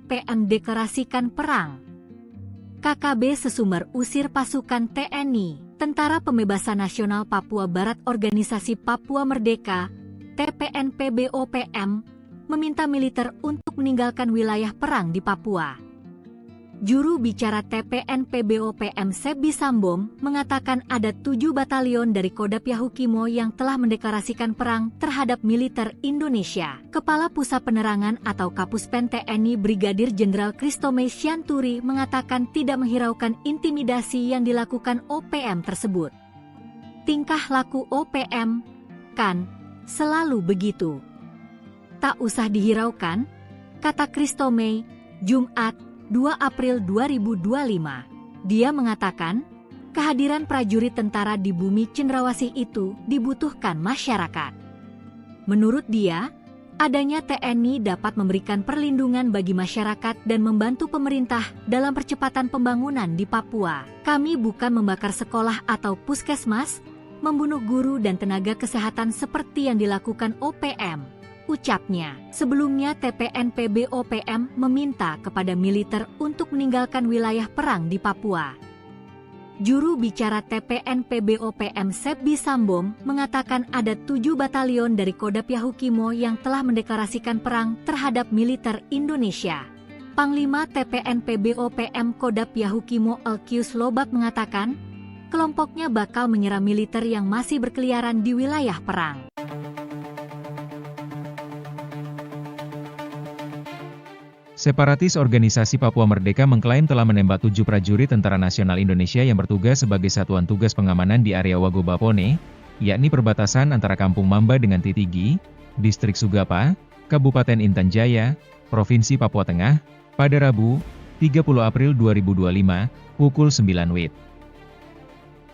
OPM deklarasikan perang. KKB sesumbar usir pasukan TNI, Tentara Pembebasan Nasional Papua Barat Organisasi Papua Merdeka, TPNPB-OPM, meminta militer untuk meninggalkan wilayah perang di Papua. Juru bicara TPNPB-OPM Sebi Sambom mengatakan ada 7 batalion dari Kodam Yahukimo yang telah mendeklarasikan perang terhadap militer Indonesia. Kepala Pusat Penerangan atau Kapuspen TNI Brigadir Jenderal Kristome Sianturi mengatakan tidak menghiraukan intimidasi yang dilakukan OPM tersebut. Tingkah laku OPM, kan, selalu begitu. Tak usah dihiraukan, kata Kristome, Jumat, 2 April 2025. Dia mengatakan, kehadiran prajurit tentara di bumi cendrawasih itu dibutuhkan masyarakat. Menurut dia, adanya TNI dapat memberikan perlindungan bagi masyarakat dan membantu pemerintah dalam percepatan pembangunan di Papua. Kami bukan membakar sekolah atau puskesmas, membunuh guru dan tenaga kesehatan seperti yang dilakukan OPM. Ucapnya. Sebelumnya TPNPB-OPM meminta kepada militer untuk meninggalkan wilayah perang di Papua. Juru bicara TPNPB-OPM Sebi Sambom mengatakan ada 7 batalion dari Kodam Yahukimo yang telah mendeklarasikan perang terhadap militer Indonesia. Panglima TPNPB-OPM Kodam Yahukimo Elkius Lobak mengatakan, kelompoknya bakal menyerang militer yang masih berkeliaran di wilayah perang. Separatis Organisasi Papua Merdeka mengklaim telah menembak 7 prajurit Tentara Nasional Indonesia yang bertugas sebagai satuan tugas pengamanan di area Wagobapone, yakni perbatasan antara Kampung Mamba dengan Titigi, Distrik Sugapa, Kabupaten Intan Jaya, Provinsi Papua Tengah, pada Rabu, 30 April 2025, pukul 9 WIB.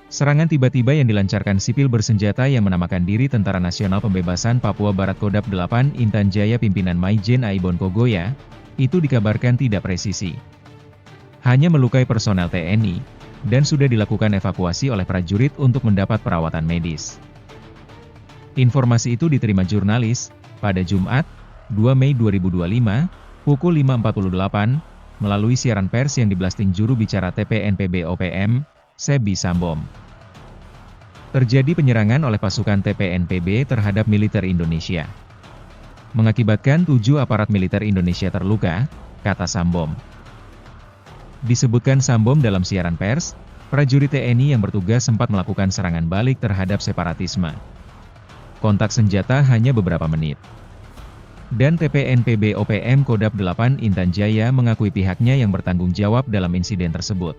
Serangan tiba-tiba yang dilancarkan sipil bersenjata yang menamakan diri Tentara Nasional Pembebasan Papua Barat Kodam 8 Intan Jaya pimpinan Maijen Aibon Kogoya, itu dikabarkan tidak presisi. Hanya melukai personel TNI, dan sudah dilakukan evakuasi oleh prajurit untuk mendapat perawatan medis. Informasi itu diterima jurnalis, pada Jumat, 2 Mei 2025, pukul 5.48, melalui siaran pers yang diblasting juru bicara TPNPB-OPM, Sebi Sambom. Terjadi penyerangan oleh pasukan TPNPB terhadap militer Indonesia. Mengakibatkan 7 aparat militer Indonesia terluka, kata Sambom. Disebutkan Sambom dalam siaran pers, prajurit TNI yang bertugas sempat melakukan serangan balik terhadap separatisme. Kontak senjata hanya beberapa menit. Dan TPNPB-OPM Kodam 8 Intan Jaya mengakui pihaknya yang bertanggung jawab dalam insiden tersebut.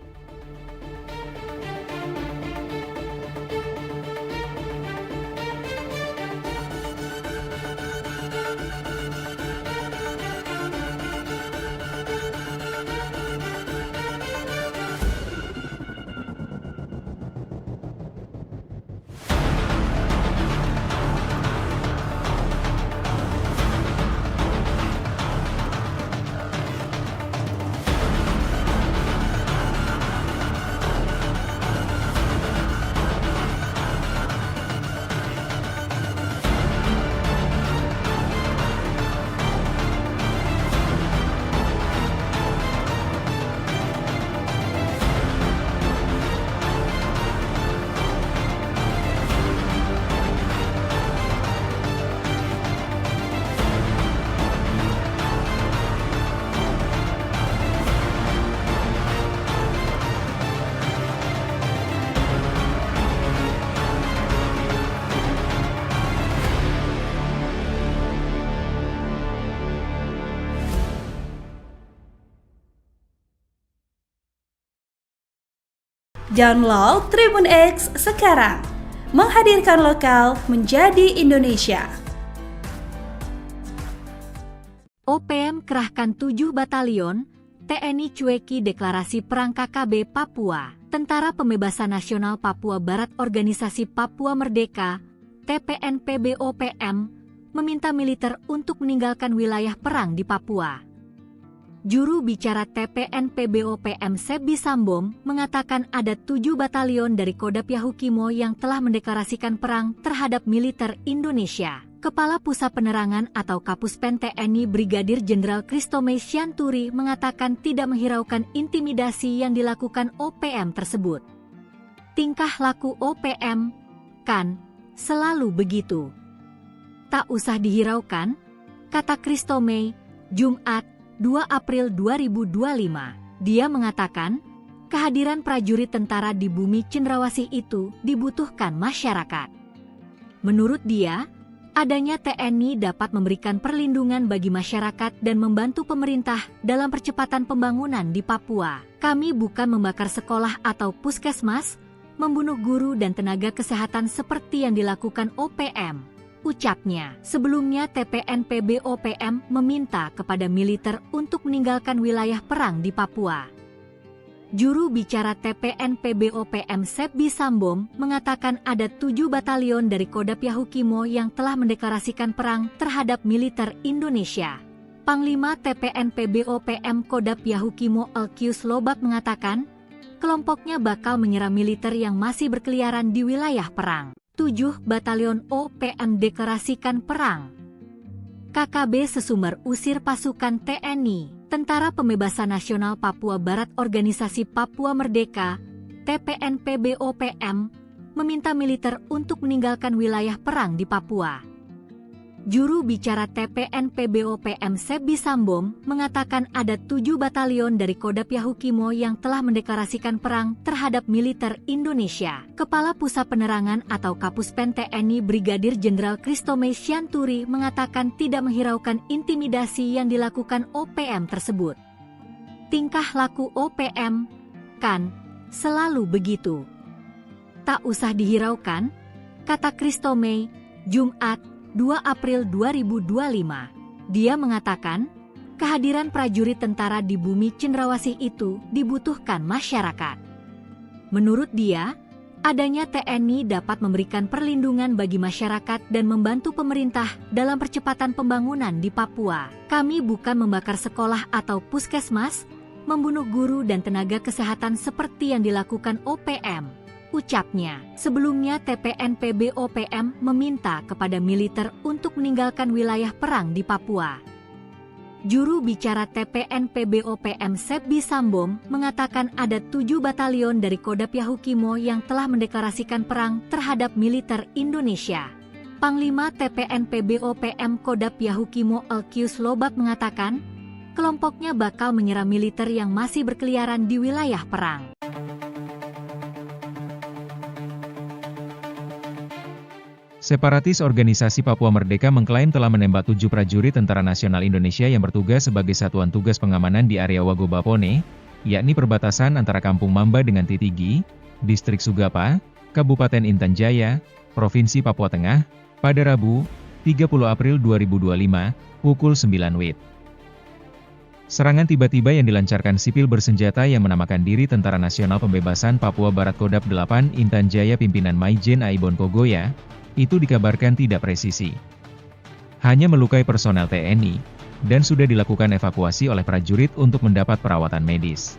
Download Tribun X sekarang, menghadirkan lokal menjadi Indonesia. OPM kerahkan 7 batalion, TNI cueki deklarasi perang KKB Papua. Tentara Pembebasan Nasional Papua Barat Organisasi Papua Merdeka, TPNPB-OPM, meminta militer untuk meninggalkan wilayah perang di Papua. Juru bicara TPNPB-OPM Sebi Sambom mengatakan ada 7 batalion dari Kodam Yahukimo yang telah mendeklarasikan perang terhadap militer Indonesia. Kepala Pusat Penerangan atau Kapuspen TNI Brigadir Jenderal Christomay Sianturi mengatakan tidak menghiraukan intimidasi yang dilakukan OPM tersebut. Tingkah laku OPM, kan, selalu begitu. Tak usah dihiraukan, kata Christomay, Jumat, 2 April 2025. Dia mengatakan, kehadiran prajurit tentara di bumi Cendrawasih itu dibutuhkan masyarakat. Menurut dia, adanya TNI dapat memberikan perlindungan bagi masyarakat dan membantu pemerintah dalam percepatan pembangunan di Papua. Kami bukan membakar sekolah atau puskesmas, membunuh guru dan tenaga kesehatan seperti yang dilakukan OPM, ucapnya. Sebelumnya TPNPB-OPM meminta kepada militer untuk meninggalkan wilayah perang di Papua. Juru bicara TPNPB-OPM Sebbi Sambom mengatakan ada 7 batalion dari Kodam Yahukimo yang telah mendeklarasikan perang terhadap militer Indonesia. Panglima TPNPB-OPM Kodam Yahukimo Elkius Lobak mengatakan, kelompoknya bakal menyerang militer yang masih berkeliaran di wilayah perang. 7 batalion OPM deklarasikan perang. KKB Sesumber usir pasukan TNI. Tentara Pembebasan Nasional Papua Barat Organisasi Papua Merdeka, TPNPB-OPM, meminta militer untuk meninggalkan wilayah perang di Papua. Juru bicara TPNPB-OPM Sebbi Sambom mengatakan ada 7 batalion dari Kodam Yahukimo yang telah mendeklarasikan perang terhadap militer Indonesia. Kepala Pusat Penerangan atau Kapuspen TNI Brigadir Jenderal Christomay Sianturi mengatakan tidak menghiraukan intimidasi yang dilakukan OPM tersebut. Tingkah laku OPM, kan, selalu begitu. Tak usah dihiraukan, kata Christomay, Jumat, 2 April 2025. Dia mengatakan, kehadiran prajurit tentara di bumi Cendrawasih itu dibutuhkan masyarakat. Menurut dia, adanya TNI dapat memberikan perlindungan bagi masyarakat dan membantu pemerintah dalam percepatan pembangunan di Papua. Kami bukan membakar sekolah atau puskesmas, membunuh guru dan tenaga kesehatan seperti yang dilakukan OPM, ucapnya. Sebelumnya TPNPB-OPM meminta kepada militer untuk meninggalkan wilayah perang di Papua. Juru bicara TPNPB-OPM Sebbi Sambom mengatakan ada 7 batalion dari Kodam Yahukimo yang telah mendeklarasikan perang terhadap militer Indonesia. Panglima TPNPB-OPM Kodam Yahukimo Elkius Lobak mengatakan, kelompoknya bakal menyerang militer yang masih berkeliaran di wilayah perang. Separatis Organisasi Papua Merdeka mengklaim telah menembak 7 prajurit Tentara Nasional Indonesia yang bertugas sebagai satuan tugas pengamanan di area Wagobapone, yakni perbatasan antara Kampung Mamba dengan Titigi, Distrik Sugapa, Kabupaten Intan Jaya, Provinsi Papua Tengah, pada Rabu, 30 April 2025, pukul 9 WIB. Serangan tiba-tiba yang dilancarkan sipil bersenjata yang menamakan diri Tentara Nasional Pembebasan Papua Barat Kodam 8 Intan Jaya pimpinan Maijen Aibon Kogoya, itu dikabarkan tidak presisi. Hanya melukai personel TNI, dan sudah dilakukan evakuasi oleh prajurit untuk mendapat perawatan medis.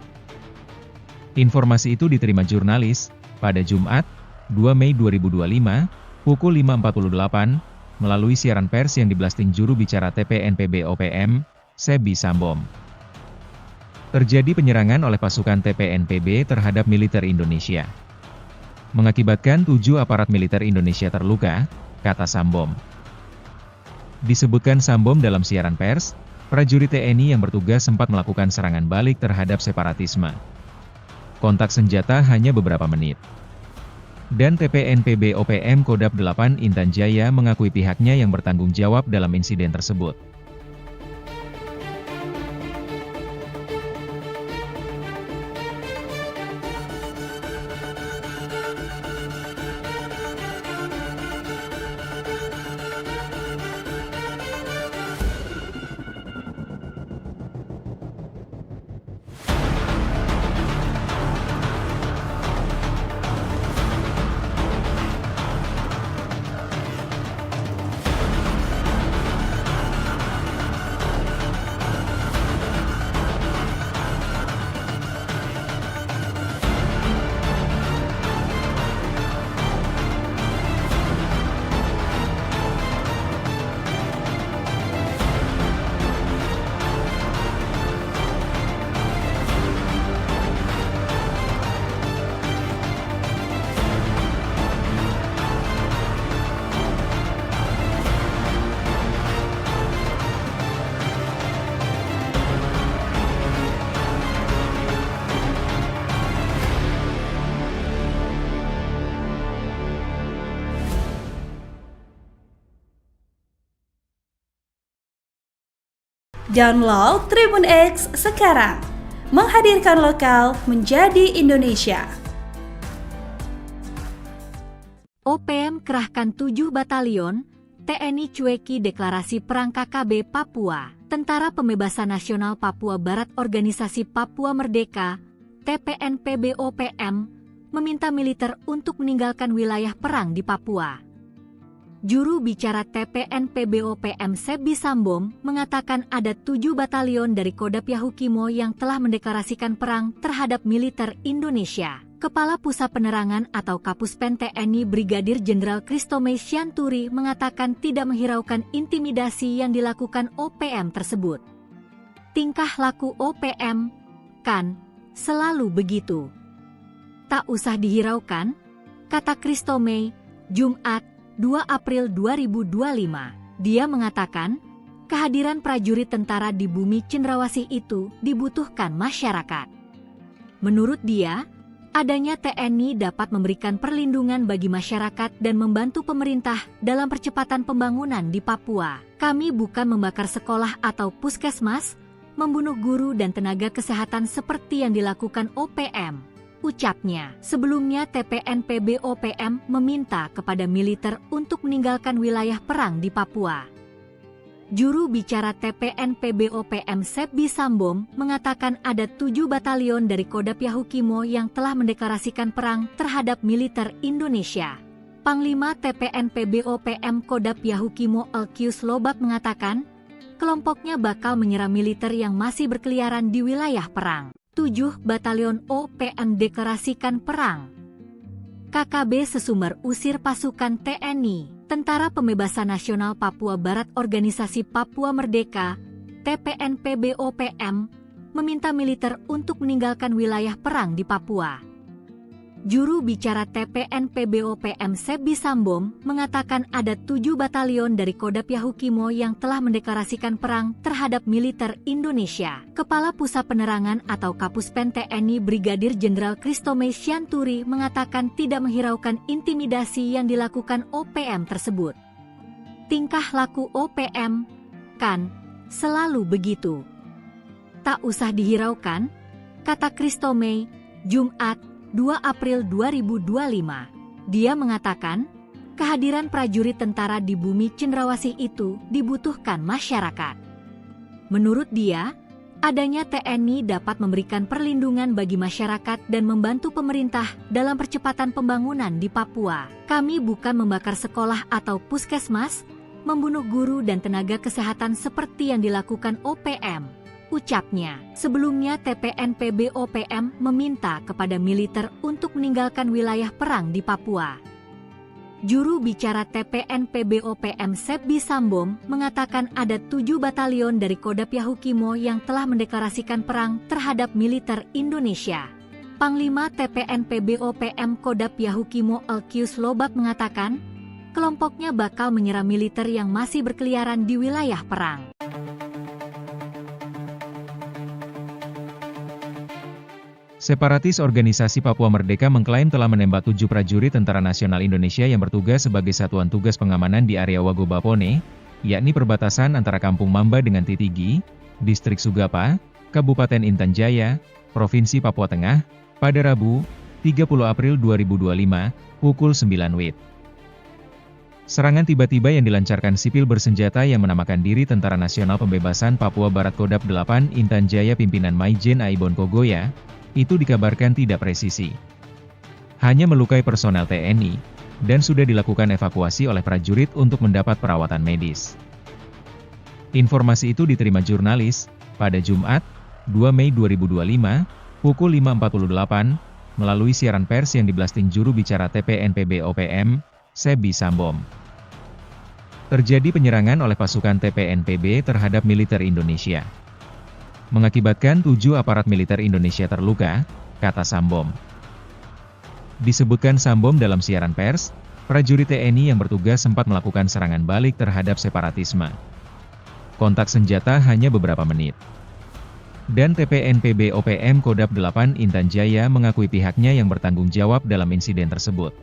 Informasi itu diterima jurnalis, pada Jumat, 2 Mei 2025, pukul 5.48, melalui siaran pers yang diblasting juru bicara TPNPB-OPM, Sebbi Sambom. Terjadi penyerangan oleh pasukan TPNPB terhadap militer Indonesia. Mengakibatkan 7 aparat militer Indonesia terluka, kata Sambom. Disebutkan Sambom dalam siaran pers, prajurit TNI yang bertugas sempat melakukan serangan balik terhadap separatisme. Kontak senjata hanya beberapa menit. Dan TPNPB-OPM Kodam 8 Intan Jaya mengakui pihaknya yang bertanggung jawab dalam insiden tersebut. Download Tribun X sekarang. Menghadirkan lokal menjadi Indonesia. OPM kerahkan 7 batalion, TNI cueki deklarasi perang KKB Papua. Tentara Pembebasan Nasional Papua Barat Organisasi Papua Merdeka, TPNPB-OPM, meminta militer untuk meninggalkan wilayah perang di Papua. Juru bicara TPNPB-OPM Sebi Sambom mengatakan ada 7 batalion dari Kodam Yahukimo yang telah mendeklarasikan perang terhadap militer Indonesia. Kepala Pusat Penerangan atau Kapuspen TNI Brigadir Jenderal Kristome Sianturi mengatakan tidak menghiraukan intimidasi yang dilakukan OPM tersebut. Tingkah laku OPM, kan, selalu begitu. Tak usah dihiraukan, kata Kristome, Jumat, 2 April 2025. Dia mengatakan, kehadiran prajurit tentara di bumi cendrawasih itu dibutuhkan masyarakat. Menurut dia, adanya TNI dapat memberikan perlindungan bagi masyarakat dan membantu pemerintah dalam percepatan pembangunan di Papua. Kami bukan membakar sekolah atau puskesmas, membunuh guru dan tenaga kesehatan seperti yang dilakukan OPM, ucapnya. Sebelumnya TPNPB-OPM meminta kepada militer untuk meninggalkan wilayah perang di Papua. Juru bicara TPNPB-OPM Sebi Sambom mengatakan ada 7 batalion dari Kodam Yahukimo yang telah mendeklarasikan perang terhadap militer Indonesia. Panglima TPNPB-OPM Kodam Yahukimo Elkius Lobak mengatakan, kelompoknya bakal menyerang militer yang masih berkeliaran di wilayah perang. 7 batalion OPM deklarasikan perang. KKB sesumber usir pasukan TNI. Tentara Pembebasan Nasional Papua Barat Organisasi Papua Merdeka, TPNPB-OPM, meminta militer untuk meninggalkan wilayah perang di Papua. Juru bicara TPNPB-OPM Sebi Sambom mengatakan ada 7 batalion dari Kodam Yahukimo yang telah mendeklarasikan perang terhadap militer Indonesia. Kepala Pusat Penerangan atau Kapuspen TNI Brigadir Jenderal Kristome Sianturi mengatakan tidak menghiraukan intimidasi yang dilakukan OPM tersebut. Tingkah laku OPM, kan, selalu begitu. Tak usah dihiraukan, kata Kristome, Jumat, 2 April 2025. Dia mengatakan, kehadiran prajurit tentara di bumi cendrawasih itu dibutuhkan masyarakat. Menurut dia, adanya TNI dapat memberikan perlindungan bagi masyarakat dan membantu pemerintah dalam percepatan pembangunan di Papua. Kami bukan membakar sekolah atau puskesmas, membunuh guru dan tenaga kesehatan seperti yang dilakukan OPM, ucapnya. Sebelumnya TPNPB-OPM meminta kepada militer untuk meninggalkan wilayah perang di Papua. Juru bicara TPNPB-OPM Sebi Sambom mengatakan ada 7 batalion dari Kodam Yahukimo yang telah mendeklarasikan perang terhadap militer Indonesia. Panglima TPNPB-OPM Kodam Yahukimo Elkius Lobak mengatakan, kelompoknya bakal menyerang militer yang masih berkeliaran di wilayah perang. Separatis Organisasi Papua Merdeka mengklaim telah menembak 7 prajurit Tentara Nasional Indonesia yang bertugas sebagai satuan tugas pengamanan di area Wagobapone, yakni perbatasan antara Kampung Mamba dengan Titigi, Distrik Sugapa, Kabupaten Intan Jaya, Provinsi Papua Tengah, pada Rabu, 30 April 2025, pukul 9 WIB. Serangan tiba-tiba yang dilancarkan sipil bersenjata yang menamakan diri Tentara Nasional Pembebasan Papua Barat Kodam 8 Intan Jaya pimpinan Maijen Aibon Kogoya, itu dikabarkan tidak presisi. Hanya melukai personel TNI, dan sudah dilakukan evakuasi oleh prajurit untuk mendapat perawatan medis. Informasi itu diterima jurnalis, pada Jumat, 2 Mei 2025, pukul 5.48, melalui siaran pers yang diblasting juru bicara TPNPB-OPM, Sebi Sambom. Terjadi penyerangan oleh pasukan TPNPB terhadap militer Indonesia, mengakibatkan 7 aparat militer Indonesia terluka, kata Sambom. Disebutkan Sambom dalam siaran pers, prajurit TNI yang bertugas sempat melakukan serangan balik terhadap separatisme. Kontak senjata hanya beberapa menit. Dan TPNPB-OPM Kodam 8 Intan Jaya mengakui pihaknya yang bertanggung jawab dalam insiden tersebut.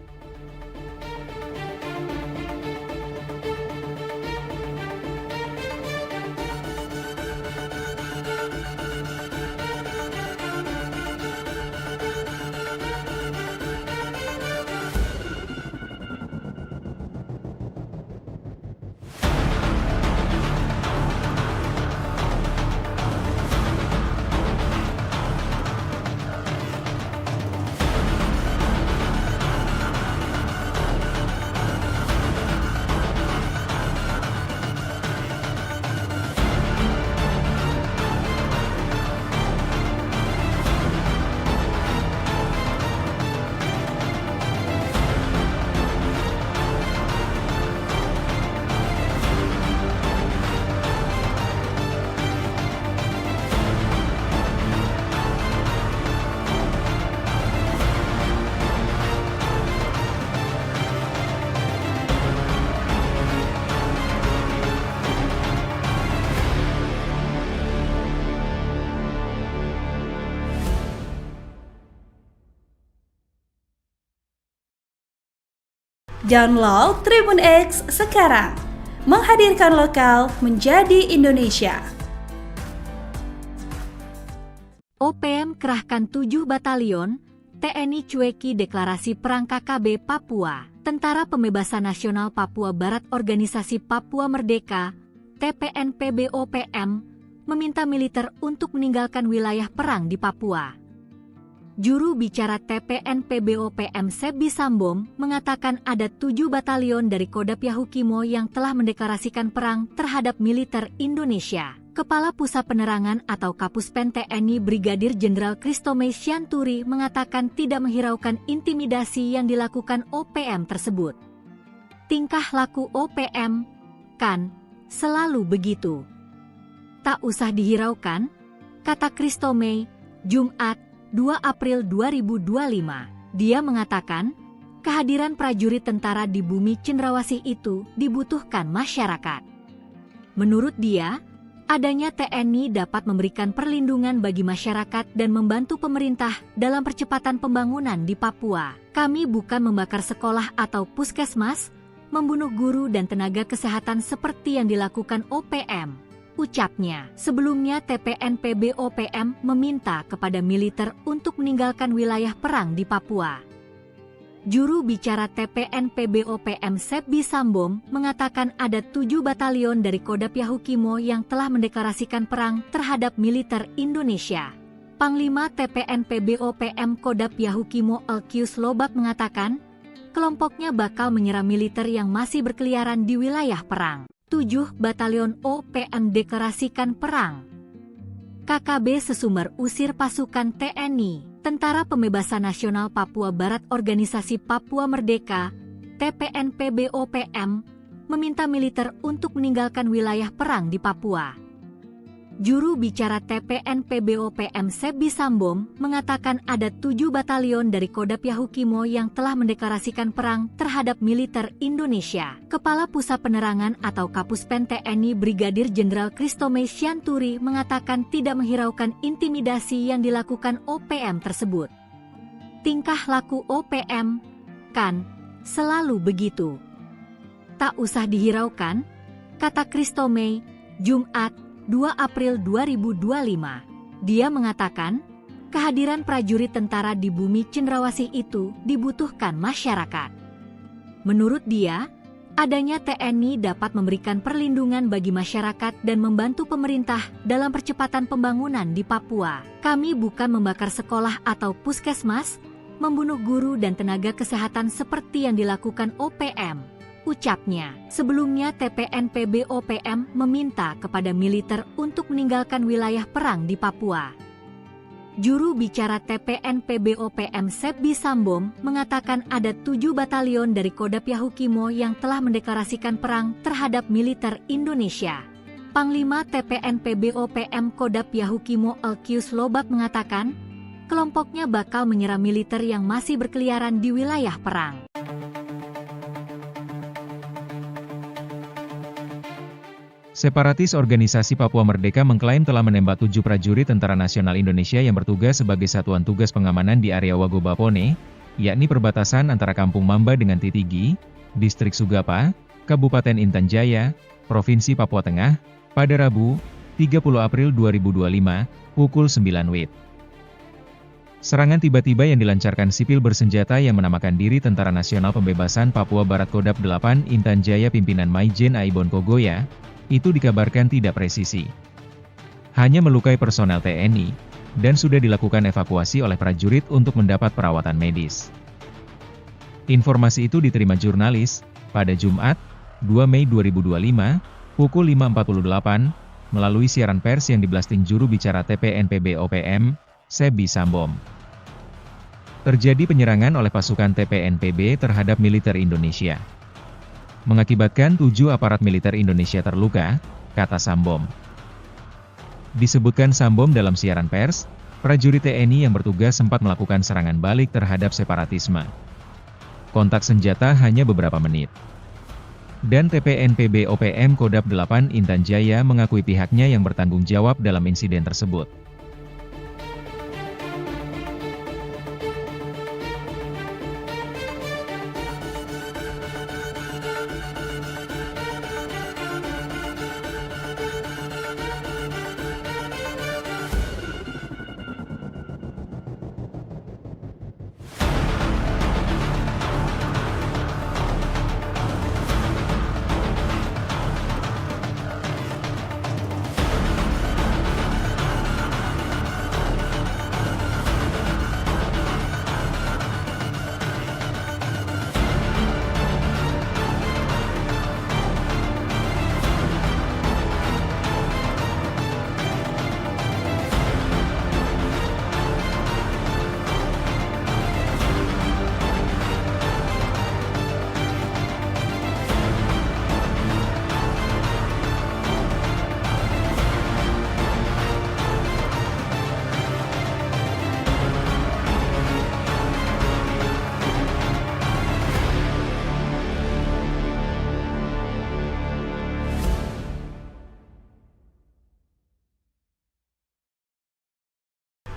Download Tribun X sekarang. Menghadirkan lokal menjadi Indonesia. OPM kerahkan 7 batalion, TNI cueki deklarasi perang KKB Papua. Tentara Pembebasan Nasional Papua Barat Organisasi Papua Merdeka, TPNPB-OPM, meminta militer untuk meninggalkan wilayah perang di Papua. Juru bicara TPNPB-OPM Sebi Sambom mengatakan ada 7 batalion dari Kodap Yahukimo yang telah mendeklarasikan perang terhadap militer Indonesia. Kepala Pusat Penerangan atau Kapuspen TNI Brigadir Jenderal Kristomei Sianturi mengatakan tidak menghiraukan intimidasi yang dilakukan OPM tersebut. Tingkah laku OPM, kan, selalu begitu. Tak usah dihiraukan, kata Kristomei, Jumat, 2 April 2025. Dia mengatakan, kehadiran prajurit tentara di bumi Cendrawasih itu dibutuhkan masyarakat. Menurut dia, adanya TNI dapat memberikan perlindungan bagi masyarakat dan membantu pemerintah dalam percepatan pembangunan di Papua. Kami bukan membakar sekolah atau puskesmas, membunuh guru dan tenaga kesehatan seperti yang dilakukan OPM. Ucapnya. Sebelumnya TPNPB-OPM meminta kepada militer untuk meninggalkan wilayah perang di Papua. Juru bicara TPNPB-OPM Sebi Sambom mengatakan ada 7 batalion dari Kodap Yahukimo yang telah mendeklarasikan perang terhadap militer Indonesia. Panglima TPNPB-OPM Kodap Yahukimo Elkius Lobak mengatakan, kelompoknya bakal menyerang militer yang masih berkeliaran di wilayah perang. 7 batalion OPM deklarasikan perang. KKB Sesumber usir pasukan TNI, Tentara Pembebasan Nasional Papua Barat Organisasi Papua Merdeka, TPNPB-OPM, meminta militer untuk meninggalkan wilayah perang di Papua. Juru bicara TPNPB-OPM Sebi Sambom mengatakan ada 7 batalion dari Kodap Yahukimo yang telah mendeklarasikan perang terhadap militer Indonesia. Kepala Pusat Penerangan atau Kapuspen TNI Brigadir Jenderal Kristomei Sianturi mengatakan tidak menghiraukan intimidasi yang dilakukan OPM tersebut. Tingkah laku OPM, kan, selalu begitu. Tak usah dihiraukan, kata Kristomei, Jumat, 2 April 2025. Dia mengatakan, kehadiran prajurit tentara di bumi Cendrawasih itu dibutuhkan masyarakat. Menurut dia, adanya TNI dapat memberikan perlindungan bagi masyarakat dan membantu pemerintah dalam percepatan pembangunan di Papua. Kami bukan membakar sekolah atau puskesmas, membunuh guru dan tenaga kesehatan seperti yang dilakukan OPM. Ucapnya. Sebelumnya TPNPB-OPM meminta kepada militer untuk meninggalkan wilayah perang di Papua. Juru bicara TPNPB-OPM Sebi Sambom mengatakan ada 7 batalion dari Kodap Yahukimo yang telah mendeklarasikan perang terhadap militer Indonesia. Panglima TPNPB-OPM Kodap Yahukimo Elkius Lobak mengatakan, kelompoknya bakal menyerang militer yang masih berkeliaran di wilayah perang. Separatis Organisasi Papua Merdeka mengklaim telah menembak 7 prajurit Tentara Nasional Indonesia yang bertugas sebagai Satuan Tugas Pengamanan di area Wagobapone, yakni perbatasan antara Kampung Mamba dengan Titigi, Distrik Sugapa, Kabupaten Intan Jaya, Provinsi Papua Tengah, pada Rabu, 30 April 2025, pukul 9 WIB. Serangan tiba-tiba yang dilancarkan sipil bersenjata yang menamakan diri Tentara Nasional Pembebasan Papua Barat Kodap 8 Intan Jaya pimpinan Maijen Aibon Kogoya, itu dikabarkan tidak presisi. Hanya melukai personel TNI, dan sudah dilakukan evakuasi oleh prajurit untuk mendapat perawatan medis. Informasi itu diterima jurnalis, pada Jumat, 2 Mei 2025, pukul 5.48, melalui siaran pers yang diblasting juru bicara TPNPB-OPM, Sebi Sambom. Terjadi penyerangan oleh pasukan TPNPB terhadap militer Indonesia. Mengakibatkan 7 aparat militer Indonesia terluka, kata Sambom. Disebutkan Sambom dalam siaran pers, prajurit TNI yang bertugas sempat melakukan serangan balik terhadap separatisme. Kontak senjata hanya beberapa menit. Dan TPNPB-OPM Kodap 8 Intan Jaya mengakui pihaknya yang bertanggung jawab dalam insiden tersebut.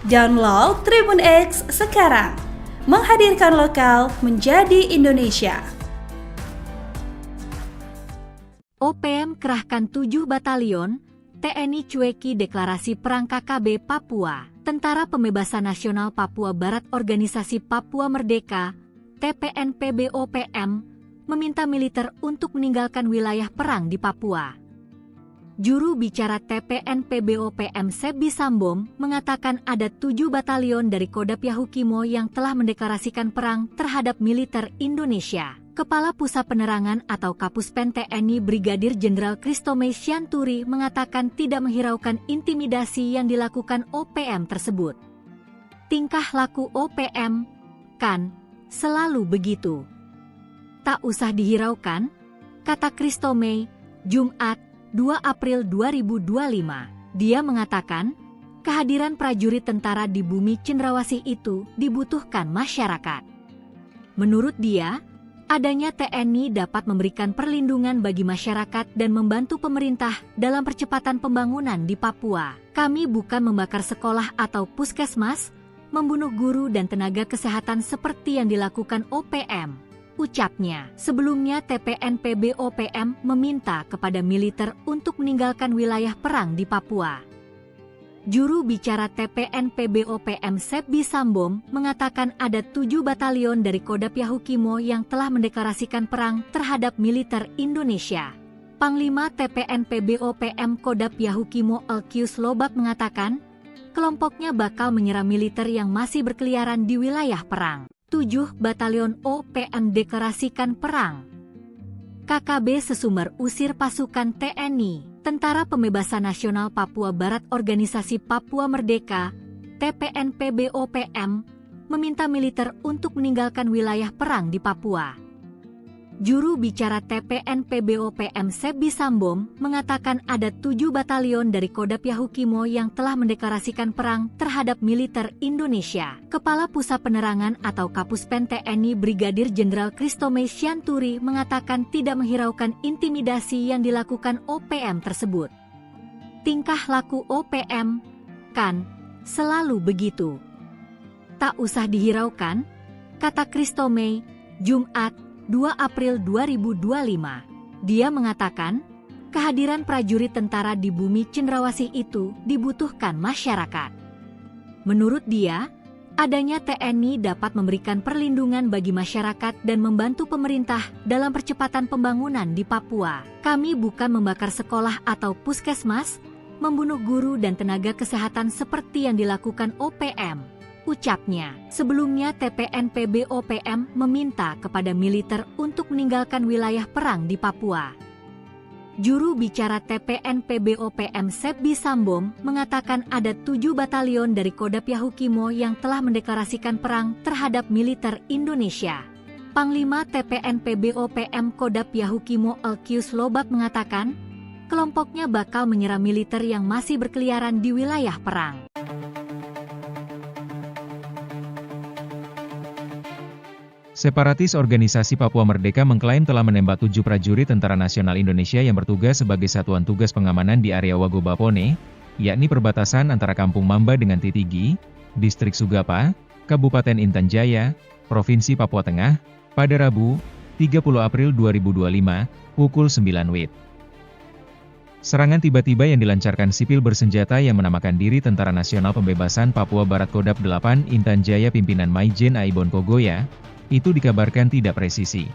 Download Tribun X sekarang. Menghadirkan lokal menjadi Indonesia. OPM kerahkan 7 batalion, TNI cueki deklarasi perang KKB Papua. Tentara Pembebasan Nasional Papua Barat Organisasi Papua Merdeka, TPNPB-OPM, meminta militer untuk meninggalkan wilayah perang di Papua. Juru bicara TPNPB-OPM Sebi Sambom mengatakan ada 7 batalion dari Kodam Yahukimo yang telah mendeklarasikan perang terhadap militer Indonesia. Kepala Pusat Penerangan atau Kapuspen TNI Brigadir Jenderal Christomay Sianturi mengatakan tidak menghiraukan intimidasi yang dilakukan OPM tersebut. Tingkah laku OPM, kan, selalu begitu. Tak usah dihiraukan, kata Christomay, Jumat, 2 April 2025. Dia mengatakan, kehadiran prajurit tentara di bumi cendrawasih itu dibutuhkan masyarakat. Menurut dia, adanya TNI dapat memberikan perlindungan bagi masyarakat dan membantu pemerintah dalam percepatan pembangunan di Papua. Kami bukan membakar sekolah atau puskesmas, membunuh guru dan tenaga kesehatan seperti yang dilakukan OPM. Ucapnya, sebelumnya TPNPB-OPM meminta kepada militer untuk meninggalkan wilayah perang di Papua. Juru bicara TPNPB-OPM Sebi Sambom mengatakan ada 7 batalion dari Kodam Yahukimo yang telah mendeklarasikan perang terhadap militer Indonesia. Panglima TPNPB-OPM Kodam Yahukimo Elkius Lobak mengatakan, kelompoknya bakal menyerang militer yang masih berkeliaran di wilayah perang. 7 batalion OPM deklarasikan perang. KKB Sesumber usir pasukan TNI, Tentara Pembebasan Nasional Papua Barat Organisasi Papua Merdeka, TPNPB-OPM, meminta militer untuk meninggalkan wilayah perang di Papua. Juru bicara TPNPB-OPM Sebi Sambom mengatakan ada 7 batalion dari Kodam Yahukimo yang telah mendeklarasikan perang terhadap militer Indonesia. Kepala Pusat Penerangan atau Kapuspen TNI Brigadir Jenderal Christomay Sianturi mengatakan tidak menghiraukan intimidasi yang dilakukan OPM tersebut. Tingkah laku OPM, kan, selalu begitu. Tak usah dihiraukan, kata Christomay, Jumat, 2 April 2025. Dia mengatakan, kehadiran prajurit tentara di bumi cendrawasih itu dibutuhkan masyarakat. Menurut dia, adanya TNI dapat memberikan perlindungan bagi masyarakat dan membantu pemerintah dalam percepatan pembangunan di Papua. Kami bukan membakar sekolah atau puskesmas, membunuh guru dan tenaga kesehatan seperti yang dilakukan OPM. Ucapnya, sebelumnya TPNPB-OPM meminta kepada militer untuk meninggalkan wilayah perang di Papua. Juru bicara TPNPB-OPM Sebi Sambom mengatakan ada 7 batalion dari Kodam Yahukimo yang telah mendeklarasikan perang terhadap militer Indonesia. Panglima TPNPB-OPM Kodam Yahukimo Elkius Lobak mengatakan, kelompoknya bakal menyerang militer yang masih berkeliaran di wilayah perang. Separatis Organisasi Papua Merdeka mengklaim telah menembak 7 prajurit Tentara Nasional Indonesia yang bertugas sebagai satuan tugas pengamanan di area Wagobapone, yakni perbatasan antara Kampung Mamba dengan Titigi, Distrik Sugapa, Kabupaten Intan Jaya, Provinsi Papua Tengah, pada Rabu, 30 April 2025, pukul 9 WIB. Serangan tiba-tiba yang dilancarkan sipil bersenjata yang menamakan diri Tentara Nasional Pembebasan Papua Barat Kodam 8 Intan Jaya pimpinan Maijen Aibon Kogoya, itu dikabarkan tidak presisi.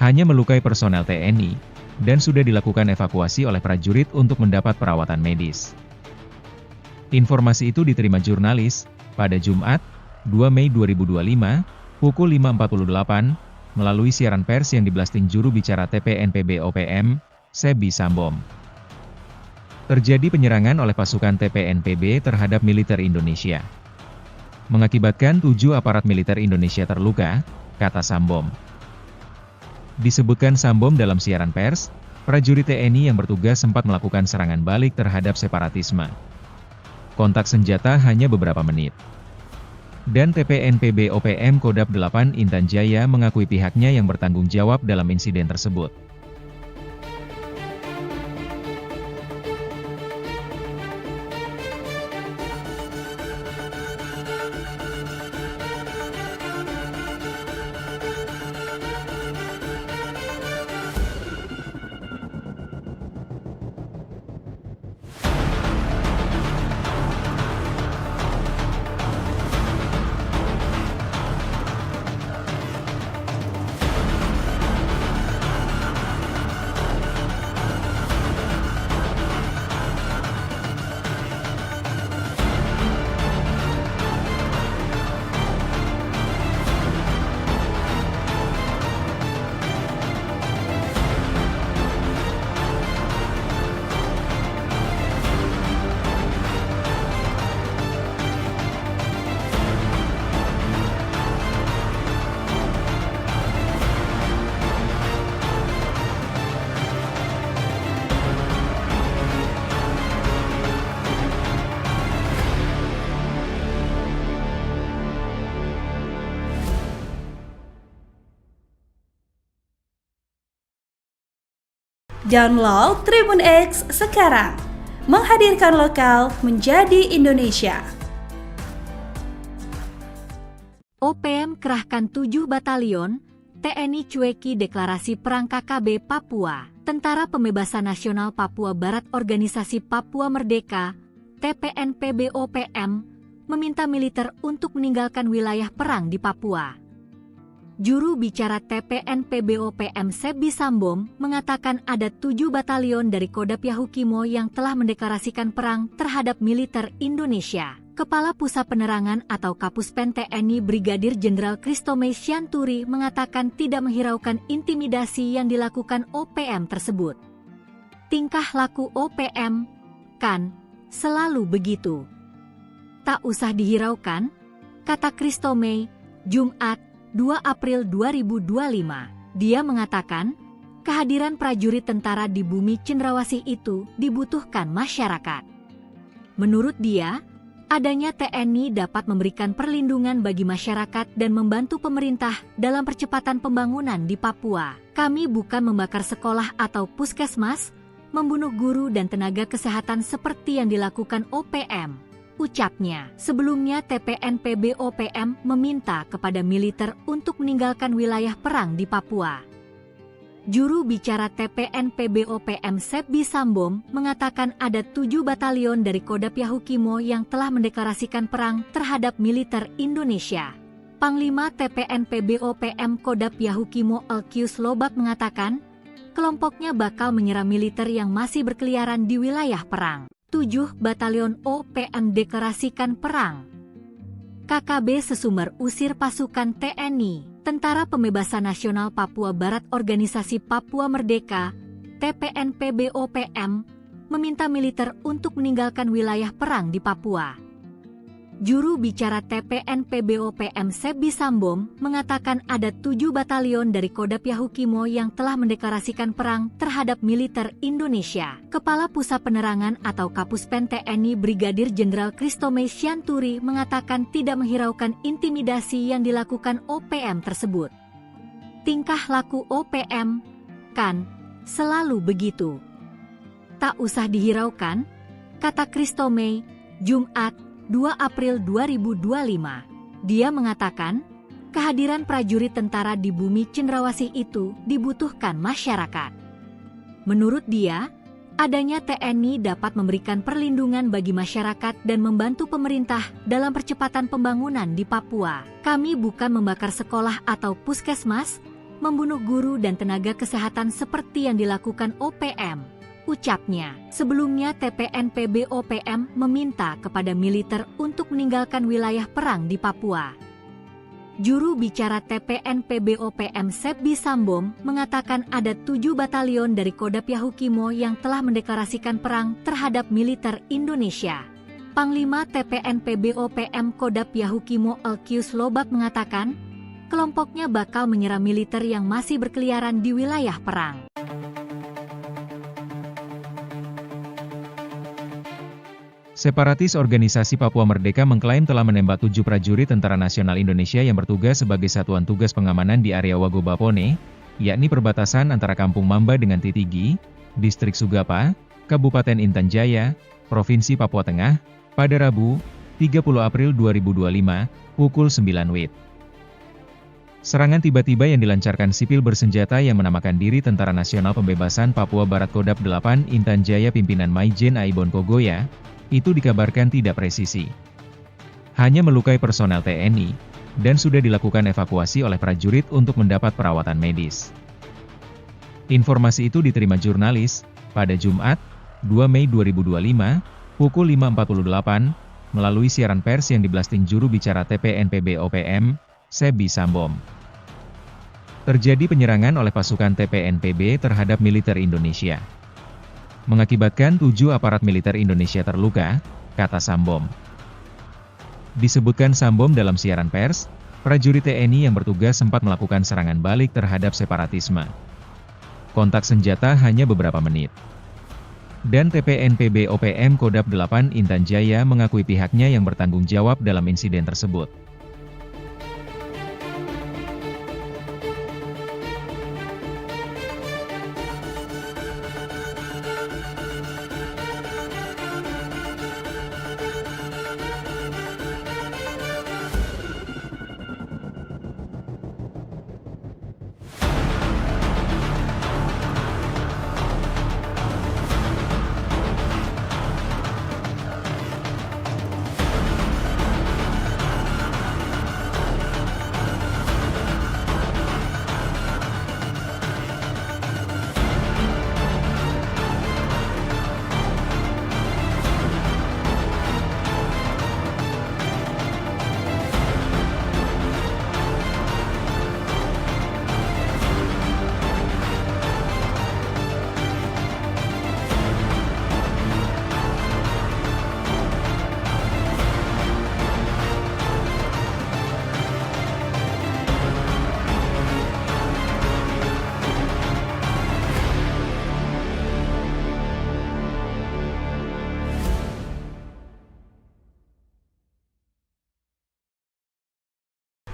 Hanya melukai personel TNI, dan sudah dilakukan evakuasi oleh prajurit untuk mendapat perawatan medis. Informasi itu diterima jurnalis, pada Jumat, 2 Mei 2025, pukul 5.48, melalui siaran pers yang diblasting juru bicara TPNPB-OPM, Sebi Sambom. Terjadi penyerangan oleh pasukan TPNPB terhadap militer Indonesia. Mengakibatkan 7 aparat militer Indonesia terluka, kata Sambom. Disebutkan Sambom dalam siaran pers, prajurit TNI yang bertugas sempat melakukan serangan balik terhadap separatisme. Kontak senjata hanya beberapa menit. Dan TPNPB-OPM Kodam 8 Intan Jaya mengakui pihaknya yang bertanggung jawab dalam insiden tersebut. Download Tribun X sekarang. Menghadirkan lokal menjadi Indonesia. OPM kerahkan 7 batalion, TNI cueki deklarasi perang KKB Papua. Tentara Pembebasan Nasional Papua Barat Organisasi Papua Merdeka, TPNPB-OPM, meminta militer untuk meninggalkan wilayah perang di Papua. Juru bicara TPNPB-OPM Sebi Sambom mengatakan ada 7 batalion dari Kodam Yahukimo yang telah mendeklarasikan perang terhadap militer Indonesia. Kepala Pusat Penerangan atau Kapuspen TNI Brigadir Jenderal Kristome Syanturi mengatakan tidak menghiraukan intimidasi yang dilakukan OPM tersebut. Tingkah laku OPM, kan, selalu begitu. Tak usah dihiraukan, kata Kristome, Jumat, 2 April 2025. Dia mengatakan, kehadiran prajurit tentara di bumi Cendrawasih itu dibutuhkan masyarakat. Menurut dia, adanya TNI dapat memberikan perlindungan bagi masyarakat dan membantu pemerintah dalam percepatan pembangunan di Papua. Kami bukan membakar sekolah atau puskesmas, membunuh guru dan tenaga kesehatan seperti yang dilakukan OPM. Ucapnya. Sebelumnya TPNPB-OPM meminta kepada militer untuk meninggalkan wilayah perang di Papua. Juru bicara TPNPB-OPM Sebi Sambom mengatakan ada 7 batalion dari Kodam Yahukimo yang telah mendeklarasikan perang terhadap militer Indonesia. Panglima TPNPB-OPM Kodam Yahukimo Elkius Lobak mengatakan, kelompoknya bakal menyerang militer yang masih berkeliaran di wilayah perang. 7 batalion OPM deklarasikan perang. KKB Sesumber usir pasukan TNI, Tentara Pembebasan Nasional Papua Barat Organisasi Papua Merdeka, TPNPB-OPM, meminta militer untuk meninggalkan wilayah perang di Papua. Juru bicara TPNPB-OPM Sebi Sambom mengatakan ada 7 batalion dari Kodam Yahukimo yang telah mendeklarasikan perang terhadap militer Indonesia. Kepala Pusat Penerangan atau Kapuspen TNI Brigadir Jenderal Kristome Syanturi mengatakan tidak menghiraukan intimidasi yang dilakukan OPM tersebut. Tingkah laku OPM, kan, selalu begitu. Tak usah dihiraukan, kata Kristome, Jumat, 2 April 2025. Dia mengatakan, kehadiran prajurit tentara di bumi Cendrawasih itu dibutuhkan masyarakat. Menurut dia, adanya TNI dapat memberikan perlindungan bagi masyarakat dan membantu pemerintah dalam percepatan pembangunan di Papua. Kami bukan membakar sekolah atau puskesmas, membunuh guru dan tenaga kesehatan seperti yang dilakukan OPM. Ucapnya. Sebelumnya TPNPB-OPM meminta kepada militer untuk meninggalkan wilayah perang di Papua. Juru bicara TPNPB-OPM Sebi Sambom mengatakan ada 7 batalion dari Kodam Yahukimo yang telah mendeklarasikan perang terhadap militer Indonesia. Panglima TPNPB-OPM Kodam Yahukimo Elkius Lobak mengatakan, kelompoknya bakal menyerang militer yang masih berkeliaran di wilayah perang. Separatis Organisasi Papua Merdeka mengklaim telah menembak 7 prajurit Tentara Nasional Indonesia yang bertugas sebagai satuan tugas pengamanan di area Wagobapone, yakni perbatasan antara Kampung Mamba dengan Titigi, Distrik Sugapa, Kabupaten Intan Jaya, Provinsi Papua Tengah, pada Rabu, 30 April 2025, pukul 9 WIB. Serangan tiba-tiba yang dilancarkan sipil bersenjata yang menamakan diri Tentara Nasional Pembebasan Papua Barat Kodam 8 Intan Jaya pimpinan Maijen Aibon Kogoya, itu dikabarkan tidak presisi. Hanya melukai personel TNI, dan sudah dilakukan evakuasi oleh prajurit untuk mendapat perawatan medis. Informasi itu diterima jurnalis, pada Jumat, 2 Mei 2025, pukul 5.48, melalui siaran pers yang diblasting juru bicara TPNPB-OPM, Sebi Sambom. Terjadi penyerangan oleh pasukan TPNPB terhadap militer Indonesia. Mengakibatkan 7 aparat militer Indonesia terluka, kata Sambom. Disebutkan Sambom dalam siaran pers, prajurit TNI yang bertugas sempat melakukan serangan balik terhadap separatisme. Kontak senjata hanya beberapa menit. Dan TPNPB-OPM Kodam 8 Intan Jaya mengakui pihaknya yang bertanggung jawab dalam insiden tersebut.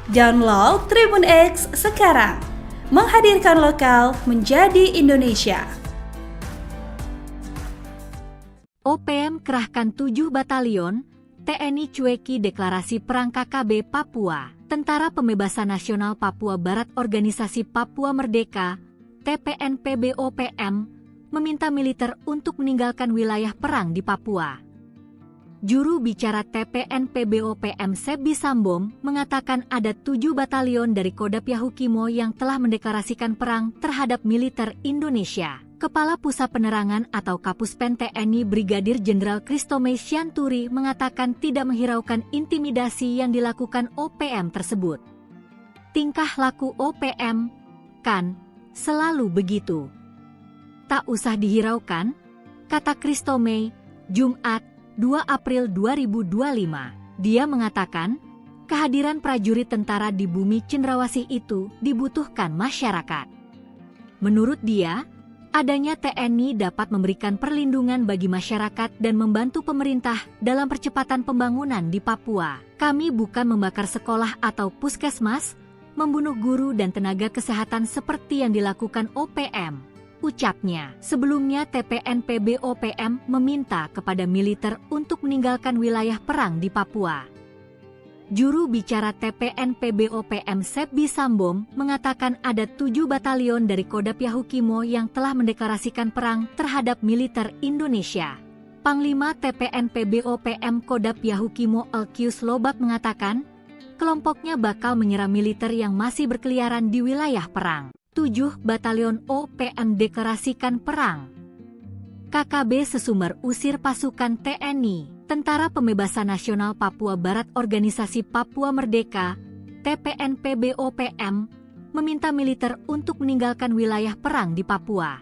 Download Tribun X sekarang. Menghadirkan lokal menjadi Indonesia. OPM kerahkan 7 batalion, TNI cueki deklarasi perang KKB Papua. Tentara Pembebasan Nasional Papua Barat Organisasi Papua Merdeka, TPNPB-OPM, meminta militer untuk meninggalkan wilayah perang di Papua. Juru bicara TPNPB-OPM Sebi Sambom mengatakan ada 7 batalion dari Kodam Yahukimo yang telah mendeklarasikan perang terhadap militer Indonesia. Kepala Pusat Penerangan atau Kapuspen TNI Brigadir Jenderal Kristome Sianturi mengatakan tidak menghiraukan intimidasi yang dilakukan OPM tersebut. Tingkah laku OPM, kan, selalu begitu. Tak usah dihiraukan, kata Kristome, Jumat, 2 April 2025. Dia mengatakan, kehadiran prajurit tentara di bumi cendrawasih itu dibutuhkan masyarakat. Menurut dia, adanya TNI dapat memberikan perlindungan bagi masyarakat dan membantu pemerintah dalam percepatan pembangunan di Papua. Kami bukan membakar sekolah atau puskesmas, membunuh guru dan tenaga kesehatan seperti yang dilakukan OPM, ucapnya. Sebelumnya TPNPB-OPM meminta kepada militer untuk meninggalkan wilayah perang di Papua. Juru bicara TPNPB-OPM Sebi Sambom mengatakan ada 7 batalion dari Kodam Yahukimo yang telah mendeklarasikan perang terhadap militer Indonesia. Panglima TPNPB-OPM Kodam Yahukimo Elkius Lobak mengatakan, kelompoknya bakal menyerang militer yang masih berkeliaran di wilayah perang. 7 batalion OPM deklarasikan perang. KKB Sesumber usir pasukan TNI. Tentara Pembebasan Nasional Papua Barat Organisasi Papua Merdeka, TPNPB-OPM, meminta militer untuk meninggalkan wilayah perang di Papua.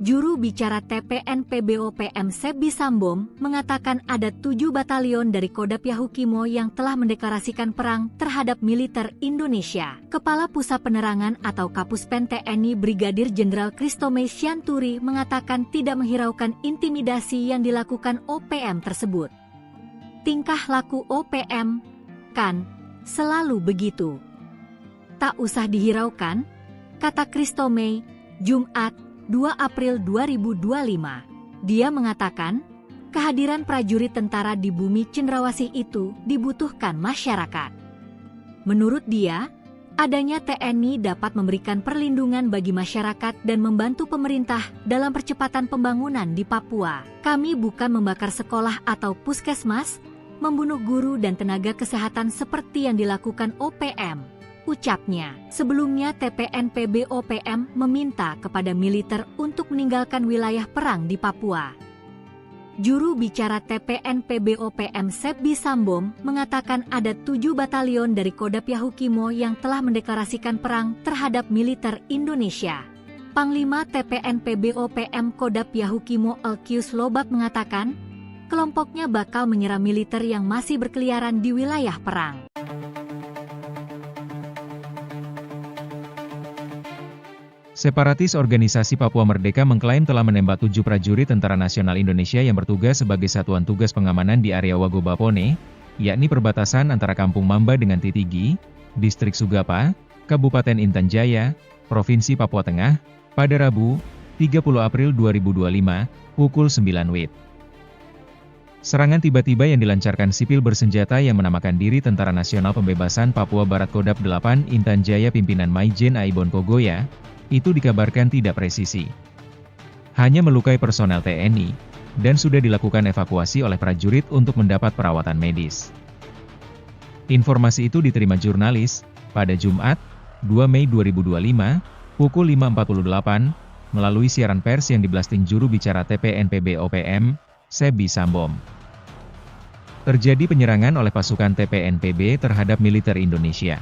Juru bicara TPNPB-OPM Sebi Sambom mengatakan ada 7 batalion dari Kodam Yahukimo yang telah mendeklarasikan perang terhadap militer Indonesia. Kepala Pusat Penerangan atau Kapuspen TNI Brigadir Jenderal Kristome Sianturi mengatakan tidak menghiraukan intimidasi yang dilakukan OPM tersebut. Tingkah laku OPM, kan, selalu begitu. Tak usah dihiraukan, kata Kristome, Jumat, 2 April 2025. Dia mengatakan, kehadiran prajurit tentara di bumi cendrawasih itu dibutuhkan masyarakat. Menurut dia, adanya TNI dapat memberikan perlindungan bagi masyarakat dan membantu pemerintah dalam percepatan pembangunan di Papua. Kami bukan membakar sekolah atau puskesmas, membunuh guru dan tenaga kesehatan seperti yang dilakukan OPM, ucapnya. Sebelumnya TPNPB-OPM meminta kepada militer untuk meninggalkan wilayah perang di Papua. Juru bicara TPNPB-OPM Sebi Sambom mengatakan ada 7 batalion dari Kodam Yahukimo yang telah mendeklarasikan perang terhadap militer Indonesia. Panglima TPNPB-OPM Kodam Yahukimo Elkius Lobak mengatakan, kelompoknya bakal menyerang militer yang masih berkeliaran di wilayah perang. Separatis Organisasi Papua Merdeka mengklaim telah menembak 7 prajurit Tentara Nasional Indonesia yang bertugas sebagai Satuan Tugas Pengamanan di area Wagobapone, yakni perbatasan antara Kampung Mamba dengan Titigi, Distrik Sugapa, Kabupaten Intan Jaya, Provinsi Papua Tengah, pada Rabu, 30 April 2025, pukul 9 WIB. Serangan tiba-tiba yang dilancarkan sipil bersenjata yang menamakan diri Tentara Nasional Pembebasan Papua Barat Kodam 8 Intan Jaya pimpinan Maijen Aibon Kogoya, itu dikabarkan tidak presisi. Hanya melukai personel TNI, dan sudah dilakukan evakuasi oleh prajurit untuk mendapat perawatan medis. Informasi itu diterima jurnalis, pada Jumat, 2 Mei 2025, pukul 5.48, melalui siaran pers yang diblasting juru bicara TPNPB-OPM, Sebi Sambom. Terjadi penyerangan oleh pasukan TPNPB terhadap militer Indonesia.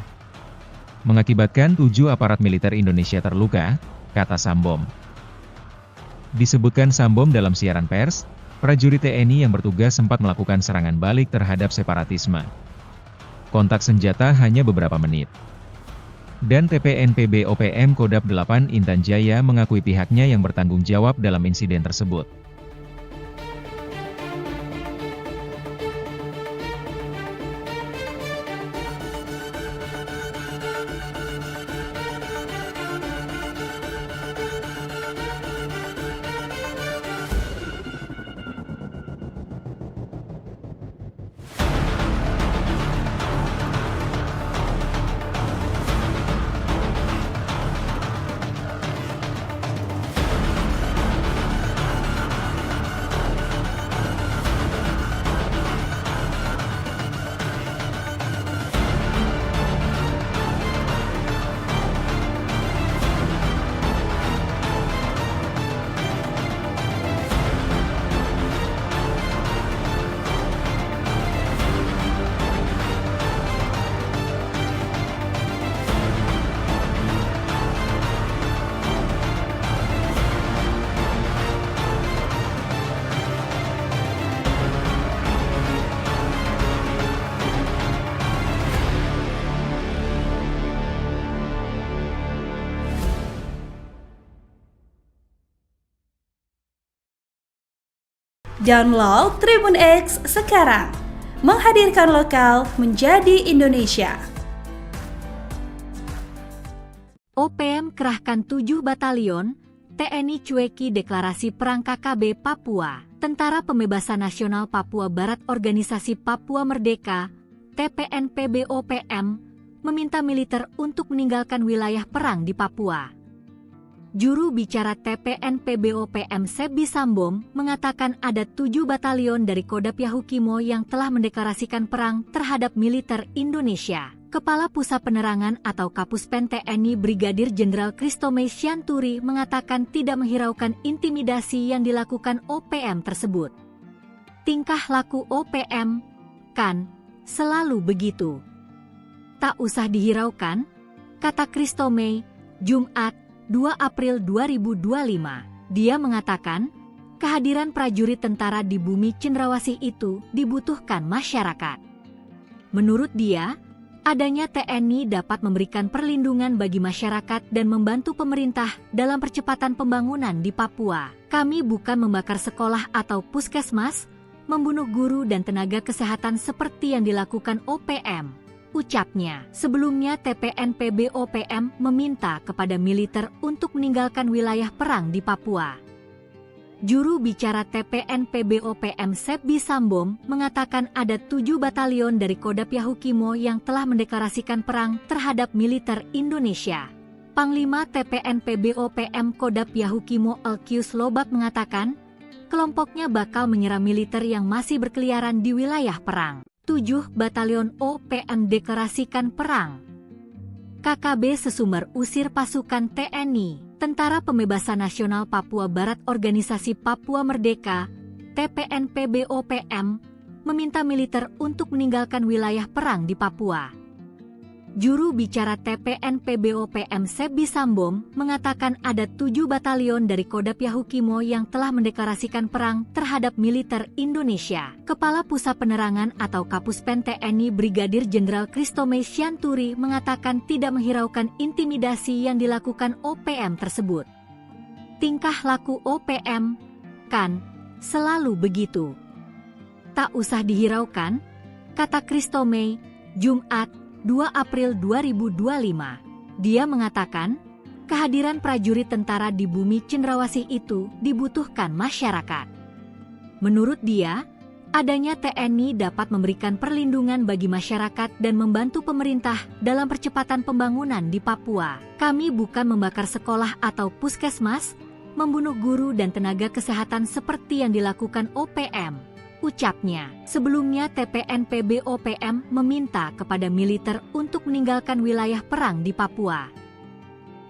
Mengakibatkan 7 aparat militer Indonesia terluka, kata Sambom. Disebutkan Sambom dalam siaran pers, prajurit TNI yang bertugas sempat melakukan serangan balik terhadap separatisme. Kontak senjata hanya beberapa menit. Dan TPNPB-OPM Kodam 8 Intan Jaya mengakui pihaknya yang bertanggung jawab dalam insiden tersebut. Download Tribun X sekarang. Menghadirkan lokal menjadi Indonesia. OPM kerahkan 7 batalion, TNI cueki deklarasi perang KKB Papua. Tentara Pembebasan Nasional Papua Barat Organisasi Papua Merdeka, TPNPB-OPM, meminta militer untuk meninggalkan wilayah perang di Papua. Juru bicara TPNPB-OPM Sebi Sambom mengatakan ada 7 batalion dari Kodap Yahukimo yang telah mendeklarasikan perang terhadap militer Indonesia. Kepala Pusat Penerangan atau Kapuspen TNI Brigadir Jenderal Kristomei Sianturi mengatakan tidak menghiraukan intimidasi yang dilakukan OPM tersebut. Tingkah laku OPM, kan, selalu begitu. Tak usah dihiraukan, kata Kristomei, Jumat, 2 April 2025. Dia mengatakan, kehadiran prajurit tentara di bumi cendrawasih itu dibutuhkan masyarakat. Menurut dia, adanya TNI dapat memberikan perlindungan bagi masyarakat dan membantu pemerintah dalam percepatan pembangunan di Papua. Kami bukan membakar sekolah atau puskesmas, membunuh guru dan tenaga kesehatan seperti yang dilakukan OPM, ucapnya. Sebelumnya TPNPB-OPM meminta kepada militer untuk meninggalkan wilayah perang di Papua. Juru bicara TPNPB-OPM Sebi Sambom mengatakan ada 7 batalion dari Kodap Yahukimo yang telah mendeklarasikan perang terhadap militer Indonesia. Panglima TPNPB-OPM Kodap Yahukimo Elkius Lobak mengatakan, kelompoknya bakal menyerang militer yang masih berkeliaran di wilayah perang. 7 batalion OPM deklarasikan perang. KKB Sesumber usir pasukan TNI. Tentara Pembebasan Nasional Papua Barat Organisasi Papua Merdeka, TPNPB-OPM, meminta militer untuk meninggalkan wilayah perang di Papua. Juru bicara TPNPB-OPM Sebi Sambom mengatakan ada 7 batalion dari Kodap Yahukimo yang telah mendeklarasikan perang terhadap militer Indonesia. Kepala Pusat Penerangan atau Kapuspen TNI Brigadir Jenderal Kristomei Sianturi mengatakan tidak menghiraukan intimidasi yang dilakukan OPM tersebut. Tingkah laku OPM, kan, selalu begitu. Tak usah dihiraukan, kata Kristomei, Jumat, 2 April 2025. Dia mengatakan, kehadiran prajurit tentara di bumi cendrawasih itu dibutuhkan masyarakat. Menurut dia, adanya TNI dapat memberikan perlindungan bagi masyarakat dan membantu pemerintah dalam percepatan pembangunan di Papua. Kami bukan membakar sekolah atau puskesmas, membunuh guru dan tenaga kesehatan seperti yang dilakukan OPM, ucapnya. Sebelumnya TPNPB-OPM meminta kepada militer untuk meninggalkan wilayah perang di Papua.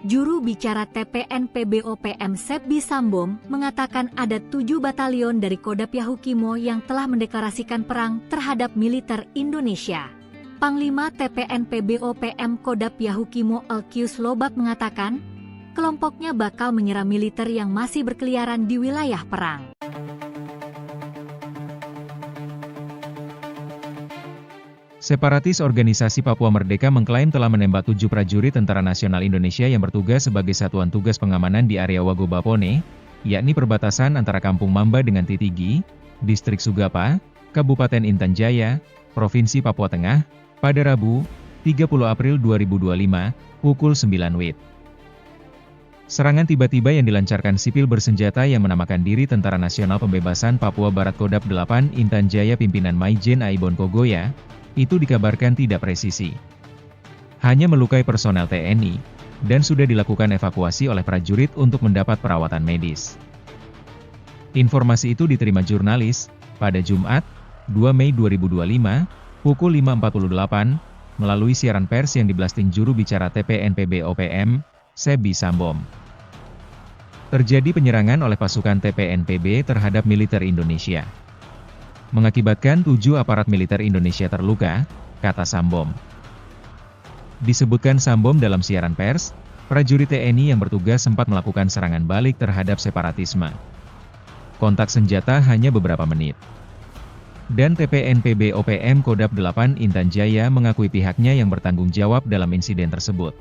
Juru bicara TPNPB-OPM Sebi Sambom mengatakan ada 7 batalion dari Kodap Yahukimo yang telah mendeklarasikan perang terhadap militer Indonesia. Panglima TPNPB-OPM Kodap Yahukimo Elkius Lobak mengatakan, kelompoknya bakal menyerang militer yang masih berkeliaran di wilayah perang. Separatis Organisasi Papua Merdeka mengklaim telah menembak 7 prajurit Tentara Nasional Indonesia yang bertugas sebagai satuan tugas pengamanan di area Wagobapone, yakni perbatasan antara Kampung Mamba dengan Titigi, Distrik Sugapa, Kabupaten Intan Jaya, Provinsi Papua Tengah, pada Rabu, 30 April 2025, pukul 9 WIB. Serangan tiba-tiba yang dilancarkan sipil bersenjata yang menamakan diri Tentara Nasional Pembebasan Papua Barat Kodap 8 Intan Jaya pimpinan Maijen Aibon Kogoya, itu dikabarkan tidak presisi. Hanya melukai personel TNI, dan sudah dilakukan evakuasi oleh prajurit untuk mendapat perawatan medis. Informasi itu diterima jurnalis, pada Jumat, 2 Mei 2025, pukul 5.48, melalui siaran pers yang diblasting juru bicara TPNPB-OPM, Sebi Sambom. Terjadi penyerangan oleh pasukan TPNPB terhadap militer Indonesia. Mengakibatkan 7 aparat militer Indonesia terluka, kata Sambom. Disebutkan Sambom dalam siaran pers, prajurit TNI yang bertugas sempat melakukan serangan balik terhadap separatisme. Kontak senjata hanya beberapa menit. Dan TPNPB-OPM Kodap 8 Intan Jaya mengakui pihaknya yang bertanggung jawab dalam insiden tersebut.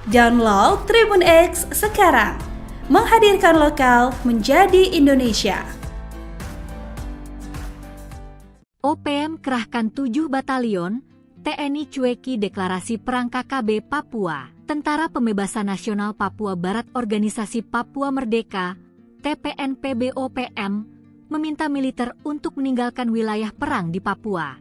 Download Tribun X sekarang. Menghadirkan lokal menjadi Indonesia. OPM kerahkan 7 batalion, TNI cueki deklarasi perang KKB Papua. Tentara Pembebasan Nasional Papua Barat Organisasi Papua Merdeka, TPNPB-OPM, meminta militer untuk meninggalkan wilayah perang di Papua.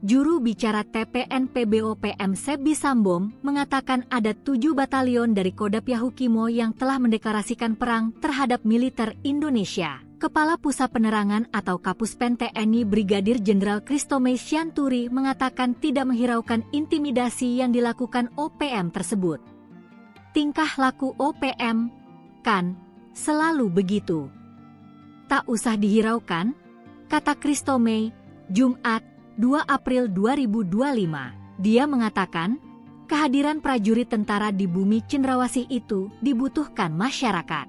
Juru bicara TPNPB-OPM Sebi Sambom mengatakan ada 7 batalion dari Kodam Yahukimo yang telah mendeklarasikan perang terhadap militer Indonesia. Kepala Pusat Penerangan atau Kapuspen TNI Brigadir Jenderal Kristomei Sianturi mengatakan tidak menghiraukan intimidasi yang dilakukan OPM tersebut. Tingkah laku OPM, kan, selalu begitu. Tak usah dihiraukan, kata Kristomei, Jumat, 2 April 2025. Dia mengatakan, kehadiran prajurit tentara di bumi Cendrawasih itu dibutuhkan masyarakat.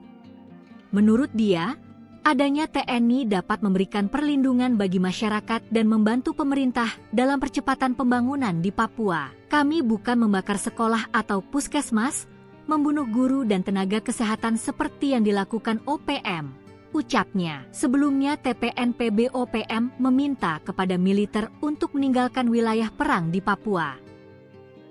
Menurut dia, adanya TNI dapat memberikan perlindungan bagi masyarakat dan membantu pemerintah dalam percepatan pembangunan di Papua. Kami bukan membakar sekolah atau puskesmas, membunuh guru dan tenaga kesehatan seperti yang dilakukan OPM. Ucapnya, sebelumnya TPNPB-OPM meminta kepada militer untuk meninggalkan wilayah perang di Papua.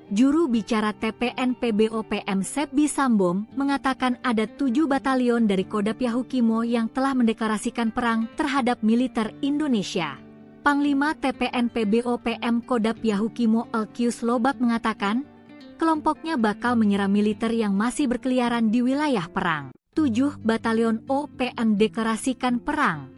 Juru bicara TPNPB-OPM Sebi Sambom mengatakan ada 7 batalion dari Kodam Yahukimo yang telah mendeklarasikan perang terhadap militer Indonesia. Panglima TPNPB-OPM Kodam Yahukimo Elkius Lobak mengatakan, kelompoknya bakal menyerang militer yang masih berkeliaran di wilayah perang. 7 batalion OPM deklarasikan perang.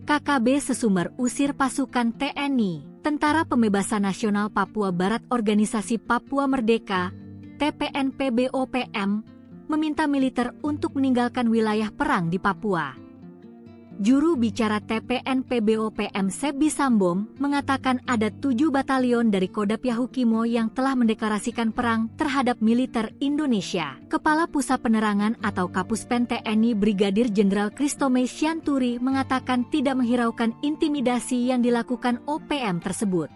KKB Sesumber usir pasukan TNI, Tentara Pembebasan Nasional Papua Barat Organisasi Papua Merdeka, TPNPB-OPM, meminta militer untuk meninggalkan wilayah perang di Papua. Juru bicara TPNPB-OPM Sebi Sambom mengatakan ada 7 batalion dari Kodam Yahukimo yang telah mendeklarasikan perang terhadap militer Indonesia. Kepala Pusat Penerangan atau Kapuspen TNI Brigadir Jenderal Kristomei Sianturi mengatakan tidak menghiraukan intimidasi yang dilakukan OPM tersebut.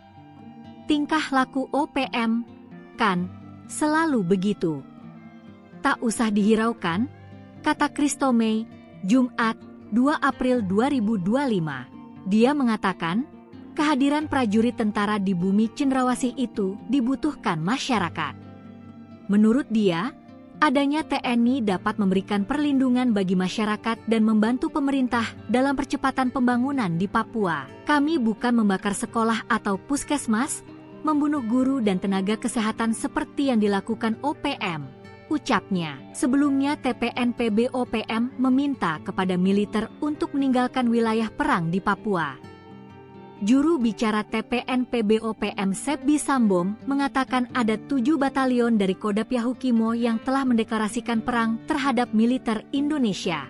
Tingkah laku OPM, kan, selalu begitu. Tak usah dihiraukan, kata Kristomei, Jumat, 2 April 2025. Dia mengatakan, kehadiran prajurit tentara di bumi Cendrawasih itu dibutuhkan masyarakat. Menurut dia, adanya TNI dapat memberikan perlindungan bagi masyarakat dan membantu pemerintah dalam percepatan pembangunan di Papua. Kami bukan membakar sekolah atau puskesmas, membunuh guru dan tenaga kesehatan seperti yang dilakukan OPM. Ucapnya, sebelumnya TPNPB-OPM meminta kepada militer untuk meninggalkan wilayah perang di Papua. Juru bicara TPNPB-OPM Sebi Sambom mengatakan ada 7 batalion dari Kodam Yahukimo yang telah mendeklarasikan perang terhadap militer Indonesia.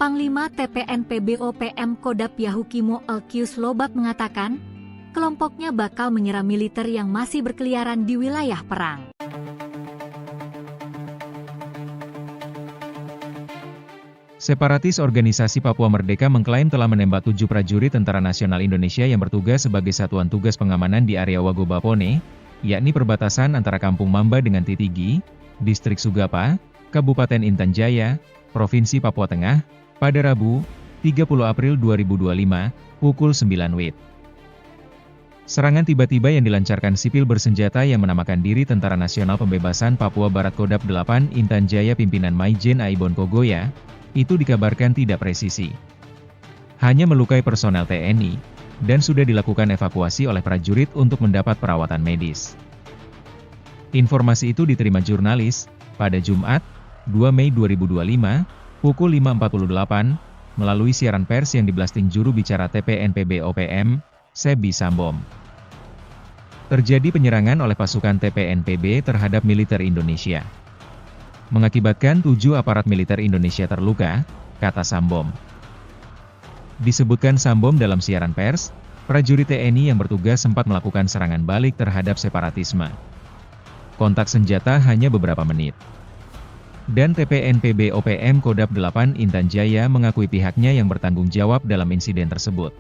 Panglima TPNPB-OPM Kodam Yahukimo Elkius Lobak mengatakan, kelompoknya bakal menyerang militer yang masih berkeliaran di wilayah perang. Separatis Organisasi Papua Merdeka mengklaim telah menembak 7 prajurit Tentara Nasional Indonesia yang bertugas sebagai satuan tugas pengamanan di area Wagobapone, yakni perbatasan antara Kampung Mamba dengan Titigi, Distrik Sugapa, Kabupaten Intan Jaya, Provinsi Papua Tengah, pada Rabu, 30 April 2025, pukul 9 WIB. Serangan tiba-tiba yang dilancarkan sipil bersenjata yang menamakan diri Tentara Nasional Pembebasan Papua Barat Kodam 8 Intan Jaya pimpinan Maijen Aibon Kogoya, itu dikabarkan tidak presisi. Hanya melukai personel TNI, dan sudah dilakukan evakuasi oleh prajurit untuk mendapat perawatan medis. Informasi itu diterima jurnalis, pada Jumat, 2 Mei 2025, pukul 5.48, melalui siaran pers yang diblasting juru bicara TPNPB-OPM, Sebi Sambom. Terjadi penyerangan oleh pasukan TPNPB terhadap militer Indonesia. Mengakibatkan 7 aparat militer Indonesia terluka, kata Sambom. Disebutkan Sambom dalam siaran pers, prajurit TNI yang bertugas sempat melakukan serangan balik terhadap separatisme. Kontak senjata hanya beberapa menit. Dan TPNPB-OPM Kodam 8 Intan Jaya mengakui pihaknya yang bertanggung jawab dalam insiden tersebut.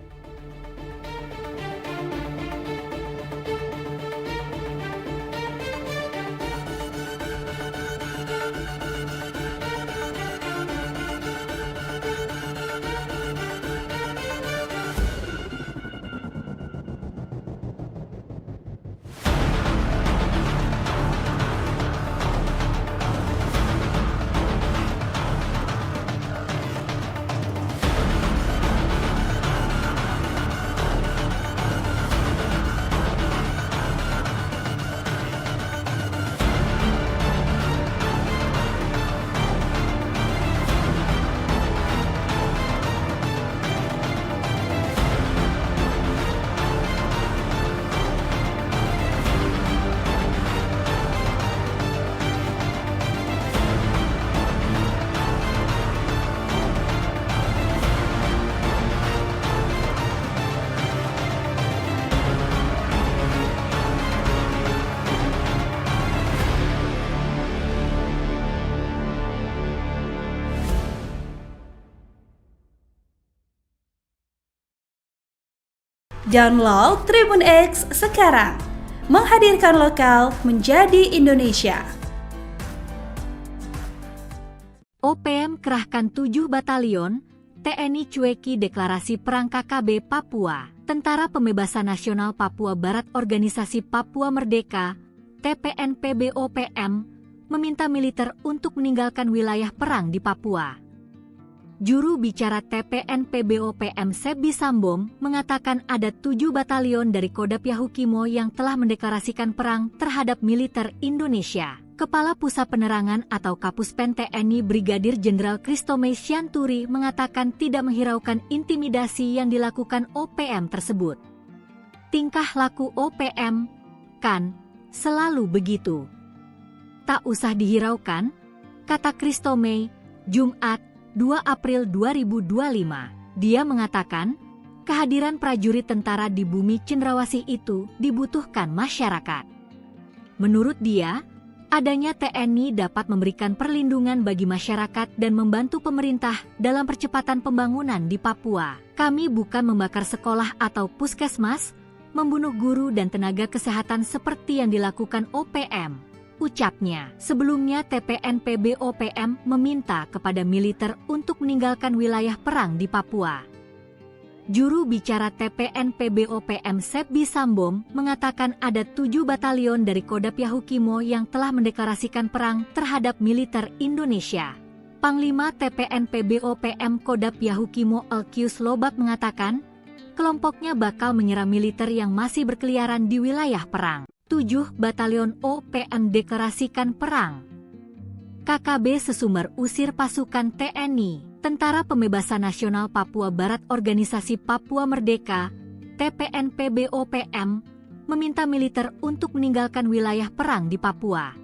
Download Tribun X sekarang. Menghadirkan lokal menjadi Indonesia. OPM kerahkan 7 batalion, TNI cueki deklarasi perang KKB Papua. Tentara Pembebasan Nasional Papua Barat Organisasi Papua Merdeka, TPNPB-OPM, meminta militer untuk meninggalkan wilayah perang di Papua. Juru bicara TPNPB-OPM Sebi Sambom mengatakan ada 7 batalion dari Kodam Yahukimo yang telah mendeklarasikan perang terhadap militer Indonesia. Kepala Pusat Penerangan atau Kapuspen TNI Brigadir Jenderal Kristome Syanturi mengatakan tidak menghiraukan intimidasi yang dilakukan OPM tersebut. Tingkah laku OPM, kan, selalu begitu. Tak usah dihiraukan, kata Kristome, Jumat, 2 April 2025. Dia mengatakan, kehadiran prajurit tentara di bumi cendrawasih itu dibutuhkan masyarakat. Menurut dia, adanya TNI dapat memberikan perlindungan bagi masyarakat dan membantu pemerintah dalam percepatan pembangunan di Papua. Kami bukan membakar sekolah atau puskesmas, membunuh guru dan tenaga kesehatan seperti yang dilakukan OPM. Ucapnya. Sebelumnya TPNPB-OPM meminta kepada militer untuk meninggalkan wilayah perang di Papua. Juru bicara TPNPB-OPM Sebi Sambom mengatakan ada 7 batalion dari Kodam Yahukimo yang telah mendeklarasikan perang terhadap militer Indonesia. Panglima TPNPB-OPM Kodam Yahukimo Elkius Lobak mengatakan, kelompoknya bakal menyerang militer yang masih berkeliaran di wilayah perang. 7 batalion OPM deklarasikan perang. KKB Sesumber usir pasukan TNI, Tentara Pembebasan Nasional Papua Barat Organisasi Papua Merdeka, TPNPB-OPM, meminta militer untuk meninggalkan wilayah perang di Papua.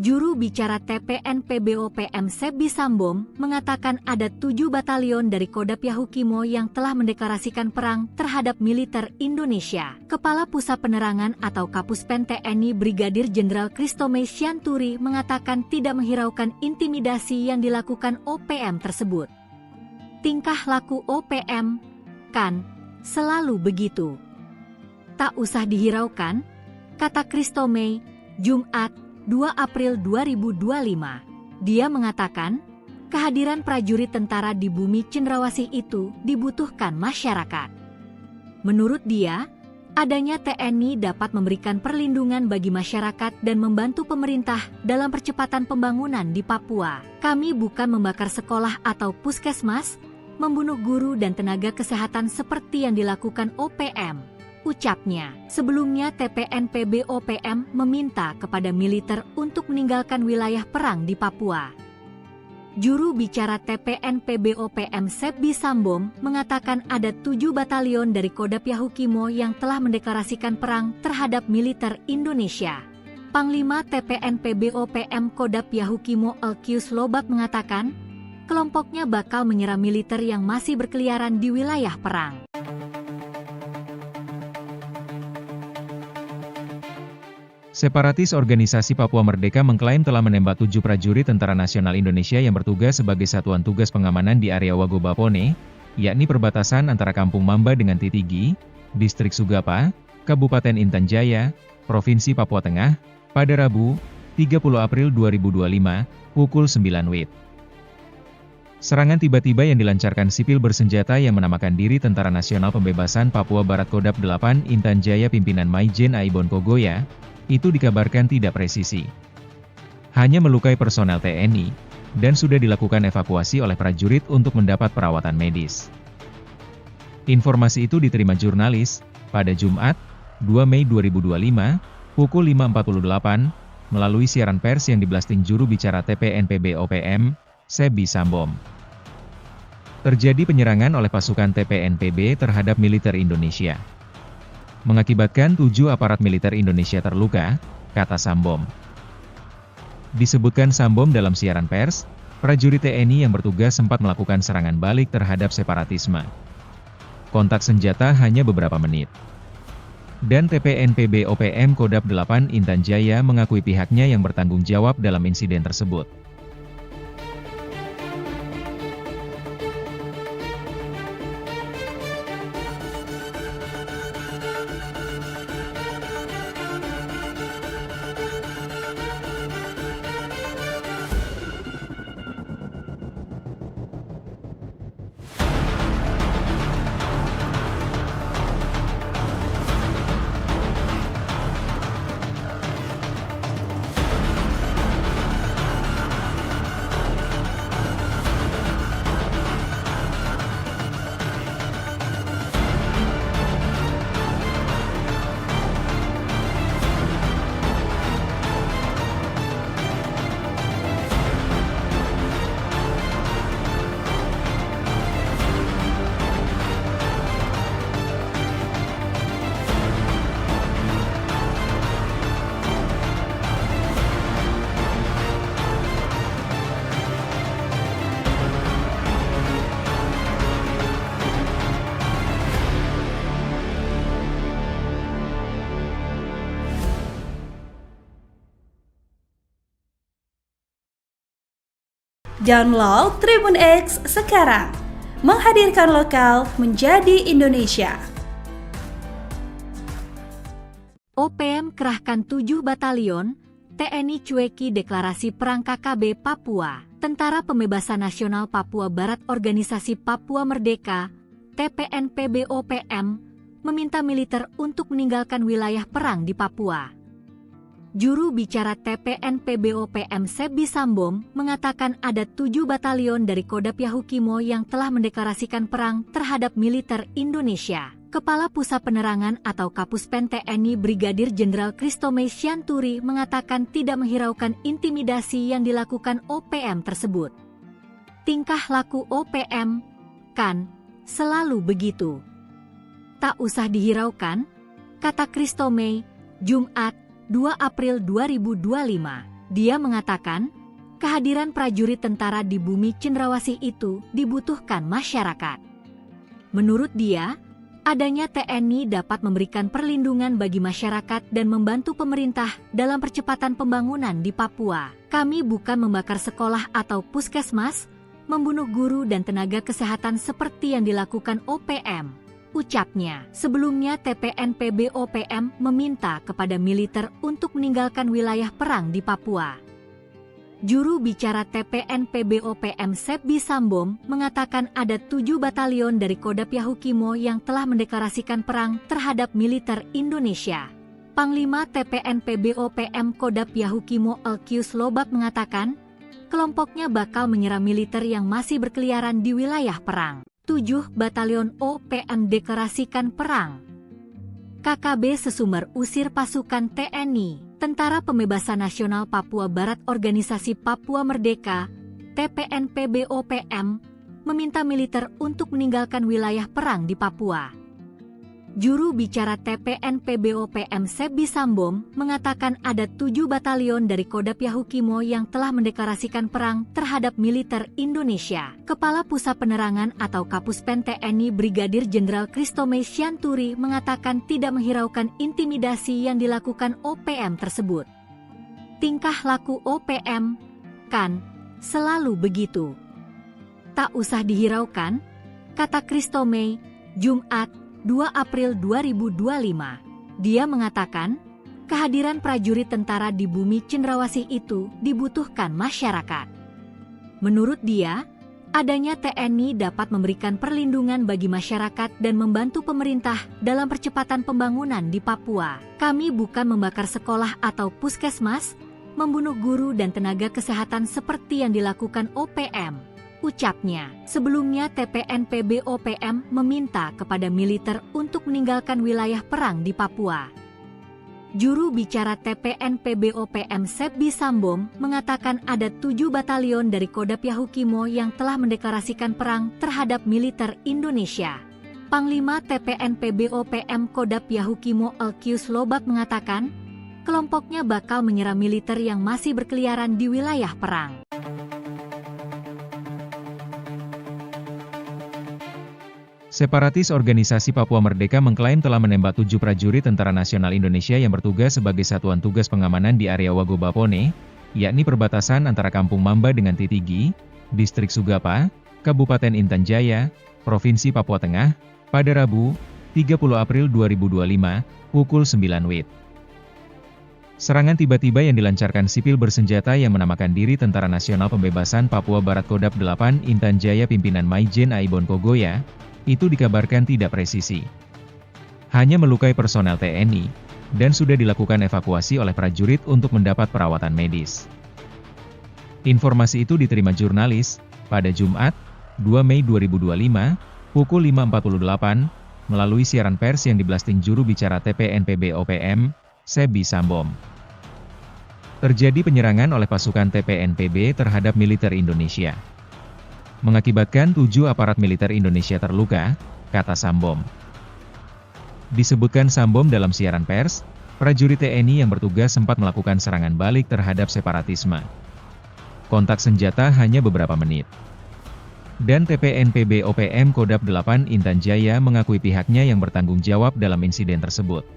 Juru bicara TPNPB-OPM Sebi Sambom mengatakan ada 7 batalion dari Kodam Yahukimo yang telah mendeklarasikan perang terhadap militer Indonesia. Kepala Pusat Penerangan atau Kapuspen TNI Brigadir Jenderal Kristome Syanturi mengatakan tidak menghiraukan intimidasi yang dilakukan OPM tersebut. Tingkah laku OPM, kan, selalu begitu. Tak usah dihiraukan, kata Kristome, Jumat, 2 April 2025. Dia mengatakan, kehadiran prajurit tentara di bumi cendrawasih itu dibutuhkan masyarakat. Menurut dia, adanya TNI dapat memberikan perlindungan bagi masyarakat dan membantu pemerintah dalam percepatan pembangunan di Papua. Kami bukan membakar sekolah atau puskesmas, membunuh guru dan tenaga kesehatan seperti yang dilakukan OPM. Ucapnya. Sebelumnya TPNPB-OPM meminta kepada militer untuk meninggalkan wilayah perang di Papua. Juru bicara TPNPB-OPM Sebi Sambom mengatakan ada 7 batalion dari Kodam Yahukimo yang telah mendeklarasikan perang terhadap militer Indonesia. Panglima TPNPB-OPM Kodam Yahukimo Elkius Lobak mengatakan, kelompoknya bakal menyerang militer yang masih berkeliaran di wilayah perang. Separatis Organisasi Papua Merdeka mengklaim telah menembak 7 prajurit Tentara Nasional Indonesia yang bertugas sebagai satuan tugas pengamanan di area Wagobapone, yakni perbatasan antara Kampung Mamba dengan Titigi, Distrik Sugapa, Kabupaten Intan Jaya, Provinsi Papua Tengah, pada Rabu, 30 April 2025, pukul 9 WIB. Serangan tiba-tiba yang dilancarkan sipil bersenjata yang menamakan diri Tentara Nasional Pembebasan Papua Barat Kodam 8 Intan Jaya pimpinan Maijen Aibon Kogoya, itu dikabarkan tidak presisi. Hanya melukai personel TNI, dan sudah dilakukan evakuasi oleh prajurit untuk mendapat perawatan medis. Informasi itu diterima jurnalis, pada Jumat, 2 Mei 2025, pukul 5.48, melalui siaran pers yang diblasting juru bicara TPNPB-OPM, Sebi Sambom. Terjadi penyerangan oleh pasukan TPNPB terhadap militer Indonesia. Mengakibatkan 7 aparat militer Indonesia terluka, kata Sambom. Disebutkan Sambom dalam siaran pers, prajurit TNI yang bertugas sempat melakukan serangan balik terhadap separatisme. Kontak senjata hanya beberapa menit. Dan TPNPB-OPM Kodam 8 Intan Jaya mengakui pihaknya yang bertanggung jawab dalam insiden tersebut. Download Tribun X sekarang. Menghadirkan lokal menjadi Indonesia. OPM kerahkan 7 batalion, TNI cueki deklarasi perang KKB Papua. Tentara Pembebasan Nasional Papua Barat Organisasi Papua Merdeka, TPNPB-OPM, meminta militer untuk meninggalkan wilayah perang di Papua. Juru bicara TPNPB-OPM Sebi Sambom mengatakan ada 7 batalion dari Kodap Yahukimo yang telah mendeklarasikan perang terhadap militer Indonesia. Kepala Pusat Penerangan atau Kapuspen TNI Brigadir Jenderal Kristomei Sianturi mengatakan tidak menghiraukan intimidasi yang dilakukan OPM tersebut. Tingkah laku OPM, kan, selalu begitu. Tak usah dihiraukan, kata Kristomei, Jumat, 2 April 2025. Dia mengatakan, kehadiran prajurit tentara di bumi cendrawasih itu dibutuhkan masyarakat. Menurut dia, adanya TNI dapat memberikan perlindungan bagi masyarakat dan membantu pemerintah dalam percepatan pembangunan di Papua. Kami bukan membakar sekolah atau puskesmas, membunuh guru dan tenaga kesehatan seperti yang dilakukan OPM. Ucapnya. Sebelumnya TPNPB-OPM meminta kepada militer untuk meninggalkan wilayah perang di Papua. Juru bicara TPNPB-OPM Sebi Sambom mengatakan ada 7 batalion dari Kodap Yahukimo yang telah mendeklarasikan perang terhadap militer Indonesia. Panglima TPNPB-OPM Kodap Yahukimo Elkius Lobak mengatakan, kelompoknya bakal menyerang militer yang masih berkeliaran di wilayah perang. 7 batalion OPM deklarasikan perang. KKB Sesumber usir pasukan TNI, Tentara Pembebasan Nasional Papua Barat Organisasi Papua Merdeka, TPNPB-OPM, meminta militer untuk meninggalkan wilayah perang di Papua. Juru bicara TPNPB-OPM Sebi Sambom mengatakan ada 7 batalion dari Kodap Yahukimo yang telah mendeklarasikan perang terhadap militer Indonesia. Kepala Pusat Penerangan atau Kapuspen TNI Brigadir Jenderal Kristomei Sianturi mengatakan tidak menghiraukan intimidasi yang dilakukan OPM tersebut. Tingkah laku OPM, kan, selalu begitu. Tak usah dihiraukan, kata Kristomei, Jumat, 2 April 2025. Dia mengatakan, kehadiran prajurit tentara di bumi cendrawasih itu dibutuhkan masyarakat. Menurut dia, adanya TNI dapat memberikan perlindungan bagi masyarakat dan membantu pemerintah dalam percepatan pembangunan di Papua. Kami bukan membakar sekolah atau puskesmas, membunuh guru dan tenaga kesehatan seperti yang dilakukan OPM. Ucapnya. Sebelumnya TPNPB-OPM meminta kepada militer untuk meninggalkan wilayah perang di Papua. Juru bicara TPNPB-OPM Sebi Sambom mengatakan ada 7 batalion dari Kodap Yahukimo yang telah mendeklarasikan perang terhadap militer Indonesia. Panglima TPNPB-OPM Kodap Yahukimo Elkius Lobak mengatakan, kelompoknya bakal menyerang militer yang masih berkeliaran di wilayah perang. Separatis Organisasi Papua Merdeka mengklaim telah menembak 7 prajurit Tentara Nasional Indonesia yang bertugas sebagai Satuan Tugas Pengamanan di area Wagobapone, yakni perbatasan antara Kampung Mamba dengan Titigi, Distrik Sugapa, Kabupaten Intan Jaya, Provinsi Papua Tengah, pada Rabu, 30 April 2025, pukul 9 WIB. Serangan tiba-tiba yang dilancarkan sipil bersenjata yang menamakan diri Tentara Nasional Pembebasan Papua Barat Kodap 8 Intan Jaya pimpinan Maijen Aibon Kogoya, itu dikabarkan tidak presisi. Hanya melukai personel TNI, dan sudah dilakukan evakuasi oleh prajurit untuk mendapat perawatan medis. Informasi itu diterima jurnalis, pada Jumat, 2 Mei 2025, pukul 5.48, melalui siaran pers yang diblasting juru bicara TPNPB-OPM, Sebi Sambom. Terjadi penyerangan oleh pasukan TPNPB terhadap militer Indonesia. Mengakibatkan 7 aparat militer Indonesia terluka, kata Sambom. Disebutkan Sambom dalam siaran pers, prajurit TNI yang bertugas sempat melakukan serangan balik terhadap separatisme. Kontak senjata hanya beberapa menit. Dan TPNPB-OPM Kodap 8 Intan Jaya mengakui pihaknya yang bertanggung jawab dalam insiden tersebut.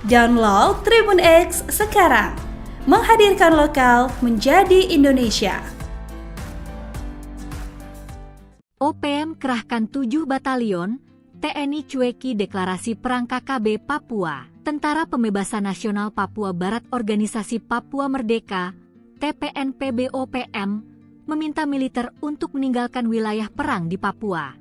Download Tribun X sekarang. Menghadirkan lokal menjadi Indonesia. OPM kerahkan 7 batalion, TNI cueki deklarasi perang KKB Papua. Tentara Pembebasan Nasional Papua Barat Organisasi Papua Merdeka, TPNPB-OPM, meminta militer untuk meninggalkan wilayah perang di Papua.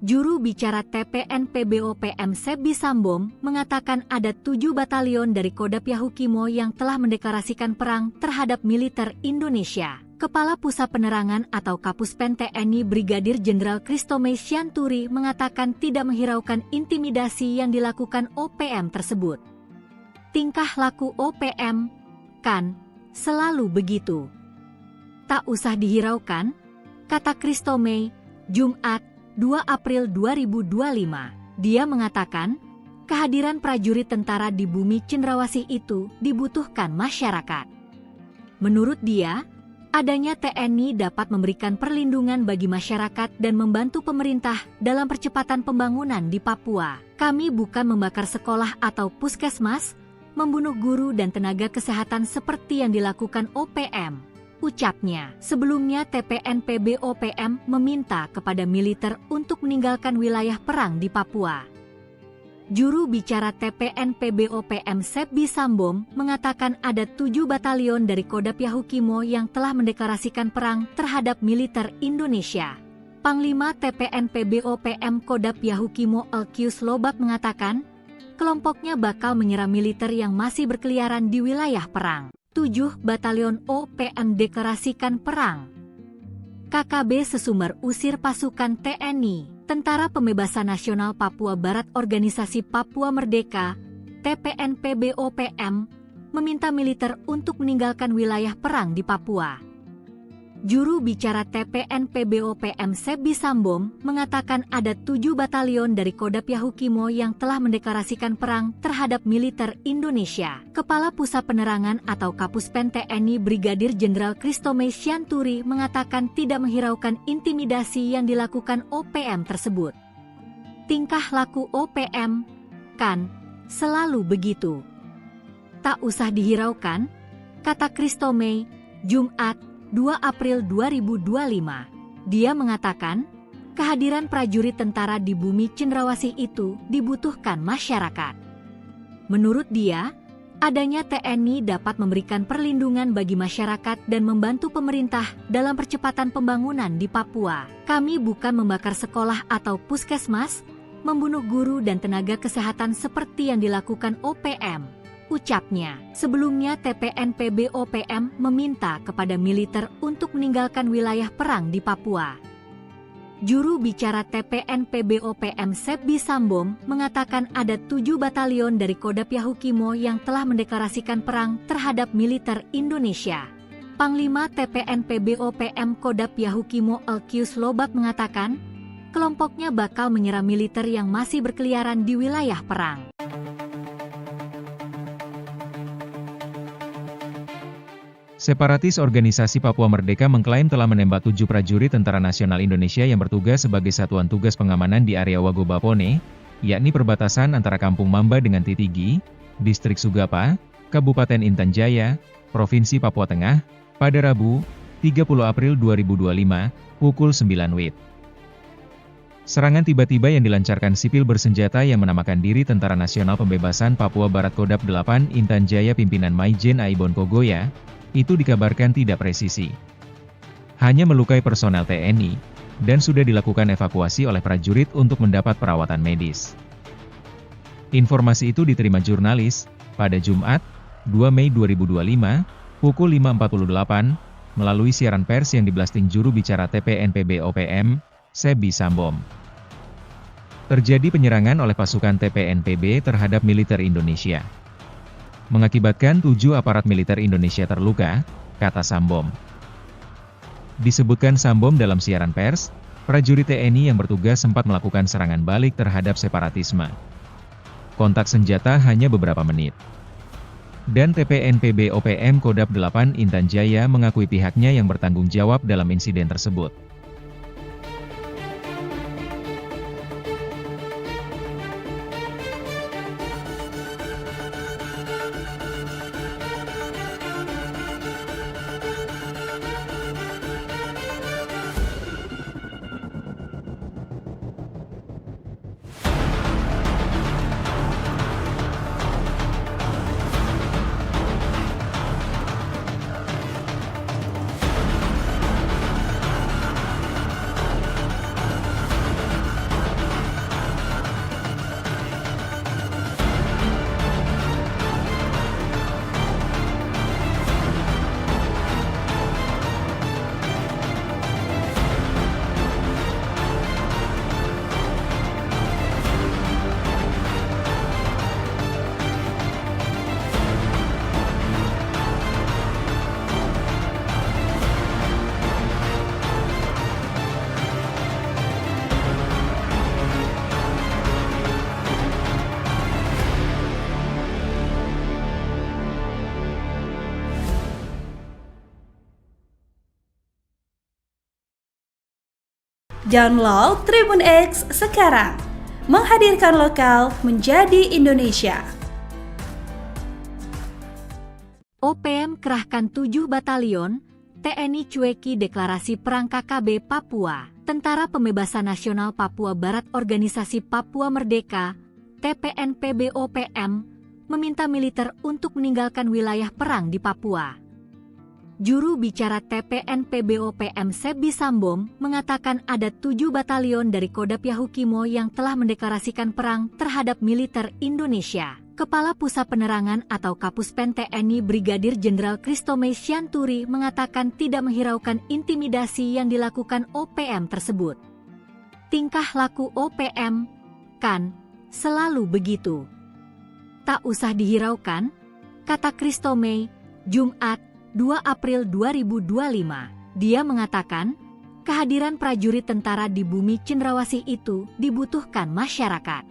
Juru bicara TPNPB-OPM Sebi Sambom mengatakan ada 7 batalion dari Kodap Yahukimo yang telah mendeklarasikan perang terhadap militer Indonesia. Kepala Pusat Penerangan atau Kapuspen TNI Brigadir Jenderal Christomay Sianturi mengatakan tidak menghiraukan intimidasi yang dilakukan OPM tersebut. Tingkah laku OPM, kan, selalu begitu. Tak usah dihiraukan, kata Christomay, Jumat, 2 April 2025. Dia mengatakan, kehadiran prajurit tentara di bumi cendrawasih itu dibutuhkan masyarakat. Menurut dia, adanya TNI dapat memberikan perlindungan bagi masyarakat dan membantu pemerintah dalam percepatan pembangunan di Papua. Kami bukan membakar sekolah atau puskesmas, membunuh guru dan tenaga kesehatan seperti yang dilakukan OPM, ucapnya. Sebelumnya TPNPB-OPM meminta kepada militer untuk meninggalkan wilayah perang di Papua. Juru bicara TPNPB-OPM Sebi Sambom mengatakan ada 7 batalion dari Kodap Yahukimo yang telah mendeklarasikan perang terhadap militer Indonesia. Panglima TPNPB-OPM Kodap Yahukimo Elkius Lobak mengatakan, kelompoknya bakal menyerang militer yang masih berkeliaran di wilayah perang. 7 batalion OPM deklarasikan perang. KKB Sesumbar usir pasukan TNI. Tentara Pembebasan Nasional Papua Barat Organisasi Papua Merdeka, TPNPB-OPM, meminta militer untuk meninggalkan wilayah perang di Papua. Juru bicara TPNPB-OPM Sebi Sambom mengatakan ada 7 batalion dari Kodap Yahukimo yang telah mendeklarasikan perang terhadap militer Indonesia. Kepala Pusat Penerangan atau Kapuspen TNI Brigadir Jenderal Christomay Sianturi mengatakan tidak menghiraukan intimidasi yang dilakukan OPM tersebut. Tingkah laku OPM, kan, selalu begitu. Tak usah dihiraukan, kata Christomay, Jumat, 2 April 2025. Dia mengatakan, kehadiran prajurit tentara di bumi cendrawasih itu dibutuhkan masyarakat. Menurut dia, adanya TNI dapat memberikan perlindungan bagi masyarakat dan membantu pemerintah dalam percepatan pembangunan di Papua. Kami bukan membakar sekolah atau puskesmas, membunuh guru dan tenaga kesehatan seperti yang dilakukan OPM, ucapnya. Sebelumnya TPNPB-OPM meminta kepada militer untuk meninggalkan wilayah perang di Papua. Juru bicara TPNPB-OPM Sebi Sambom mengatakan ada 7 batalion dari Kodap Yahukimo yang telah mendeklarasikan perang terhadap militer Indonesia. Panglima TPNPB-OPM Kodap Yahukimo Elkius Lobak mengatakan, kelompoknya bakal menyerang militer yang masih berkeliaran di wilayah perang. Separatis Organisasi Papua Merdeka mengklaim telah menembak 7 prajurit Tentara Nasional Indonesia yang bertugas sebagai satuan tugas pengamanan di area Wagobapone, yakni perbatasan antara Kampung Mamba dengan Titigi, Distrik Sugapa, Kabupaten Intan Jaya, Provinsi Papua Tengah, pada Rabu, 30 April 2025, pukul 9 WIB. Serangan tiba-tiba yang dilancarkan sipil bersenjata yang menamakan diri Tentara Nasional Pembebasan Papua Barat Kodap 8 Intan Jaya pimpinan Maijen Aibon Kogoya, itu dikabarkan tidak presisi. Hanya melukai personel TNI, dan sudah dilakukan evakuasi oleh prajurit untuk mendapat perawatan medis. Informasi itu diterima jurnalis, pada Jumat, 2 Mei 2025, pukul 5.48, melalui siaran pers yang diblasting juru bicara TPNPB-OPM, Sebi Sambom. Terjadi penyerangan oleh pasukan TPNPB terhadap militer Indonesia. Mengakibatkan 7 aparat militer Indonesia terluka, kata Sambom. Disebutkan Sambom dalam siaran pers, prajurit TNI yang bertugas sempat melakukan serangan balik terhadap separatisme. Kontak senjata hanya beberapa menit. Dan TPNPB-OPM Kodap 8 Intan Jaya mengakui pihaknya yang bertanggung jawab dalam insiden tersebut. Download Tribun X sekarang. Menghadirkan lokal menjadi Indonesia. OPM kerahkan 7 batalion, TNI cueki deklarasi perang KKB Papua. Tentara Pembebasan Nasional Papua Barat Organisasi Papua Merdeka, TPNPB-OPM, meminta militer untuk meninggalkan wilayah perang di Papua. Juru bicara TPNPB-OPM Sebi Sambom mengatakan ada 7 batalion dari Kodam Yahukimo yang telah mendeklarasikan perang terhadap militer Indonesia. Kepala Pusat Penerangan atau Kapuspen TNI Brigadir Jenderal Kristome Syanturi mengatakan tidak menghiraukan intimidasi yang dilakukan OPM tersebut. Tingkah laku OPM, kan, selalu begitu. Tak usah dihiraukan, kata Kristome, Jumat, 2 April 2025. Dia mengatakan, kehadiran prajurit tentara di bumi Cendrawasih itu dibutuhkan masyarakat.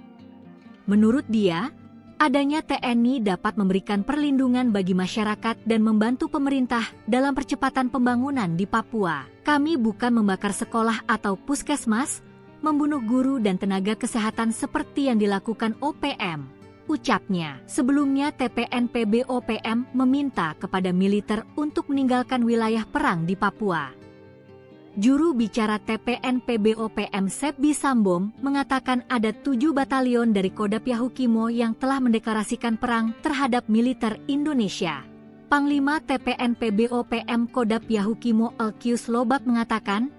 Menurut dia, adanya TNI dapat memberikan perlindungan bagi masyarakat dan membantu pemerintah dalam percepatan pembangunan di Papua. Kami bukan membakar sekolah atau puskesmas, membunuh guru dan tenaga kesehatan seperti yang dilakukan OPM. Ucapnya. Sebelumnya TPNPB-OPM meminta kepada militer untuk meninggalkan wilayah perang di Papua. Juru bicara TPNPB-OPM Sebi Sambom mengatakan ada 7 batalion dari Kodam Yahukimo yang telah mendeklarasikan perang terhadap militer Indonesia. Panglima TPNPB-OPM Kodam Yahukimo Elkius Lobak mengatakan,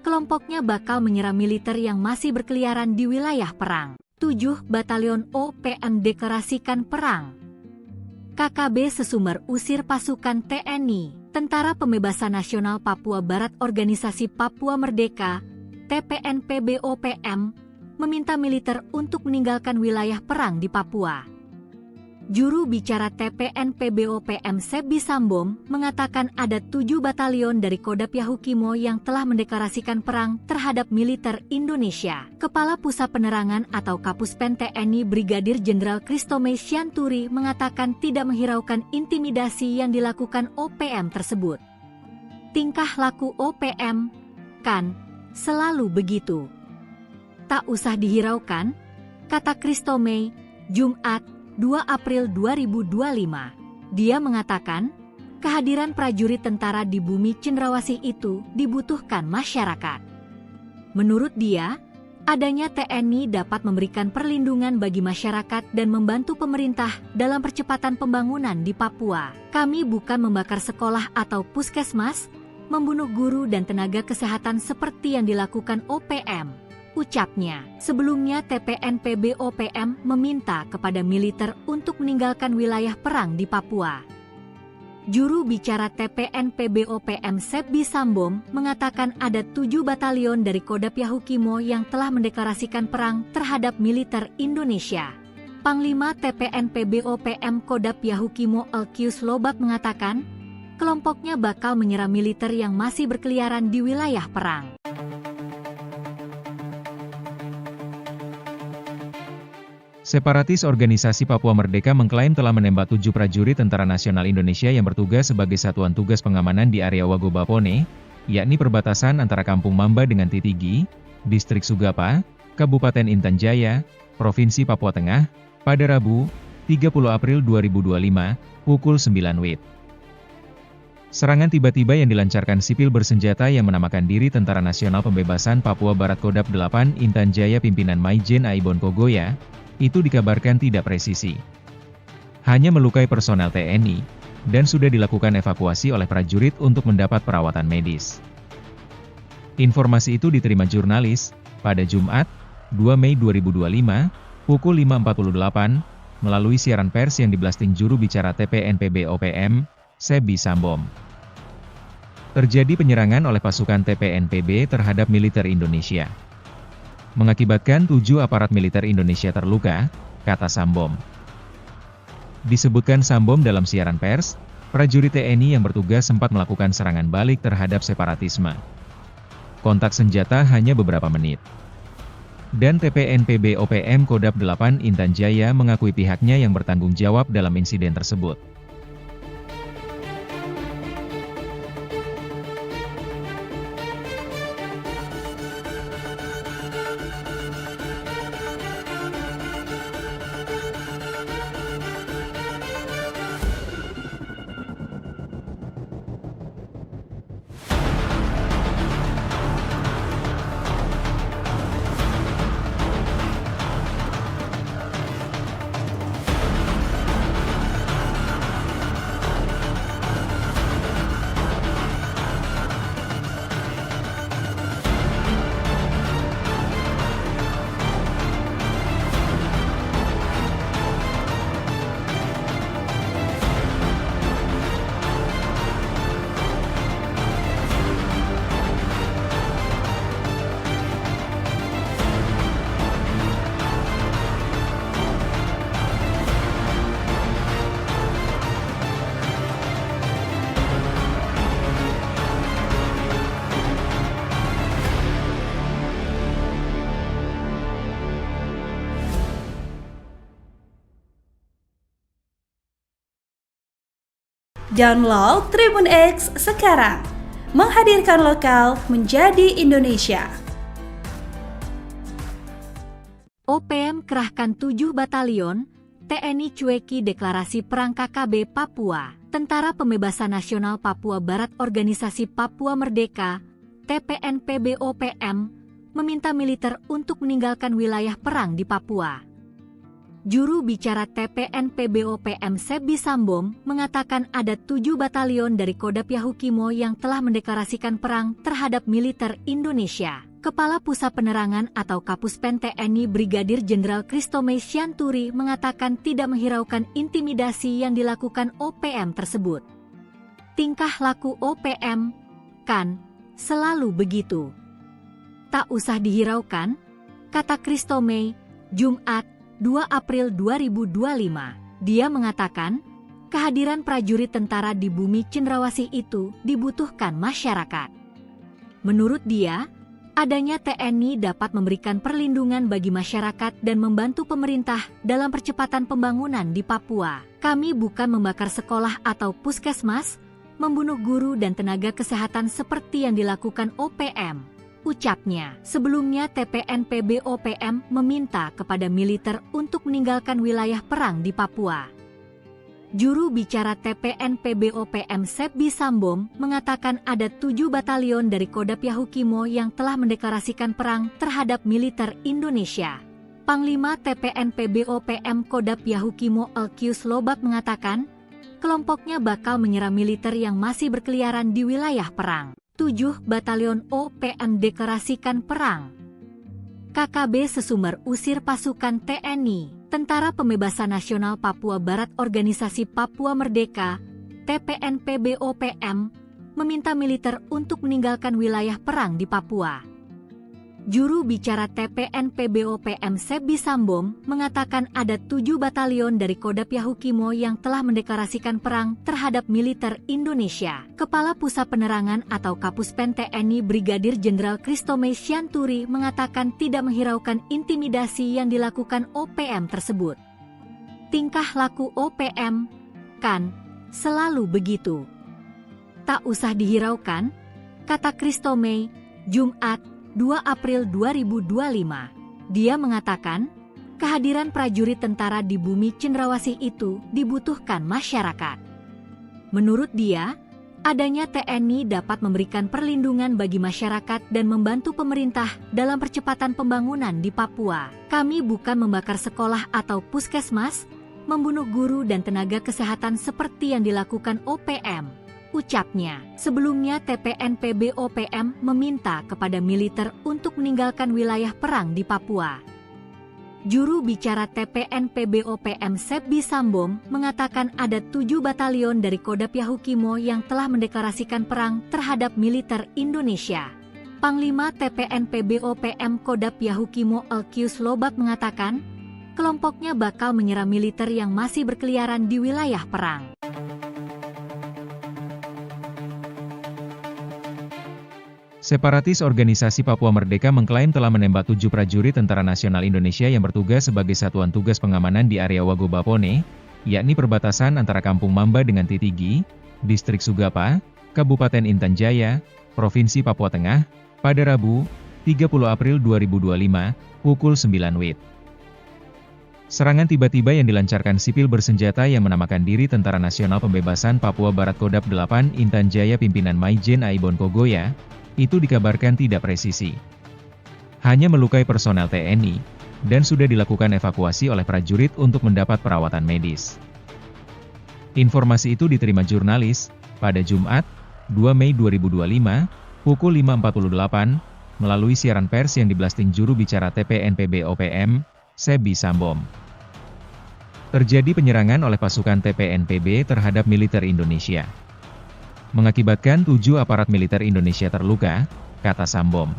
kelompoknya bakal menyerang militer yang masih berkeliaran di wilayah perang. 7 batalion OPM deklarasikan perang. KKB Sesumber usir pasukan TNI, Tentara Pembebasan Nasional Papua Barat Organisasi Papua Merdeka, TPNPB-OPM, meminta militer untuk meninggalkan wilayah perang di Papua. Juru bicara TPNPB-OPM Sebi Sambom mengatakan ada 7 batalion dari Kodam Yahukimo yang telah mendeklarasikan perang terhadap militer Indonesia. Kepala Pusat Penerangan atau Kapuspen TNI Brigadir Jenderal Kristome Syanturi mengatakan tidak menghiraukan intimidasi yang dilakukan OPM tersebut. Tingkah laku OPM, kan, selalu begitu. Tak usah dihiraukan, kata Kristome, Jumat, 2 April 2025. Dia mengatakan, kehadiran prajurit tentara di bumi Cendrawasih itu dibutuhkan masyarakat. Menurut dia, adanya TNI dapat memberikan perlindungan bagi masyarakat dan membantu pemerintah dalam percepatan pembangunan di Papua. Kami bukan membakar sekolah atau puskesmas, membunuh guru dan tenaga kesehatan seperti yang dilakukan OPM. Ucapnya. Sebelumnya TPNPB-OPM meminta kepada militer untuk meninggalkan wilayah perang di Papua. Juru bicara TPNPB-OPM Sebi Sambom mengatakan ada 7 batalion dari Kodam Yahukimo yang telah mendeklarasikan perang terhadap militer Indonesia. Panglima TPNPB-OPM Kodam Yahukimo Elkius Lobak mengatakan, kelompoknya bakal menyerang militer yang masih berkeliaran di wilayah perang. Separatis Organisasi Papua Merdeka mengklaim telah menembak 7 prajurit Tentara Nasional Indonesia yang bertugas sebagai satuan tugas pengamanan di area Wagobapone, yakni perbatasan antara Kampung Mamba dengan Titigi, Distrik Sugapa, Kabupaten Intan Jaya, Provinsi Papua Tengah, pada Rabu, 30 April 2025, pukul 9 WIB. Serangan tiba-tiba yang dilancarkan sipil bersenjata yang menamakan diri Tentara Nasional Pembebasan Papua Barat Kodam 8 Intan Jaya pimpinan Maijen Aibon Kogoya, itu dikabarkan tidak presisi. Hanya melukai personel TNI, dan sudah dilakukan evakuasi oleh prajurit untuk mendapat perawatan medis. Informasi itu diterima jurnalis, pada Jumat, 2 Mei 2025, pukul 5.48, melalui siaran pers yang diblasting juru bicara TPNPB-OPM, Sebi Sambom. Terjadi penyerangan oleh pasukan TPNPB terhadap militer Indonesia. Mengakibatkan 7 aparat militer Indonesia terluka, kata Sambom. Disebutkan Sambom dalam siaran pers, prajurit TNI yang bertugas sempat melakukan serangan balik terhadap separatisme. Kontak senjata hanya beberapa menit. Dan TPNPB-OPM Kodam 8 Intan Jaya mengakui pihaknya yang bertanggung jawab dalam insiden tersebut. Download Tribun X sekarang. Menghadirkan lokal menjadi Indonesia. OPM kerahkan 7 batalion, TNI cueki deklarasi perang KKB Papua. Tentara Pembebasan Nasional Papua Barat Organisasi Papua Merdeka, TPNPB-OPM, meminta militer untuk meninggalkan wilayah perang di Papua. Juru bicara TPNPB-OPM Sebi Sambom mengatakan ada 7 batalion dari Kodam Yahukimo yang telah mendeklarasikan perang terhadap militer Indonesia. Kepala Pusat Penerangan atau Kapuspen TNI Brigadir Jenderal Christomay Sianturi mengatakan tidak menghiraukan intimidasi yang dilakukan OPM tersebut. Tingkah laku OPM, kan, selalu begitu. Tak usah dihiraukan, kata Christomay, Jumat, 2 April 2025. Dia mengatakan, kehadiran prajurit tentara di bumi cendrawasih itu dibutuhkan masyarakat. Menurut dia, adanya TNI dapat memberikan perlindungan bagi masyarakat dan membantu pemerintah dalam percepatan pembangunan di Papua. Kami bukan membakar sekolah atau puskesmas, membunuh guru dan tenaga kesehatan seperti yang dilakukan OPM, ucapnya. Sebelumnya TPNPB-OPM meminta kepada militer untuk meninggalkan wilayah perang di Papua. Juru bicara TPNPB-OPM Sebi Sambom mengatakan ada 7 batalion dari Kodam Yahukimo yang telah mendeklarasikan perang terhadap militer Indonesia. Panglima TPNPB-OPM Kodam Yahukimo Elkius Lobak mengatakan, kelompoknya bakal menyerang militer yang masih berkeliaran di wilayah perang. 7 batalion OPM deklarasikan perang. KKB Sesumber usir pasukan TNI. Tentara Pembebasan Nasional Papua Barat Organisasi Papua Merdeka, TPNPB-OPM, meminta militer untuk meninggalkan wilayah perang di Papua. Juru bicara TPNPB-OPM Sebi Sambom mengatakan ada 7 batalion dari Kodam Yahukimo yang telah mendeklarasikan perang terhadap militer Indonesia. Kepala Pusat Penerangan atau Kapuspen TNI Brigadir Jenderal Christomay Sianturi mengatakan tidak menghiraukan intimidasi yang dilakukan OPM tersebut. Tingkah laku OPM, kan, selalu begitu. Tak usah dihiraukan, kata Christomay, Jumat, 2 April 2025. Dia mengatakan, kehadiran prajurit tentara di bumi cendrawasih itu dibutuhkan masyarakat. Menurut dia, adanya TNI dapat memberikan perlindungan bagi masyarakat dan membantu pemerintah dalam percepatan pembangunan di Papua. Kami bukan membakar sekolah atau puskesmas, membunuh guru dan tenaga kesehatan seperti yang dilakukan OPM, ucapnya. Sebelumnya TPNPB-OPM meminta kepada militer untuk meninggalkan wilayah perang di Papua. Juru bicara TPNPB-OPM Sebi Sambom mengatakan ada 7 batalion dari Kodam Yahukimo yang telah mendeklarasikan perang terhadap militer Indonesia. Panglima TPNPB-OPM Kodam Yahukimo Elkius Lobak mengatakan, kelompoknya bakal menyerang militer yang masih berkeliaran di wilayah perang. Separatis Organisasi Papua Merdeka mengklaim telah menembak 7 prajurit Tentara Nasional Indonesia yang bertugas sebagai Satuan Tugas Pengamanan di area Wago Bapone, yakni perbatasan antara Kampung Mamba dengan Titigi, Distrik Sugapa, Kabupaten Intan Jaya, Provinsi Papua Tengah, pada Rabu, 30 April 2025, pukul 9 WIB. Serangan tiba-tiba yang dilancarkan sipil bersenjata yang menamakan diri Tentara Nasional Pembebasan Papua Barat Kodam 8 Intan Jaya pimpinan Maijen Aibon Kogoya, itu dikabarkan tidak presisi. Hanya melukai personel TNI, dan sudah dilakukan evakuasi oleh prajurit untuk mendapat perawatan medis. Informasi itu diterima jurnalis, pada Jumat, 2 Mei 2025, pukul 5.48, melalui siaran pers yang diblasting juru bicara TPNPB-OPM, Sebi Sambom. Terjadi penyerangan oleh pasukan TPNPB terhadap militer Indonesia. Mengakibatkan 7 aparat militer Indonesia terluka, kata Sambom.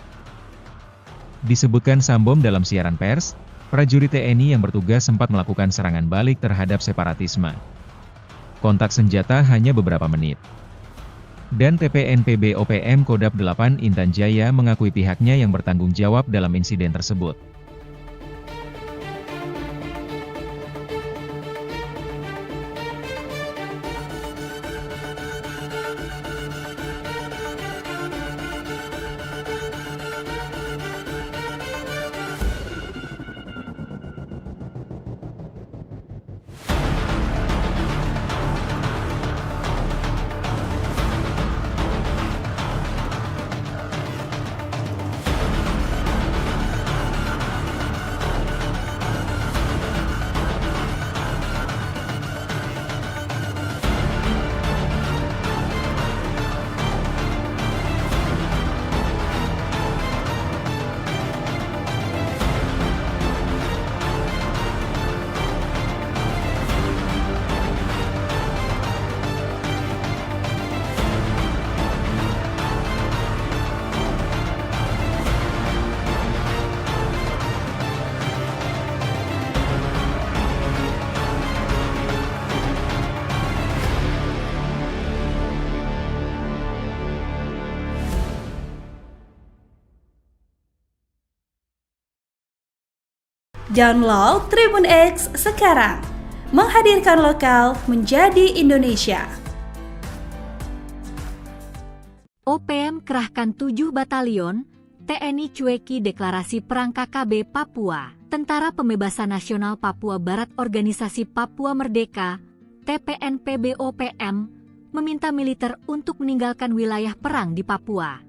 Disebutkan Sambom dalam siaran pers, prajurit TNI yang bertugas sempat melakukan serangan balik terhadap separatisme. Kontak senjata hanya beberapa menit. Dan TPNPB-OPM Kodam 8 Intan Jaya mengakui pihaknya yang bertanggung jawab dalam insiden tersebut. Download Tribun X sekarang. Menghadirkan lokal menjadi Indonesia. OPM kerahkan 7 batalion, TNI cueki deklarasi perang KKB Papua. Tentara Pembebasan Nasional Papua Barat Organisasi Papua Merdeka, TPNPB-OPM, meminta militer untuk meninggalkan wilayah perang di Papua.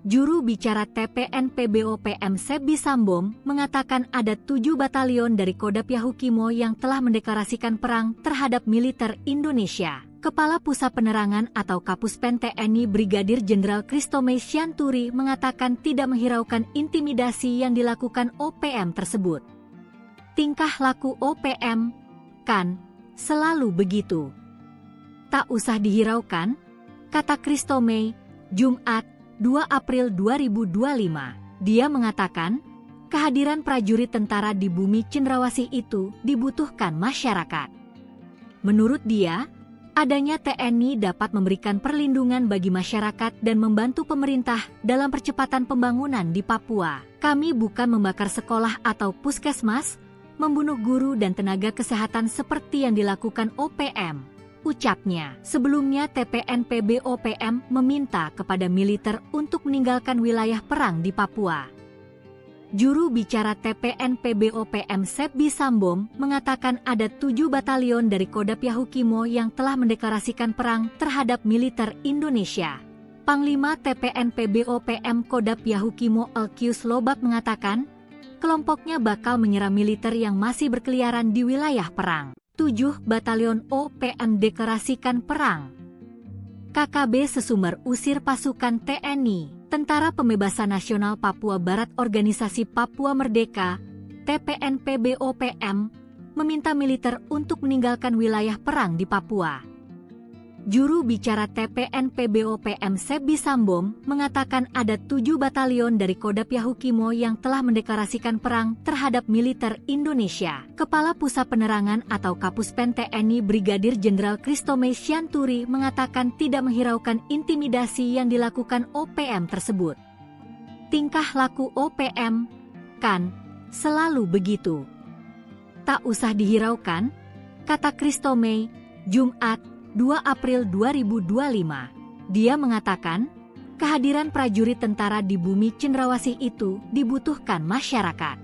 Juru bicara TPNPB-OPM Sebi Sambom mengatakan ada 7 batalion dari Kodap Yahukimo yang telah mendeklarasikan perang terhadap militer Indonesia. Kepala Pusat Penerangan atau Kapuspen TNI Brigadir Jenderal Kristomei Sianturi mengatakan tidak menghiraukan intimidasi yang dilakukan OPM tersebut. Tingkah laku OPM, kan, selalu begitu. Tak usah dihiraukan, kata Kristomei, Jumat, 2 April 2025. Dia mengatakan, kehadiran prajurit tentara di bumi cendrawasih itu dibutuhkan masyarakat. Menurut dia, adanya TNI dapat memberikan perlindungan bagi masyarakat dan membantu pemerintah dalam percepatan pembangunan di Papua. Kami bukan membakar sekolah atau puskesmas, membunuh guru dan tenaga kesehatan seperti yang dilakukan OPM, ucapnya. Sebelumnya TPNPB-OPM meminta kepada militer untuk meninggalkan wilayah perang di Papua. Juru bicara TPNPB-OPM Sebi Sambom mengatakan ada 7 batalion dari Kodap Yahukimo yang telah mendeklarasikan perang terhadap militer Indonesia. Panglima TPNPB-OPM Kodap Yahukimo Elkius Lobak mengatakan, kelompoknya bakal menyerang militer yang masih berkeliaran di wilayah perang. 7 batalion OPM deklarasikan perang. KKB Sesumber usir pasukan TNI. Tentara Pembebasan Nasional Papua Barat Organisasi Papua Merdeka, TPNPB-OPM, meminta militer untuk meninggalkan wilayah perang di Papua. Juru bicara TPNPB-OPM Sebi Sambom mengatakan ada 7 batalion dari Kodap Yahukimo yang telah mendeklarasikan perang terhadap militer Indonesia. Kepala Pusat Penerangan atau Kapuspen TNI Brigadir Jenderal Kristomei Sianturi mengatakan tidak menghiraukan intimidasi yang dilakukan OPM tersebut. Tingkah laku OPM, kan, selalu begitu. Tak usah dihiraukan, kata Kristomei, Jumat, 2 April 2025. Dia mengatakan, kehadiran prajurit tentara di bumi cendrawasih itu dibutuhkan masyarakat.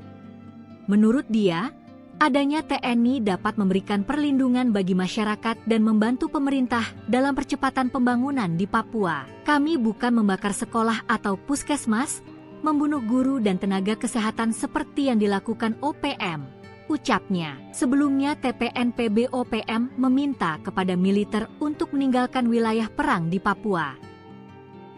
Menurut dia, adanya TNI dapat memberikan perlindungan bagi masyarakat dan membantu pemerintah dalam percepatan pembangunan di Papua. Kami bukan membakar sekolah atau puskesmas, membunuh guru dan tenaga kesehatan seperti yang dilakukan OPM, ucapnya. Sebelumnya TPNPB-OPM meminta kepada militer untuk meninggalkan wilayah perang di Papua.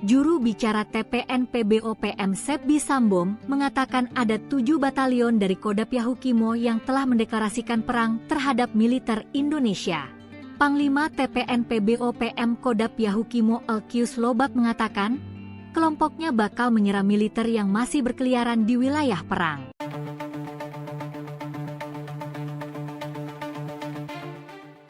Juru bicara TPNPB-OPM Sebi Sambom mengatakan ada 7 batalion dari Kodap Yahukimo yang telah mendeklarasikan perang terhadap militer Indonesia. Panglima TPNPB-OPM Kodap Yahukimo Elkius Lobak mengatakan, kelompoknya bakal menyerang militer yang masih berkeliaran di wilayah perang.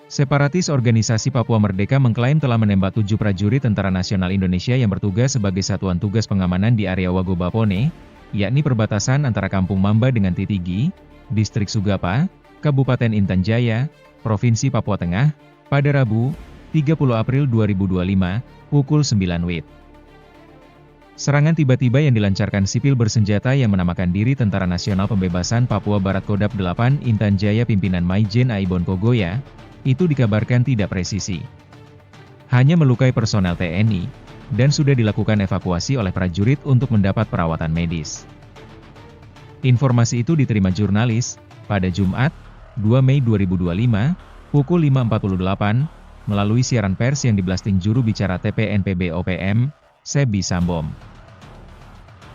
Separatis Organisasi Papua Merdeka mengklaim telah menembak 7 prajurit Tentara Nasional Indonesia yang bertugas sebagai Satuan Tugas Pengamanan di area Wagobapone, yakni perbatasan antara Kampung Mamba dengan Titigi, Distrik Sugapa, Kabupaten Intan Jaya, Provinsi Papua Tengah, pada Rabu, 30 April 2025, pukul 9 WIB. Serangan tiba-tiba yang dilancarkan sipil bersenjata yang menamakan diri Tentara Nasional Pembebasan Papua Barat Kodap 8 Intan Jaya pimpinan Maijen Aibon Kogoya, itu dikabarkan tidak presisi. Hanya melukai personel TNI, dan sudah dilakukan evakuasi oleh prajurit untuk mendapat perawatan medis. Informasi itu diterima jurnalis, pada Jumat, 2 Mei 2025, pukul 5.48, melalui siaran pers yang diblasting juru bicara TPNPB-OPM, Sebi Sambom.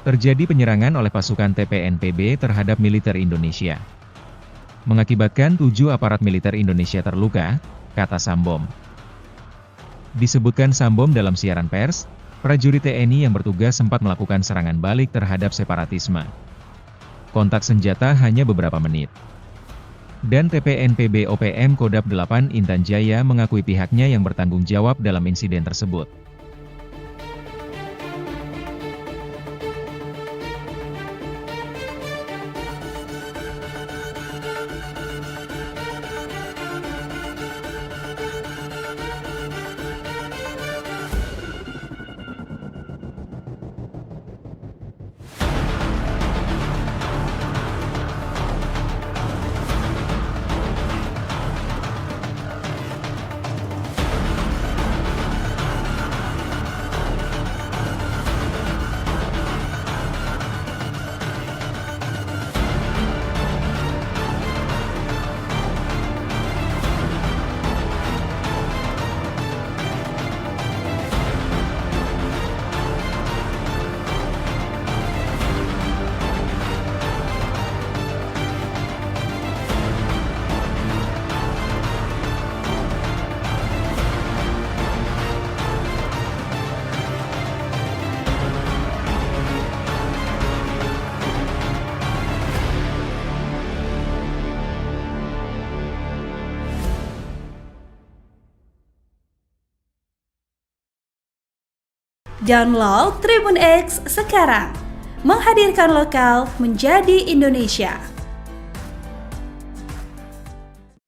Terjadi penyerangan oleh pasukan TPNPB terhadap militer Indonesia. Mengakibatkan 7 aparat militer Indonesia terluka, kata Sambom. Disebutkan Sambom dalam siaran pers, prajurit TNI yang bertugas sempat melakukan serangan balik terhadap separatisme. Kontak senjata hanya beberapa menit. Dan TPNPB-OPM Kodap 8 Intan Jaya mengakui pihaknya yang bertanggung jawab dalam insiden tersebut. Download Tribun X sekarang. Menghadirkan lokal menjadi Indonesia.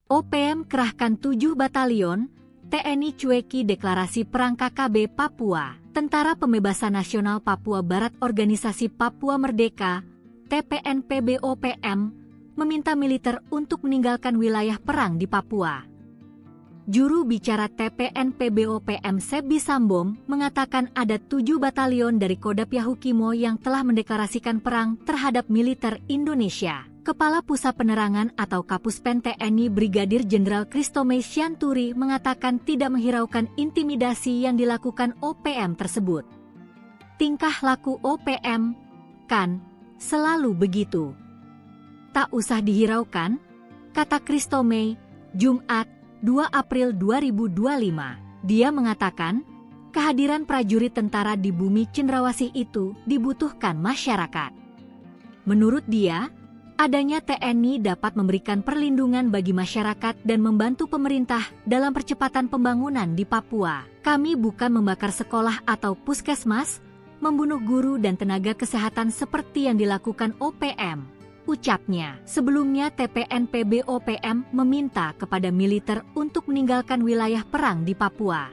OPM kerahkan 7 batalion, TNI cueki deklarasi perang KKB Papua. Tentara Pembebasan Nasional Papua Barat Organisasi Papua Merdeka, TPNPB-OPM, meminta militer untuk meninggalkan wilayah perang di Papua. Juru bicara TPNPB-OPM Sebi Sambom mengatakan ada 7 batalion dari Kodam Yahukimo yang telah mendeklarasikan perang terhadap militer Indonesia. Kepala Pusat Penerangan atau Kapuspen TNI Brigadir Jenderal Kristomei Sianturi mengatakan tidak menghiraukan intimidasi yang dilakukan OPM tersebut. Tingkah laku OPM, kan, selalu begitu. Tak usah dihiraukan, kata Kristomei, Jumat, 2 April 2025. Dia mengatakan, kehadiran prajurit tentara di bumi cendrawasih itu dibutuhkan masyarakat. Menurut dia, adanya TNI dapat memberikan perlindungan bagi masyarakat dan membantu pemerintah dalam percepatan pembangunan di Papua. Kami bukan membakar sekolah atau puskesmas, membunuh guru dan tenaga kesehatan seperti yang dilakukan OPM. Ucapnya, sebelumnya TPNPB-OPM meminta kepada militer untuk meninggalkan wilayah perang di Papua.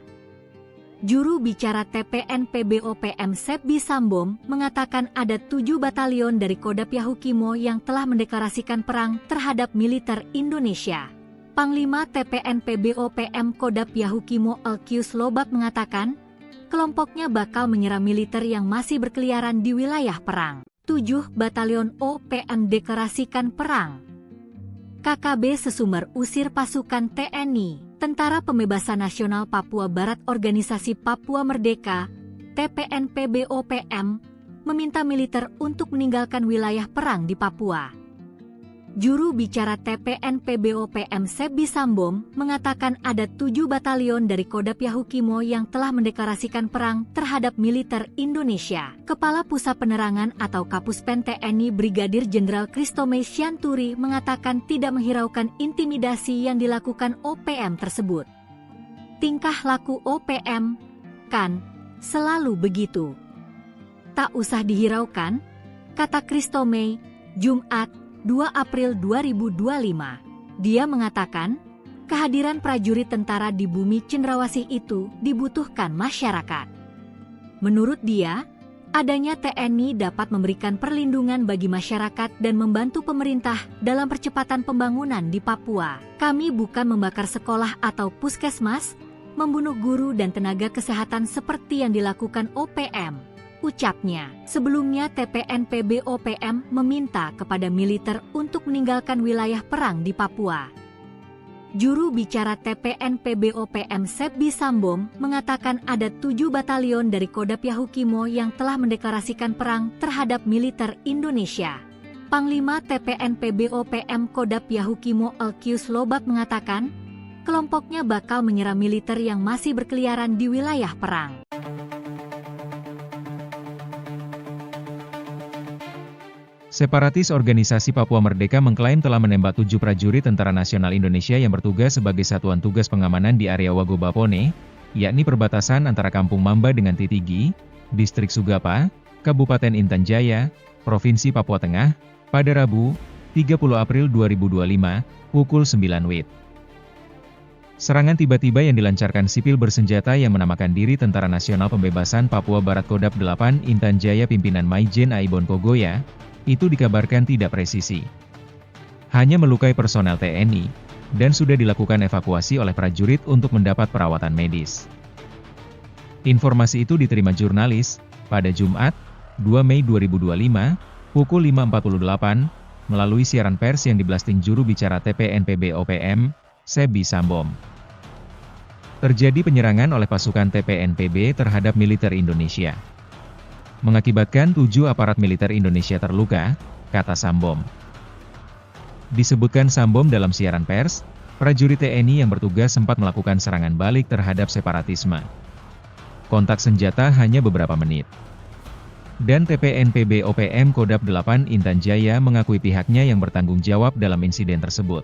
Juru bicara TPNPB-OPM Sebi Sambom mengatakan ada 7 batalion dari Kodam Yahukimo yang telah mendeklarasikan perang terhadap militer Indonesia. Panglima TPNPB-OPM Kodam Yahukimo Elkius Lobak mengatakan, kelompoknya bakal menyerang militer yang masih berkeliaran di wilayah perang. 7 batalion OPM deklarasikan perang. KKB Sesumber usir pasukan TNI, Tentara Pembebasan Nasional Papua Barat Organisasi Papua Merdeka, TPNPB-OPM, meminta militer untuk meninggalkan wilayah perang di Papua. Juru bicara TPNPB-OPM Sebi Sambom mengatakan ada 7 batalion dari Kodam Yahukimo yang telah mendeklarasikan perang terhadap militer Indonesia. Kepala Pusat Penerangan atau Kapuspen TNI Brigadir Jenderal Kristomei Sianturi mengatakan tidak menghiraukan intimidasi yang dilakukan OPM tersebut. Tingkah laku OPM, kan, selalu begitu. Tak usah dihiraukan, kata Kristomei, Jumat, 2 April 2025. Dia mengatakan, kehadiran prajurit tentara di bumi cendrawasih itu dibutuhkan masyarakat. Menurut dia, adanya TNI dapat memberikan perlindungan bagi masyarakat dan membantu pemerintah dalam percepatan pembangunan di Papua. Kami bukan membakar sekolah atau puskesmas, membunuh guru dan tenaga kesehatan seperti yang dilakukan OPM. Ucapnya, sebelumnya TPNPB-OPM meminta kepada militer untuk meninggalkan wilayah perang di Papua. Juru bicara TPNPB-OPM Sebi Sambom mengatakan ada 7 batalion dari Kodam Yahukimo yang telah mendeklarasikan perang terhadap militer Indonesia. Panglima TPNPB-OPM Kodam Yahukimo Elkius Lobak mengatakan, kelompoknya bakal menyerang militer yang masih berkeliaran di wilayah perang. Separatis Organisasi Papua Merdeka mengklaim telah menembak 7 prajurit Tentara Nasional Indonesia yang bertugas sebagai satuan tugas pengamanan di area Wagobapone, yakni perbatasan antara Kampung Mamba dengan Titigi, Distrik Sugapa, Kabupaten Intan Jaya, Provinsi Papua Tengah, pada Rabu, 30 April 2025, pukul 9 WIB. Serangan tiba-tiba yang dilancarkan sipil bersenjata yang menamakan diri Tentara Nasional Pembebasan Papua Barat Kodam 8 Intan Jaya pimpinan Maijen Aibon Kogoya, itu dikabarkan tidak presisi. Hanya melukai personel TNI, dan sudah dilakukan evakuasi oleh prajurit untuk mendapat perawatan medis. Informasi itu diterima jurnalis, pada Jumat, 2 Mei 2025, pukul 5.48, melalui siaran pers yang diblasting juru bicara TPNPB-OPM, Sebi Sambom. Terjadi penyerangan oleh pasukan TPNPB terhadap militer Indonesia. Mengakibatkan 7 aparat militer Indonesia terluka, kata Sambom. Disebutkan Sambom dalam siaran pers, prajurit TNI yang bertugas sempat melakukan serangan balik terhadap separatisme. Kontak senjata hanya beberapa menit. Dan TPNPB-OPM Kodam 8 Intan Jaya mengakui pihaknya yang bertanggung jawab dalam insiden tersebut.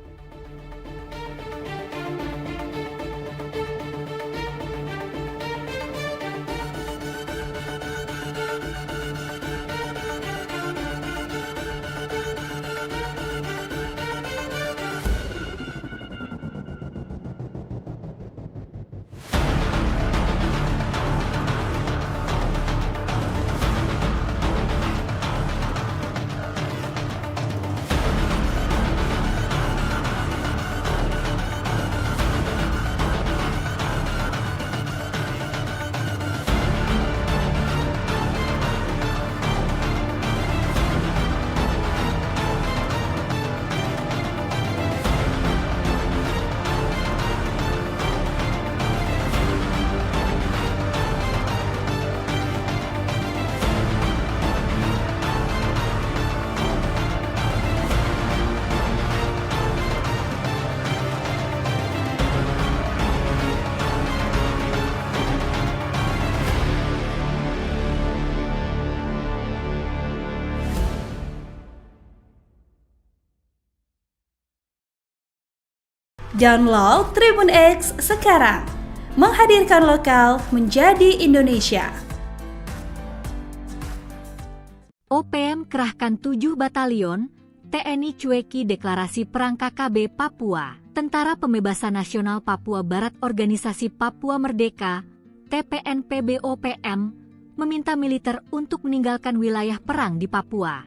Download Tribun X sekarang. Menghadirkan lokal menjadi Indonesia. OPM kerahkan 7 batalion, TNI cueki deklarasi perang KKB Papua. Tentara Pembebasan Nasional Papua Barat Organisasi Papua Merdeka, TPNPB-OPM, meminta militer untuk meninggalkan wilayah perang di Papua.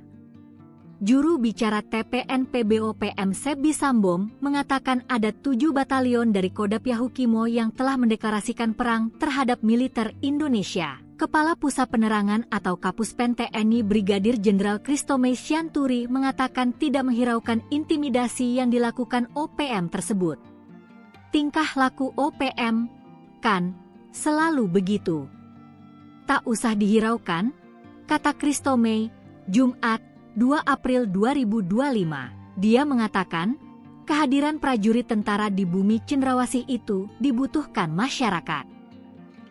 Juru bicara TPNPB-OPM Sebi Sambom mengatakan ada 7 batalion dari Kodam Yahukimo yang telah mendeklarasikan perang terhadap militer Indonesia. Kepala Pusat Penerangan atau Kapuspen TNI Brigadir Jenderal Kristome Syanturi mengatakan tidak menghiraukan intimidasi yang dilakukan OPM tersebut. Tingkah laku OPM, kan, selalu begitu. Tak usah dihiraukan, kata Kristome, Jumat, 2 April 2025. Dia mengatakan, kehadiran prajurit tentara di bumi Cendrawasih itu dibutuhkan masyarakat.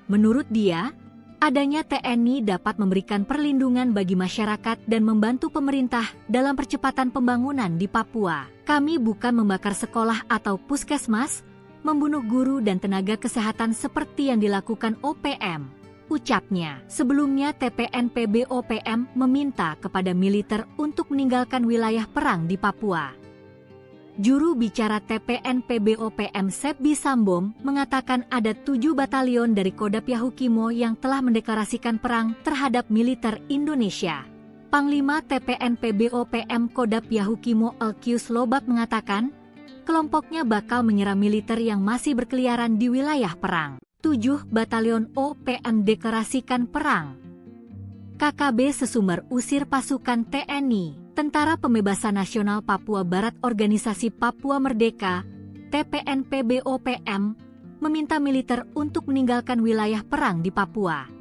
Menurut dia, adanya TNI dapat memberikan perlindungan bagi masyarakat dan membantu pemerintah dalam percepatan pembangunan di Papua. Kami bukan membakar sekolah atau puskesmas, membunuh guru dan tenaga kesehatan seperti yang dilakukan OPM. Ucapnya. Sebelumnya TPNPB-OPM meminta kepada militer untuk meninggalkan wilayah perang di Papua. Juru bicara TPNPB-OPM Sebi Sambom mengatakan ada 7 batalion dari Kodam Yahukimo yang telah mendeklarasikan perang terhadap militer Indonesia. Panglima TPNPB-OPM Kodam Yahukimo Elkius Lobak mengatakan, kelompoknya bakal menyerang militer yang masih berkeliaran di wilayah perang. 7 batalion OPM deklarasikan perang. KKB Sesumber usir pasukan TNI, Tentara Pembebasan Nasional Papua Barat Organisasi Papua Merdeka, TPNPB-OPM, meminta militer untuk meninggalkan wilayah perang di Papua.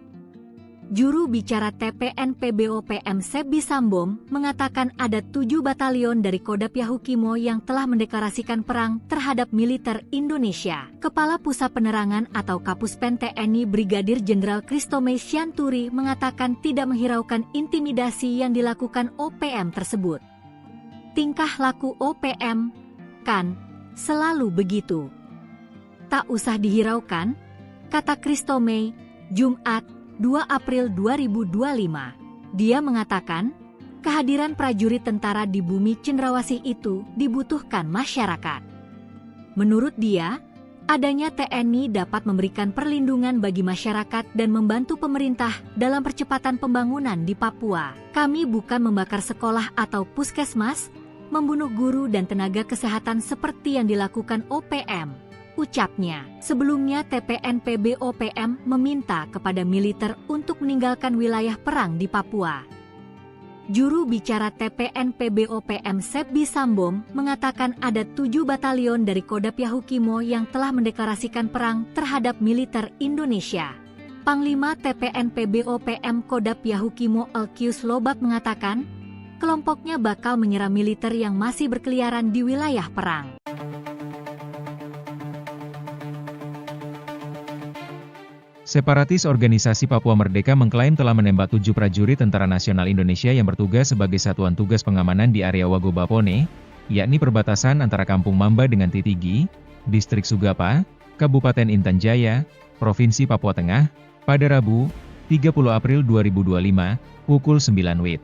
Juru bicara TPNPB-OPM Sebi Sambom mengatakan ada 7 batalion dari Kodam Yahukimo yang telah mendeklarasikan perang terhadap militer Indonesia. Kepala Pusat Penerangan atau Kapuspen TNI Brigadir Jenderal Kristome Syanturi mengatakan tidak menghiraukan intimidasi yang dilakukan OPM tersebut. Tingkah laku OPM, kan, selalu begitu. Tak usah dihiraukan, kata Kristome, Jumat, 2 April 2025. Dia mengatakan, kehadiran prajurit tentara di bumi Cendrawasih itu dibutuhkan masyarakat. Menurut dia, adanya TNI dapat memberikan perlindungan bagi masyarakat dan membantu pemerintah dalam percepatan pembangunan di Papua. Kami bukan membakar sekolah atau puskesmas, membunuh guru dan tenaga kesehatan seperti yang dilakukan OPM. Ucapnya. Sebelumnya TPNPB-OPM meminta kepada militer untuk meninggalkan wilayah perang di Papua. Juru bicara TPNPB-OPM Sebi Sambom mengatakan ada 7 batalion dari Kodam Yahukimo yang telah mendeklarasikan perang terhadap militer Indonesia. Panglima TPNPB-OPM Kodam Yahukimo Elkius Lobak mengatakan, kelompoknya bakal menyerang militer yang masih berkeliaran di wilayah perang. Separatis Organisasi Papua Merdeka mengklaim telah menembak 7 prajurit Tentara Nasional Indonesia yang bertugas sebagai satuan tugas pengamanan di area Wagobapone, yakni perbatasan antara Kampung Mamba dengan Titigi, Distrik Sugapa, Kabupaten Intan Jaya, Provinsi Papua Tengah, pada Rabu, 30 April 2025, pukul 9 WIB.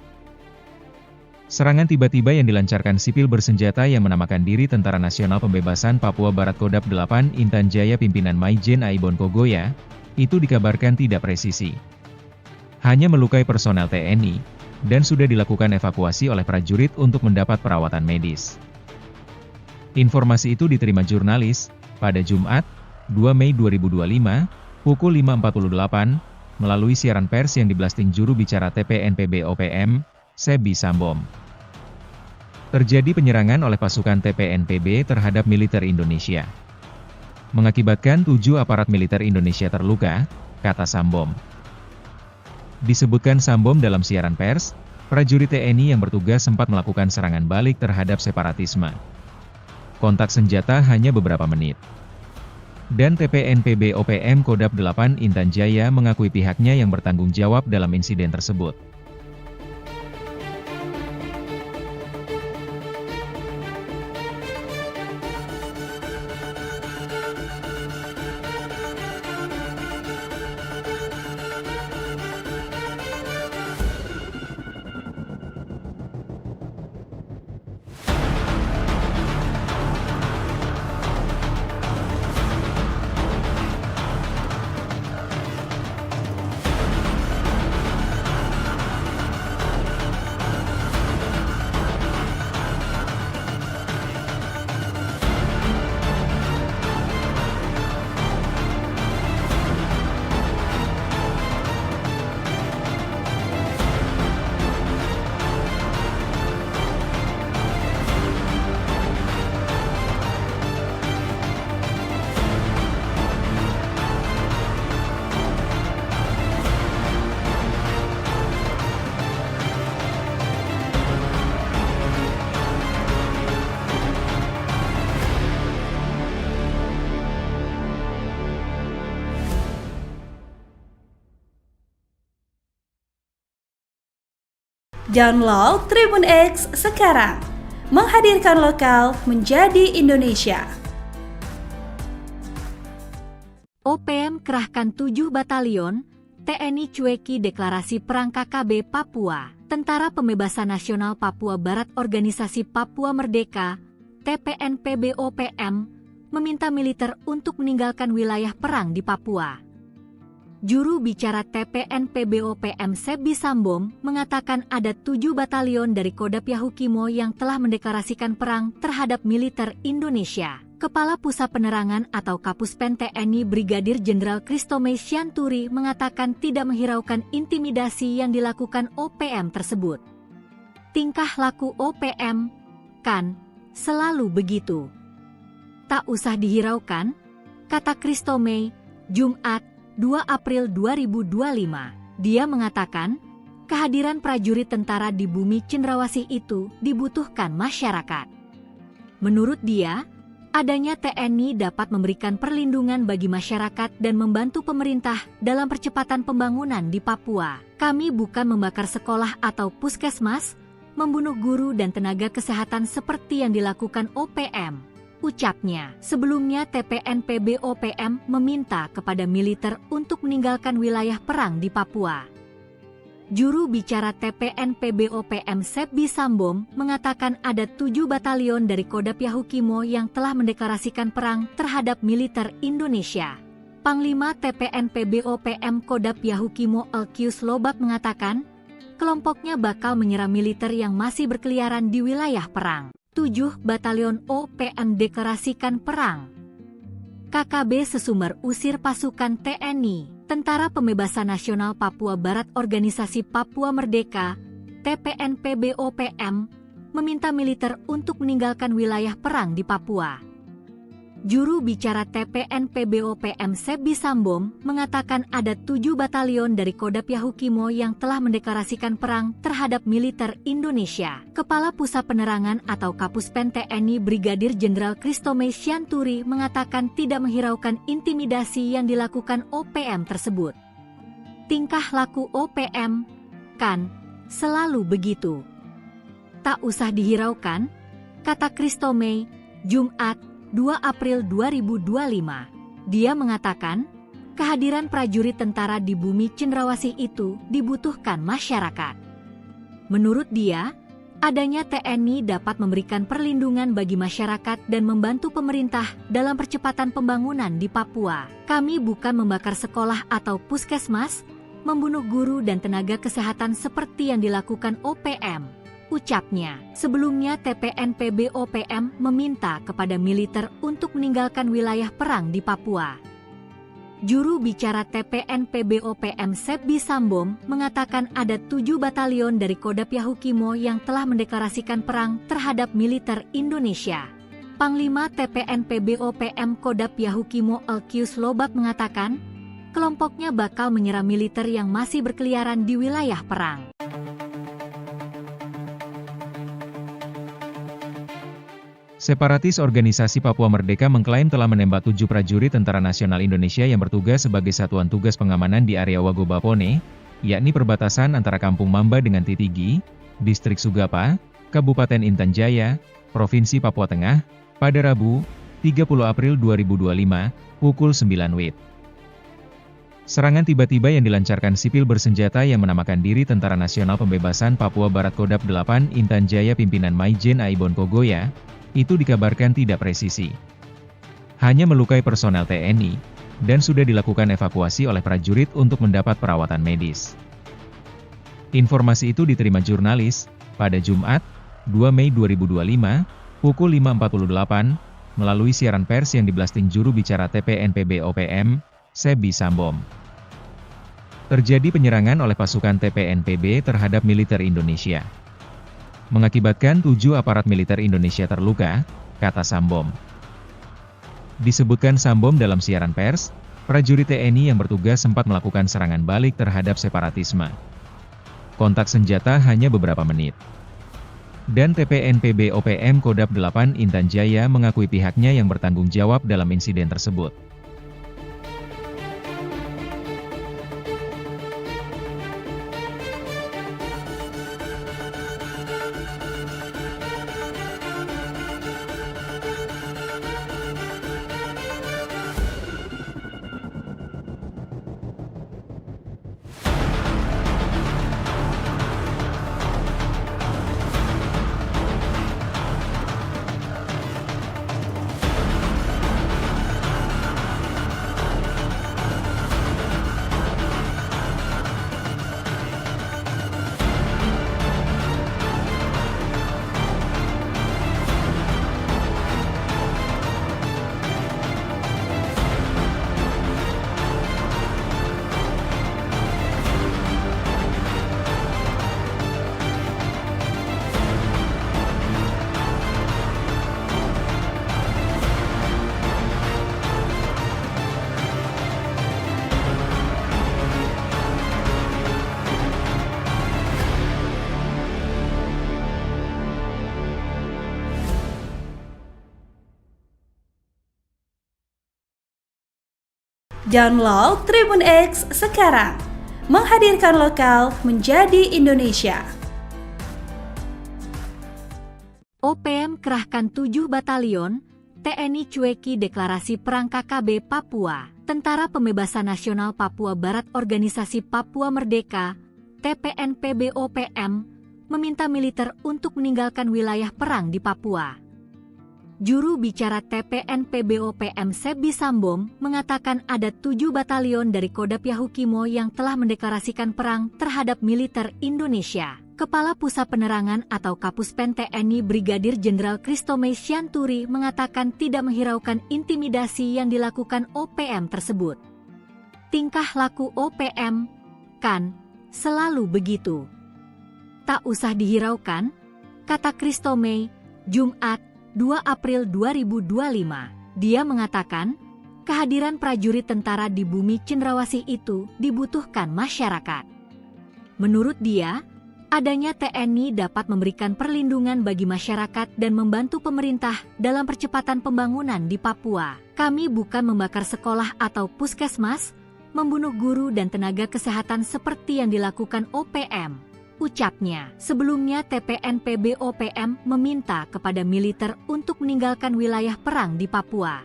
Serangan tiba-tiba yang dilancarkan sipil bersenjata yang menamakan diri Tentara Nasional Pembebasan Papua Barat Kodam 8 Intan Jaya pimpinan Maijen Aibon Kogoya, itu dikabarkan tidak presisi. Hanya melukai personel TNI, dan sudah dilakukan evakuasi oleh prajurit untuk mendapat perawatan medis. Informasi itu diterima jurnalis, pada Jumat, 2 Mei 2025, pukul 5.48, melalui siaran pers yang diblasting juru bicara TPNPB-OPM, Sebi Sambom. Terjadi penyerangan oleh pasukan TPNPB terhadap militer Indonesia. Mengakibatkan 7 aparat militer Indonesia terluka, kata Sambom. Disebutkan Sambom dalam siaran pers, prajurit TNI yang bertugas sempat melakukan serangan balik terhadap separatisme. Kontak senjata hanya beberapa menit. Dan TPNPB-OPM Kodam 8 Intan Jaya mengakui pihaknya yang bertanggung jawab dalam insiden tersebut. Download Tribun X sekarang. Menghadirkan lokal menjadi Indonesia. OPM kerahkan 7 batalion, TNI cueki deklarasi perang KKB Papua. Tentara Pembebasan Nasional Papua Barat Organisasi Papua Merdeka, TPNPB-OPM, meminta militer untuk meninggalkan wilayah perang di Papua. Juru bicara TPNPB-OPM Sebi Sambom mengatakan ada 7 batalion dari Kodam Yahukimo yang telah mendeklarasikan perang terhadap militer Indonesia. Kepala Pusat Penerangan atau Kapuspen TNI Brigadir Jenderal Kristome Sianturi mengatakan tidak menghiraukan intimidasi yang dilakukan OPM tersebut. Tingkah laku OPM, kan, selalu begitu. Tak usah dihiraukan, kata Kristome, Jumat, 2 April 2025. Dia mengatakan, kehadiran prajurit tentara di bumi cendrawasih itu dibutuhkan masyarakat. Menurut dia, adanya TNI dapat memberikan perlindungan bagi masyarakat dan membantu pemerintah dalam percepatan pembangunan di Papua. Kami bukan membakar sekolah atau puskesmas, membunuh guru dan tenaga kesehatan seperti yang dilakukan OPM, ucapnya. Sebelumnya TPNPB-OPM meminta kepada militer untuk meninggalkan wilayah perang di Papua. Juru bicara TPNPB-OPM Sebi Sambom mengatakan ada 7 batalion dari Kodam Yahukimo yang telah mendeklarasikan perang terhadap militer Indonesia. Panglima TPNPB-OPM Kodam Yahukimo Elkius Lobak mengatakan, kelompoknya bakal menyerang militer yang masih berkeliaran di wilayah perang. 7 batalion OPM deklarasikan perang. KKB Sesumber usir pasukan TNI. Tentara Pembebasan Nasional Papua Barat Organisasi Papua Merdeka, TPNPB-OPM, meminta militer untuk meninggalkan wilayah perang di Papua. Juru bicara TPNPB-OPM Sebi Sambom mengatakan ada 7 batalion dari Kodam Yahukimo yang telah mendeklarasikan perang terhadap militer Indonesia. Kepala Pusat Penerangan atau Kapuspen TNI Brigadir Jenderal Kristome Sianturi mengatakan tidak menghiraukan intimidasi yang dilakukan OPM tersebut. Tingkah laku OPM, kan, selalu begitu. Tak usah dihiraukan, kata Kristome, Jumat, 2 April 2025. Dia mengatakan, kehadiran prajurit tentara di bumi cendrawasih itu dibutuhkan masyarakat. Menurut dia, adanya TNI dapat memberikan perlindungan bagi masyarakat dan membantu pemerintah dalam percepatan pembangunan di Papua. Kami bukan membakar sekolah atau puskesmas, membunuh guru dan tenaga kesehatan seperti yang dilakukan OPM, ucapnya. Sebelumnya TPNPB-OPM meminta kepada militer untuk meninggalkan wilayah perang di Papua. Juru bicara TPNPB-OPM Sebi Sambom mengatakan ada 7 batalion dari Kodam Yahukimo yang telah mendeklarasikan perang terhadap militer Indonesia. Panglima TPNPB-OPM Kodam Yahukimo Elkius Lobak mengatakan, kelompoknya bakal menyerang militer yang masih berkeliaran di wilayah perang. Separatis Organisasi Papua Merdeka mengklaim telah menembak 7 prajurit Tentara Nasional Indonesia yang bertugas sebagai satuan tugas pengamanan di area Wagobapone, yakni perbatasan antara Kampung Mamba dengan Titigi, Distrik Sugapa, Kabupaten Intan Jaya, Provinsi Papua Tengah, pada Rabu, 30 April 2025, pukul 9 WIB. Serangan tiba-tiba yang dilancarkan sipil bersenjata yang menamakan diri Tentara Nasional Pembebasan Papua Barat Kodam 8 Intan Jaya pimpinan Maijen Aibon Kogoya, itu dikabarkan tidak presisi. Hanya melukai personel TNI, dan sudah dilakukan evakuasi oleh prajurit untuk mendapat perawatan medis. Informasi itu diterima jurnalis, pada Jumat, 2 Mei 2025, pukul 5.48, melalui siaran pers yang diblasting juru bicara TPNPB-OPM, Sebi Sambom. Terjadi penyerangan oleh pasukan TPNPB terhadap militer Indonesia, mengakibatkan 7 aparat militer Indonesia terluka, kata Sambom. Disebutkan Sambom dalam siaran pers, prajurit TNI yang bertugas sempat melakukan serangan balik terhadap separatisme. Kontak senjata hanya beberapa menit. Dan TPNPB-OPM Kodam 8 Intan Jaya mengakui pihaknya yang bertanggung jawab dalam insiden tersebut. Download Tribun X sekarang. Menghadirkan lokal menjadi Indonesia. OPM kerahkan 7 batalion, TNI cueki deklarasi perang KKB Papua. Tentara Pembebasan Nasional Papua Barat Organisasi Papua Merdeka, TPNPB-OPM, meminta militer untuk meninggalkan wilayah perang di Papua. Juru bicara TPNPB-OPM Sebi Sambom mengatakan ada 7 batalion dari Kodap Yahukimo yang telah mendeklarasikan perang terhadap militer Indonesia. Kepala Pusat Penerangan atau Kapuspen TNI Brigadir Jenderal Kristomei Sianturi mengatakan tidak menghiraukan intimidasi yang dilakukan OPM tersebut. Tingkah laku OPM, kan, selalu begitu. Tak usah dihiraukan, kata Kristomei, Jumat, 2 April 2025. Dia mengatakan, kehadiran prajurit tentara di bumi cendrawasih itu dibutuhkan masyarakat. Menurut dia, adanya TNI dapat memberikan perlindungan bagi masyarakat dan membantu pemerintah dalam percepatan pembangunan di Papua. Kami bukan membakar sekolah atau puskesmas, membunuh guru dan tenaga kesehatan seperti yang dilakukan OPM. Ucapnya. Sebelumnya TPNPB-OPM meminta kepada militer untuk meninggalkan wilayah perang di Papua.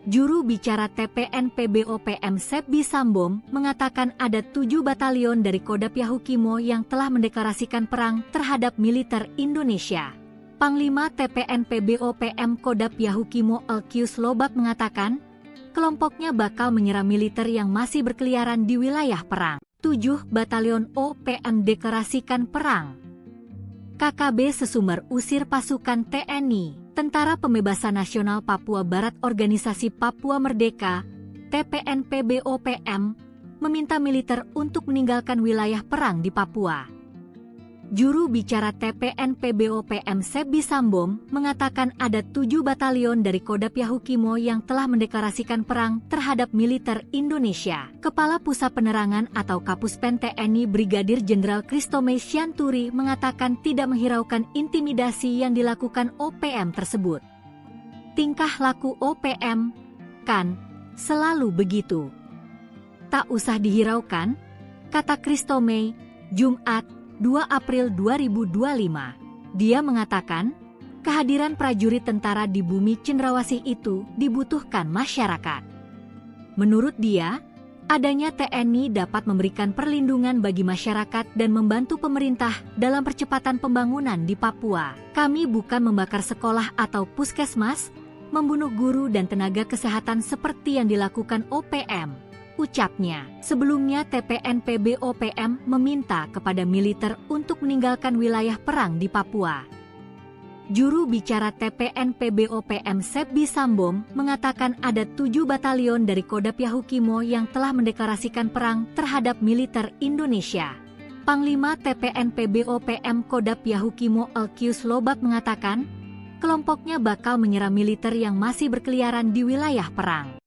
Juru bicara TPNPB-OPM Sebi Sambom mengatakan ada 7 batalion dari Kodap Yahukimo yang telah mendeklarasikan perang terhadap militer Indonesia. Panglima TPNPB-OPM Kodap Yahukimo Elkius Lobak mengatakan, kelompoknya bakal menyerang militer yang masih berkeliaran di wilayah perang. 7 batalion OPM deklarasikan perang. KKB Sesumber usir pasukan TNI, Tentara Pembebasan Nasional Papua Barat Organisasi Papua Merdeka, TPNPB-OPM, meminta militer untuk meninggalkan wilayah perang di Papua. Juru bicara TPNPB-OPM Sebi Sambom mengatakan ada 7 batalion dari Kodap Yahukimo yang telah mendeklarasikan perang terhadap militer Indonesia. Kepala Pusat Penerangan atau Kapuspen TNI Brigadir Jenderal Kristomei Sianturi mengatakan tidak menghiraukan intimidasi yang dilakukan OPM tersebut. Tingkah laku OPM, kan, selalu begitu. Tak usah dihiraukan, kata Kristomei, Jumat, 2 April 2025. Dia mengatakan, kehadiran prajurit tentara di bumi cendrawasih itu dibutuhkan masyarakat. Menurut dia, adanya TNI dapat memberikan perlindungan bagi masyarakat dan membantu pemerintah dalam percepatan pembangunan di Papua. Kami bukan membakar sekolah atau puskesmas, membunuh guru dan tenaga kesehatan seperti yang dilakukan OPM. Ucapnya. Sebelumnya TPNPB-OPM meminta kepada militer untuk meninggalkan wilayah perang di Papua. Juru bicara TPNPB-OPM Sebi Sambom mengatakan ada 7 batalion dari Kodap Yahukimo yang telah mendeklarasikan perang terhadap militer Indonesia. Panglima TPNPB-OPM Kodap Yahukimo Elkius Lobak mengatakan, kelompoknya bakal menyerang militer yang masih berkeliaran di wilayah perang.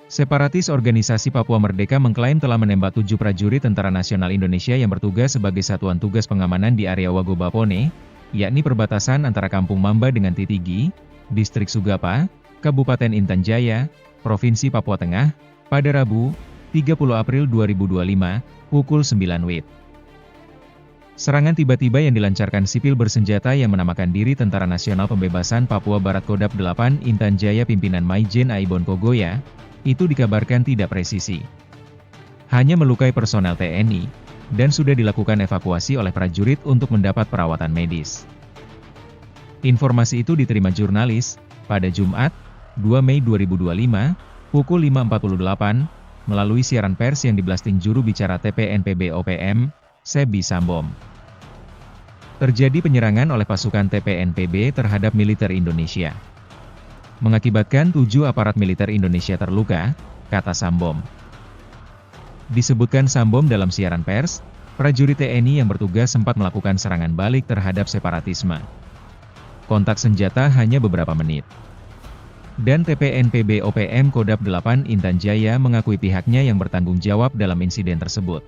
Separatis Organisasi Papua Merdeka mengklaim telah menembak 7 prajurit Tentara Nasional Indonesia yang bertugas sebagai satuan tugas pengamanan di area Wagobapone, yakni perbatasan antara Kampung Mamba dengan Titigi, Distrik Sugapa, Kabupaten Intan Jaya, Provinsi Papua Tengah, pada Rabu, 30 April 2025, pukul 9 WIB. Serangan tiba-tiba yang dilancarkan sipil bersenjata yang menamakan diri Tentara Nasional Pembebasan Papua Barat Kodap 8 Intan Jaya pimpinan Maijen Aibon Kogoya, itu dikabarkan tidak presisi. Hanya melukai personel TNI, dan sudah dilakukan evakuasi oleh prajurit untuk mendapat perawatan medis. Informasi itu diterima jurnalis, pada Jumat, 2 Mei 2025, pukul 5.48, melalui siaran pers yang diblasting juru bicara TPNPB-OPM, Sebi Sambom. Terjadi penyerangan oleh pasukan TPNPB terhadap militer Indonesia. Mengakibatkan 7 aparat militer Indonesia terluka, kata Sambom. Disebutkan Sambom dalam siaran pers, prajurit TNI yang bertugas sempat melakukan serangan balik terhadap separatisme. Kontak senjata hanya beberapa menit. Dan TPNPB-OPM Kodap 8 Intan Jaya mengakui pihaknya yang bertanggung jawab dalam insiden tersebut.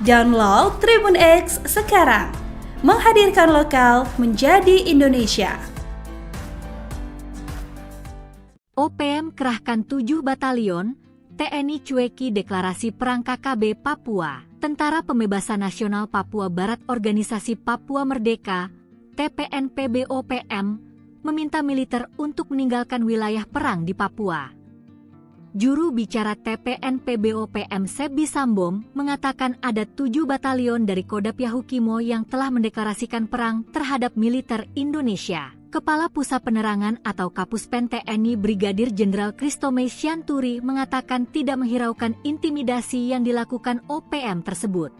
Download Tribun X sekarang. Menghadirkan lokal menjadi Indonesia. OPM kerahkan 7 batalion, TNI cueki deklarasi perang KKB Papua. Tentara Pembebasan Nasional Papua Barat Organisasi Papua Merdeka, TPNPB-OPM, meminta militer untuk meninggalkan wilayah perang di Papua. Juru bicara TPNPB-OPM Sebi Sambom mengatakan ada 7 batalion dari Kodap Yahukimo yang telah mendeklarasikan perang terhadap militer Indonesia. Kepala Pusat Penerangan atau Kapuspen TNI Brigadir Jenderal Kristomei Sianturi mengatakan tidak menghiraukan intimidasi yang dilakukan OPM tersebut.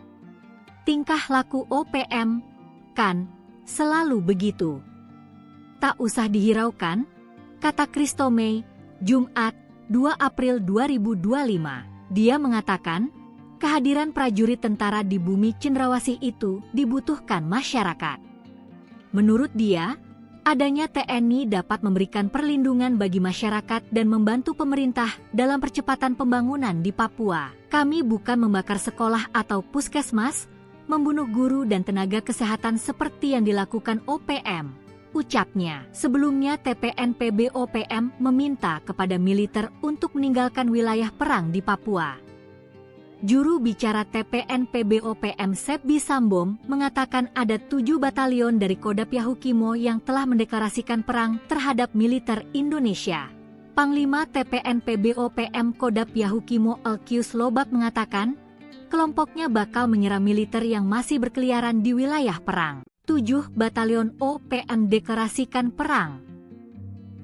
Tingkah laku OPM, kan, selalu begitu. Tak usah dihiraukan, kata Kristomei, Jumat, 2 April 2025. Dia mengatakan, kehadiran prajurit tentara di bumi Cendrawasih itu dibutuhkan masyarakat. Menurut dia, adanya TNI dapat memberikan perlindungan bagi masyarakat dan membantu pemerintah dalam percepatan pembangunan di Papua. Kami bukan membakar sekolah atau puskesmas, membunuh guru dan tenaga kesehatan seperti yang dilakukan OPM. Ucapnya. Sebelumnya TPNPB-OPM meminta kepada militer untuk meninggalkan wilayah perang di Papua. Juru bicara TPNPB-OPM Sebi Sambom mengatakan ada 7 batalion dari Kodap Yahukimo yang telah mendeklarasikan perang terhadap militer Indonesia. Panglima TPNPB-OPM Kodap Yahukimo Elkius Lobak mengatakan, kelompoknya bakal menyerang militer yang masih berkeliaran di wilayah perang. 7 batalion OPM deklarasikan perang.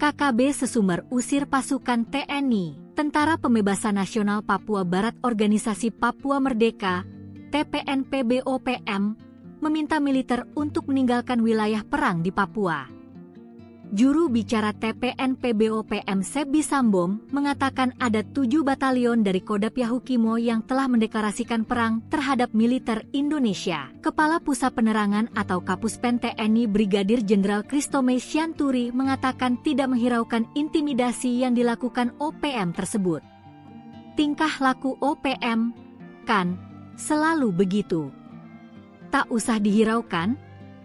KKB Sesumber usir pasukan TNI, Tentara Pembebasan Nasional Papua Barat Organisasi Papua Merdeka, TPNPB-OPM, meminta militer untuk meninggalkan wilayah perang di Papua. Juru bicara TPNPB-OPM Sebi Sambom mengatakan ada 7 batalion dari Kodap Yahukimo yang telah mendeklarasikan perang terhadap militer Indonesia. Kepala Pusat Penerangan atau Kapuspen TNI Brigadir Jenderal Kristomei Sianturi mengatakan tidak menghiraukan intimidasi yang dilakukan OPM tersebut. Tingkah laku OPM, kan, selalu begitu. Tak usah dihiraukan,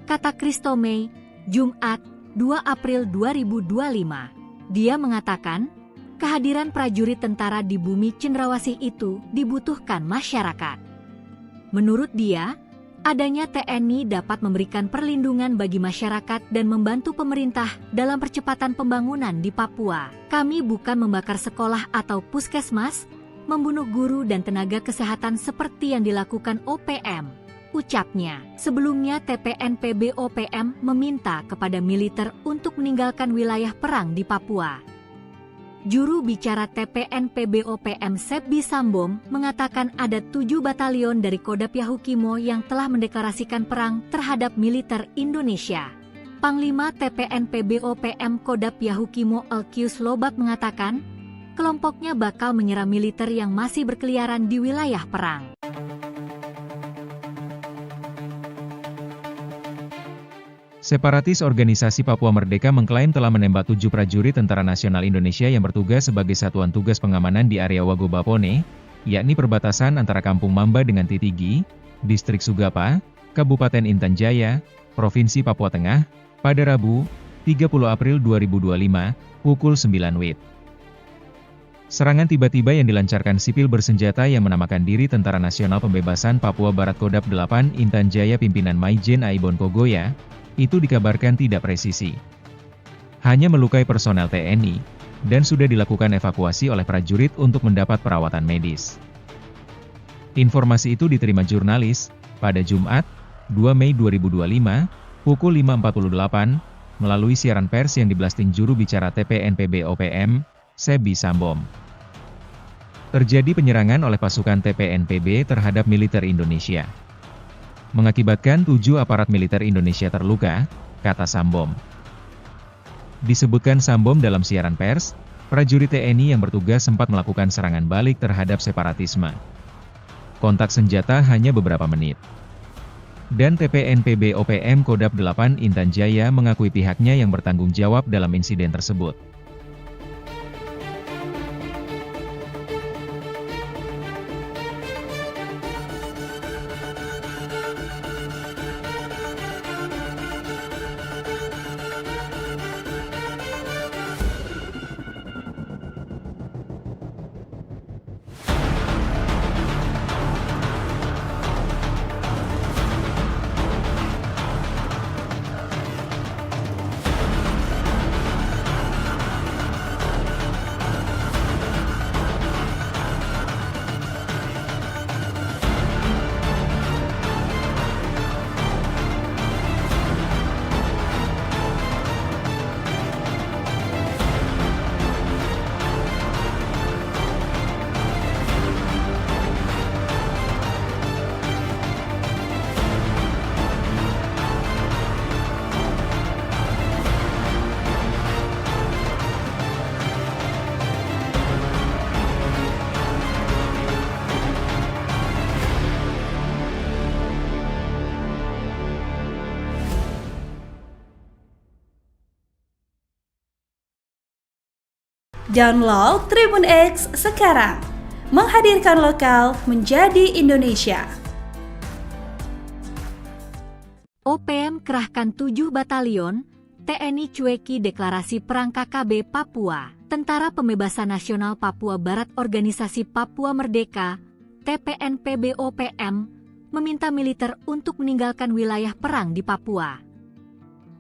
kata Kristomei, Jumat, 2 April 2025. Dia mengatakan, kehadiran prajurit tentara di bumi Cendrawasih itu dibutuhkan masyarakat. Menurut dia, adanya TNI dapat memberikan perlindungan bagi masyarakat dan membantu pemerintah dalam percepatan pembangunan di Papua. Kami bukan membakar sekolah atau puskesmas, membunuh guru dan tenaga kesehatan seperti yang dilakukan OPM. Ucapnya. Sebelumnya TPNPB-OPM meminta kepada militer untuk meninggalkan wilayah perang di Papua. Juru bicara TPNPB-OPM Sebi Sambom mengatakan ada 7 batalion dari Kodap Yahukimo yang telah mendeklarasikan perang terhadap militer Indonesia. Panglima TPNPB-OPM Kodap Yahukimo Elkius Lobak mengatakan, kelompoknya bakal menyerang militer yang masih berkeliaran di wilayah perang. Separatis Organisasi Papua Merdeka mengklaim telah menembak 7 prajurit Tentara Nasional Indonesia yang bertugas sebagai Satuan Tugas Pengamanan di area Wagobapone, yakni perbatasan antara Kampung Mamba dengan Titigi, Distrik Sugapa, Kabupaten Intan Jaya, Provinsi Papua Tengah, pada Rabu, 30 April 2025, pukul 9 WIB. Serangan tiba-tiba yang dilancarkan sipil bersenjata yang menamakan diri Tentara Nasional Pembebasan Papua Barat Kodap 8 Intan Jaya pimpinan Maijen Aibon Kogoya, itu dikabarkan tidak presisi. Hanya melukai personel TNI, dan sudah dilakukan evakuasi oleh prajurit untuk mendapat perawatan medis. Informasi itu diterima jurnalis, pada Jumat, 2 Mei 2025, pukul 5.48, melalui siaran pers yang diblasting juru bicara TPNPB-OPM, Sebi Sambom. Terjadi penyerangan oleh pasukan TPNPB terhadap militer Indonesia. Mengakibatkan 7 aparat militer Indonesia terluka, kata Sambom. Disebutkan Sambom dalam siaran pers, prajurit TNI yang bertugas sempat melakukan serangan balik terhadap separatisme. Kontak senjata hanya beberapa menit. Dan TPNPB-OPM Kodap 8 Intan Jaya mengakui pihaknya yang bertanggung jawab dalam insiden tersebut. Download Tribun X sekarang. Menghadirkan lokal menjadi Indonesia. OPM kerahkan 7 batalion, TNI cueki deklarasi perang KKB Papua. Tentara Pembebasan Nasional Papua Barat Organisasi Papua Merdeka, TPNPB-OPM, meminta militer untuk meninggalkan wilayah perang di Papua.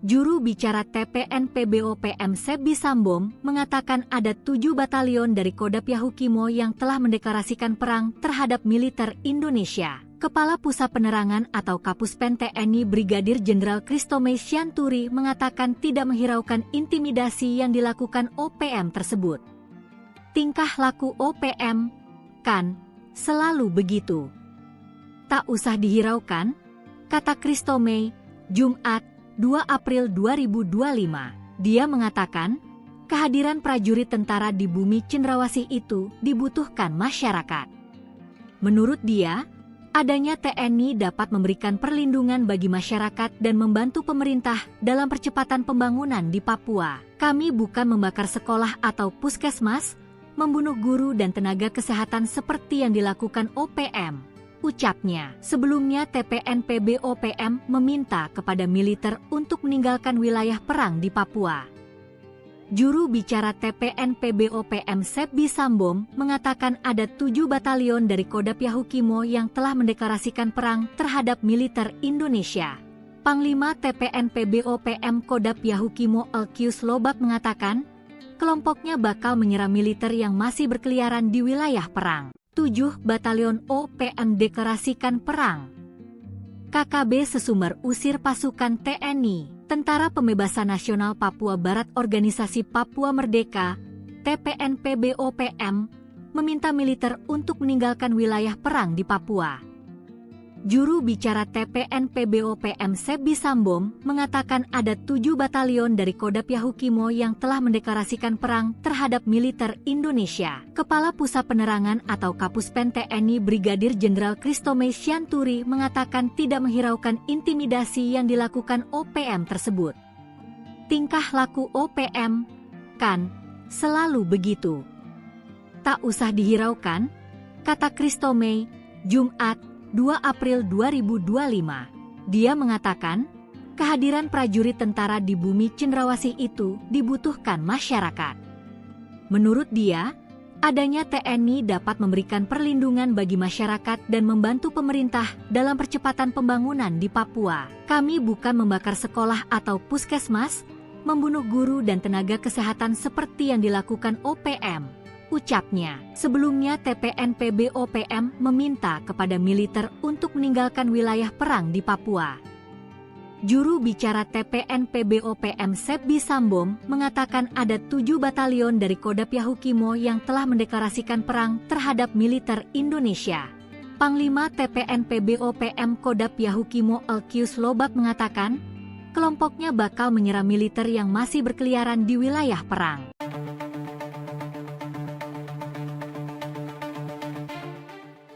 Juru bicara TPNPB-OPM Sebi Sambom mengatakan ada 7 batalion dari Kodap Yahukimo yang telah mendeklarasikan perang terhadap militer Indonesia. Kepala Pusat Penerangan atau Kapuspen TNI Brigadir Jenderal Christomay Sianturi mengatakan tidak menghiraukan intimidasi yang dilakukan OPM tersebut. Tingkah laku OPM, kan, selalu begitu. Tak usah dihiraukan, kata Christomay, Jumat, 2 April 2025. Dia mengatakan, kehadiran prajurit tentara di bumi Cendrawasih itu dibutuhkan masyarakat. Menurut dia, adanya TNI dapat memberikan perlindungan bagi masyarakat dan membantu pemerintah dalam percepatan pembangunan di Papua. Kami bukan membakar sekolah atau puskesmas, membunuh guru dan tenaga kesehatan seperti yang dilakukan OPM, ucapnya. Sebelumnya TPNPB-OPM meminta kepada militer untuk meninggalkan wilayah perang di Papua. Juru bicara TPNPB-OPM Sebi Sambom mengatakan ada 7 batalion dari Kodap Yahukimo yang telah mendeklarasikan perang terhadap militer Indonesia. Panglima TPNPB-OPM Kodap Yahukimo Elkius Lobak mengatakan, kelompoknya bakal menyerang militer yang masih berkeliaran di wilayah perang. 7 batalion OPM deklarasikan perang. KKB Sesumber usir pasukan TNI. Tentara Pembebasan Nasional Papua Barat Organisasi Papua Merdeka, TPNPB-OPM, meminta militer untuk meninggalkan wilayah perang di Papua. Juru bicara TPNPB-OPM Sebi Sambom mengatakan ada 7 batalion dari Kodap Yahukimo yang telah mendeklarasikan perang terhadap militer Indonesia. Kepala Pusat Penerangan atau Kapuspen TNI Brigadir Jenderal Christomay Sianturi mengatakan tidak menghiraukan intimidasi yang dilakukan OPM tersebut. Tingkah laku OPM, kan, selalu begitu. Tak usah dihiraukan, kata Christomay, Jumat, 2 April 2025. Dia mengatakan, kehadiran prajurit tentara di bumi Cendrawasih itu dibutuhkan masyarakat. Menurut dia, adanya TNI dapat memberikan perlindungan bagi masyarakat dan membantu pemerintah dalam percepatan pembangunan di Papua. Kami bukan membakar sekolah atau puskesmas, membunuh guru dan tenaga kesehatan seperti yang dilakukan OPM, ucapnya. Sebelumnya TPNPB-OPM meminta kepada militer untuk meninggalkan wilayah perang di Papua. Juru bicara TPNPB-OPM Sebi Sambom mengatakan ada 7 batalion dari Kodap Yahukimo yang telah mendeklarasikan perang terhadap militer Indonesia. Panglima TPNPB-OPM Kodap Yahukimo Elkius Lobak mengatakan, kelompoknya bakal menyerang militer yang masih berkeliaran di wilayah perang.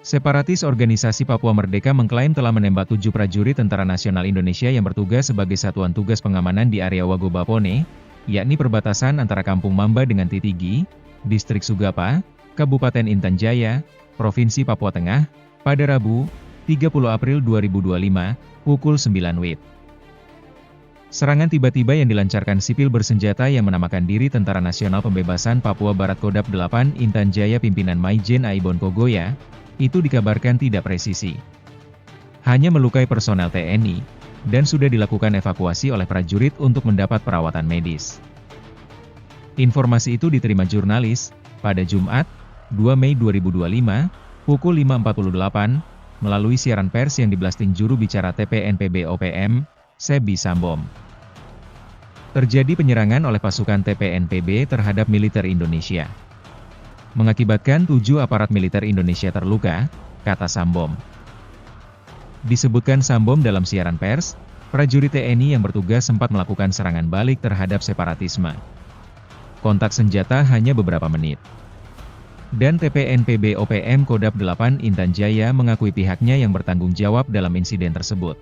Separatis Organisasi Papua Merdeka mengklaim telah menembak 7 prajurit Tentara Nasional Indonesia yang bertugas sebagai satuan tugas pengamanan di area Wagobapone, yakni perbatasan antara Kampung Mamba dengan Titigi, Distrik Sugapa, Kabupaten Intan Jaya, Provinsi Papua Tengah, pada Rabu, 30 April 2025, pukul 9 WIB. Serangan tiba-tiba yang dilancarkan sipil bersenjata yang menamakan diri Tentara Nasional Pembebasan Papua Barat Kodap 8 Intan Jaya pimpinan Maijen Aibon Kogoya, itu dikabarkan tidak presisi. Hanya melukai personel TNI, dan sudah dilakukan evakuasi oleh prajurit untuk mendapat perawatan medis. Informasi itu diterima jurnalis, pada Jumat, 2 Mei 2025, pukul 5.48, melalui siaran pers yang diblasting juru bicara TPNPB-OPM, Sebi Sambom. Terjadi penyerangan oleh pasukan TPNPB terhadap militer Indonesia. Mengakibatkan 7 aparat militer Indonesia terluka, kata Sambom. Disebutkan Sambom dalam siaran pers, prajurit TNI yang bertugas sempat melakukan serangan balik terhadap separatisme. Kontak senjata hanya beberapa menit. Dan TPNPB-OPM Kodap 8 Intan Jaya mengakui pihaknya yang bertanggung jawab dalam insiden tersebut.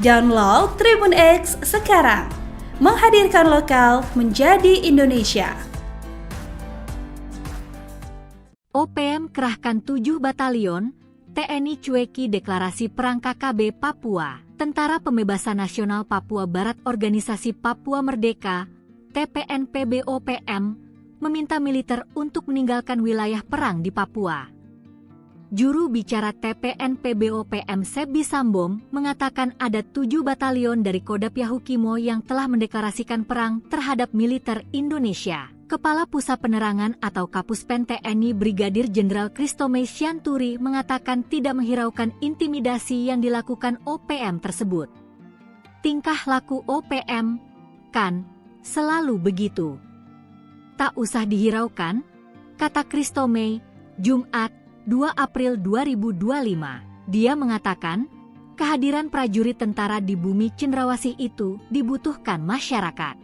Download Tribun X sekarang. Menghadirkan lokal menjadi Indonesia. OPM kerahkan 7 batalion, TNI cueki deklarasi perang KKB Papua. Tentara Pembebasan Nasional Papua Barat Organisasi Papua Merdeka, TPNPB-OPM, meminta militer untuk meninggalkan wilayah perang di Papua. Juru bicara TPNPB-OPM Sebi Sambom mengatakan ada 7 batalion dari Kodam Yahukimo yang telah mendeklarasikan perang terhadap militer Indonesia. Kepala Pusat Penerangan atau Kapuspen TNI Brigadir Jenderal Christomay Sianturi mengatakan tidak menghiraukan intimidasi yang dilakukan OPM tersebut. Tingkah laku OPM, kan, selalu begitu. Tak usah dihiraukan, kata Christomay, Jumat, 2 April 2025. Dia mengatakan, kehadiran prajurit tentara di bumi Cendrawasih itu dibutuhkan masyarakat.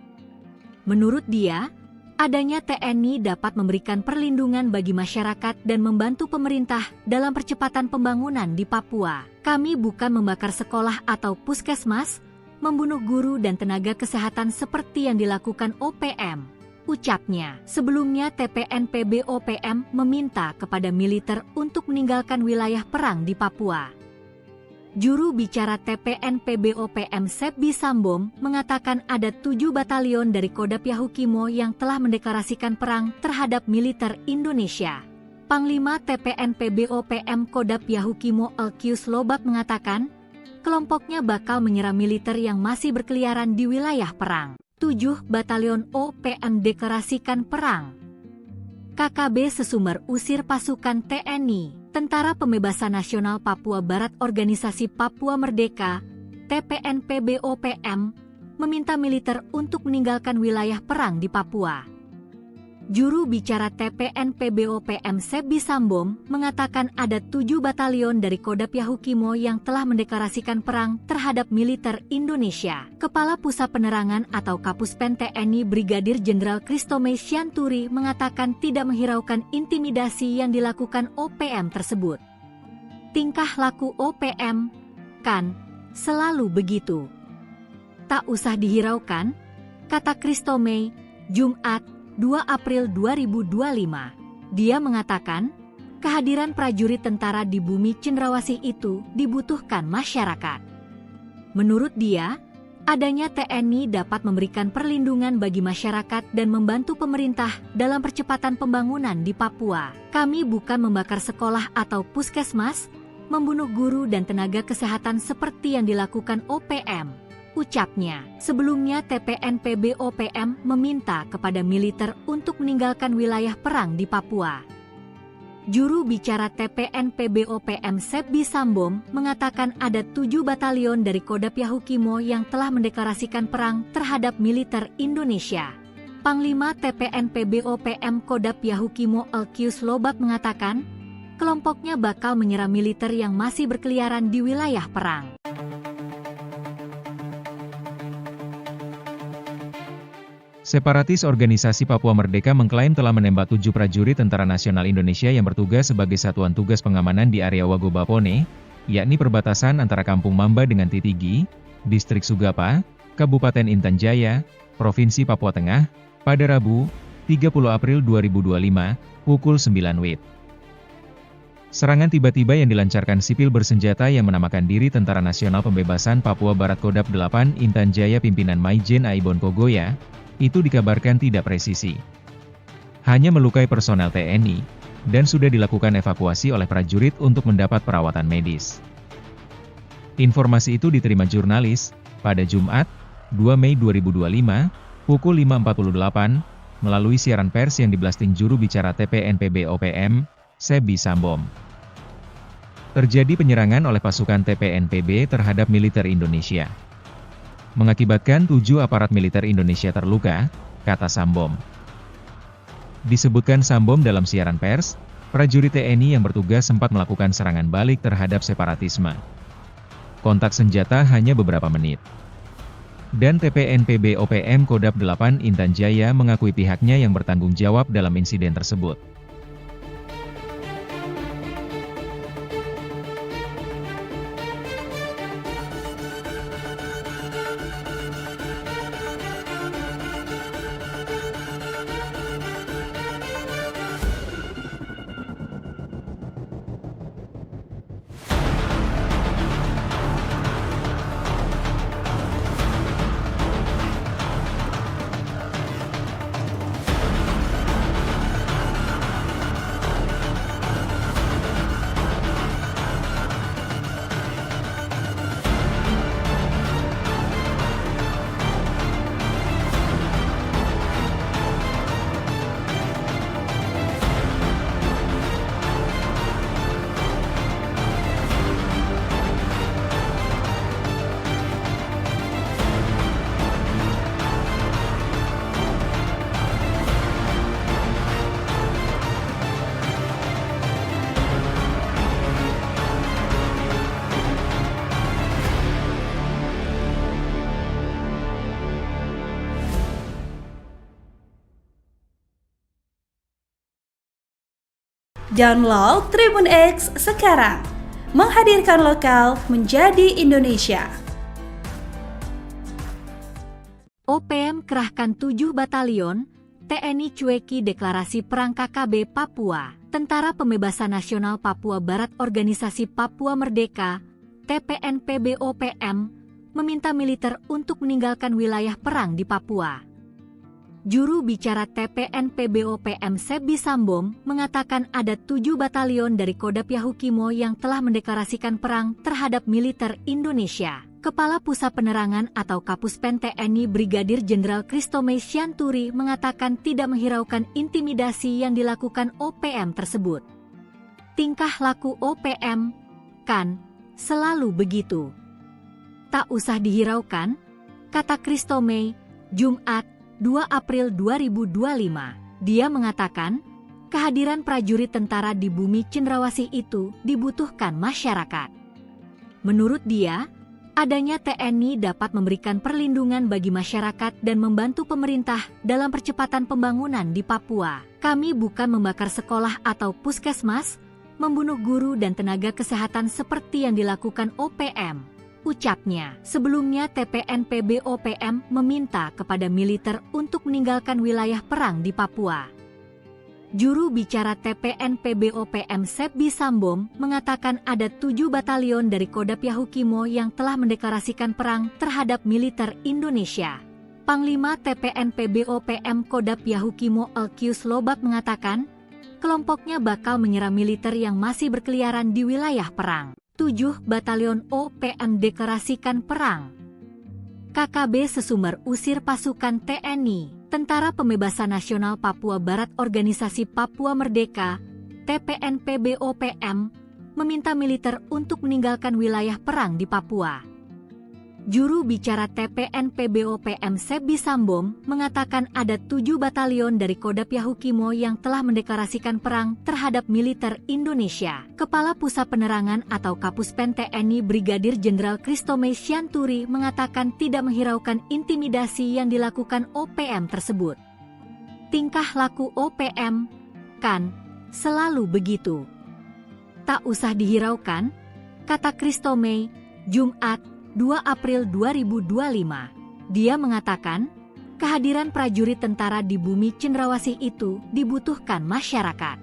Menurut dia, adanya TNI dapat memberikan perlindungan bagi masyarakat dan membantu pemerintah dalam percepatan pembangunan di Papua. Kami bukan membakar sekolah atau puskesmas, membunuh guru dan tenaga kesehatan seperti yang dilakukan OPM. Ucapnya. Sebelumnya TPNPB-OPM meminta kepada militer untuk meninggalkan wilayah perang di Papua. Juru bicara TPNPB-OPM Sebi Sambom mengatakan ada 7 batalion dari Kodam Yahukimo yang telah mendeklarasikan perang terhadap militer Indonesia. Panglima TPNPB-OPM Kodam Yahukimo Elkius Lobak mengatakan, kelompoknya bakal menyerang militer yang masih berkeliaran di wilayah perang. 7 batalion OPM deklarasikan perang. KKB Sesumber usir pasukan TNI, Tentara Pembebasan Nasional Papua Barat Organisasi Papua Merdeka, TPNPB-OPM, meminta militer untuk meninggalkan wilayah perang di Papua. Juru bicara TPNPB-OPM Sebi Sambom mengatakan ada 7 batalion dari Kodam Yahukimo yang telah mendeklarasikan perang terhadap militer Indonesia. Kepala Pusat Penerangan atau Kapuspen TNI Brigadir Jenderal Christomay Sianturi mengatakan tidak menghiraukan intimidasi yang dilakukan OPM tersebut. Tingkah laku OPM, kan, selalu begitu. Tak usah dihiraukan, kata Christomay, Jumat, 2 April 2025. Dia mengatakan, kehadiran prajurit tentara di bumi Cendrawasih itu dibutuhkan masyarakat. Menurut dia, adanya TNI dapat memberikan perlindungan bagi masyarakat dan membantu pemerintah dalam percepatan pembangunan di Papua. Kami bukan membakar sekolah atau puskesmas, membunuh guru dan tenaga kesehatan seperti yang dilakukan OPM. Ucapnya. Sebelumnya TPNPB-OPM meminta kepada militer untuk meninggalkan wilayah perang di Papua. Juru bicara TPNPB-OPM Sebi Sambom mengatakan ada 7 batalion dari Kodam Yahukimo yang telah mendeklarasikan perang terhadap militer Indonesia. Panglima TPNPB-OPM Kodam Yahukimo Elkius Lobak mengatakan, kelompoknya bakal menyerang militer yang masih berkeliaran di wilayah perang. Separatis Organisasi Papua Merdeka mengklaim telah menembak 7 prajurit Tentara Nasional Indonesia yang bertugas sebagai satuan tugas pengamanan di area Wagobapone, yakni perbatasan antara Kampung Mamba dengan Titigi, Distrik Sugapa, Kabupaten Intan Jaya, Provinsi Papua Tengah, pada Rabu, 30 April 2025, pukul 9 WIB. Serangan tiba-tiba yang dilancarkan sipil bersenjata yang menamakan diri Tentara Nasional Pembebasan Papua Barat Kodam 8 Intan Jaya pimpinan Maijen Aibon Kogoya, itu dikabarkan tidak presisi. Hanya melukai personel TNI, dan sudah dilakukan evakuasi oleh prajurit untuk mendapat perawatan medis. Informasi itu diterima jurnalis, pada Jumat, 2 Mei 2025, pukul 5.48, melalui siaran pers yang diblasting juru bicara TPNPB-OPM, Sebi Sambom. Terjadi penyerangan oleh pasukan TPNPB terhadap militer Indonesia. Mengakibatkan 7 aparat militer Indonesia terluka, kata Sambom. Disebutkan Sambom dalam siaran pers, prajurit TNI yang bertugas sempat melakukan serangan balik terhadap separatisme. Kontak senjata hanya beberapa menit. Dan TPNPB-OPM Kodam 8 Intan Jaya mengakui pihaknya yang bertanggung jawab dalam insiden tersebut. Download Tribun X sekarang. Menghadirkan lokal menjadi Indonesia. OPM kerahkan 7 batalion, TNI cueki deklarasi perang KKB Papua. Tentara Pembebasan Nasional Papua Barat Organisasi Papua Merdeka, TPNPB-OPM, meminta militer untuk meninggalkan wilayah perang di Papua. Juru bicara TPNPB-OPM Sebi Sambom mengatakan ada 7 batalion dari Kodam Yahukimo yang telah mendeklarasikan perang terhadap militer Indonesia. Kepala Pusat Penerangan atau Kapuspen TNI Brigadir Jenderal Christomay Sianturi mengatakan tidak menghiraukan intimidasi yang dilakukan OPM tersebut. Tingkah laku OPM, kan, selalu begitu. Tak usah dihiraukan, kata Christomay, Jumat, 2 April 2025. Dia mengatakan, kehadiran prajurit tentara di bumi cendrawasih itu dibutuhkan masyarakat. Menurut dia, adanya TNI dapat memberikan perlindungan bagi masyarakat dan membantu pemerintah dalam percepatan pembangunan di Papua. Kami bukan membakar sekolah atau puskesmas, membunuh guru dan tenaga kesehatan seperti yang dilakukan OPM, ucapnya. Sebelumnya TPNPB-OPM meminta kepada militer untuk meninggalkan wilayah perang di Papua. Juru bicara TPNPB-OPM Sebi Sambom mengatakan ada 7 batalion dari Kodam Yahukimo yang telah mendeklarasikan perang terhadap militer Indonesia. Panglima TPNPB-OPM Kodam Yahukimo Elkius Lobak mengatakan, kelompoknya bakal menyerang militer yang masih berkeliaran di wilayah perang. 7 batalion OPM deklarasikan perang. KKB Sesumber usir pasukan TNI. Tentara Pembebasan Nasional Papua Barat Organisasi Papua Merdeka, TPNPB-OPM, meminta militer untuk meninggalkan wilayah perang di Papua. Juru bicara TPNPB-OPM Sebi Sambom mengatakan ada 7 batalion dari Kodam Yahukimo yang telah mendeklarasikan perang terhadap militer Indonesia. Kepala Pusat Penerangan atau Kapuspen TNI Brigadir Jenderal Christomay Sianturi mengatakan tidak menghiraukan intimidasi yang dilakukan OPM tersebut. Tingkah laku OPM, kan, selalu begitu. Tak usah dihiraukan, kata Christomay, Jumat, 2 April 2025. Dia mengatakan, kehadiran prajurit tentara di bumi cendrawasih itu dibutuhkan masyarakat.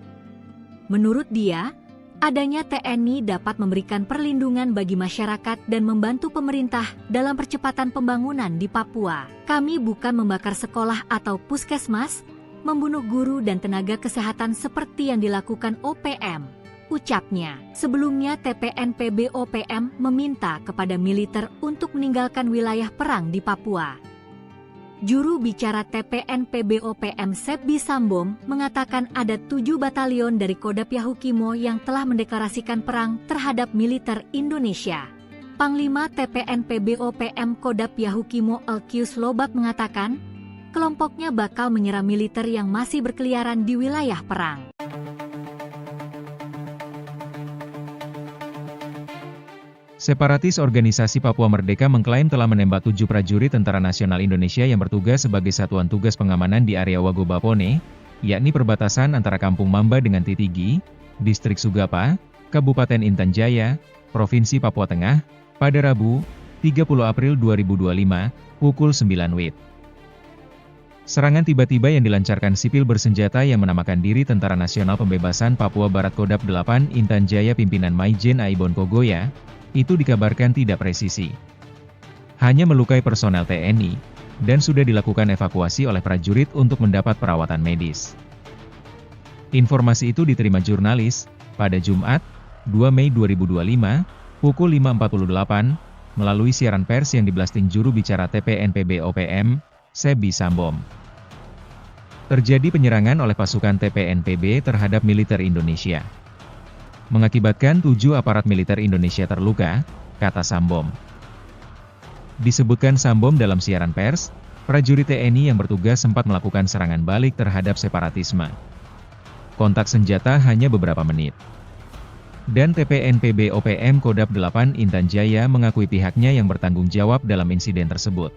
Menurut dia, adanya TNI dapat memberikan perlindungan bagi masyarakat dan membantu pemerintah dalam percepatan pembangunan di Papua. Kami bukan membakar sekolah atau puskesmas, membunuh guru dan tenaga kesehatan seperti yang dilakukan OPM, ucapnya. Sebelumnya TPNPB-OPM meminta kepada militer untuk meninggalkan wilayah perang di Papua. Juru bicara TPNPB-OPM Sebi Sambom mengatakan ada 7 batalion dari Kodam Yahukimo yang telah mendeklarasikan perang terhadap militer Indonesia. Panglima TPNPB-OPM Kodam Yahukimo Elkius Lobak mengatakan, kelompoknya bakal menyerang militer yang masih berkeliaran di wilayah perang. Separatis Organisasi Papua Merdeka mengklaim telah menembak 7 prajurit Tentara Nasional Indonesia yang bertugas sebagai Satuan Tugas Pengamanan di area Wago Bapone, yakni perbatasan antara Kampung Mamba dengan Titigi, Distrik Sugapa, Kabupaten Intan Jaya, Provinsi Papua Tengah, pada Rabu, 30 April 2025, pukul 9 WIB. Serangan tiba-tiba yang dilancarkan sipil bersenjata yang menamakan diri Tentara Nasional Pembebasan Papua Barat Kodam 8 Intan Jaya pimpinan Maijen Aibon Kogoya, itu dikabarkan tidak presisi. Hanya melukai personel TNI, dan sudah dilakukan evakuasi oleh prajurit untuk mendapat perawatan medis. Informasi itu diterima jurnalis, pada Jumat, 2 Mei 2025, pukul 5.48, melalui siaran pers yang diblasting juru bicara TPNPB-OPM, Sebi Sambom. Terjadi penyerangan oleh pasukan TPNPB terhadap militer Indonesia. Mengakibatkan 7 aparat militer Indonesia terluka, kata Sambom. Disebutkan Sambom dalam siaran pers, prajurit TNI yang bertugas sempat melakukan serangan balik terhadap separatisme. Kontak senjata hanya beberapa menit. Dan TPNPB-OPM Kodam 8 Intan Jaya mengakui pihaknya yang bertanggung jawab dalam insiden tersebut.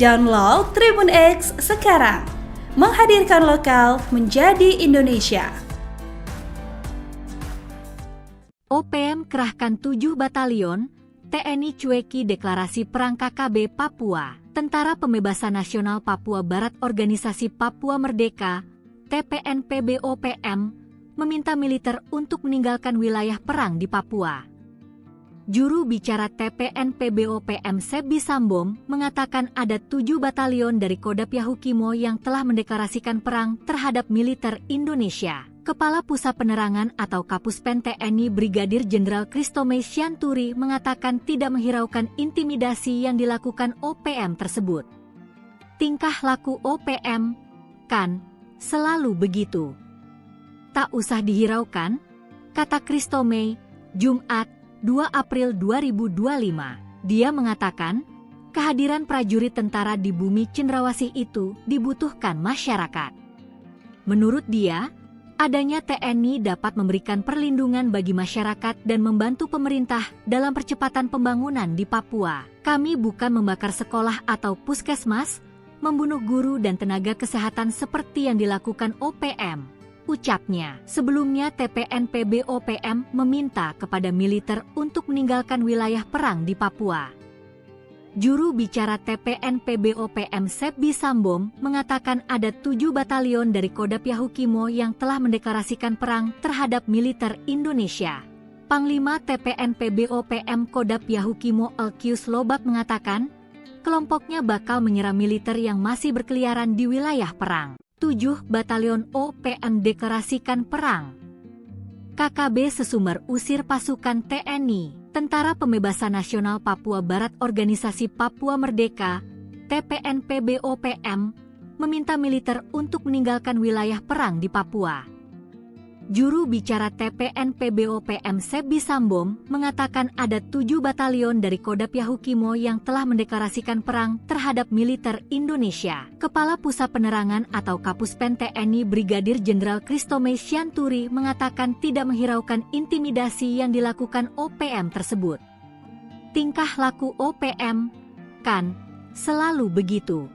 Download Tribun X sekarang. Menghadirkan lokal menjadi Indonesia. OPM kerahkan 7 batalion, TNI cueki deklarasi perang KKB Papua. Tentara Pembebasan Nasional Papua Barat Organisasi Papua Merdeka, TPNPB-OPM, meminta militer untuk meninggalkan wilayah perang di Papua. Juru bicara TPNPB-OPM Sebi Sambom mengatakan ada 7 batalion dari Kodap Yahukimo yang telah mendeklarasikan perang terhadap militer Indonesia. Kepala Pusat Penerangan atau Kapuspen TNI Brigadir Jenderal Kristomei Sianturi mengatakan tidak menghiraukan intimidasi yang dilakukan OPM tersebut. Tingkah laku OPM, kan, selalu begitu. Tak usah dihiraukan, kata Kristomei, Jumat, 2 April 2025. Dia mengatakan, kehadiran prajurit tentara di bumi Cendrawasih itu dibutuhkan masyarakat. Menurut dia, adanya TNI dapat memberikan perlindungan bagi masyarakat dan membantu pemerintah dalam percepatan pembangunan di Papua. Kami bukan membakar sekolah atau puskesmas, membunuh guru dan tenaga kesehatan seperti yang dilakukan OPM. Ucapnya. Sebelumnya TPNPB-OPM meminta kepada militer untuk meninggalkan wilayah perang di Papua. Juru bicara TPNPB-OPM Sebi Sambom mengatakan ada 7 batalion dari Kodap Yahukimo yang telah mendeklarasikan perang terhadap militer Indonesia. Panglima TPNPB-OPM Kodap Yahukimo Elkius Lobak mengatakan, kelompoknya bakal menyerang militer yang masih berkeliaran di wilayah perang. 7 batalion OPM deklarasikan perang. KKB Sesumber usir pasukan TNI, Tentara Pembebasan Nasional Papua Barat Organisasi Papua Merdeka, TPNPB-OPM, meminta militer untuk meninggalkan wilayah perang di Papua. Juru bicara TPNPB-OPM Sebi Sambom mengatakan ada 7 batalion dari Kodap Yahukimo yang telah mendeklarasikan perang terhadap militer Indonesia. Kepala Pusat Penerangan atau Kapuspen TNI Brigadir Jenderal Kristomei Sianturi mengatakan tidak menghiraukan intimidasi yang dilakukan OPM tersebut. Tingkah laku OPM, kan, selalu begitu.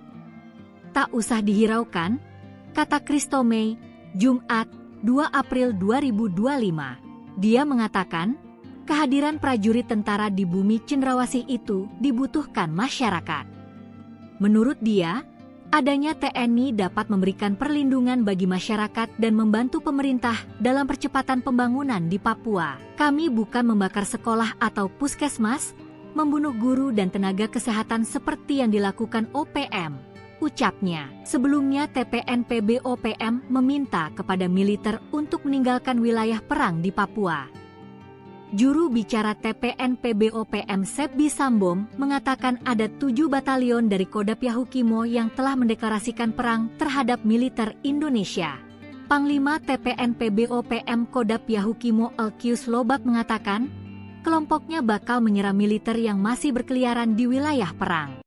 Tak usah dihiraukan, kata Kristomei, Jumat, 2 April 2025. Dia mengatakan, kehadiran prajurit tentara di bumi Cendrawasih itu dibutuhkan masyarakat. Menurut dia, adanya TNI dapat memberikan perlindungan bagi masyarakat dan membantu pemerintah dalam percepatan pembangunan di Papua. Kami bukan membakar sekolah atau puskesmas, membunuh guru dan tenaga kesehatan seperti yang dilakukan OPM. Ucapnya. Sebelumnya TPNPB-OPM meminta kepada militer untuk meninggalkan wilayah perang di Papua. Juru bicara TPNPB-OPM Sebi Sambom mengatakan ada 7 batalion dari Kodap Yahukimo yang telah mendeklarasikan perang terhadap militer Indonesia. Panglima TPNPB-OPM Kodap Yahukimo Elkius Lobak mengatakan, kelompoknya bakal menyerang militer yang masih berkeliaran di wilayah perang.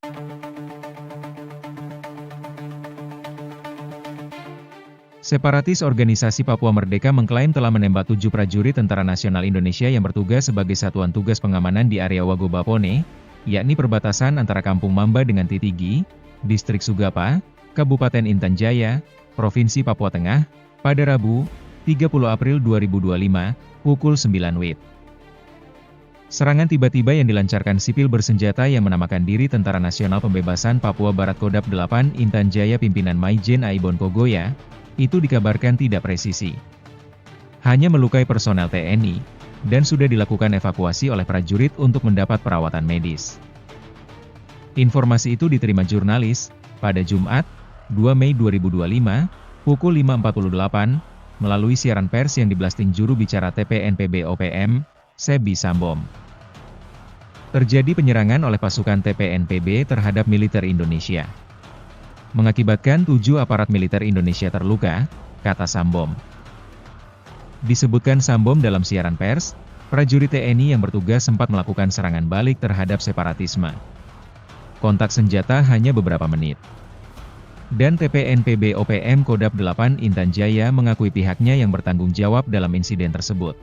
Separatis Organisasi Papua Merdeka mengklaim telah menembak 7 prajurit Tentara Nasional Indonesia yang bertugas sebagai satuan tugas pengamanan di area Wagobapone, yakni perbatasan antara Kampung Mamba dengan Titigi, Distrik Sugapa, Kabupaten Intan Jaya, Provinsi Papua Tengah, pada Rabu, 30 April 2025, pukul 9 WIB. Serangan tiba-tiba yang dilancarkan sipil bersenjata yang menamakan diri Tentara Nasional Pembebasan Papua Barat Kodap 8 Intan Jaya pimpinan Maijen Aibon Kogoya, itu dikabarkan tidak presisi. Hanya melukai personel TNI, dan sudah dilakukan evakuasi oleh prajurit untuk mendapat perawatan medis. Informasi itu diterima jurnalis, pada Jumat, 2 Mei 2025, pukul 5.48, melalui siaran pers yang diblasting juru bicara TPNPB-OPM, Sebi Sambom. Terjadi penyerangan oleh pasukan TPNPB terhadap militer Indonesia. Mengakibatkan 7 aparat militer Indonesia terluka, kata Sambom. Disebutkan Sambom dalam siaran pers, prajurit TNI yang bertugas sempat melakukan serangan balik terhadap separatisme. Kontak senjata hanya beberapa menit. Dan TPNPB-OPM Kodap 8 Intan Jaya mengakui pihaknya yang bertanggung jawab dalam insiden tersebut.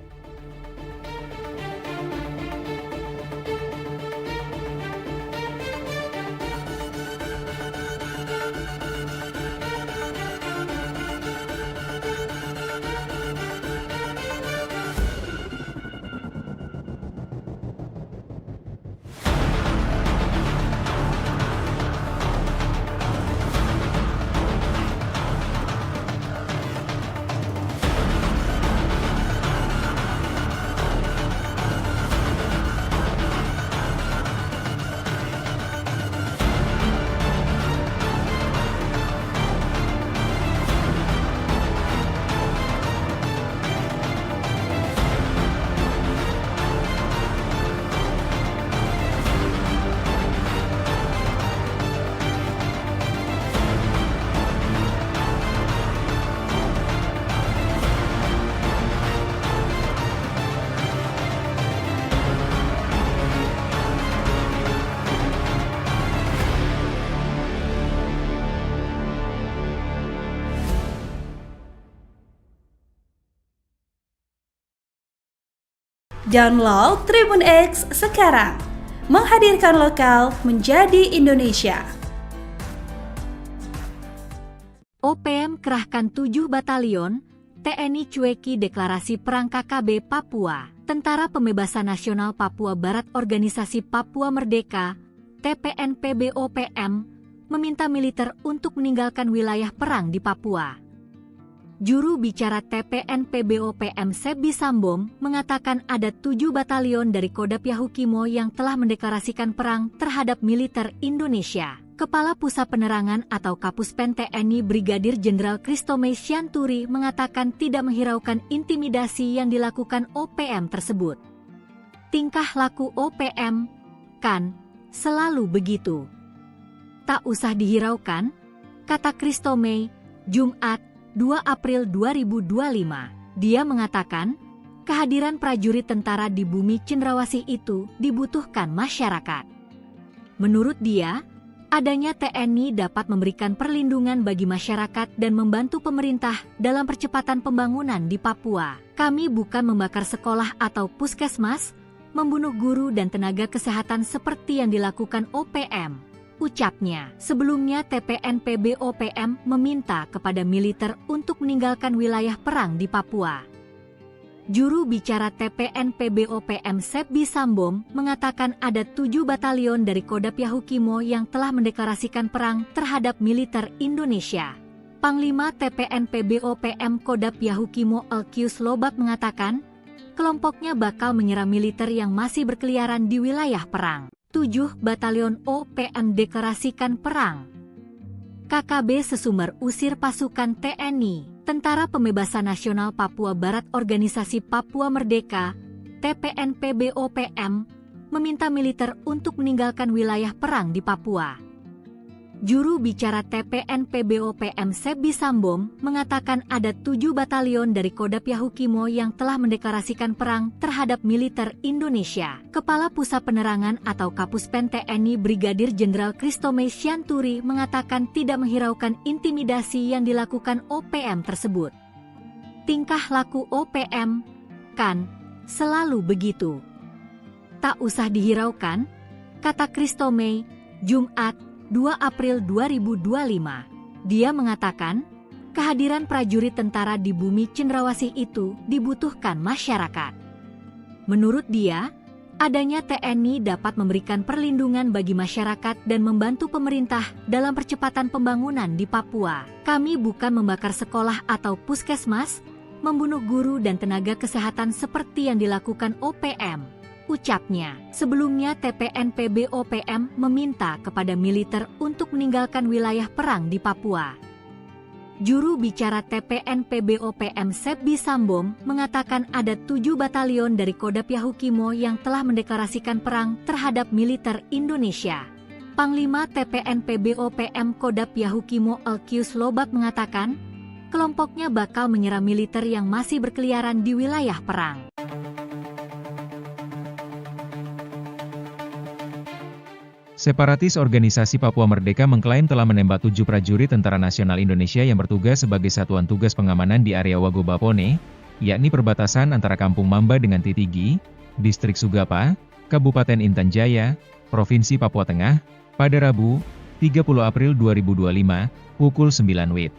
Download Tribun X sekarang. Menghadirkan lokal menjadi Indonesia. OPM kerahkan 7 batalion, TNI cueki deklarasi perang KKB Papua. Tentara Pembebasan Nasional Papua Barat Organisasi Papua Merdeka, TPNPB-OPM, meminta militer untuk meninggalkan wilayah perang di Papua. Juru bicara TPNPB-OPM Sebi Sambom mengatakan ada 7 batalion dari Kodam Yahukimo yang telah mendeklarasikan perang terhadap militer Indonesia. Kepala Pusat Penerangan atau Kapuspen TNI Brigadir Jenderal Kristomei Syanturi mengatakan tidak menghiraukan intimidasi yang dilakukan OPM tersebut. Tingkah laku OPM kan selalu begitu. Tak usah dihiraukan, kata Kristomei, Jumat 2 April 2025. Dia mengatakan, kehadiran prajurit tentara di bumi cendrawasih itu dibutuhkan masyarakat. Menurut dia, adanya TNI dapat memberikan perlindungan bagi masyarakat dan membantu pemerintah dalam percepatan pembangunan di Papua. Kami bukan membakar sekolah atau puskesmas, membunuh guru dan tenaga kesehatan seperti yang dilakukan OPM. Ucapnya, sebelumnya TPNPB-OPM meminta kepada militer untuk meninggalkan wilayah perang di Papua. Juru bicara TPNPB-OPM Sebi Sambom mengatakan ada 7 batalion dari Kodam Yahukimo yang telah mendeklarasikan perang terhadap militer Indonesia. Panglima TPNPB-OPM Kodam Yahukimo Elkius Lobak mengatakan, kelompoknya bakal menyerang militer yang masih berkeliaran di wilayah perang. 7 batalion OPM deklarasikan perang. KKB Sesumber usir pasukan TNI, Tentara Pembebasan Nasional Papua Barat Organisasi Papua Merdeka, TPNPB-OPM, meminta militer untuk meninggalkan wilayah perang di Papua. Juru bicara TPNPB-OPM Sebi Sambom mengatakan ada 7 batalion dari Kodam Yahukimo yang telah mendeklarasikan perang terhadap militer Indonesia. Kepala Pusat Penerangan atau Kapuspen TNI Brigadir Jenderal Kristomei Syanturi mengatakan tidak menghiraukan intimidasi yang dilakukan OPM tersebut. Tingkah laku OPM kan selalu begitu. Tak usah dihiraukan, kata Kristomei, Jumat 2 April 2025. Dia mengatakan, kehadiran prajurit tentara di bumi cendrawasih itu dibutuhkan masyarakat. Menurut dia, adanya TNI dapat memberikan perlindungan bagi masyarakat dan membantu pemerintah dalam percepatan pembangunan di Papua. Kami bukan membakar sekolah atau puskesmas, membunuh guru dan tenaga kesehatan seperti yang dilakukan OPM. Ucapnya, sebelumnya TPNPB-OPM meminta kepada militer untuk meninggalkan wilayah perang di Papua. Juru bicara TPNPB-OPM Sebi Sambom mengatakan ada 7 batalion dari Kodam Yahukimo yang telah mendeklarasikan perang terhadap militer Indonesia. Panglima TPNPB-OPM Kodam Yahukimo Elkius Lobak mengatakan, kelompoknya bakal menyerang militer yang masih berkeliaran di wilayah perang. Separatis Organisasi Papua Merdeka mengklaim telah menembak 7 prajurit Tentara Nasional Indonesia yang bertugas sebagai satuan tugas pengamanan di area Wagobapone, yakni perbatasan antara Kampung Mamba dengan Titigi, Distrik Sugapa, Kabupaten Intan Jaya, Provinsi Papua Tengah, pada Rabu, 30 April 2025, pukul 9 WIB.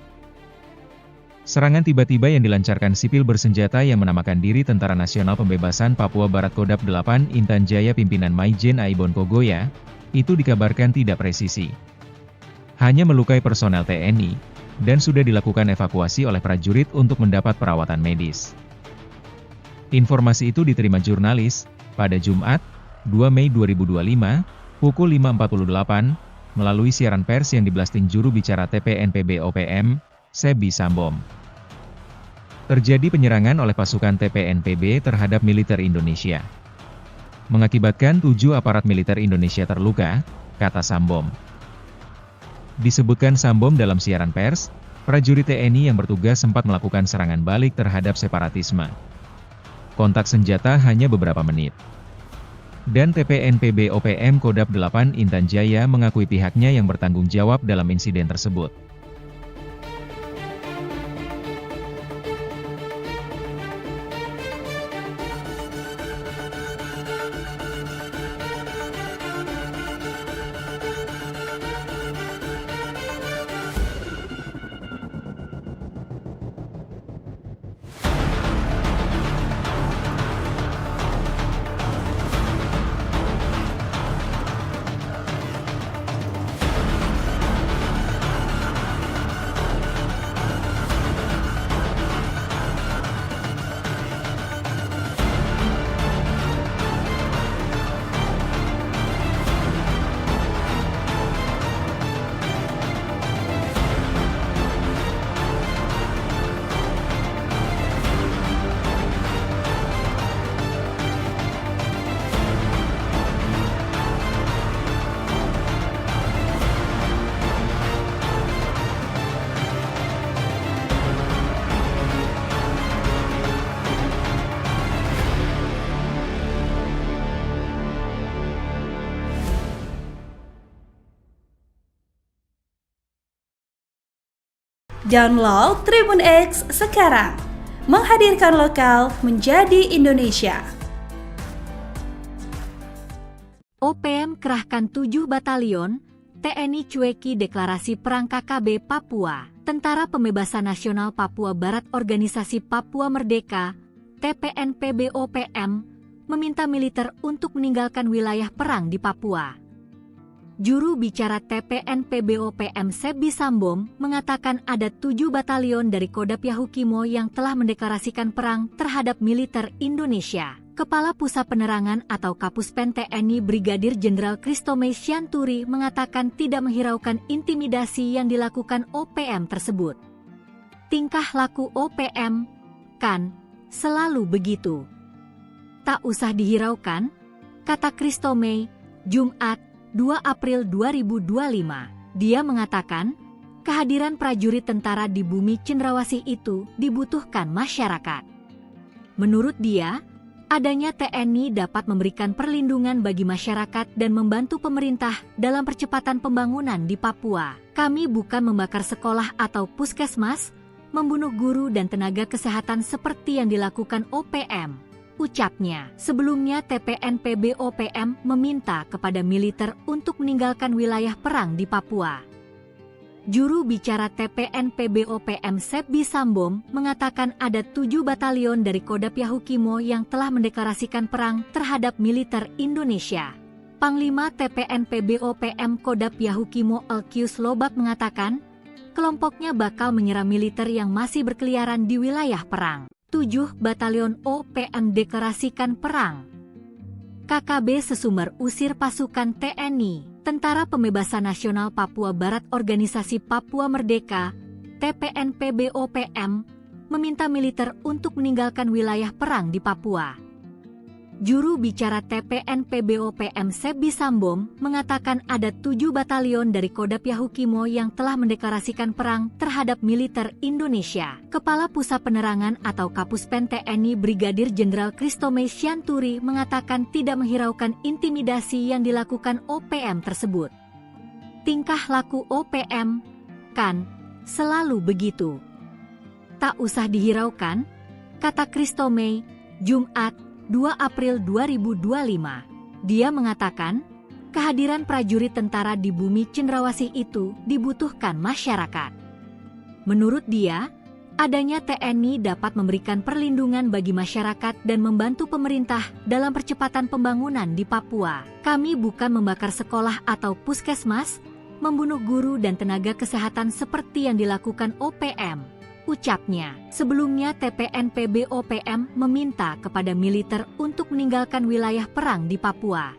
Serangan tiba-tiba yang dilancarkan sipil bersenjata yang menamakan diri Tentara Nasional Pembebasan Papua Barat Kodam 8 Intan Jaya pimpinan Maijen Aibon Kogoya, itu dikabarkan tidak presisi. Hanya melukai personel TNI, dan sudah dilakukan evakuasi oleh prajurit untuk mendapat perawatan medis. Informasi itu diterima jurnalis, pada Jumat, 2 Mei 2025, pukul 5.48, melalui siaran pers yang diblasting juru bicara TPNPB-OPM, Sebi Sambom. Terjadi penyerangan oleh pasukan TPNPB terhadap militer Indonesia. Mengakibatkan 7 aparat militer Indonesia terluka, kata Sambom. Disebutkan Sambom dalam siaran pers, prajurit TNI yang bertugas sempat melakukan serangan balik terhadap separatisme. Kontak senjata hanya beberapa menit. Dan TPNPB-OPM Kodam 8 Intan Jaya mengakui pihaknya yang bertanggung jawab dalam insiden tersebut. Download Tribun X sekarang. Menghadirkan lokal menjadi Indonesia. OPM kerahkan 7 batalion, TNI cueki deklarasi perang KKB Papua. Tentara Pembebasan Nasional Papua Barat Organisasi Papua Merdeka, TPNPB-OPM, meminta militer untuk meninggalkan wilayah perang di Papua. Juru bicara TPNPB-OPM Sebi Sambom mengatakan ada 7 batalion dari Kodam Yahukimo yang telah mendeklarasikan perang terhadap militer Indonesia. Kepala Pusat Penerangan atau Kapuspen TNI Brigadir Jenderal Kristome Syanturi mengatakan tidak menghiraukan intimidasi yang dilakukan OPM tersebut. Tingkah laku OPM, kan, selalu begitu. Tak usah dihiraukan, kata Kristome, Jumat, 2 April 2025. Dia mengatakan, kehadiran prajurit tentara di bumi Cendrawasih itu dibutuhkan masyarakat. Menurut dia, adanya TNI dapat memberikan perlindungan bagi masyarakat dan membantu pemerintah dalam percepatan pembangunan di Papua. Kami bukan membakar sekolah atau puskesmas, membunuh guru dan tenaga kesehatan seperti yang dilakukan OPM. Ucapnya. Sebelumnya TPNPB-OPM meminta kepada militer untuk meninggalkan wilayah perang di Papua. Juru bicara TPNPB-OPM Sebi Sambom mengatakan ada 7 batalion dari Kodam Yahukimo yang telah mendeklarasikan perang terhadap militer Indonesia. Panglima TPNPB-OPM Kodam Yahukimo Elkius Lobak mengatakan, kelompoknya bakal menyerang militer yang masih berkeliaran di wilayah perang. 7 batalion OPM deklarasikan perang. KKB Sesumber usir pasukan TNI, Tentara Pembebasan Nasional Papua Barat Organisasi Papua Merdeka, TPNPB-OPM, meminta militer untuk meninggalkan wilayah perang di Papua. Juru bicara TPNPB-OPM Sebi Sambom mengatakan ada 7 batalion dari Kodam Yahukimo yang telah mendeklarasikan perang terhadap militer Indonesia. Kepala Pusat Penerangan atau Kapuspen TNI Brigadir Jenderal Kristome Syanturi mengatakan tidak menghiraukan intimidasi yang dilakukan OPM tersebut. Tingkah laku OPM, kan, selalu begitu. Tak usah dihiraukan, kata Kristome, Jumat, 2 April 2025. Dia mengatakan, kehadiran prajurit tentara di bumi Cendrawasih itu dibutuhkan masyarakat. Menurut dia, adanya TNI dapat memberikan perlindungan bagi masyarakat dan membantu pemerintah dalam percepatan pembangunan di Papua. Kami bukan membakar sekolah atau puskesmas, membunuh guru dan tenaga kesehatan seperti yang dilakukan OPM. Ucapnya. Sebelumnya TPNPB-OPM meminta kepada militer untuk meninggalkan wilayah perang di Papua.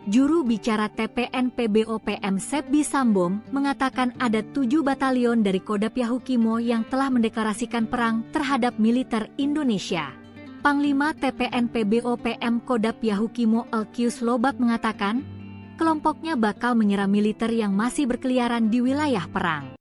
Juru bicara TPNPB-OPM Sebi Sambom mengatakan ada 7 batalion dari Kodam Yahukimo yang telah mendeklarasikan perang terhadap militer Indonesia. Panglima TPNPB-OPM Kodam Yahukimo Elkius Lobak mengatakan, kelompoknya bakal menyerang militer yang masih berkeliaran di wilayah perang.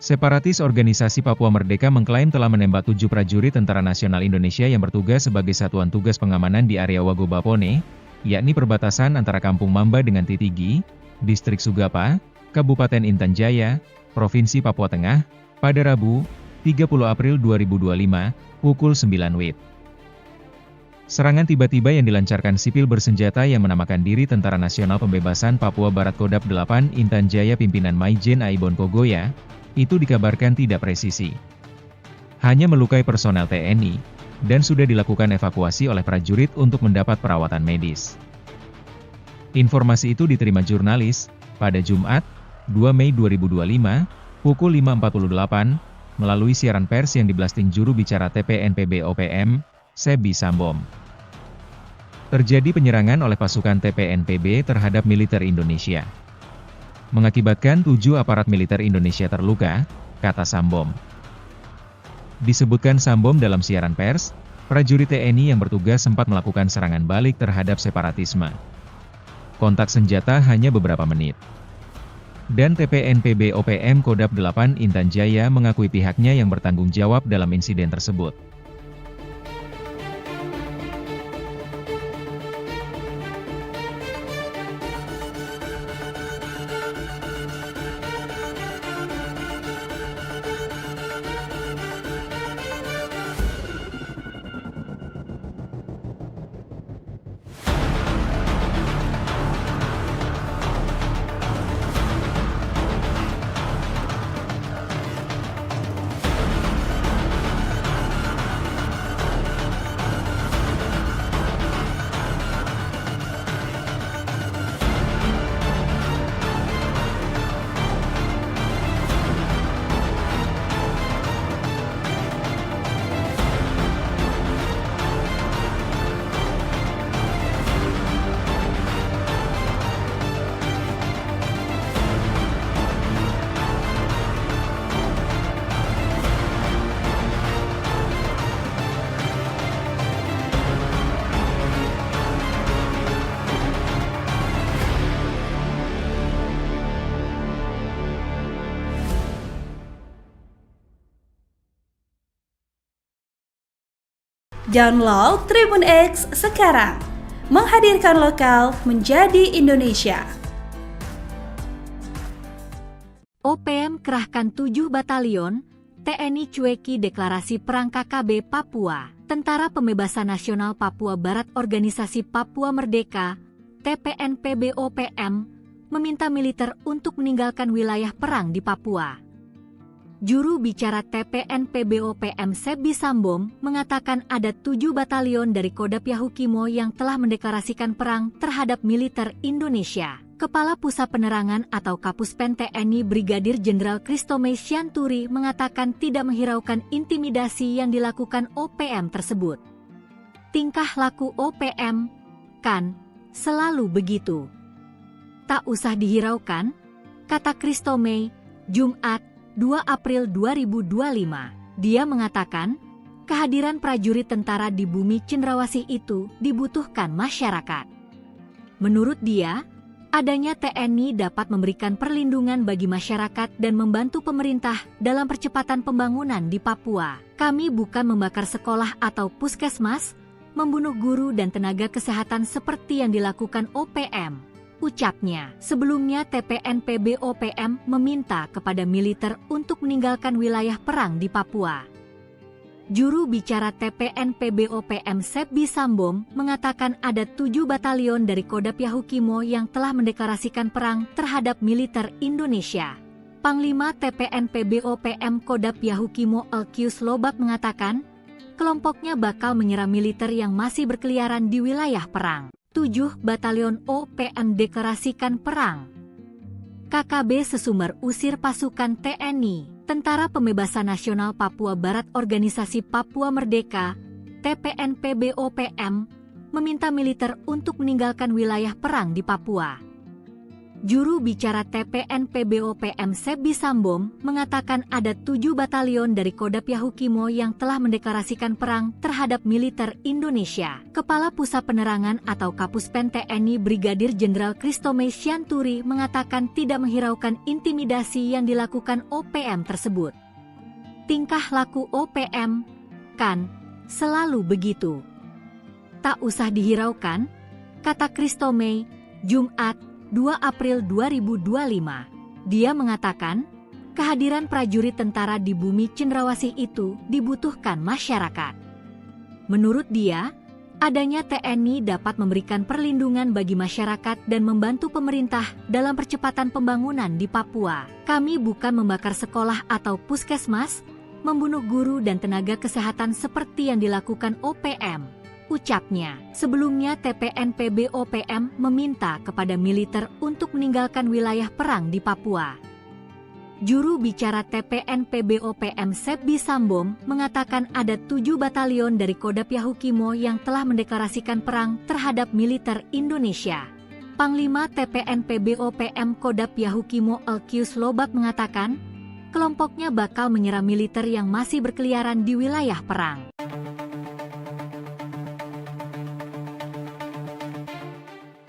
Separatis Organisasi Papua Merdeka mengklaim telah menembak 7 prajurit Tentara Nasional Indonesia yang bertugas sebagai satuan tugas pengamanan di area Wagobapone, yakni perbatasan antara Kampung Mamba dengan Titigi, Distrik Sugapa, Kabupaten Intan Jaya, Provinsi Papua Tengah, pada Rabu, 30 April 2025, pukul 9 WIB. Serangan tiba-tiba yang dilancarkan sipil bersenjata yang menamakan diri Tentara Nasional Pembebasan Papua Barat Kodam 8 Intan Jaya pimpinan Maijen Aibon Kogoya, itu dikabarkan tidak presisi. Hanya melukai personel TNI, dan sudah dilakukan evakuasi oleh prajurit untuk mendapat perawatan medis. Informasi itu diterima jurnalis, pada Jumat, 2 Mei 2025, pukul 5.48, melalui siaran pers yang diblasting juru bicara TPNPB-OPM, Sebi Sambom. Terjadi penyerangan oleh pasukan TPNPB terhadap militer Indonesia. Mengakibatkan 7 aparat militer Indonesia terluka, kata Sambom. Disebutkan Sambom dalam siaran pers, prajurit TNI yang bertugas sempat melakukan serangan balik terhadap separatisme. Kontak senjata hanya beberapa menit. Dan TPNPB-OPM Kodam 8 Intan Jaya mengakui pihaknya yang bertanggung jawab dalam insiden tersebut. Download Tribun X sekarang. Menghadirkan lokal menjadi Indonesia. OPM kerahkan 7 batalion, TNI cueki deklarasi perang KKB Papua. Tentara Pembebasan Nasional Papua Barat Organisasi Papua Merdeka, TPNPB-OPM, meminta militer untuk meninggalkan wilayah perang di Papua. Juru bicara TPNPB-OPM Sebi Sambom mengatakan ada 7 batalion dari Kodam Yahukimo yang telah mendeklarasikan perang terhadap militer Indonesia. Kepala Pusat Penerangan atau Kapuspen TNI Brigadir Jenderal Christomay Sianturi mengatakan tidak menghiraukan intimidasi yang dilakukan OPM tersebut. Tingkah laku OPM, kan, selalu begitu. Tak usah dihiraukan, kata Christomay, Jumat, 2 April 2025. Dia mengatakan, kehadiran prajurit tentara di bumi cendrawasih itu dibutuhkan masyarakat. Menurut dia, adanya TNI dapat memberikan perlindungan bagi masyarakat dan membantu pemerintah dalam percepatan pembangunan di Papua. Kami bukan membakar sekolah atau puskesmas, membunuh guru dan tenaga kesehatan seperti yang dilakukan OPM, ucapnya. Sebelumnya TPNPB-OPM meminta kepada militer untuk meninggalkan wilayah perang di Papua. Juru bicara TPNPB-OPM Sebi Sambom mengatakan ada 7 batalion dari Kodam Yahukimo yang telah mendeklarasikan perang terhadap militer Indonesia. Panglima TPNPB-OPM Kodam Yahukimo Elkius Lobak mengatakan, kelompoknya bakal menyerang militer yang masih berkeliaran di wilayah perang. 7 batalion OPM deklarasikan perang. KKB sesumber usir pasukan TNI. Tentara Pembebasan Nasional Papua Barat Organisasi Papua Merdeka, TPNPB-OPM, meminta militer untuk meninggalkan wilayah perang di Papua. Juru bicara TPNPB-OPM Sebi Sambom mengatakan ada 7 batalion dari Kodam Yahukimo yang telah mendeklarasikan perang terhadap militer Indonesia. Kepala Pusat Penerangan atau Kapuspen TNI Brigadir Jenderal Christomay Sianturi mengatakan tidak menghiraukan intimidasi yang dilakukan OPM tersebut. Tingkah laku OPM, kan, selalu begitu. Tak usah dihiraukan, kata Christomay, Jumat, 2 April 2025. Dia mengatakan, kehadiran prajurit tentara di bumi cendrawasih itu dibutuhkan masyarakat. Menurut dia, adanya TNI dapat memberikan perlindungan bagi masyarakat dan membantu pemerintah dalam percepatan pembangunan di Papua. Kami bukan membakar sekolah atau puskesmas, membunuh guru dan tenaga kesehatan seperti yang dilakukan OPM, ucapnya. Sebelumnya TPNPB-OPM meminta kepada militer untuk meninggalkan wilayah perang di Papua. Juru bicara TPNPB-OPM Sebi Sambom mengatakan ada 7 batalion dari Kodam Yahukimo yang telah mendeklarasikan perang terhadap militer Indonesia. Panglima TPNPB-OPM Kodam Yahukimo Elkius Lobak mengatakan, kelompoknya bakal menyerang militer yang masih berkeliaran di wilayah perang.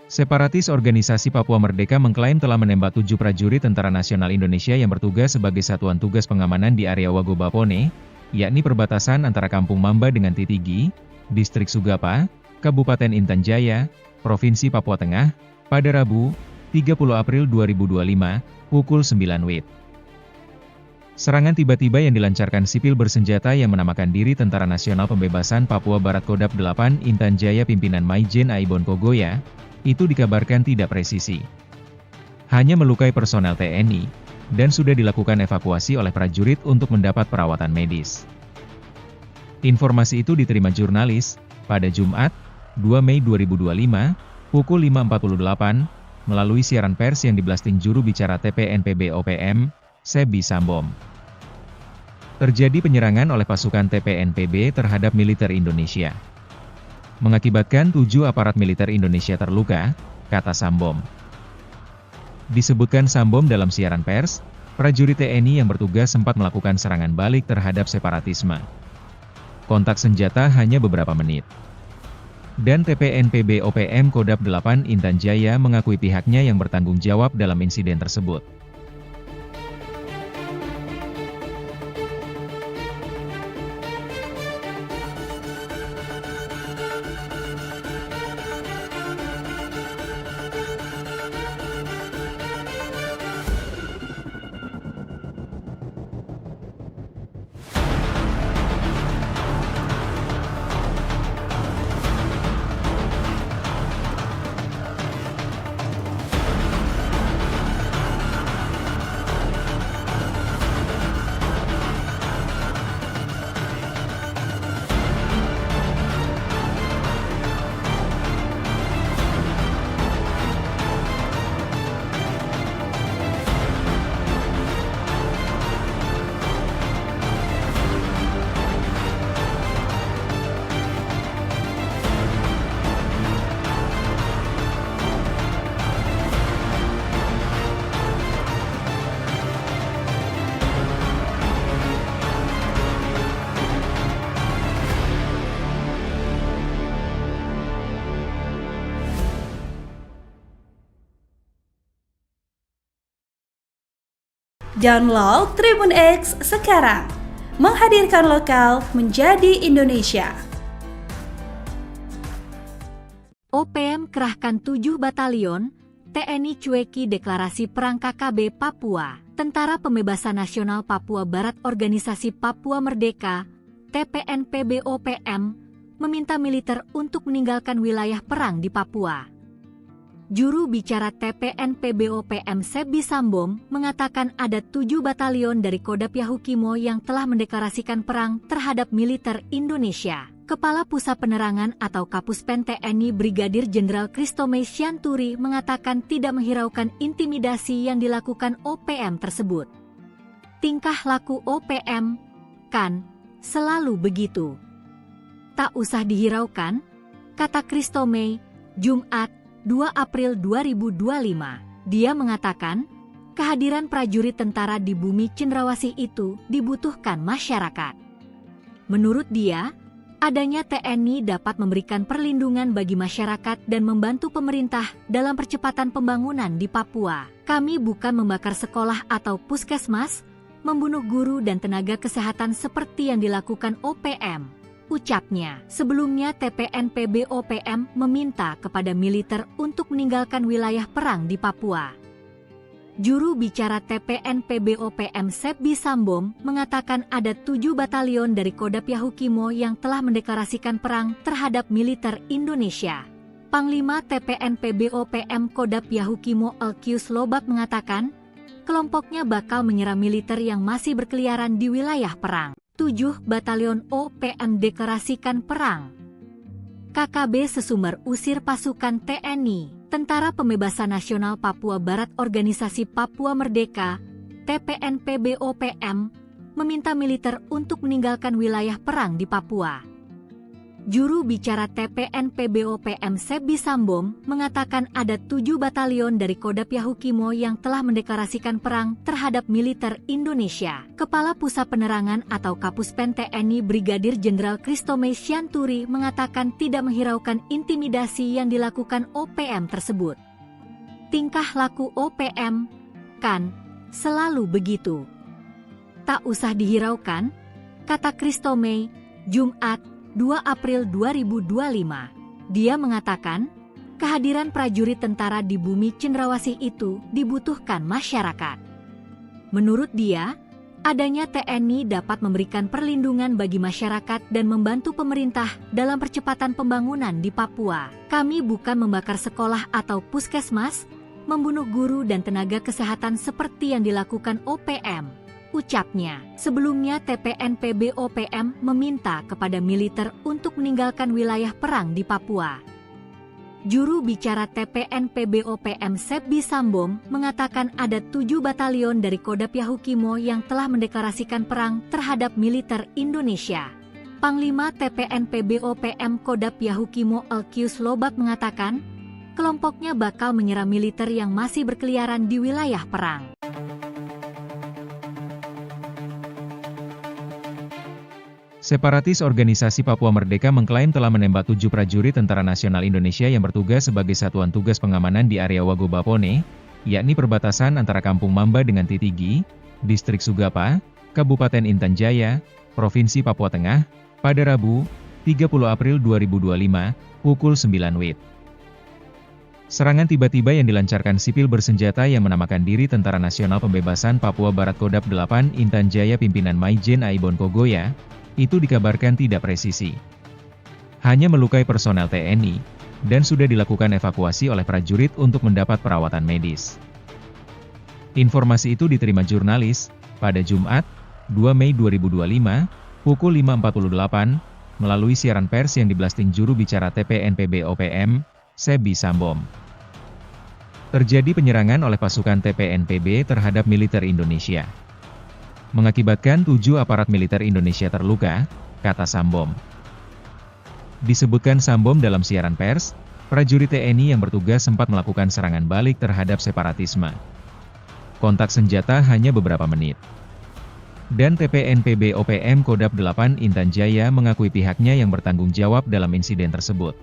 Separatis Organisasi Papua Merdeka mengklaim telah menembak 7 prajurit Tentara Nasional Indonesia yang bertugas sebagai satuan tugas pengamanan di area Wagobapone, yakni perbatasan antara Kampung Mamba dengan Titigi, Distrik Sugapa, Kabupaten Intan Jaya, Provinsi Papua Tengah, pada Rabu, 30 April 2025, pukul 9 WIB. Serangan tiba-tiba yang dilancarkan sipil bersenjata yang menamakan diri Tentara Nasional Pembebasan Papua Barat Kodam 8 Intan Jaya pimpinan Maijen Aibon Kogoya, itu dikabarkan tidak presisi. Hanya melukai personel TNI, dan sudah dilakukan evakuasi oleh prajurit untuk mendapat perawatan medis. Informasi itu diterima jurnalis, pada Jumat, 2 Mei 2025, pukul 5.48, melalui siaran pers yang diblasting juru bicara TPNPB-OPM, Sebi Sambom. Terjadi penyerangan oleh pasukan TPNPB terhadap militer Indonesia, mengakibatkan 7 aparat militer Indonesia terluka, kata Sambom. Disebutkan Sambom dalam siaran pers, prajurit TNI yang bertugas sempat melakukan serangan balik terhadap separatisme. Kontak senjata hanya beberapa menit. Dan TPNPB-OPM Kodam 8 Intan Jaya mengakui pihaknya yang bertanggung jawab dalam insiden tersebut. Download Tribun X sekarang. Menghadirkan lokal menjadi Indonesia. OPM kerahkan 7 batalion, TNI cueki deklarasi perang KKB Papua. Tentara Pembebasan Nasional Papua Barat Organisasi Papua Merdeka, TPNPB-OPM, meminta militer untuk meninggalkan wilayah perang di Papua. Juru bicara TPNPB-OPM Sebi Sambom mengatakan ada 7 batalion dari Kodap Yahukimo yang telah mendeklarasikan perang terhadap militer Indonesia. Kepala Pusat Penerangan atau Kapuspen TNI Brigadir Jenderal Kristomei Sianturi mengatakan tidak menghiraukan intimidasi yang dilakukan OPM tersebut. Tingkah laku OPM, kan, selalu begitu. Tak usah dihiraukan, kata Kristomei, Jumat, 2 April 2025. Dia mengatakan, kehadiran prajurit tentara di bumi cendrawasih itu dibutuhkan masyarakat. Menurut dia, adanya TNI dapat memberikan perlindungan bagi masyarakat dan membantu pemerintah dalam percepatan pembangunan di Papua. Kami bukan membakar sekolah atau puskesmas, membunuh guru dan tenaga kesehatan seperti yang dilakukan OPM. Ucapnya. Sebelumnya TPNPB-OPM meminta kepada militer untuk meninggalkan wilayah perang di Papua. Juru bicara TPNPB-OPM Sebi Sambom mengatakan ada 7 batalion dari Kodap Yahukimo yang telah mendeklarasikan perang terhadap militer Indonesia. Panglima TPNPB-OPM Kodap Yahukimo Elkius Lobak mengatakan, kelompoknya bakal menyerang militer yang masih berkeliaran di wilayah perang. 7 batalion OPM deklarasikan perang. KKB Sesumber usir pasukan TNI, Tentara Pembebasan Nasional Papua Barat Organisasi Papua Merdeka, TPNPB-OPM, meminta militer untuk meninggalkan wilayah perang di Papua. Juru bicara TPNPB-OPM Sebi Sambom mengatakan ada 7 batalion dari Kodap Yahukimo yang telah mendeklarasikan perang terhadap militer Indonesia. Kepala Pusat Penerangan atau Kapuspen TNI Brigadir Jenderal Kristomei Sianturi mengatakan tidak menghiraukan intimidasi yang dilakukan OPM tersebut. Tingkah laku OPM, kan, selalu begitu. Tak usah dihiraukan, kata Kristomei, Jumat, 2 April 2025. Dia mengatakan, kehadiran prajurit tentara di bumi cendrawasih itu dibutuhkan masyarakat. Menurut dia, adanya TNI dapat memberikan perlindungan bagi masyarakat dan membantu pemerintah dalam percepatan pembangunan di Papua. Kami bukan membakar sekolah atau puskesmas, membunuh guru dan tenaga kesehatan seperti yang dilakukan OPM. Ucapnya. Sebelumnya TPNPB-OPM meminta kepada militer untuk meninggalkan wilayah perang di Papua. Juru bicara TPNPB-OPM Sebi Sambom mengatakan ada 7 batalion dari Kodap Yahukimo yang telah mendeklarasikan perang terhadap militer Indonesia. Panglima TPNPB-OPM Kodap Yahukimo Elkius Lobak mengatakan, kelompoknya bakal menyerang militer yang masih berkeliaran di wilayah perang. Separatis Organisasi Papua Merdeka mengklaim telah menembak 7 prajurit Tentara Nasional Indonesia yang bertugas sebagai satuan tugas pengamanan di area Wagobapone, yakni perbatasan antara Kampung Mamba dengan Titigi, Distrik Sugapa, Kabupaten Intan Jaya, Provinsi Papua Tengah, pada Rabu, 30 April 2025, pukul 9 WIB. Serangan tiba-tiba yang dilancarkan sipil bersenjata yang menamakan diri Tentara Nasional Pembebasan Papua Barat Kodap 8 Intan Jaya pimpinan Maijen Aibon Kogoya, itu dikabarkan tidak presisi. Hanya melukai personel TNI, dan sudah dilakukan evakuasi oleh prajurit untuk mendapat perawatan medis. Informasi itu diterima jurnalis, pada Jumat, 2 Mei 2025, pukul 5.48, melalui siaran pers yang diblasting juru bicara TPNPB-OPM, Sebi Sambom. Terjadi penyerangan oleh pasukan TPNPB terhadap militer Indonesia. Mengakibatkan 7 aparat militer Indonesia terluka, kata Sambom. Disebutkan Sambom dalam siaran pers, prajurit TNI yang bertugas sempat melakukan serangan balik terhadap separatisme. Kontak senjata hanya beberapa menit. Dan TPNPB-OPM Kodap 8 Intan Jaya mengakui pihaknya yang bertanggung jawab dalam insiden tersebut.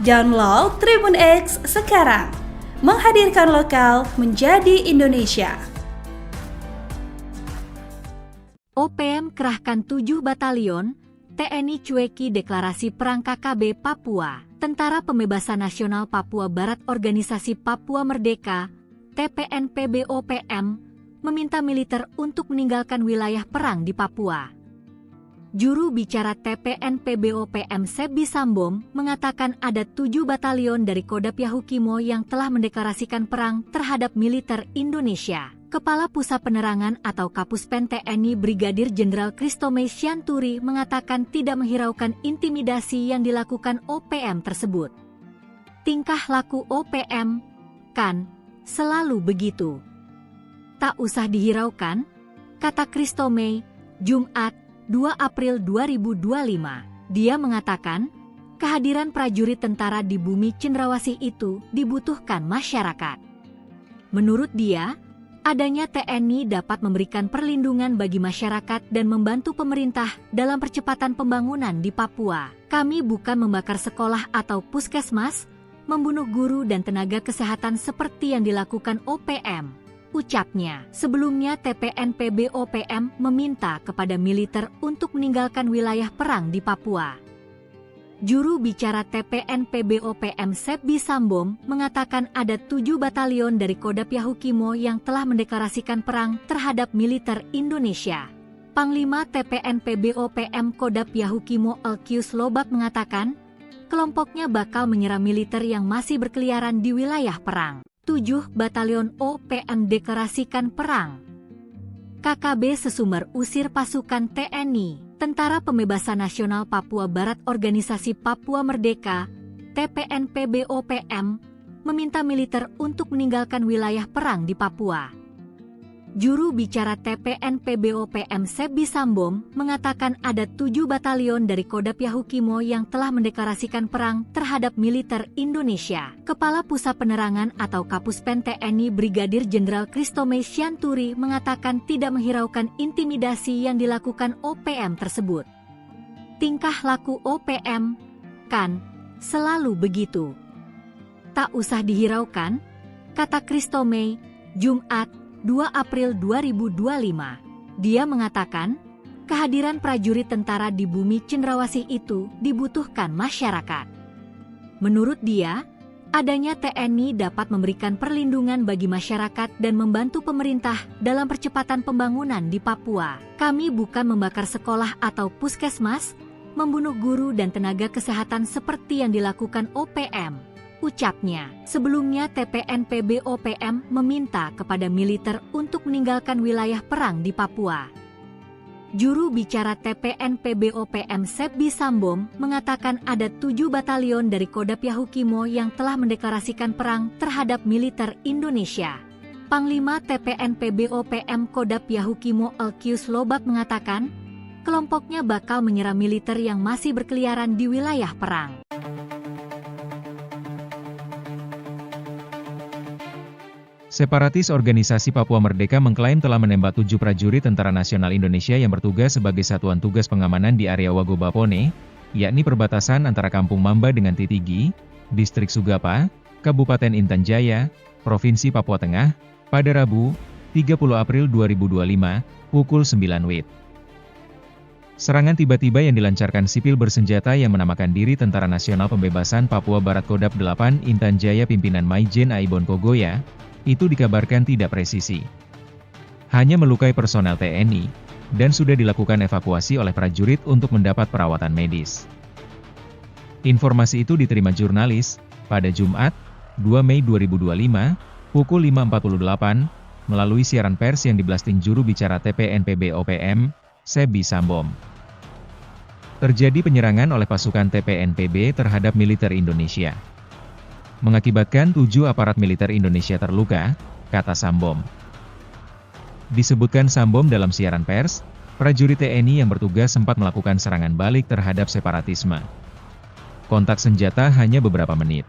Download Tribun X sekarang. Menghadirkan lokal menjadi Indonesia. OPM kerahkan 7 batalion, TNI cueki deklarasi perang KKB Papua. Tentara Pembebasan Nasional Papua Barat Organisasi Papua Merdeka, TPNPB-OPM, meminta militer untuk meninggalkan wilayah perang di Papua. Juru bicara TPNPB-OPM Sebi Sambom mengatakan ada 7 batalion dari Kodam Yahukimo yang telah mendeklarasikan perang terhadap militer Indonesia. Kepala Pusat Penerangan atau Kapuspen TNI Brigadir Jenderal Kristome Sianturi mengatakan tidak menghiraukan intimidasi yang dilakukan OPM tersebut. Tingkah laku OPM, kan, selalu begitu. Tak usah dihiraukan, kata Kristome, Jumat, 2 April 2025. Dia mengatakan, kehadiran prajurit tentara di bumi cendrawasih itu dibutuhkan masyarakat. Menurut dia, adanya TNI dapat memberikan perlindungan bagi masyarakat dan membantu pemerintah dalam percepatan pembangunan di Papua. Kami bukan membakar sekolah atau puskesmas, membunuh guru dan tenaga kesehatan seperti yang dilakukan OPM, ucapnya. Sebelumnya TPNPB-OPM meminta kepada militer untuk meninggalkan wilayah perang di Papua. Juru bicara TPNPB-OPM Sebi Sambom mengatakan ada 7 batalion dari Kodam Yahukimo yang telah mendeklarasikan perang terhadap militer Indonesia. Panglima TPNPB-OPM Kodam Yahukimo Elkius Lobak mengatakan, kelompoknya bakal menyerang militer yang masih berkeliaran di wilayah perang. 7 batalion OPM deklarasikan perang. KKB Sesumber usir pasukan TNI. Tentara Pembebasan Nasional Papua Barat Organisasi Papua Merdeka, TPNPB-OPM, meminta militer untuk meninggalkan wilayah perang di Papua. Juru bicara TPNPB-OPM Sebi Sambom mengatakan ada 7 batalion dari Kodam Yahukimo yang telah mendeklarasikan perang terhadap militer Indonesia. Kepala Pusat Penerangan atau Kapuspen TNI Brigadir Jenderal Kristome Sianturi mengatakan tidak menghiraukan intimidasi yang dilakukan OPM tersebut. Tingkah laku OPM, kan, selalu begitu. Tak usah dihiraukan, kata Kristome, Jumat, 2 April 2025. Dia mengatakan, kehadiran prajurit tentara di bumi cendrawasih itu dibutuhkan masyarakat. Menurut dia, adanya TNI dapat memberikan perlindungan bagi masyarakat dan membantu pemerintah dalam percepatan pembangunan di Papua. Kami bukan membakar sekolah atau puskesmas, membunuh guru dan tenaga kesehatan seperti yang dilakukan OPM, ucapnya. Sebelumnya TPNPB-OPM meminta kepada militer untuk meninggalkan wilayah perang di Papua. Juru bicara TPNPB-OPM Sebi Sambom mengatakan ada 7 batalion dari Kodam Yahukimo yang telah mendeklarasikan perang terhadap militer Indonesia. Panglima TPNPB-OPM Kodam Yahukimo Elkius Lobak mengatakan, kelompoknya bakal menyerang militer yang masih berkeliaran di wilayah perang. Separatis Organisasi Papua Merdeka mengklaim telah menembak 7 prajurit Tentara Nasional Indonesia yang bertugas sebagai satuan tugas pengamanan di area Wagobapone, yakni perbatasan antara Kampung Mamba dengan Titigi, Distrik Sugapa, Kabupaten Intan Jaya, Provinsi Papua Tengah, pada Rabu, 30 April 2025, pukul 9 WIB. Serangan tiba-tiba yang dilancarkan sipil bersenjata yang menamakan diri Tentara Nasional Pembebasan Papua Barat Kodam 8 Intan Jaya pimpinan Maijen Aibon Kogoya, itu dikabarkan tidak presisi. Hanya melukai personel TNI, dan sudah dilakukan evakuasi oleh prajurit untuk mendapat perawatan medis. Informasi itu diterima jurnalis, pada Jumat, 2 Mei 2025, pukul 5.48, melalui siaran pers yang diblasting juru bicara TPNPB-OPM, Sebi Sambom. Terjadi penyerangan oleh pasukan TPNPB terhadap militer Indonesia, mengakibatkan 7 aparat militer Indonesia terluka, kata Sambom. Disebutkan Sambom dalam siaran pers, prajurit TNI yang bertugas sempat melakukan serangan balik terhadap separatisme. Kontak senjata hanya beberapa menit.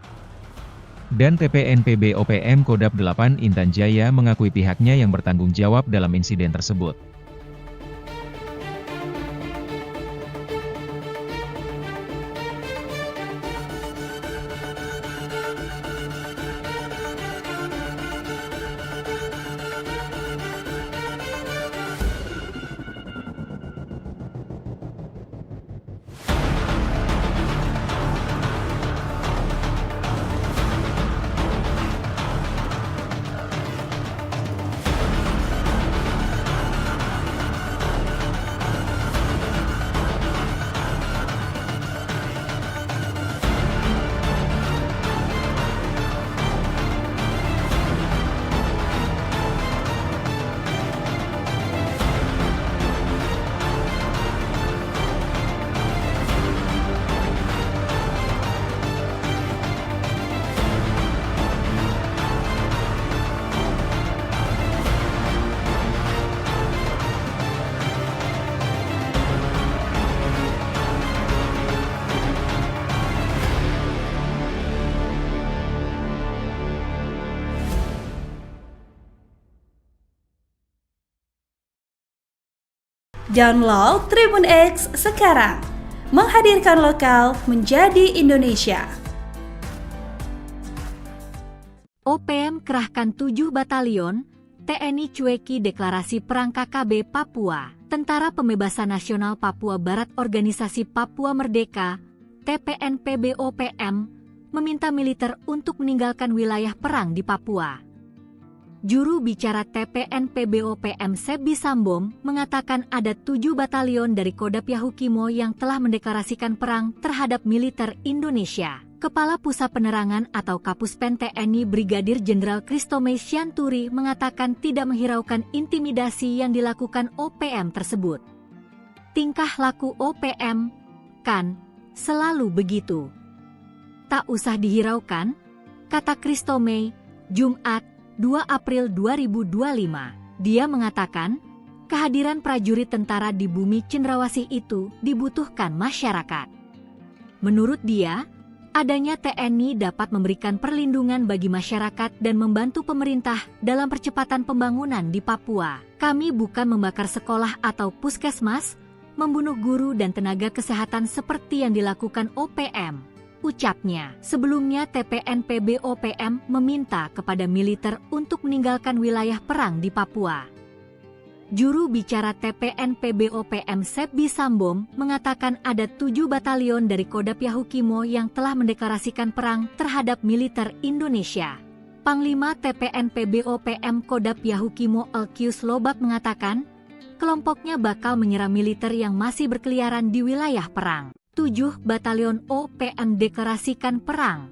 Dan TPNPB-OPM Kodam 8 Intan Jaya mengakui pihaknya yang bertanggung jawab dalam insiden tersebut. Download Tribun X sekarang. Menghadirkan lokal menjadi Indonesia. OPM kerahkan 7 batalion, TNI cueki deklarasi perang KKB Papua. Tentara Pembebasan Nasional Papua Barat Organisasi Papua Merdeka, TPNPB-OPM, meminta militer untuk meninggalkan wilayah perang di Papua. Juru bicara TPNPB-OPM Sebi Sambom mengatakan ada 7 batalion dari Kodam Yahukimo yang telah mendeklarasikan perang terhadap militer Indonesia. Kepala Pusat Penerangan atau Kapuspen TNI Brigadir Jenderal Christomay Sianturi mengatakan tidak menghiraukan intimidasi yang dilakukan OPM tersebut. Tingkah laku OPM, kan, selalu begitu. Tak usah dihiraukan, kata Christomay, Jumat, 2 April 2025. Dia mengatakan, kehadiran prajurit tentara di bumi cendrawasih itu dibutuhkan masyarakat. Menurut dia, adanya TNI dapat memberikan perlindungan bagi masyarakat dan membantu pemerintah dalam percepatan pembangunan di Papua. Kami bukan membakar sekolah atau puskesmas, membunuh guru dan tenaga kesehatan seperti yang dilakukan OPM, ucapnya. Sebelumnya TPNPB-OPM meminta kepada militer untuk meninggalkan wilayah perang di Papua. Juru bicara TPNPB-OPM Sebi Sambom mengatakan ada 7 batalion dari Kodam Yahukimo yang telah mendeklarasikan perang terhadap militer Indonesia. Panglima TPNPB-OPM Kodam Yahukimo Elkius Lobak mengatakan, kelompoknya bakal menyerang militer yang masih berkeliaran di wilayah perang. 7 batalion OPM deklarasikan perang.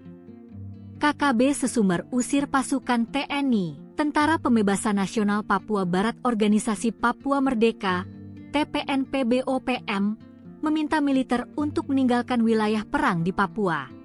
KKB Sesumber usir pasukan TNI. Tentara Pembebasan Nasional Papua Barat Organisasi Papua Merdeka, TPNPB-OPM, meminta militer untuk meninggalkan wilayah perang di Papua.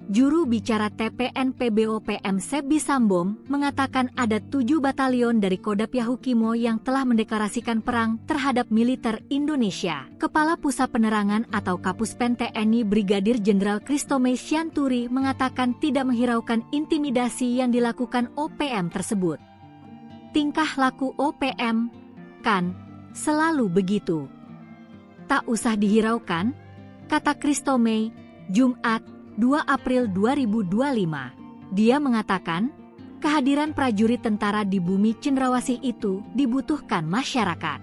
Juru bicara TPNPB-OPM Sebi Sambom mengatakan ada 7 batalion dari Kodam Yahukimo yang telah mendeklarasikan perang terhadap militer Indonesia. Kepala Pusat Penerangan atau Kapuspen TNI Brigadir Jenderal Christomay Sianturi mengatakan tidak menghiraukan intimidasi yang dilakukan OPM tersebut. Tingkah laku OPM, kan, selalu begitu. Tak usah dihiraukan, kata Christomay, Jumat, 2 April 2025. Dia mengatakan, kehadiran prajurit tentara di bumi cendrawasih itu dibutuhkan masyarakat.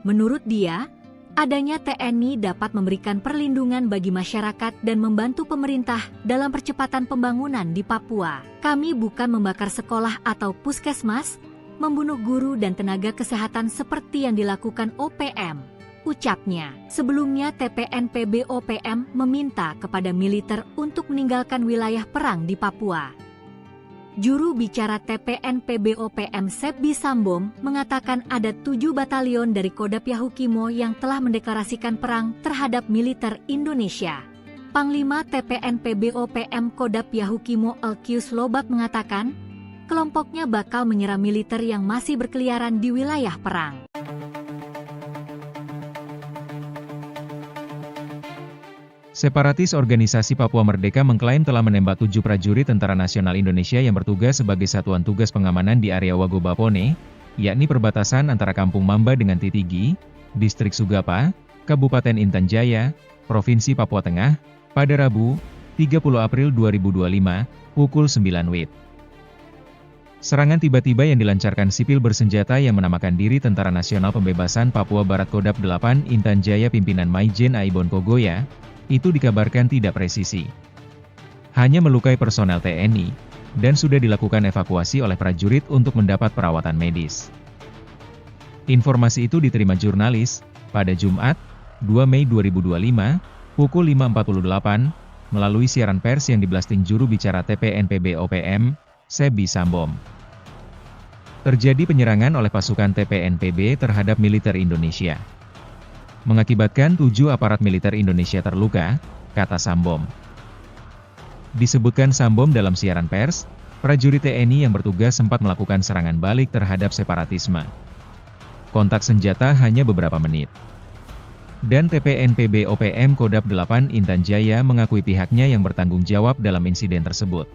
Menurut dia, adanya TNI dapat memberikan perlindungan bagi masyarakat dan membantu pemerintah dalam percepatan pembangunan di Papua. Kami bukan membakar sekolah atau puskesmas, membunuh guru dan tenaga kesehatan seperti yang dilakukan OPM, ucapnya. Sebelumnya TPNPB-OPM meminta kepada militer untuk meninggalkan wilayah perang di Papua. Juru bicara TPNPB-OPM Sebi Sambom mengatakan ada 7 batalion dari Kodam Yahukimo yang telah mendeklarasikan perang terhadap militer Indonesia. Panglima TPNPB-OPM Kodam Yahukimo Elkius Lobak mengatakan, kelompoknya bakal menyerang militer yang masih berkeliaran di wilayah perang. Separatis Organisasi Papua Merdeka mengklaim telah menembak 7 prajurit Tentara Nasional Indonesia yang bertugas sebagai satuan tugas pengamanan di area Wagobapone, yakni perbatasan antara Kampung Mamba dengan Titigi, Distrik Sugapa, Kabupaten Intan Jaya, Provinsi Papua Tengah, pada Rabu, 30 April 2025, pukul 9 WIB. Serangan tiba-tiba yang dilancarkan sipil bersenjata yang menamakan diri Tentara Nasional Pembebasan Papua Barat Kodam 8 Intan Jaya pimpinan Maijen Aibon Kogoya, itu dikabarkan tidak presisi. Hanya melukai personel TNI, dan sudah dilakukan evakuasi oleh prajurit untuk mendapat perawatan medis. Informasi itu diterima jurnalis, pada Jumat, 2 Mei 2025, pukul 5.48, melalui siaran pers yang diblasting juru bicara TPNPB-OPM, Sebi Sambom. Terjadi penyerangan oleh pasukan TPNPB terhadap militer Indonesia. Mengakibatkan 7 aparat militer Indonesia terluka, kata Sambom. Disebutkan Sambom dalam siaran pers, prajurit TNI yang bertugas sempat melakukan serangan balik terhadap separatisme. Kontak senjata hanya beberapa menit. Dan TPNPB-OPM Kodam 8 Intan Jaya mengakui pihaknya yang bertanggung jawab dalam insiden tersebut.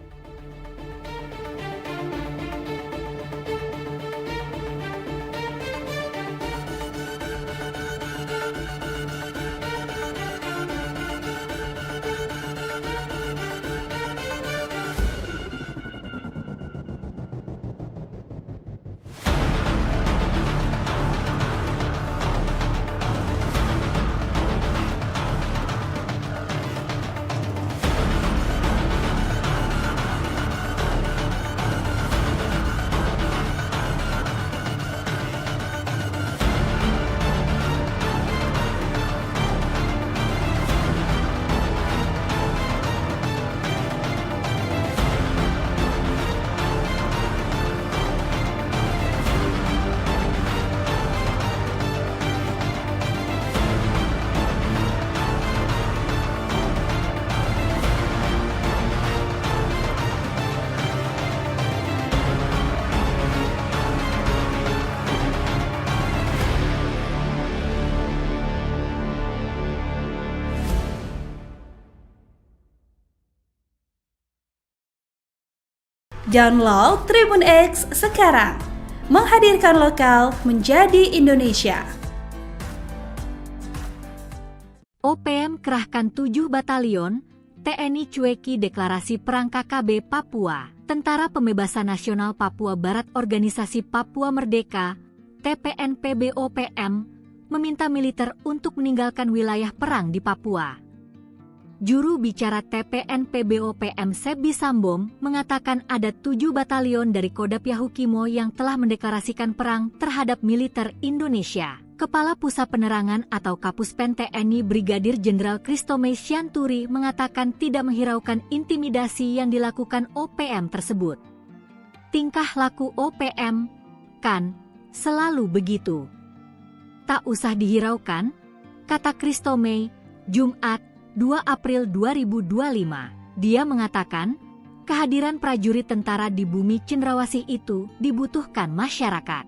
Download Tribun X sekarang. Menghadirkan lokal menjadi Indonesia. OPM kerahkan 7 batalion, TNI cueki deklarasi perang KKB Papua. Tentara Pembebasan Nasional Papua Barat Organisasi Papua Merdeka, TPNPB-OPM, meminta militer untuk meninggalkan wilayah perang di Papua. Juru bicara TPNPB-OPM Sebi Sambom mengatakan ada 7 batalion dari Kodam Yahukimo yang telah mendeklarasikan perang terhadap militer Indonesia. Kepala Pusat Penerangan atau Kapuspen TNI Brigadir Jenderal Kristomei Syanturi mengatakan tidak menghiraukan intimidasi yang dilakukan OPM tersebut. Tingkah laku OPM, kan, selalu begitu. Tak usah dihiraukan, kata Kristomei, Jumat, 2 April 2025. Dia mengatakan, kehadiran prajurit tentara di bumi cendrawasih itu dibutuhkan masyarakat.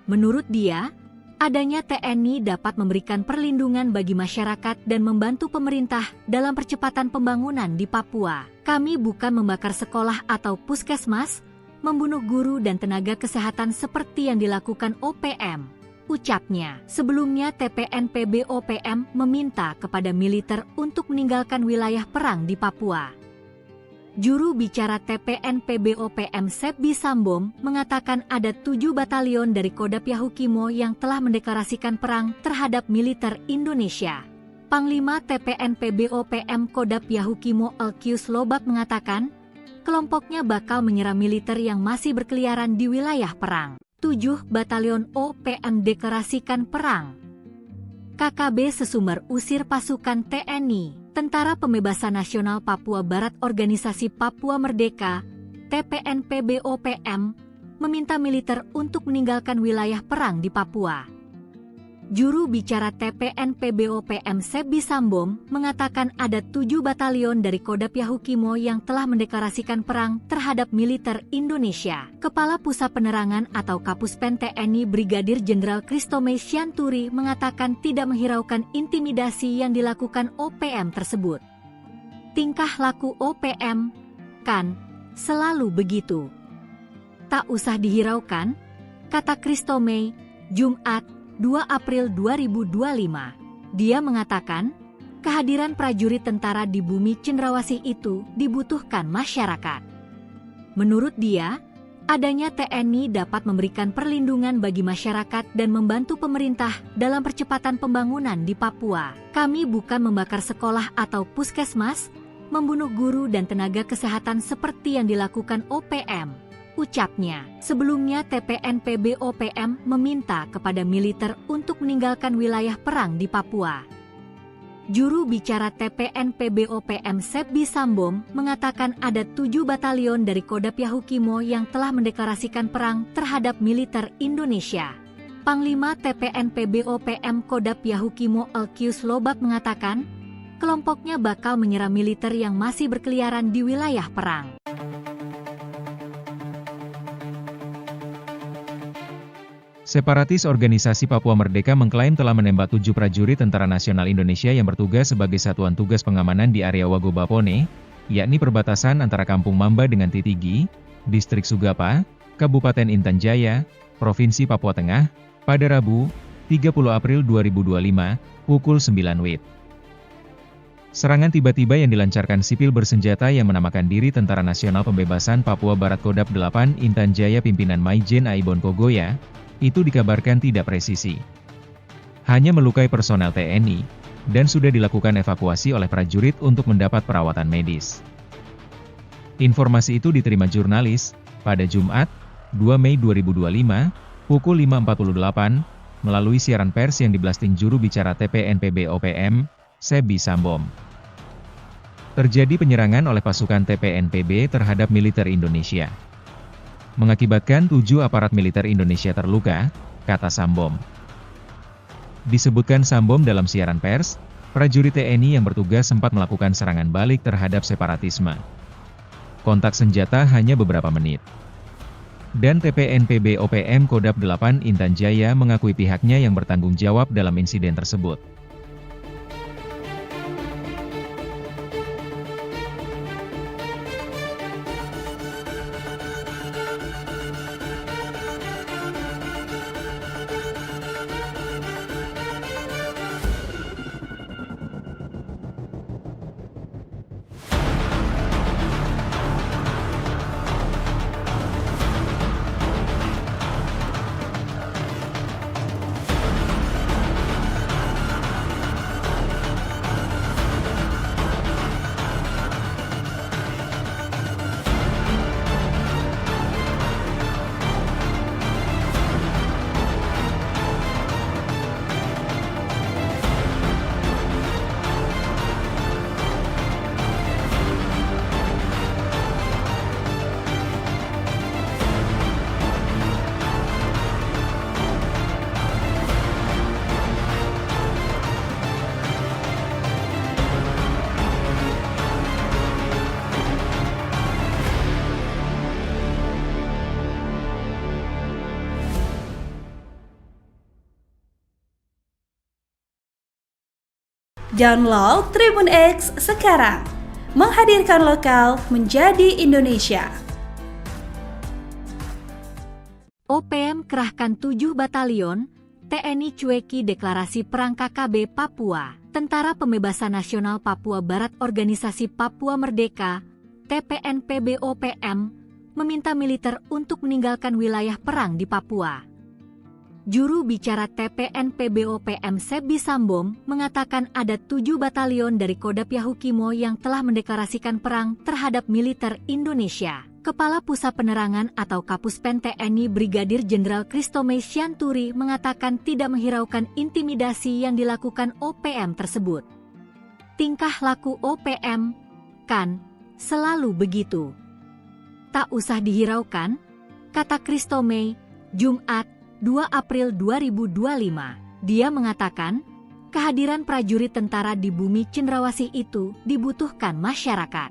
Menurut dia, adanya TNI dapat memberikan perlindungan bagi masyarakat dan membantu pemerintah dalam percepatan pembangunan di Papua. Kami bukan membakar sekolah atau puskesmas, membunuh guru dan tenaga kesehatan seperti yang dilakukan OPM. Ucapnya, sebelumnya TPNPB-OPM meminta kepada militer untuk meninggalkan wilayah perang di Papua. Juru bicara TPNPB-OPM Sebi Sambom mengatakan ada 7 batalion dari Kodam Yahukimo yang telah mendeklarasikan perang terhadap militer Indonesia. Panglima TPNPB-OPM Kodam Yahukimo Elkius Lobak mengatakan, kelompoknya bakal menyerang militer yang masih berkeliaran di wilayah perang. 7 batalion OPM deklarasikan perang. KKB Sesumbar usir pasukan TNI, Tentara Pembebasan Nasional Papua Barat Organisasi Papua Merdeka, TPNPB-OPM, meminta militer untuk meninggalkan wilayah perang di Papua. Juru bicara TPNPB-OPM Sebi Sambom mengatakan ada 7 batalion dari Kodam Yahukimo yang telah mendeklarasikan perang terhadap militer Indonesia. Kepala Pusat Penerangan atau Kapuspen TNI Brigadir Jenderal Kristomei Syanturi mengatakan tidak menghiraukan intimidasi yang dilakukan OPM tersebut. Tingkah laku OPM, kan, selalu begitu. Tak usah dihiraukan, kata Kristomei, Jumat, 2 April 2025. Dia mengatakan, kehadiran prajurit tentara di bumi cendrawasih itu dibutuhkan masyarakat. Menurut dia, adanya TNI dapat memberikan perlindungan bagi masyarakat dan membantu pemerintah dalam percepatan pembangunan di Papua. Kami bukan membakar sekolah atau puskesmas, membunuh guru dan tenaga kesehatan seperti yang dilakukan OPM. Ucapnya, sebelumnya TPNPB-OPM meminta kepada militer untuk meninggalkan wilayah perang di Papua. Juru bicara TPNPB-OPM Sebi Sambom mengatakan ada 7 batalion dari Kodam Yahukimo yang telah mendeklarasikan perang terhadap militer Indonesia. Panglima TPNPB-OPM Kodam Yahukimo Elkius Lobak mengatakan, kelompoknya bakal menyerang militer yang masih berkeliaran di wilayah perang. Separatis Organisasi Papua Merdeka mengklaim telah menembak 7 prajurit Tentara Nasional Indonesia yang bertugas sebagai satuan tugas pengamanan di area Wagobapone, yakni perbatasan antara Kampung Mamba dengan Titigi, Distrik Sugapa, Kabupaten Intan Jaya, Provinsi Papua Tengah, pada Rabu, 30 April 2025, pukul 9 WIB. Serangan tiba-tiba yang dilancarkan sipil bersenjata yang menamakan diri Tentara Nasional Pembebasan Papua Barat Kodam 8 Intan Jaya pimpinan Maijen Aibon Kogoya, itu dikabarkan tidak presisi. Hanya melukai personel TNI, dan sudah dilakukan evakuasi oleh prajurit untuk mendapat perawatan medis. Informasi itu diterima jurnalis, pada Jumat, 2 Mei 2025, pukul 5.48, melalui siaran pers yang diblasting juru bicara TPNPB-OPM, Sebi Sambom. Terjadi penyerangan oleh pasukan TPNPB terhadap militer Indonesia. Mengakibatkan 7 aparat militer Indonesia terluka, kata Sambom. Disebutkan Sambom dalam siaran pers, prajurit TNI yang bertugas sempat melakukan serangan balik terhadap separatisme. Kontak senjata hanya beberapa menit. Dan TPNPB-OPM Kodam 8 Intan Jaya mengakui pihaknya yang bertanggung jawab dalam insiden tersebut. Download Tribun X sekarang. Menghadirkan lokal menjadi Indonesia. OPM kerahkan 7 batalion, TNI cueki deklarasi perang KKB Papua. Tentara Pembebasan Nasional Papua Barat Organisasi Papua Merdeka, TPNPB-OPM, meminta militer untuk meninggalkan wilayah perang di Papua. Juru bicara TPNPB-OPM Sebi Sambom mengatakan ada 7 batalion dari Kodam Yahukimo yang telah mendeklarasikan perang terhadap militer Indonesia. Kepala Pusat Penerangan atau Kapuspen TNI Brigadir Jenderal Kristome Syanturi mengatakan tidak menghiraukan intimidasi yang dilakukan OPM tersebut. Tingkah laku OPM, kan, selalu begitu. Tak usah dihiraukan, kata Kristome, Jumat, 2 April 2025. Dia mengatakan, kehadiran prajurit tentara di bumi Cendrawasih itu dibutuhkan masyarakat.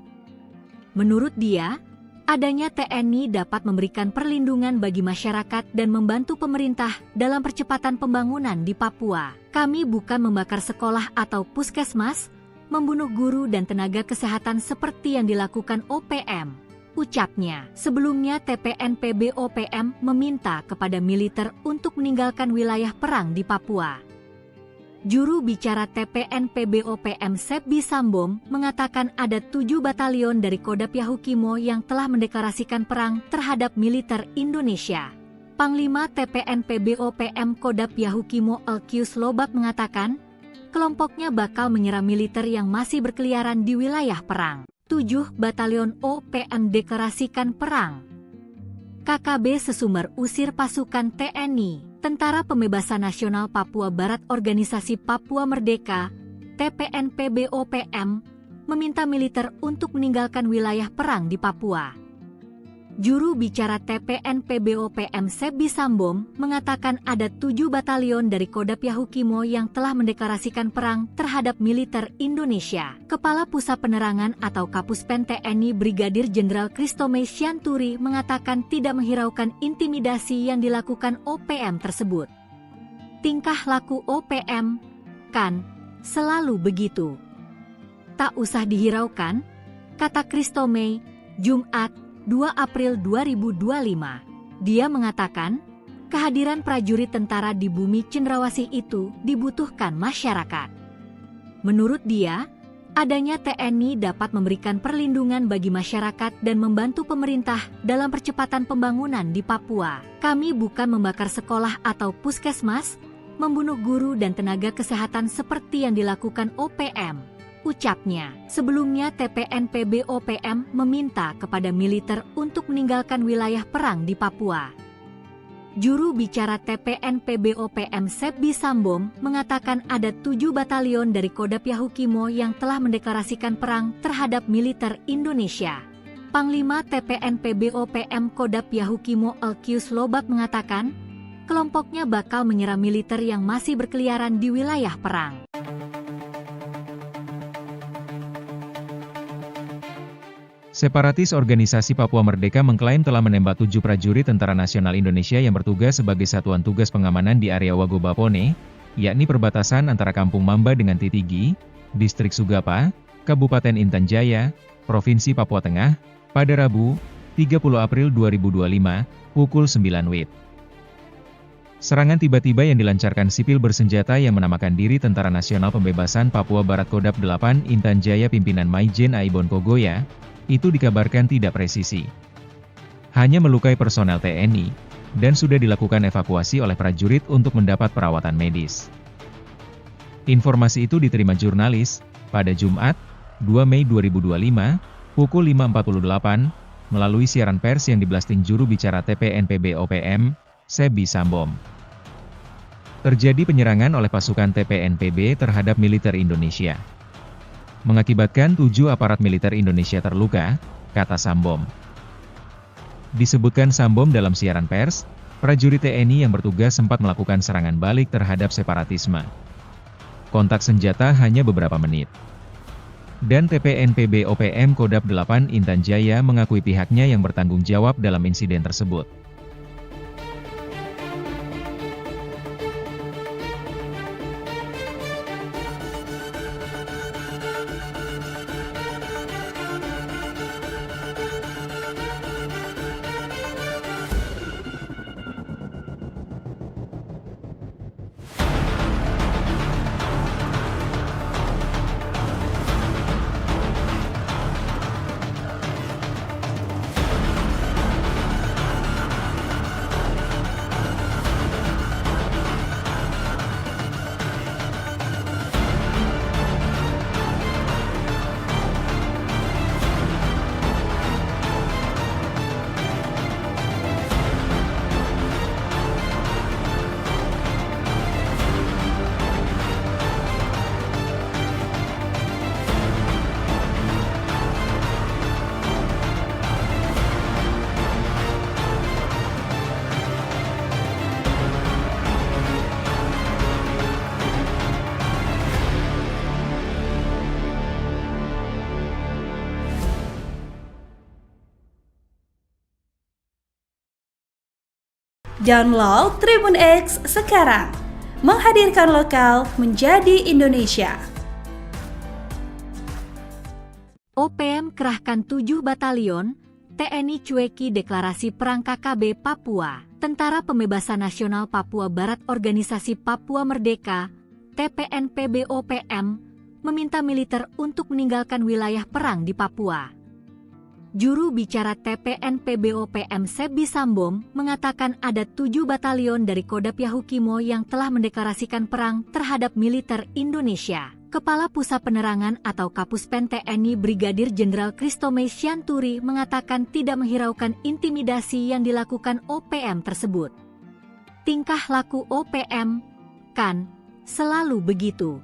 Menurut dia, adanya TNI dapat memberikan perlindungan bagi masyarakat dan membantu pemerintah dalam percepatan pembangunan di Papua. Kami bukan membakar sekolah atau puskesmas, membunuh guru dan tenaga kesehatan seperti yang dilakukan OPM, ucapnya. Sebelumnya TPNPB-OPM meminta kepada militer untuk meninggalkan wilayah perang di Papua. Juru bicara TPNPB-OPM Sebi Sambom mengatakan ada 7 batalion dari Kodam Yahukimo yang telah mendeklarasikan perang terhadap militer Indonesia. Panglima TPNPB-OPM Kodam Yahukimo Elkius Lobak mengatakan, kelompoknya bakal menyerang militer yang masih berkeliaran di wilayah perang. 7 batalion OPM deklarasikan perang. KKB Sesumber usir pasukan TNI, Tentara Pembebasan Nasional Papua Barat Organisasi Papua Merdeka, TPNPB-OPM, meminta militer untuk meninggalkan wilayah perang di Papua. Juru bicara TPNPB-OPM Sebi Sambom mengatakan ada 7 batalion dari Kodam Yahukimo yang telah mendeklarasikan perang terhadap militer Indonesia. Kepala Pusat Penerangan atau Kapuspen TNI Brigadir Jenderal Kristome Syanturi mengatakan tidak menghiraukan intimidasi yang dilakukan OPM tersebut. Tingkah laku OPM, kan, selalu begitu. Tak usah dihiraukan, kata Kristome, Jumat, 2 April 2025. Dia mengatakan, kehadiran prajurit tentara di bumi Cendrawasih itu dibutuhkan masyarakat. Menurut dia, adanya TNI dapat memberikan perlindungan bagi masyarakat dan membantu pemerintah dalam percepatan pembangunan di Papua. Kami bukan membakar sekolah atau puskesmas, membunuh guru dan tenaga kesehatan seperti yang dilakukan OPM, ucapnya. Sebelumnya TPNPB-OPM meminta kepada militer untuk meninggalkan wilayah perang di Papua. Juru bicara TPNPB-OPM Sebi Sambom mengatakan ada 7 batalion dari Kodam Yahukimo yang telah mendeklarasikan perang terhadap militer Indonesia. Panglima TPNPB-OPM Kodam Yahukimo Elkius Lobak mengatakan, kelompoknya bakal menyerang militer yang masih berkeliaran di wilayah perang. Separatis Organisasi Papua Merdeka mengklaim telah menembak 7 prajurit Tentara Nasional Indonesia yang bertugas sebagai satuan tugas pengamanan di area Wagobapone, yakni perbatasan antara Kampung Mamba dengan Titigi, Distrik Sugapa, Kabupaten Intan Jaya, Provinsi Papua Tengah, pada Rabu, 30 April 2025, pukul 9 WIB. Serangan tiba-tiba yang dilancarkan sipil bersenjata yang menamakan diri Tentara Nasional Pembebasan Papua Barat Kodam 8 Intan Jaya pimpinan Maijen Aibon Kogoya, itu dikabarkan tidak presisi. Hanya melukai personel TNI, dan sudah dilakukan evakuasi oleh prajurit untuk mendapat perawatan medis. Informasi itu diterima jurnalis, pada Jumat, 2 Mei 2025, pukul 5.48, melalui siaran pers yang diblasting juru bicara TPNPB-OPM, Sebi Sambom. Terjadi penyerangan oleh pasukan TPNPB terhadap militer Indonesia. Mengakibatkan 7 aparat militer Indonesia terluka, kata Sambom. Disebutkan Sambom dalam siaran pers, prajurit TNI yang bertugas sempat melakukan serangan balik terhadap separatisme. Kontak senjata hanya beberapa menit. Dan TPNPB-OPM Kodam 8 Intan Jaya mengakui pihaknya yang bertanggung jawab dalam insiden tersebut. Download Tribun X sekarang. Menghadirkan lokal menjadi Indonesia. OPM kerahkan 7 batalion, TNI cueki deklarasi perang KKB Papua. Tentara Pembebasan Nasional Papua Barat Organisasi Papua Merdeka, TPNPB-OPM, meminta militer untuk meninggalkan wilayah perang di Papua. Juru bicara TPNPB-OPM Sebi Sambom mengatakan ada 7 batalion dari Kodam Yahukimo yang telah mendeklarasikan perang terhadap militer Indonesia. Kepala Pusat Penerangan atau Kapuspen TNI Brigadir Jenderal Kristome Sianturi mengatakan tidak menghiraukan intimidasi yang dilakukan OPM tersebut. Tingkah laku OPM, kan, selalu begitu.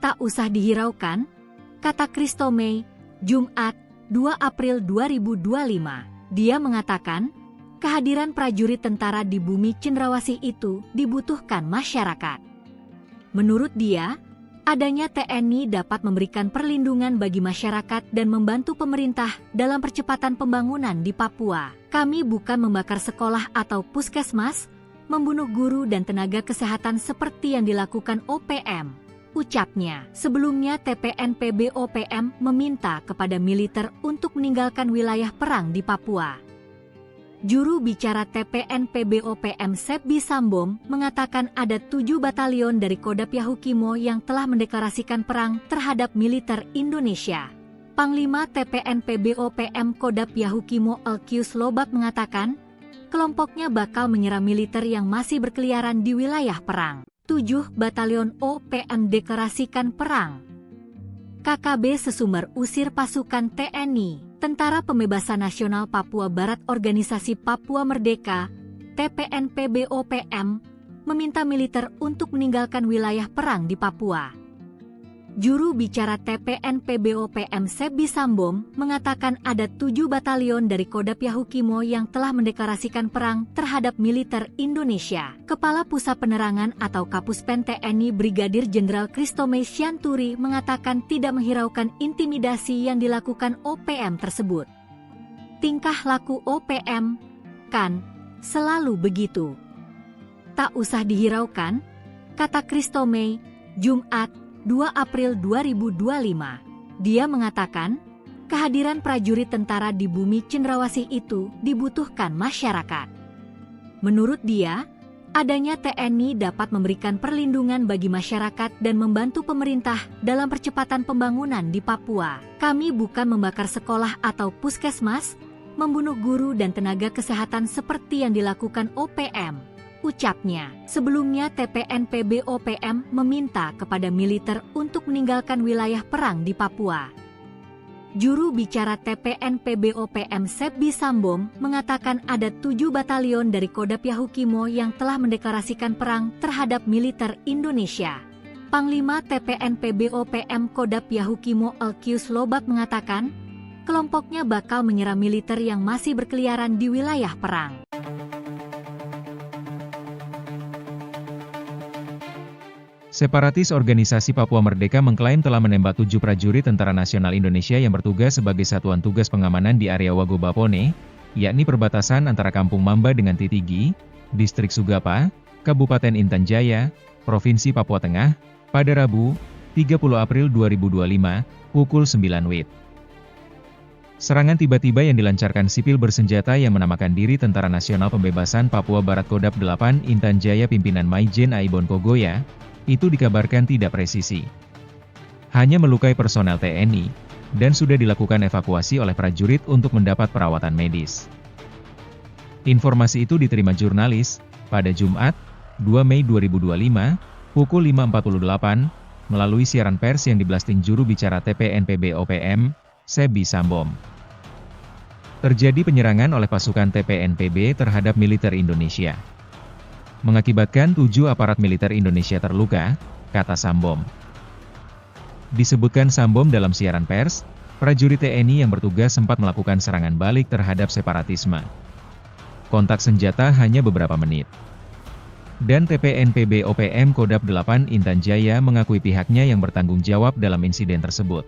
Tak usah dihiraukan, kata Kristome, Jumat, 2 April 2025. Dia mengatakan, kehadiran prajurit tentara di bumi cendrawasih itu dibutuhkan masyarakat. Menurut dia, adanya TNI dapat memberikan perlindungan bagi masyarakat dan membantu pemerintah dalam percepatan pembangunan di Papua. Kami bukan membakar sekolah atau puskesmas, membunuh guru dan tenaga kesehatan seperti yang dilakukan OPM. Ucapnya. Sebelumnya TPNPB-OPM meminta kepada militer untuk meninggalkan wilayah perang di Papua. Juru bicara TPNPB-OPM Sebi Sambom mengatakan ada 7 batalion dari Kodam Yahukimo yang telah mendeklarasikan perang terhadap militer Indonesia. Panglima TPNPB-OPM Kodam Yahukimo Elkius Lobak mengatakan, kelompoknya bakal menyerang militer yang masih berkeliaran di wilayah perang. 7 batalion OPM deklarasikan perang. KKB Sesumber usir pasukan TNI, Tentara Pembebasan Nasional Papua Barat Organisasi Papua Merdeka, TPNPB-OPM, meminta militer untuk meninggalkan wilayah perang di Papua. Juru bicara TPNPB-OPM Sebi Sambom mengatakan ada 7 batalion dari Kodam Yahukimo yang telah mendeklarasikan perang terhadap militer Indonesia. Kepala Pusat Penerangan atau Kapuspen TNI Brigadir Jenderal Kristome Sianturi mengatakan tidak menghiraukan intimidasi yang dilakukan OPM tersebut. Tingkah laku OPM, kan, selalu begitu. Tak usah dihiraukan, kata Kristome, Jumat, 2 April 2025. Dia mengatakan, kehadiran prajurit tentara di bumi cendrawasih itu dibutuhkan masyarakat. Menurut dia, adanya TNI dapat memberikan perlindungan bagi masyarakat dan membantu pemerintah dalam percepatan pembangunan di Papua. Kami bukan membakar sekolah atau puskesmas, membunuh guru dan tenaga kesehatan seperti yang dilakukan OPM. Ucapnya. Sebelumnya TPNPB-OPM meminta kepada militer untuk meninggalkan wilayah perang di Papua. Juru bicara TPNPB-OPM Sebi Sambom mengatakan ada 7 batalion dari Kodam Yahukimo yang telah mendeklarasikan perang terhadap militer Indonesia. Panglima TPNPB-OPM Kodam Yahukimo Elkius Lobak mengatakan, kelompoknya bakal menyerang militer yang masih berkeliaran di wilayah perang. Separatis Organisasi Papua Merdeka mengklaim telah menembak 7 prajurit Tentara Nasional Indonesia yang bertugas sebagai satuan tugas pengamanan di area Wago Bapone, yakni perbatasan antara Kampung Mamba dengan Titigi, Distrik Sugapa, Kabupaten Intan Jaya, Provinsi Papua Tengah, pada Rabu, 30 April 2025, pukul 9 WIB. Serangan tiba-tiba yang dilancarkan sipil bersenjata yang menamakan diri Tentara Nasional Pembebasan Papua Barat Kodam 8 Intan Jaya pimpinan Maijen Aibon Kogoya, itu dikabarkan tidak presisi. Hanya melukai personel TNI, dan sudah dilakukan evakuasi oleh prajurit untuk mendapat perawatan medis. Informasi itu diterima jurnalis, pada Jumat, 2 Mei 2025, pukul 5.48, melalui siaran pers yang diblasting juru bicara TPNPB-OPM, Sebi Sambom. Terjadi penyerangan oleh pasukan TPNPB terhadap militer Indonesia. Mengakibatkan 7 aparat militer Indonesia terluka, kata Sambom. Disebutkan Sambom dalam siaran pers, prajurit TNI yang bertugas sempat melakukan serangan balik terhadap separatisme. Kontak senjata hanya beberapa menit. Dan TPNPB-OPM Kodam 8 Intan Jaya mengakui pihaknya yang bertanggung jawab dalam insiden tersebut.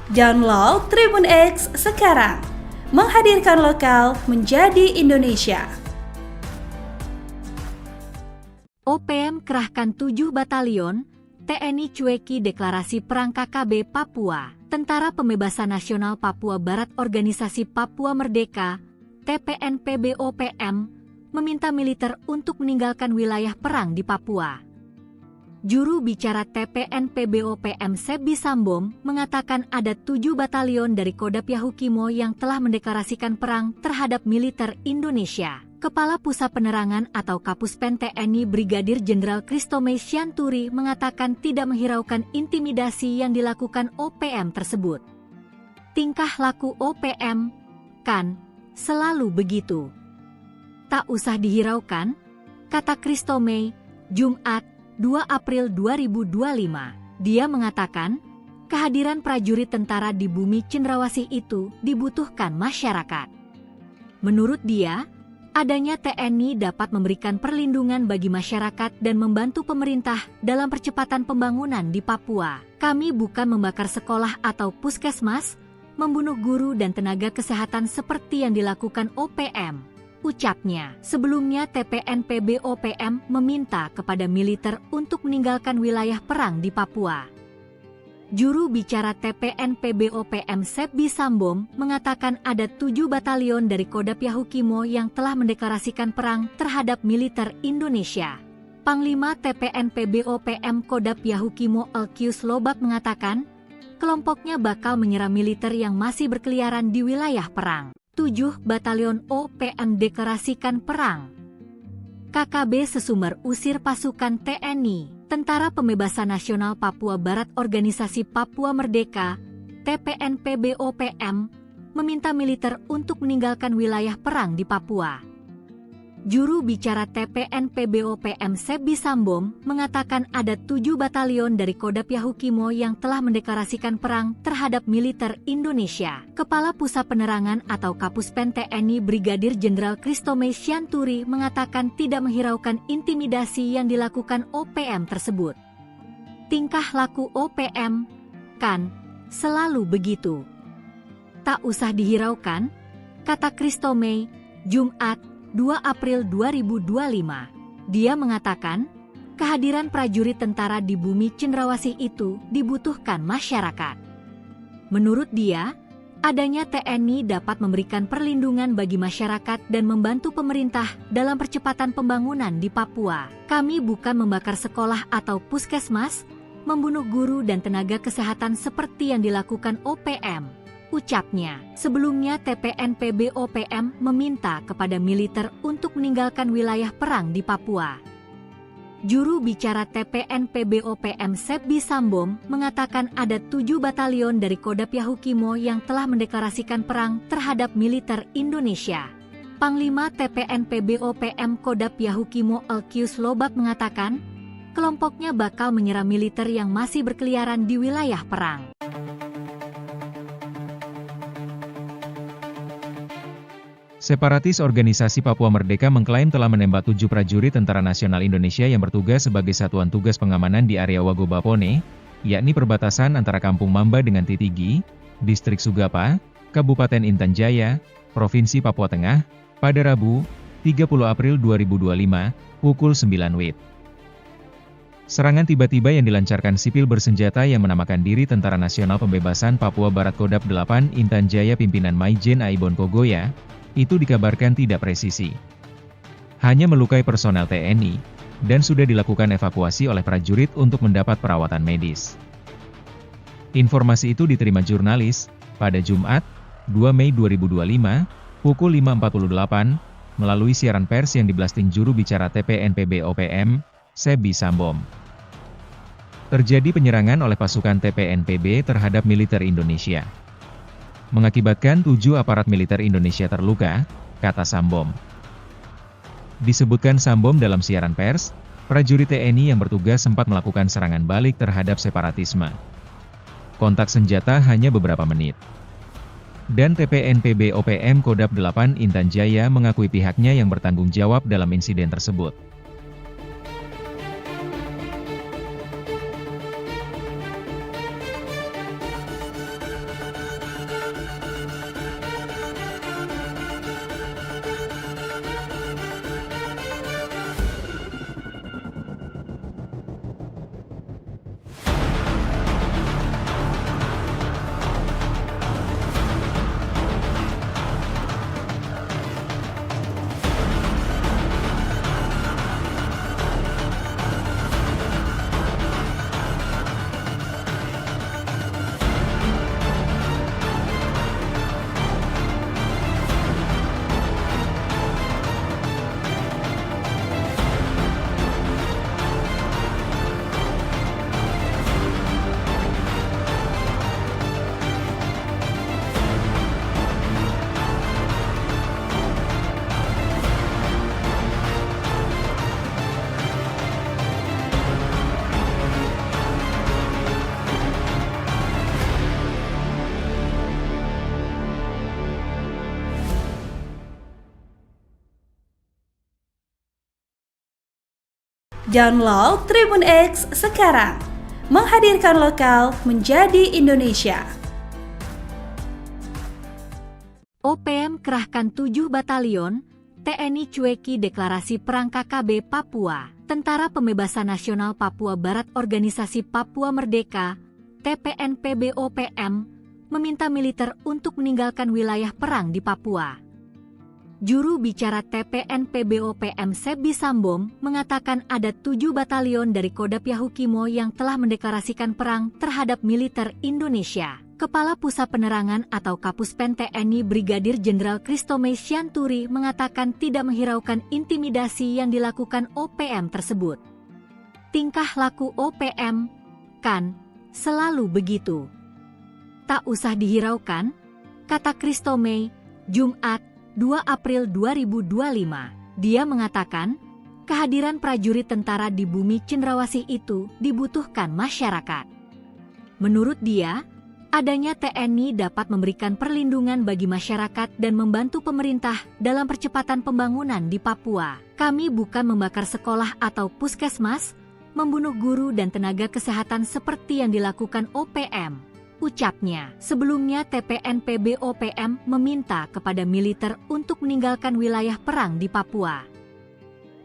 Download Tribun X sekarang. Menghadirkan lokal menjadi Indonesia. OPM kerahkan 7 batalion, TNI cueki deklarasi perang KKB Papua. Tentara Pembebasan Nasional Papua Barat Organisasi Papua Merdeka, TPNPB-OPM, meminta militer untuk meninggalkan wilayah perang di Papua. Juru bicara TPNPB-OPM Sebi Sambom mengatakan ada 7 batalion dari Kodam Yahukimo yang telah mendeklarasikan perang terhadap militer Indonesia. Kepala Pusat Penerangan atau Kapuspen TNI Brigadir Jenderal Christomey Sianturi mengatakan tidak menghiraukan intimidasi yang dilakukan OPM tersebut. Tingkah laku OPM, kan, selalu begitu. Tak usah dihiraukan, kata Christomey, Jumat, 2 April 2025. Dia mengatakan, kehadiran prajurit tentara di bumi cendrawasih itu dibutuhkan masyarakat. Menurut dia, adanya TNI dapat memberikan perlindungan bagi masyarakat dan membantu pemerintah dalam percepatan pembangunan di Papua. Kami bukan membakar sekolah atau puskesmas, membunuh guru dan tenaga kesehatan seperti yang dilakukan OPM, ucapnya. Sebelumnya TPNPB-OPM meminta kepada militer untuk meninggalkan wilayah perang di Papua. Juru bicara TPNPB-OPM Sebi Sambom mengatakan ada 7 batalion dari Kodam Yahukimo yang telah mendeklarasikan perang terhadap militer Indonesia. Panglima TPNPB-OPM Kodam Yahukimo Elkius Lobak mengatakan, kelompoknya bakal menyerang militer yang masih berkeliaran di wilayah perang. 7 batalion OPM deklarasikan perang. KKB Sesumber usir pasukan TNI. Tentara Pembebasan Nasional Papua Barat Organisasi Papua Merdeka, TPNPB-OPM, meminta militer untuk meninggalkan wilayah perang di Papua. Juru bicara TPNPB-OPM Sebi Sambom mengatakan ada 7 batalion dari Kodam Yahukimo yang telah mendeklarasikan perang terhadap militer Indonesia. Kepala Pusat Penerangan atau Kapuspen TNI Brigadir Jenderal Christomey Sianturi mengatakan tidak menghiraukan intimidasi yang dilakukan OPM tersebut. Tingkah laku OPM, kan, selalu begitu. Tak usah dihiraukan, kata Christomey, Jumat, 2 April 2025. Dia mengatakan, kehadiran prajurit tentara di bumi cendrawasih itu dibutuhkan masyarakat. Menurut dia, adanya TNI dapat memberikan perlindungan bagi masyarakat dan membantu pemerintah dalam percepatan pembangunan di Papua. Kami bukan membakar sekolah atau puskesmas, membunuh guru dan tenaga kesehatan seperti yang dilakukan OPM, ucapnya. Sebelumnya TPNPB-OPM meminta kepada militer untuk meninggalkan wilayah perang di Papua. Juru bicara TPNPB-OPM Sebi Sambom mengatakan ada 7 batalion dari Kodam Yahukimo yang telah mendeklarasikan perang terhadap militer Indonesia. Panglima TPNPB-OPM Kodam Yahukimo Elkius Lobak mengatakan, kelompoknya bakal menyerang militer yang masih berkeliaran di wilayah perang. Separatis Organisasi Papua Merdeka mengklaim telah menembak 7 prajurit Tentara Nasional Indonesia yang bertugas sebagai satuan tugas pengamanan di area Wagobapone, yakni perbatasan antara Kampung Mamba dengan Titigi, Distrik Sugapa, Kabupaten Intan Jaya, Provinsi Papua Tengah, pada Rabu, 30 April 2025, pukul 9 WIB. Serangan tiba-tiba yang dilancarkan sipil bersenjata yang menamakan diri Tentara Nasional Pembebasan Papua Barat Kodam 8 Intan Jaya pimpinan Maijen Aibon Kogoya, itu dikabarkan tidak presisi. Hanya melukai personel TNI, dan sudah dilakukan evakuasi oleh prajurit untuk mendapat perawatan medis. Informasi itu diterima jurnalis, pada Jumat, 2 Mei 2025, pukul 5.48, melalui siaran pers yang diblasting juru bicara TPNPB-OPM, Sebi Sambom. Terjadi penyerangan oleh pasukan TPNPB terhadap militer Indonesia. Mengakibatkan 7 aparat militer Indonesia terluka, kata Sambom. Disebutkan Sambom dalam siaran pers, prajurit TNI yang bertugas sempat melakukan serangan balik terhadap separatisme. Kontak senjata hanya beberapa menit. Dan TPNPB-OPM Kodam 8 Intan Jaya mengakui pihaknya yang bertanggung jawab dalam insiden tersebut. Download Tribun X sekarang. Menghadirkan lokal menjadi Indonesia. OPM kerahkan 7 batalion, TNI cueki deklarasi perang KKB Papua. Tentara Pembebasan Nasional Papua Barat Organisasi Papua Merdeka, TPNPB-OPM, meminta militer untuk meninggalkan wilayah perang di Papua. Juru bicara TPNPB-OPM Sebi Sambom mengatakan ada 7 batalion dari Kodap Yahukimo yang telah mendeklarasikan perang terhadap militer Indonesia. Kepala Pusat Penerangan atau Kapuspen TNI Brigadir Jenderal Kristomei Sianturi mengatakan tidak menghiraukan intimidasi yang dilakukan OPM tersebut. Tingkah laku OPM, kan, selalu begitu. Tak usah dihiraukan, kata Kristomei, Jumat, 2 April 2025. Dia mengatakan, kehadiran prajurit tentara di bumi cendrawasih itu dibutuhkan masyarakat. Menurut dia, adanya TNI dapat memberikan perlindungan bagi masyarakat dan membantu pemerintah dalam percepatan pembangunan di Papua. Kami bukan membakar sekolah atau puskesmas, membunuh guru dan tenaga kesehatan seperti yang dilakukan OPM. Ucapnya, sebelumnya TPNPB-OPM meminta kepada militer untuk meninggalkan wilayah perang di Papua.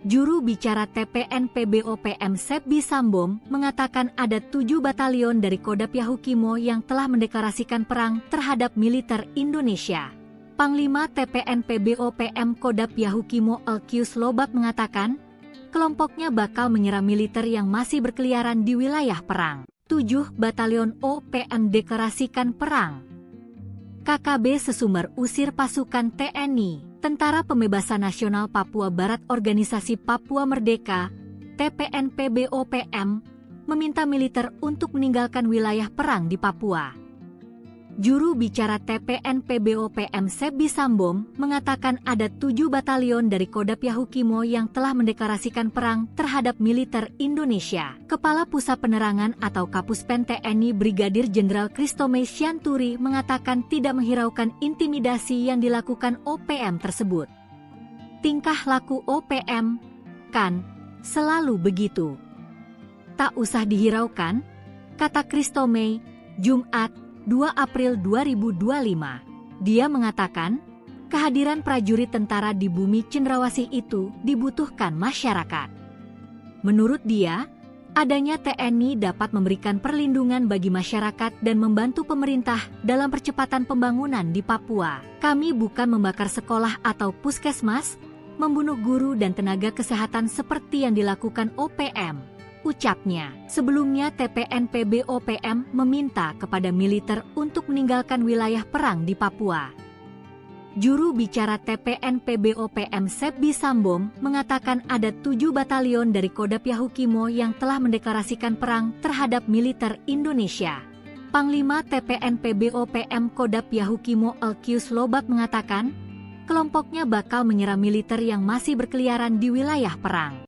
Juru bicara TPNPB-OPM Sebi Sambom mengatakan ada 7 batalion dari Kodap Yahukimo yang telah mendeklarasikan perang terhadap militer Indonesia. Panglima TPNPB-OPM Kodap Yahukimo Elkius Lobak mengatakan, kelompoknya bakal menyerang militer yang masih berkeliaran di wilayah perang. 7 batalion OPM deklarasikan perang. KKB Sesumber usir pasukan TNI, Tentara Pembebasan Nasional Papua Barat Organisasi Papua Merdeka, TPNPB-OPM, meminta militer untuk meninggalkan wilayah perang di Papua. Juru bicara TPNPB-OPM Sebi Sambom mengatakan ada 7 batalion dari Kodap Yahukimo yang telah mendeklarasikan perang terhadap militer Indonesia. Kepala Pusat Penerangan atau Kapuspen TNI Brigadir Jenderal Kristomei Sianturi mengatakan tidak menghiraukan intimidasi yang dilakukan OPM tersebut. Tingkah laku OPM, kan, selalu begitu. Tak usah dihiraukan, kata Kristomei, Jumat, 2 April 2025. Dia mengatakan, kehadiran prajurit tentara di bumi cendrawasih itu dibutuhkan masyarakat. Menurut dia, adanya TNI dapat memberikan perlindungan bagi masyarakat dan membantu pemerintah dalam percepatan pembangunan di Papua. Kami bukan membakar sekolah atau puskesmas, membunuh guru dan tenaga kesehatan seperti yang dilakukan OPM. Ucapnya, sebelumnya TPNPB-OPM meminta kepada militer untuk meninggalkan wilayah perang di Papua. Juru bicara TPNPB-OPM Sebi Sambom mengatakan ada 7 batalion dari Kodap Yahukimo yang telah mendeklarasikan perang terhadap militer Indonesia. Panglima TPNPB-OPM Kodap Yahukimo Elkius Lobak mengatakan, kelompoknya bakal menyerang militer yang masih berkeliaran di wilayah perang.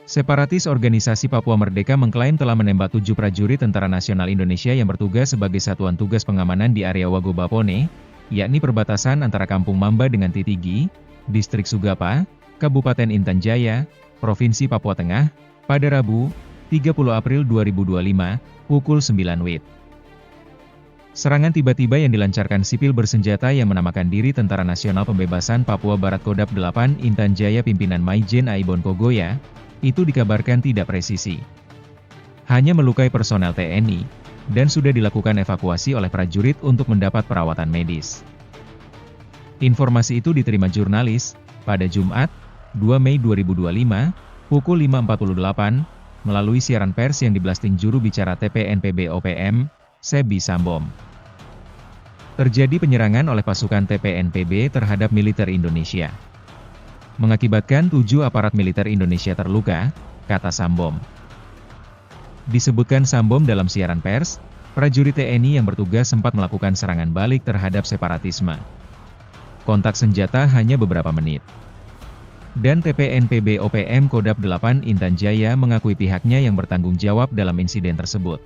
Separatis Organisasi Papua Merdeka mengklaim telah menembak 7 prajurit Tentara Nasional Indonesia yang bertugas sebagai Satuan Tugas Pengamanan di area Wagobapone, yakni perbatasan antara Kampung Mamba dengan Titigi, Distrik Sugapa, Kabupaten Intan Jaya, Provinsi Papua Tengah, pada Rabu, 30 April 2025, pukul 9 WIB. Serangan tiba-tiba yang dilancarkan sipil bersenjata yang menamakan diri Tentara Nasional Pembebasan Papua Barat Kodap 8 Intan Jaya pimpinan Maijen Aibon Kogoya, itu dikabarkan tidak presisi. Hanya melukai personel TNI, dan sudah dilakukan evakuasi oleh prajurit untuk mendapat perawatan medis. Informasi itu diterima jurnalis, pada Jumat, 2 Mei 2025, pukul 5.48, melalui siaran pers yang diblasting juru bicara TPNPB-OPM, Sebi Sambom. Terjadi penyerangan oleh pasukan TPNPB terhadap militer Indonesia. Mengakibatkan 7 aparat militer Indonesia terluka, kata Sambom. Disebutkan Sambom dalam siaran pers, prajurit TNI yang bertugas sempat melakukan serangan balik terhadap separatisme. Kontak senjata hanya beberapa menit. Dan TPNPB-OPM Kodap 8 Intan Jaya mengakui pihaknya yang bertanggung jawab dalam insiden tersebut.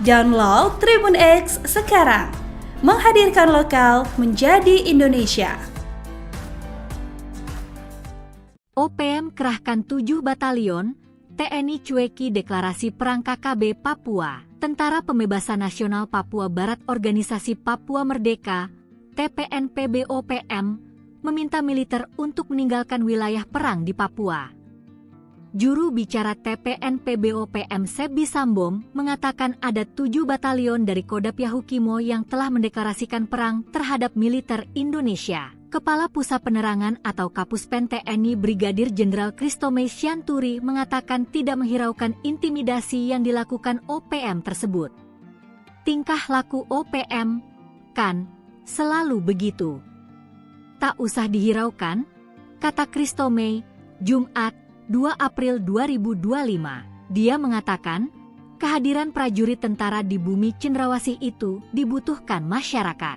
Download Tribun X sekarang. Menghadirkan lokal menjadi Indonesia. OPM kerahkan 7 batalion, TNI cueki deklarasi perang KKB Papua. Tentara Pembebasan Nasional Papua Barat Organisasi Papua Merdeka, TPNPB-OPM, meminta militer untuk meninggalkan wilayah perang di Papua. Juru bicara TPNPB-OPM Sebi Sambom mengatakan ada 7 batalion dari Kodam Yahukimo yang telah mendeklarasikan perang terhadap militer Indonesia. Kepala Pusat Penerangan atau Kapuspen TNI Brigadir Jenderal Kristome Syanturi mengatakan tidak menghiraukan intimidasi yang dilakukan OPM tersebut. Tingkah laku OPM, kan, selalu begitu. Tak usah dihiraukan, kata Kristome, Jumat, 2 April 2025. Dia mengatakan, kehadiran prajurit tentara di bumi Cendrawasih itu dibutuhkan masyarakat.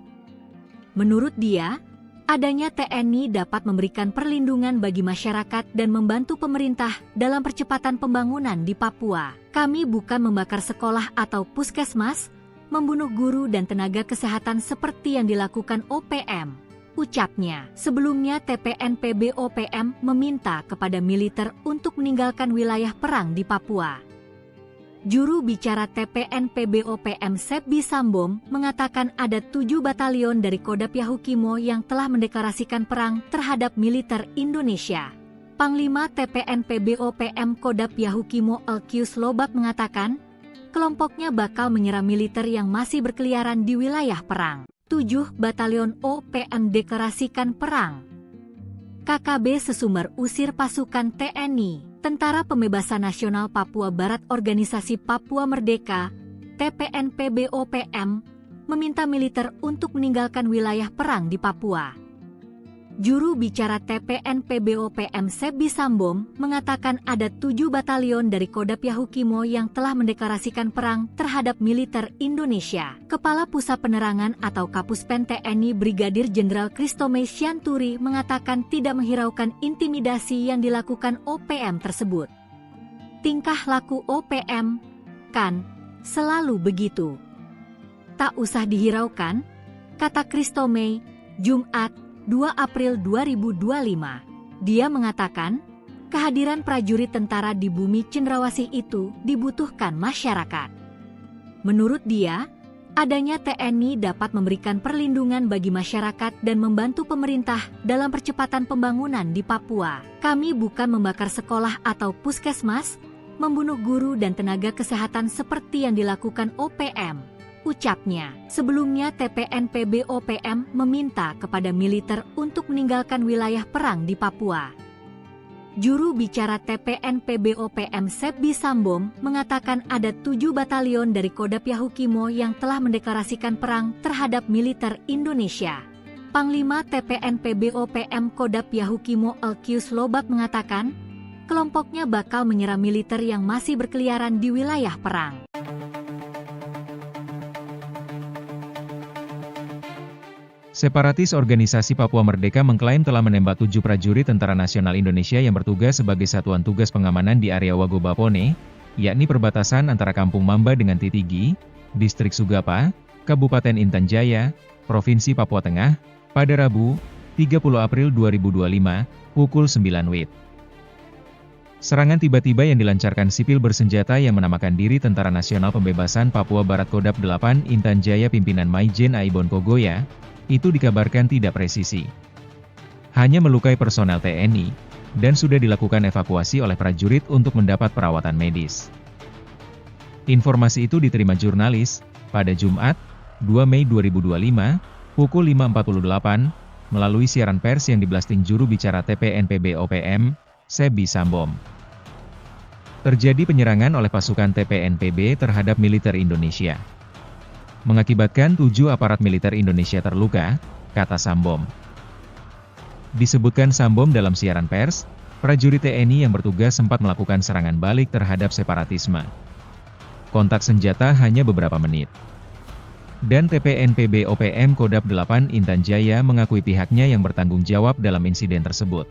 Menurut dia, adanya TNI dapat memberikan perlindungan bagi masyarakat dan membantu pemerintah dalam percepatan pembangunan di Papua. Kami bukan membakar sekolah atau puskesmas, membunuh guru dan tenaga kesehatan seperti yang dilakukan OPM, ucapnya. Sebelumnya TPNPB-OPM meminta kepada militer untuk meninggalkan wilayah perang di Papua. Juru bicara TPNPB-OPM Sebi Sambom mengatakan ada 7 batalion dari Kodam Yahukimo yang telah mendeklarasikan perang terhadap militer Indonesia. Panglima TPNPB-OPM Kodam Yahukimo Elkius Lobak mengatakan, kelompoknya bakal menyerang militer yang masih berkeliaran di wilayah perang. 7 batalion OPM deklarasikan perang. KKB Sesumber usir pasukan TNI. Tentara Pembebasan Nasional Papua Barat Organisasi Papua Merdeka, TPNPB-OPM, meminta militer untuk meninggalkan wilayah perang di Papua. Juru bicara TPNPB-OPM Sebi Sambom mengatakan ada 7 batalion dari Kodam Yahukimo yang telah mendeklarasikan perang terhadap militer Indonesia. Kepala Pusat Penerangan atau Kapuspen TNI Brigadir Jenderal Kristome Syanturi mengatakan tidak menghiraukan intimidasi yang dilakukan OPM tersebut. Tingkah laku OPM, kan, selalu begitu. Tak usah dihiraukan, kata Kristome, Jumat, 2 April 2025. Dia mengatakan, kehadiran prajurit tentara di bumi Cendrawasih itu dibutuhkan masyarakat. Menurut dia, adanya TNI dapat memberikan perlindungan bagi masyarakat dan membantu pemerintah dalam percepatan pembangunan di Papua. Kami bukan membakar sekolah atau puskesmas, membunuh guru dan tenaga kesehatan seperti yang dilakukan OPM, ucapnya. Sebelumnya TPNPB-OPM meminta kepada militer untuk meninggalkan wilayah perang di Papua. Juru bicara TPNPB-OPM Sebi Sambom mengatakan ada 7 batalion dari Kodam Yahukimo yang telah mendeklarasikan perang terhadap militer Indonesia. Panglima TPNPB-OPM Kodam Yahukimo Elkius Lobak mengatakan, kelompoknya bakal menyerang militer yang masih berkeliaran di wilayah perang. Separatis Organisasi Papua Merdeka mengklaim telah menembak 7 prajurit Tentara Nasional Indonesia yang bertugas sebagai satuan tugas pengamanan di area Wagobapone, yakni perbatasan antara Kampung Mamba dengan Titigi, Distrik Sugapa, Kabupaten Intan Jaya, Provinsi Papua Tengah, pada Rabu, 30 April 2025, pukul 9 WIB. Serangan tiba-tiba yang dilancarkan sipil bersenjata yang menamakan diri Tentara Nasional Pembebasan Papua Barat Kodam 8 Intan Jaya pimpinan Maijen Aibon Kogoya, itu dikabarkan tidak presisi. Hanya melukai personel TNI, dan sudah dilakukan evakuasi oleh prajurit untuk mendapat perawatan medis. Informasi itu diterima jurnalis, pada Jumat, 2 Mei 2025, pukul 5.48, melalui siaran pers yang diblasting juru bicara TPNPB-OPM, Sebi Sambom. Terjadi penyerangan oleh pasukan TPNPB terhadap militer Indonesia. Mengakibatkan 7 aparat militer Indonesia terluka, kata Sambom. Disebutkan Sambom dalam siaran pers, prajurit TNI yang bertugas sempat melakukan serangan balik terhadap separatisme. Kontak senjata hanya beberapa menit. Dan TPNPB-OPM Kodam 8 Intan Jaya mengakui pihaknya yang bertanggung jawab dalam insiden tersebut.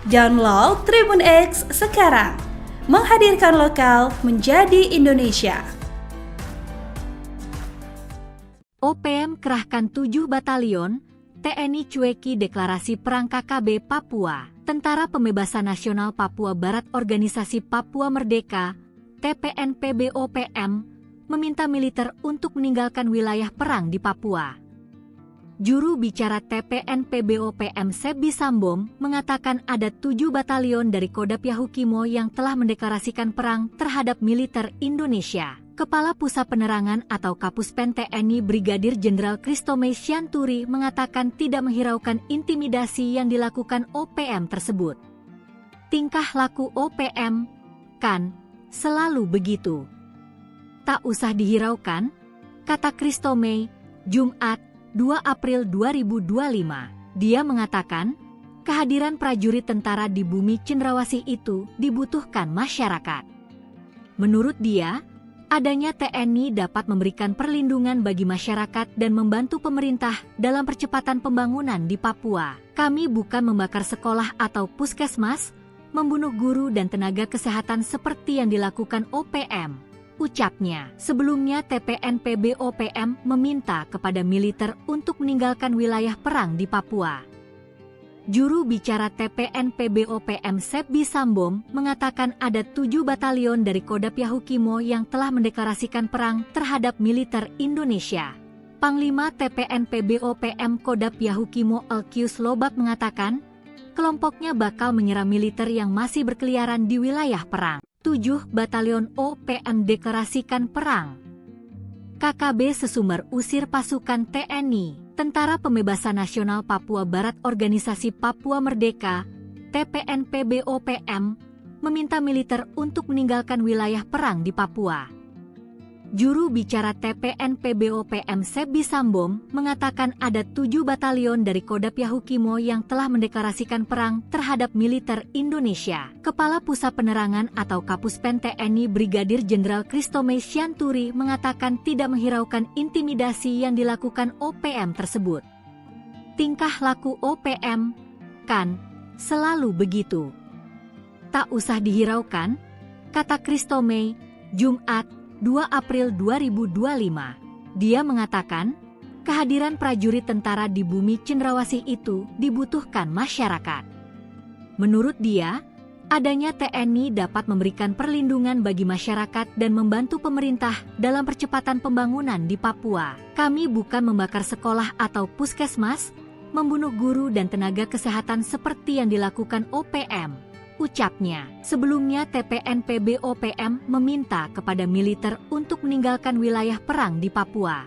Download Tribun X sekarang. Menghadirkan lokal menjadi Indonesia. OPM kerahkan 7 batalion, TNI cueki deklarasi perang KKB Papua. Tentara Pembebasan Nasional Papua Barat Organisasi Papua Merdeka, TPNPB-OPM, meminta militer untuk meninggalkan wilayah perang di Papua. Juru bicara TPNPB-OPM Sebi Sambom mengatakan ada 7 batalion dari Kodam Yahukimo yang telah mendeklarasikan perang terhadap militer Indonesia. Kepala Pusat Penerangan atau Kapuspen TNI Brigadir Jenderal Kristome Sianturi mengatakan tidak menghiraukan intimidasi yang dilakukan OPM tersebut. Tingkah laku OPM, kan, selalu begitu. Tak usah dihiraukan, kata Kristome, Jumat, 2 April 2025. Dia mengatakan, kehadiran prajurit tentara di bumi cendrawasih itu dibutuhkan masyarakat. Menurut dia, adanya TNI dapat memberikan perlindungan bagi masyarakat dan membantu pemerintah dalam percepatan pembangunan di Papua. Kami bukan membakar sekolah atau puskesmas, membunuh guru dan tenaga kesehatan seperti yang dilakukan OPM. Ucapnya. Sebelumnya TPNPB-OPM meminta kepada militer untuk meninggalkan wilayah perang di Papua. Juru bicara TPNPB-OPM Sebi Sambom mengatakan ada 7 batalion dari Kodam Yahukimo yang telah mendeklarasikan perang terhadap militer Indonesia. Panglima TPNPB-OPM Kodam Yahukimo Elkius Lobak mengatakan, kelompoknya bakal menyerang militer yang masih berkeliaran di wilayah perang. 7 batalion OPM deklarasikan perang. KKB Sesumber usir pasukan TNI, Tentara Pembebasan Nasional Papua Barat Organisasi Papua Merdeka, TPNPB-OPM, meminta militer untuk meninggalkan wilayah perang di Papua. Juru bicara TPNPB-OPM Sebi Sambom mengatakan ada 7 batalion dari Kodam Yahukimo yang telah mendeklarasikan perang terhadap militer Indonesia. Kepala Pusat Penerangan atau Kapuspen TNI Brigadir Jenderal Kristome Sianturi mengatakan tidak menghiraukan intimidasi yang dilakukan OPM tersebut. Tingkah laku OPM, kan, selalu begitu. Tak usah dihiraukan, kata Kristome, Jumat, 2 April 2025. Dia mengatakan, kehadiran prajurit tentara di bumi cendrawasih itu dibutuhkan masyarakat. Menurut dia, adanya TNI dapat memberikan perlindungan bagi masyarakat dan membantu pemerintah dalam percepatan pembangunan di Papua. Kami bukan membakar sekolah atau puskesmas, membunuh guru dan tenaga kesehatan seperti yang dilakukan OPM. Ucapnya. Sebelumnya TPNPB-OPM meminta kepada militer untuk meninggalkan wilayah perang di Papua.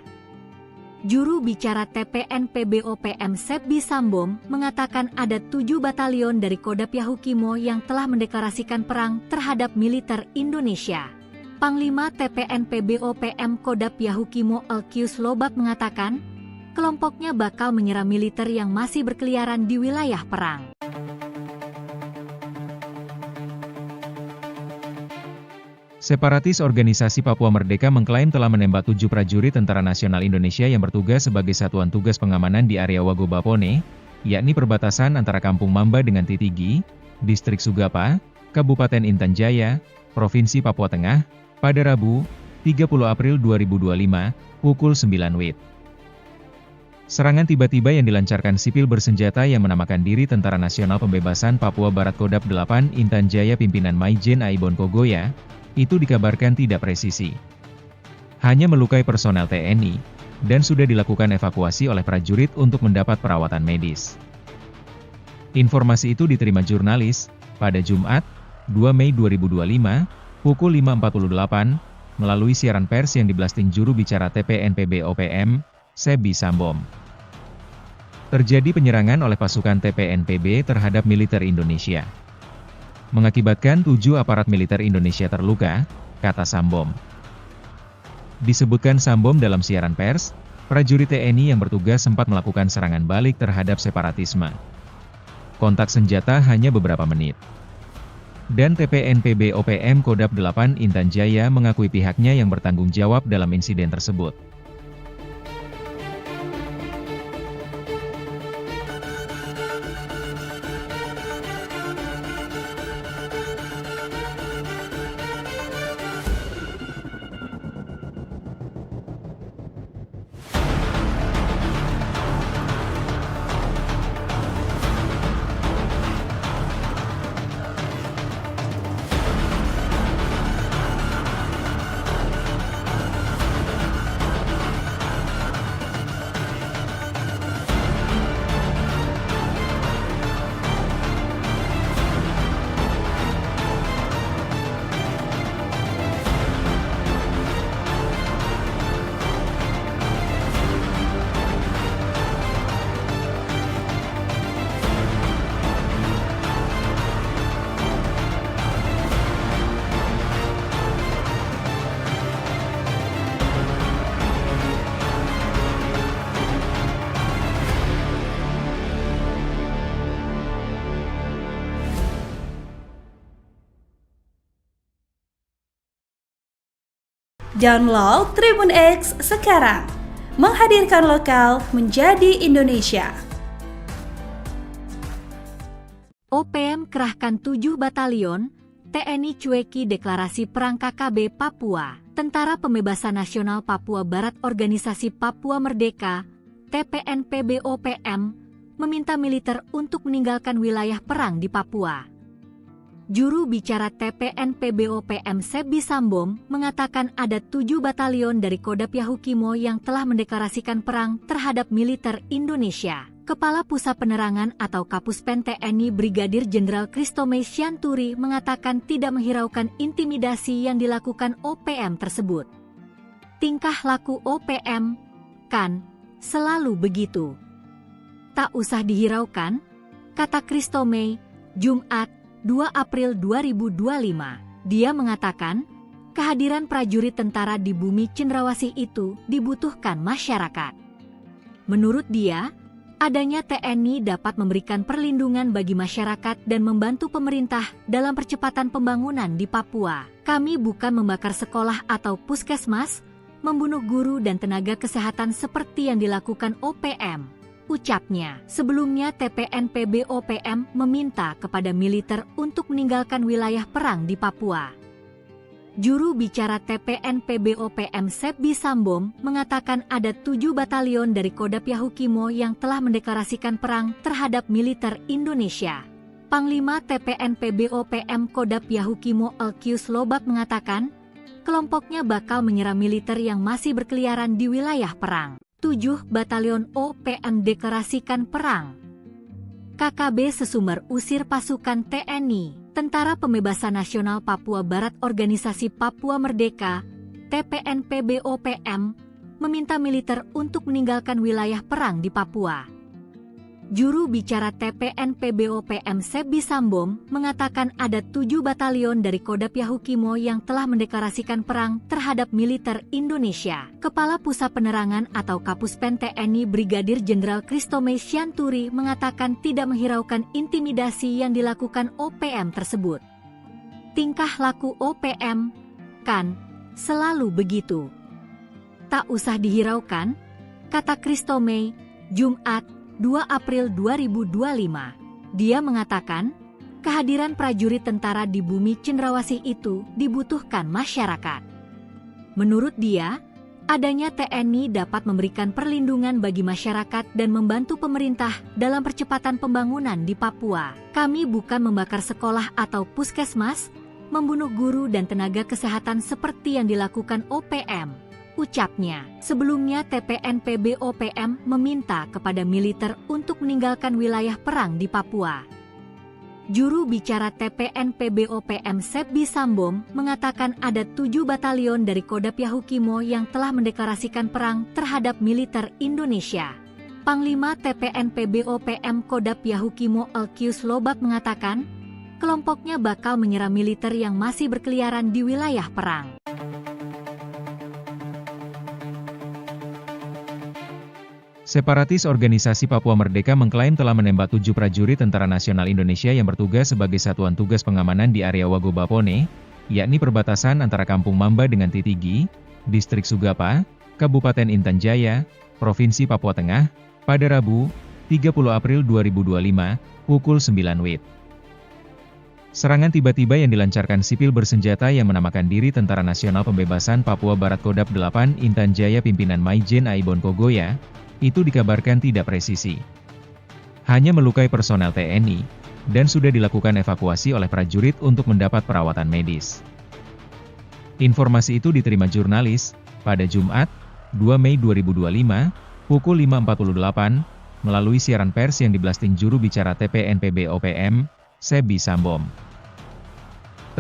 Juru bicara TPNPB-OPM Sebi Sambom mengatakan ada 7 batalion dari Kodam Yahukimo yang telah mendeklarasikan perang terhadap militer Indonesia. Panglima TPNPB-OPM Kodam Yahukimo Elkius Lobak mengatakan, kelompoknya bakal menyerang militer yang masih berkeliaran di wilayah perang. Separatis Organisasi Papua Merdeka mengklaim telah menembak 7 prajurit Tentara Nasional Indonesia yang bertugas sebagai satuan tugas pengamanan di area Wagobapone, yakni perbatasan antara Kampung Mamba dengan Titigi, Distrik Sugapa, Kabupaten Intan Jaya, Provinsi Papua Tengah, pada Rabu, 30 April 2025, pukul 9 WIB. Serangan tiba-tiba yang dilancarkan sipil bersenjata yang menamakan diri Tentara Nasional Pembebasan Papua Barat Kodam 8 Intan Jaya pimpinan Maijen Aibon Kogoya, itu dikabarkan tidak presisi. Hanya melukai personel TNI, dan sudah dilakukan evakuasi oleh prajurit untuk mendapat perawatan medis. Informasi itu diterima jurnalis, pada Jumat, 2 Mei 2025, pukul 5.48, melalui siaran pers yang diblasting juru bicara TPNPB-OPM, Sebi Sambom. Terjadi penyerangan oleh pasukan TPNPB terhadap militer Indonesia. Mengakibatkan 7 aparat militer Indonesia terluka, kata Sambom. Disebutkan Sambom dalam siaran pers, prajurit TNI yang bertugas sempat melakukan serangan balik terhadap separatisme. Kontak senjata hanya beberapa menit. Dan TPNPB-OPM Kodam 8 Intan Jaya mengakui pihaknya yang bertanggung jawab dalam insiden tersebut. Download Tribun X sekarang. Menghadirkan lokal menjadi Indonesia. OPM kerahkan 7 batalion, TNI cueki deklarasi perang KKB Papua. Tentara Pembebasan Nasional Papua Barat Organisasi Papua Merdeka, TPNPB-OPM, meminta militer untuk meninggalkan wilayah perang di Papua. Juru bicara TPNPB-OPM Sebi Sambom mengatakan ada 7 batalion dari Kodap Yahukimo yang telah mendeklarasikan perang terhadap militer Indonesia. Kepala Pusat Penerangan atau Kapuspen TNI Brigadir Jenderal Kristomei Sianturi mengatakan tidak menghiraukan intimidasi yang dilakukan OPM tersebut. Tingkah laku OPM, kan, selalu begitu. Tak usah dihiraukan, kata Kristomei, Jumat, 2 April 2025. Dia mengatakan, kehadiran prajurit tentara di bumi cendrawasih itu dibutuhkan masyarakat. Menurut dia, adanya TNI dapat memberikan perlindungan bagi masyarakat dan membantu pemerintah dalam percepatan pembangunan di Papua. Kami bukan membakar sekolah atau puskesmas, membunuh guru dan tenaga kesehatan seperti yang dilakukan OPM, ucapnya. Sebelumnya TPNPB-OPM meminta kepada militer untuk meninggalkan wilayah perang di Papua. Juru bicara TPNPB-OPM Sebi Sambom mengatakan ada 7 batalion dari Kodap Yahukimo yang telah mendeklarasikan perang terhadap militer Indonesia. Panglima TPNPB-OPM Kodap Yahukimo Elkius Lobak mengatakan, kelompoknya bakal menyerang militer yang masih berkeliaran di wilayah perang. 7 batalion OPM deklarasikan perang. KKB Sesumber usir pasukan TNI. Tentara Pembebasan Nasional Papua Barat Organisasi Papua Merdeka, TPNPB-OPM, meminta militer untuk meninggalkan wilayah perang di Papua. Juru bicara TPNPB-OPM Sebi Sambom mengatakan ada 7 batalion dari Kodap Yahukimo yang telah mendeklarasikan perang terhadap militer Indonesia. Kepala Pusat Penerangan atau Kapuspen TNI Brigadir Jenderal Kristomei Sianturi mengatakan tidak menghiraukan intimidasi yang dilakukan OPM tersebut. Tingkah laku OPM, kan, selalu begitu. Tak usah dihiraukan, kata Kristomei, Jumat, 2 April 2025. Dia mengatakan, kehadiran prajurit tentara di bumi cendrawasih itu dibutuhkan masyarakat. Menurut dia, adanya TNI dapat memberikan perlindungan bagi masyarakat dan membantu pemerintah dalam percepatan pembangunan di Papua. Kami bukan membakar sekolah atau puskesmas, membunuh guru dan tenaga kesehatan seperti yang dilakukan OPM, ucapnya. Sebelumnya TPNPB-OPM meminta kepada militer untuk meninggalkan wilayah perang di Papua. Juru bicara TPNPB-OPM Sebi Sambom mengatakan ada 7 batalion dari Kodap Yahukimo yang telah mendeklarasikan perang terhadap militer Indonesia. Panglima TPNPB-OPM Kodap Yahukimo Elkius Lobak mengatakan, kelompoknya bakal menyerang militer yang masih berkeliaran di wilayah perang. Separatis Organisasi Papua Merdeka mengklaim telah menembak 7 prajurit Tentara Nasional Indonesia yang bertugas sebagai Satuan Tugas Pengamanan di area Wagobapone, yakni perbatasan antara Kampung Mamba dengan Titigi, Distrik Sugapa, Kabupaten Intan Jaya, Provinsi Papua Tengah, pada Rabu, 30 April 2025, pukul 9 WIB. Serangan tiba-tiba yang dilancarkan sipil bersenjata yang menamakan diri Tentara Nasional Pembebasan Papua Barat Kodap 8 Intan Jaya pimpinan Maijen Aibon Kogoya, itu dikabarkan tidak presisi. Hanya melukai personel TNI, dan sudah dilakukan evakuasi oleh prajurit untuk mendapat perawatan medis. Informasi itu diterima jurnalis, pada Jumat, 2 Mei 2025, pukul 5.48, melalui siaran pers yang diblasting juru bicara TPNPB-OPM, Sebi Sambom.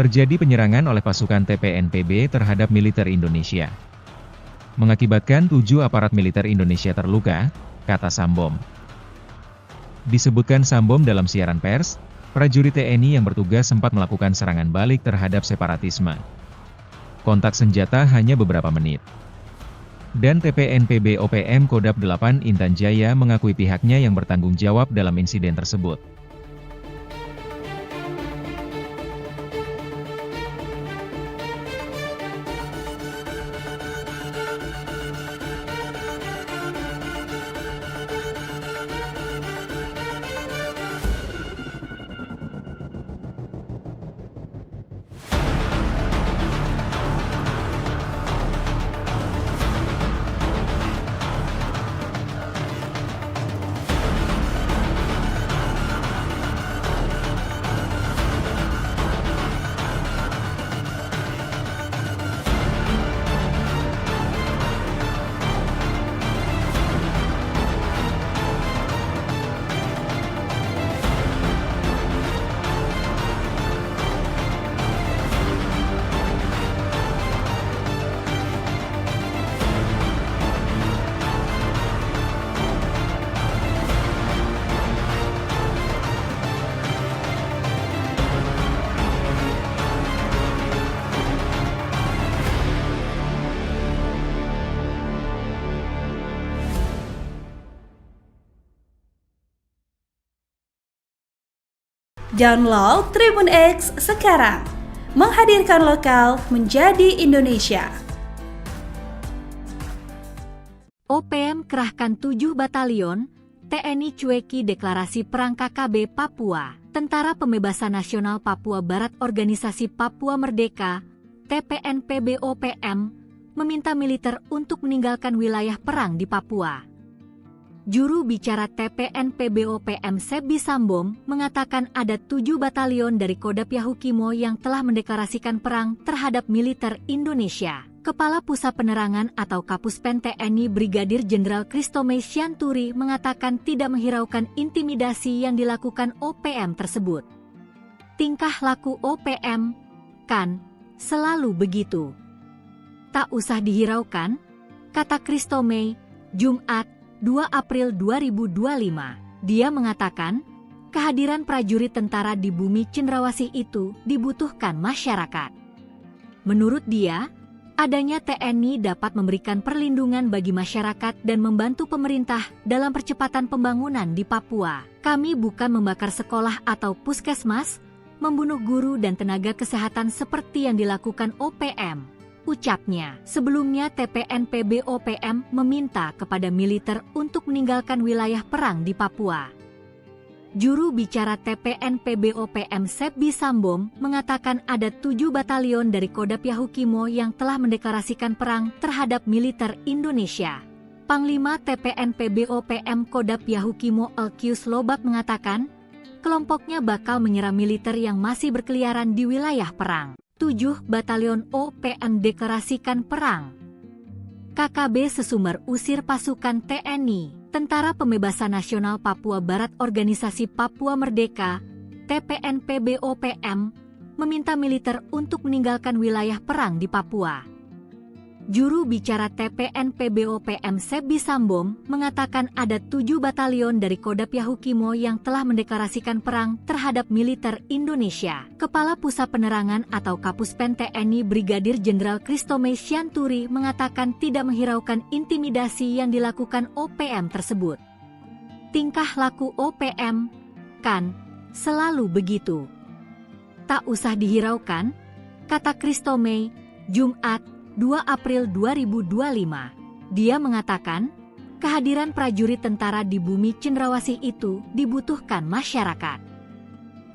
Terjadi penyerangan oleh pasukan TPNPB terhadap militer Indonesia. Mengakibatkan 7 aparat militer Indonesia terluka, kata Sambom. Disebutkan Sambom dalam siaran pers, prajurit TNI yang bertugas sempat melakukan serangan balik terhadap separatisme. Kontak senjata hanya beberapa menit. Dan TPNPB-OPM Kodap 8 Intan Jaya mengakui pihaknya yang bertanggung jawab dalam insiden tersebut. Download Tribun X sekarang. Menghadirkan lokal menjadi Indonesia. OPM kerahkan 7 batalion, TNI cueki deklarasi perang KKB Papua. Tentara Pembebasan Nasional Papua Barat Organisasi Papua Merdeka, TPNPB-OPM, meminta militer untuk meninggalkan wilayah perang di Papua. Juru bicara TPNPB-OPM Sebi Sambom mengatakan ada 7 batalion dari Kodam Yahukimo yang telah mendeklarasikan perang terhadap militer Indonesia. Kepala Pusat Penerangan atau Kapuspen TNI Brigadir Jenderal Kristomei Sianturi mengatakan tidak menghiraukan intimidasi yang dilakukan OPM tersebut. Tingkah laku OPM, kan, selalu begitu. Tak usah dihiraukan, kata Kristomei, Jumat, 2 April 2025. Dia mengatakan, kehadiran prajurit tentara di bumi cendrawasih itu dibutuhkan masyarakat. Menurut dia, adanya TNI dapat memberikan perlindungan bagi masyarakat dan membantu pemerintah dalam percepatan pembangunan di Papua. Kami bukan membakar sekolah atau puskesmas, membunuh guru dan tenaga kesehatan seperti yang dilakukan OPM. Ucapnya, sebelumnya TPNPB-OPM meminta kepada militer untuk meninggalkan wilayah perang di Papua. Juru bicara TPNPB-OPM Sebi Sambom mengatakan ada 7 batalion dari Kodam Yahukimo yang telah mendeklarasikan perang terhadap militer Indonesia. Panglima TPNPB-OPM Kodam Yahukimo Elkius Lobak mengatakan, kelompoknya bakal menyerang militer yang masih berkeliaran di wilayah perang. 7 batalion OPM deklarasikan perang. KKB Sesumber usir pasukan TNI, Tentara Pembebasan Nasional Papua Barat Organisasi Papua Merdeka, TPNPB-OPM, meminta militer untuk meninggalkan wilayah perang di Papua. Juru bicara TPNPB-OPM Sebi Sambom mengatakan ada 7 batalion dari Kodam Yahukimo yang telah mendeklarasikan perang terhadap militer Indonesia. Kepala Pusat Penerangan atau Kapuspen TNI Brigadir Jenderal Kristomei Sianturi mengatakan tidak menghiraukan intimidasi yang dilakukan OPM tersebut. Tingkah laku OPM, kan, selalu begitu. Tak usah dihiraukan, kata Kristomei, Jumat, 2 April 2025. Dia mengatakan, kehadiran prajurit tentara di bumi cendrawasih itu dibutuhkan masyarakat.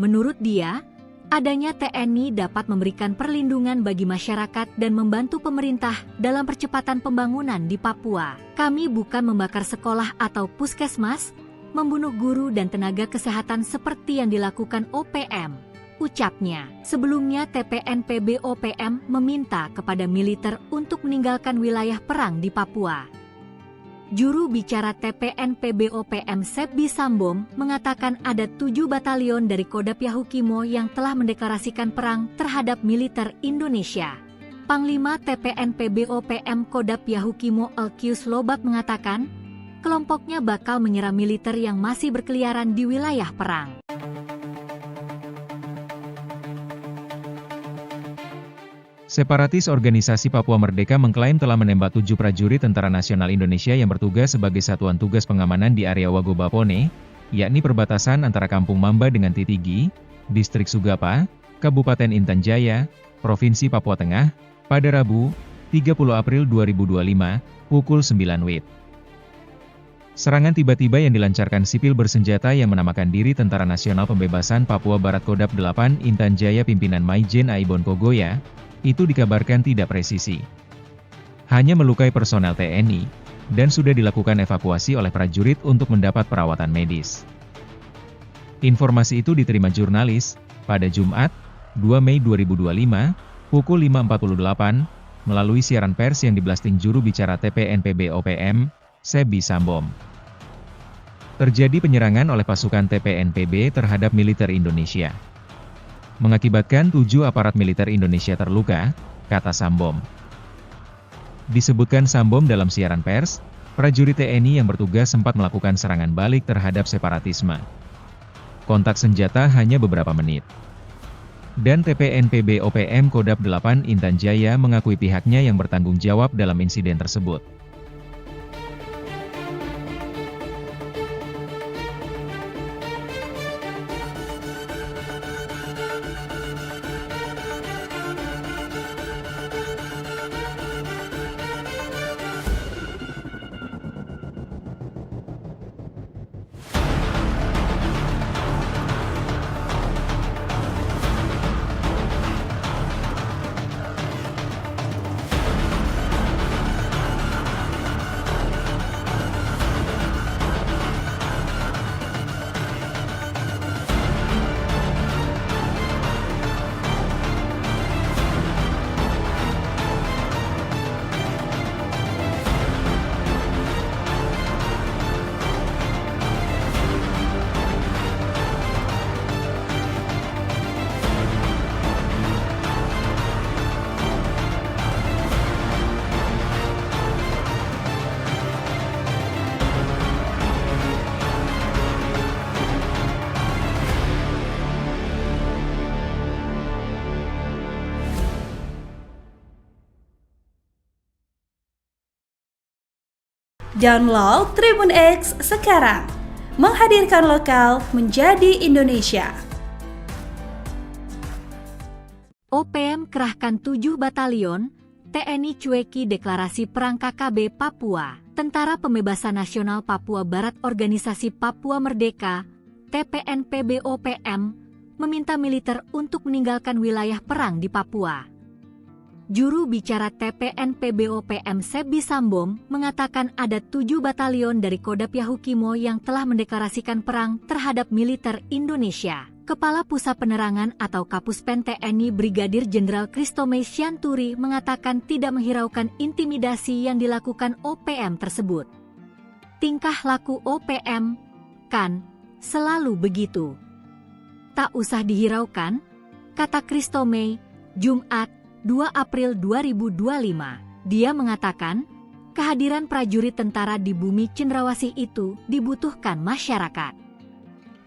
Menurut dia, adanya TNI dapat memberikan perlindungan bagi masyarakat dan membantu pemerintah dalam percepatan pembangunan di Papua. Kami bukan membakar sekolah atau puskesmas, membunuh guru dan tenaga kesehatan seperti yang dilakukan OPM. Ucapnya, sebelumnya TPNPB-OPM meminta kepada militer untuk meninggalkan wilayah perang di Papua. Juru bicara TPNPB-OPM Sebi Sambom mengatakan ada 7 batalion dari Kodam Yahukimo yang telah mendeklarasikan perang terhadap militer Indonesia. Panglima TPNPB-OPM Kodam Yahukimo Elkius Lobak mengatakan, kelompoknya bakal menyerang militer yang masih berkeliaran di wilayah perang. Separatis Organisasi Papua Merdeka mengklaim telah menembak 7 prajurit Tentara Nasional Indonesia yang bertugas sebagai satuan tugas pengamanan di area Wagobapone, yakni perbatasan antara Kampung Mamba dengan Titigi, Distrik Sugapa, Kabupaten Intan Jaya, Provinsi Papua Tengah, pada Rabu, 30 April 2025, pukul 9 WIB. Serangan tiba-tiba yang dilancarkan sipil bersenjata yang menamakan diri Tentara Nasional Pembebasan Papua Barat Kodam 8 Intan Jaya pimpinan Maijen Aibon Kogoya, itu dikabarkan tidak presisi. Hanya melukai personel TNI, dan sudah dilakukan evakuasi oleh prajurit untuk mendapat perawatan medis. Informasi itu diterima jurnalis, pada Jumat, 2 Mei 2025, pukul 5.48, melalui siaran pers yang diblasting juru bicara TPNPB-OPM, Sebi Sambom. Terjadi penyerangan oleh pasukan TPNPB terhadap militer Indonesia. Mengakibatkan 7 aparat militer Indonesia terluka, kata Sambom. Disebutkan Sambom dalam siaran pers, prajurit TNI yang bertugas sempat melakukan serangan balik terhadap separatisme. Kontak senjata hanya beberapa menit. Dan TPNPB-OPM Kodam 8 Intan Jaya mengakui pihaknya yang bertanggung jawab dalam insiden tersebut. Download Tribun X sekarang. Menghadirkan lokal menjadi Indonesia. OPM kerahkan 7 batalion, TNI cueki deklarasi perang KKB Papua. Tentara Pembebasan Nasional Papua Barat Organisasi Papua Merdeka, TPNPB-OPM, meminta militer untuk meninggalkan wilayah perang di Papua. Juru bicara TPNPB-OPM Sebi Sambom mengatakan ada 7 batalion dari Kodam Yahukimo yang telah mendeklarasikan perang terhadap militer Indonesia. Kepala Pusat Penerangan atau Kapuspen TNI Brigadir Jenderal Christomay Sianturi mengatakan tidak menghiraukan intimidasi yang dilakukan OPM tersebut. Tingkah laku OPM, kan, selalu begitu. Tak usah dihiraukan, kata Christomay, Jumat, 2 April 2025. Dia mengatakan, kehadiran prajurit tentara di bumi Cendrawasih itu dibutuhkan masyarakat.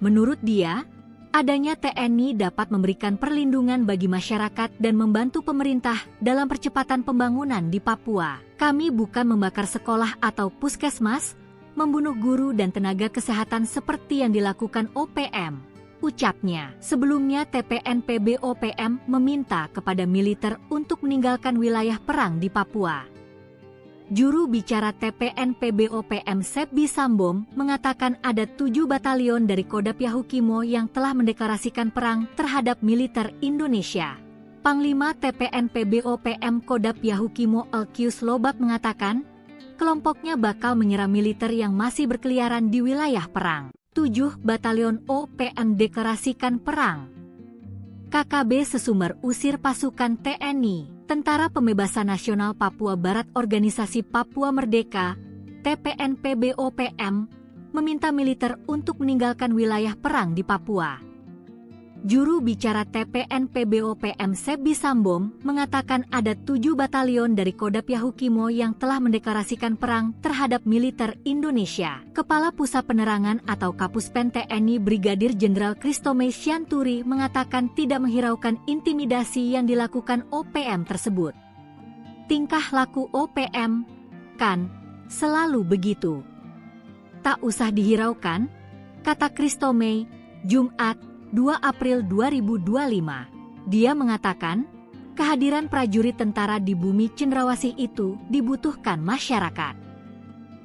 Menurut dia, adanya TNI dapat memberikan perlindungan bagi masyarakat dan membantu pemerintah dalam percepatan pembangunan di Papua. Kami bukan membakar sekolah atau puskesmas, membunuh guru dan tenaga kesehatan seperti yang dilakukan OPM, ucapnya. Sebelumnya TPNPB-OPM meminta kepada militer untuk meninggalkan wilayah perang di Papua. Juru bicara TPNPB-OPM Sebi Sambom mengatakan ada 7 batalion dari Kodam Yahukimo yang telah mendeklarasikan perang terhadap militer Indonesia. Panglima TPNPB-OPM Kodam Yahukimo Elkius Lobak mengatakan, kelompoknya bakal menyerang militer yang masih berkeliaran di wilayah perang. 7 batalion OPM deklarasikan perang. KKB Sesumber usir pasukan TNI. Tentara Pembebasan Nasional Papua Barat Organisasi Papua Merdeka, TPNPB-OPM, meminta militer untuk meninggalkan wilayah perang di Papua. Juru bicara TPNPB-OPM Sebi Sambom mengatakan ada 7 batalion dari Kodam Yahukimo yang telah mendeklarasikan perang terhadap militer Indonesia. Kepala Pusat Penerangan atau Kapuspen TNI Brigadir Jenderal Christomay Sianturi mengatakan tidak menghiraukan intimidasi yang dilakukan OPM tersebut. Tingkah laku OPM, kan, selalu begitu. Tak usah dihiraukan, kata Christomay, Jumat, 2 April 2025. Dia mengatakan, kehadiran prajurit tentara di bumi Cendrawasih itu dibutuhkan masyarakat.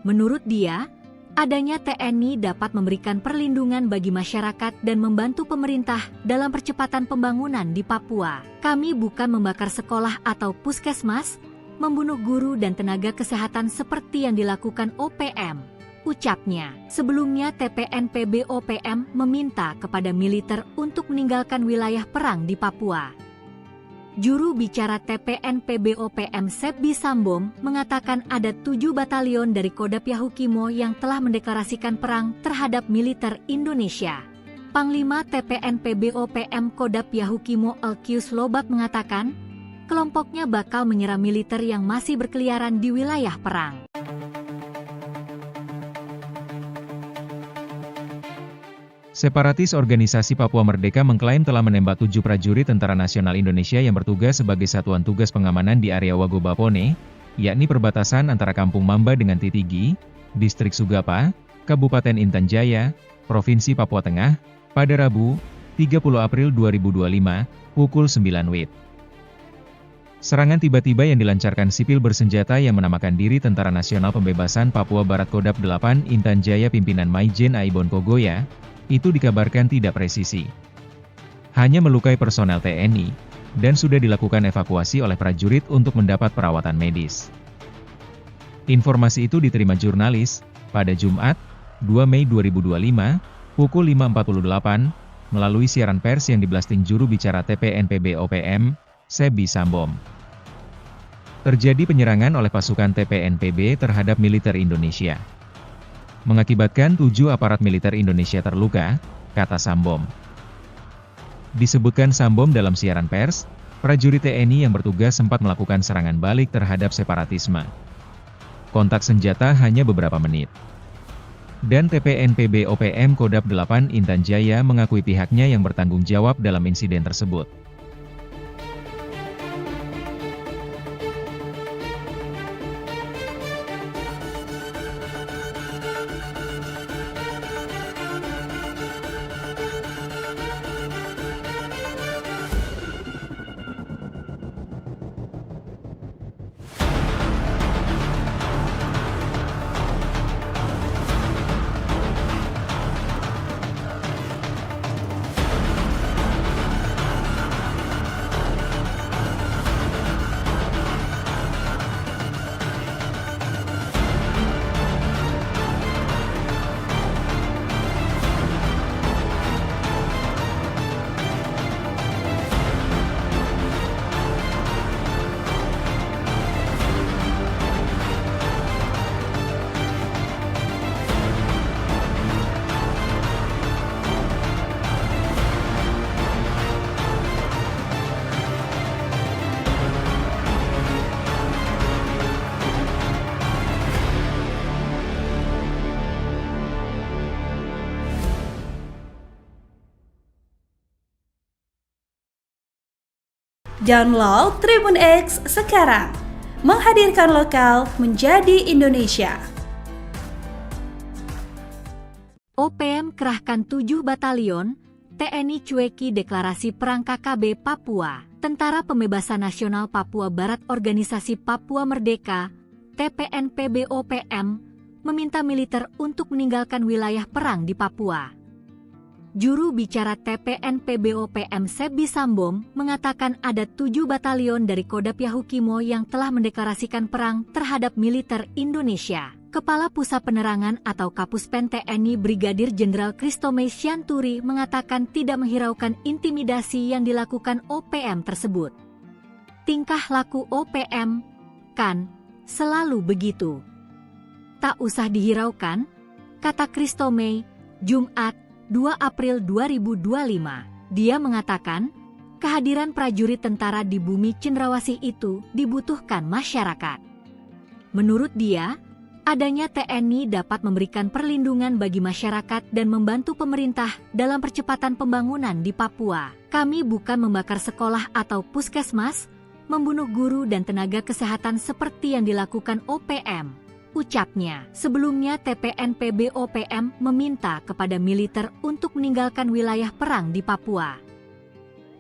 Menurut dia, adanya TNI dapat memberikan perlindungan bagi masyarakat dan membantu pemerintah dalam percepatan pembangunan di Papua. Kami bukan membakar sekolah atau puskesmas, membunuh guru dan tenaga kesehatan seperti yang dilakukan OPM, ucapnya. Sebelumnya TPNPB-OPM meminta kepada militer untuk meninggalkan wilayah perang di Papua. Juru bicara TPNPB-OPM Sebi Sambom mengatakan ada 7 batalion dari Kodam Yahukimo yang telah mendeklarasikan perang terhadap militer Indonesia. Panglima TPNPB-OPM Kodam Yahukimo Elkius Lobak mengatakan, kelompoknya bakal menyerang militer yang masih berkeliaran di wilayah perang. Separatis Organisasi Papua Merdeka mengklaim telah menembak 7 prajurit Tentara Nasional Indonesia yang bertugas sebagai satuan tugas pengamanan di area Wagobapone, yakni perbatasan antara Kampung Mamba dengan Titigi, Distrik Sugapa, Kabupaten Intan Jaya, Provinsi Papua Tengah, pada Rabu, 30 April 2025, pukul 9 WIB. Serangan tiba-tiba yang dilancarkan sipil bersenjata yang menamakan diri Tentara Nasional Pembebasan Papua Barat Kodam 8 Intan Jaya pimpinan Maijen Aibon Kogoya, itu dikabarkan tidak presisi. Hanya melukai personel TNI, dan sudah dilakukan evakuasi oleh prajurit untuk mendapat perawatan medis. Informasi itu diterima jurnalis, pada Jumat, 2 Mei 2025, pukul 5.48, melalui siaran pers yang diblasting juru bicara TPNPB-OPM, Sebi Sambom. Terjadi penyerangan oleh pasukan TPNPB terhadap militer Indonesia, mengakibatkan 7 aparat militer Indonesia terluka, kata Sambom. Disebutkan Sambom dalam siaran pers, prajurit TNI yang bertugas sempat melakukan serangan balik terhadap separatisme. Kontak senjata hanya beberapa menit. Dan TPNPB-OPM Kodam 8 Intan Jaya mengakui pihaknya yang bertanggung jawab dalam insiden tersebut. Download Tribun X sekarang. Menghadirkan lokal menjadi Indonesia. OPM kerahkan 7 batalion, TNI cueki deklarasi perang KKB Papua. Tentara Pembebasan Nasional Papua Barat Organisasi Papua Merdeka, TPNPB-OPM, meminta militer untuk meninggalkan wilayah perang di Papua. Juru bicara TPNPB-OPM Sebi Sambom mengatakan ada 7 batalion dari Kodam Yahukimo yang telah mendeklarasikan perang terhadap militer Indonesia. Kepala Pusat Penerangan atau Kapuspen TNI Brigadir Jenderal Kristome Sianturi mengatakan tidak menghiraukan intimidasi yang dilakukan OPM tersebut. Tingkah laku OPM, kan, selalu begitu. Tak usah dihiraukan, kata Kristome, Jumat, 2 April 2025. Dia mengatakan, kehadiran prajurit tentara di bumi cendrawasih itu dibutuhkan masyarakat. Menurut dia, adanya TNI dapat memberikan perlindungan bagi masyarakat dan membantu pemerintah dalam percepatan pembangunan di Papua. Kami bukan membakar sekolah atau puskesmas, membunuh guru dan tenaga kesehatan seperti yang dilakukan OPM. Ucapnya. Sebelumnya TPNPB-OPM meminta kepada militer untuk meninggalkan wilayah perang di Papua.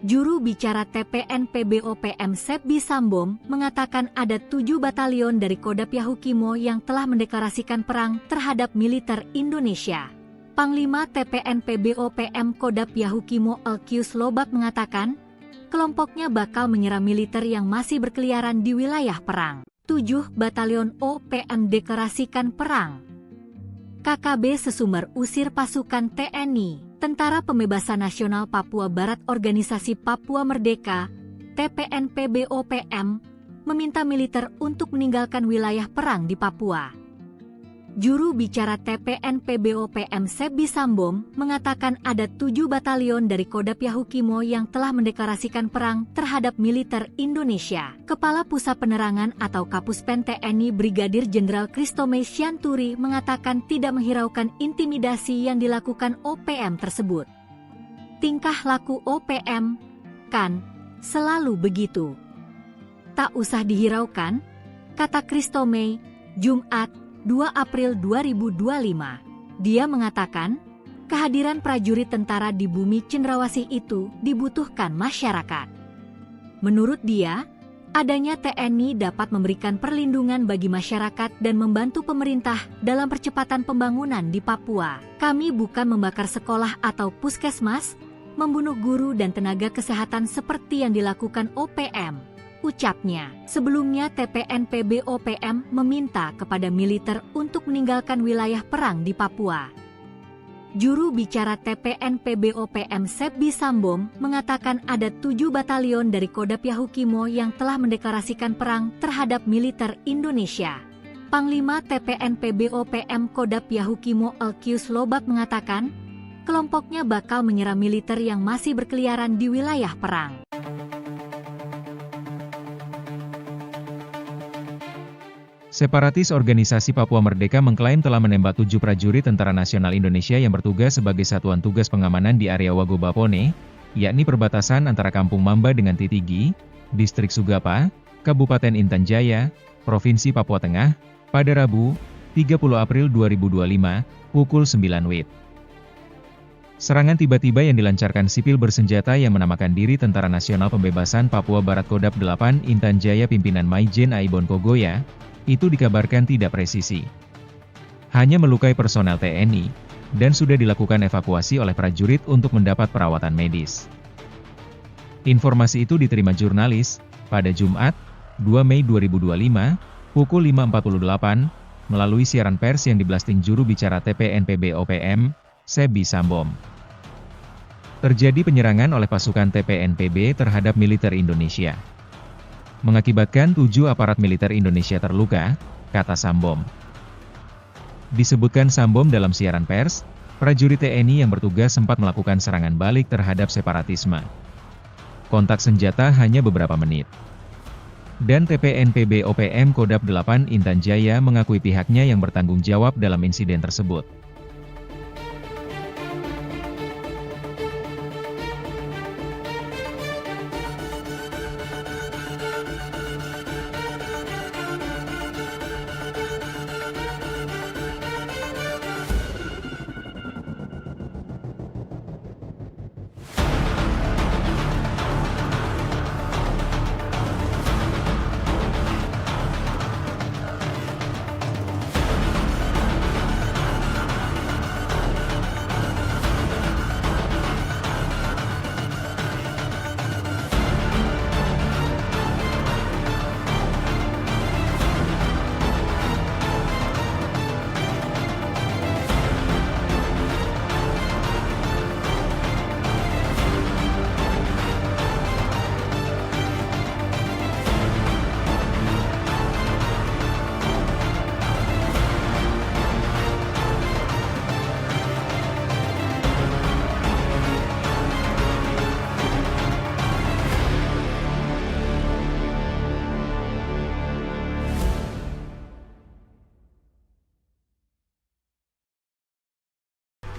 Juru bicara TPNPB-OPM Sebi Sambom mengatakan ada 7 batalion dari Kodam Yahukimo yang telah mendeklarasikan perang terhadap militer Indonesia. Panglima TPNPB-OPM Kodam Yahukimo Elkius Lobak mengatakan, kelompoknya bakal menyerang militer yang masih berkeliaran di wilayah perang. 7 batalion OPM deklarasikan perang. KKB Sesumber usir pasukan TNI. Tentara Pembebasan Nasional Papua Barat Organisasi Papua Merdeka, TPNPB-OPM, meminta militer untuk meninggalkan wilayah perang di Papua. Juru bicara TPNPB-OPM Sebi Sambom mengatakan ada 7 batalion dari Kodam Yahukimo yang telah mendeklarasikan perang terhadap militer Indonesia. Kepala Pusat Penerangan atau Kapuspen TNI Brigadir Jenderal Kristome Sianturi mengatakan tidak menghiraukan intimidasi yang dilakukan OPM tersebut. Tingkah laku OPM, kan, selalu begitu. Tak usah dihiraukan, kata Kristome, Jumat, 2 April 2025. Dia mengatakan, kehadiran prajurit tentara di bumi cendrawasih itu dibutuhkan masyarakat. Menurut dia, adanya TNI dapat memberikan perlindungan bagi masyarakat dan membantu pemerintah dalam percepatan pembangunan di Papua. Kami bukan membakar sekolah atau puskesmas, membunuh guru dan tenaga kesehatan seperti yang dilakukan OPM. Ucapnya. Sebelumnya TPNPB-OPM meminta kepada militer untuk meninggalkan wilayah perang di Papua. Juru bicara TPNPB-OPM Sebi Sambom mengatakan ada 7 batalion dari Kodam Yahukimo yang telah mendeklarasikan perang terhadap militer Indonesia. Panglima TPNPB-OPM Kodam Yahukimo Elkius Lobak mengatakan, kelompoknya bakal menyerang militer yang masih berkeliaran di wilayah perang. Separatis Organisasi Papua Merdeka mengklaim telah menembak 7 prajurit Tentara Nasional Indonesia yang bertugas sebagai satuan tugas pengamanan di area Wagobapone, yakni perbatasan antara Kampung Mamba dengan Titigi, Distrik Sugapa, Kabupaten Intan Jaya, Provinsi Papua Tengah, pada Rabu, 30 April 2025, pukul 9 WIB. Serangan tiba-tiba yang dilancarkan sipil bersenjata yang menamakan diri Tentara Nasional Pembebasan Papua Barat Kodam 8 Intan Jaya pimpinan Maijen Aibon Kogoya, itu dikabarkan tidak presisi. Hanya melukai personel TNI, dan sudah dilakukan evakuasi oleh prajurit untuk mendapat perawatan medis. Informasi itu diterima jurnalis, pada Jumat, 2 Mei 2025, pukul 5.48, melalui siaran pers yang diblasting juru bicara TPNPB-OPM, Sebi Sambom. Terjadi penyerangan oleh pasukan TPNPB terhadap militer Indonesia. Mengakibatkan 7 aparat militer Indonesia terluka, kata Sambom. Disebutkan Sambom dalam siaran pers, prajurit TNI yang bertugas sempat melakukan serangan balik terhadap separatisme. Kontak senjata hanya beberapa menit. Dan TPNPB-OPM Kodam 8 Intan Jaya mengakui pihaknya yang bertanggung jawab dalam insiden tersebut.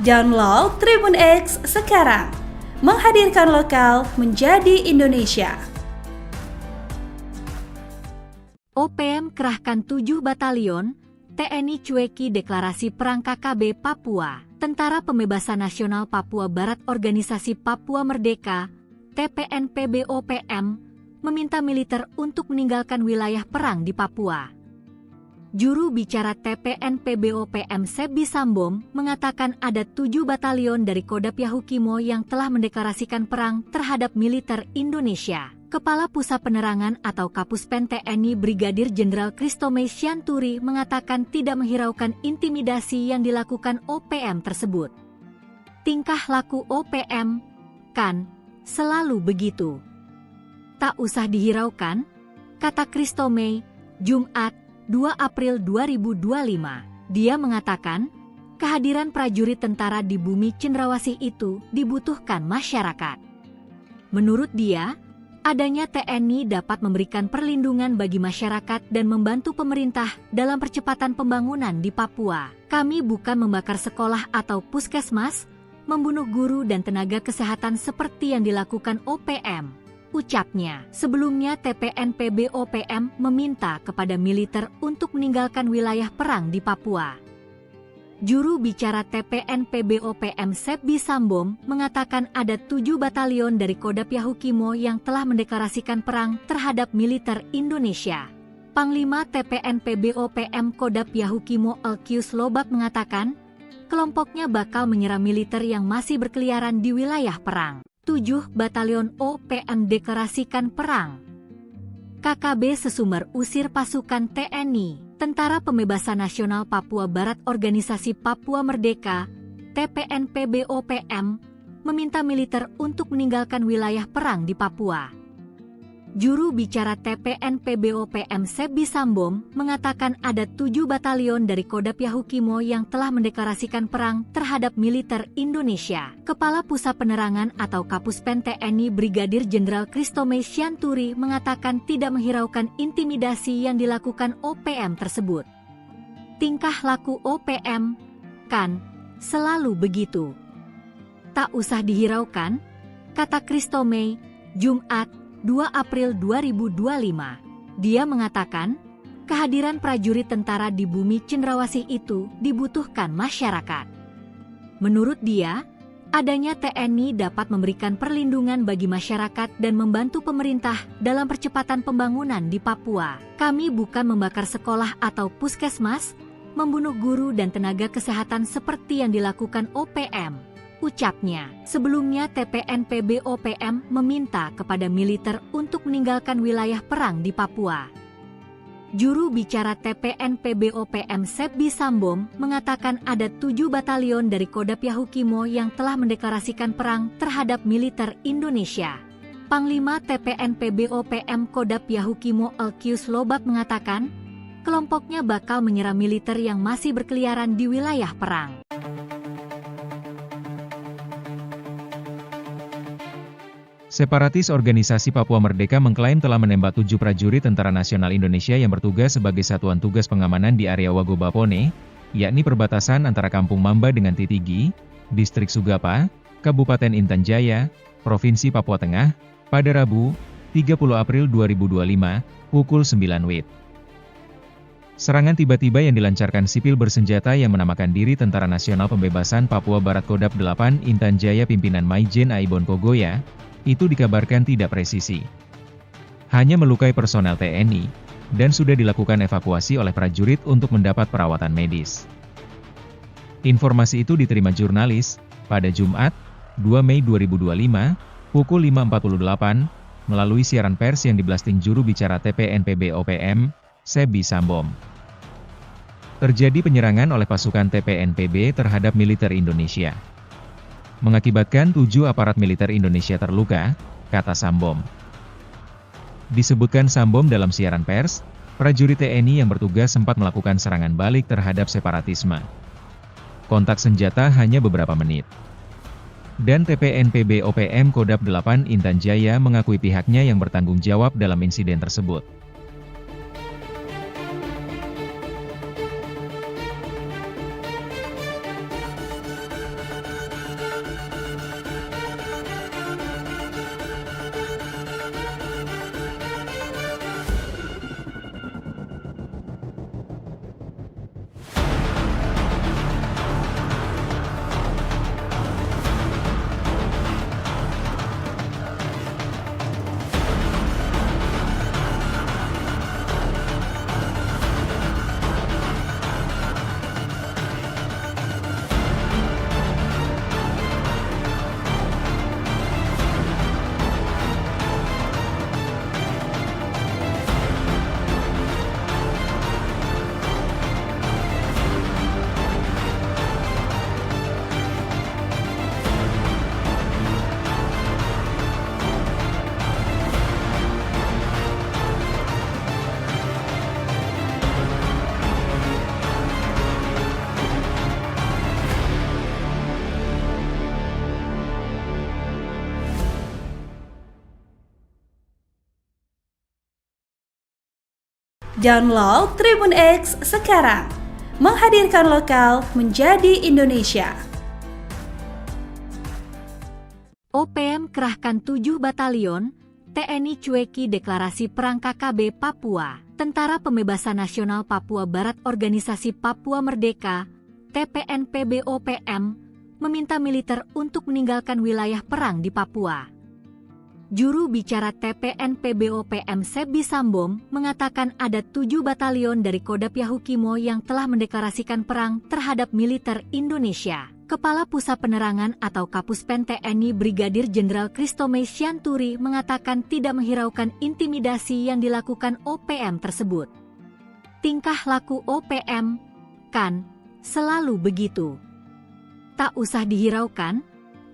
Download Tribun X sekarang. Menghadirkan lokal menjadi Indonesia. OPM kerahkan 7 batalion, TNI cueki deklarasi perang KKB Papua. Tentara Pembebasan Nasional Papua Barat Organisasi Papua Merdeka, TPNPB-OPM, meminta militer untuk meninggalkan wilayah perang di Papua. Juru bicara TPNPB-OPM Sebi Sambom mengatakan ada 7 batalion dari Kodam Yahukimo yang telah mendeklarasikan perang terhadap militer Indonesia. Kepala Pusat Penerangan atau Kapuspen TNI Brigadir Jenderal Christomay Sianturi mengatakan tidak menghiraukan intimidasi yang dilakukan OPM tersebut. Tingkah laku OPM, kan, selalu begitu. Tak usah dihiraukan, kata Christomay, Jumat, 2 April 2025. Dia mengatakan, kehadiran prajurit tentara di bumi cendrawasih itu dibutuhkan masyarakat. Menurut dia, adanya TNI dapat memberikan perlindungan bagi masyarakat dan membantu pemerintah dalam percepatan pembangunan di Papua. Kami bukan membakar sekolah atau puskesmas, membunuh guru dan tenaga kesehatan seperti yang dilakukan OPM, ucapnya. Sebelumnya TPNPB-OPM meminta kepada militer untuk meninggalkan wilayah perang di Papua. Juru bicara TPNPB-OPM Sebi Sambom mengatakan ada 7 batalion dari Kodam Yahukimo yang telah mendeklarasikan perang terhadap militer Indonesia. Panglima TPNPB-OPM Kodam Yahukimo Elkius Lobak mengatakan, kelompoknya bakal menyerang militer yang masih berkeliaran di wilayah perang. 7 batalion OPM deklarasikan perang. KKB Sesumber usir pasukan TNI. Tentara Pembebasan Nasional Papua Barat Organisasi Papua Merdeka, TPNPB-OPM, meminta militer untuk meninggalkan wilayah perang di Papua. Juru bicara TPNPB-OPM Sebi Sambom mengatakan ada 7 batalion dari Kodam Yahukimo yang telah mendeklarasikan perang terhadap militer Indonesia. Kepala Pusat Penerangan atau Kapuspen TNI Brigadir Jenderal Christomay Sianturi mengatakan tidak menghiraukan intimidasi yang dilakukan OPM tersebut. Tingkah laku OPM, kan, selalu begitu. Tak usah dihiraukan, kata Christomay, Jumat, 2 April 2025. Dia mengatakan, kehadiran prajurit tentara di bumi cendrawasih itu dibutuhkan masyarakat. Menurut dia, adanya TNI dapat memberikan perlindungan bagi masyarakat dan membantu pemerintah dalam percepatan pembangunan di Papua. Kami bukan membakar sekolah atau puskesmas, membunuh guru dan tenaga kesehatan seperti yang dilakukan OPM, ucapnya. Sebelumnya TPNPB-OPM meminta kepada militer untuk meninggalkan wilayah perang di Papua. Juru bicara TPNPB-OPM Sebi Sambom mengatakan ada 7 batalion dari Kodam Yahukimo yang telah mendeklarasikan perang terhadap militer Indonesia. Panglima TPNPB-OPM Kodam Yahukimo Elkius Lobak mengatakan, kelompoknya bakal menyerang militer yang masih berkeliaran di wilayah perang. Separatis Organisasi Papua Merdeka mengklaim telah menembak 7 prajurit Tentara Nasional Indonesia yang bertugas sebagai satuan tugas pengamanan di area Wagobapone, yakni perbatasan antara Kampung Mamba dengan Titigi, Distrik Sugapa, Kabupaten Intan Jaya, Provinsi Papua Tengah, pada Rabu, 30 April 2025, pukul 9 WIB. Serangan tiba-tiba yang dilancarkan sipil bersenjata yang menamakan diri Tentara Nasional Pembebasan Papua Barat Kodam 8 Intan Jaya pimpinan Maijen Aibon Kogoya, itu dikabarkan tidak presisi. Hanya melukai personel TNI, dan sudah dilakukan evakuasi oleh prajurit untuk mendapat perawatan medis. Informasi itu diterima jurnalis, pada Jumat, 2 Mei 2025, pukul 5.48, melalui siaran pers yang diblasting juru bicara TPNPB-OPM, Sebi Sambom. Terjadi penyerangan oleh pasukan TPNPB terhadap militer Indonesia. Mengakibatkan 7 aparat militer Indonesia terluka, kata Sambom. Disebutkan Sambom dalam siaran pers, prajurit TNI yang bertugas sempat melakukan serangan balik terhadap separatisme. Kontak senjata hanya beberapa menit. Dan TPNPB-OPM Kodam 8 Intan Jaya mengakui pihaknya yang bertanggung jawab dalam insiden tersebut. Download Tribun X sekarang. Menghadirkan lokal menjadi Indonesia. OPM kerahkan 7 batalion, TNI cueki deklarasi perang KKB Papua. Tentara Pembebasan Nasional Papua Barat Organisasi Papua Merdeka, TPNPB-OPM, meminta militer untuk meninggalkan wilayah perang di Papua. Juru bicara TPNPB-OPM Sebi Sambom mengatakan ada 7 batalion dari Kodam Yahukimo yang telah mendeklarasikan perang terhadap militer Indonesia. Kepala Pusat Penerangan atau Kapuspen TNI Brigadir Jenderal Kristomei Sianturi mengatakan tidak menghiraukan intimidasi yang dilakukan OPM tersebut. Tingkah laku OPM, kan, selalu begitu. Tak usah dihiraukan,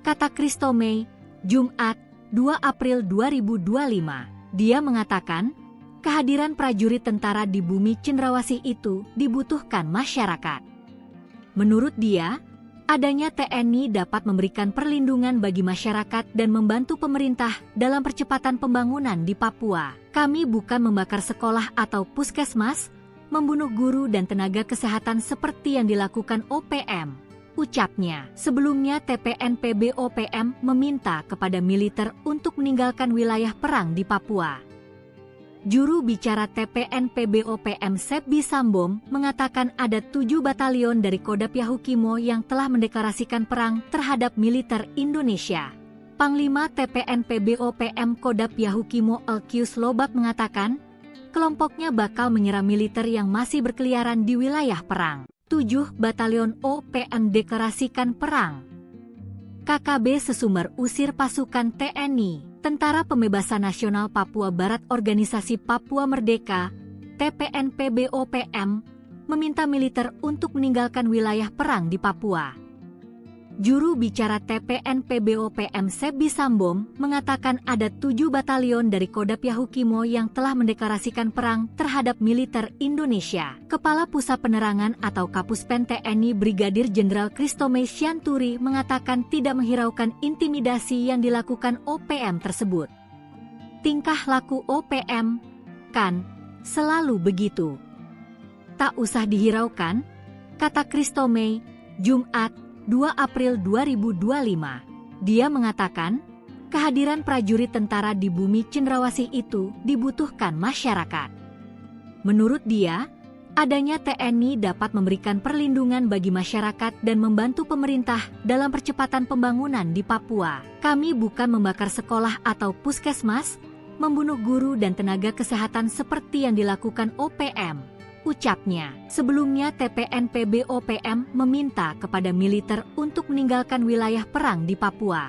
kata Kristomei, Jumat, 2 April 2025. Dia mengatakan, kehadiran prajurit tentara di bumi cendrawasih itu dibutuhkan masyarakat. Menurut dia, adanya TNI dapat memberikan perlindungan bagi masyarakat dan membantu pemerintah dalam percepatan pembangunan di Papua. Kami bukan membakar sekolah atau puskesmas, membunuh guru dan tenaga kesehatan seperti yang dilakukan OPM. Ucapnya, sebelumnya TPNPB-OPM meminta kepada militer untuk meninggalkan wilayah perang di Papua. Juru bicara TPNPB-OPM Sebi Sambom mengatakan ada 7 batalion dari Kodam Yahukimo yang telah mendeklarasikan perang terhadap militer Indonesia. Panglima TPNPB-OPM Kodam Yahukimo Elkius Lobak mengatakan, kelompoknya bakal menyerang militer yang masih berkeliaran di wilayah perang. 7 batalion OPM deklarasikan perang. KKB Sesumber usir pasukan TNI, Tentara Pembebasan Nasional Papua Barat Organisasi Papua Merdeka, TPNPB-OPM, meminta militer untuk meninggalkan wilayah perang di Papua. Juru bicara TPNPB-OPM Sebi Sambom mengatakan ada 7 batalion dari Kodam Yahukimo yang telah mendeklarasikan perang terhadap militer Indonesia. Kepala Pusat Penerangan atau Kapuspen TNI Brigadir Jenderal Kristomei Sianturi mengatakan tidak menghiraukan intimidasi yang dilakukan OPM tersebut. Tingkah laku OPM, kan, selalu begitu. Tak usah dihiraukan, kata Kristomei, Jumat, 2 April 2025. Dia mengatakan, kehadiran prajurit tentara di bumi cendrawasih itu dibutuhkan masyarakat. Menurut dia, adanya TNI dapat memberikan perlindungan bagi masyarakat dan membantu pemerintah dalam percepatan pembangunan di Papua. Kami bukan membakar sekolah atau puskesmas, membunuh guru dan tenaga kesehatan seperti yang dilakukan OPM. Ucapnya, sebelumnya TPNPB-OPM meminta kepada militer untuk meninggalkan wilayah perang di Papua.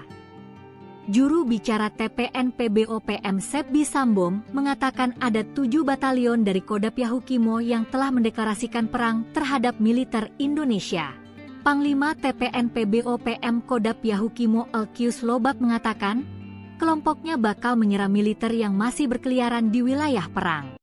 Juru bicara TPNPB-OPM Sebi Sambom mengatakan ada 7 batalion dari Kodam Yahukimo yang telah mendeklarasikan perang terhadap militer Indonesia. Panglima TPNPB-OPM Kodam Yahukimo Elkius Lobak mengatakan, kelompoknya bakal menyerang militer yang masih berkeliaran di wilayah perang.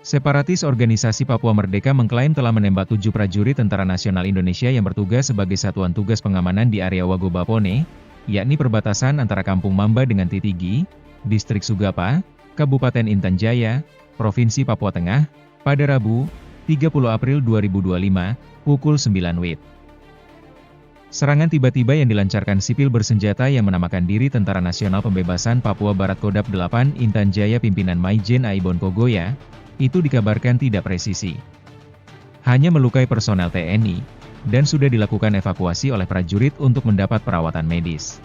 Separatis Organisasi Papua Merdeka mengklaim telah menembak 7 prajurit Tentara Nasional Indonesia yang bertugas sebagai satuan tugas pengamanan di area Wagobapone, yakni perbatasan antara Kampung Mamba dengan Titigi, Distrik Sugapa, Kabupaten Intan Jaya, Provinsi Papua Tengah, pada Rabu, 30 April 2025, pukul 9 WIB. Serangan tiba-tiba yang dilancarkan sipil bersenjata yang menamakan diri Tentara Nasional Pembebasan Papua Barat Kodam 8 Intan Jaya pimpinan Maijen Aibon Kogoya, itu dikabarkan tidak presisi. Hanya melukai personel TNI, dan sudah dilakukan evakuasi oleh prajurit untuk mendapat perawatan medis.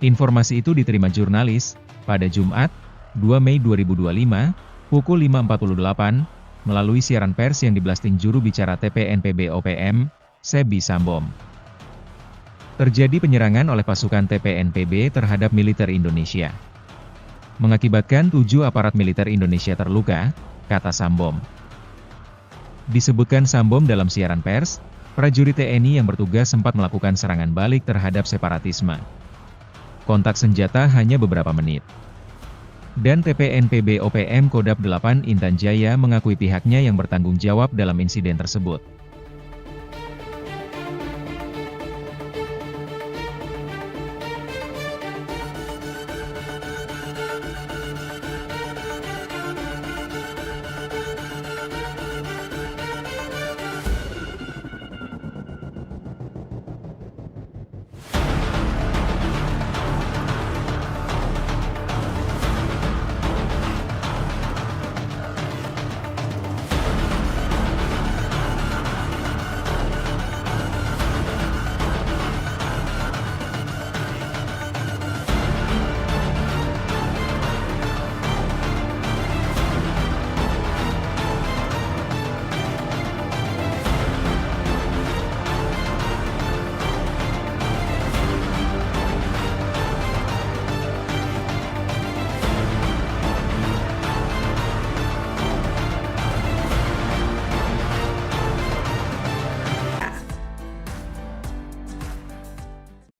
Informasi itu diterima jurnalis, pada Jumat, 2 Mei 2025, pukul 5.48, melalui siaran pers yang diblasting juru bicara TPNPB-OPM, Sebi Sambom. Terjadi penyerangan oleh pasukan TPNPB terhadap militer Indonesia. Mengakibatkan 7 aparat militer Indonesia terluka, kata Sambom. Disebutkan Sambom dalam siaran pers, prajurit TNI yang bertugas sempat melakukan serangan balik terhadap separatisme. Kontak senjata hanya beberapa menit. Dan TPNPB-OPM Kodam 8 Intan Jaya mengakui pihaknya yang bertanggung jawab dalam insiden tersebut.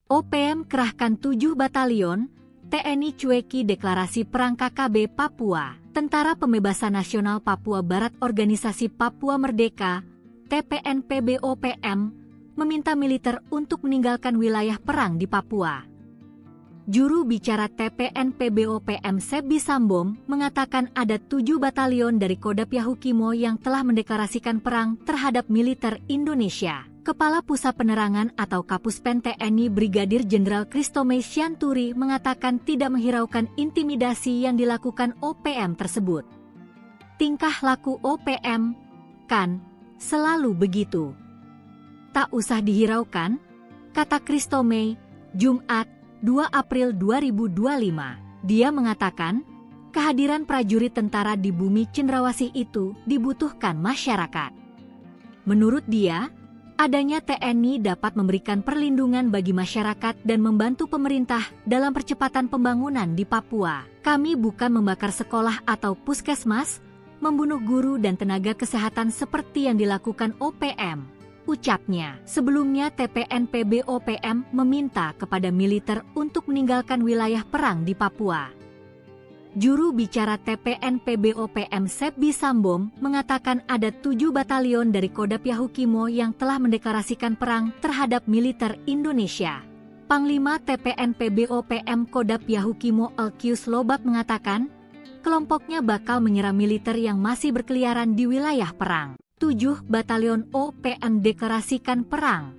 OPM kerahkan 7 batalion, TNI cueki deklarasi perang KKB Papua. Tentara Pembebasan Nasional Papua Barat Organisasi Papua Merdeka, TPNPB-OPM, meminta militer untuk meninggalkan wilayah perang di Papua. Juru bicara TPNPB-OPM Sebi Sambom mengatakan ada 7 batalion dari Kodam Yahukimo yang telah mendeklarasikan perang terhadap militer Indonesia. Kepala Pusat Penerangan atau Kapuspen TNI Brigadir Jenderal Kristome Sianturi mengatakan tidak menghiraukan intimidasi yang dilakukan OPM tersebut. Tingkah laku OPM, kan, selalu begitu. Tak usah dihiraukan, kata Kristome, Jumat, 2 April 2025. Dia mengatakan, kehadiran prajurit tentara di bumi cendrawasih itu dibutuhkan masyarakat. Menurut dia, adanya TNI dapat memberikan perlindungan bagi masyarakat dan membantu pemerintah dalam percepatan pembangunan di Papua. Kami bukan membakar sekolah atau puskesmas, membunuh guru dan tenaga kesehatan seperti yang dilakukan OPM. Ucapnya. Sebelumnya TPNPB-OPM meminta kepada militer untuk meninggalkan wilayah perang di Papua. Juru bicara TPNPB-OPM Sebi Sambom mengatakan ada 7 batalion dari Kodam Yahukimo yang telah mendeklarasikan perang terhadap militer Indonesia. Panglima TPNPB-OPM Kodam Yahukimo Elkius Lobak mengatakan, kelompoknya bakal menyerang militer yang masih berkeliaran di wilayah perang. 7 batalion OPM deklarasikan perang.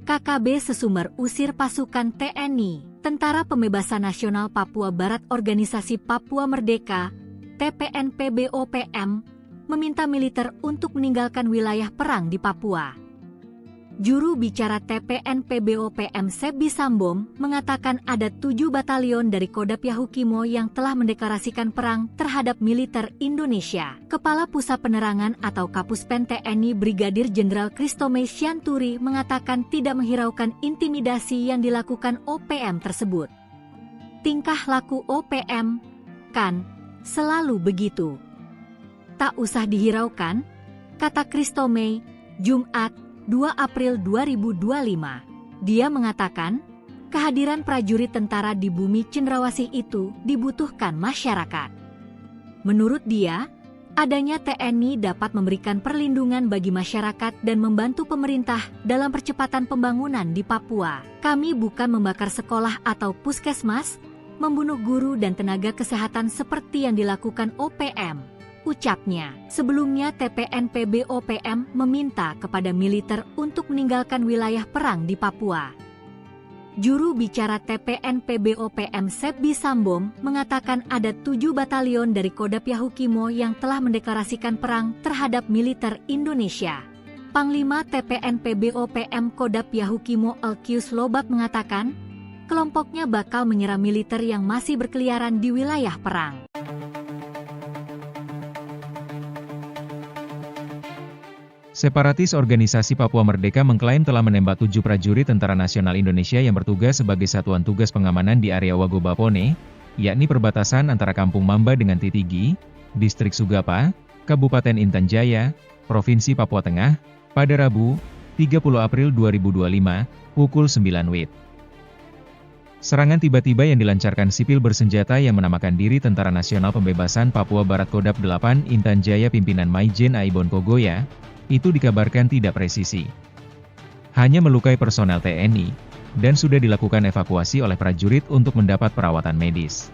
KKB Sesumber usir pasukan TNI, Tentara Pembebasan Nasional Papua Barat Organisasi Papua Merdeka, TPNPB-OPM, meminta militer untuk meninggalkan wilayah perang di Papua. Juru bicara TPNPB-OPM Sebi Sambom mengatakan ada 7 batalion dari Kodam Yahukimo yang telah mendeklarasikan perang terhadap militer Indonesia. Kepala Pusat Penerangan atau Kapuspen TNI Brigadir Jenderal Kristome Sianturi mengatakan tidak menghiraukan intimidasi yang dilakukan OPM tersebut. Tingkah laku OPM, kan, selalu begitu. Tak usah dihiraukan, kata Kristome, Jumat, 2 April 2025. Dia mengatakan, kehadiran prajurit tentara di bumi cendrawasih itu dibutuhkan masyarakat. Menurut dia, adanya TNI dapat memberikan perlindungan bagi masyarakat dan membantu pemerintah dalam percepatan pembangunan di Papua. Kami bukan membakar sekolah atau puskesmas, membunuh guru dan tenaga kesehatan seperti yang dilakukan OPM. Ucapnya. Sebelumnya TPNPB-OPM meminta kepada militer untuk meninggalkan wilayah perang di Papua. Juru bicara TPNPB-OPM Sebi Sambom mengatakan ada 7 batalion dari Kodam Yahukimo yang telah mendeklarasikan perang terhadap militer Indonesia. Panglima TPNPB-OPM Kodam Yahukimo Elkius Lobak mengatakan, kelompoknya bakal menyerang militer yang masih berkeliaran di wilayah perang. Separatis Organisasi Papua Merdeka mengklaim telah menembak 7 prajurit Tentara Nasional Indonesia yang bertugas sebagai satuan tugas pengamanan di area Wagobapone, yakni perbatasan antara Kampung Mamba dengan Titigi, Distrik Sugapa, Kabupaten Intan Jaya, Provinsi Papua Tengah, pada Rabu, 30 April 2025, pukul 9 WIB. Serangan tiba-tiba yang dilancarkan sipil bersenjata yang menamakan diri Tentara Nasional Pembebasan Papua Barat Kodam 8 Intan Jaya pimpinan Maijen Aibon Kogoya, itu dikabarkan tidak presisi. Hanya melukai personel TNI, dan sudah dilakukan evakuasi oleh prajurit untuk mendapat perawatan medis.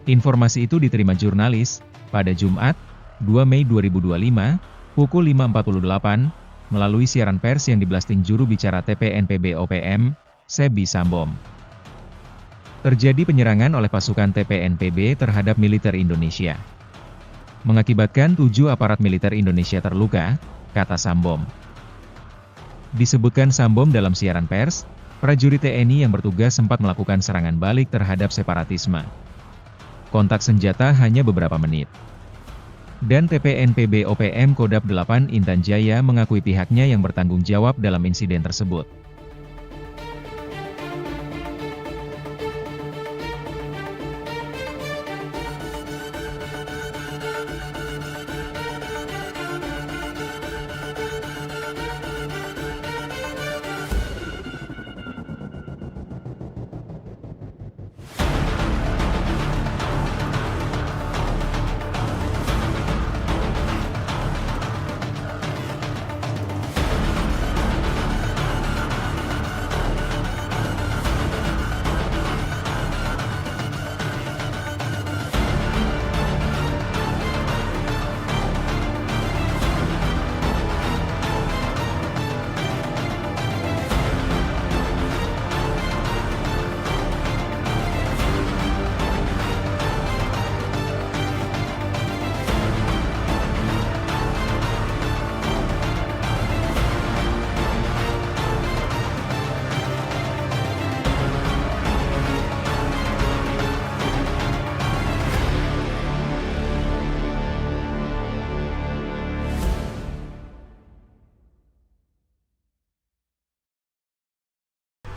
Informasi itu diterima jurnalis, pada Jumat, 2 Mei 2025, pukul 5.48, melalui siaran pers yang diblasting juru bicara TPNPB-OPM, Sebi Sambom. Terjadi penyerangan oleh pasukan TPNPB terhadap militer Indonesia. Mengakibatkan 7 aparat militer Indonesia terluka, kata Sambom. Disebutkan Sambom dalam siaran pers, prajurit TNI yang bertugas sempat melakukan serangan balik terhadap separatisme. Kontak senjata hanya beberapa menit. Dan TPNPB-OPM Kodam 8 Intan Jaya mengakui pihaknya yang bertanggung jawab dalam insiden tersebut.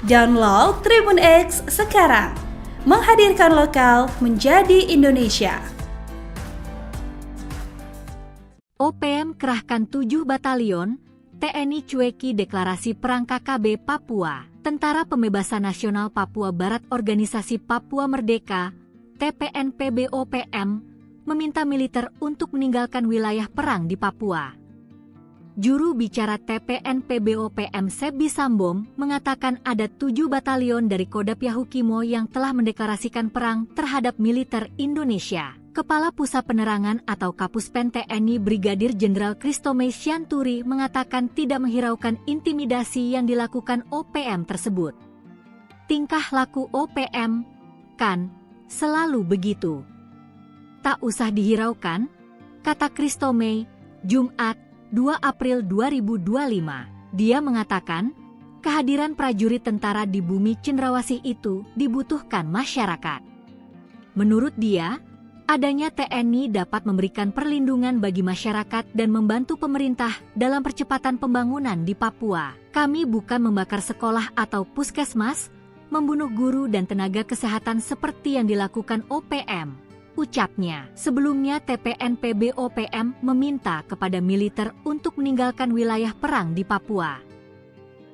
Download Tribun X sekarang. Menghadirkan lokal menjadi Indonesia. OPM kerahkan 7 batalion, TNI cueki deklarasi perang KKB Papua. Tentara Pembebasan Nasional Papua Barat Organisasi Papua Merdeka, TPNPB-OPM, meminta militer untuk meninggalkan wilayah perang di Papua. Juru bicara TPNPB-OPM Sebi Sambom mengatakan ada 7 batalion dari Kodam Yahukimo yang telah mendeklarasikan perang terhadap militer Indonesia. Kepala Pusat Penerangan atau Kapuspen TNI Brigadir Jenderal Christomay Sianturi mengatakan tidak menghiraukan intimidasi yang dilakukan OPM tersebut. Tingkah laku OPM, kan, selalu begitu. Tak usah dihiraukan, kata Christomay, Jumat, 2 April 2025. Dia mengatakan, kehadiran prajurit tentara di bumi cendrawasih itu dibutuhkan masyarakat. Menurut dia, adanya TNI dapat memberikan perlindungan bagi masyarakat dan membantu pemerintah dalam percepatan pembangunan di Papua. Kami bukan membakar sekolah atau puskesmas, membunuh guru dan tenaga kesehatan seperti yang dilakukan OPM, ucapnya. Sebelumnya TPNPB-OPM meminta kepada militer untuk meninggalkan wilayah perang di Papua.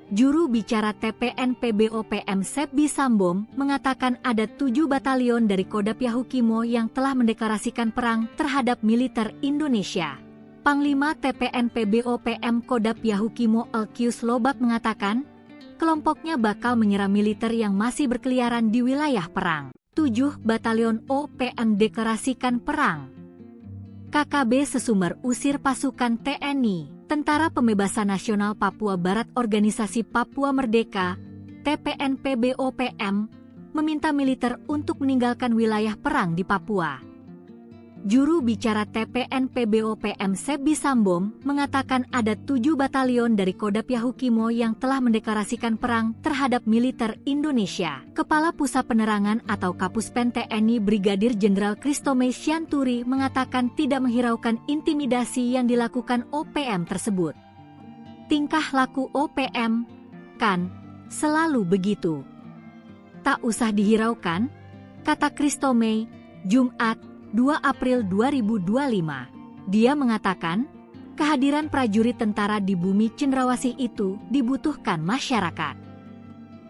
Juru bicara TPNPB-OPM Sebi Sambom mengatakan ada 7 batalion dari Kodam Yahukimo yang telah mendeklarasikan perang terhadap militer Indonesia. Panglima TPNPB-OPM Kodam Yahukimo Elkius Lobak mengatakan, kelompoknya bakal menyerang militer yang masih berkeliaran di wilayah perang. 7 batalion OPM deklarasikan perang. KKB Sesumber usir pasukan TNI. Tentara Pembebasan Nasional Papua Barat Organisasi Papua Merdeka, TPNPB-OPM, meminta militer untuk meninggalkan wilayah perang di Papua. Juru bicara TPNPB-OPM Sebi Sambom mengatakan ada 7 batalion dari Kodam Yahukimo yang telah mendeklarasikan perang terhadap militer Indonesia. Kepala Pusat Penerangan atau Kapuspen TNI Brigadir Jenderal Christomay Sianturi mengatakan tidak menghiraukan intimidasi yang dilakukan OPM tersebut. Tingkah laku OPM, kan, selalu begitu. Tak usah dihiraukan, kata Christomay, Jumat, 2 April 2025. Dia mengatakan, kehadiran prajurit tentara di bumi cendrawasih itu dibutuhkan masyarakat.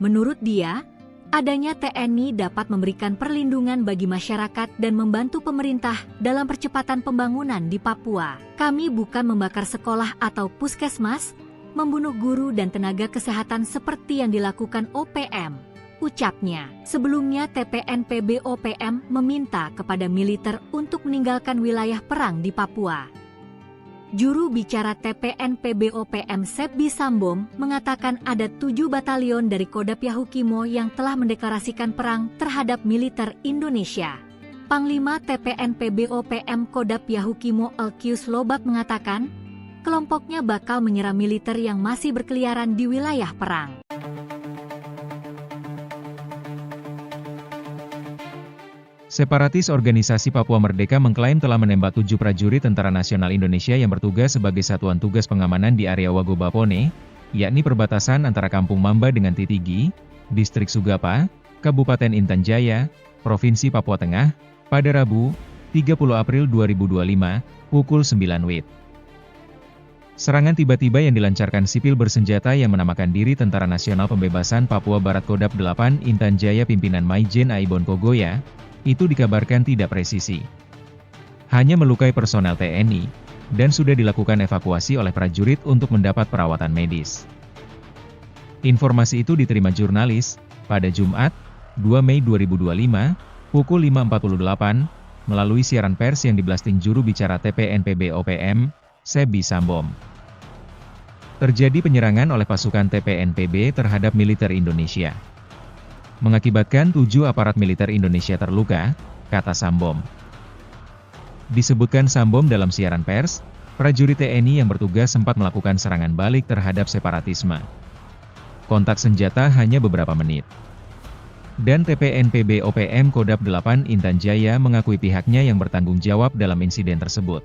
Menurut dia, adanya TNI dapat memberikan perlindungan bagi masyarakat dan membantu pemerintah dalam percepatan pembangunan di Papua. Kami bukan membakar sekolah atau puskesmas, membunuh guru dan tenaga kesehatan seperti yang dilakukan OPM, ucapnya. Sebelumnya TPNPB-OPM meminta kepada militer untuk meninggalkan wilayah perang di Papua. Juru bicara TPNPB-OPM Sebi Sambom mengatakan ada 7 batalion dari Kodam Yahukimo yang telah mendeklarasikan perang terhadap militer Indonesia. Panglima TPNPB-OPM Kodam Yahukimo Elkius Lobak mengatakan, kelompoknya bakal menyerang militer yang masih berkeliaran di wilayah perang. Separatis Organisasi Papua Merdeka mengklaim telah menembak 7 prajurit Tentara Nasional Indonesia yang bertugas sebagai Satuan Tugas Pengamanan di area Wagobapone, yakni perbatasan antara Kampung Mamba dengan Titigi, Distrik Sugapa, Kabupaten Intan Jaya, Provinsi Papua Tengah, pada Rabu, 30 April 2025, pukul 9 WIB. Serangan tiba-tiba yang dilancarkan sipil bersenjata yang menamakan diri Tentara Nasional Pembebasan Papua Barat Kodam 8 Intan Jaya pimpinan Maijen Aibon Kogoya, itu dikabarkan tidak presisi. Hanya melukai personel TNI, dan sudah dilakukan evakuasi oleh prajurit untuk mendapat perawatan medis. Informasi itu diterima jurnalis, pada Jumat, 2 Mei 2025, pukul 5.48, melalui siaran pers yang diblasting juru bicara TPNPB-OPM, Sebi Sambom. Terjadi penyerangan oleh pasukan TPNPB terhadap militer Indonesia. Mengakibatkan 7 aparat militer Indonesia terluka, kata Sambom. Disebutkan Sambom dalam siaran pers, prajurit TNI yang bertugas sempat melakukan serangan balik terhadap separatisme. Kontak senjata hanya beberapa menit. Dan TPNPB-OPM Kodam 8 Intan Jaya mengakui pihaknya yang bertanggung jawab dalam insiden tersebut.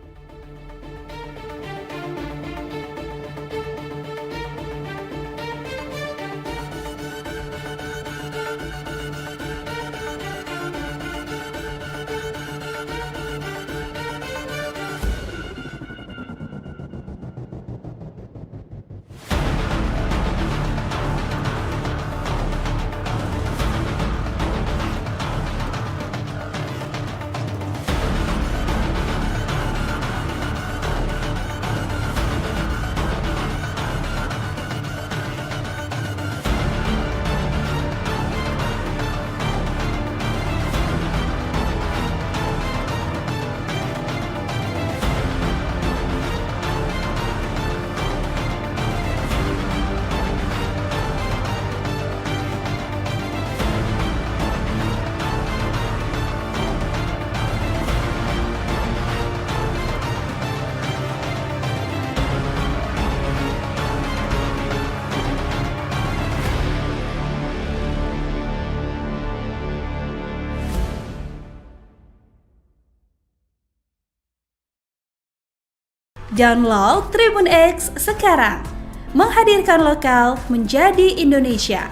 Download Tribun X sekarang. Menghadirkan lokal menjadi Indonesia.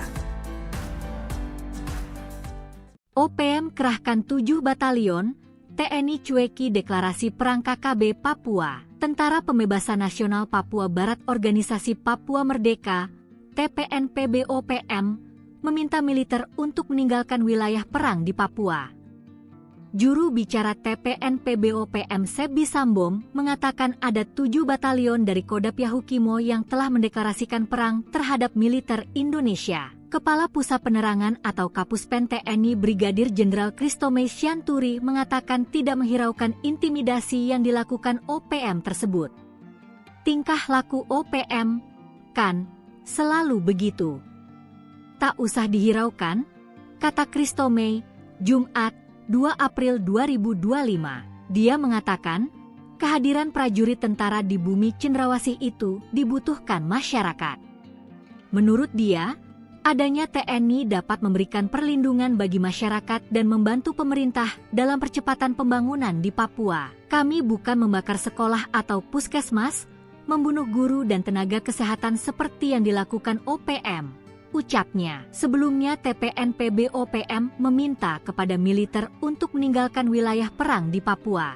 OPM kerahkan 7 batalion, TNI cueki deklarasi perang KKB Papua. Tentara Pembebasan Nasional Papua Barat Organisasi Papua Merdeka, TPNPB-OPM, meminta militer untuk meninggalkan wilayah perang di Papua. Juru bicara TPNPB-OPM Sebi Sambom mengatakan ada 7 batalion dari Kodap Yahukimo yang telah mendeklarasikan perang terhadap militer Indonesia. Kepala Pusat Penerangan atau Kapuspen TNI Brigadir Jenderal Kristomei Sianturi mengatakan tidak menghiraukan intimidasi yang dilakukan OPM tersebut. Tingkah laku OPM, kan, selalu begitu. Tak usah dihiraukan, kata Kristomei, Jumat, 2 April 2025. Dia mengatakan, kehadiran prajurit tentara di bumi cendrawasih itu dibutuhkan masyarakat. Menurut dia, adanya TNI dapat memberikan perlindungan bagi masyarakat dan membantu pemerintah dalam percepatan pembangunan di Papua. Kami bukan membakar sekolah atau puskesmas, membunuh guru dan tenaga kesehatan seperti yang dilakukan OPM. Ucapnya. Sebelumnya TPNPB-OPM meminta kepada militer untuk meninggalkan wilayah perang di Papua.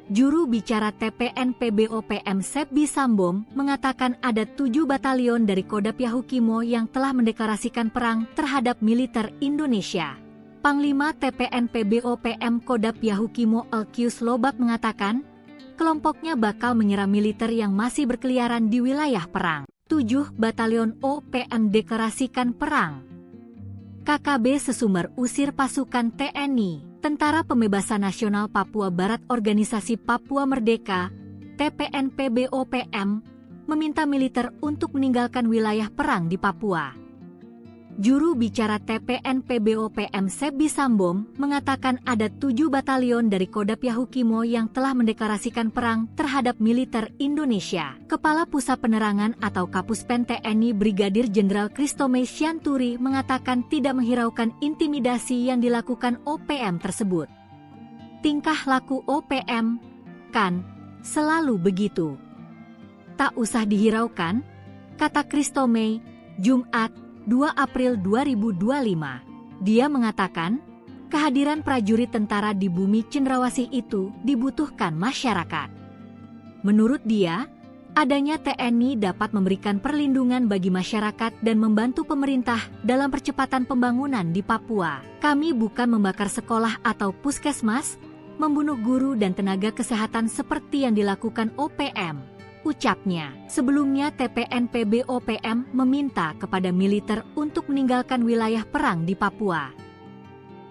Juru bicara TPNPB-OPM Sebi Sambom mengatakan ada 7 batalion dari Kodap Yahukimo yang telah mendeklarasikan perang terhadap militer Indonesia. Panglima TPNPB-OPM Kodap Yahukimo Elkius Lobak mengatakan, kelompoknya bakal menyerang militer yang masih berkeliaran di wilayah perang. 7 batalion OPM deklarasikan perang. KKB Sesumber usir pasukan TNI, Tentara Pembebasan Nasional Papua Barat Organisasi Papua Merdeka, TPNPB-OPM, meminta militer untuk meninggalkan wilayah perang di Papua. Juru bicara TPNPB-OPM Sebi Sambom mengatakan ada 7 batalion dari Kodap Yahukimo yang telah mendeklarasikan perang terhadap militer Indonesia. Kepala Pusat Penerangan atau Kapuspen TNI Brigadir Jenderal Kristomei Sianturi mengatakan tidak menghiraukan intimidasi yang dilakukan OPM tersebut. Tingkah laku OPM, kan, selalu begitu. Tak usah dihiraukan, kata Kristomei, Jumat, 2 April 2025. Dia mengatakan, kehadiran prajurit tentara di bumi cendrawasih itu dibutuhkan masyarakat. Menurut dia, adanya TNI dapat memberikan perlindungan bagi masyarakat dan membantu pemerintah dalam percepatan pembangunan di Papua. Kami bukan membakar sekolah atau puskesmas, membunuh guru dan tenaga kesehatan seperti yang dilakukan OPM. Ucapnya. Sebelumnya TPNPB-OPM meminta kepada militer untuk meninggalkan wilayah perang di Papua.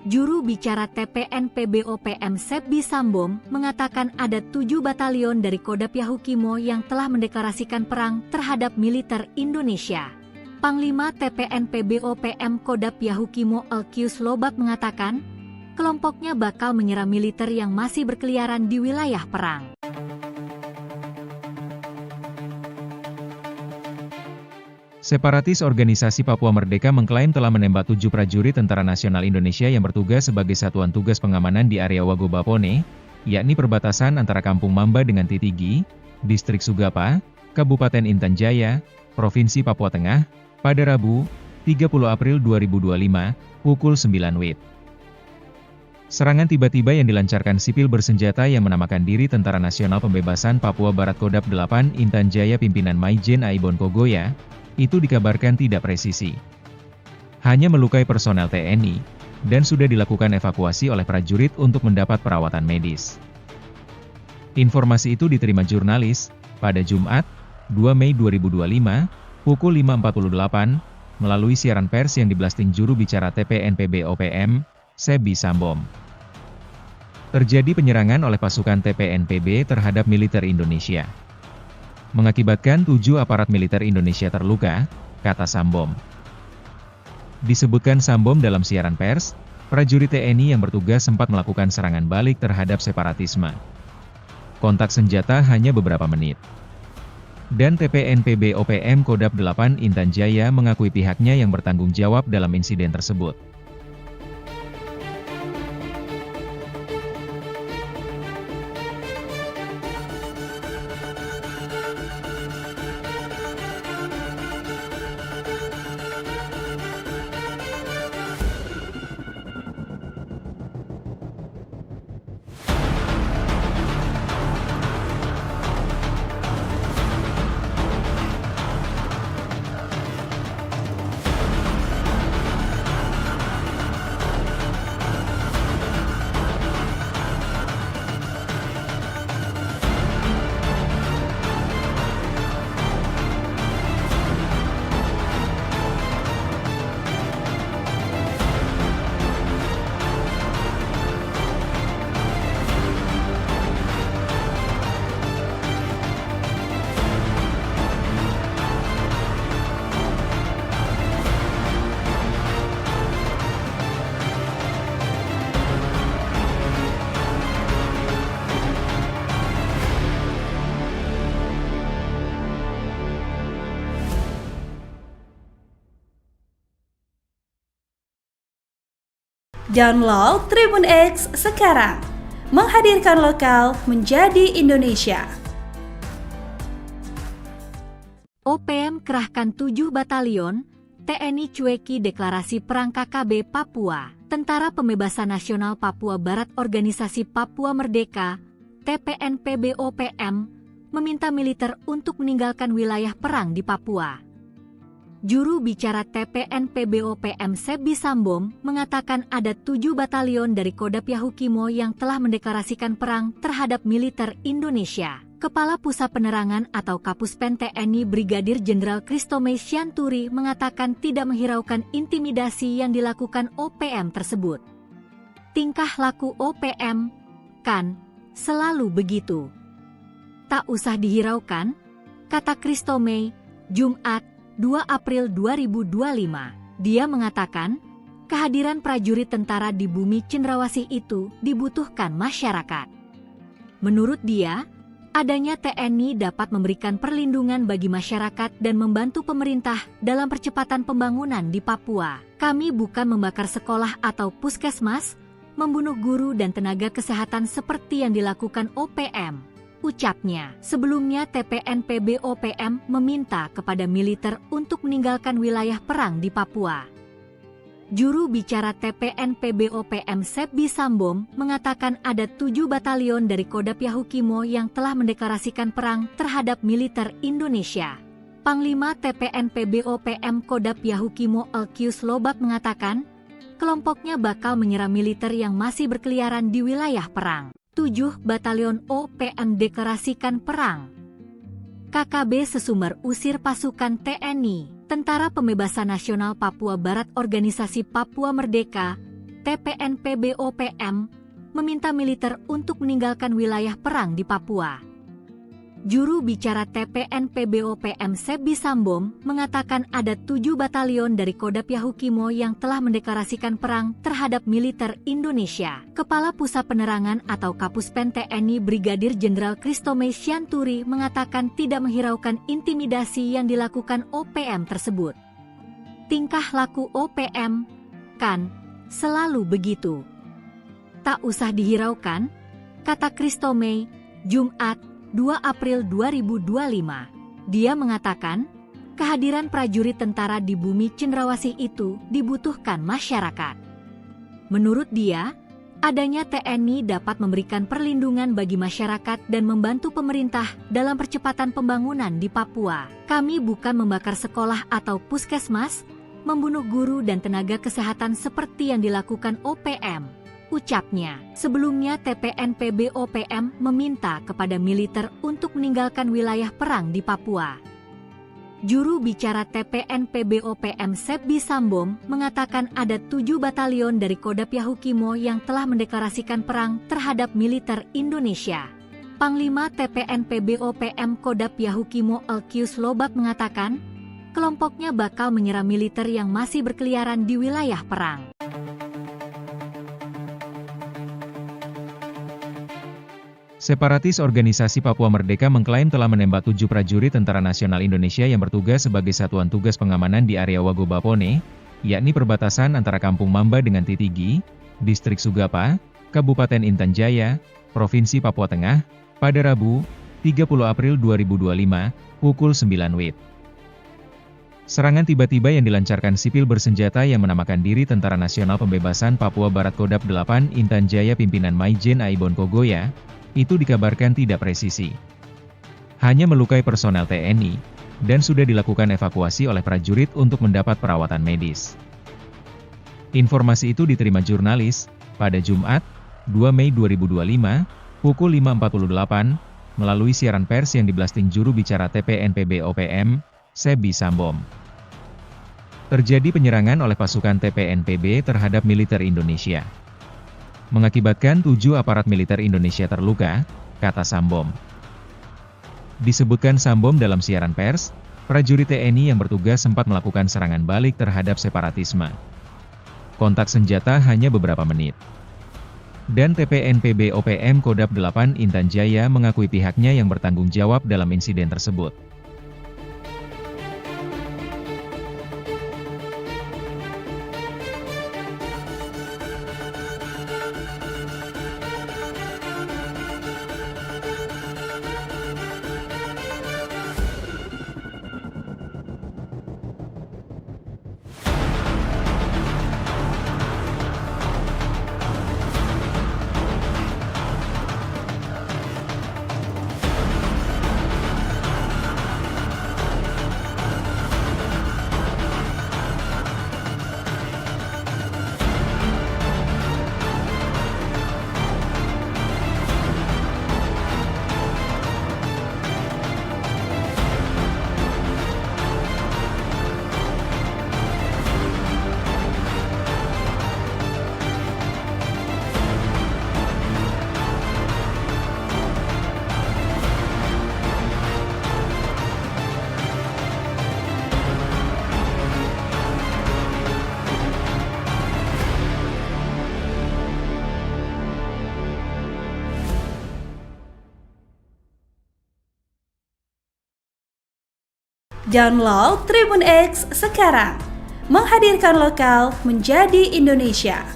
Juru bicara TPNPB-OPM Sebi Sambom mengatakan ada 7 batalion dari Kodap Yahukimo yang telah mendeklarasikan perang terhadap militer Indonesia. Panglima TPNPB-OPM Kodap Yahukimo Elkius Lobak mengatakan, kelompoknya bakal menyerang militer yang masih berkeliaran di wilayah perang. Separatis Organisasi Papua Merdeka mengklaim telah menembak 7 prajurit Tentara Nasional Indonesia yang bertugas sebagai satuan tugas pengamanan di area Wagobapone, yakni perbatasan antara Kampung Mamba dengan Titigi, Distrik Sugapa, Kabupaten Intan Jaya, Provinsi Papua Tengah, pada Rabu, 30 April 2025, pukul 9 WIB. Serangan tiba-tiba yang dilancarkan sipil bersenjata yang menamakan diri Tentara Nasional Pembebasan Papua Barat Kodap 8 Intan Jaya pimpinan Maijen Aibon Kogoya, itu dikabarkan tidak presisi. Hanya melukai personel TNI, dan sudah dilakukan evakuasi oleh prajurit untuk mendapat perawatan medis. Informasi itu diterima jurnalis, pada Jumat, 2 Mei 2025, pukul 5.48, melalui siaran pers yang diblasting juru bicara TPNPB-OPM, Sebi Sambom. Terjadi penyerangan oleh pasukan TPNPB terhadap militer Indonesia. Mengakibatkan 7 aparat militer Indonesia terluka, kata Sambom. Disebutkan Sambom dalam siaran pers, prajurit TNI yang bertugas sempat melakukan serangan balik terhadap separatisme. Kontak senjata hanya beberapa menit. Dan TPNPB-OPM Kodap 8 Intan Jaya mengakui pihaknya yang bertanggung jawab dalam insiden tersebut. Download Tribun X sekarang. Menghadirkan lokal menjadi Indonesia. OPM kerahkan 7 batalion, TNI cueki deklarasi perang KKB Papua. Tentara Pembebasan Nasional Papua Barat Organisasi Papua Merdeka, TPNPB-OPM, meminta militer untuk meninggalkan wilayah perang di Papua. Juru bicara TPNPB-OPM Sebi Sambom mengatakan ada 7 batalion dari Kodam Yahukimo yang telah mendeklarasikan perang terhadap militer Indonesia. Kepala Pusat Penerangan atau Kapuspen TNI Brigadir Jenderal Christomay Sianturi mengatakan tidak menghiraukan intimidasi yang dilakukan OPM tersebut. Tingkah laku OPM, kan, selalu begitu. Tak usah dihiraukan, kata Christomay, Jumat, 2 April 2025. Dia mengatakan, kehadiran prajurit tentara di bumi cendrawasih itu dibutuhkan masyarakat. Menurut dia, adanya TNI dapat memberikan perlindungan bagi masyarakat dan membantu pemerintah dalam percepatan pembangunan di Papua. Kami bukan membakar sekolah atau puskesmas, membunuh guru dan tenaga kesehatan seperti yang dilakukan OPM, ucapnya. Sebelumnya TPNPB-OPM meminta kepada militer untuk meninggalkan wilayah perang di Papua. Juru bicara TPNPB-OPM Sebi Sambom mengatakan ada 7 batalion dari Kodam Yahukimo yang telah mendeklarasikan perang terhadap militer Indonesia. Panglima TPNPB-OPM Kodam Yahukimo Elkius Lobak mengatakan, kelompoknya bakal menyerang militer yang masih berkeliaran di wilayah perang. 7 batalion OPM deklarasikan perang. KKB Sesumber usir pasukan TNI. Tentara Pembebasan Nasional Papua Barat Organisasi Papua Merdeka, TPNPB-OPM, meminta militer untuk meninggalkan wilayah perang di Papua. Juru bicara TPNPB-OPM Sebi Sambom mengatakan ada 7 batalion dari Kodam Yahukimo yang telah mendeklarasikan perang terhadap militer Indonesia. Kepala Pusat Penerangan atau Kapuspen TNI Brigadir Jenderal Christomay Sianturi mengatakan tidak menghiraukan intimidasi yang dilakukan OPM tersebut. Tingkah laku OPM, kan, selalu begitu. Tak usah dihiraukan, kata Christomay, Jumat, 2 April 2025. Dia mengatakan, kehadiran prajurit tentara di bumi cendrawasih itu dibutuhkan masyarakat. Menurut dia, adanya TNI dapat memberikan perlindungan bagi masyarakat dan membantu pemerintah dalam percepatan pembangunan di Papua. Kami bukan membakar sekolah atau puskesmas, membunuh guru dan tenaga kesehatan seperti yang dilakukan OPM, ucapnya. Sebelumnya TPNPB-OPM meminta kepada militer untuk meninggalkan wilayah perang di Papua. Juru bicara TPNPB-OPM Sebi Sambom mengatakan ada 7 batalion dari Kodam Yahukimo yang telah mendeklarasikan perang terhadap militer Indonesia. Panglima TPNPB-OPM Kodam Yahukimo Elkius Lobak mengatakan, kelompoknya bakal menyerang militer yang masih berkeliaran di wilayah perang. Separatis Organisasi Papua Merdeka mengklaim telah menembak 7 prajurit Tentara Nasional Indonesia yang bertugas sebagai Satuan Tugas Pengamanan di area Wago Bapone, yakni perbatasan antara Kampung Mamba dengan Titigi, Distrik Sugapa, Kabupaten Intan Jaya, Provinsi Papua Tengah, pada Rabu, 30 April 2025, pukul 9 WIB. Serangan tiba-tiba yang dilancarkan sipil bersenjata yang menamakan diri Tentara Nasional Pembebasan Papua Barat Kodam 8 Intan Jaya pimpinan Maijen Aibon Kogoya, itu dikabarkan tidak presisi. Hanya melukai personel TNI, dan sudah dilakukan evakuasi oleh prajurit untuk mendapat perawatan medis. Informasi itu diterima jurnalis, pada Jumat, 2 Mei 2025, pukul 5.48, melalui siaran pers yang diblasting juru bicara TPNPB-OPM, Sebi Sambom. Terjadi penyerangan oleh pasukan TPNPB terhadap militer Indonesia. Mengakibatkan 7 aparat militer Indonesia terluka, kata Sambom. Disebutkan Sambom dalam siaran pers, prajurit TNI yang bertugas sempat melakukan serangan balik terhadap separatisme. Kontak senjata hanya beberapa menit. Dan TPNPB-OPM Kodam 8 Intan Jaya mengakui pihaknya yang bertanggung jawab dalam insiden tersebut. Download Tribun X sekarang. Menghadirkan lokal menjadi Indonesia.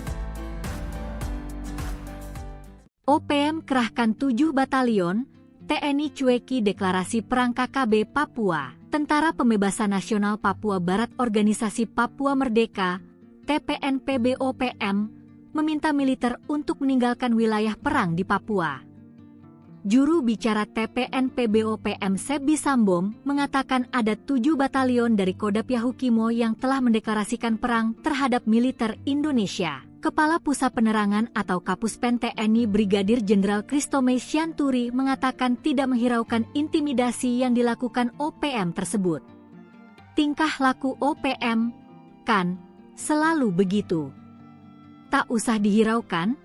OPM kerahkan 7 batalion, TNI cueki deklarasi perang KKB Papua. Tentara Pembebasan Nasional Papua Barat Organisasi Papua Merdeka, TPNPB-OPM, meminta militer untuk meninggalkan wilayah perang di Papua. Juru bicara TPNPB-OPM Sebi Sambom mengatakan ada 7 batalion dari Kodap Yahukimo yang telah mendeklarasikan perang terhadap militer Indonesia. Kepala Pusat Penerangan atau Kapuspen TNI Brigadir Jenderal Kristomei Sianturi mengatakan tidak menghiraukan intimidasi yang dilakukan OPM tersebut. Tingkah laku OPM, kan, selalu begitu. Tak usah dihiraukan,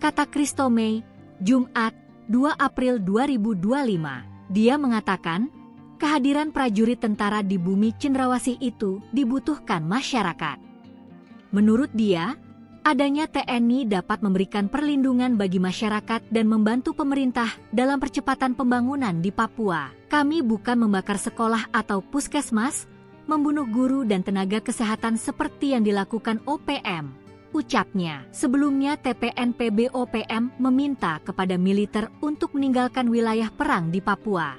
kata Kristomei, Jumat, 2 April 2025. Dia mengatakan, kehadiran prajurit tentara di bumi cendrawasih itu dibutuhkan masyarakat. Menurut dia, adanya TNI dapat memberikan perlindungan bagi masyarakat dan membantu pemerintah dalam percepatan pembangunan di Papua. Kami bukan membakar sekolah atau puskesmas, membunuh guru dan tenaga kesehatan seperti yang dilakukan OPM. Ucapnya. Sebelumnya TPNPB-OPM meminta kepada militer untuk meninggalkan wilayah perang di Papua.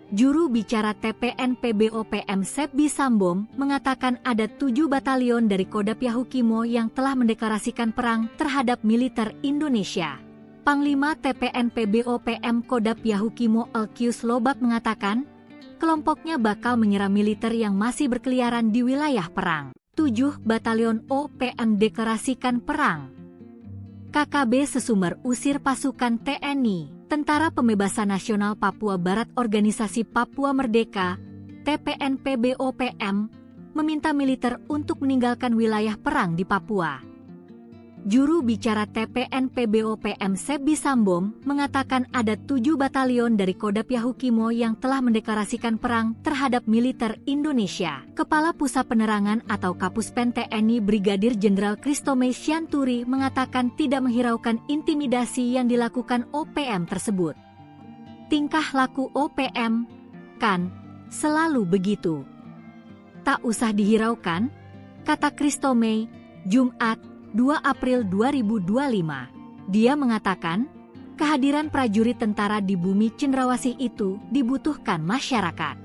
Juru bicara TPNPB-OPM Sebi Sambom mengatakan ada 7 batalion dari Kodap Yahukimo yang telah mendeklarasikan perang terhadap militer Indonesia. Panglima TPNPB-OPM Kodap Yahukimo Elkius Lobak mengatakan, kelompoknya bakal menyerang militer yang masih berkeliaran di wilayah perang. 7 batalion OPM deklarasikan perang. KKB Sesumber usir pasukan TNI, Tentara Pembebasan Nasional Papua Barat Organisasi Papua Merdeka, TPNPB-OPM, meminta militer untuk meninggalkan wilayah perang di Papua. Juru bicara TPNPB-OPM Sebi Sambom mengatakan ada 7 batalion dari Kodap Yahukimo yang telah mendeklarasikan perang terhadap militer Indonesia. Kepala Pusat Penerangan atau Kapuspen TNI Brigadir Jenderal Kristomei Sianturi mengatakan tidak menghiraukan intimidasi yang dilakukan OPM tersebut. Tingkah laku OPM, kan, selalu begitu. Tak usah dihiraukan, kata Kristomei, Jumat, 2 April 2025. Dia mengatakan, kehadiran prajurit tentara di bumi cendrawasih itu dibutuhkan masyarakat.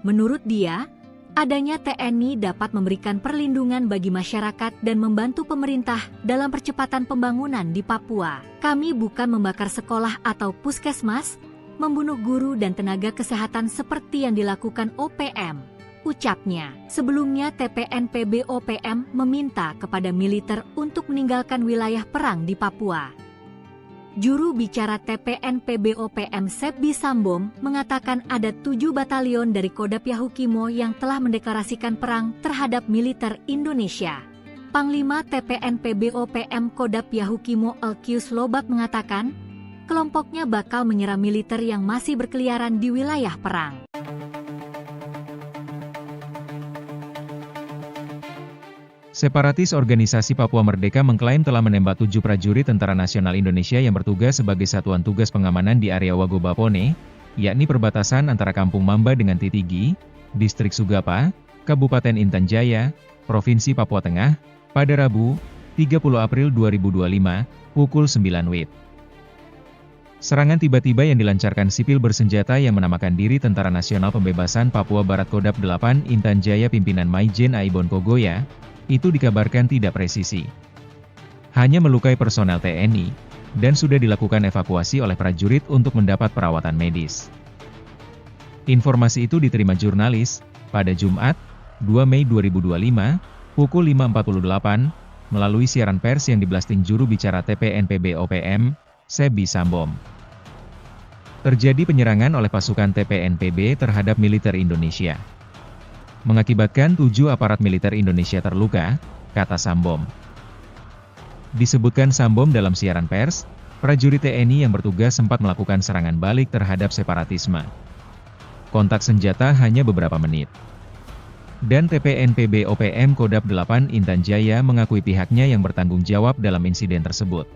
Menurut dia, adanya TNI dapat memberikan perlindungan bagi masyarakat dan membantu pemerintah dalam percepatan pembangunan di Papua. Kami bukan membakar sekolah atau puskesmas, membunuh guru dan tenaga kesehatan seperti yang dilakukan OPM. Ucapnya. Sebelumnya TPNPB-OPM meminta kepada militer untuk meninggalkan wilayah perang di Papua. Juru bicara TPNPB-OPM Sebi Sambom mengatakan ada 7 batalion dari Kodap Yahukimo yang telah mendeklarasikan perang terhadap militer Indonesia. Panglima TPNPB-OPM Kodap Yahukimo Elkius Lobak mengatakan, kelompoknya bakal menyerang militer yang masih berkeliaran di wilayah perang. Separatis Organisasi Papua Merdeka mengklaim telah menembak 7 prajurit Tentara Nasional Indonesia yang bertugas sebagai Satuan Tugas Pengamanan di area Wagobapone, yakni perbatasan antara Kampung Mamba dengan Titigi, Distrik Sugapa, Kabupaten Intan Jaya, Provinsi Papua Tengah, pada Rabu, 30 April 2025, pukul 9 WIB. Serangan tiba-tiba yang dilancarkan sipil bersenjata yang menamakan diri Tentara Nasional Pembebasan Papua Barat Kodap 8 Intan Jaya pimpinan Maijen Aibon Kogoya, itu dikabarkan tidak presisi. Hanya melukai personel TNI, dan sudah dilakukan evakuasi oleh prajurit untuk mendapat perawatan medis. Informasi itu diterima jurnalis, pada Jumat, 2 Mei 2025, pukul 5.48, melalui siaran pers yang diblasting juru bicara TPNPB-OPM, Sebi Sambom. Terjadi penyerangan oleh pasukan TPNPB terhadap militer Indonesia. Mengakibatkan 7 aparat militer Indonesia terluka, kata Sambom. Disebutkan Sambom dalam siaran pers, prajurit TNI yang bertugas sempat melakukan serangan balik terhadap separatisme. Kontak senjata hanya beberapa menit. Dan TPNPB-OPM Kodap 8 Intan Jaya mengakui pihaknya yang bertanggung jawab dalam insiden tersebut.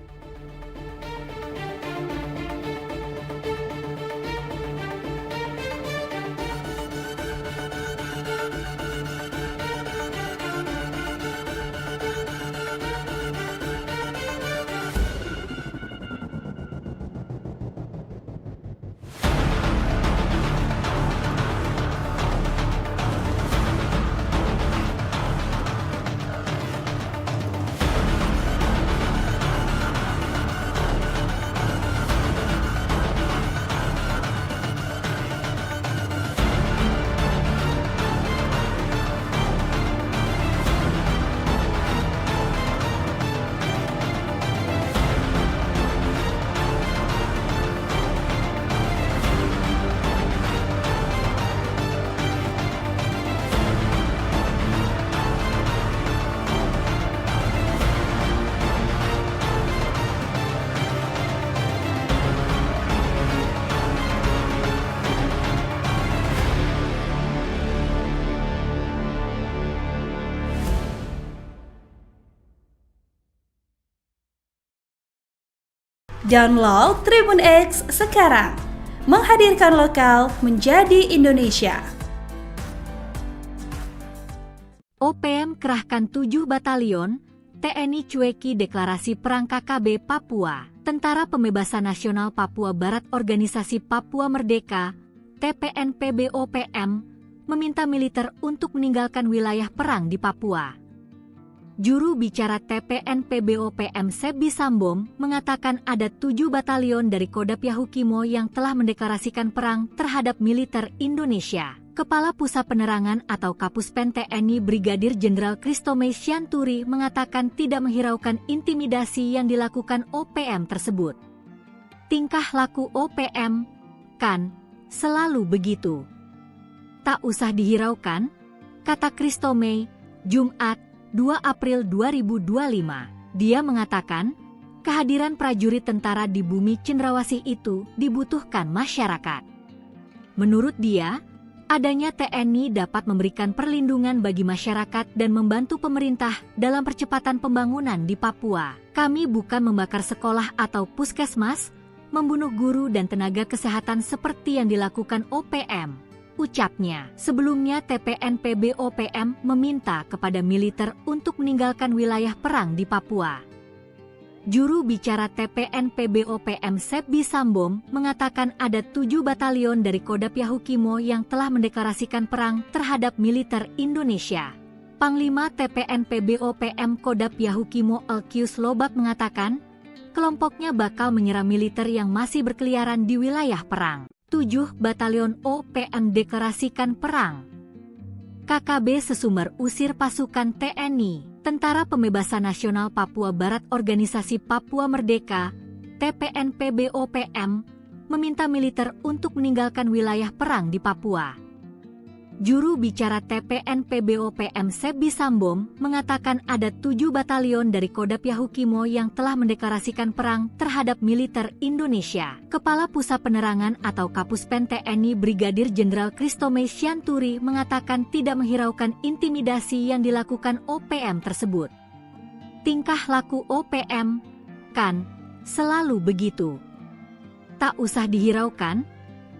Download Tribun X sekarang. Menghadirkan lokal menjadi Indonesia. OPM kerahkan 7 batalion, TNI cueki deklarasi perang KKB Papua. Tentara Pembebasan Nasional Papua Barat Organisasi Papua Merdeka, TPNPB-OPM, meminta militer untuk meninggalkan wilayah perang di Papua. Juru bicara TPNPB-OPM Sebi Sambom mengatakan ada 7 batalion dari Kodam Yahukimo yang telah mendeklarasikan perang terhadap militer Indonesia. Kepala Pusat Penerangan atau Kapuspen TNI Brigadir Jenderal Kristomei Sianturi mengatakan tidak menghiraukan intimidasi yang dilakukan OPM tersebut. Tingkah laku OPM kan selalu begitu. Tak usah dihiraukan, kata Kristomei, Jumat 2 April 2025. Dia mengatakan, kehadiran prajurit tentara di bumi cendrawasih itu dibutuhkan masyarakat. Menurut dia, adanya TNI dapat memberikan perlindungan bagi masyarakat dan membantu pemerintah dalam percepatan pembangunan di Papua. Kami bukan membakar sekolah atau puskesmas, membunuh guru dan tenaga kesehatan seperti yang dilakukan OPM. Ucapnya, sebelumnya TPNPB-OPM meminta kepada militer untuk meninggalkan wilayah perang di Papua. Juru bicara TPNPB-OPM Sebi Sambom mengatakan ada 7 batalion dari Kodam Yahukimo yang telah mendeklarasikan perang terhadap militer Indonesia. Panglima TPNPB-OPM Kodam Yahukimo Elkius Lobak mengatakan, kelompoknya bakal menyerang militer yang masih berkeliaran di wilayah perang. 7 batalion OPM deklarasikan perang. KKB Sesumber usir pasukan TNI, Tentara Pembebasan Nasional Papua Barat Organisasi Papua Merdeka, TPNPB-OPM, meminta militer untuk meninggalkan wilayah perang di Papua. Juru bicara TPNPB-OPM Sebi Sambom mengatakan ada 7 batalion dari Kodam Yahukimo yang telah mendeklarasikan perang terhadap militer Indonesia. Kepala Pusat Penerangan atau Kapuspen TNI Brigadir Jenderal Kristomei Sianturi mengatakan tidak menghiraukan intimidasi yang dilakukan OPM tersebut. Tingkah laku OPM kan selalu begitu. Tak usah dihiraukan,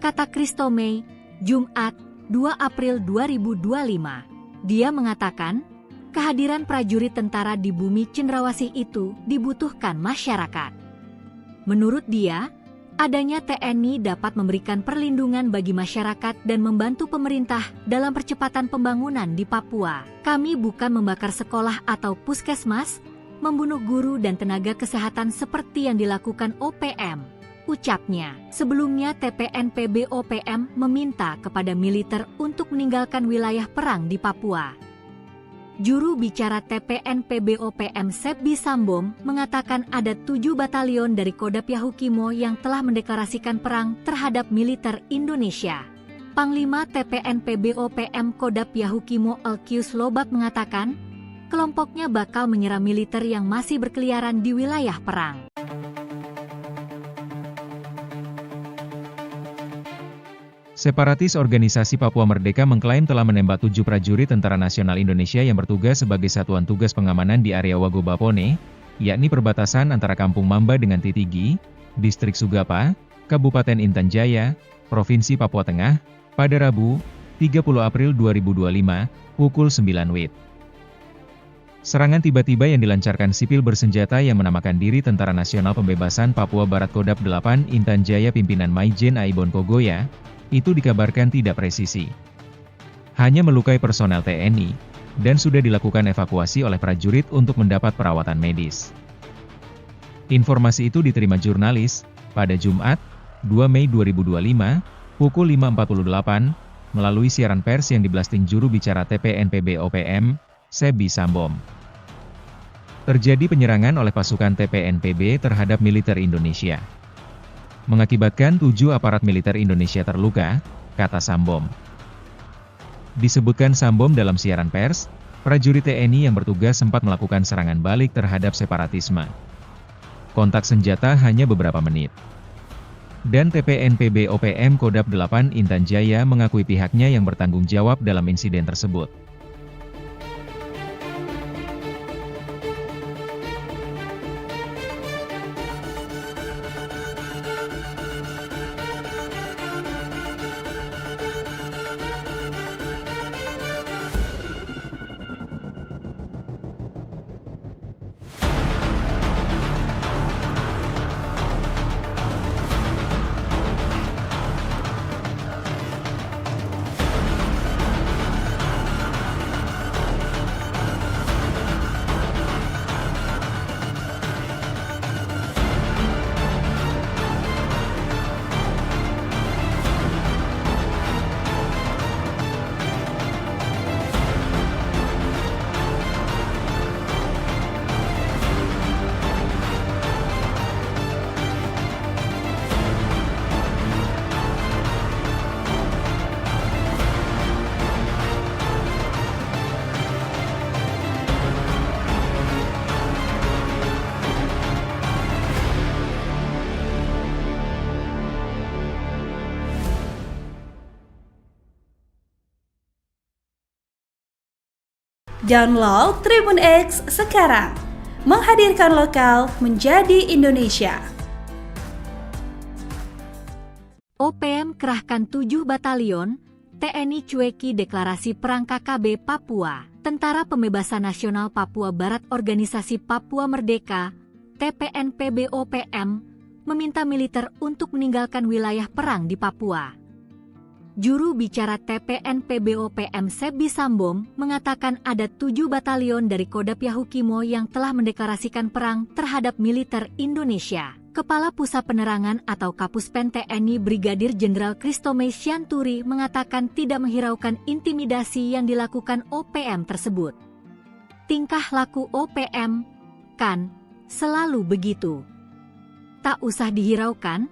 kata Kristomei, Jumat 2 April 2025. Dia mengatakan, kehadiran prajurit tentara di bumi cendrawasih itu dibutuhkan masyarakat. Menurut dia, adanya TNI dapat memberikan perlindungan bagi masyarakat dan membantu pemerintah dalam percepatan pembangunan di Papua. Kami bukan membakar sekolah atau puskesmas, membunuh guru dan tenaga kesehatan seperti yang dilakukan OPM. Ucapnya, sebelumnya TPNPB-OPM meminta kepada militer untuk meninggalkan wilayah perang di Papua. Juru bicara TPNPB-OPM Sebi Sambom mengatakan ada 7 batalion dari Kodam Yahukimo yang telah mendeklarasikan perang terhadap militer Indonesia. Panglima TPNPB-OPM Kodam Yahukimo Elkius Lobak mengatakan, kelompoknya bakal menyerang militer yang masih berkeliaran di wilayah perang. Separatis Organisasi Papua Merdeka mengklaim telah menembak 7 prajurit Tentara Nasional Indonesia yang bertugas sebagai satuan tugas pengamanan di area Wagobapone, yakni perbatasan antara Kampung Mamba dengan Titigi, Distrik Sugapa, Kabupaten Intan Jaya, Provinsi Papua Tengah, pada Rabu, 30 April 2025, pukul 9 WIB. Serangan tiba-tiba yang dilancarkan sipil bersenjata yang menamakan diri Tentara Nasional Pembebasan Papua Barat Kodam 8 Intan Jaya pimpinan Maijen Aibon Kogoya, itu dikabarkan tidak presisi. Hanya melukai personel TNI, dan sudah dilakukan evakuasi oleh prajurit untuk mendapat perawatan medis. Informasi itu diterima jurnalis, pada Jumat, 2 Mei 2025, pukul 5.48, melalui siaran pers yang diblasting juru bicara TPNPB-OPM, Sebi Sambom. Terjadi penyerangan oleh pasukan TPNPB terhadap militer Indonesia. Mengakibatkan 7 aparat militer Indonesia terluka, kata Sambom. Disebutkan Sambom dalam siaran pers, prajurit TNI yang bertugas sempat melakukan serangan balik terhadap separatisme. Kontak senjata hanya beberapa menit. Dan TPNPB-OPM Kodam 8 Intan Jaya mengakui pihaknya yang bertanggung jawab dalam insiden tersebut. Download Tribun X sekarang. Menghadirkan lokal menjadi Indonesia. OPM kerahkan 7 batalion, TNI cueki deklarasi perang KKB Papua. Tentara Pembebasan Nasional Papua Barat Organisasi Papua Merdeka, TPNPB-OPM, meminta militer untuk meninggalkan wilayah perang di Papua. Juru bicara TPNPB-OPM Sebi Sambom mengatakan ada 7 batalion dari Kodam Yahukimo yang telah mendeklarasikan perang terhadap militer Indonesia. Kepala Pusat Penerangan atau Kapuspen TNI Brigadir Jenderal Kristome Syanturi mengatakan tidak menghiraukan intimidasi yang dilakukan OPM tersebut. Tingkah laku OPM, kan, selalu begitu. Tak usah dihiraukan,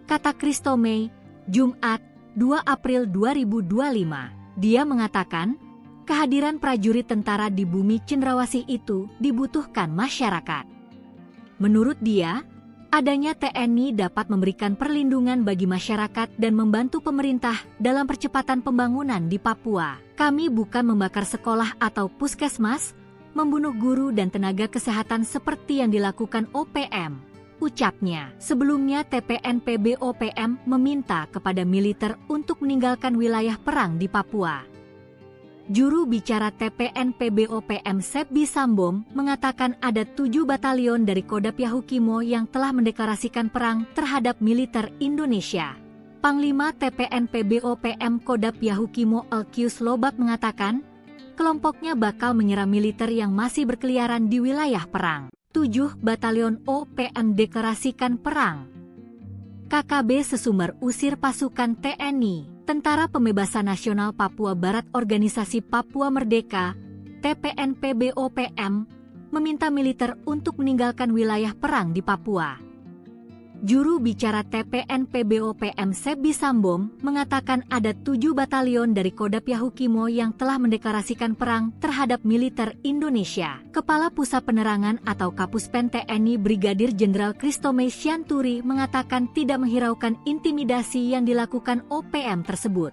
kata Kristome, Jumat, 2 April 2025. Dia mengatakan, kehadiran prajurit tentara di bumi Cendrawasih itu dibutuhkan masyarakat. Menurut dia, adanya TNI dapat memberikan perlindungan bagi masyarakat dan membantu pemerintah dalam percepatan pembangunan di Papua. Kami bukan membakar sekolah atau puskesmas, membunuh guru dan tenaga kesehatan seperti yang dilakukan OPM. Ucapnya. Sebelumnya TPNPB-OPM meminta kepada militer untuk meninggalkan wilayah perang di Papua. Juru bicara TPNPB-OPM Sebi Sambom mengatakan ada 7 batalion dari Kodam Yahukimo yang telah mendeklarasikan perang terhadap militer Indonesia. Panglima TPNPB-OPM Kodam Yahukimo Elkius Lobak mengatakan, kelompoknya bakal menyerang militer yang masih berkeliaran di wilayah perang. 7 batalion OPM deklarasikan perang. KKB Sesumber usir pasukan TNI, Tentara Pembebasan Nasional Papua Barat Organisasi Papua Merdeka, TPNPB-OPM, meminta militer untuk meninggalkan wilayah perang di Papua. Juru bicara TPNPB-OPM Sebi Sambom mengatakan ada 7 batalion dari Kodam Yahukimo yang telah mendeklarasikan perang terhadap militer Indonesia. Kepala Pusat Penerangan atau Kapuspen TNI Brigadir Jenderal Kristome Syanturi mengatakan tidak menghiraukan intimidasi yang dilakukan OPM tersebut.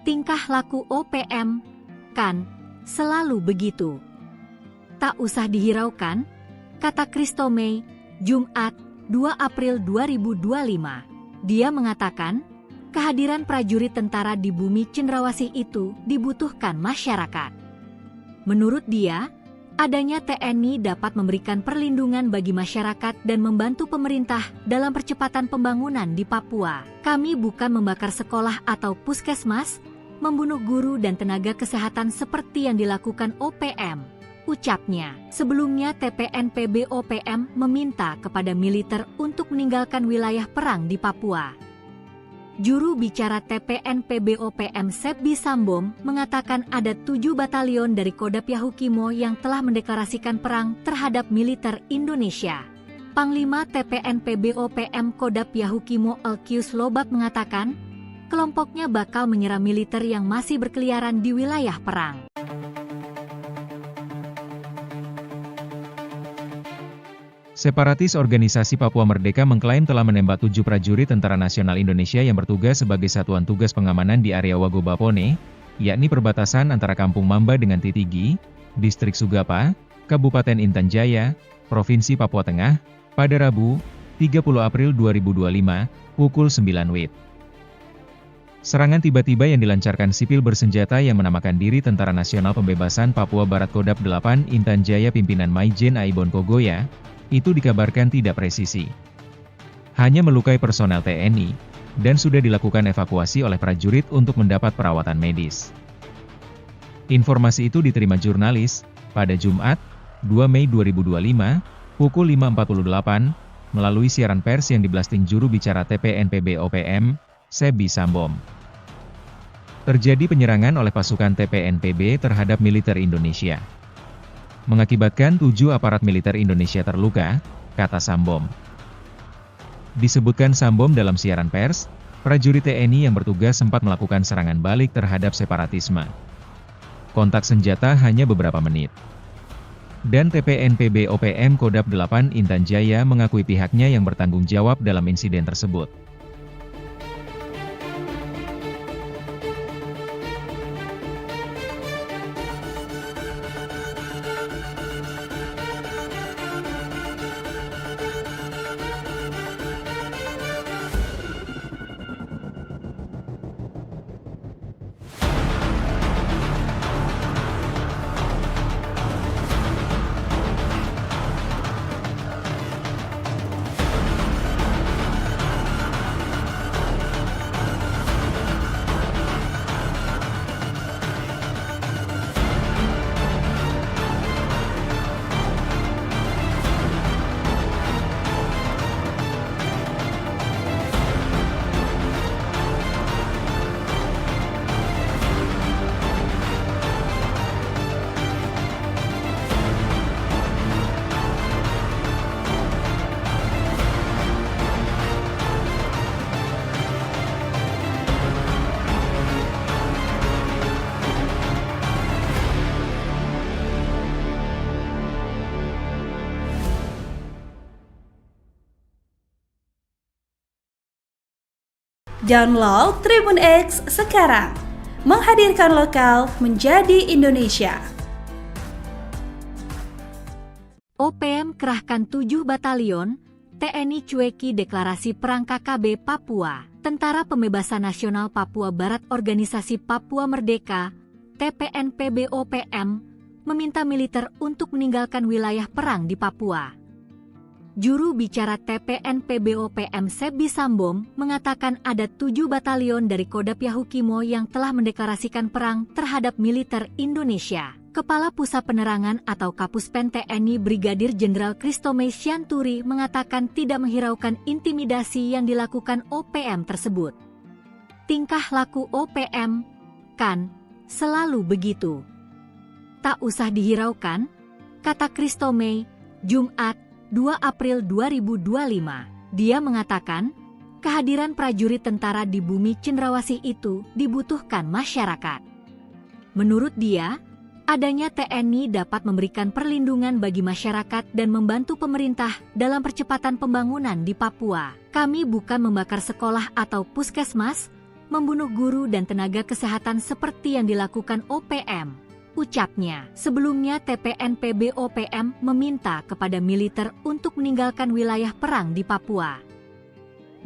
Tingkah laku OPM, kan, selalu begitu. Tak usah dihiraukan, kata Kristome, Jumat, 2 April 2025. Dia mengatakan, kehadiran prajurit tentara di bumi Cendrawasih itu dibutuhkan masyarakat. Menurut dia, adanya TNI dapat memberikan perlindungan bagi masyarakat dan membantu pemerintah dalam percepatan pembangunan di Papua. Kami bukan membakar sekolah atau puskesmas, membunuh guru dan tenaga kesehatan seperti yang dilakukan OPM. Ucapnya. Sebelumnya TPNPB-OPM meminta kepada militer untuk meninggalkan wilayah perang di Papua. Juru bicara TPNPB-OPM Sebi Sambom mengatakan ada 7 batalion dari Kodam Yahukimo yang telah mendeklarasikan perang terhadap militer Indonesia. Panglima TPNPB-OPM Kodam Yahukimo Elkius Lobak mengatakan, kelompoknya bakal menyerang militer yang masih berkeliaran di wilayah perang. Separatis Organisasi Papua Merdeka mengklaim telah menembak 7 prajurit Tentara Nasional Indonesia yang bertugas sebagai satuan tugas pengamanan di area Wagobapone, yakni perbatasan antara Kampung Mamba dengan Titigi, Distrik Sugapa, Kabupaten Intan Jaya, Provinsi Papua Tengah, pada Rabu, 30 April 2025, pukul 9 WIB. Serangan tiba-tiba yang dilancarkan sipil bersenjata yang menamakan diri Tentara Nasional Pembebasan Papua Barat Kodam 8 Intan Jaya pimpinan Maijen Aibon Kogoya, itu dikabarkan tidak presisi. Hanya melukai personel TNI, dan sudah dilakukan evakuasi oleh prajurit untuk mendapat perawatan medis. Informasi itu diterima jurnalis, pada Jumat, 2 Mei 2025, pukul 5.48, melalui siaran pers yang diblasting juru bicara TPNPB-OPM, Sebi Sambom. Terjadi penyerangan oleh pasukan TPNPB terhadap militer Indonesia. Mengakibatkan 7 aparat militer Indonesia terluka, kata Sambom. Disebutkan Sambom dalam siaran pers, prajurit TNI yang bertugas sempat melakukan serangan balik terhadap separatisme. Kontak senjata hanya beberapa menit. Dan TPNPB-OPM Kodam 8 Intan Jaya mengakui pihaknya yang bertanggung jawab dalam insiden tersebut. Download Tribun X sekarang. Menghadirkan lokal menjadi Indonesia. OPM kerahkan 7 batalion, TNI cueki deklarasi perang KKB Papua. Tentara Pembebasan Nasional Papua Barat Organisasi Papua Merdeka, TPNPB-OPM, meminta militer untuk meninggalkan wilayah perang di Papua. Juru bicara TPNPB-OPM Sebi Sambom mengatakan ada 7 batalion dari Kodam Yahukimo yang telah mendeklarasikan perang terhadap militer Indonesia. Kepala Pusat Penerangan atau Kapuspen TNI Brigadir Jenderal Christomay Sianturi mengatakan tidak menghiraukan intimidasi yang dilakukan OPM tersebut. Tingkah laku OPM, kan, selalu begitu. Tak usah dihiraukan, kata Christomay, Jumat, 2 April 2025. Dia mengatakan, kehadiran prajurit tentara di bumi cendrawasih itu dibutuhkan masyarakat. Menurut dia, adanya TNI dapat memberikan perlindungan bagi masyarakat dan membantu pemerintah dalam percepatan pembangunan di Papua. Kami bukan membakar sekolah atau puskesmas, membunuh guru dan tenaga kesehatan seperti yang dilakukan OPM, ucapnya. Sebelumnya TPNPB-OPM meminta kepada militer untuk meninggalkan wilayah perang di Papua.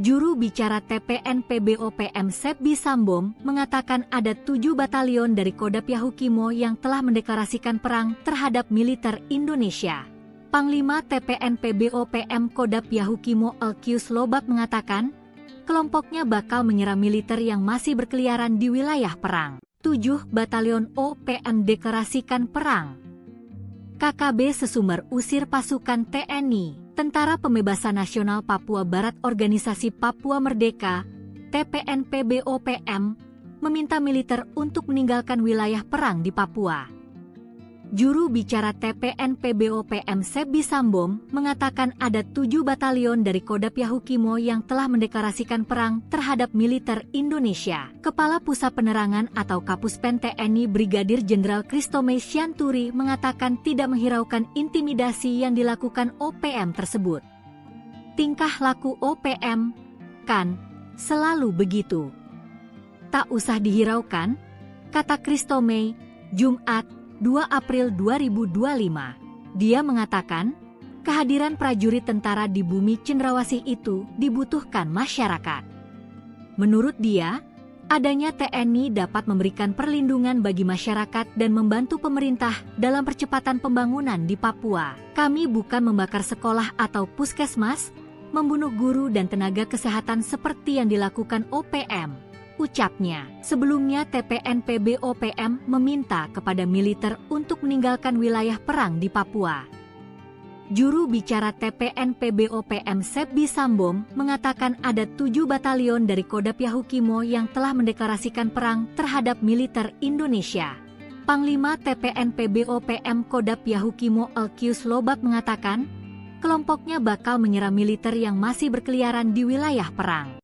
Juru bicara TPNPB-OPM Sebi Sambom mengatakan ada 7 batalion dari Kodam Yahukimo yang telah mendeklarasikan perang terhadap militer Indonesia. Panglima TPNPB-OPM Kodam Yahukimo Elkius Lobak mengatakan, kelompoknya bakal menyerang militer yang masih berkeliaran di wilayah perang. 7 batalion OPM deklarasikan perang. KKB Sesumber usir pasukan TNI. Tentara Pembebasan Nasional Papua Barat Organisasi Papua Merdeka, TPNPB-OPM, meminta militer untuk meninggalkan wilayah perang di Papua. Juru bicara TPNPB-OPM Sebi Sambom mengatakan ada 7 batalion dari Kodam Yahukimo yang telah mendeklarasikan perang terhadap militer Indonesia. Kepala Pusat Penerangan atau Kapuspen TNI Brigadir Jenderal Christomay Sianturi mengatakan tidak menghiraukan intimidasi yang dilakukan OPM tersebut. Tingkah laku OPM, kan, selalu begitu. Tak usah dihiraukan, kata Christomay, Jumat, 2 April 2025. Dia mengatakan, kehadiran prajurit tentara di bumi cendrawasih itu dibutuhkan masyarakat. Menurut dia, adanya TNI dapat memberikan perlindungan bagi masyarakat dan membantu pemerintah dalam percepatan pembangunan di Papua. Kami bukan membakar sekolah atau puskesmas, membunuh guru dan tenaga kesehatan seperti yang dilakukan OPM, ucapnya. Sebelumnya TPNPB-OPM meminta kepada militer untuk meninggalkan wilayah perang di Papua. Juru bicara TPNPB-OPM Sebi Sambom mengatakan ada 7 batalion dari Kodam Yahukimo yang telah mendeklarasikan perang terhadap militer Indonesia. Panglima TPNPB-OPM Kodam Yahukimo Elkius Lobak mengatakan, kelompoknya bakal menyerang militer yang masih berkeliaran di wilayah perang.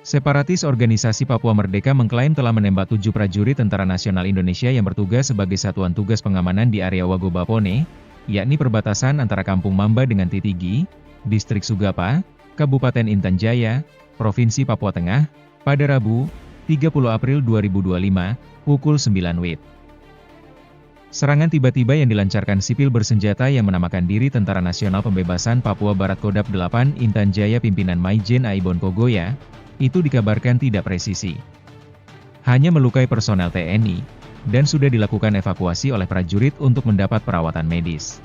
Separatis Organisasi Papua Merdeka mengklaim telah menembak 7 prajurit Tentara Nasional Indonesia yang bertugas sebagai satuan tugas pengamanan di area Wagobapone, yakni perbatasan antara Kampung Mamba dengan Titigi, Distrik Sugapa, Kabupaten Intan Jaya, Provinsi Papua Tengah, pada Rabu, 30 April 2025, pukul 9 WIB. Serangan tiba-tiba yang dilancarkan sipil bersenjata yang menamakan diri Tentara Nasional Pembebasan Papua Barat Kodam 8 Intan Jaya pimpinan Maijen Aibon Kogoya, itu dikabarkan tidak presisi. Hanya melukai personel TNI, dan sudah dilakukan evakuasi oleh prajurit untuk mendapat perawatan medis.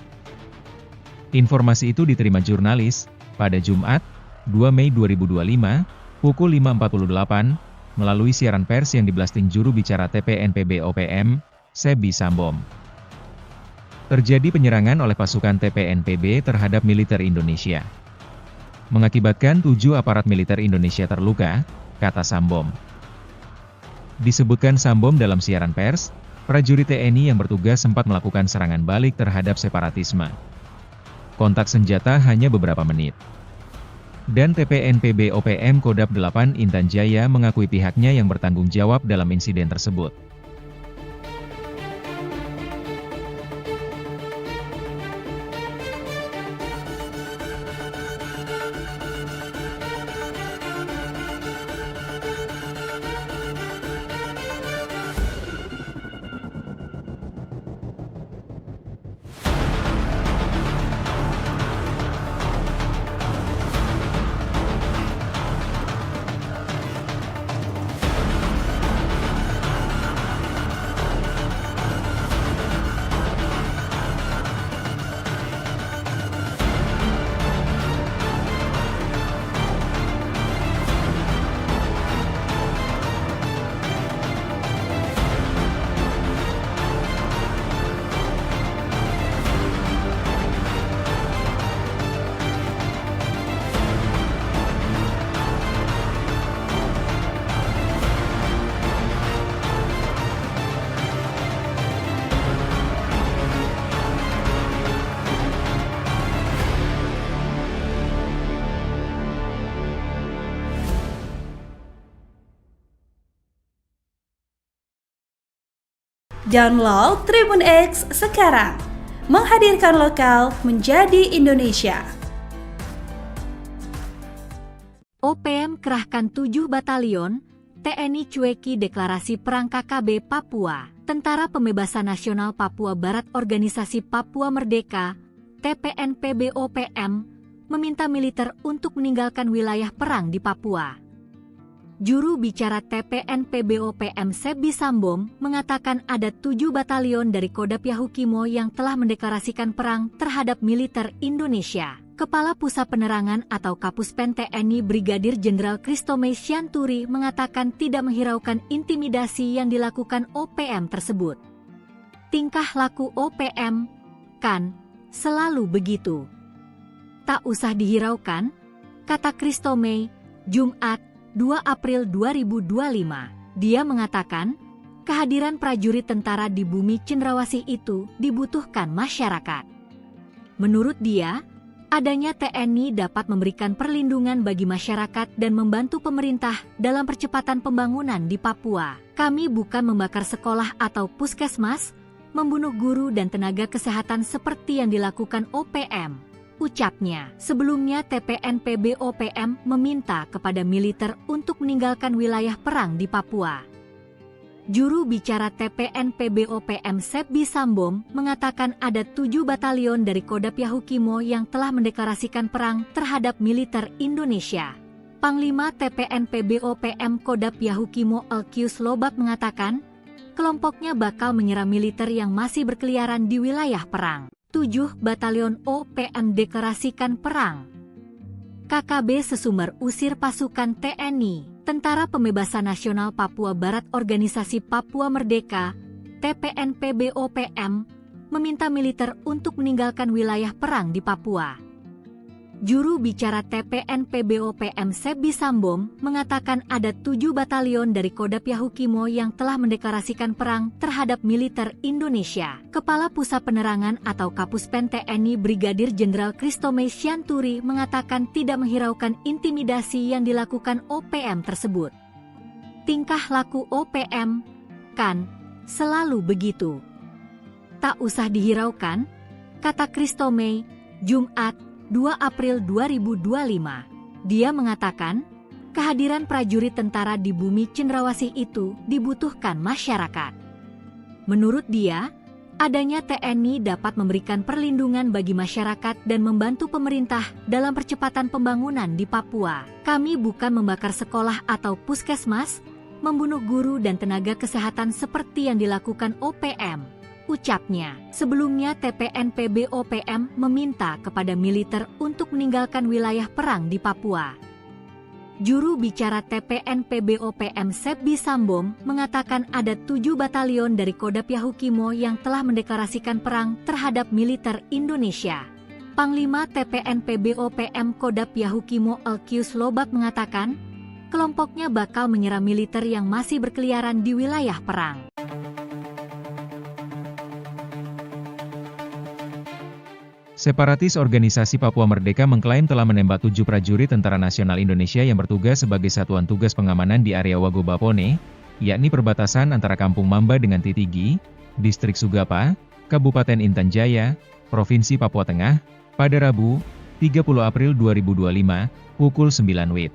Informasi itu diterima jurnalis, pada Jumat, 2 Mei 2025, pukul 5.48, melalui siaran pers yang diblasting juru bicara TPNPB-OPM, Sebi Sambom. Terjadi penyerangan oleh pasukan TPNPB terhadap militer Indonesia. Mengakibatkan 7 aparat militer Indonesia terluka, kata Sambom. Disebutkan Sambom dalam siaran pers, prajurit TNI yang bertugas sempat melakukan serangan balik terhadap separatisme. Kontak senjata hanya beberapa menit. Dan TPNPB-OPM Kodam 8 Intan Jaya mengakui pihaknya yang bertanggung jawab dalam insiden tersebut. Download Tribun X sekarang. Menghadirkan lokal menjadi Indonesia. OPM kerahkan 7 batalion, TNI cueki deklarasi perang KKB Papua. Tentara Pembebasan Nasional Papua Barat Organisasi Papua Merdeka, TPNPB-OPM, meminta militer untuk meninggalkan wilayah perang di Papua. Juru bicara TPNPB-OPM Sebi Sambom mengatakan ada 7 batalion dari Kodap Yahukimo yang telah mendeklarasikan perang terhadap militer Indonesia. Kepala Pusat Penerangan atau Kapuspen TNI Brigadir Jenderal Kristomei Sianturi mengatakan tidak menghiraukan intimidasi yang dilakukan OPM tersebut. Tingkah laku OPM, kan, selalu begitu. Tak usah dihiraukan, kata Kristomei, Jumat, 2 April 2025. Dia mengatakan, kehadiran prajurit tentara di bumi cendrawasih itu dibutuhkan masyarakat. Menurut dia, adanya TNI dapat memberikan perlindungan bagi masyarakat dan membantu pemerintah dalam percepatan pembangunan di Papua. Kami bukan membakar sekolah atau puskesmas, membunuh guru dan tenaga kesehatan seperti yang dilakukan OPM, ucapnya. Sebelumnya TPNPB-OPM meminta kepada militer untuk meninggalkan wilayah perang di Papua. Juru bicara TPNPB-OPM Sebi Sambom mengatakan ada 7 batalion dari Kodap Yahukimo yang telah mendeklarasikan perang terhadap militer Indonesia. Panglima TPNPB-OPM Kodap Yahukimo Elkius Lobak mengatakan, kelompoknya bakal menyerang militer yang masih berkeliaran di wilayah perang. 7 batalion OPM deklarasikan perang. KKB Sesumber usir pasukan TNI. Tentara Pembebasan Nasional Papua Barat Organisasi Papua Merdeka, TPNPB-OPM, meminta militer untuk meninggalkan wilayah perang di Papua. Juru bicara TPNPB-OPM Sebi Sambom mengatakan ada 7 batalion dari Kodap Yahukimo yang telah mendeklarasikan perang terhadap militer Indonesia. Kepala Pusat Penerangan atau Kapuspen TNI Brigadir Jenderal Kristomei Sianturi mengatakan tidak menghiraukan intimidasi yang dilakukan OPM tersebut. Tingkah laku OPM, kan, selalu begitu. Tak usah dihiraukan, kata Kristomei, Jumat, 2 April 2025. Dia mengatakan, kehadiran prajurit tentara di bumi cendrawasih itu dibutuhkan masyarakat. Menurut dia, adanya TNI dapat memberikan perlindungan bagi masyarakat dan membantu pemerintah dalam percepatan pembangunan di Papua. Kami bukan membakar sekolah atau puskesmas, membunuh guru dan tenaga kesehatan seperti yang dilakukan OPM, ucapnya. Sebelumnya TPNPB-OPM meminta kepada militer untuk meninggalkan wilayah perang di Papua. Juru bicara TPNPB-OPM Sebi Sambom mengatakan ada 7 batalion dari Kodap Yahukimo yang telah mendeklarasikan perang terhadap militer Indonesia. Panglima TPNPB-OPM Kodap Yahukimo Elkius Lobak mengatakan, kelompoknya bakal menyerang militer yang masih berkeliaran di wilayah perang. Separatis Organisasi Papua Merdeka mengklaim telah menembak 7 prajurit Tentara Nasional Indonesia yang bertugas sebagai Satuan Tugas Pengamanan di area Wagobapone, yakni perbatasan antara Kampung Mamba dengan Titigi, Distrik Sugapa, Kabupaten Intan Jaya, Provinsi Papua Tengah, pada Rabu, 30 April 2025, pukul 9 WIB.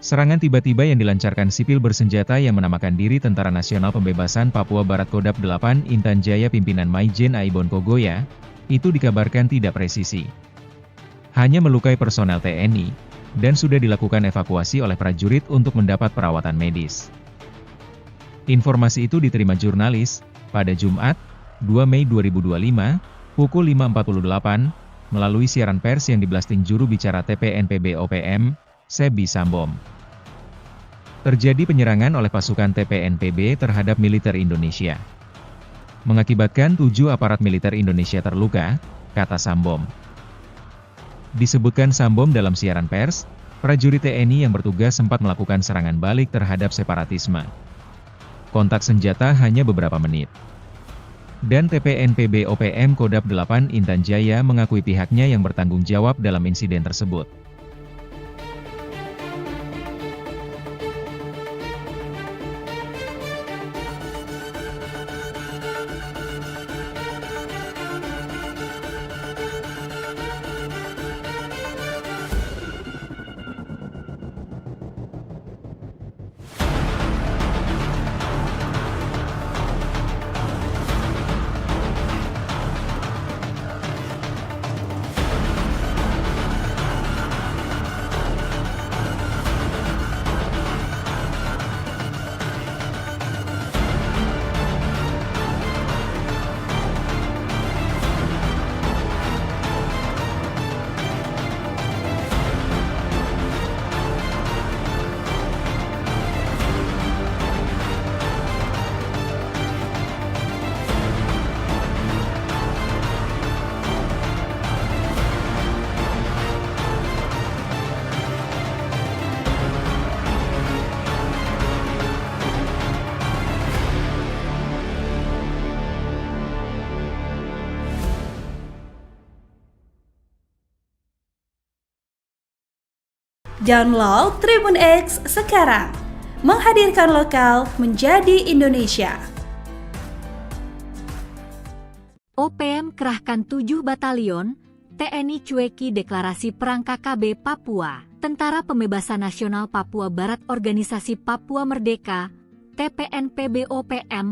Serangan tiba-tiba yang dilancarkan sipil bersenjata yang menamakan diri Tentara Nasional Pembebasan Papua Barat Kodap 8 Intan Jaya pimpinan Maijen Aibon Kogoya, itu dikabarkan tidak presisi. Hanya melukai personel TNI, dan sudah dilakukan evakuasi oleh prajurit untuk mendapat perawatan medis. Informasi itu diterima jurnalis, pada Jumat, 2 Mei 2025, pukul 5.48, melalui siaran pers yang diblasting juru bicara TPNPB-OPM, Sebi Sambom. Terjadi penyerangan oleh pasukan TPNPB terhadap militer Indonesia. Mengakibatkan 7 aparat militer Indonesia terluka, kata Sambom. Disebutkan Sambom dalam siaran pers, prajurit TNI yang bertugas sempat melakukan serangan balik terhadap separatisme. Kontak senjata hanya beberapa menit. Dan TPNPB-OPM Kodap 8 Intan Jaya mengakui pihaknya yang bertanggung jawab dalam insiden tersebut. Download Tribun X sekarang. Menghadirkan lokal menjadi Indonesia. OPM kerahkan 7 batalion, TNI cueki deklarasi perang KKB Papua. Tentara Pembebasan Nasional Papua Barat Organisasi Papua Merdeka, TPNPB-OPM,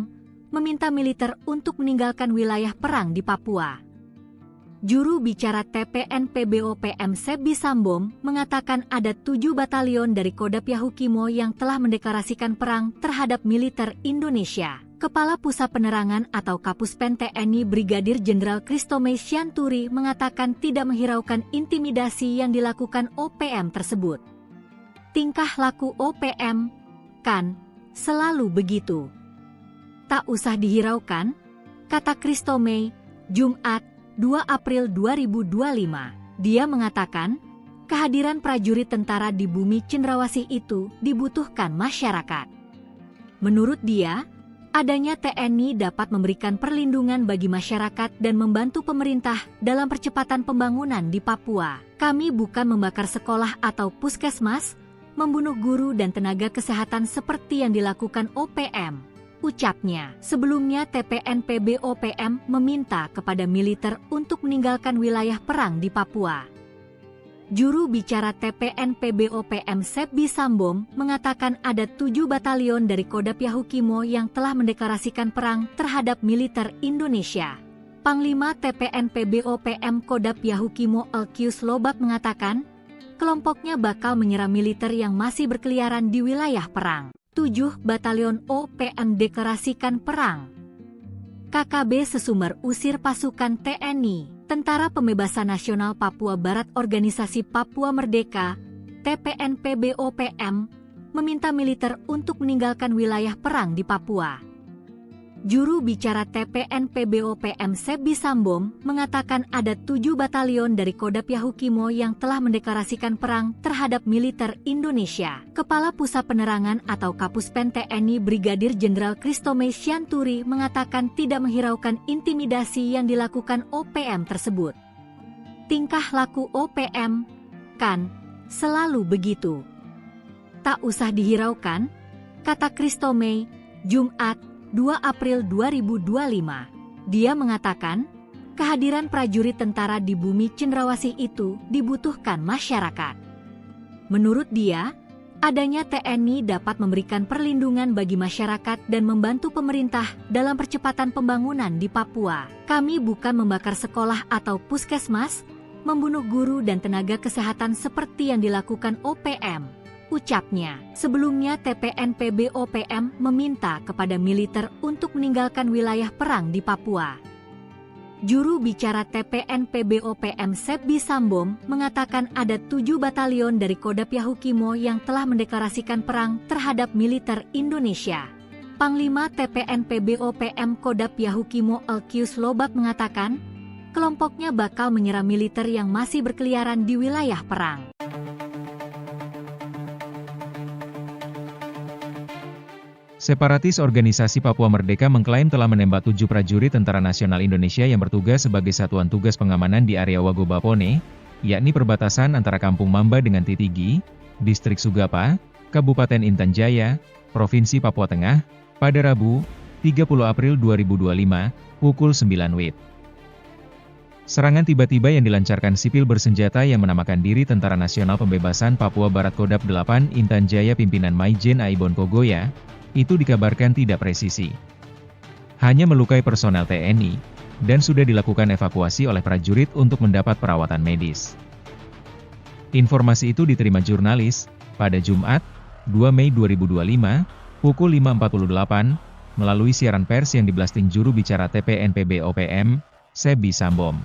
meminta militer untuk meninggalkan wilayah perang di Papua. Juru bicara TPNPB-OPM Sebi Sambom mengatakan ada 7 batalion dari Kodam Yahukimo yang telah mendeklarasikan perang terhadap militer Indonesia. Kepala Pusat Penerangan atau Kapuspen TNI Brigadir Jenderal Kristomei Sianturi mengatakan tidak menghiraukan intimidasi yang dilakukan OPM tersebut. Tingkah laku OPM, kan, selalu begitu. Tak usah dihiraukan, kata Kristomei, Jumat, 2 April 2025. Dia mengatakan, kehadiran prajurit tentara di bumi cendrawasih itu dibutuhkan masyarakat. Menurut dia, adanya TNI dapat memberikan perlindungan bagi masyarakat dan membantu pemerintah dalam percepatan pembangunan di Papua. Kami bukan membakar sekolah atau puskesmas, membunuh guru dan tenaga kesehatan seperti yang dilakukan OPM. Ucapnya, sebelumnya TPNPB-OPM meminta kepada militer untuk meninggalkan wilayah perang di Papua. Juru bicara TPNPB-OPM Sebi Sambom mengatakan ada 7 batalion dari Kodam Yahukimo yang telah mendeklarasikan perang terhadap militer Indonesia. Panglima TPNPB-OPM Kodam Yahukimo Elkius Lobak mengatakan, kelompoknya bakal menyerang militer yang masih berkeliaran di wilayah perang. 7 batalion OPM deklarasikan perang. KKB Sesumber usir pasukan TNI, Tentara Pembebasan Nasional Papua Barat Organisasi Papua Merdeka, TPNPB-OPM, meminta militer untuk meninggalkan wilayah perang di Papua. Juru bicara TPNPB-OPM Sebi Sambom mengatakan ada 7 batalion dari Kodam Yahukimo yang telah mendeklarasikan perang terhadap militer Indonesia. Kepala Pusat Penerangan atau Kapuspen TNI Brigadir Jenderal Kristomei Sianturi mengatakan tidak menghiraukan intimidasi yang dilakukan OPM tersebut. Tingkah laku OPM, kan, selalu begitu. Tak usah dihiraukan, kata Kristomei, Jumat, 2 April 2025. Dia mengatakan, kehadiran prajurit tentara di bumi cendrawasih itu dibutuhkan masyarakat. Menurut dia, adanya TNI dapat memberikan perlindungan bagi masyarakat dan membantu pemerintah dalam percepatan pembangunan di Papua. Kami bukan membakar sekolah atau puskesmas, membunuh guru dan tenaga kesehatan seperti yang dilakukan OPM. Ucapnya, sebelumnya TPNPB-OPM meminta kepada militer untuk meninggalkan wilayah perang di Papua. Juru bicara TPNPB-OPM Sebi Sambom mengatakan ada 7 batalion dari Kodam Yahukimo yang telah mendeklarasikan perang terhadap militer Indonesia. Panglima TPNPB-OPM Kodam Yahukimo Elkius Lobak mengatakan, kelompoknya bakal menyerang militer yang masih berkeliaran di wilayah perang. Separatis Organisasi Papua Merdeka mengklaim telah menembak 7 prajurit Tentara Nasional Indonesia yang bertugas sebagai satuan tugas pengamanan di area Wagobapone, yakni perbatasan antara Kampung Mamba dengan Titigi, Distrik Sugapa, Kabupaten Intan Jaya, Provinsi Papua Tengah, pada Rabu, 30 April 2025, pukul 9 WIB. Serangan tiba-tiba yang dilancarkan sipil bersenjata yang menamakan diri Tentara Nasional Pembebasan Papua Barat Kodam 8 Intan Jaya pimpinan Maijen Aibon Kogoya, itu dikabarkan tidak presisi. Hanya melukai personel TNI, dan sudah dilakukan evakuasi oleh prajurit untuk mendapat perawatan medis. Informasi itu diterima jurnalis, pada Jumat, 2 Mei 2025, pukul 5.48, melalui siaran pers yang diblasting juru bicara TPNPB-OPM, Sebi Sambom.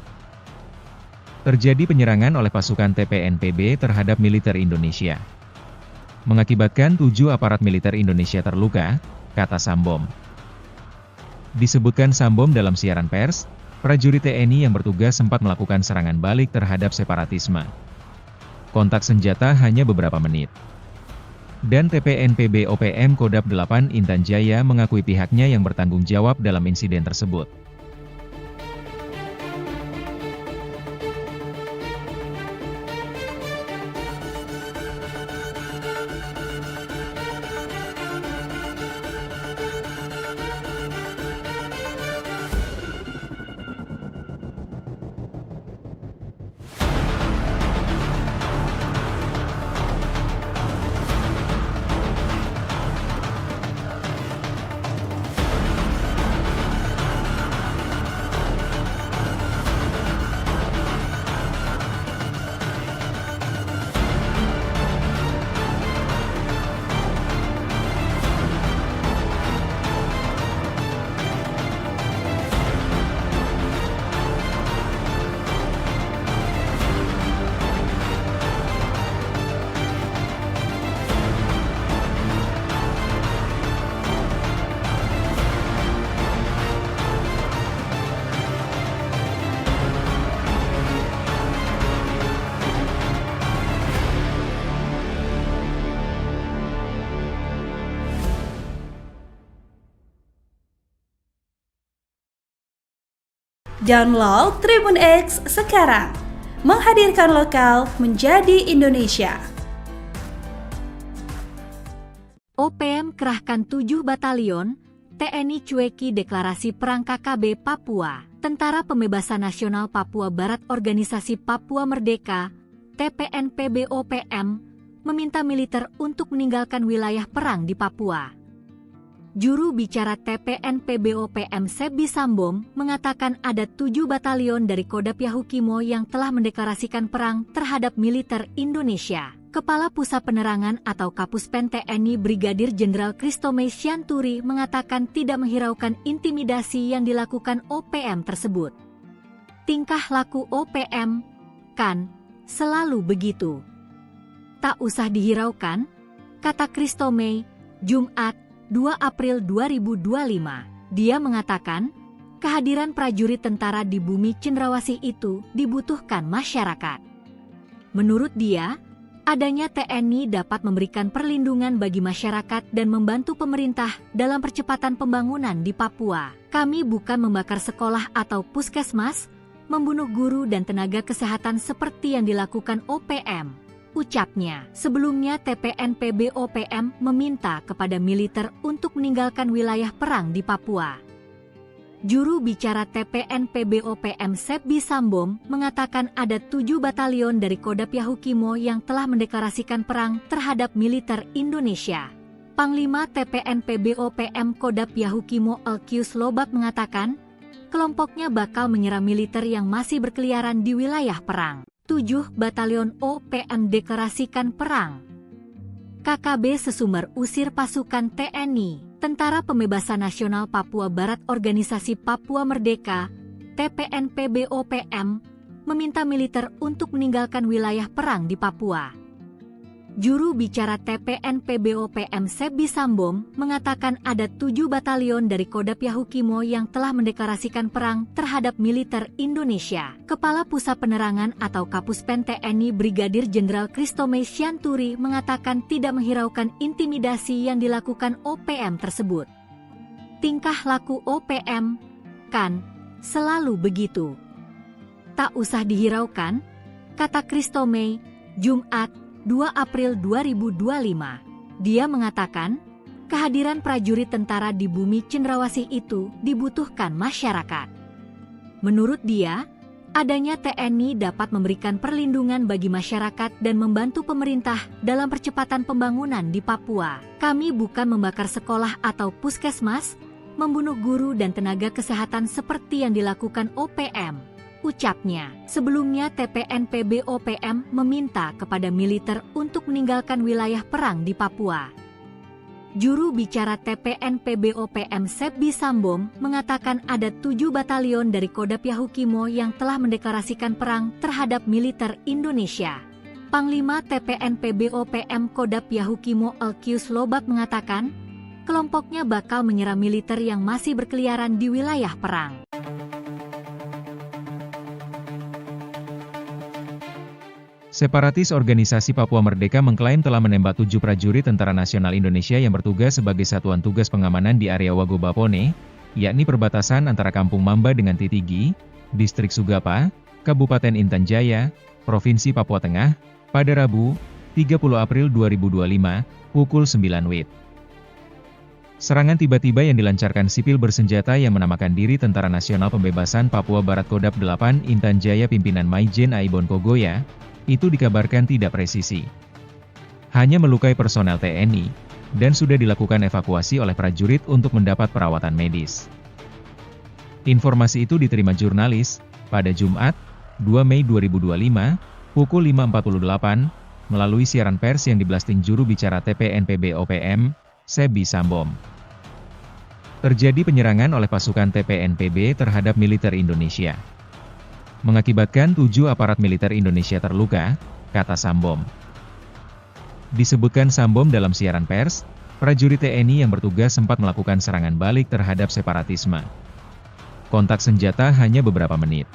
Terjadi penyerangan oleh pasukan TPNPB terhadap militer Indonesia. Mengakibatkan 7 aparat militer Indonesia terluka, kata Sambom. Disebutkan Sambom dalam siaran pers, prajurit TNI yang bertugas sempat melakukan serangan balik terhadap separatisme. Kontak senjata hanya beberapa menit. Dan TPNPB-OPM Kodam 8 Intan Jaya mengakui pihaknya yang bertanggung jawab dalam insiden tersebut. Download Tribun X sekarang. Menghadirkan lokal menjadi Indonesia. OPM kerahkan 7 batalion, TNI cueki deklarasi perang KKB Papua. Tentara Pembebasan Nasional Papua Barat Organisasi Papua Merdeka, TPNPB-OPM, meminta militer untuk meninggalkan wilayah perang di Papua. Juru bicara TPNPB-OPM Sebi Sambom mengatakan ada 7 batalion dari Kodam Yahukimo yang telah mendeklarasikan perang terhadap militer Indonesia. Kepala Pusat Penerangan atau Kapuspen TNI Brigadir Jenderal Christomay Sianturi mengatakan tidak menghiraukan intimidasi yang dilakukan OPM tersebut. Tingkah laku OPM, kan, selalu begitu. Tak usah dihiraukan, kata Christomay, Jumat, 2 April 2025. Dia mengatakan, kehadiran prajurit tentara di bumi Cendrawasih itu dibutuhkan masyarakat. Menurut dia, adanya TNI dapat memberikan perlindungan bagi masyarakat dan membantu pemerintah dalam percepatan pembangunan di Papua. Kami bukan membakar sekolah atau puskesmas, membunuh guru dan tenaga kesehatan seperti yang dilakukan OPM, ucapnya. Sebelumnya TPNPB-OPM meminta kepada militer untuk meninggalkan wilayah perang di Papua. Juru bicara TPNPB-OPM Sebi Sambom mengatakan ada 7 batalion dari Kodam Yahukimo yang telah mendeklarasikan perang terhadap militer Indonesia. Panglima TPNPB-OPM Kodam Yahukimo Elkius Lobak mengatakan, kelompoknya bakal menyerang militer yang masih berkeliaran di wilayah perang. 7 batalion OPM deklarasikan perang. KKB Sesumber usir pasukan TNI. Tentara Pembebasan Nasional Papua Barat Organisasi Papua Merdeka, TPNPB-OPM, meminta militer untuk meninggalkan wilayah perang di Papua. Juru bicara TPNPB-OPM Sebi Sambom mengatakan ada 7 batalion dari Kodam Yahukimo yang telah mendeklarasikan perang terhadap militer Indonesia. Kepala Pusat Penerangan atau Kapuspen TNI Brigadir Jenderal Christomay Sianturi mengatakan tidak menghiraukan intimidasi yang dilakukan OPM tersebut. Tingkah laku OPM, kan, selalu begitu. Tak usah dihiraukan, kata Christomay, Jumat, 2 April 2025. Dia mengatakan, kehadiran prajurit tentara di bumi Cendrawasih itu dibutuhkan masyarakat. Menurut dia, adanya TNI dapat memberikan perlindungan bagi masyarakat dan membantu pemerintah dalam percepatan pembangunan di Papua. Kami bukan membakar sekolah atau puskesmas, membunuh guru dan tenaga kesehatan seperti yang dilakukan OPM, ucapnya. Sebelumnya TPNPB-OPM meminta kepada militer untuk meninggalkan wilayah perang di Papua. Juru bicara TPNPB-OPM Sebi Sambom mengatakan ada 7 batalion dari Kodam Yahukimo yang telah mendeklarasikan perang terhadap militer Indonesia. Panglima TPNPB-OPM Kodam Yahukimo Elkius Lobak mengatakan, kelompoknya bakal menyerang militer yang masih berkeliaran di wilayah perang. Separatis Organisasi Papua Merdeka mengklaim telah menembak 7 prajurit Tentara Nasional Indonesia yang bertugas sebagai satuan tugas pengamanan di area Wagobapone, yakni perbatasan antara Kampung Mamba dengan Titigi, Distrik Sugapa, Kabupaten Intan Jaya, Provinsi Papua Tengah, pada Rabu, 30 April 2025, pukul 9 WIB. Serangan tiba-tiba yang dilancarkan sipil bersenjata yang menamakan diri Tentara Nasional Pembebasan Papua Barat Kodam 8 Intan Jaya pimpinan Maijen Aibon Kogoya, itu dikabarkan tidak presisi. Hanya melukai personel TNI, dan sudah dilakukan evakuasi oleh prajurit untuk mendapat perawatan medis. Informasi itu diterima jurnalis, pada Jumat, 2 Mei 2025, pukul 5.48, melalui siaran pers yang diblasting juru bicara TPNPB-OPM, Sebi Sambom. Terjadi penyerangan oleh pasukan TPNPB terhadap militer Indonesia. Mengakibatkan 7 aparat militer Indonesia terluka, kata Sambom. Disebutkan Sambom dalam siaran pers, prajurit TNI yang bertugas sempat melakukan serangan balik terhadap separatisme. Kontak senjata hanya beberapa menit.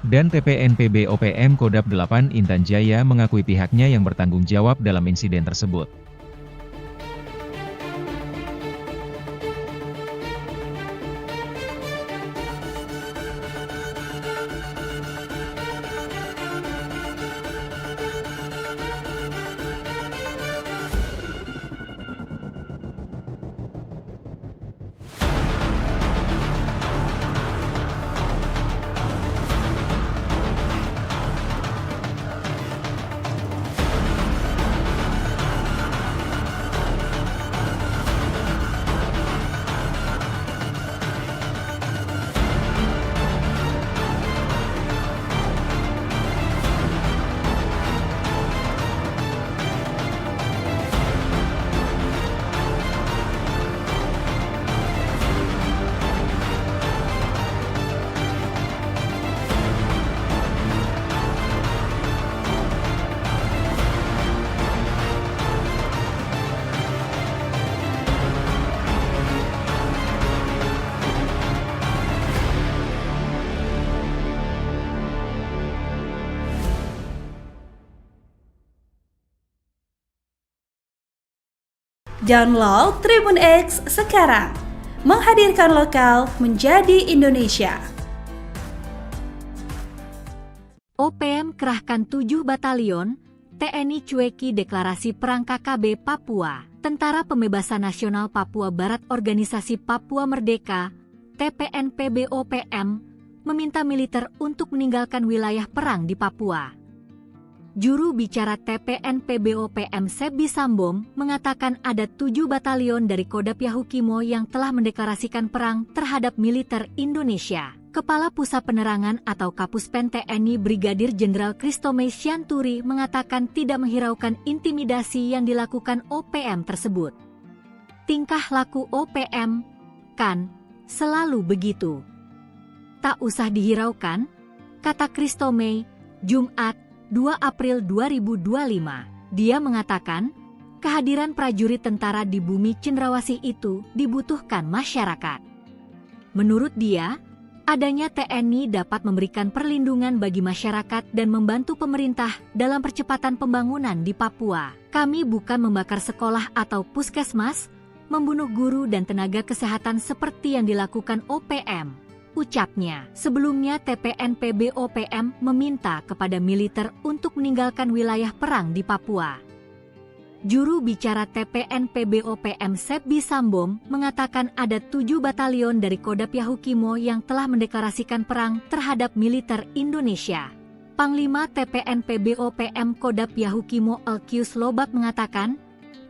Dan TPNPB-OPM Kodam 8 Intan Jaya mengakui pihaknya yang bertanggung jawab dalam insiden tersebut. Download Tribun X sekarang. Menghadirkan lokal menjadi Indonesia. OPM kerahkan 7 batalion, TNI cueki deklarasi perang KKB Papua. Tentara Pembebasan Nasional Papua Barat Organisasi Papua Merdeka, TPNPB-OPM, meminta militer untuk meninggalkan wilayah perang di Papua. Juru bicara TPNPB-OPM Sebi Sambom mengatakan ada 7 batalion dari Kodam Yahukimo yang telah mendeklarasikan perang terhadap militer Indonesia. Kepala Pusat Penerangan atau Kapuspen TNI Brigadir Jenderal Kristome Sianturi mengatakan tidak menghiraukan intimidasi yang dilakukan OPM tersebut. Tingkah laku OPM, kan, selalu begitu. Tak usah dihiraukan, kata Kristome, Jumat, 2 April 2025. Dia mengatakan, kehadiran prajurit tentara di bumi cendrawasih itu dibutuhkan masyarakat. Menurut dia, adanya TNI dapat memberikan perlindungan bagi masyarakat dan membantu pemerintah dalam percepatan pembangunan di Papua. Kami bukan membakar sekolah atau puskesmas, membunuh guru dan tenaga kesehatan seperti yang dilakukan OPM. Ucapnya. Sebelumnya TPNPB-OPM meminta kepada militer untuk meninggalkan wilayah perang di Papua. Juru bicara TPNPB-OPM Sebi Sambom mengatakan ada 7 batalion dari Kodam Yahukimo yang telah mendeklarasikan perang terhadap militer Indonesia. Panglima TPNPB-OPM Kodam Yahukimo Elkius Lobak mengatakan,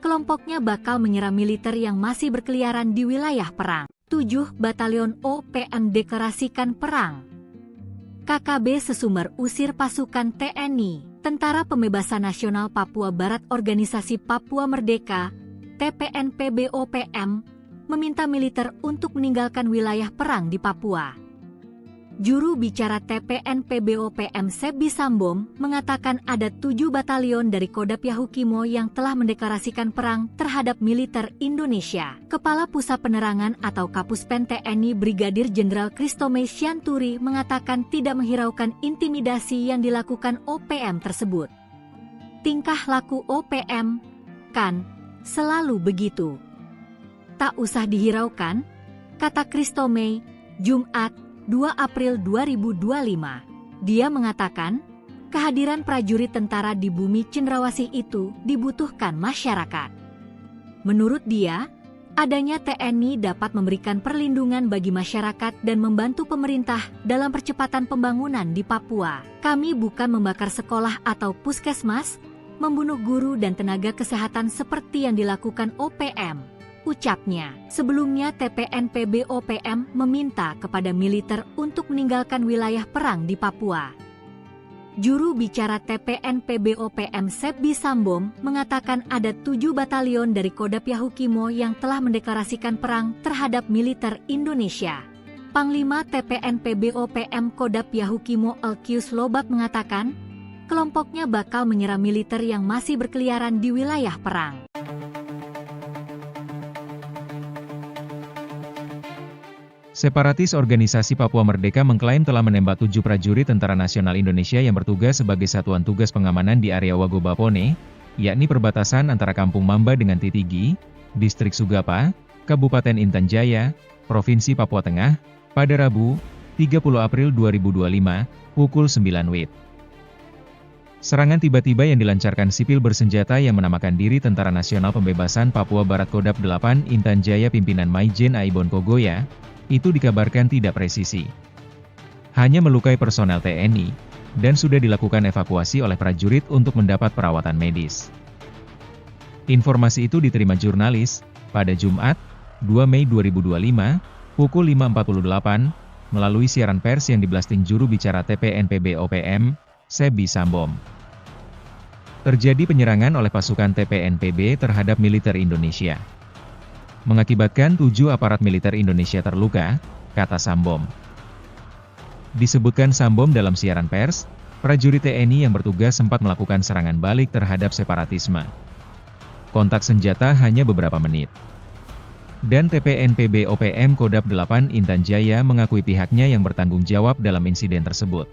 kelompoknya bakal menyerang militer yang masih berkeliaran di wilayah perang. 7 batalion OPM deklarasikan perang. KKB Sesumber usir pasukan TNI, Tentara Pembebasan Nasional Papua Barat Organisasi Papua Merdeka, TPNPB-OPM, meminta militer untuk meninggalkan wilayah perang di Papua. Juru bicara TPNPB-OPM Sebi Sambom mengatakan ada 7 batalion dari Kodam Yahukimo yang telah mendeklarasikan perang terhadap militer Indonesia. Kepala Pusat Penerangan atau Kapuspen TNI Brigadir Jenderal Kristome Sianturi mengatakan tidak menghiraukan intimidasi yang dilakukan OPM tersebut. Tingkah laku OPM, kan, selalu begitu. Tak usah dihiraukan, kata Kristome, Jumat, 2 April 2025. Dia mengatakan, kehadiran prajurit tentara di bumi cendrawasih itu dibutuhkan masyarakat. Menurut dia, adanya TNI dapat memberikan perlindungan bagi masyarakat dan membantu pemerintah dalam percepatan pembangunan di Papua. Kami bukan membakar sekolah atau puskesmas, membunuh guru dan tenaga kesehatan seperti yang dilakukan OPM. Ucapnya. Sebelumnya TPNPB-OPM meminta kepada militer untuk meninggalkan wilayah perang di Papua. Juru bicara TPNPB-OPM Sebi Sambom mengatakan ada 7 batalion dari Kodam Yahukimo yang telah mendeklarasikan perang terhadap militer Indonesia. Panglima TPNPB-OPM Kodam Yahukimo Elkius Lobak mengatakan, kelompoknya bakal menyerang militer yang masih berkeliaran di wilayah perang. Separatis Organisasi Papua Merdeka mengklaim telah menembak 7 prajurit Tentara Nasional Indonesia yang bertugas sebagai satuan tugas pengamanan di area Wagobapone, yakni perbatasan antara Kampung Mamba dengan Titigi, Distrik Sugapa, Kabupaten Intan Jaya, Provinsi Papua Tengah, pada Rabu, 30 April 2025, pukul 9 WIB. Serangan tiba-tiba yang dilancarkan sipil bersenjata yang menamakan diri Tentara Nasional Pembebasan Papua Barat Kodam 8 Intan Jaya pimpinan Maijen Aibon Kogoya, itu dikabarkan tidak presisi. Hanya melukai personel TNI, dan sudah dilakukan evakuasi oleh prajurit untuk mendapat perawatan medis. Informasi itu diterima jurnalis, pada Jumat, 2 Mei 2025, pukul 5.48, melalui siaran pers yang diblasting juru bicara TPNPB-OPM, Sebi Sambom. Terjadi penyerangan oleh pasukan TPNPB terhadap militer Indonesia. Mengakibatkan 7 aparat militer Indonesia terluka, kata Sambom. Disebutkan Sambom dalam siaran pers, prajurit TNI yang bertugas sempat melakukan serangan balik terhadap separatisme. Kontak senjata hanya beberapa menit. Dan TPNPB-OPM Kodam 8 Intan Jaya mengakui pihaknya yang bertanggung jawab dalam insiden tersebut.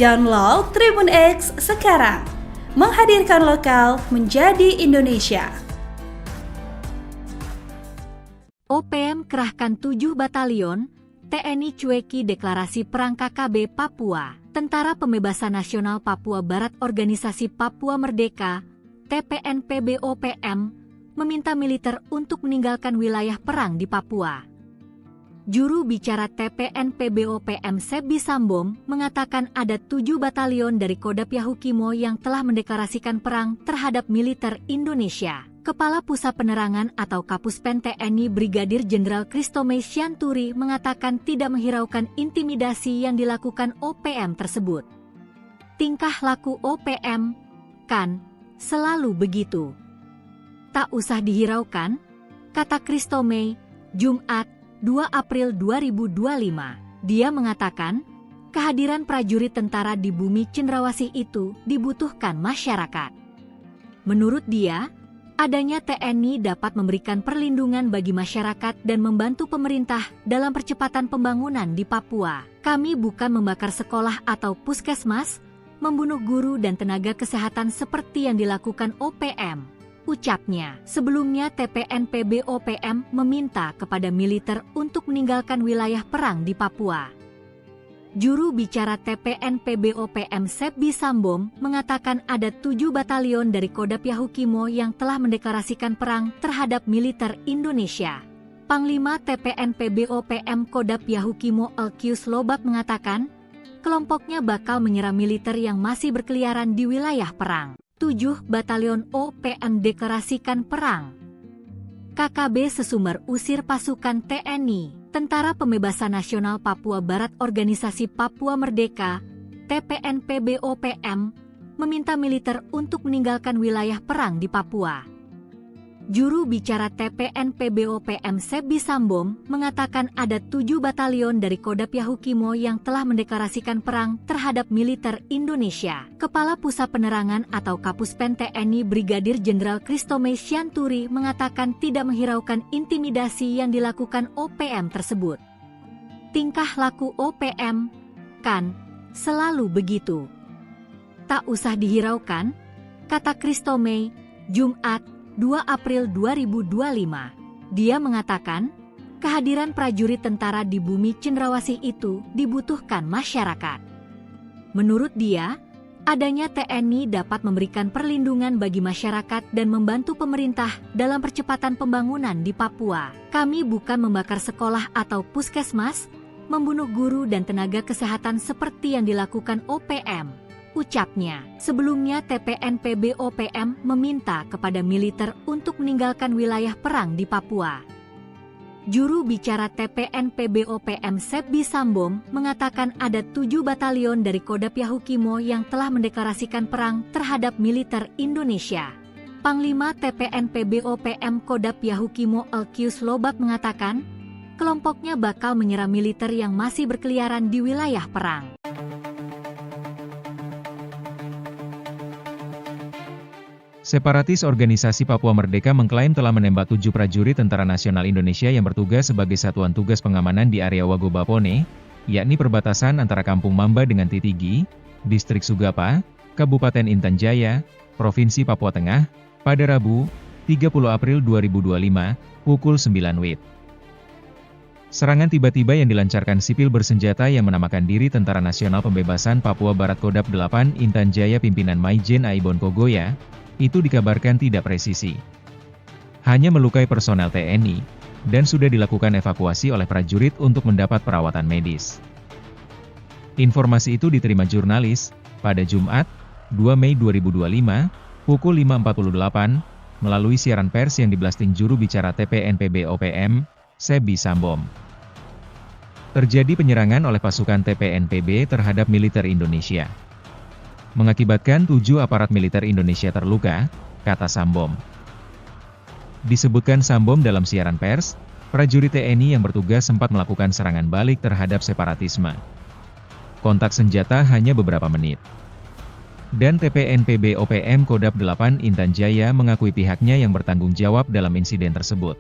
Download Tribun X sekarang. Menghadirkan lokal menjadi Indonesia. OPM kerahkan 7 batalion, TNI cueki deklarasi perang KKB Papua. Tentara Pembebasan Nasional Papua Barat Organisasi Papua Merdeka, TPNPB-OPM, meminta militer untuk meninggalkan wilayah perang di Papua. Juru bicara TPNPB-OPM Sebi Sambom mengatakan ada 7 batalion dari Kodam Yahukimo yang telah mendeklarasikan perang terhadap militer Indonesia. Kepala Pusat Penerangan atau Kapuspen TNI Brigadir Jenderal Christomay Sianturi mengatakan tidak menghiraukan intimidasi yang dilakukan OPM tersebut. Tingkah laku OPM, kan, selalu begitu. Tak usah dihiraukan, kata Christomay, Jumat, 2 April 2025. Dia mengatakan, kehadiran prajurit tentara di bumi cendrawasih itu dibutuhkan masyarakat. Menurut dia, adanya TNI dapat memberikan perlindungan bagi masyarakat dan membantu pemerintah dalam percepatan pembangunan di Papua. Kami bukan membakar sekolah atau puskesmas, membunuh guru dan tenaga kesehatan seperti yang dilakukan OPM, ucapnya. Sebelumnya TPNPB-OPM meminta kepada militer untuk meninggalkan wilayah perang di Papua. Juru bicara TPNPB-OPM Sebi Sambom mengatakan ada 7 batalion dari Kodam Yahukimo yang telah mendeklarasikan perang terhadap militer Indonesia. Panglima TPNPB-OPM Kodam Yahukimo Elkius Lobak mengatakan, kelompoknya bakal menyerang militer yang masih berkeliaran di wilayah perang. 7 batalion OPM deklarasikan perang. KKB Sesumber usir pasukan TNI. Tentara Pembebasan Nasional Papua Barat Organisasi Papua Merdeka, TPNPB-OPM, meminta militer untuk meninggalkan wilayah perang di Papua. Juru bicara TPNPB-OPM Sebi Sambom mengatakan ada 7 batalion dari Kodam Yahukimo yang telah mendeklarasikan perang terhadap militer Indonesia. Kepala Pusat Penerangan atau Kapuspen TNI Brigadir Jenderal Christomay Sianturi mengatakan tidak menghiraukan intimidasi yang dilakukan OPM tersebut. Tingkah laku OPM, kan, selalu begitu. Tak usah dihiraukan, kata Christomay, Jumat, 2 April 2025. Dia mengatakan, kehadiran prajurit tentara di bumi cendrawasih itu dibutuhkan masyarakat. Menurut dia, adanya TNI dapat memberikan perlindungan bagi masyarakat dan membantu pemerintah dalam percepatan pembangunan di Papua. Kami bukan membakar sekolah atau puskesmas, membunuh guru dan tenaga kesehatan seperti yang dilakukan OPM, ucapnya. Sebelumnya TPNPB-OPM meminta kepada militer untuk meninggalkan wilayah perang di Papua. Juru bicara TPNPB-OPM Sebi Sambom mengatakan ada 7 batalion dari Kodam Yahukimo yang telah mendeklarasikan perang terhadap militer Indonesia. Panglima TPNPB-OPM Kodam Yahukimo Elkius Lobak mengatakan, kelompoknya bakal menyerang militer yang masih berkeliaran di wilayah perang. Separatis Organisasi Papua Merdeka mengklaim telah menembak 7 prajurit Tentara Nasional Indonesia yang bertugas sebagai satuan tugas pengamanan di area Wagobapone, yakni perbatasan antara Kampung Mamba dengan Titigi, Distrik Sugapa, Kabupaten Intan Jaya, Provinsi Papua Tengah, pada Rabu, 30 April 2025, pukul 9 WIB. Serangan tiba-tiba yang dilancarkan sipil bersenjata yang menamakan diri Tentara Nasional Pembebasan Papua Barat Kodam 8 Intan Jaya pimpinan Maijen Aibon Kogoya, itu dikabarkan tidak presisi. Hanya melukai personel TNI, dan sudah dilakukan evakuasi oleh prajurit untuk mendapat perawatan medis. Informasi itu diterima jurnalis, pada Jumat, 2 Mei 2025, pukul 5.48, melalui siaran pers yang diblasting juru bicara TPNPB-OPM, Sebi Sambom. Terjadi penyerangan oleh pasukan TPNPB terhadap militer Indonesia, mengakibatkan 7 aparat militer Indonesia terluka, kata Sambom. Disebutkan Sambom dalam siaran pers, prajurit TNI yang bertugas sempat melakukan serangan balik terhadap separatisme. Kontak senjata hanya beberapa menit. Dan TPNPB-OPM Kodam 8 Intan Jaya mengakui pihaknya yang bertanggung jawab dalam insiden tersebut.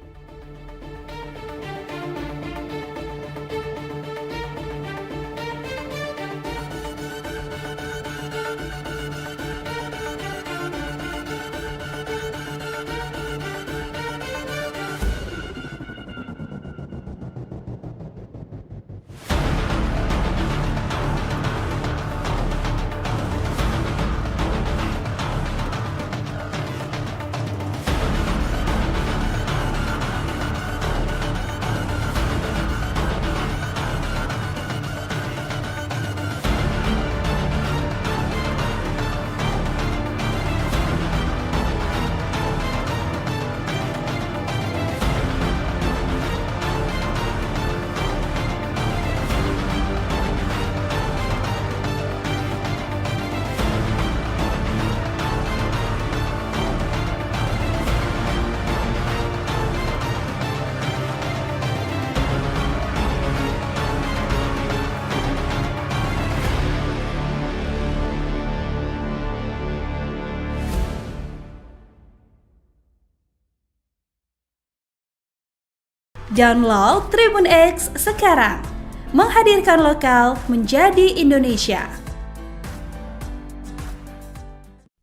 Download Tribun X sekarang. Menghadirkan lokal menjadi Indonesia.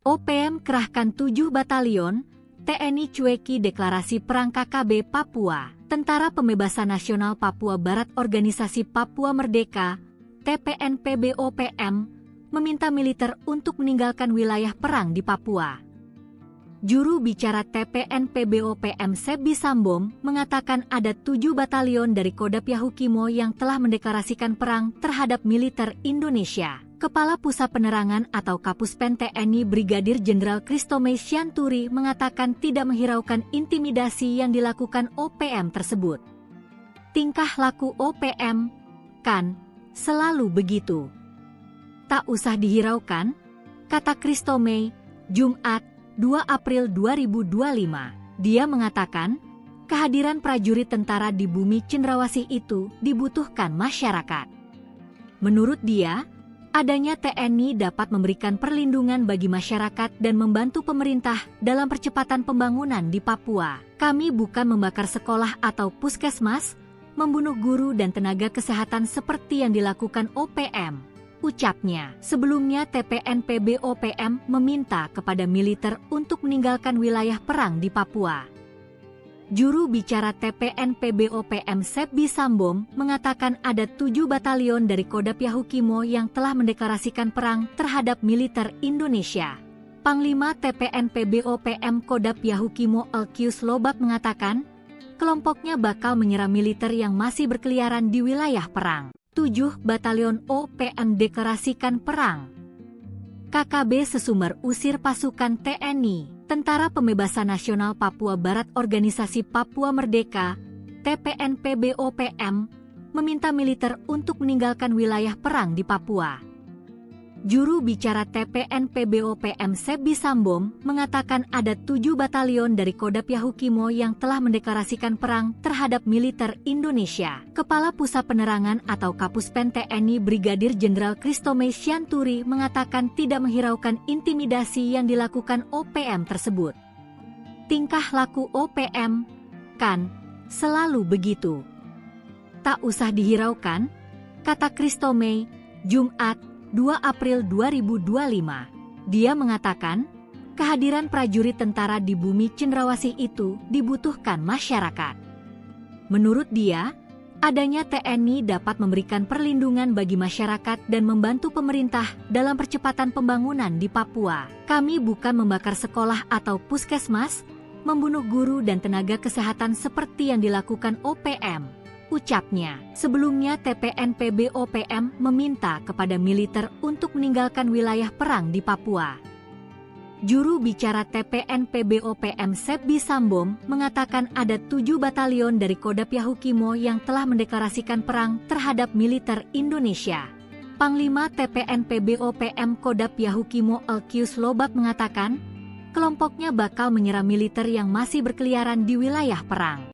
OPM kerahkan 7 batalion, TNI cueki deklarasi perang KKB Papua. Tentara Pembebasan Nasional Papua Barat Organisasi Papua Merdeka, TPNPB-OPM, meminta militer untuk meninggalkan wilayah perang di Papua. Juru bicara TPNPB-OPM Sebi Sambom mengatakan ada 7 batalion dari Kodam Yahukimo yang telah mendeklarasikan perang terhadap militer Indonesia. Kepala Pusat Penerangan atau Kapuspen TNI Brigadir Jenderal Kristomei Sianturi mengatakan tidak menghiraukan intimidasi yang dilakukan OPM tersebut. Tingkah laku OPM, kan, selalu begitu. Tak usah dihiraukan, kata Kristomei, Jumat, 2 April 2025. Dia mengatakan, kehadiran prajurit tentara di bumi cendrawasih itu dibutuhkan masyarakat. Menurut dia, adanya TNI dapat memberikan perlindungan bagi masyarakat dan membantu pemerintah dalam percepatan pembangunan di Papua. Kami bukan membakar sekolah atau puskesmas, membunuh guru dan tenaga kesehatan seperti yang dilakukan OPM. Ucapnya. Sebelumnya TPNPB-OPM meminta kepada militer untuk meninggalkan wilayah perang di Papua. Juru bicara TPNPB-OPM Sebi Sambom mengatakan ada 7 batalion dari Kodam Yahukimo yang telah mendeklarasikan perang terhadap militer Indonesia. Panglima TPNPB-OPM Kodam Yahukimo Elkius Lobak mengatakan, kelompoknya bakal menyerang militer yang masih berkeliaran di wilayah perang. 7 batalion OPM deklarasikan perang. KKB Sesumber usir pasukan TNI, Tentara Pembebasan Nasional Papua Barat Organisasi Papua Merdeka, TPNPB-OPM, meminta militer untuk meninggalkan wilayah perang di Papua. Juru bicara TPNPB-OPM Sebi Sambom mengatakan ada 7 batalion dari Kodam Yahukimo yang telah mendeklarasikan perang terhadap militer Indonesia. Kepala Pusat Penerangan atau Kapuspen TNI Brigadir Jenderal Kristomei Sianturi mengatakan tidak menghiraukan intimidasi yang dilakukan OPM tersebut. Tingkah laku OPM, kan, selalu begitu. Tak usah dihiraukan, kata Kristomei, Jumat, 2 April 2025. Dia mengatakan, kehadiran prajurit tentara di bumi cendrawasih itu dibutuhkan masyarakat. Menurut dia, adanya TNI dapat memberikan perlindungan bagi masyarakat dan membantu pemerintah dalam percepatan pembangunan di Papua. Kami bukan membakar sekolah atau puskesmas, membunuh guru dan tenaga kesehatan seperti yang dilakukan OPM. Ucapnya. Sebelumnya TPNPB-OPM meminta kepada militer untuk meninggalkan wilayah perang di Papua. Juru bicara TPNPB-OPM Sebi Sambom mengatakan ada 7 batalion dari Kodam Yahukimo yang telah mendeklarasikan perang terhadap militer Indonesia. Panglima TPNPB-OPM Kodam Yahukimo Elkius Lobak mengatakan, kelompoknya bakal menyerang militer yang masih berkeliaran di wilayah perang.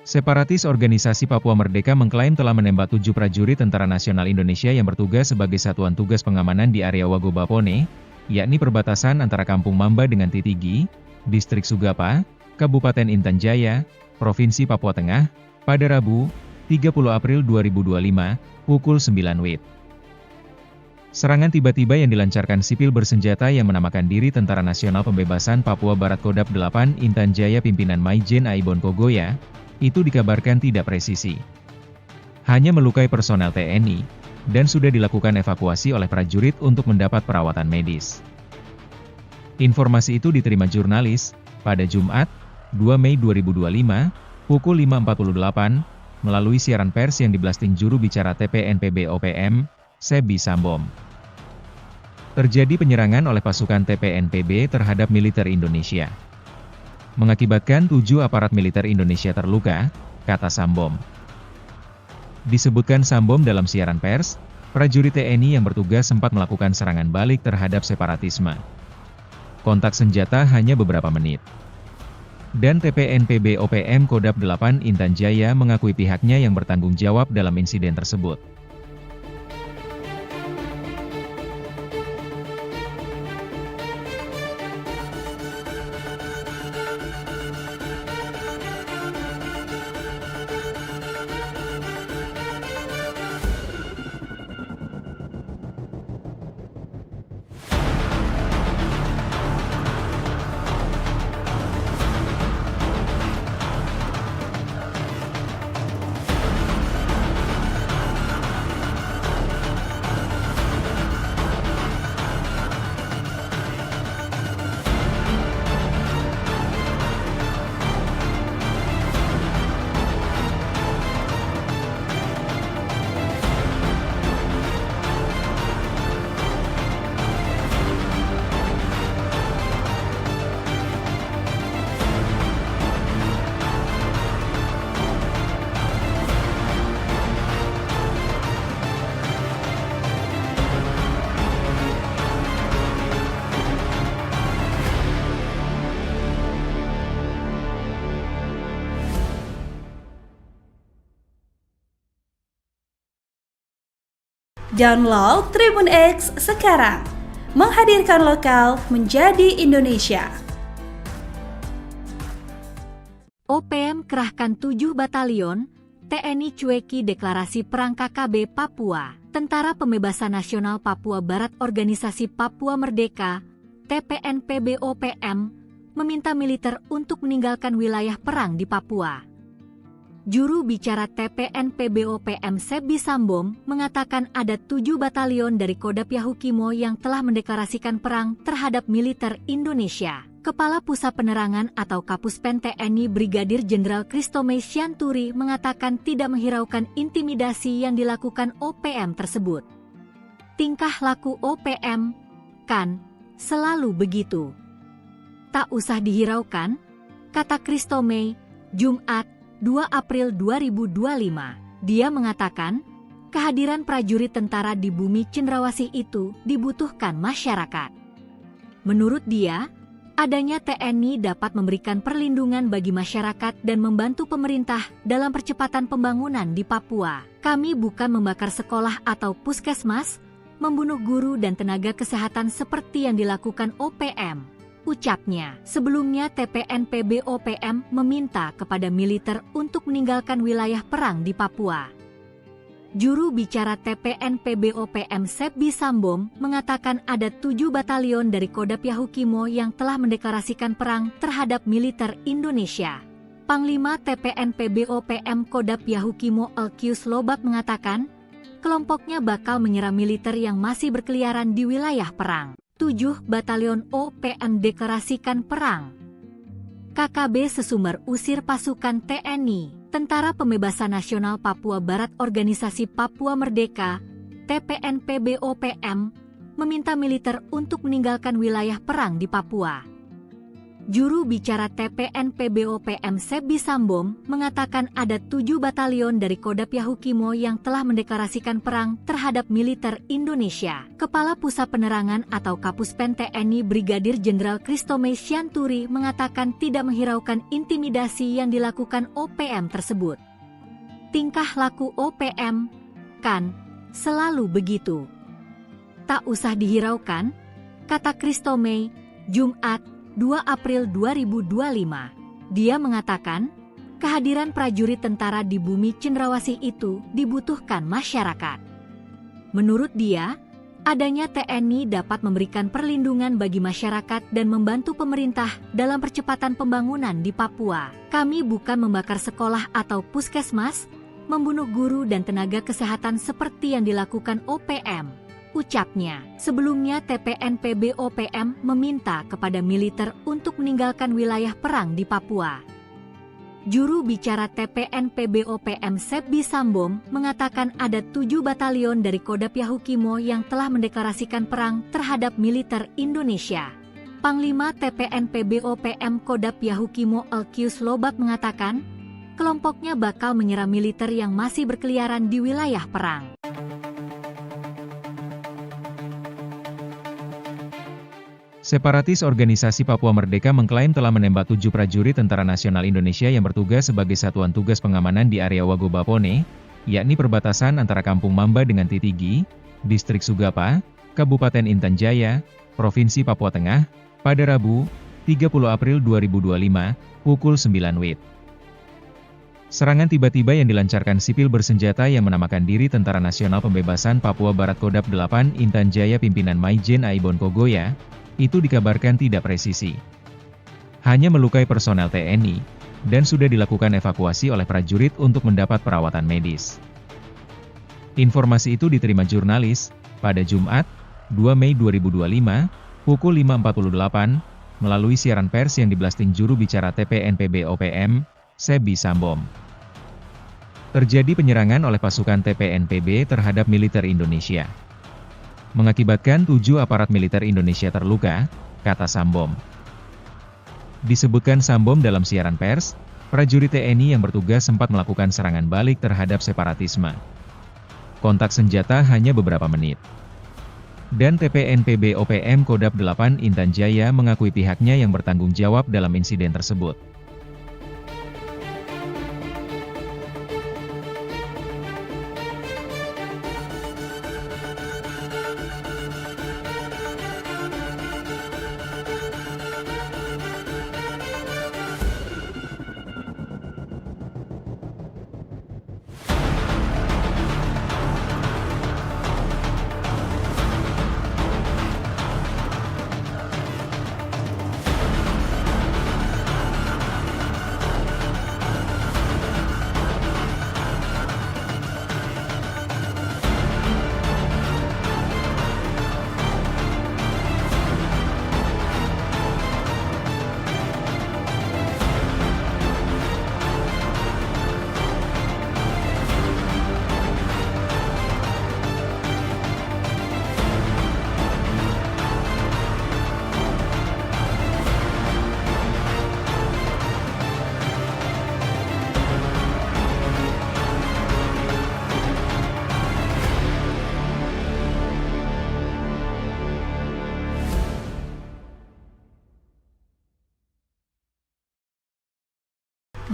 Separatis Organisasi Papua Merdeka mengklaim telah menembak 7 prajurit Tentara Nasional Indonesia yang bertugas sebagai Satuan Tugas Pengamanan di area Wagobapone, yakni perbatasan antara Kampung Mamba dengan Titigi, Distrik Sugapa, Kabupaten Intan Jaya, Provinsi Papua Tengah, pada Rabu, 30 April 2025, pukul 9 WIB. Serangan tiba-tiba yang dilancarkan sipil bersenjata yang menamakan diri Tentara Nasional Pembebasan Papua Barat Kodam 8 Intan Jaya pimpinan Maijen Aibon Kogoya, itu dikabarkan tidak presisi. Hanya melukai personel TNI, dan sudah dilakukan evakuasi oleh prajurit untuk mendapat perawatan medis. Informasi itu diterima jurnalis, pada Jumat, 2 Mei 2025, pukul 5.48, melalui siaran pers yang diblasting juru bicara TPNPB-OPM, Sebi Sambom. Terjadi penyerangan oleh pasukan TPNPB terhadap militer Indonesia. Mengakibatkan 7 aparat militer Indonesia terluka, kata Sambom. Disebutkan Sambom dalam siaran pers, prajurit TNI yang bertugas sempat melakukan serangan balik terhadap separatisme. Kontak senjata hanya beberapa menit. Dan TPNPB-OPM Kodam 8 Intan Jaya mengakui pihaknya yang bertanggung jawab dalam insiden tersebut. Download Tribun X sekarang. Menghadirkan lokal menjadi Indonesia. OPM kerahkan 7 batalion, TNI cueki deklarasi perang KKB Papua. Tentara Pembebasan Nasional Papua Barat Organisasi Papua Merdeka, TPNPB-OPM, meminta militer untuk meninggalkan wilayah perang di Papua. Juru bicara TPNPB-OPM Sebi Sambom mengatakan ada 7 batalion dari Kodam Yahukimo yang telah mendeklarasikan perang terhadap militer Indonesia. Kepala Pusat Penerangan atau Kapuspen TNI Brigadir Jenderal Christomey Sianturi mengatakan tidak menghiraukan intimidasi yang dilakukan OPM tersebut. Tingkah laku OPM, kan, selalu begitu. Tak usah dihiraukan, kata Christomey, Jumat, 2 April 2025. Dia mengatakan, kehadiran prajurit tentara di bumi cendrawasih itu dibutuhkan masyarakat. Menurut dia, adanya TNI dapat memberikan perlindungan bagi masyarakat dan membantu pemerintah dalam percepatan pembangunan di Papua. Kami bukan membakar sekolah atau puskesmas, membunuh guru dan tenaga kesehatan seperti yang dilakukan OPM. Ucapnya. Sebelumnya TPNPB-OPM meminta kepada militer untuk meninggalkan wilayah perang di Papua. Juru bicara TPNPB-OPM Sebi Sambom mengatakan ada 7 batalion dari Kodam Yahukimo yang telah mendeklarasikan perang terhadap militer Indonesia. Panglima TPNPB-OPM Kodam Yahukimo Elkius Lobak mengatakan, kelompoknya bakal menyerang militer yang masih berkeliaran di wilayah perang. 7 batalion OPM deklarasikan perang. KKB Sesumber usir pasukan TNI, Tentara Pembebasan Nasional Papua Barat Organisasi Papua Merdeka, TPNPB-OPM, meminta militer untuk meninggalkan wilayah perang di Papua. Juru bicara TPNPB-OPM Sebi Sambom mengatakan ada 7 batalion dari Kodam Yahukimo yang telah mendeklarasikan perang terhadap militer Indonesia. Kepala Pusat Penerangan atau Kapuspen TNI Brigadir Jenderal Christomey Sianturi mengatakan tidak menghiraukan intimidasi yang dilakukan OPM tersebut. Tingkah laku OPM, kan, selalu begitu. Tak usah dihiraukan, kata Christomey, Jumat, 2 April 2025. Dia mengatakan, kehadiran prajurit tentara di bumi cendrawasih itu dibutuhkan masyarakat. Menurut dia, adanya TNI dapat memberikan perlindungan bagi masyarakat dan membantu pemerintah dalam percepatan pembangunan di Papua. Kami bukan membakar sekolah atau puskesmas, membunuh guru dan tenaga kesehatan seperti yang dilakukan OPM. Ucapnya. Sebelumnya TPNPB-OPM meminta kepada militer untuk meninggalkan wilayah perang di Papua. Juru bicara TPNPB-OPM Sebi Sambom mengatakan ada 7 batalion dari Kodam Yahukimo yang telah mendeklarasikan perang terhadap militer Indonesia. Panglima TPNPB-OPM Kodam Yahukimo Elkius Lobak mengatakan, kelompoknya bakal menyerang militer yang masih berkeliaran di wilayah perang. Separatis Organisasi Papua Merdeka mengklaim telah menembak 7 prajurit Tentara Nasional Indonesia yang bertugas sebagai satuan tugas pengamanan di area Wagobapone, yakni perbatasan antara Kampung Mamba dengan Titigi, Distrik Sugapa, Kabupaten Intan Jaya, Provinsi Papua Tengah, pada Rabu, 30 April 2025, pukul 9 WIB. Serangan tiba-tiba yang dilancarkan sipil bersenjata yang menamakan diri Tentara Nasional Pembebasan Papua Barat Kodam 8 Intan Jaya pimpinan Maijen Aibon Kogoya, itu dikabarkan tidak presisi. Hanya melukai personel TNI, dan sudah dilakukan evakuasi oleh prajurit untuk mendapat perawatan medis. Informasi itu diterima jurnalis, pada Jumat, 2 Mei 2025, pukul 5.48, melalui siaran pers yang diblasting juru bicara TPNPB-OPM, Sebi Sambom. Terjadi penyerangan oleh pasukan TPNPB terhadap militer Indonesia. Mengakibatkan 7 aparat militer Indonesia terluka, kata Sambom. Disebutkan Sambom dalam siaran pers, prajurit TNI yang bertugas sempat melakukan serangan balik terhadap separatisme. Kontak senjata hanya beberapa menit. Dan TPNPB-OPM Kodam 8 Intan Jaya mengakui pihaknya yang bertanggung jawab dalam insiden tersebut.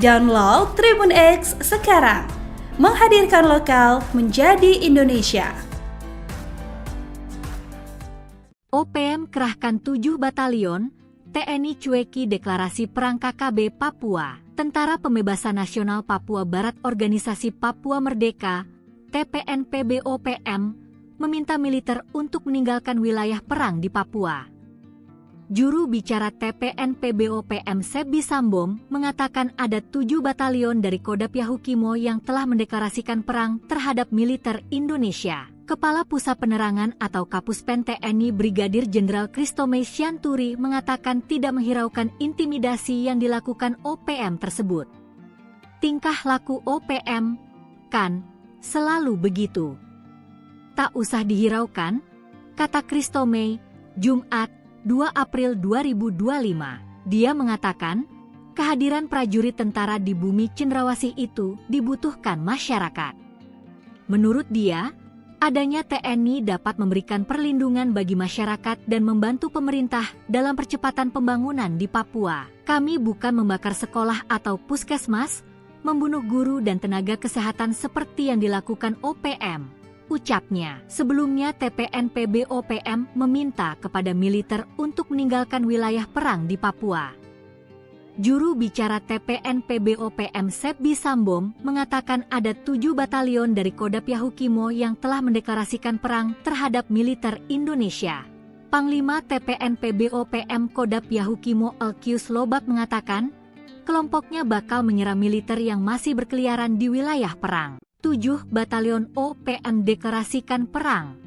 Download Tribun X sekarang. Menghadirkan lokal menjadi Indonesia. OPM kerahkan 7 batalion, TNI cueki deklarasi perang KKB Papua. Tentara Pembebasan Nasional Papua Barat Organisasi Papua Merdeka, TPNPB-OPM, meminta militer untuk meninggalkan wilayah perang di Papua. Juru bicara TPNPB-OPM Sebi Sambom mengatakan ada 7 batalion dari Kodam Yahukimo yang telah mendeklarasikan perang terhadap militer Indonesia. Kepala Pusat Penerangan atau Kapuspen TNI Brigadir Jenderal Kristome Syanturi mengatakan tidak menghiraukan intimidasi yang dilakukan OPM tersebut. Tingkah laku OPM, kan, selalu begitu. Tak usah dihiraukan, kata Kristome, Jumat, 2 April 2025. Dia mengatakan, kehadiran prajurit tentara di bumi Cendrawasih itu dibutuhkan masyarakat. Menurut dia, adanya TNI dapat memberikan perlindungan bagi masyarakat dan membantu pemerintah dalam percepatan pembangunan di Papua. Kami bukan membakar sekolah atau puskesmas, membunuh guru dan tenaga kesehatan seperti yang dilakukan OPM. Ucapnya. Sebelumnya TPNPB-OPM meminta kepada militer untuk meninggalkan wilayah perang di Papua. Juru bicara TPNPB-OPM Sebi Sambom mengatakan ada 7 batalion dari Kodam Yahukimo yang telah mendeklarasikan perang terhadap militer Indonesia. Panglima TPNPB-OPM Kodam Yahukimo Elkius Lobak mengatakan, kelompoknya bakal menyerang militer yang masih berkeliaran di wilayah perang. 7 batalion OPM deklarasikan perang.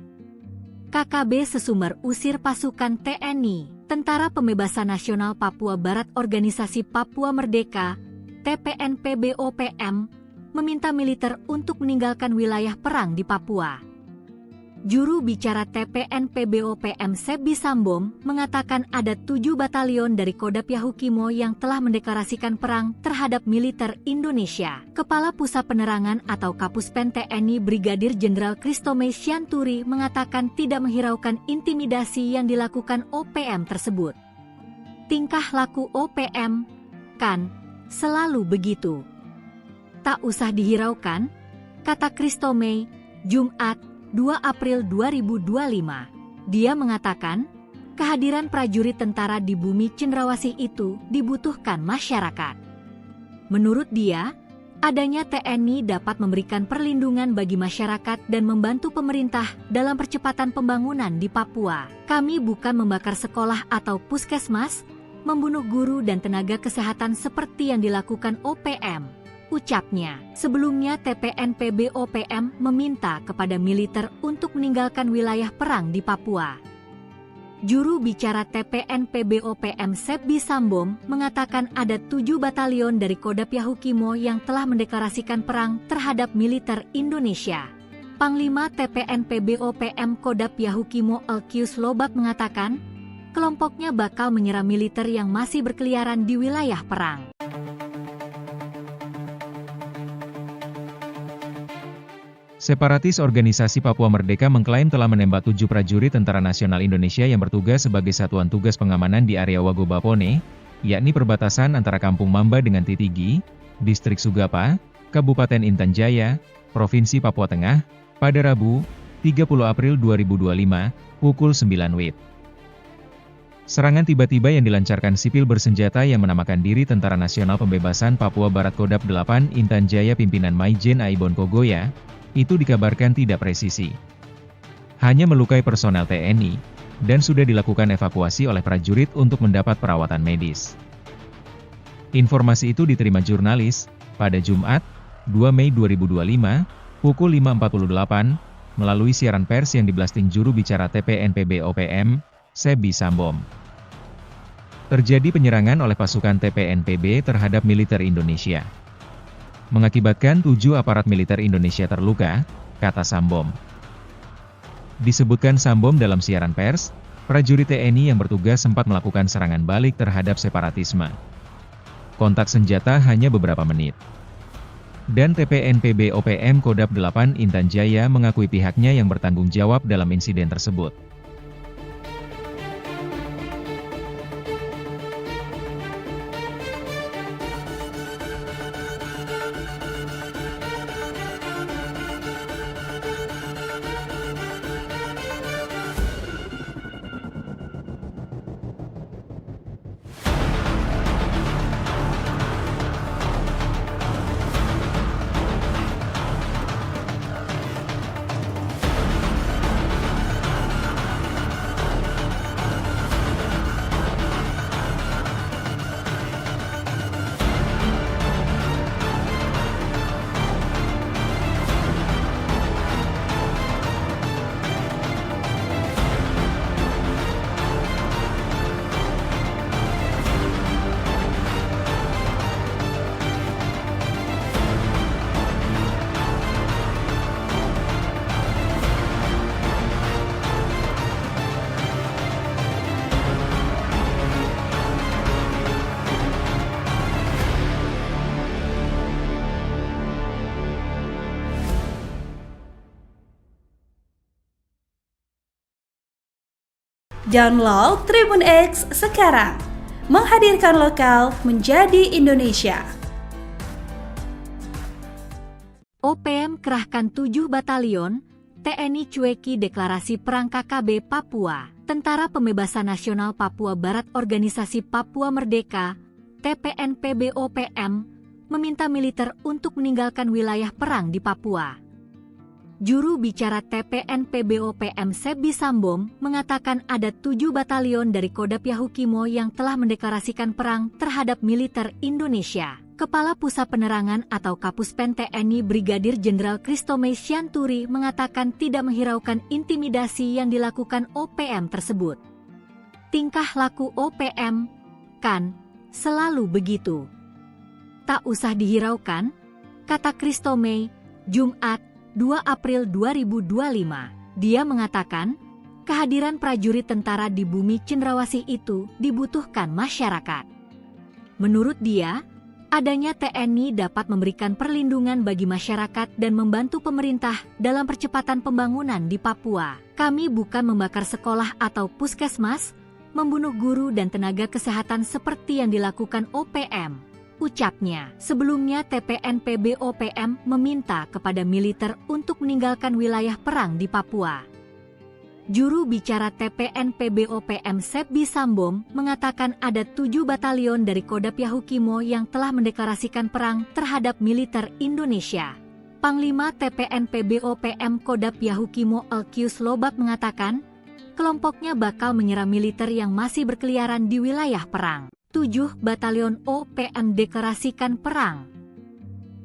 KKB Sesumber usir pasukan TNI, Tentara Pembebasan Nasional Papua Barat Organisasi Papua Merdeka, TPNPB-OPM, meminta militer untuk meninggalkan wilayah perang di Papua. Juru bicara TPNPB-OPM Sebi Sambom mengatakan ada 7 batalion dari Kodam Yahukimo yang telah mendeklarasikan perang terhadap militer Indonesia. Kepala Pusat Penerangan atau Kapuspen TNI Brigadir Jenderal Kristome Syanturi mengatakan tidak menghiraukan intimidasi yang dilakukan OPM tersebut. Tingkah laku OPM, kan, selalu begitu. Tak usah dihiraukan, kata Kristome, Jumat, 2 April 2025. Dia mengatakan, kehadiran prajurit tentara di bumi Cendrawasih itu dibutuhkan masyarakat. Menurut dia, adanya TNI dapat memberikan perlindungan bagi masyarakat dan membantu pemerintah dalam percepatan pembangunan di Papua. Kami bukan membakar sekolah atau puskesmas, membunuh guru dan tenaga kesehatan seperti yang dilakukan OPM. Ucapnya. Sebelumnya TPNPB-OPM meminta kepada militer untuk meninggalkan wilayah perang di Papua. Juru bicara TPNPB-OPM Sebi Sambom mengatakan ada 7 batalion dari Kodam Yahukimo yang telah mendeklarasikan perang terhadap militer Indonesia. Panglima TPNPB-OPM Kodam Yahukimo Elkius Lobak mengatakan, kelompoknya bakal menyerang militer yang masih berkeliaran di wilayah perang. Separatis Organisasi Papua Merdeka mengklaim telah menembak 7 prajurit Tentara Nasional Indonesia yang bertugas sebagai satuan tugas pengamanan di area Wagobapone, yakni perbatasan antara Kampung Mamba dengan Titigi, Distrik Sugapa, Kabupaten Intan Jaya, Provinsi Papua Tengah, pada Rabu, 30 April 2025, pukul 9 WIB. Serangan tiba-tiba yang dilancarkan sipil bersenjata yang menamakan diri Tentara Nasional Pembebasan Papua Barat Kodam 8 Intan Jaya pimpinan Maijen Aibon Kogoya, itu dikabarkan tidak presisi. Hanya melukai personel TNI, dan sudah dilakukan evakuasi oleh prajurit untuk mendapat perawatan medis. Informasi itu diterima jurnalis, pada Jumat, 2 Mei 2025, pukul 5.48, melalui siaran pers yang diblasting juru bicara TPNPB-OPM, Sebi Sambom. Terjadi penyerangan oleh pasukan TPNPB terhadap militer Indonesia. Mengakibatkan 7 aparat militer Indonesia terluka, kata Sambom. Disebutkan Sambom dalam siaran pers, prajurit TNI yang bertugas sempat melakukan serangan balik terhadap separatisme. Kontak senjata hanya beberapa menit. Dan TPNPB-OPM Kodam 8 Intan Jaya mengakui pihaknya yang bertanggung jawab dalam insiden tersebut. Download Tribun X sekarang. Menghadirkan lokal menjadi Indonesia. OPM kerahkan 7 batalion, TNI cueki deklarasi perang KKB Papua. Tentara Pembebasan Nasional Papua Barat Organisasi Papua Merdeka, TPNPB-OPM, meminta militer untuk meninggalkan wilayah perang di Papua. Juru bicara TPNPB-OPM Sebi Sambom mengatakan ada 7 batalion dari Kodam Yahukimo yang telah mendeklarasikan perang terhadap militer Indonesia. Kepala Pusat Penerangan atau Kapuspen TNI Brigadir Jenderal Kristome Sianturi mengatakan tidak menghiraukan intimidasi yang dilakukan OPM tersebut. Tingkah laku OPM, kan, selalu begitu. Tak usah dihiraukan, kata Kristome, Jumat, 2 April 2025. Dia mengatakan, kehadiran prajurit tentara di bumi cendrawasih itu dibutuhkan masyarakat. Menurut dia, adanya TNI dapat memberikan perlindungan bagi masyarakat dan membantu pemerintah dalam percepatan pembangunan di Papua. Kami bukan membakar sekolah atau puskesmas, membunuh guru dan tenaga kesehatan seperti yang dilakukan OPM, ucapnya. Sebelumnya TPNPB-OPM meminta kepada militer untuk meninggalkan wilayah perang di Papua. Juru bicara TPNPB-OPM Sebi Sambom mengatakan ada 7 batalion dari Kodam Yahukimo yang telah mendeklarasikan perang terhadap militer Indonesia. Panglima TPNPB-OPM Kodam Yahukimo Elkius Lobak mengatakan, kelompoknya bakal menyerang militer yang masih berkeliaran di wilayah perang. 7 batalion OPM deklarasikan perang.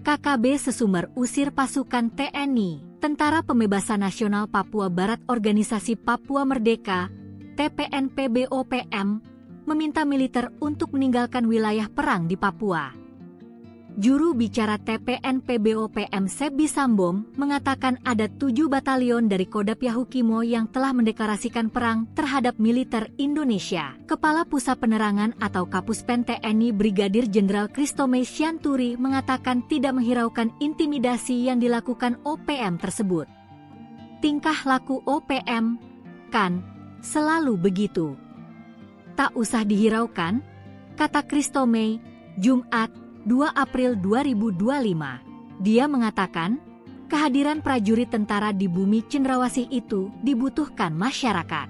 KKB Sesumber usir pasukan TNI. Tentara Pembebasan Nasional Papua Barat Organisasi Papua Merdeka, TPNPB-OPM, meminta militer untuk meninggalkan wilayah perang di Papua. Juru bicara TPNPB-OPM Sebi Sambom mengatakan ada 7 batalion dari Kodam Yahukimo yang telah mendeklarasikan perang terhadap militer Indonesia. Kepala Pusat Penerangan atau Kapuspen TNI Brigadir Jenderal Kristome Sianturi mengatakan tidak menghiraukan intimidasi yang dilakukan OPM tersebut. Tingkah laku OPM, kan, selalu begitu. Tak usah dihiraukan, kata Kristome, Jumat, 2 April 2025. Dia mengatakan, kehadiran prajurit tentara di bumi cendrawasih itu dibutuhkan masyarakat.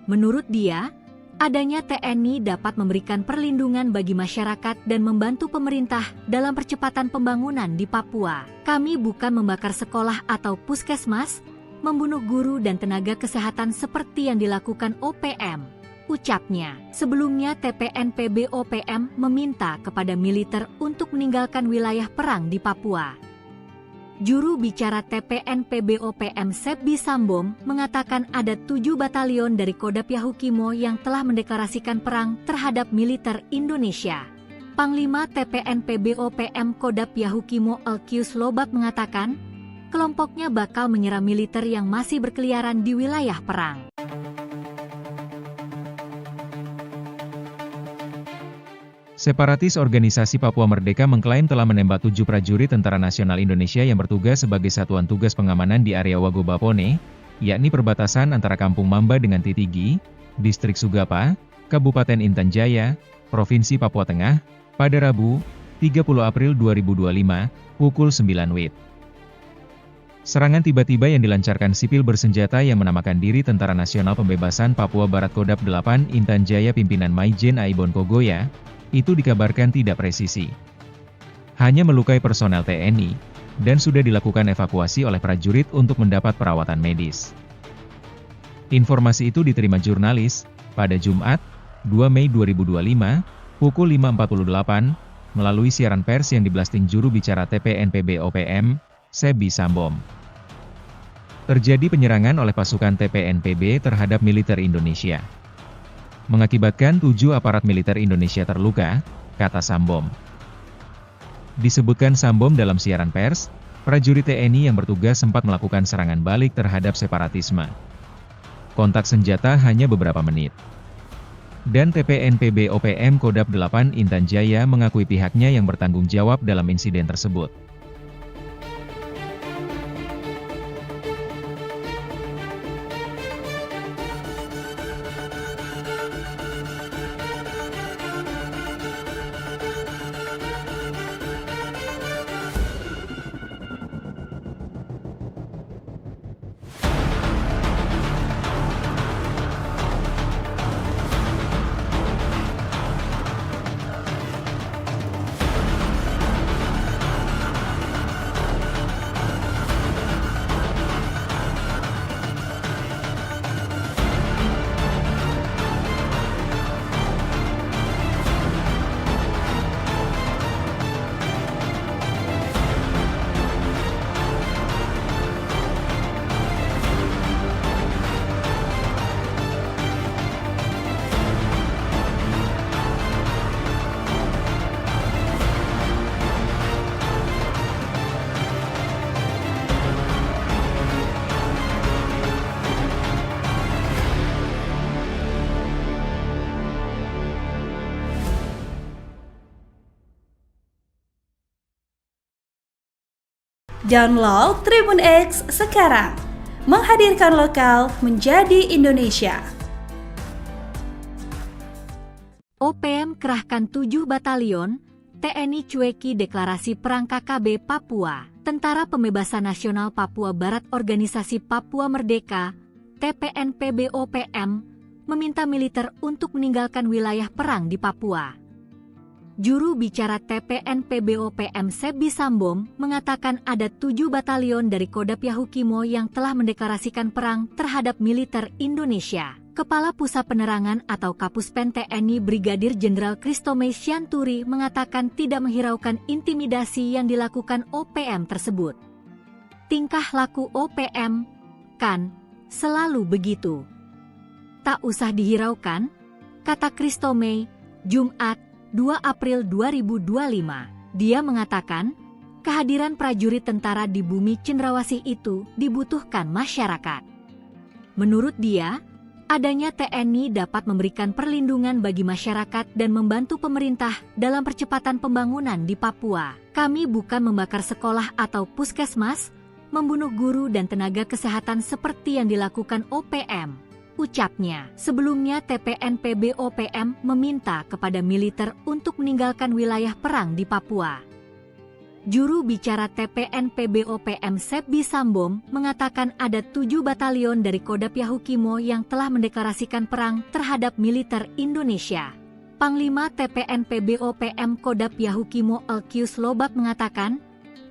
Menurut dia, adanya TNI dapat memberikan perlindungan bagi masyarakat dan membantu pemerintah dalam percepatan pembangunan di Papua. Kami bukan membakar sekolah atau puskesmas, membunuh guru dan tenaga kesehatan seperti yang dilakukan OPM, ucapnya. Sebelumnya TPNPB-OPM meminta kepada militer untuk meninggalkan wilayah perang di Papua. Juru bicara TPNPB-OPM Sebi Sambom mengatakan ada 7 batalion dari Kodam Yahukimo yang telah mendeklarasikan perang terhadap militer Indonesia. Panglima TPNPB-OPM Kodam Yahukimo Elkius Lobak mengatakan, kelompoknya bakal menyerang militer yang masih berkeliaran di wilayah perang. Separatis Organisasi Papua Merdeka mengklaim telah menembak 7 prajurit Tentara Nasional Indonesia yang bertugas sebagai satuan tugas pengamanan di area Wagobapone, yakni perbatasan antara Kampung Mamba dengan Titigi, Distrik Sugapa, Kabupaten Intan Jaya, Provinsi Papua Tengah, pada Rabu, 30 April 2025, pukul 9 WIB. Serangan tiba-tiba yang dilancarkan sipil bersenjata yang menamakan diri Tentara Nasional Pembebasan Papua Barat Kodam 8 Intan Jaya pimpinan Maijen Aibon Kogoya, itu dikabarkan tidak presisi. Hanya melukai personel TNI, dan sudah dilakukan evakuasi oleh prajurit untuk mendapat perawatan medis. Informasi itu diterima jurnalis, pada Jumat, 2 Mei 2025, pukul 5.48, melalui siaran pers yang diblasting juru bicara TPNPB-OPM, Sebi Sambom. Terjadi penyerangan oleh pasukan TPNPB terhadap militer Indonesia, mengakibatkan 7 aparat militer Indonesia terluka, kata Sambom. Disebutkan Sambom dalam siaran pers, prajurit TNI yang bertugas sempat melakukan serangan balik terhadap separatisme. Kontak senjata hanya beberapa menit. Dan TPNPB-OPM Kodam 8 Intan Jaya mengakui pihaknya yang bertanggung jawab dalam insiden tersebut. Download Tribun X sekarang. Menghadirkan lokal menjadi Indonesia. OPM kerahkan 7 batalion, TNI cueki deklarasi perang KKB Papua. Tentara Pembebasan Nasional Papua Barat Organisasi Papua Merdeka, TPNPB-OPM, meminta militer untuk meninggalkan wilayah perang di Papua. Juru bicara TPNPB-OPM Sebi Sambom mengatakan ada 7 batalion dari Kodap Yahukimo yang telah mendeklarasikan perang terhadap militer Indonesia. Kepala Pusat Penerangan atau Kapuspen TNI Brigadir Jenderal Kristomei Sianturi mengatakan tidak menghiraukan intimidasi yang dilakukan OPM tersebut. Tingkah laku OPM, kan, selalu begitu. Tak usah dihiraukan, kata Kristomei, Jumat, 2 April 2025. Dia mengatakan, kehadiran prajurit tentara di bumi cendrawasih itu dibutuhkan masyarakat. Menurut dia, adanya TNI dapat memberikan perlindungan bagi masyarakat dan membantu pemerintah dalam percepatan pembangunan di Papua. Kami bukan membakar sekolah atau puskesmas, membunuh guru dan tenaga kesehatan seperti yang dilakukan OPM, ucapnya. Sebelumnya TPNPB-OPM meminta kepada militer untuk meninggalkan wilayah perang di Papua. Juru bicara TPNPB-OPM Sebi Sambom mengatakan ada 7 batalion dari Kodap Yahukimo yang telah mendeklarasikan perang terhadap militer Indonesia. Panglima TPNPB-OPM Kodap Yahukimo Elkius Lobak mengatakan,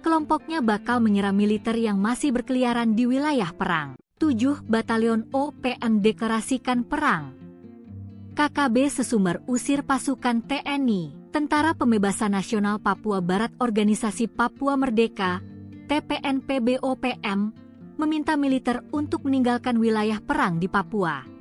kelompoknya bakal menyerang militer yang masih berkeliaran di wilayah perang. 7 batalion OPM deklarasikan perang. KKB Sesumber usir pasukan TNI. Tentara Pembebasan Nasional Papua Barat Organisasi Papua Merdeka, TPNPB-OPM, meminta militer untuk meninggalkan wilayah perang di Papua.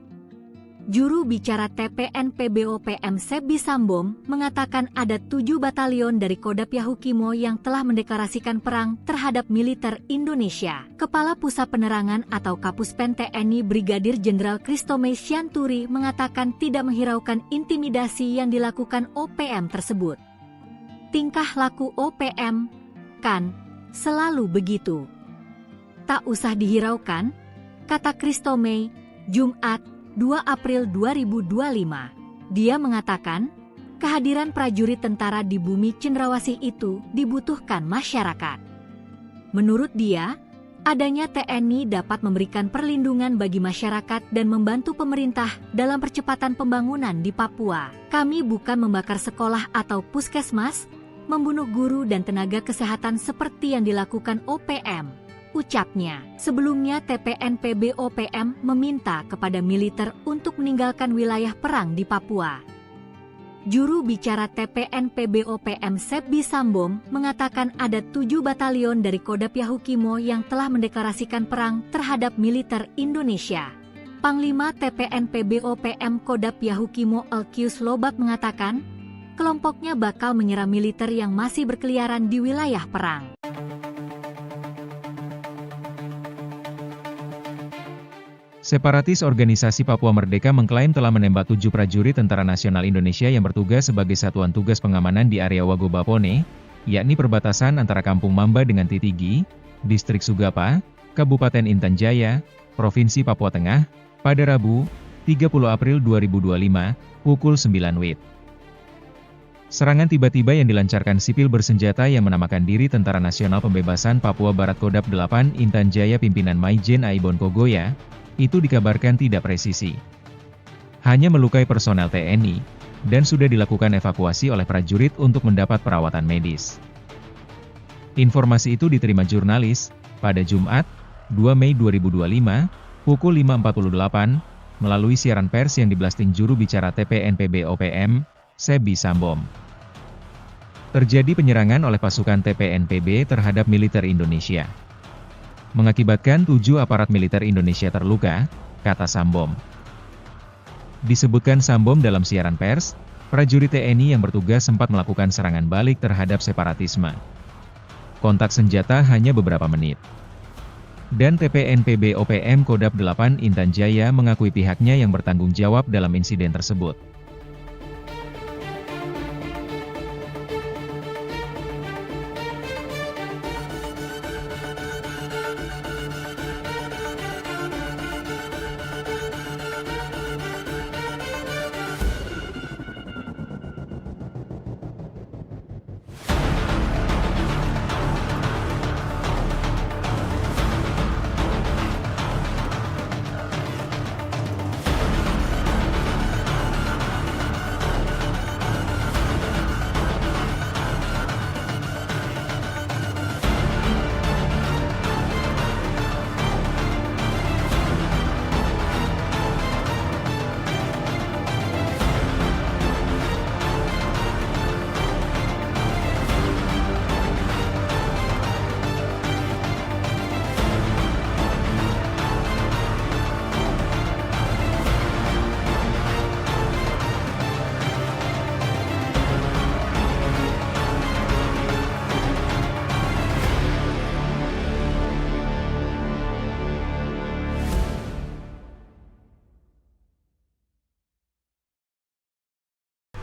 Juru bicara TPNPB-OPM Sebi Sambom mengatakan ada 7 batalion dari Kodap Yahukimo yang telah mendeklarasikan perang terhadap militer Indonesia. Kepala Pusat Penerangan atau Kapuspen TNI Brigadir Jenderal Kristomei Sianturi mengatakan tidak menghiraukan intimidasi yang dilakukan OPM tersebut. Tingkah laku OPM, kan, selalu begitu. Tak usah dihiraukan, kata Kristomei, Jumat, 2 April 2025. Dia mengatakan, kehadiran prajurit tentara di bumi cendrawasih itu dibutuhkan masyarakat. Menurut dia, adanya TNI dapat memberikan perlindungan bagi masyarakat dan membantu pemerintah dalam percepatan pembangunan di Papua. Kami bukan membakar sekolah atau puskesmas, membunuh guru dan tenaga kesehatan seperti yang dilakukan OPM, ucapnya. Sebelumnya TPNPB-OPM meminta kepada militer untuk meninggalkan wilayah perang di Papua. Juru bicara TPNPB-OPM Sebi Sambom mengatakan ada 7 batalion dari Kodap Yahukimo yang telah mendeklarasikan perang terhadap militer Indonesia. Panglima TPNPB-OPM Kodap Yahukimo Elkius Lobak mengatakan, kelompoknya bakal menyerang militer yang masih berkeliaran di wilayah perang. Separatis Organisasi Papua Merdeka mengklaim telah menembak 7 prajurit Tentara Nasional Indonesia yang bertugas sebagai Satuan Tugas Pengamanan di area Wagobapone, yakni perbatasan antara Kampung Mamba dengan Titigi, Distrik Sugapa, Kabupaten Intan Jaya, Provinsi Papua Tengah, pada Rabu, 30 April 2025, pukul 9 WIB. Serangan tiba-tiba yang dilancarkan sipil bersenjata yang menamakan diri Tentara Nasional Pembebasan Papua Barat Kodap 8 Intan Jaya pimpinan Maijen Aibon Kogoya, itu dikabarkan tidak presisi. Hanya melukai personel TNI, dan sudah dilakukan evakuasi oleh prajurit untuk mendapat perawatan medis. Informasi itu diterima jurnalis, pada Jumat, 2 Mei 2025, pukul 5.48, melalui siaran pers yang diblasting juru bicara TPNPB-OPM, Sebi Sambom. Terjadi penyerangan oleh pasukan TPNPB terhadap militer Indonesia. Mengakibatkan 7 aparat militer Indonesia terluka, kata Sambom. Disebutkan Sambom dalam siaran pers, prajurit TNI yang bertugas sempat melakukan serangan balik terhadap separatisme. Kontak senjata hanya beberapa menit. Dan TPNPB-OPM Kodap 8 Intan Jaya mengakui pihaknya yang bertanggung jawab dalam insiden tersebut.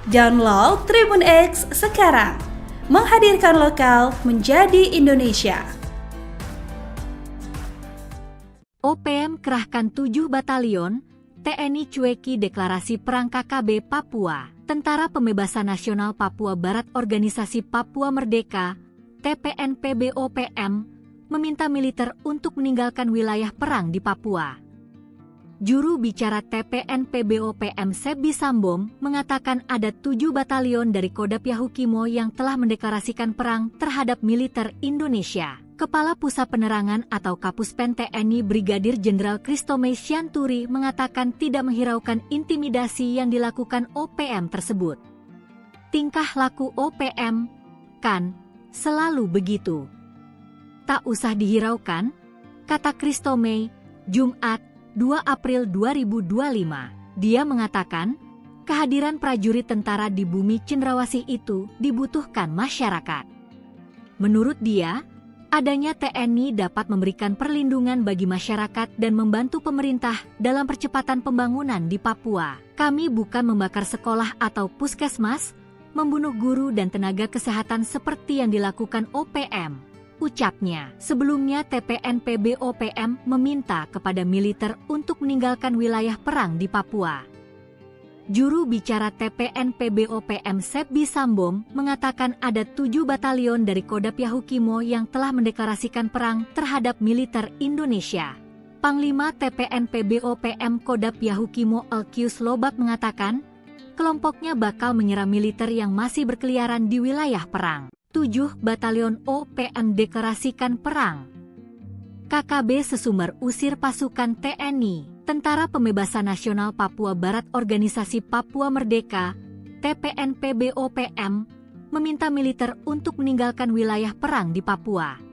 Download Tribun X sekarang. Menghadirkan lokal menjadi Indonesia. OPM kerahkan 7 batalion, TNI cueki deklarasi perang KKB Papua. Tentara Pembebasan Nasional Papua Barat Organisasi Papua Merdeka, TPNPB-OPM, meminta militer untuk meninggalkan wilayah perang di Papua. Juru bicara TPNPB-OPM Sebi Sambom mengatakan ada 7 batalion dari Kodam Yahukimo yang telah mendeklarasikan perang terhadap militer Indonesia. Kepala Pusat Penerangan atau Kapuspen TNI Brigadir Jenderal Christomay Sianturi mengatakan tidak menghiraukan intimidasi yang dilakukan OPM tersebut. Tingkah laku OPM, kan, selalu begitu. Tak usah dihiraukan, kata Christomay, Jumat, 2 April 2025. Dia mengatakan, kehadiran prajurit tentara di bumi cendrawasih itu dibutuhkan masyarakat. Menurut dia, adanya TNI dapat memberikan perlindungan bagi masyarakat dan membantu pemerintah dalam percepatan pembangunan di Papua. Kami bukan membakar sekolah atau puskesmas, membunuh guru dan tenaga kesehatan seperti yang dilakukan OPM. Ucapnya, sebelumnya TPNPB-OPM meminta kepada militer untuk meninggalkan wilayah perang di Papua. Juru bicara TPNPB-OPM Sebi Sambom mengatakan ada 7 batalion dari Kodam Yahukimo yang telah mendeklarasikan perang terhadap militer Indonesia. Panglima TPNPB-OPM Kodam Yahukimo Elkius Lobak mengatakan, kelompoknya bakal menyerang militer yang masih berkeliaran di wilayah perang. 7 batalion OPM deklarasikan perang. KKB Sesumber usir pasukan TNI, Tentara Pembebasan Nasional Papua Barat Organisasi Papua Merdeka, TPNPB-OPM, meminta militer untuk meninggalkan wilayah perang di Papua.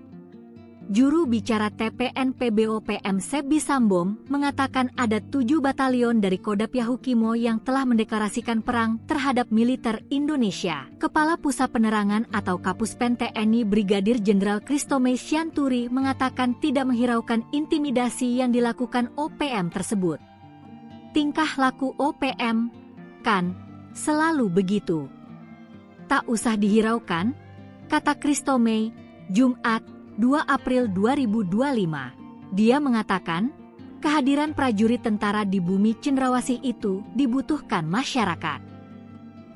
Juru bicara TPNPB-OPM Sebi Sambom mengatakan ada 7 batalion dari Kodam Yahukimo yang telah mendeklarasikan perang terhadap militer Indonesia. Kepala Pusat Penerangan atau Kapuspen TNI Brigadir Jenderal Christomay Sianturi mengatakan tidak menghiraukan intimidasi yang dilakukan OPM tersebut. Tingkah laku OPM, kan, selalu begitu. Tak usah dihiraukan, kata Christomay, Jumat, 2 April 2025. Dia mengatakan, kehadiran prajurit tentara di bumi cendrawasih itu dibutuhkan masyarakat.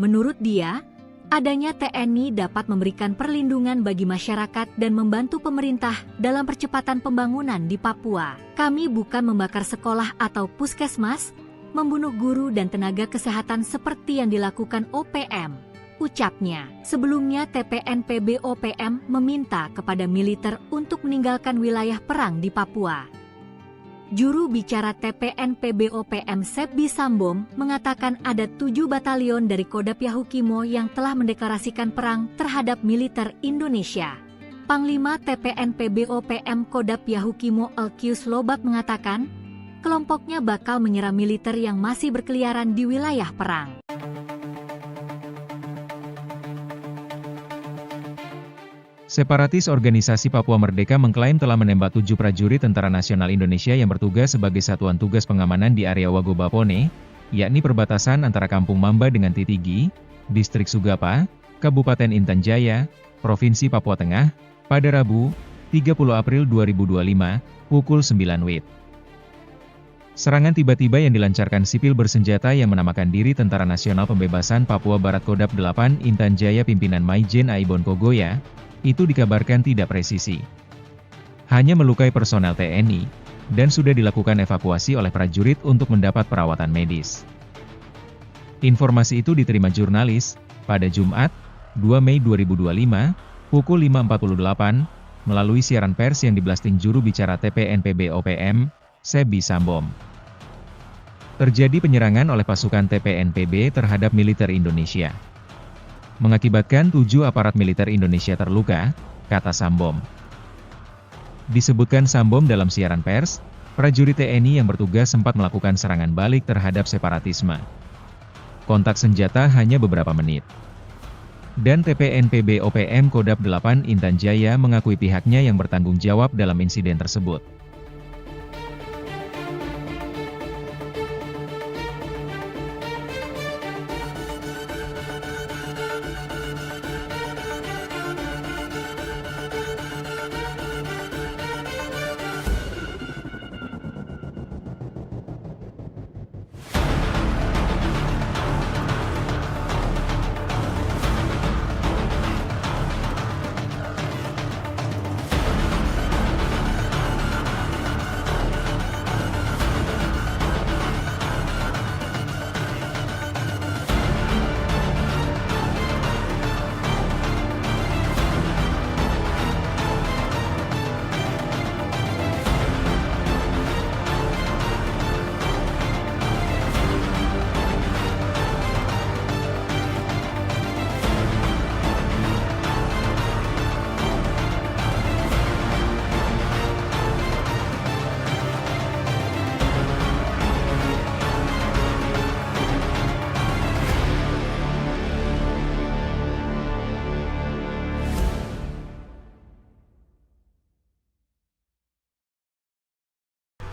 Menurut dia, adanya TNI dapat memberikan perlindungan bagi masyarakat dan membantu pemerintah dalam percepatan pembangunan di Papua. Kami bukan membakar sekolah atau puskesmas, membunuh guru dan tenaga kesehatan seperti yang dilakukan OPM. Ucapnya, sebelumnya TPNPB-OPM meminta kepada militer untuk meninggalkan wilayah perang di Papua. Juru bicara TPNPB-OPM Sebi Sambom mengatakan ada 7 batalion dari Kodam Yahukimo yang telah mendeklarasikan perang terhadap militer Indonesia. Panglima TPNPB-OPM Kodam Yahukimo Elkius Lobak mengatakan, kelompoknya bakal menyerang militer yang masih berkeliaran di wilayah perang. Separatis Organisasi Papua Merdeka mengklaim telah menembak 7 prajurit Tentara Nasional Indonesia yang bertugas sebagai satuan tugas pengamanan di area Wagobapone, yakni perbatasan antara Kampung Mamba dengan Titigi, Distrik Sugapa, Kabupaten Intan Jaya, Provinsi Papua Tengah, pada Rabu, 30 April 2025, pukul 9 WIB. Serangan tiba-tiba yang dilancarkan sipil bersenjata yang menamakan diri Tentara Nasional Pembebasan Papua Barat Kodam 8 Intan Jaya pimpinan Maijen Aibon Kogoya, itu dikabarkan tidak presisi. Hanya melukai personel TNI, dan sudah dilakukan evakuasi oleh prajurit untuk mendapat perawatan medis. Informasi itu diterima jurnalis, pada Jumat, 2 Mei 2025, pukul 5.48, melalui siaran pers yang diblasting juru bicara TPNPB-OPM, Sebi Sambom. Terjadi penyerangan oleh pasukan TPNPB terhadap militer Indonesia. Mengakibatkan 7 aparat militer Indonesia terluka, kata Sambom. Disebutkan Sambom dalam siaran pers, prajurit TNI yang bertugas sempat melakukan serangan balik terhadap separatisme. Kontak senjata hanya beberapa menit. Dan TPNPB-OPM Kodam 8 Intan Jaya mengakui pihaknya yang bertanggung jawab dalam insiden tersebut.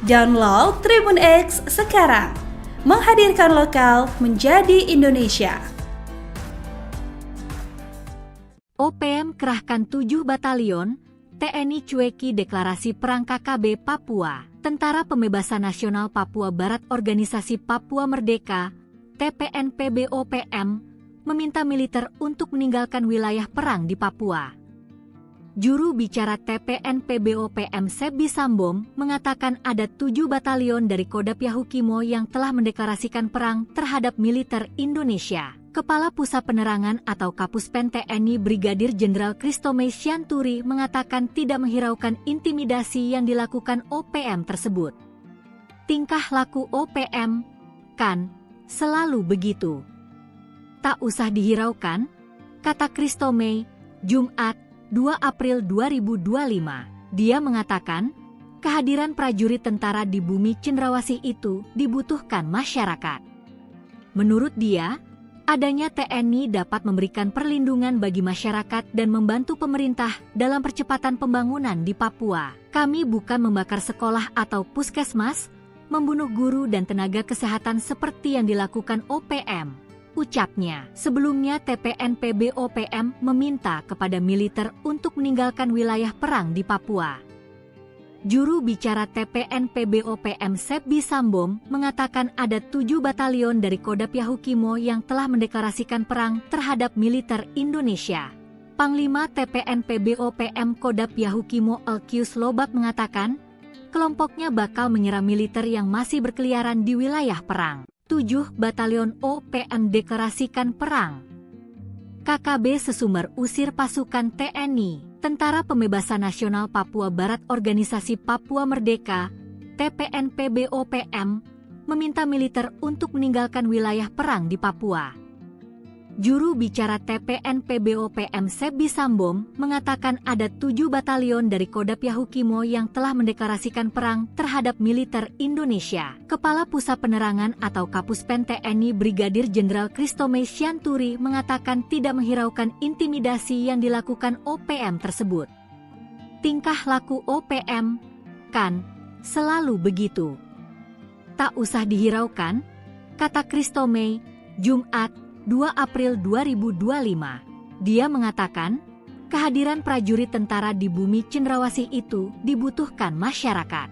Download Tribun X sekarang. Menghadirkan lokal menjadi Indonesia. OPM kerahkan 7 batalion, TNI cueki deklarasi perang KKB Papua. Tentara Pembebasan Nasional Papua Barat Organisasi Papua Merdeka, TPNPB-OPM, meminta militer untuk meninggalkan wilayah perang di Papua. Juru bicara TPNPB-OPM Sebi Sambom mengatakan ada 7 batalion dari Kodam Yahukimo yang telah mendeklarasikan perang terhadap militer Indonesia. Kepala Pusat Penerangan atau Kapuspen TNI Brigadir Jenderal Christomay Sianturi mengatakan tidak menghiraukan intimidasi yang dilakukan OPM tersebut. Tingkah laku OPM, kan, selalu begitu. Tak usah dihiraukan, kata Christomay, Jumat, 2 April 2025. Dia mengatakan, kehadiran prajurit tentara di bumi Cendrawasih itu dibutuhkan masyarakat. Menurut dia, adanya TNI dapat memberikan perlindungan bagi masyarakat dan membantu pemerintah dalam percepatan pembangunan di Papua. Kami bukan membakar sekolah atau puskesmas, membunuh guru dan tenaga kesehatan seperti yang dilakukan OPM, ucapnya. Sebelumnya TPNPB-OPM meminta kepada militer untuk meninggalkan wilayah perang di Papua. Juru bicara TPNPB-OPM Sebi Sambom mengatakan ada 7 batalion dari Kodam Yahukimo yang telah mendeklarasikan perang terhadap militer Indonesia. Panglima TPNPB-OPM Kodam Yahukimo Elkius Lobak mengatakan, kelompoknya bakal menyerang militer yang masih berkeliaran di wilayah perang. 7 batalion OPM deklarasikan perang. KKB Sesumber usir pasukan TNI. Tentara Pembebasan Nasional Papua Barat Organisasi Papua Merdeka, TPNPB-OPM, meminta militer untuk meninggalkan wilayah perang di Papua. Juru bicara TPNPB-OPM Sebi Sambom mengatakan ada 7 batalion dari Kodam Yahukimo yang telah mendeklarasikan perang terhadap militer Indonesia. Kepala Pusat Penerangan atau Kapuspen TNI Brigadir Jenderal Christomay Sianturi mengatakan tidak menghiraukan intimidasi yang dilakukan OPM tersebut. Tingkah laku OPM, kan, selalu begitu. Tak usah dihiraukan, kata Christomay, Jumat, 2 April 2025. Dia mengatakan, kehadiran prajurit tentara di bumi Cendrawasih itu dibutuhkan masyarakat.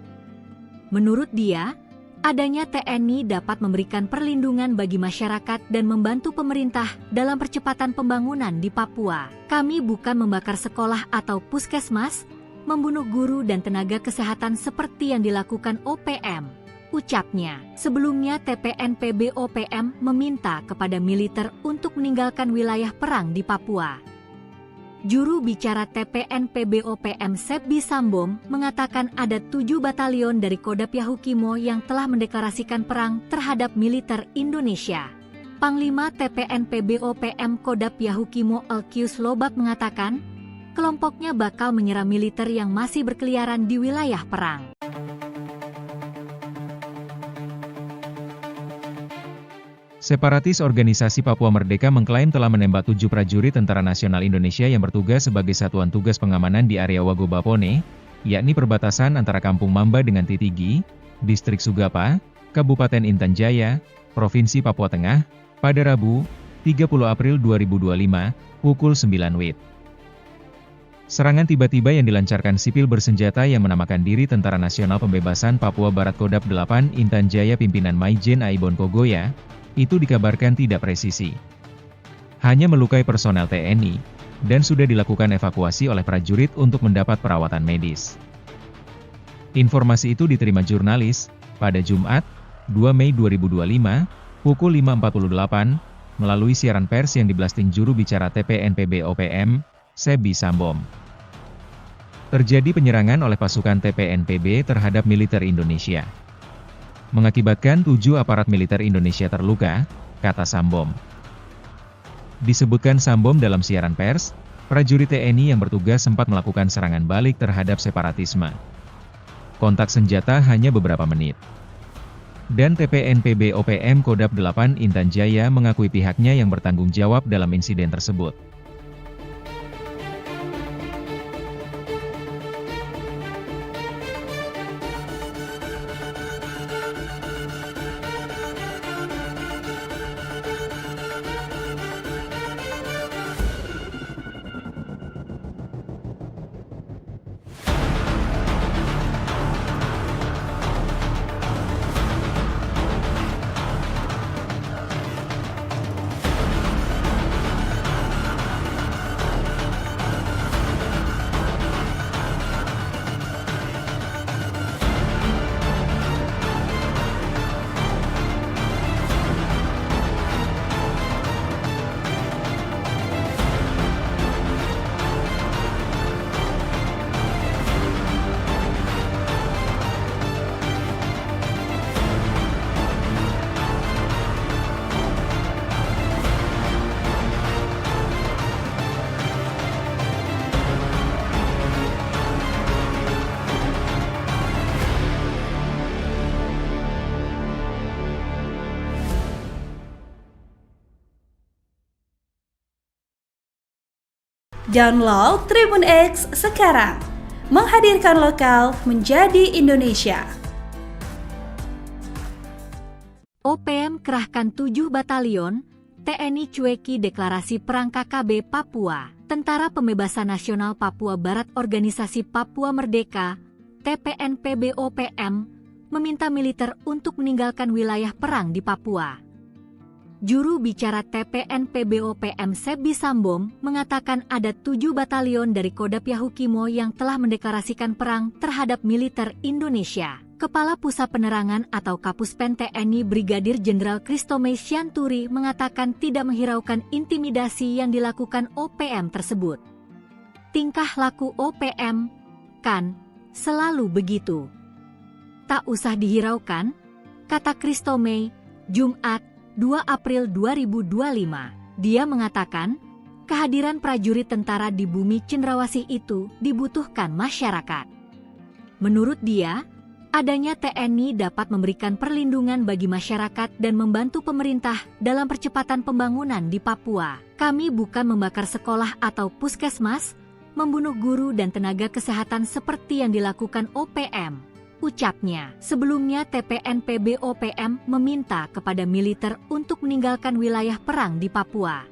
Menurut dia, adanya TNI dapat memberikan perlindungan bagi masyarakat dan membantu pemerintah dalam percepatan pembangunan di Papua. Kami bukan membakar sekolah atau puskesmas, membunuh guru dan tenaga kesehatan seperti yang dilakukan OPM, ucapnya. Sebelumnya TPNPB-OPM meminta kepada militer untuk meninggalkan wilayah perang di Papua. Juru bicara TPNPB-OPM Sebi Sambom mengatakan ada 7 batalion dari Kodam Yahukimo yang telah mendeklarasikan perang terhadap militer Indonesia. Panglima TPNPB-OPM Kodam Yahukimo Elkius Lobak mengatakan, kelompoknya bakal menyerang militer yang masih berkeliaran di wilayah perang. Separatis Organisasi Papua Merdeka mengklaim telah menembak 7 prajurit Tentara Nasional Indonesia yang bertugas sebagai satuan tugas pengamanan di area Wagobapone, yakni perbatasan antara Kampung Mamba dengan Titigi, Distrik Sugapa, Kabupaten Intan Jaya, Provinsi Papua Tengah, pada Rabu, 30 April 2025, pukul 9 WIB. Serangan tiba-tiba yang dilancarkan sipil bersenjata yang menamakan diri Tentara Nasional Pembebasan Papua Barat Kodam 8 Intan Jaya pimpinan Maijen Aibon Kogoya, itu dikabarkan tidak presisi. Hanya melukai personel TNI, dan sudah dilakukan evakuasi oleh prajurit untuk mendapat perawatan medis. Informasi itu diterima jurnalis, pada Jumat, 2 Mei 2025, pukul 5.48, melalui siaran pers yang diblasting juru bicara TPNPB-OPM, Sebi Sambom. Terjadi penyerangan oleh pasukan TPNPB terhadap militer Indonesia, mengakibatkan 7 aparat militer Indonesia terluka, kata Sambom. Disebutkan Sambom dalam siaran pers, prajurit TNI yang bertugas sempat melakukan serangan balik terhadap separatisme. Kontak senjata hanya beberapa menit. Dan TPNPB-OPM Kodam 8 Intan Jaya mengakui pihaknya yang bertanggung jawab dalam insiden tersebut. Download Tribun X sekarang. Menghadirkan lokal menjadi Indonesia. OPM kerahkan 7 batalion, TNI cueki deklarasi perang KKB Papua. Tentara Pembebasan Nasional Papua Barat Organisasi Papua Merdeka, TPNPB-OPM, meminta militer untuk meninggalkan wilayah perang di Papua. Juru bicara TPNPB-OPM Sebi Sambom mengatakan ada 7 batalion dari Kodam Yahukimo yang telah mendeklarasikan perang terhadap militer Indonesia. Kepala Pusat Penerangan atau Kapuspen TNI Brigadir Jenderal Kristome Sianturi mengatakan tidak menghiraukan intimidasi yang dilakukan OPM tersebut. Tingkah laku OPM, kan, selalu begitu. Tak usah dihiraukan, kata Kristome, Jumat, 2 April 2025. Dia mengatakan, kehadiran prajurit tentara di bumi cendrawasih itu dibutuhkan masyarakat. Menurut dia, adanya TNI dapat memberikan perlindungan bagi masyarakat dan membantu pemerintah dalam percepatan pembangunan di Papua. Kami bukan membakar sekolah atau puskesmas, membunuh guru dan tenaga kesehatan seperti yang dilakukan OPM. Ucapnya. Sebelumnya TPNPB-OPM meminta kepada militer untuk meninggalkan wilayah perang di Papua.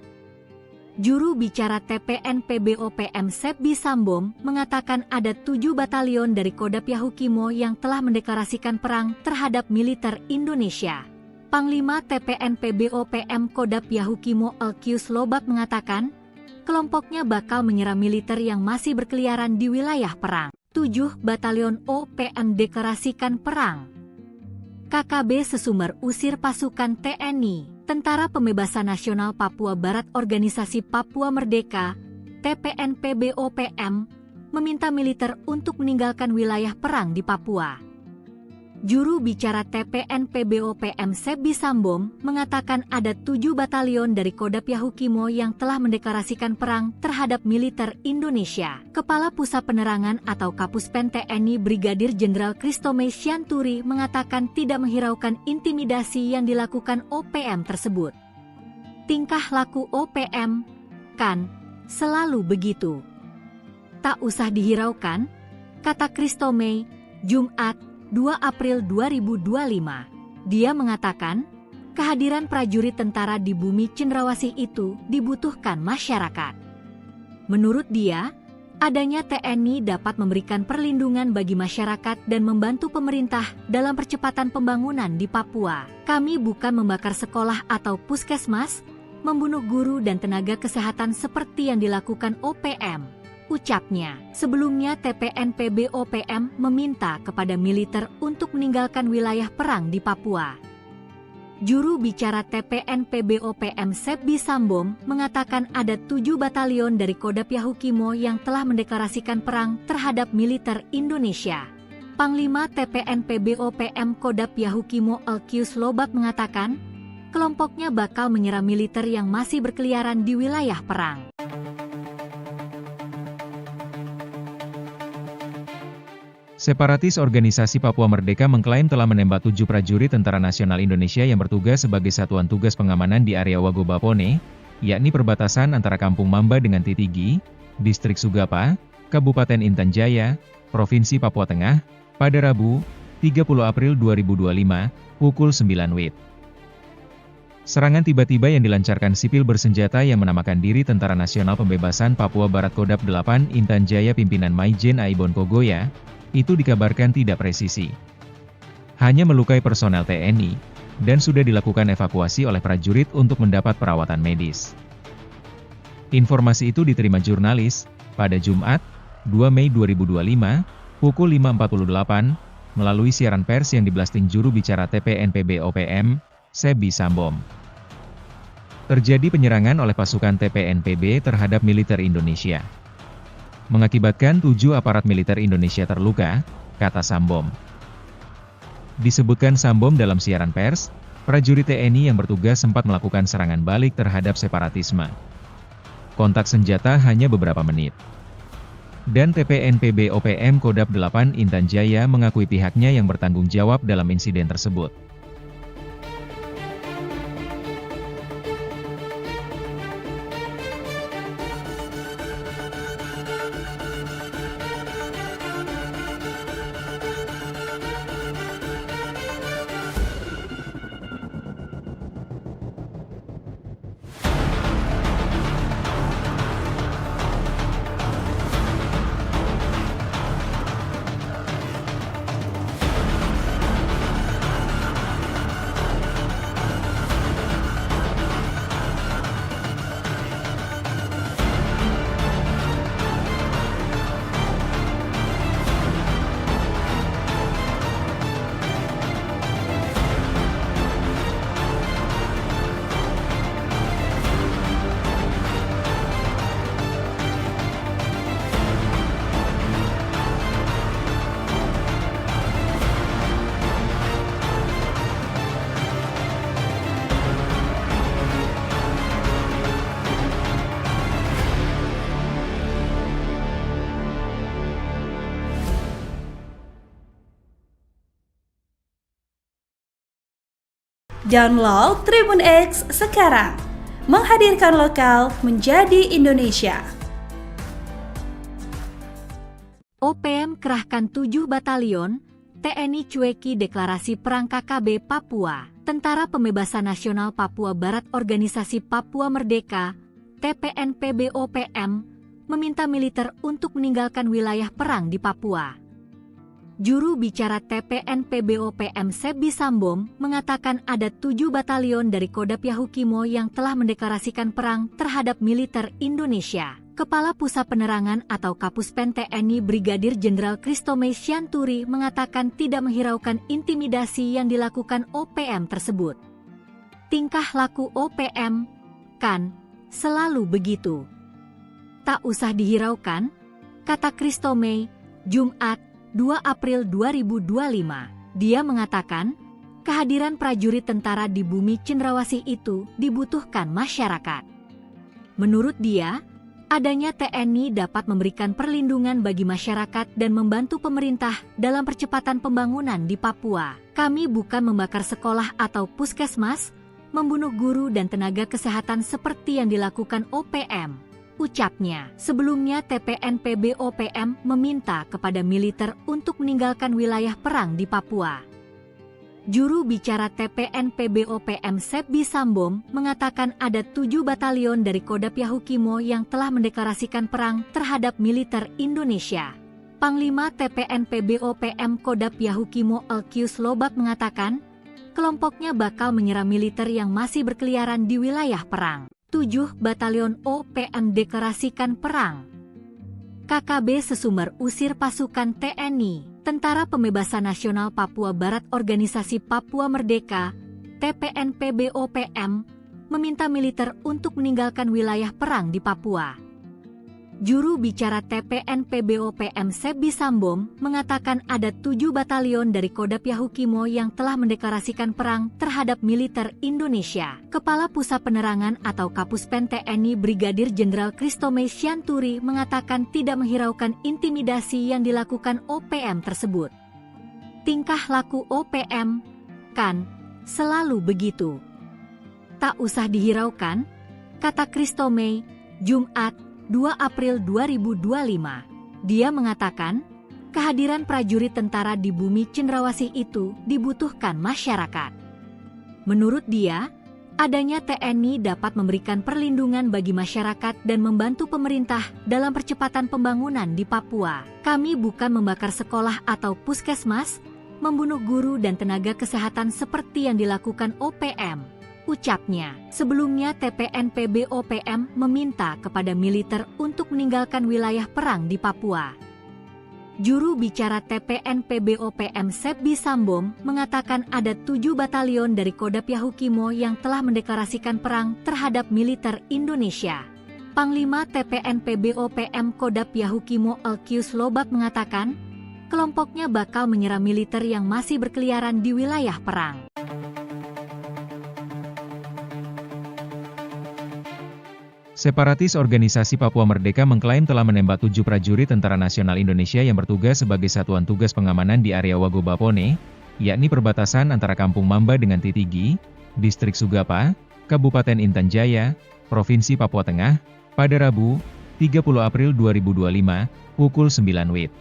Juru bicara TPNPB-OPM Sebi Sambom mengatakan ada 7 batalion dari Kodam Yahukimo yang telah mendeklarasikan perang terhadap militer Indonesia. Panglima TPNPB-OPM Kodam Yahukimo Elkius Lobak mengatakan, kelompoknya bakal menyerang militer yang masih berkeliaran di wilayah perang. 7 batalion OPM deklarasikan perang. KKB Sesumber usir pasukan TNI, Tentara Pembebasan Nasional Papua Barat Organisasi Papua Merdeka, TPNPB-OPM, meminta militer untuk meninggalkan wilayah perang di Papua. Juru bicara TPNPB-OPM Sebi Sambom mengatakan ada 7 batalion dari Kodam Yahukimo yang telah mendeklarasikan perang terhadap militer Indonesia. Kepala Pusat Penerangan atau Kapuspen TNI Brigadir Jenderal Kristome Sianturi mengatakan tidak menghiraukan intimidasi yang dilakukan OPM tersebut. Tingkah laku OPM, kan, selalu begitu. Tak usah dihiraukan, kata Kristome, Jumat, 2 April 2025. Dia mengatakan, kehadiran prajurit tentara di bumi cendrawasih itu dibutuhkan masyarakat. Menurut dia, adanya TNI dapat memberikan perlindungan bagi masyarakat dan membantu pemerintah dalam percepatan pembangunan di Papua. Kami bukan membakar sekolah atau puskesmas, membunuh guru dan tenaga kesehatan seperti yang dilakukan OPM. Ucapnya. Sebelumnya TPNPB-OPM meminta kepada militer untuk meninggalkan wilayah perang di Papua. Juru bicara TPNPB-OPM Sebi Sambom mengatakan ada 7 batalion dari Kodam Yahukimo yang telah mendeklarasikan perang terhadap militer Indonesia. Panglima TPNPB-OPM Kodam Yahukimo Elkius Lobak mengatakan, kelompoknya bakal menyerang militer yang masih berkeliaran di wilayah perang. Separatis Organisasi Papua Merdeka mengklaim telah menembak 7 prajurit Tentara Nasional Indonesia yang bertugas sebagai satuan tugas pengamanan di area Wagobapone, yakni perbatasan antara Kampung Mamba dengan Titigi, Distrik Sugapa, Kabupaten Intan Jaya, Provinsi Papua Tengah, pada Rabu, 30 April 2025, pukul 9 WIB. Serangan tiba-tiba yang dilancarkan sipil bersenjata yang menamakan diri Tentara Nasional Pembebasan Papua Barat Kodam 8 Intan Jaya pimpinan Maijen Aibon Kogoya, itu dikabarkan tidak presisi. Hanya melukai personel TNI, dan sudah dilakukan evakuasi oleh prajurit untuk mendapat perawatan medis. Informasi itu diterima jurnalis, pada Jumat, 2 Mei 2025, pukul 5.48, melalui siaran pers yang diblasting juru bicara TPNPB-OPM, Sebi Sambom. Terjadi penyerangan oleh pasukan TPNPB terhadap militer Indonesia. Mengakibatkan 7 aparat militer Indonesia terluka, kata Sambom. Disebutkan Sambom dalam siaran pers, prajurit TNI yang bertugas sempat melakukan serangan balik terhadap separatisme. Kontak senjata hanya beberapa menit. Dan TPNPB-OPM Kodam 8 Intan Jaya mengakui pihaknya yang bertanggung jawab dalam insiden tersebut. Download Tribun X sekarang. Menghadirkan lokal menjadi Indonesia. OPM kerahkan 7 batalion, TNI cueki deklarasi perang KKB Papua. Tentara Pembebasan Nasional Papua Barat Organisasi Papua Merdeka, TPNPB-OPM, meminta militer untuk meninggalkan wilayah perang di Papua. Juru bicara TPNPB-OPM Sebi Sambom mengatakan ada 7 batalion dari Kodam Yahukimo yang telah mendeklarasikan perang terhadap militer Indonesia. Kepala Pusat Penerangan atau Kapuspen TNI Brigadir Jenderal Christomay Sianturi mengatakan tidak menghiraukan intimidasi yang dilakukan OPM tersebut. Tingkah laku OPM, kan, selalu begitu. Tak usah dihiraukan, kata Christomay, Jumat, 2 April 2025. Dia mengatakan, kehadiran prajurit tentara di bumi cendrawasih itu dibutuhkan masyarakat. Menurut dia, adanya TNI dapat memberikan perlindungan bagi masyarakat dan membantu pemerintah dalam percepatan pembangunan di Papua. Kami bukan membakar sekolah atau puskesmas, membunuh guru dan tenaga kesehatan seperti yang dilakukan OPM, ucapnya. Sebelumnya TPNPB-OPM meminta kepada militer untuk meninggalkan wilayah perang di Papua. Juru bicara TPNPB-OPM Sebi Sambom mengatakan ada 7 batalion dari Kodam Yahukimo yang telah mendeklarasikan perang terhadap militer Indonesia. Panglima TPNPB-OPM Kodam Yahukimo Elkius Lobak mengatakan, kelompoknya bakal menyerang militer yang masih berkeliaran di wilayah perang. 7 batalion OPM deklarasikan perang. KKB Sesumber usir pasukan TNI. Tentara Pembebasan Nasional Papua Barat Organisasi Papua Merdeka, TPNPB-OPM, meminta militer untuk meninggalkan wilayah perang di Papua. Juru bicara TPNPB-OPM Sebi Sambom mengatakan ada 7 batalion dari Kodam Yahukimo yang telah mendeklarasikan perang terhadap militer Indonesia. Kepala Pusat Penerangan atau Kapuspen TNI Brigadir Jenderal Christomay Sianturi mengatakan tidak menghiraukan intimidasi yang dilakukan OPM tersebut. Tingkah laku OPM, kan, selalu begitu. Tak usah dihiraukan, kata Christomay, Jumat, 2 April 2025. Dia mengatakan, kehadiran prajurit tentara di bumi cendrawasih itu dibutuhkan masyarakat. Menurut dia, adanya TNI dapat memberikan perlindungan bagi masyarakat dan membantu pemerintah dalam percepatan pembangunan di Papua. Kami bukan membakar sekolah atau puskesmas, membunuh guru dan tenaga kesehatan seperti yang dilakukan OPM, ucapnya. Sebelumnya TPNPB-OPM meminta kepada militer untuk meninggalkan wilayah perang di Papua. Juru bicara TPNPB-OPM Sebi Sambom mengatakan ada 7 batalion dari Kodam Yahukimo yang telah mendeklarasikan perang terhadap militer Indonesia. Panglima TPNPB-OPM Kodam Yahukimo Elkius Lobak mengatakan, kelompoknya bakal menyerang militer yang masih berkeliaran di wilayah perang. Separatis Organisasi Papua Merdeka mengklaim telah menembak 7 prajurit Tentara Nasional Indonesia yang bertugas sebagai satuan tugas pengamanan di area Wagobapone, yakni perbatasan antara Kampung Mamba dengan Titigi, Distrik Sugapa, Kabupaten Intan Jaya, Provinsi Papua Tengah, pada Rabu, 30 April 2025, pukul 9 WIB.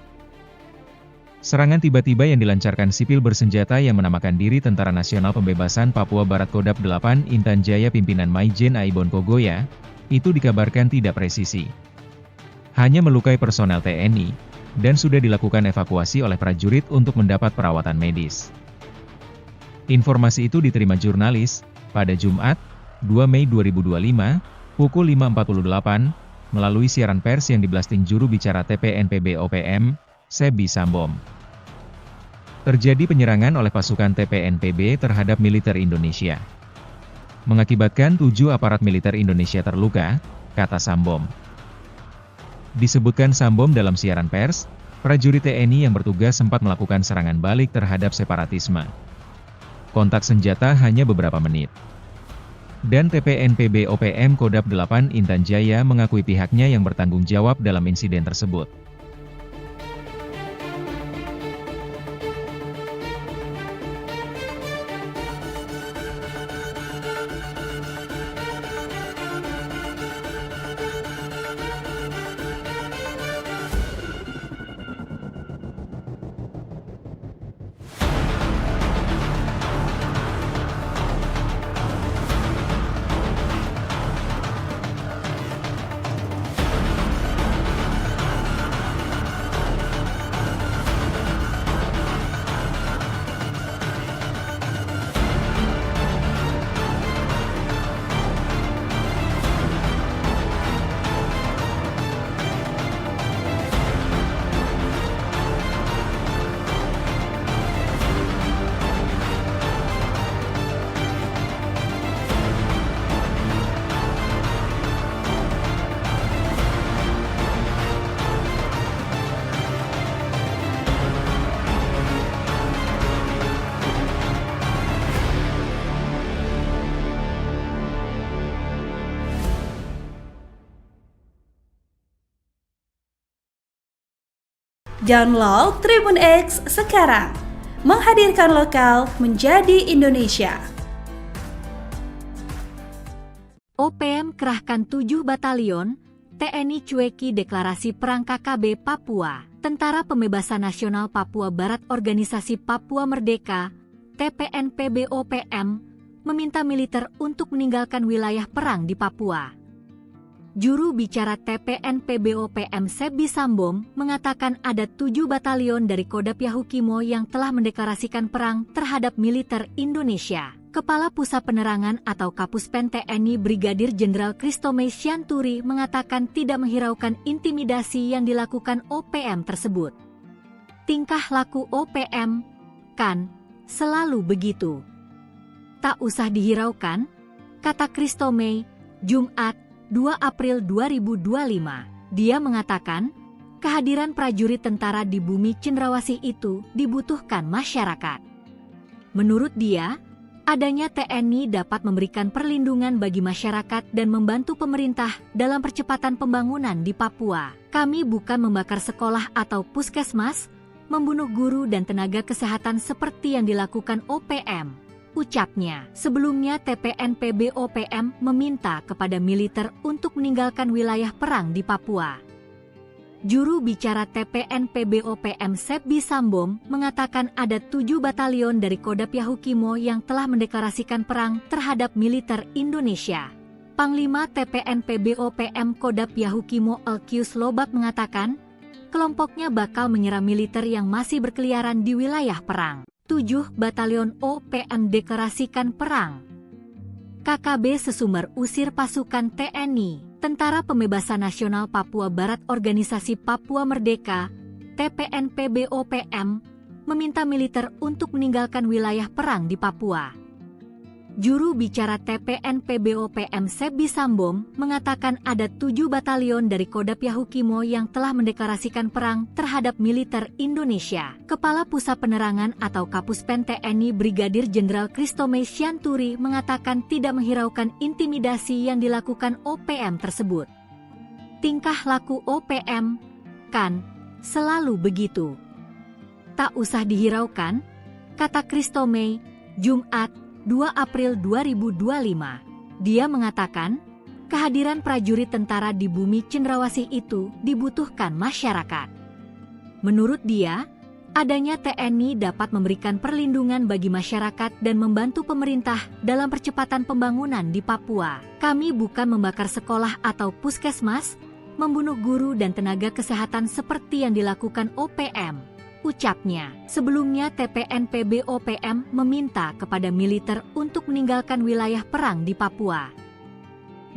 Serangan tiba-tiba yang dilancarkan sipil bersenjata yang menamakan diri Tentara Nasional Pembebasan Papua Barat Kodam 8 Intan Jaya pimpinan Maijen Aibon Kogoya, itu dikabarkan tidak presisi. Hanya melukai personel TNI, dan sudah dilakukan evakuasi oleh prajurit untuk mendapat perawatan medis. Informasi itu diterima jurnalis, pada Jumat, 2 Mei 2025, pukul 5.48, melalui siaran pers yang diblasting juru bicara TPNPB-OPM, Sebi Sambom. Terjadi penyerangan oleh pasukan TPNPB terhadap militer Indonesia, mengakibatkan 7 aparat militer Indonesia terluka, kata Sambom. Disebutkan Sambom dalam siaran pers, prajurit TNI yang bertugas sempat melakukan serangan balik terhadap separatisme. Kontak senjata hanya beberapa menit. Dan TPNPB-OPM Kodam 8 Intan Jaya mengakui pihaknya yang bertanggung jawab dalam insiden tersebut. Download Tribun X sekarang. Menghadirkan lokal menjadi Indonesia. OPM kerahkan 7 batalion, TNI cueki deklarasi perang KKB Papua. Tentara Pembebasan Nasional Papua Barat Organisasi Papua Merdeka, TPNPB-OPM, meminta militer untuk meninggalkan wilayah perang di Papua. Juru bicara TPNPB-OPM Sebi Sambom mengatakan ada 7 batalion dari Kodap Yahukimo yang telah mendeklarasikan perang terhadap militer Indonesia. Kepala Pusat Penerangan atau Kapuspen TNI Brigadir Jenderal Kristomei Sianturi mengatakan tidak menghiraukan intimidasi yang dilakukan OPM tersebut. Tingkah laku OPM, kan, selalu begitu. Tak usah dihiraukan, kata Kristomei, Jumat, 2 April 2025. Dia mengatakan, kehadiran prajurit tentara di bumi cendrawasih itu dibutuhkan masyarakat. Menurut dia, adanya TNI dapat memberikan perlindungan bagi masyarakat dan membantu pemerintah dalam percepatan pembangunan di Papua. Kami bukan membakar sekolah atau puskesmas, membunuh guru dan tenaga kesehatan seperti yang dilakukan OPM. Ucapnya. Sebelumnya TPNPB-OPM meminta kepada militer untuk meninggalkan wilayah perang di Papua. Juru bicara TPNPB-OPM Sebi Sambom mengatakan ada 7 batalion dari Kodap Yahukimo yang telah mendeklarasikan perang terhadap militer Indonesia. Panglima TPNPB-OPM Kodap Yahukimo Elkius Lobak mengatakan, kelompoknya bakal menyerang militer yang masih berkeliaran di wilayah perang. 7 batalion OPM deklarasikan perang. KKB Sesumber usir pasukan TNI, Tentara Pembebasan Nasional Papua Barat Organisasi Papua Merdeka, TPNPB-OPM, meminta militer untuk meninggalkan wilayah perang di Papua. Juru bicara TPNPB-OPM Sebi Sambom mengatakan ada 7 batalion dari Kodap Yahukimo yang telah mendeklarasikan perang terhadap militer Indonesia. Kepala Pusat Penerangan atau Kapuspen TNI Brigadir Jenderal Kristomei Sianturi mengatakan tidak menghiraukan intimidasi yang dilakukan OPM tersebut. Tingkah laku OPM, kan, selalu begitu. Tak usah dihiraukan, kata Kristomei, Jumat, 2 April 2025. Dia mengatakan, kehadiran prajurit tentara di bumi cendrawasih itu dibutuhkan masyarakat. Menurut dia, adanya TNI dapat memberikan perlindungan bagi masyarakat dan membantu pemerintah dalam percepatan pembangunan di Papua. Kami bukan membakar sekolah atau puskesmas, membunuh guru dan tenaga kesehatan seperti yang dilakukan OPM. Ucapnya. Sebelumnya TPNPB-OPM meminta kepada militer untuk meninggalkan wilayah perang di Papua.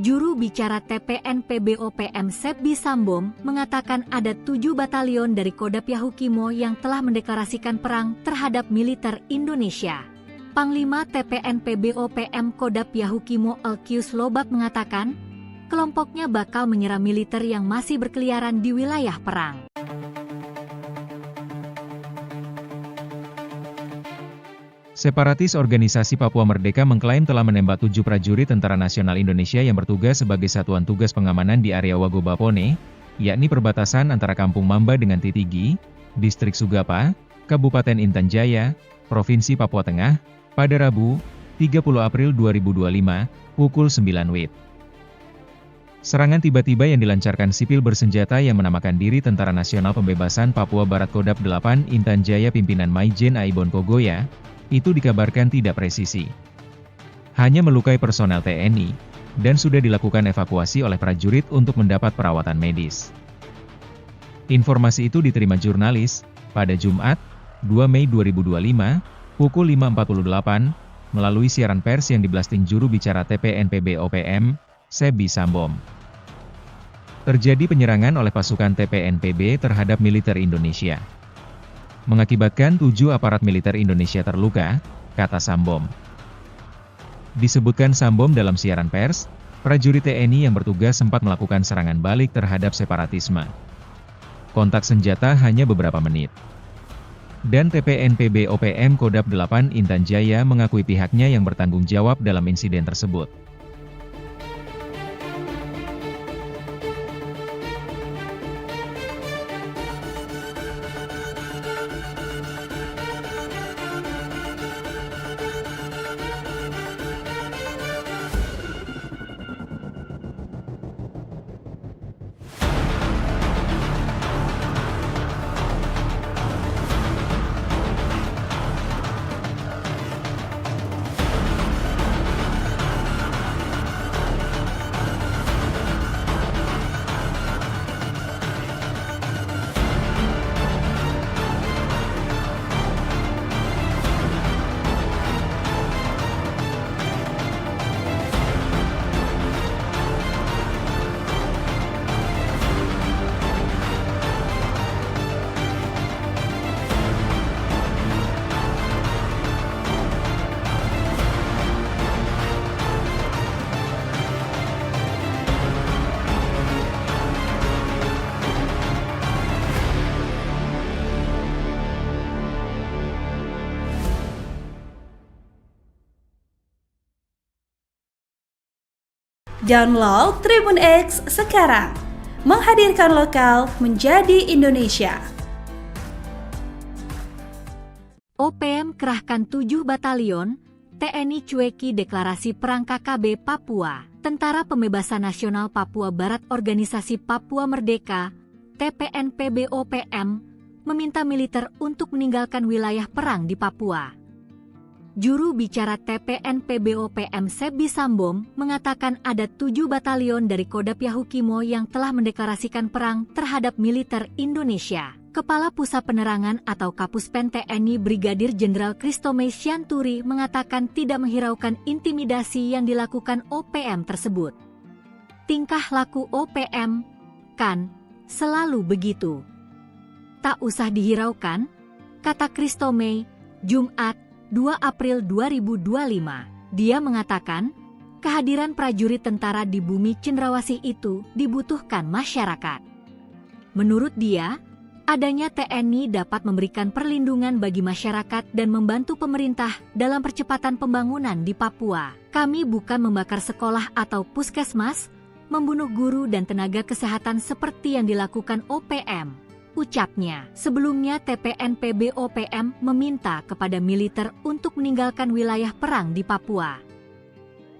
Juru bicara TPNPB-OPM Sebi Sambom mengatakan ada 7 batalion dari Kodap Yahukimo yang telah mendeklarasikan perang terhadap militer Indonesia. Panglima TPNPB-OPM Kodap Yahukimo Elkius Lobak mengatakan, kelompoknya bakal menyerang militer yang masih berkeliaran di wilayah perang. Separatis Organisasi Papua Merdeka mengklaim telah menembak 7 prajurit Tentara Nasional Indonesia yang bertugas sebagai Satuan Tugas Pengamanan di area Wagobapone, yakni perbatasan antara Kampung Mamba dengan Titigi, Distrik Sugapa, Kabupaten Intan Jaya, Provinsi Papua Tengah, pada Rabu, 30 April 2025, pukul 9 WIB. Serangan tiba-tiba yang dilancarkan sipil bersenjata yang menamakan diri Tentara Nasional Pembebasan Papua Barat Kodap 8 Intan Jaya pimpinan Maijen Aibon Kogoya, itu dikabarkan tidak presisi. Hanya melukai personel TNI, dan sudah dilakukan evakuasi oleh prajurit untuk mendapat perawatan medis. Informasi itu diterima jurnalis, pada Jumat, 2 Mei 2025, pukul 5.48, melalui siaran pers yang diblasting juru bicara TPNPB-OPM, Sebi Sambom. Terjadi penyerangan oleh pasukan TPNPB terhadap militer Indonesia. Mengakibatkan 7 aparat militer Indonesia terluka, kata Sambom. Disebutkan Sambom dalam siaran pers, prajurit TNI yang bertugas sempat melakukan serangan balik terhadap separatisme. Kontak senjata hanya beberapa menit. Dan TPNPB-OPM Kodap 8 Intan Jaya mengakui pihaknya yang bertanggung jawab dalam insiden tersebut. Download Tribun X sekarang. Menghadirkan lokal menjadi Indonesia. OPM kerahkan 7 batalion, TNI cueki deklarasi perang KKB Papua. Tentara Pembebasan Nasional Papua Barat Organisasi Papua Merdeka, TPNPB-OPM, meminta militer untuk meninggalkan wilayah perang di Papua. Juru bicara TPNPB-OPM Sebi Sambom mengatakan ada 7 batalion dari Kodam Yahukimo yang telah mendeklarasikan perang terhadap militer Indonesia. Kepala Pusat Penerangan atau Kapuspen TNI Brigadir Jenderal Christomay Sianturi mengatakan tidak menghiraukan intimidasi yang dilakukan OPM tersebut. Tingkah laku OPM, kan, selalu begitu. Tak usah dihiraukan, kata Christomay, Jumat, 2 April 2025. Dia mengatakan, kehadiran prajurit tentara di bumi cendrawasih itu dibutuhkan masyarakat. Menurut dia, adanya TNI dapat memberikan perlindungan bagi masyarakat dan membantu pemerintah dalam percepatan pembangunan di Papua. Kami bukan membakar sekolah atau puskesmas, membunuh guru dan tenaga kesehatan seperti yang dilakukan OPM. Ucapnya, sebelumnya TPNPB-OPM meminta kepada militer untuk meninggalkan wilayah perang di Papua.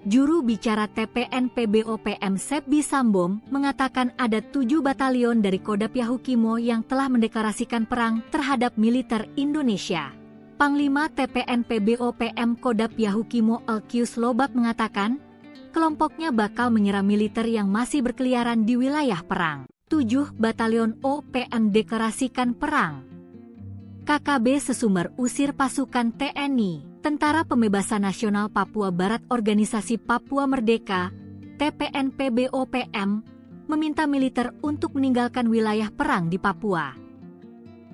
Juru bicara TPNPB-OPM Sebi Sambom mengatakan ada 7 batalion dari Kodam Yahukimo yang telah mendeklarasikan perang terhadap militer Indonesia. Panglima TPNPB-OPM Kodam Yahukimo Elkius Lobak mengatakan, kelompoknya bakal menyerang militer yang masih berkeliaran di wilayah perang. 7 batalion OPM deklarasikan perang. KKB Sesumber usir pasukan TNI, Tentara Pembebasan Nasional Papua Barat Organisasi Papua Merdeka, TPNPB-OPM, meminta militer untuk meninggalkan wilayah perang di Papua.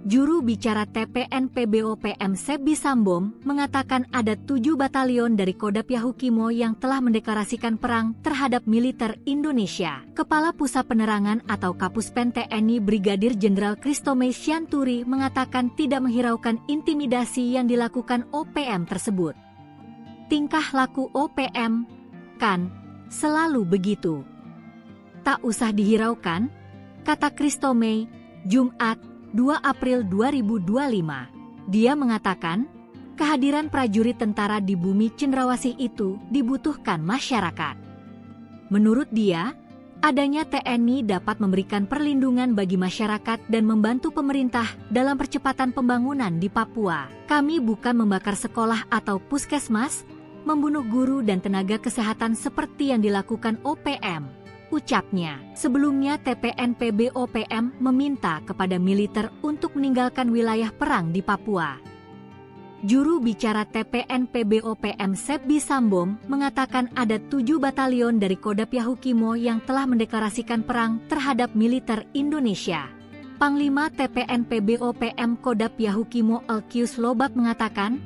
Juru bicara TPNPB-OPM Sebi Sambom mengatakan ada 7 batalion dari Kodam Yahukimo yang telah mendeklarasikan perang terhadap militer Indonesia. Kepala Pusat Penerangan atau Kapuspen TNI Brigadir Jenderal Christomay Sianturi mengatakan tidak menghiraukan intimidasi yang dilakukan OPM tersebut. Tingkah laku OPM, kan, selalu begitu. Tak usah dihiraukan, kata Christomay, Jumat, 2 April 2025. Dia mengatakan, kehadiran prajurit tentara di bumi cendrawasih itu dibutuhkan masyarakat. Menurut dia, adanya TNI dapat memberikan perlindungan bagi masyarakat dan membantu pemerintah dalam percepatan pembangunan di Papua. Kami bukan membakar sekolah atau puskesmas, membunuh guru dan tenaga kesehatan seperti yang dilakukan OPM. Ucapnya, sebelumnya TPNPB-OPM meminta kepada militer untuk meninggalkan wilayah perang di Papua. Juru bicara TPNPB-OPM Sebi Sambom mengatakan ada 7 batalion dari Kodam Yahukimo yang telah mendeklarasikan perang terhadap militer Indonesia. Panglima TPNPB-OPM Kodam Yahukimo Elkius Lobak mengatakan,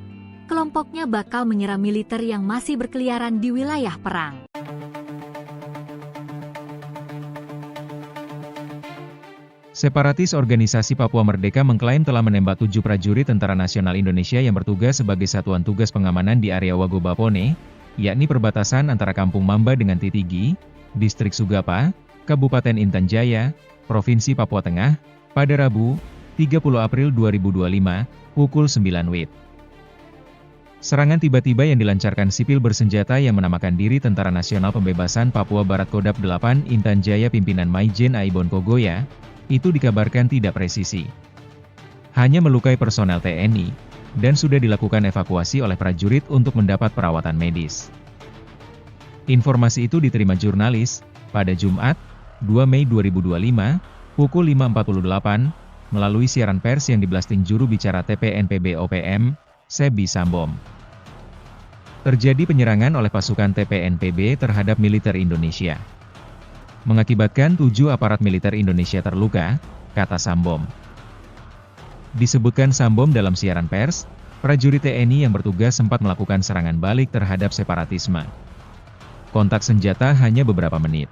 kelompoknya bakal menyerang militer yang masih berkeliaran di wilayah perang. Separatis Organisasi Papua Merdeka mengklaim telah menembak 7 prajurit Tentara Nasional Indonesia yang bertugas sebagai satuan tugas pengamanan di area Wagobapone, yakni perbatasan antara Kampung Mamba dengan Titigi, Distrik Sugapa, Kabupaten Intan Jaya, Provinsi Papua Tengah, pada Rabu, 30 April 2025, pukul 9 WIB. Serangan tiba-tiba yang dilancarkan sipil bersenjata yang menamakan diri Tentara Nasional Pembebasan Papua Barat Kodam 8 Intan Jaya pimpinan Maijen Aibon Kogoya, itu dikabarkan tidak presisi. Hanya melukai personel TNI, dan sudah dilakukan evakuasi oleh prajurit untuk mendapat perawatan medis. Informasi itu diterima jurnalis, pada Jumat, 2 Mei 2025, pukul 5.48, melalui siaran pers yang diblasting juru bicara TPNPB-OPM, Sebi Sambom. Terjadi penyerangan oleh pasukan TPNPB terhadap militer Indonesia. Mengakibatkan 7 aparat militer Indonesia terluka, kata Sambom. Disebutkan Sambom dalam siaran pers, prajurit TNI yang bertugas sempat melakukan serangan balik terhadap separatisme. Kontak senjata hanya beberapa menit.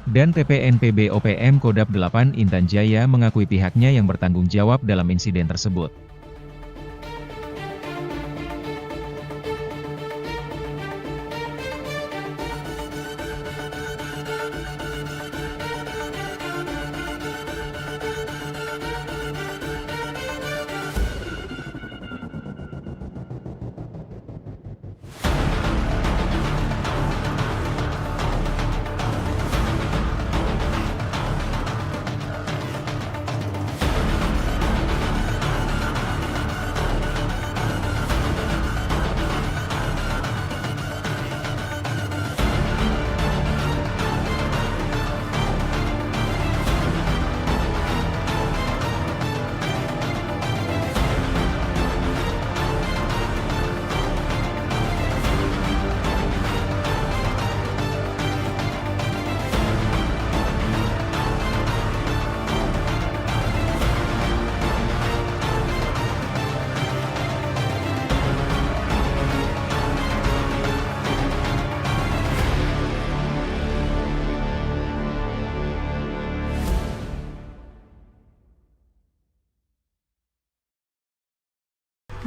Dan TPNPB-OPM Kodam 8 Intan Jaya mengakui pihaknya yang bertanggung jawab dalam insiden tersebut.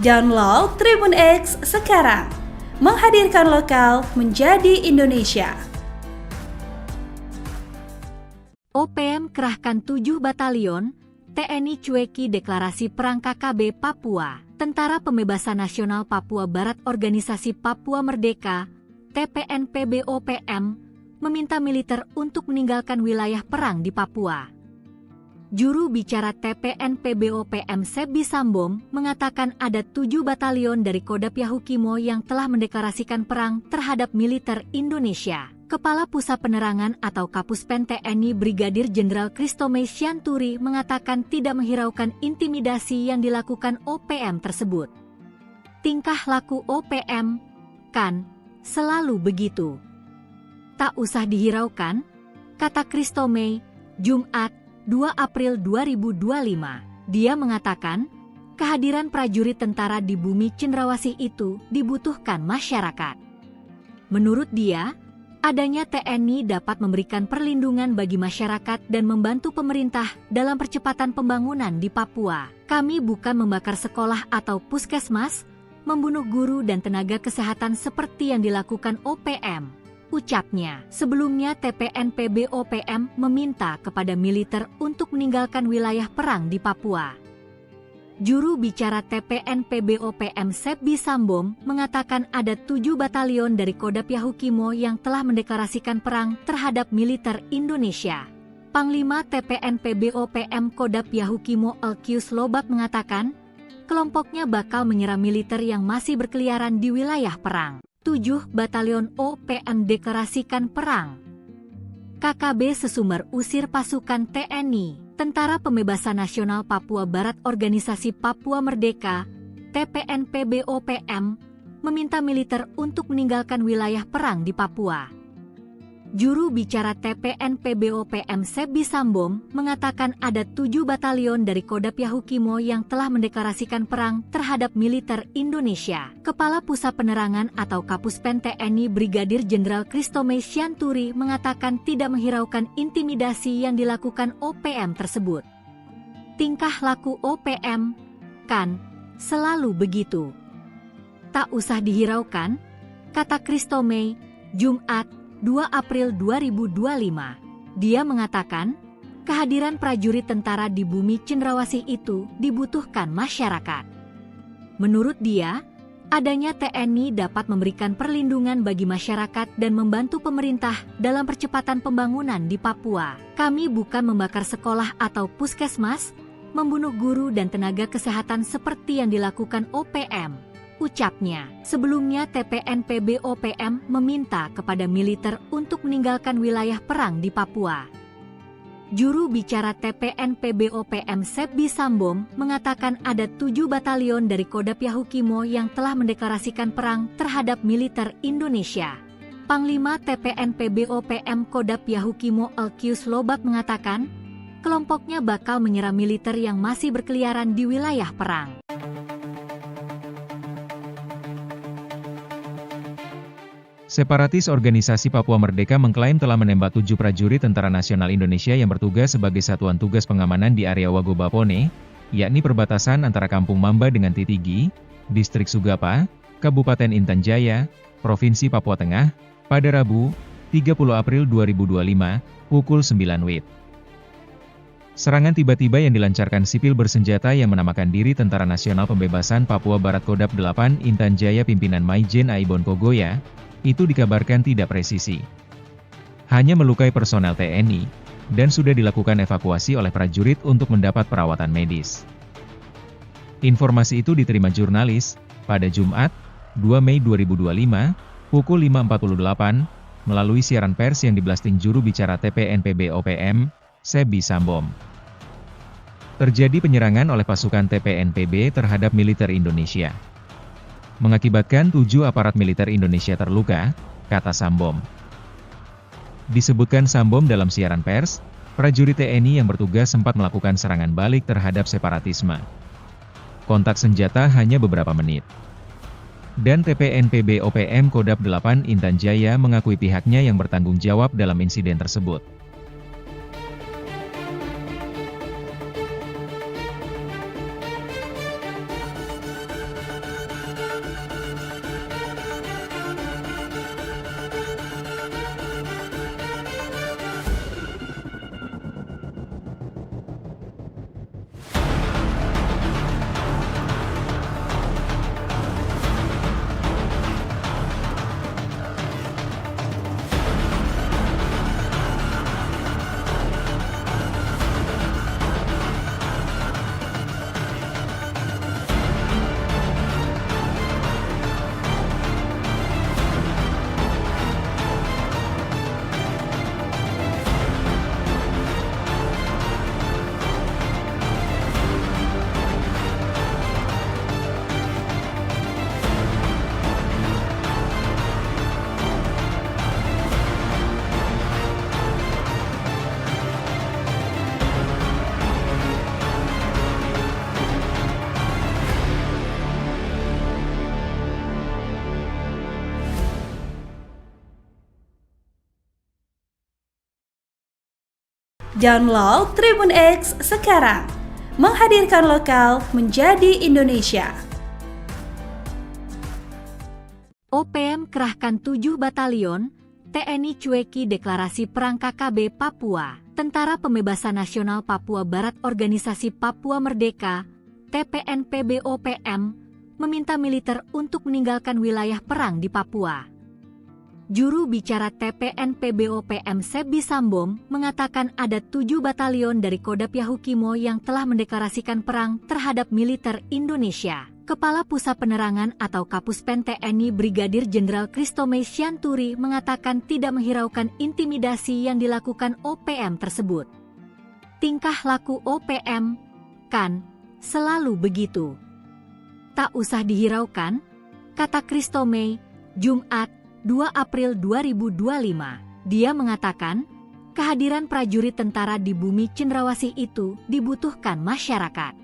Download Tribun X sekarang. Menghadirkan lokal menjadi Indonesia. OPM kerahkan 7 batalion, TNI cueki deklarasi perang KKB Papua. Tentara Pembebasan Nasional Papua Barat Organisasi Papua Merdeka, TPNPB-OPM, meminta militer untuk meninggalkan wilayah perang di Papua. Juru bicara TPNPB-OPM Sebi Sambom mengatakan ada 7 batalion dari Kodam Yahukimo yang telah mendeklarasikan perang terhadap militer Indonesia. Kepala Pusat Penerangan atau Kapuspen TNI Brigadir Jenderal Christomay Sianturi mengatakan tidak menghiraukan intimidasi yang dilakukan OPM tersebut. Tingkah laku OPM, kan, selalu begitu. Tak usah dihiraukan, kata Christomay, Jumat, 2 April 2025. Dia mengatakan, kehadiran prajurit tentara di bumi Cendrawasih itu dibutuhkan masyarakat. Menurut dia, adanya TNI dapat memberikan perlindungan bagi masyarakat dan membantu pemerintah dalam percepatan pembangunan di Papua. Kami bukan membakar sekolah atau puskesmas, membunuh guru dan tenaga kesehatan seperti yang dilakukan OPM. Ucapnya. Sebelumnya TPNPB-OPM meminta kepada militer untuk meninggalkan wilayah perang di Papua. Juru bicara TPNPB-OPM Sebi Sambom mengatakan ada 7 batalion dari Kodam Yahukimo yang telah mendeklarasikan perang terhadap militer Indonesia. Panglima TPNPB-OPM Kodam Yahukimo Elkius Lobak mengatakan, kelompoknya bakal menyerang militer yang masih berkeliaran di wilayah perang. 7 batalion OPM deklarasikan perang. KKB Sesumber usir pasukan TNI, Tentara Pembebasan Nasional Papua Barat Organisasi Papua Merdeka, TPNPB-OPM, meminta militer untuk meninggalkan wilayah perang di Papua. Juru bicara TPNPB-OPM Sebi Sambom mengatakan ada 7 batalion dari Kodam Yahukimo yang telah mendeklarasikan perang terhadap militer Indonesia. Kepala Pusat Penerangan atau Kapuspen TNI Brigadir Jenderal Christomay Sianturi mengatakan tidak menghiraukan intimidasi yang dilakukan OPM tersebut. Tingkah laku OPM, kan, selalu begitu. Tak usah dihiraukan, kata Christomay, Jumat, 2 April 2025. Dia mengatakan, kehadiran prajurit tentara di bumi Cendrawasih itu dibutuhkan masyarakat. Menurut dia, adanya TNI dapat memberikan perlindungan bagi masyarakat dan membantu pemerintah dalam percepatan pembangunan di Papua. Kami bukan membakar sekolah atau puskesmas, membunuh guru dan tenaga kesehatan seperti yang dilakukan OPM. Ucapnya. Sebelumnya TPNPB-OPM meminta kepada militer untuk meninggalkan wilayah perang di Papua. Juru bicara TPNPB-OPM Sebi Sambom mengatakan ada 7 batalion dari Kodam Yahukimo yang telah mendeklarasikan perang terhadap militer Indonesia. Panglima TPNPB-OPM Kodam Yahukimo Elkius Lobak mengatakan, kelompoknya bakal menyerang militer yang masih berkeliaran di wilayah perang. Separatis Organisasi Papua Merdeka mengklaim telah menembak 7 prajurit Tentara Nasional Indonesia yang bertugas sebagai satuan tugas pengamanan di area Wagobapone, yakni perbatasan antara Kampung Mamba dengan Titigi, Distrik Sugapa, Kabupaten Intan Jaya, Provinsi Papua Tengah, pada Rabu, 30 April 2025, pukul 9 WIB. Serangan tiba-tiba yang dilancarkan sipil bersenjata yang menamakan diri Tentara Nasional Pembebasan Papua Barat Kodam 8 Intan Jaya pimpinan Maijen Aibon Kogoya, itu dikabarkan tidak presisi. Hanya melukai personel TNI, dan sudah dilakukan evakuasi oleh prajurit untuk mendapat perawatan medis. Informasi itu diterima jurnalis, pada Jumat, 2 Mei 2025, pukul 5.48, melalui siaran pers yang diblasting juru bicara TPNPB-OPM, Sebi Sambom. Terjadi penyerangan oleh pasukan TPNPB terhadap militer Indonesia. Mengakibatkan 7 aparat militer Indonesia terluka, kata Sambom. Disebutkan Sambom dalam siaran pers, prajurit TNI yang bertugas sempat melakukan serangan balik terhadap separatisme. Kontak senjata hanya beberapa menit. Dan TPNPB-OPM Kodam 8 Intan Jaya mengakui pihaknya yang bertanggung jawab dalam insiden tersebut. Download Tribun X sekarang. Menghadirkan lokal menjadi Indonesia. OPM kerahkan 7 batalion, TNI cueki deklarasi perang KKB Papua. Tentara Pembebasan Nasional Papua Barat Organisasi Papua Merdeka, TPNPB-OPM, meminta militer untuk meninggalkan wilayah perang di Papua. Juru bicara TPNPB-OPM Sebi Sambom mengatakan ada 7 batalion dari Kodam Yahukimo yang telah mendeklarasikan perang terhadap militer Indonesia. Kepala Pusat Penerangan atau Kapuspen TNI Brigadir Jenderal Kristome Sianturi mengatakan tidak menghiraukan intimidasi yang dilakukan OPM tersebut. Tingkah laku OPM, kan, selalu begitu. Tak usah dihiraukan, kata Kristome, Jumat, 2 April 2025. Dia mengatakan, kehadiran prajurit tentara di bumi cendrawasih itu dibutuhkan masyarakat.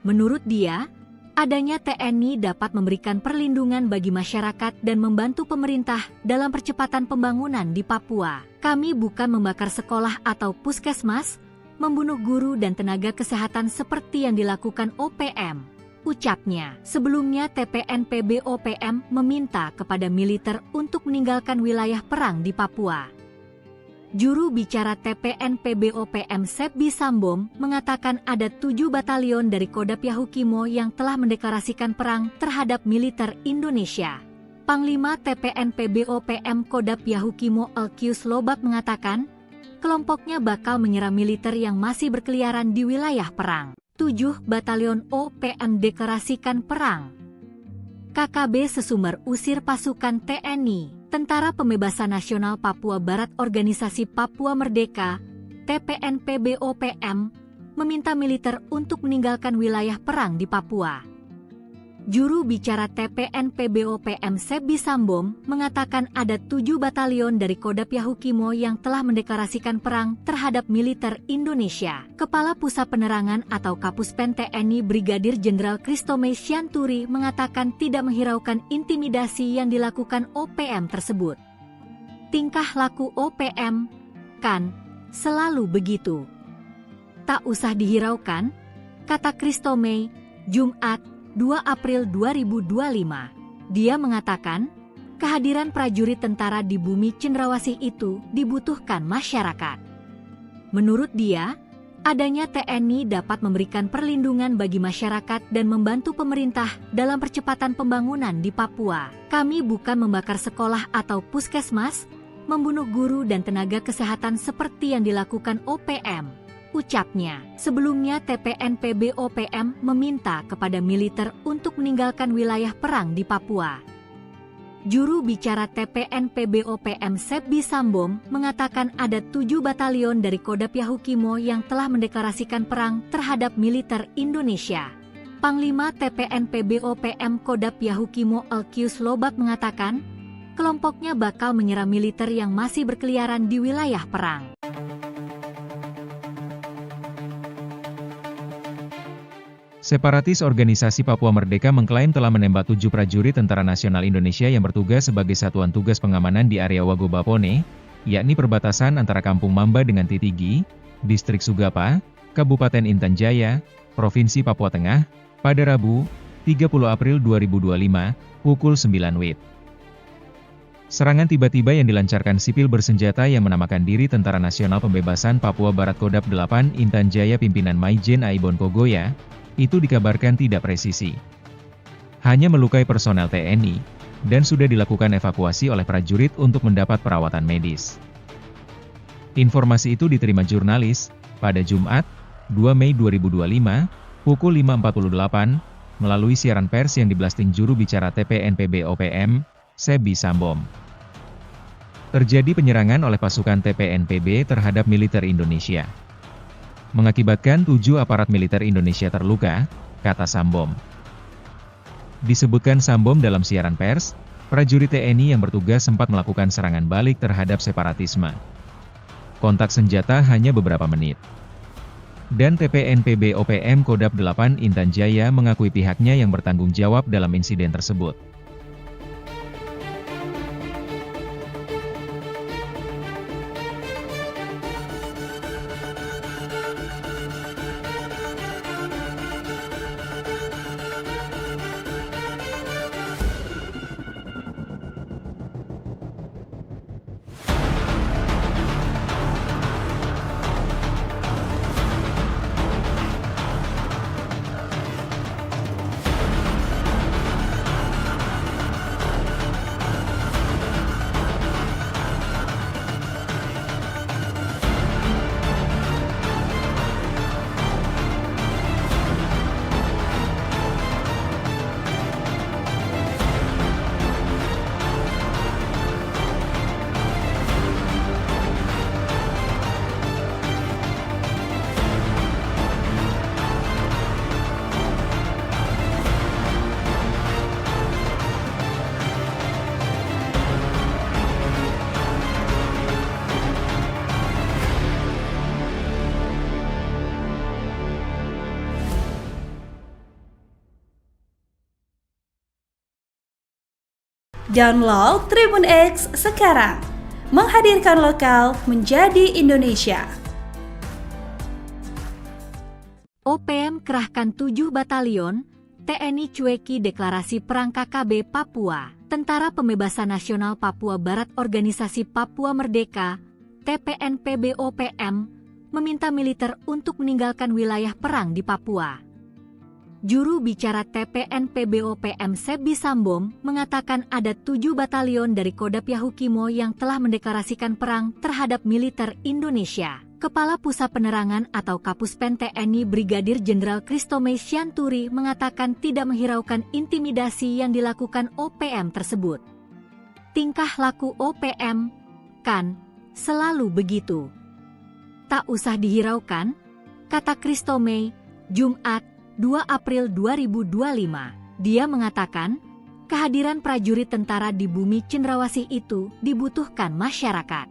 Menurut dia, adanya TNI dapat memberikan perlindungan bagi masyarakat dan membantu pemerintah dalam percepatan pembangunan di Papua. Kami bukan membakar sekolah atau puskesmas, membunuh guru dan tenaga kesehatan seperti yang dilakukan OPM, ucapnya. Sebelumnya TPNPB-OPM meminta kepada militer untuk meninggalkan wilayah perang di Papua. Juru bicara TPNPB-OPM Sebi Sambom mengatakan ada 7 batalion dari Kodam Yahukimo yang telah mendeklarasikan perang terhadap militer Indonesia. Panglima TPNPB-OPM Kodam Yahukimo Elkius Lobak mengatakan, kelompoknya bakal menyerang militer yang masih berkeliaran di wilayah perang. 7 batalion OPM deklarasikan perang. KKB Sesumber usir pasukan TNI. Tentara Pembebasan Nasional Papua Barat Organisasi Papua Merdeka, TPNPB-OPM, meminta militer untuk meninggalkan wilayah perang di Papua. Juru bicara TPNPB-OPM Sebi Sambom mengatakan ada 7 batalion dari Kodam Yahukimo yang telah mendeklarasikan perang terhadap militer Indonesia. Kepala Pusat Penerangan atau Kapuspen TNI Brigadir Jenderal Kristome Sianturi mengatakan tidak menghiraukan intimidasi yang dilakukan OPM tersebut. Tingkah laku OPM, kan, selalu begitu. Tak usah dihiraukan, kata Kristome, Jumat, 2 April 2025. Dia mengatakan, kehadiran prajurit tentara di bumi cendrawasih itu dibutuhkan masyarakat. Menurut dia, adanya TNI dapat memberikan perlindungan bagi masyarakat dan membantu pemerintah dalam percepatan pembangunan di Papua. Kami bukan membakar sekolah atau puskesmas, membunuh guru dan tenaga kesehatan seperti yang dilakukan OPM, ucapnya. Sebelumnya TPNPB-OPM meminta kepada militer untuk meninggalkan wilayah perang di Papua. Juru bicara TPNPB-OPM Sebi Sambom mengatakan ada 7 batalion dari Kodam Yahukimo yang telah mendeklarasikan perang terhadap militer Indonesia. Panglima TPNPB-OPM Kodam Yahukimo Elkius Lobak mengatakan, kelompoknya bakal menyerang militer yang masih berkeliaran di wilayah perang. Separatis Organisasi Papua Merdeka mengklaim telah menembak 7 prajurit Tentara Nasional Indonesia yang bertugas sebagai Satuan Tugas Pengamanan di area Wagobapone, yakni perbatasan antara Kampung Mamba dengan Titigi, Distrik Sugapa, Kabupaten Intan Jaya, Provinsi Papua Tengah, pada Rabu, 30 April 2025, pukul 9 WIB. Serangan tiba-tiba yang dilancarkan sipil bersenjata yang menamakan diri Tentara Nasional Pembebasan Papua Barat Kodam 8 Intan Jaya pimpinan Maijen Aibon Kogoya, itu dikabarkan tidak presisi. Hanya melukai personel TNI, dan sudah dilakukan evakuasi oleh prajurit untuk mendapat perawatan medis. Informasi itu diterima jurnalis, pada Jumat, 2 Mei 2025, pukul 5.48, melalui siaran pers yang diblasting juru bicara TPNPB-OPM, Sebi Sambom. Terjadi penyerangan oleh pasukan TPNPB terhadap militer Indonesia. Mengakibatkan 7 aparat militer Indonesia terluka, kata Sambom. Disebutkan Sambom dalam siaran pers, prajurit TNI yang bertugas sempat melakukan serangan balik terhadap separatisme. Kontak senjata hanya beberapa menit. Dan TPNPB-OPM Kodam 8 Intan Jaya mengakui pihaknya yang bertanggung jawab dalam insiden tersebut. Download Tribun X sekarang. Menghadirkan lokal menjadi Indonesia. OPM kerahkan 7 batalion, TNI cueki deklarasi perang KKB Papua. Tentara Pembebasan Nasional Papua Barat Organisasi Papua Merdeka, TPNPB-OPM, meminta militer untuk meninggalkan wilayah perang di Papua. Juru bicara TPNPB-OPM Sebi Sambom mengatakan ada 7 batalion dari Kodap Yahukimo yang telah mendeklarasikan perang terhadap militer Indonesia. Kepala Pusat Penerangan atau Kapuspen TNI Brigadir Jenderal Kristomei Sianturi mengatakan tidak menghiraukan intimidasi yang dilakukan OPM tersebut. Tingkah laku OPM, kan, selalu begitu. Tak usah dihiraukan, kata Kristomei, Jumat, 2 April 2025. Dia mengatakan, kehadiran prajurit tentara di bumi cendrawasih itu dibutuhkan masyarakat.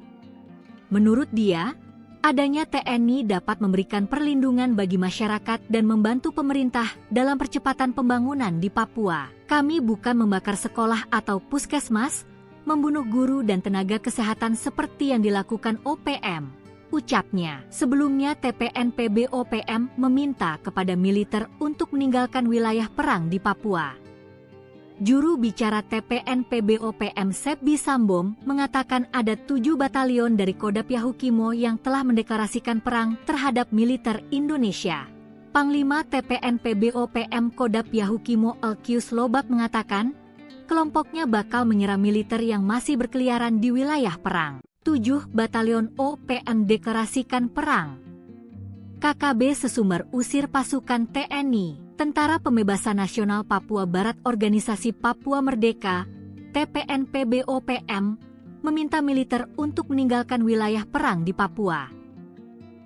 Menurut dia, adanya TNI dapat memberikan perlindungan bagi masyarakat dan membantu pemerintah dalam percepatan pembangunan di Papua. Kami bukan membakar sekolah atau puskesmas, membunuh guru dan tenaga kesehatan seperti yang dilakukan OPM, ucapnya. Sebelumnya TPNPB-OPM meminta kepada militer untuk meninggalkan wilayah perang di Papua. Juru bicara TPNPB-OPM Sebi Sambom mengatakan ada 7 batalion dari Kodap Yahukimo yang telah mendeklarasikan perang terhadap militer Indonesia. Panglima TPNPB-OPM Kodap Yahukimo Elkius Lobak mengatakan, kelompoknya bakal menyerang militer yang masih berkeliaran di wilayah perang. 7 batalion OPM deklarasikan perang. KKB Sesumber usir pasukan TNI. Tentara Pembebasan Nasional Papua Barat Organisasi Papua Merdeka, TPNPB-OPM, meminta militer untuk meninggalkan wilayah perang di Papua.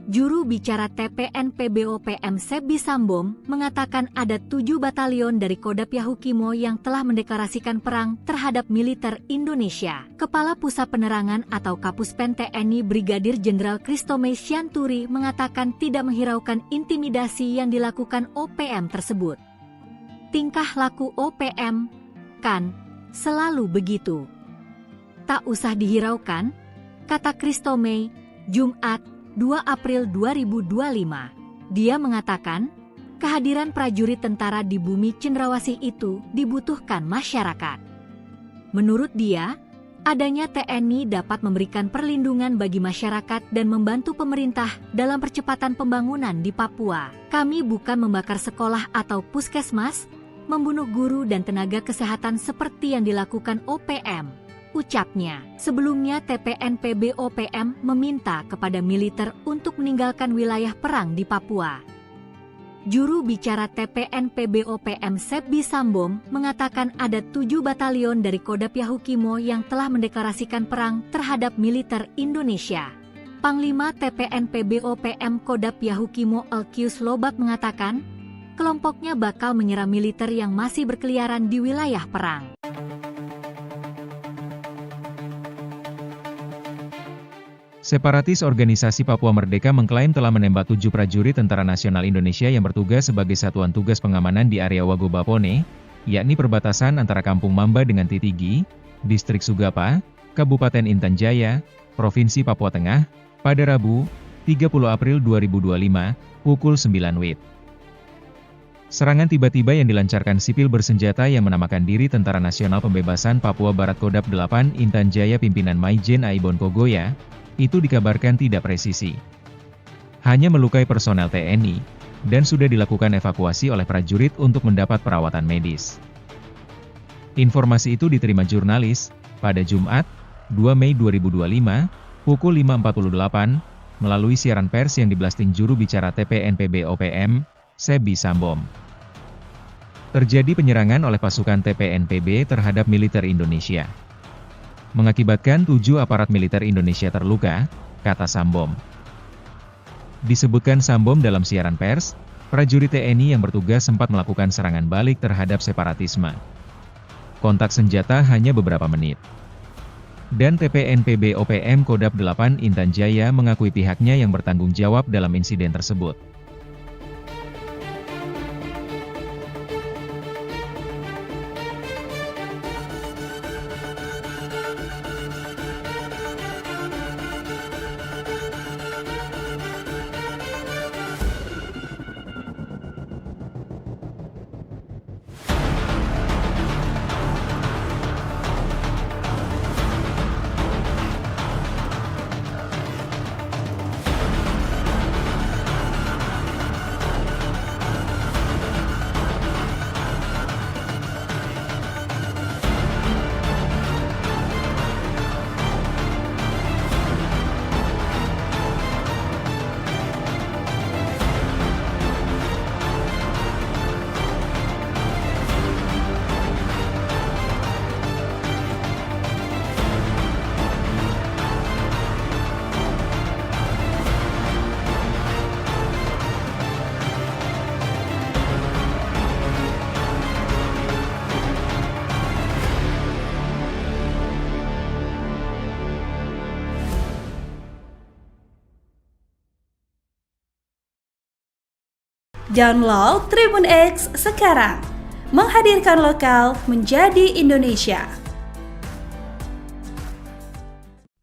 Juru bicara TPNPB-OPM Sebi Sambom mengatakan ada 7 batalion dari Kodap Yahukimo yang telah mendeklarasikan perang terhadap militer Indonesia. Kepala Pusat Penerangan atau Kapuspen TNI Brigadir Jenderal Kristomei Sianturi mengatakan tidak menghiraukan intimidasi yang dilakukan OPM tersebut. Tingkah laku OPM, kan, selalu begitu. Tak usah dihiraukan, kata Kristomei, Jumat, 2 April 2025. Dia mengatakan, kehadiran prajurit tentara di bumi cendrawasih itu dibutuhkan masyarakat. Menurut dia, adanya TNI dapat memberikan perlindungan bagi masyarakat dan membantu pemerintah dalam percepatan pembangunan di Papua. Kami bukan membakar sekolah atau puskesmas, membunuh guru dan tenaga kesehatan seperti yang dilakukan OPM, ucapnya. Sebelumnya TPNPB-OPM meminta kepada militer untuk meninggalkan wilayah perang di Papua. Juru bicara TPNPB-OPM Sebi Sambom mengatakan ada 7 batalion dari Kodap Yahukimo yang telah mendeklarasikan perang terhadap militer Indonesia. Panglima TPNPB-OPM Kodap Yahukimo Elkius Lobak mengatakan, kelompoknya bakal menyerang militer yang masih berkeliaran di wilayah perang. Separatis Organisasi Papua Merdeka mengklaim telah menembak 7 prajurit Tentara Nasional Indonesia yang bertugas sebagai Satuan Tugas Pengamanan di area Wagobapone, yakni perbatasan antara Kampung Mamba dengan Titigi, Distrik Sugapa, Kabupaten Intan Jaya, Provinsi Papua Tengah, pada Rabu, 30 April 2025, pukul 9 WIB. Serangan tiba-tiba yang dilancarkan sipil bersenjata yang menamakan diri Tentara Nasional Pembebasan Papua Barat Kodap 8 Intan Jaya pimpinan Maijen Aibon Kogoya, itu dikabarkan tidak presisi. Hanya melukai personel TNI, dan sudah dilakukan evakuasi oleh prajurit untuk mendapat perawatan medis. Informasi itu diterima jurnalis, pada Jumat, 2 Mei 2025, pukul 5.48, melalui siaran pers yang diblasting juru bicara TPNPB-OPM, Sebi Sambom. Terjadi penyerangan oleh pasukan TPNPB terhadap militer Indonesia. Mengakibatkan 7 aparat militer Indonesia terluka, kata Sambom. Disebutkan Sambom dalam siaran pers, prajurit TNI yang bertugas sempat melakukan serangan balik terhadap separatisme. Kontak senjata hanya beberapa menit. Dan TPNPB-OPM Kodap 8 Intan Jaya mengakui pihaknya yang bertanggung jawab dalam insiden tersebut. Download Tribun X sekarang. Menghadirkan lokal menjadi Indonesia.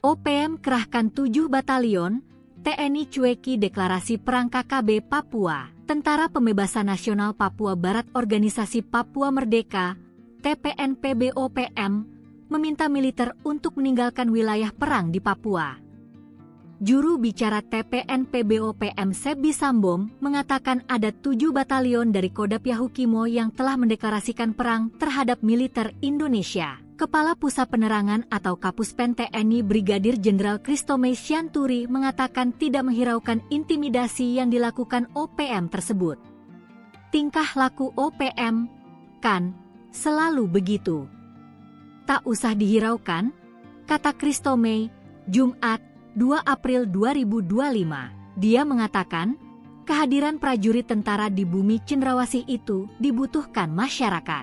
OPM kerahkan 7 batalion, TNI cueki deklarasi perang KKB Papua. Tentara Pembebasan Nasional Papua Barat Organisasi Papua Merdeka, TPNPB-OPM, meminta militer untuk meninggalkan wilayah perang di Papua. Juru bicara TPNPB-OPM Sebi Sambom mengatakan ada 7 batalion dari Kodam Yahukimo yang telah mendeklarasikan perang terhadap militer Indonesia. Kepala Pusat Penerangan atau Kapuspen TNI Brigadir Jenderal Kristomei Sianturi mengatakan tidak menghiraukan intimidasi yang dilakukan OPM tersebut. Tingkah laku OPM, kan, selalu begitu. Tak usah dihiraukan, kata Kristomei, Jumat, 2 April 2025. Dia mengatakan, kehadiran prajurit tentara di bumi Cendrawasih itu dibutuhkan masyarakat.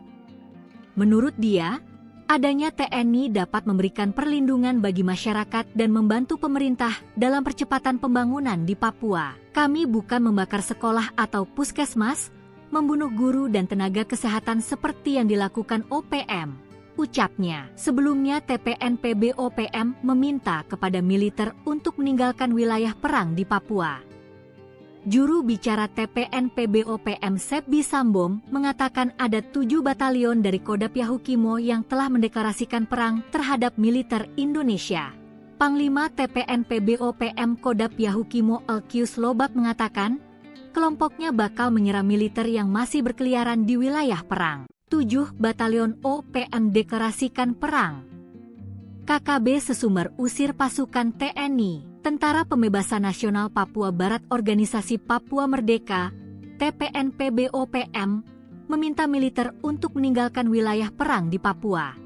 Menurut dia, adanya TNI dapat memberikan perlindungan bagi masyarakat dan membantu pemerintah dalam percepatan pembangunan di Papua. Kami bukan membakar sekolah atau puskesmas, membunuh guru dan tenaga kesehatan seperti yang dilakukan OPM. Ucapnya, sebelumnya TPNPB-OPM meminta kepada militer untuk meninggalkan wilayah perang di Papua. Juru bicara TPNPB-OPM Sebi Sambom mengatakan ada 7 batalion dari Kodam Yahukimo yang telah mendeklarasikan perang terhadap militer Indonesia. Panglima TPNPB-OPM Kodam Yahukimo Elkius Lobak mengatakan, kelompoknya bakal menyerang militer yang masih berkeliaran di wilayah perang. 7 batalion OPM deklarasikan perang. KKB Sesumber usir pasukan TNI, Tentara Pembebasan Nasional Papua Barat Organisasi Papua Merdeka, TPNPB-OPM, meminta militer untuk meninggalkan wilayah perang di Papua.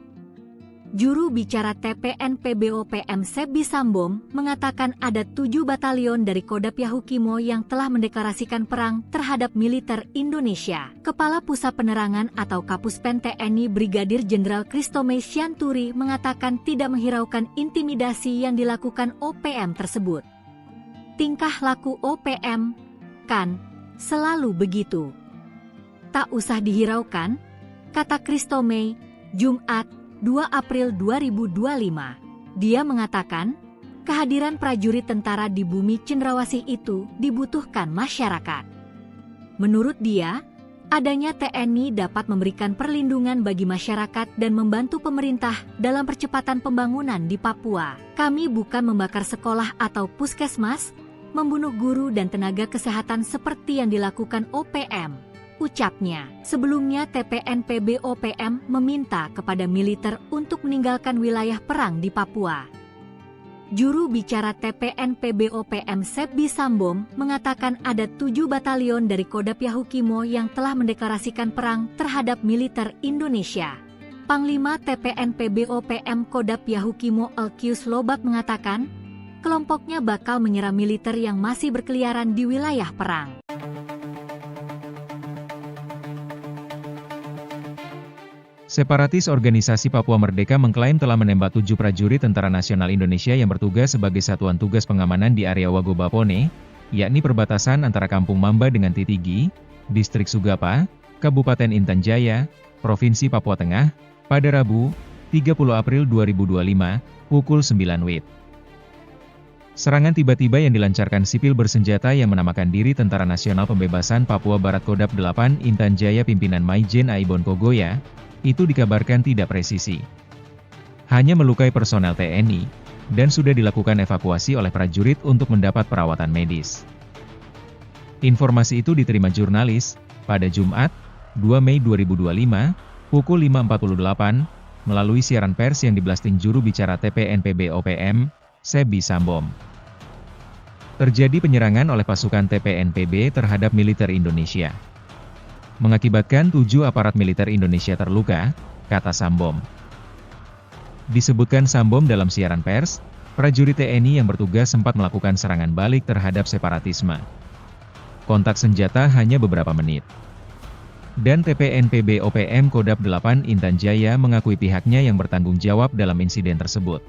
Juru bicara TPNPB-OPM Sebi Sambom mengatakan ada 7 batalion dari Kodam Yahukimo yang telah mendeklarasikan perang terhadap militer Indonesia. Kepala Pusat Penerangan atau Kapuspen TNI Brigadir Jenderal Kristomei Sianturi mengatakan tidak menghiraukan intimidasi yang dilakukan OPM tersebut. Tingkah laku OPM, kan, selalu begitu. Tak usah dihiraukan, kata Kristomei, Jumat, 2 April 2025. Dia mengatakan, kehadiran prajurit tentara di bumi Cendrawasih itu dibutuhkan masyarakat. Menurut dia, adanya TNI dapat memberikan perlindungan bagi masyarakat dan membantu pemerintah dalam percepatan pembangunan di Papua. Kami bukan membakar sekolah atau puskesmas, membunuh guru dan tenaga kesehatan seperti yang dilakukan OPM. Ucapnya, sebelumnya TPNPB-OPM meminta kepada militer untuk meninggalkan wilayah perang di Papua. Juru bicara TPNPB-OPM Sebi Sambom mengatakan ada 7 batalion dari Kodam Yahukimo yang telah mendeklarasikan perang terhadap militer Indonesia. Panglima TPNPB-OPM Kodam Yahukimo Elkius Lobak mengatakan, kelompoknya bakal menyerang militer yang masih berkeliaran di wilayah perang. Separatis Organisasi Papua Merdeka mengklaim telah menembak 7 prajurit Tentara Nasional Indonesia yang bertugas sebagai satuan tugas pengamanan di area Wagobapone, yakni perbatasan antara Kampung Mamba dengan Titigi, Distrik Sugapa, Kabupaten Intan Jaya, Provinsi Papua Tengah, pada Rabu, 30 April 2025, pukul 9 WIB. Serangan tiba-tiba yang dilancarkan sipil bersenjata yang menamakan diri Tentara Nasional Pembebasan Papua Barat Kodam 8 Intan Jaya pimpinan Maijen Aibon Kogoya, itu dikabarkan tidak presisi. Hanya melukai personel TNI, dan sudah dilakukan evakuasi oleh prajurit untuk mendapat perawatan medis. Informasi itu diterima jurnalis, pada Jumat, 2 Mei 2025, pukul 5.48, melalui siaran pers yang diblasting juru bicara TPNPB-OPM, Sebi Sambom. Terjadi penyerangan oleh pasukan TPNPB terhadap militer Indonesia. Mengakibatkan 7 aparat militer Indonesia terluka, kata Sambom. Disebutkan Sambom dalam siaran pers, prajurit TNI yang bertugas sempat melakukan serangan balik terhadap separatisme. Kontak senjata hanya beberapa menit. Dan TPNPB-OPM Kodam 8 Intan Jaya mengakui pihaknya yang bertanggung jawab dalam insiden tersebut.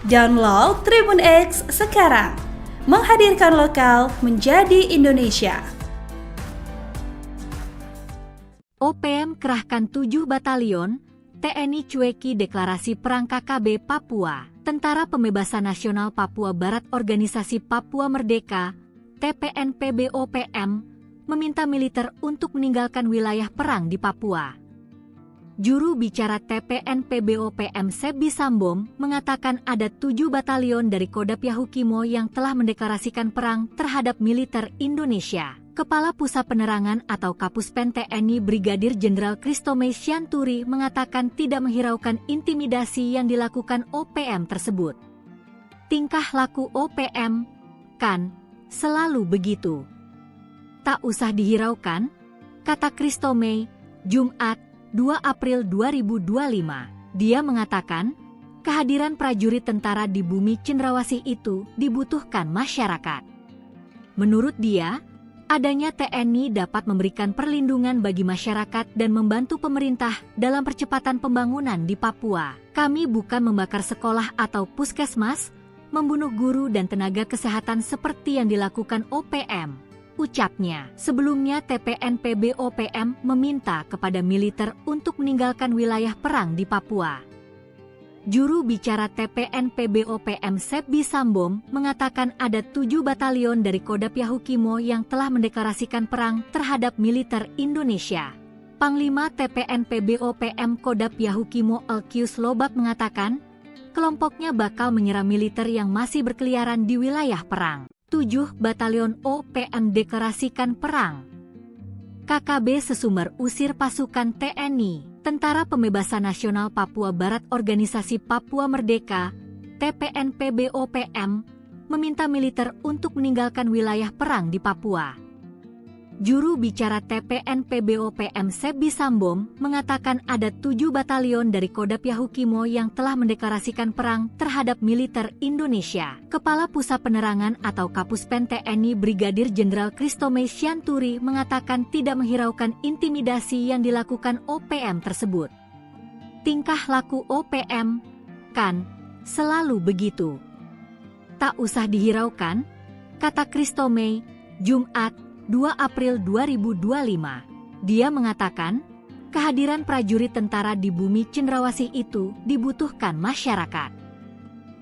Download Tribun X sekarang. Menghadirkan lokal menjadi Indonesia. OPM kerahkan 7 batalion, TNI cueki deklarasi perang KKB Papua. Tentara Pembebasan Nasional Papua Barat Organisasi Papua Merdeka, TPNPB-OPM, meminta militer untuk meninggalkan wilayah perang di Papua. Juru bicara TPNPB-OPM Sebi Sambom mengatakan ada 7 batalion dari Kodam Yahukimo yang telah mendeklarasikan perang terhadap militer Indonesia. Kepala Pusat Penerangan atau Kapuspen TNI Brigadir Jenderal Kristome Syanturi mengatakan tidak menghiraukan intimidasi yang dilakukan OPM tersebut. Tingkah laku OPM, kan, selalu begitu. Tak usah dihiraukan, kata Kristome, Jumat, 2 April 2025. Dia mengatakan, kehadiran prajurit tentara di bumi Cendrawasih itu dibutuhkan masyarakat. Menurut dia, adanya TNI dapat memberikan perlindungan bagi masyarakat dan membantu pemerintah dalam percepatan pembangunan di Papua. Kami bukan membakar sekolah atau puskesmas, membunuh guru dan tenaga kesehatan seperti yang dilakukan OPM, ucapnya. Sebelumnya TPNPB-OPM meminta kepada militer untuk meninggalkan wilayah perang di Papua. Juru bicara TPNPB-OPM Sebi Sambom mengatakan ada 7 batalion dari Kodam Yahukimo yang telah mendeklarasikan perang terhadap militer Indonesia. Panglima TPNPB-OPM Kodam Yahukimo Elkius Lobak mengatakan, kelompoknya bakal menyerang militer yang masih berkeliaran di wilayah perang. 7 batalion OPM deklarasikan perang. KKB Sesumber usir pasukan TNI. Tentara Pembebasan Nasional Papua Barat Organisasi Papua Merdeka, TPNPB-OPM, meminta militer untuk meninggalkan wilayah perang di Papua. Juru bicara TPNPB-OPM Sebi Sambom mengatakan ada 7 batalion dari Kodam Yahukimo yang telah mendeklarasikan perang terhadap militer Indonesia. Kepala Pusat Penerangan atau Kapuspen TNI Brigadir Jenderal Kristome Syanturi mengatakan tidak menghiraukan intimidasi yang dilakukan OPM tersebut. Tingkah laku OPM, kan, selalu begitu. Tak usah dihiraukan, kata Kristome, Jumat, 2 April 2025. Dia mengatakan, kehadiran prajurit tentara di bumi Cendrawasih itu dibutuhkan masyarakat.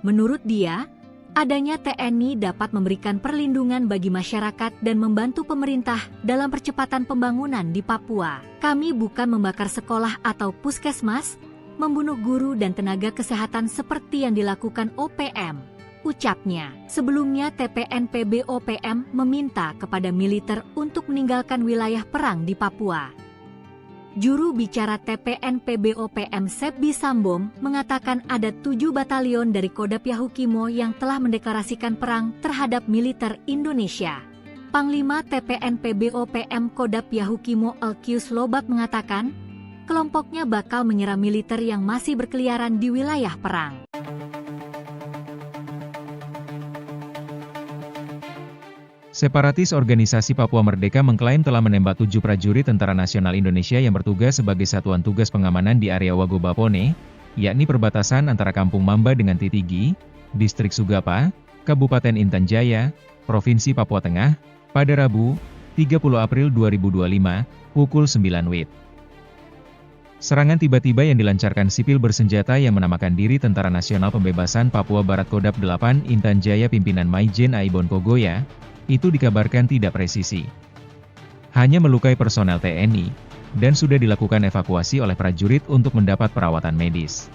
Menurut dia, adanya TNI dapat memberikan perlindungan bagi masyarakat dan membantu pemerintah dalam percepatan pembangunan di Papua. Kami bukan membakar sekolah atau puskesmas, membunuh guru dan tenaga kesehatan seperti yang dilakukan OPM, ucapnya. Sebelumnya TPNPB-OPM meminta kepada militer untuk meninggalkan wilayah perang di Papua. Juru bicara TPNPB-OPM Sebi Sambom mengatakan ada 7 batalion dari Kodam Yahukimo yang telah mendeklarasikan perang terhadap militer Indonesia. Panglima TPNPB-OPM Kodam Yahukimo Elkius Lobak mengatakan, kelompoknya bakal menyerang militer yang masih berkeliaran di wilayah perang. Separatis Organisasi Papua Merdeka mengklaim telah menembak 7 prajurit Tentara Nasional Indonesia yang bertugas sebagai satuan tugas pengamanan di area Wagobapone, yakni perbatasan antara Kampung Mamba dengan Titigi, Distrik Sugapa, Kabupaten Intan Jaya, Provinsi Papua Tengah, pada Rabu, 30 April 2025, pukul 9 WIB. Serangan tiba-tiba yang dilancarkan sipil bersenjata yang menamakan diri Tentara Nasional Pembebasan Papua Barat Kodam 8 Intan Jaya pimpinan Maijen Aibon Kogoya, itu dikabarkan tidak presisi. Hanya melukai personel TNI, dan sudah dilakukan evakuasi oleh prajurit untuk mendapat perawatan medis.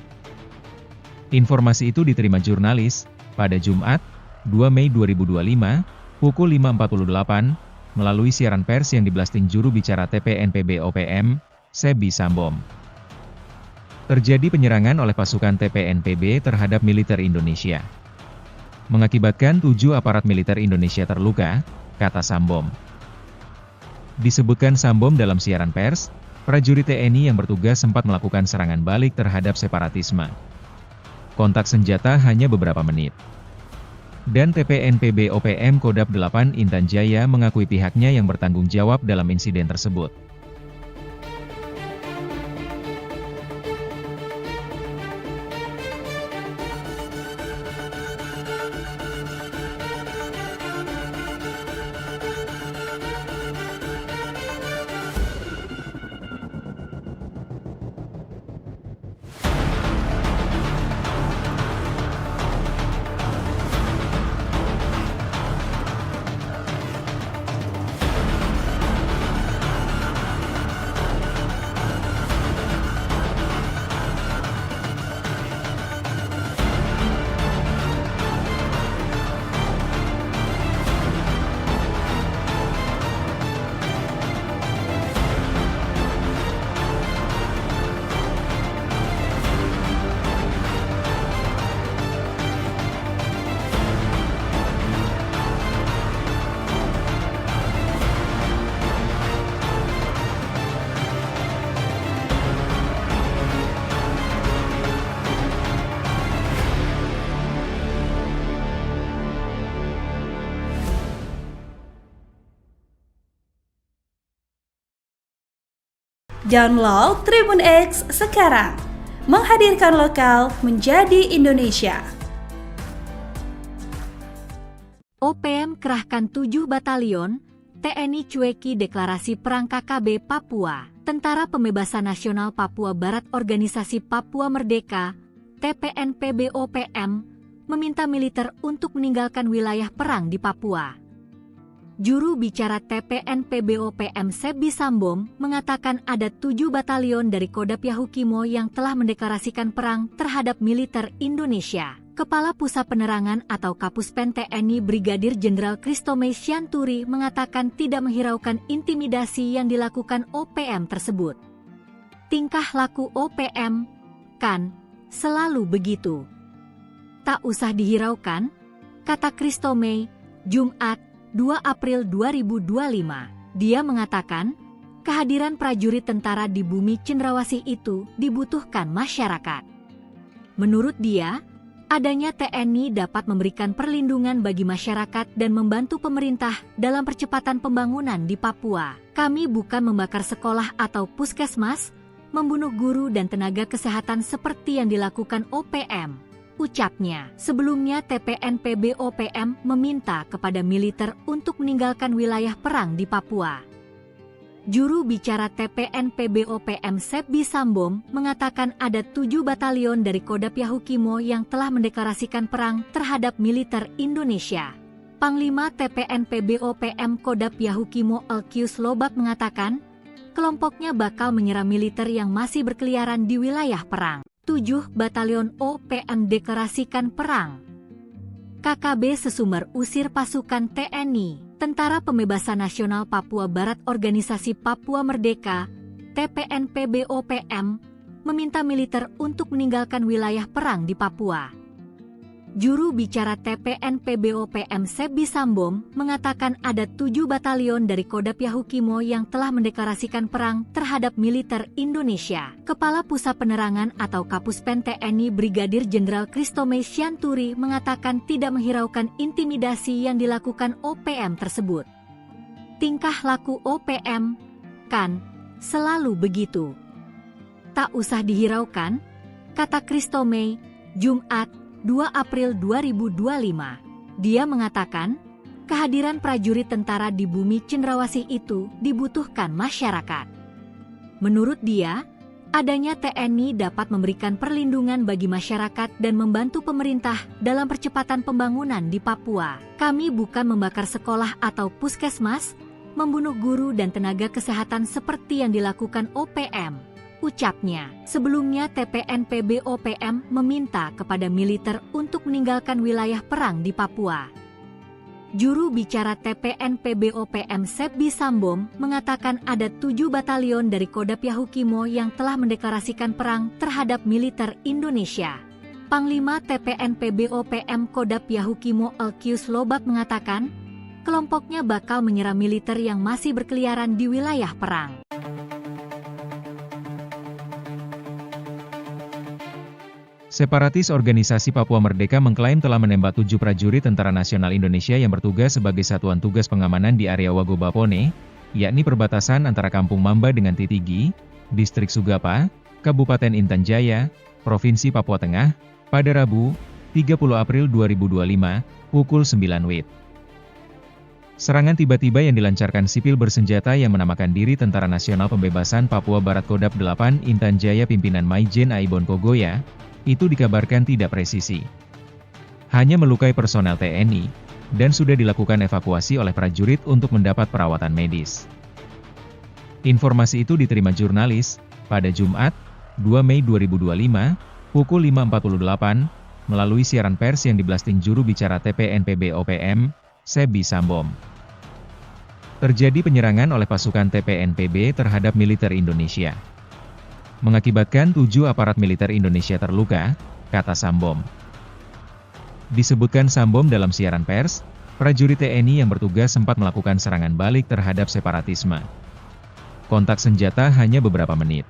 Informasi itu diterima jurnalis, pada Jumat, 2 Mei 2025, pukul 5.48, melalui siaran pers yang diblasting juru bicara TPNPB-OPM, Sebi Sambom. Terjadi penyerangan oleh pasukan TPNPB terhadap militer Indonesia, mengakibatkan 7 aparat militer Indonesia terluka, kata Sambom. Disebutkan Sambom dalam siaran pers, prajurit TNI yang bertugas sempat melakukan serangan balik terhadap separatisme. Kontak senjata hanya beberapa menit. Dan TPNPB-OPM Kodam 8 Intan Jaya mengakui pihaknya yang bertanggung jawab dalam insiden tersebut. Download Tribun X sekarang. Menghadirkan lokal menjadi Indonesia. OPM kerahkan 7 batalion, TNI cueki deklarasi perang KKB Papua. Tentara Pembebasan Nasional Papua Barat Organisasi Papua Merdeka, TPNPB-OPM, meminta militer untuk meninggalkan wilayah perang di Papua. Juru bicara TPNPB-OPM Sebi Sambom mengatakan ada 7 batalion dari Kodam Yahukimo yang telah mendeklarasikan perang terhadap militer Indonesia. Kepala Pusat Penerangan atau Kapuspen TNI Brigadir Jenderal Kristome Sianturi mengatakan tidak menghiraukan intimidasi yang dilakukan OPM tersebut. Tingkah laku OPM, kan, selalu begitu. Tak usah dihiraukan, kata Kristome, Jumat, 2 April 2025. Dia mengatakan, kehadiran prajurit tentara di bumi cendrawasih itu dibutuhkan masyarakat. Menurut dia, adanya TNI dapat memberikan perlindungan bagi masyarakat dan membantu pemerintah dalam percepatan pembangunan di Papua. Kami bukan membakar sekolah atau puskesmas, membunuh guru dan tenaga kesehatan seperti yang dilakukan OPM. Ucapnya. Sebelumnya TPNPB-OPM meminta kepada militer untuk meninggalkan wilayah perang di Papua. Juru bicara TPNPB-OPM Sebi Sambom mengatakan ada 7 batalion dari Kodam Yahukimo yang telah mendeklarasikan perang terhadap militer Indonesia. Panglima TPNPB-OPM Kodam Yahukimo Elkius Lobak mengatakan, kelompoknya bakal menyerang militer yang masih berkeliaran di wilayah perang. 7 batalion OPM deklarasikan perang. KKB Sesumber usir pasukan TNI, Tentara Pembebasan Nasional Papua Barat Organisasi Papua Merdeka, TPNPB-OPM, meminta militer untuk meninggalkan wilayah perang di Papua. Juru bicara TPNPB-OPM Sebi Sambom mengatakan ada 7 batalion dari Kodam Yahukimo yang telah mendeklarasikan perang terhadap militer Indonesia. Kepala Pusat Penerangan atau Kapuspen TNI Brigadir Jenderal Kristome Sianturi mengatakan tidak menghiraukan intimidasi yang dilakukan OPM tersebut. Tingkah laku OPM, kan, selalu begitu. Tak usah dihiraukan, kata Kristome, Jumat, 2 April 2025. Dia mengatakan, kehadiran prajurit tentara di bumi cendrawasih itu dibutuhkan masyarakat. Menurut dia, adanya TNI dapat memberikan perlindungan bagi masyarakat dan membantu pemerintah dalam percepatan pembangunan di Papua. Kami bukan membakar sekolah atau puskesmas, membunuh guru dan tenaga kesehatan seperti yang dilakukan OPM. Ucapnya. Sebelumnya TPNPB-OPM meminta kepada militer untuk meninggalkan wilayah perang di Papua. Juru bicara TPNPB-OPM Sebi Sambom mengatakan ada 7 batalion dari Kodam Yahukimo yang telah mendeklarasikan perang terhadap militer Indonesia. Panglima TPNPB-OPM Kodam Yahukimo Elkius Lobak mengatakan, kelompoknya bakal menyerang militer yang masih berkeliaran di wilayah perang. Separatis Organisasi Papua Merdeka mengklaim telah menembak 7 prajurit Tentara Nasional Indonesia yang bertugas sebagai satuan tugas pengamanan di area Wagobapone, yakni perbatasan antara Kampung Mamba dengan Titigi, Distrik Sugapa, Kabupaten Intan Jaya, Provinsi Papua Tengah, pada Rabu, 30 April 2025, pukul 9 WIB. Serangan tiba-tiba yang dilancarkan sipil bersenjata yang menamakan diri Tentara Nasional Pembebasan Papua Barat Kodam 8 Intan Jaya pimpinan Maijen Aibon Kogoya, itu dikabarkan tidak presisi. Hanya melukai personel TNI, dan sudah dilakukan evakuasi oleh prajurit untuk mendapat perawatan medis. Informasi itu diterima jurnalis, pada Jumat, 2 Mei 2025, pukul 5.48, melalui siaran pers yang diblasting juru bicara TPNPB-OPM, Sebi Sambom. Terjadi penyerangan oleh pasukan TPNPB terhadap militer Indonesia. Mengakibatkan 7 aparat militer Indonesia terluka, kata Sambom. Disebutkan Sambom dalam siaran pers, prajurit TNI yang bertugas sempat melakukan serangan balik terhadap separatisme. Kontak senjata hanya beberapa menit.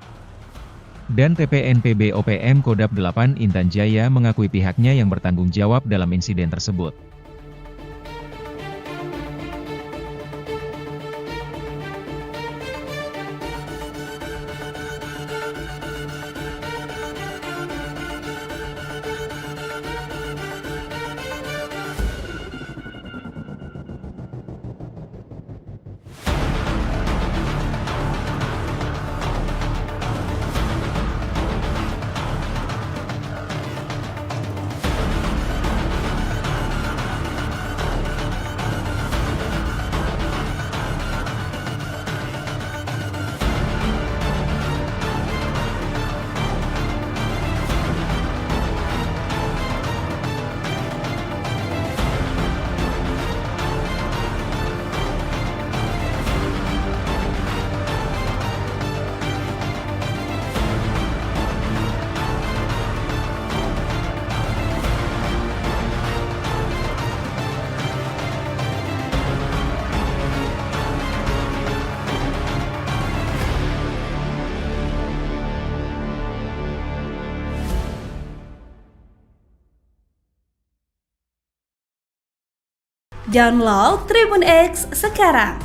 Dan TPNPB-OPM Kodam 8 Intan Jaya mengakui pihaknya yang bertanggung jawab dalam insiden tersebut. Download Tribun X sekarang.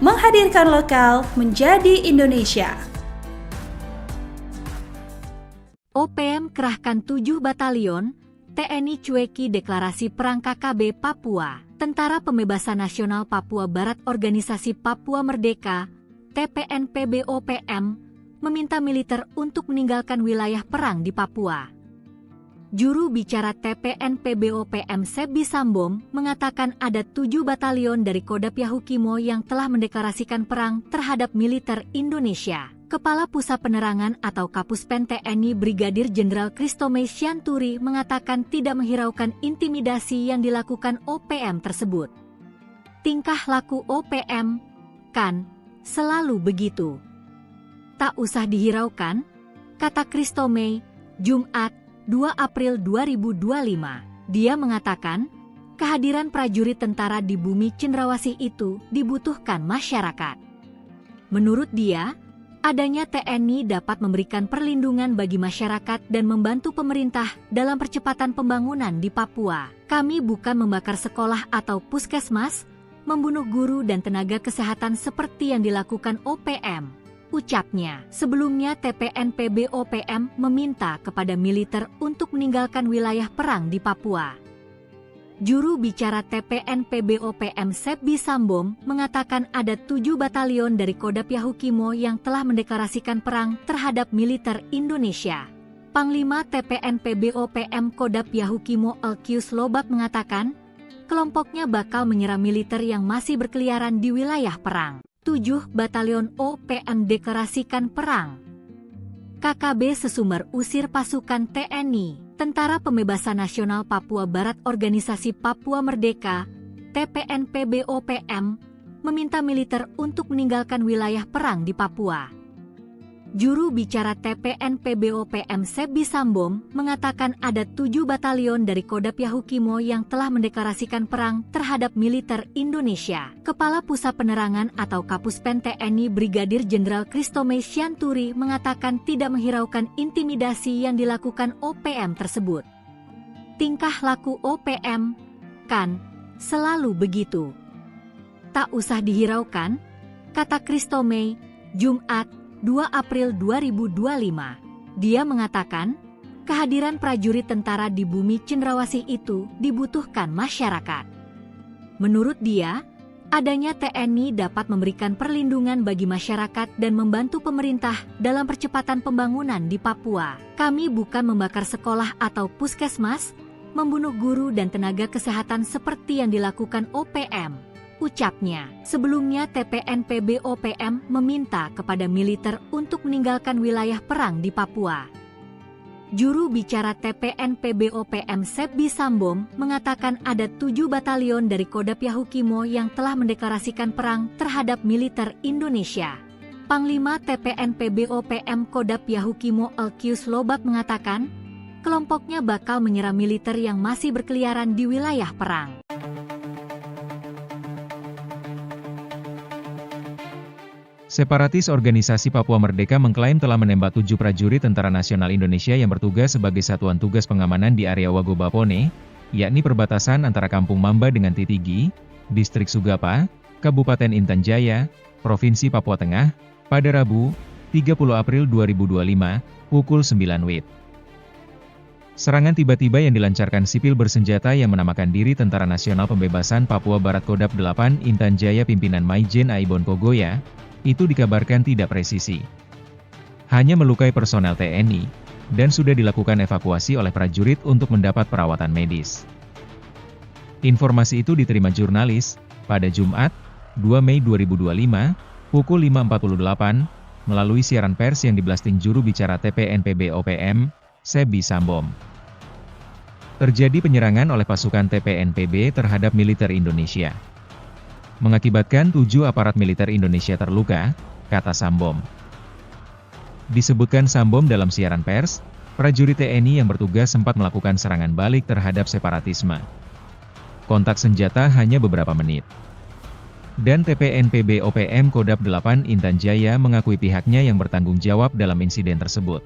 Menghadirkan lokal menjadi Indonesia. OPM kerahkan 7 batalion, TNI cueki deklarasi perang KKB Papua. Tentara Pembebasan Nasional Papua Barat Organisasi Papua Merdeka, TPNPB-OPM, meminta militer untuk meninggalkan wilayah perang di Papua. Juru bicara TPNPB-OPM Sebi Sambom mengatakan ada 7 batalion dari Kodam Yahukimo yang telah mendeklarasikan perang terhadap militer Indonesia. Kepala Pusat Penerangan atau Kapuspen TNI Brigadir Jenderal Kristome Syanturi mengatakan tidak menghiraukan intimidasi yang dilakukan OPM tersebut. Tingkah laku OPM, kan, selalu begitu. Tak usah dihiraukan, kata Kristome, Jumat, 2 April 2025. Dia mengatakan, kehadiran prajurit tentara di bumi Cendrawasih itu dibutuhkan masyarakat. Menurut dia, adanya TNI dapat memberikan perlindungan bagi masyarakat dan membantu pemerintah dalam percepatan pembangunan di Papua. Kami bukan membakar sekolah atau puskesmas, membunuh guru dan tenaga kesehatan seperti yang dilakukan OPM, ucapnya. Sebelumnya TPNPB-OPM meminta kepada militer untuk meninggalkan wilayah perang di Papua. Juru bicara TPNPB-OPM Sebi Sambom mengatakan ada 7 batalion dari Kodam Yahukimo yang telah mendeklarasikan perang terhadap militer Indonesia. Panglima TPNPB-OPM Kodam Yahukimo Elkius Lobak mengatakan, kelompoknya bakal menyerang militer yang masih berkeliaran di wilayah perang. 7 batalion OPM deklarasikan perang. KKB Sesumber usir pasukan TNI. Tentara Pembebasan Nasional Papua Barat Organisasi Papua Merdeka, TPNPB-OPM, meminta militer untuk meninggalkan wilayah perang di Papua. Juru bicara TPNPB-OPM Sebi Sambom mengatakan ada 7 batalion dari Kodam Yahukimo yang telah mendeklarasikan perang terhadap militer Indonesia. Kepala Pusat Penerangan atau Kapuspen TNI Brigadir Jenderal Kristome Syanturi mengatakan tidak menghiraukan intimidasi yang dilakukan OPM tersebut. Tingkah laku OPM, kan, selalu begitu. Tak usah dihiraukan, kata Kristome, Jumat, 2 April 2025. Dia mengatakan, kehadiran prajurit tentara di bumi Cendrawasih itu dibutuhkan masyarakat. Menurut dia, adanya TNI dapat memberikan perlindungan bagi masyarakat dan membantu pemerintah dalam percepatan pembangunan di Papua. Kami bukan membakar sekolah atau puskesmas, membunuh guru dan tenaga kesehatan seperti yang dilakukan OPM, ucapnya. Sebelumnya TPNPB-OPM meminta kepada militer untuk meninggalkan wilayah perang di Papua. Juru bicara TPNPB-OPM Sebi Sambom mengatakan ada 7 batalion dari Kodam Yahukimo yang telah mendeklarasikan perang terhadap militer Indonesia. Panglima TPNPB-OPM Kodam Yahukimo Elkius Lobak mengatakan, kelompoknya bakal menyerang militer yang masih berkeliaran di wilayah perang. Separatis Organisasi Papua Merdeka mengklaim telah menembak 7 prajurit Tentara Nasional Indonesia yang bertugas sebagai satuan tugas pengamanan di area Wagobapone, yakni perbatasan antara Kampung Mamba dengan Titigi, Distrik Sugapa, Kabupaten Intan Jaya, Provinsi Papua Tengah, pada Rabu, 30 April 2025, pukul 9 WIB. Serangan tiba-tiba yang dilancarkan sipil bersenjata yang menamakan diri Tentara Nasional Pembebasan Papua Barat Kodam 8 Intan Jaya pimpinan Maijen Aibon Kogoya, itu dikabarkan tidak presisi. Hanya melukai personel TNI, dan sudah dilakukan evakuasi oleh prajurit untuk mendapat perawatan medis. Informasi itu diterima jurnalis, pada Jumat, 2 Mei 2025, pukul 5.48, melalui siaran pers yang diblasting juru bicara TPNPB-OPM, Sebi Sambom. Terjadi penyerangan oleh pasukan TPNPB terhadap militer Indonesia. Mengakibatkan 7 aparat militer Indonesia terluka, kata Sambom. Disebutkan Sambom dalam siaran pers, prajurit TNI yang bertugas sempat melakukan serangan balik terhadap separatisme. Kontak senjata hanya beberapa menit. Dan TPNPB-OPM Kodam 8 Intan Jaya mengakui pihaknya yang bertanggung jawab dalam insiden tersebut.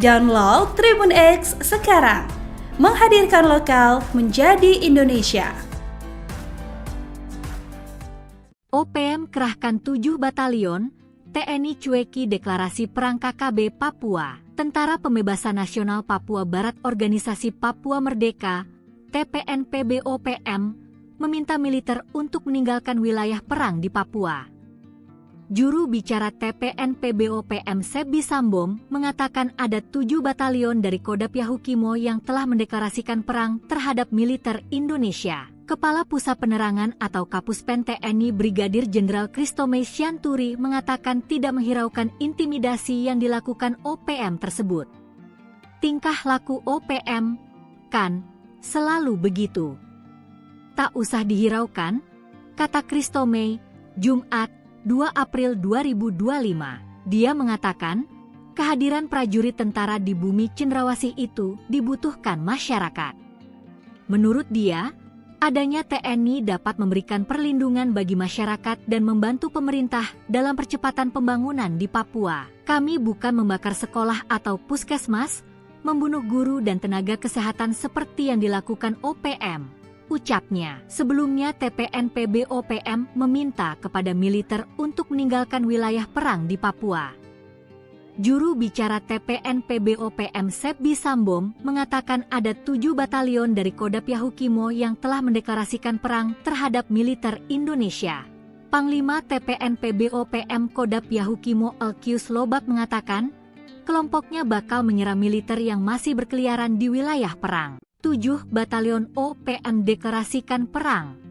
Download Tribun X sekarang. Menghadirkan lokal menjadi Indonesia. OPM kerahkan 7 batalion, TNI cueki deklarasi perang KKB Papua. Tentara Pembebasan Nasional Papua Barat Organisasi Papua Merdeka, TPNPB-OPM, meminta militer untuk meninggalkan wilayah perang di Papua. Juru bicara TPNPB-OPM Sebi Sambom mengatakan ada 7 batalion dari Kodam Yahukimo yang telah mendeklarasikan perang terhadap militer Indonesia. Kepala Pusat Penerangan atau Kapuspen TNI Brigadir Jenderal Kristome Sianturi mengatakan tidak menghiraukan intimidasi yang dilakukan OPM tersebut. Tingkah laku OPM, kan, selalu begitu. Tak usah dihiraukan, kata Kristome, Jumat, 2 April 2025. Dia mengatakan, kehadiran prajurit tentara di bumi cendrawasih itu dibutuhkan masyarakat. Menurut dia, adanya TNI dapat memberikan perlindungan bagi masyarakat dan membantu pemerintah dalam percepatan pembangunan di Papua. Kami bukan membakar sekolah atau puskesmas, membunuh guru dan tenaga kesehatan seperti yang dilakukan OPM. Ucapnya. Sebelumnya TPNPB-OPM meminta kepada militer untuk meninggalkan wilayah perang di Papua. Juru bicara TPNPB-OPM Sebi Sambom mengatakan ada 7 batalion dari Kodam Yahukimo yang telah mendeklarasikan perang terhadap militer Indonesia. Panglima TPNPB-OPM Kodam Yahukimo Elkius Lobak mengatakan, kelompoknya bakal menyerang militer yang masih berkeliaran di wilayah perang. 7 batalion OPM deklarasikan perang.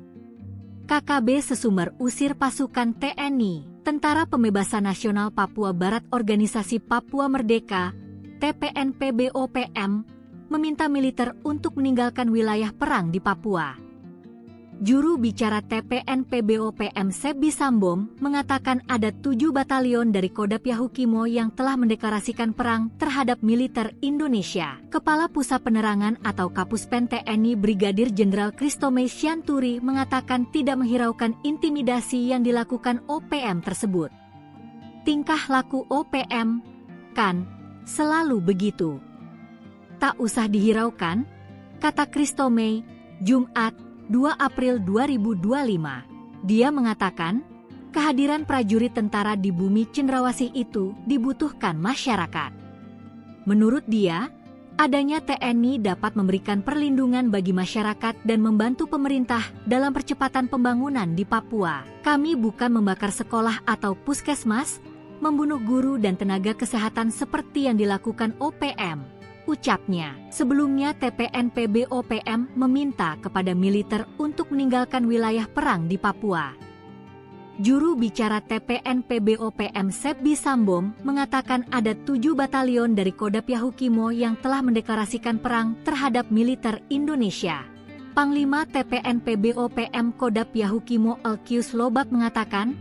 KKB Sesumber usir pasukan TNI, Tentara Pembebasan Nasional Papua Barat Organisasi Papua Merdeka, TPNPB-OPM, meminta militer untuk meninggalkan wilayah perang di Papua. Juru bicara TPNPB-OPM Sebi Sambom mengatakan ada 7 batalion dari Kodam Yahukimo yang telah mendeklarasikan perang terhadap militer Indonesia. Kepala Pusat Penerangan atau Kapuspen TNI Brigadir Jenderal Kristome Sianturi mengatakan tidak menghiraukan intimidasi yang dilakukan OPM tersebut. Tingkah laku OPM, kan, selalu begitu. Tak usah dihiraukan, kata Kristome, Jumat, 2 April 2025. Dia mengatakan, kehadiran prajurit tentara di bumi cendrawasih itu dibutuhkan masyarakat. Menurut dia, adanya TNI dapat memberikan perlindungan bagi masyarakat dan membantu pemerintah dalam percepatan pembangunan di Papua. Kami bukan membakar sekolah atau puskesmas, membunuh guru dan tenaga kesehatan seperti yang dilakukan OPM. Ucapnya. Sebelumnya TPNPB-OPM meminta kepada militer untuk meninggalkan wilayah perang di Papua. Juru bicara TPNPB-OPM Sebi Sambom mengatakan ada 7 batalion dari Kodam Yahukimo yang telah mendeklarasikan perang terhadap militer Indonesia. Panglima TPNPB-OPM Kodam Yahukimo Elkius Lobak mengatakan,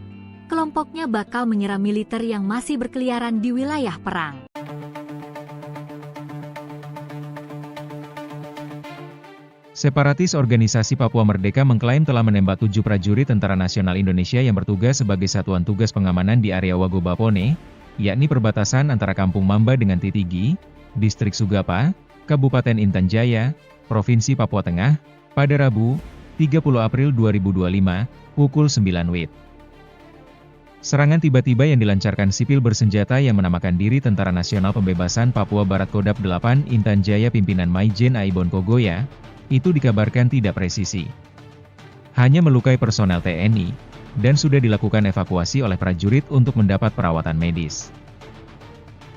kelompoknya bakal menyerang militer yang masih berkeliaran di wilayah perang. Separatis Organisasi Papua Merdeka mengklaim telah menembak 7 prajurit Tentara Nasional Indonesia yang bertugas sebagai satuan tugas pengamanan di area Wagobapone, yakni perbatasan antara Kampung Mamba dengan Titigi, Distrik Sugapa, Kabupaten Intan Jaya, Provinsi Papua Tengah, pada Rabu, 30 April 2025, pukul 9 WIB. Serangan tiba-tiba yang dilancarkan sipil bersenjata yang menamakan diri Tentara Nasional Pembebasan Papua Barat Kodam 8 Intan Jaya pimpinan Maijen Aibon Kogoya, itu dikabarkan tidak presisi. Hanya melukai personel TNI, dan sudah dilakukan evakuasi oleh prajurit untuk mendapat perawatan medis.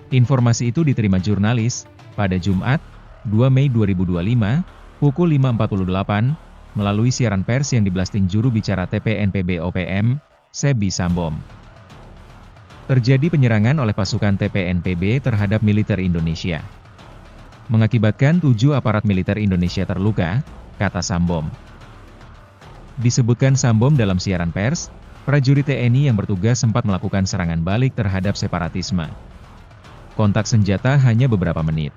Informasi itu diterima jurnalis, pada Jumat, 2 Mei 2025, pukul 5.48, melalui siaran pers yang diblasting juru bicara TPNPB-OPM, Sebi Sambom. Terjadi penyerangan oleh pasukan TPNPB terhadap militer Indonesia. Mengakibatkan 7 aparat militer Indonesia terluka, kata Sambom. Disebutkan Sambom dalam siaran pers, prajurit TNI yang bertugas sempat melakukan serangan balik terhadap separatisme. Kontak senjata hanya beberapa menit.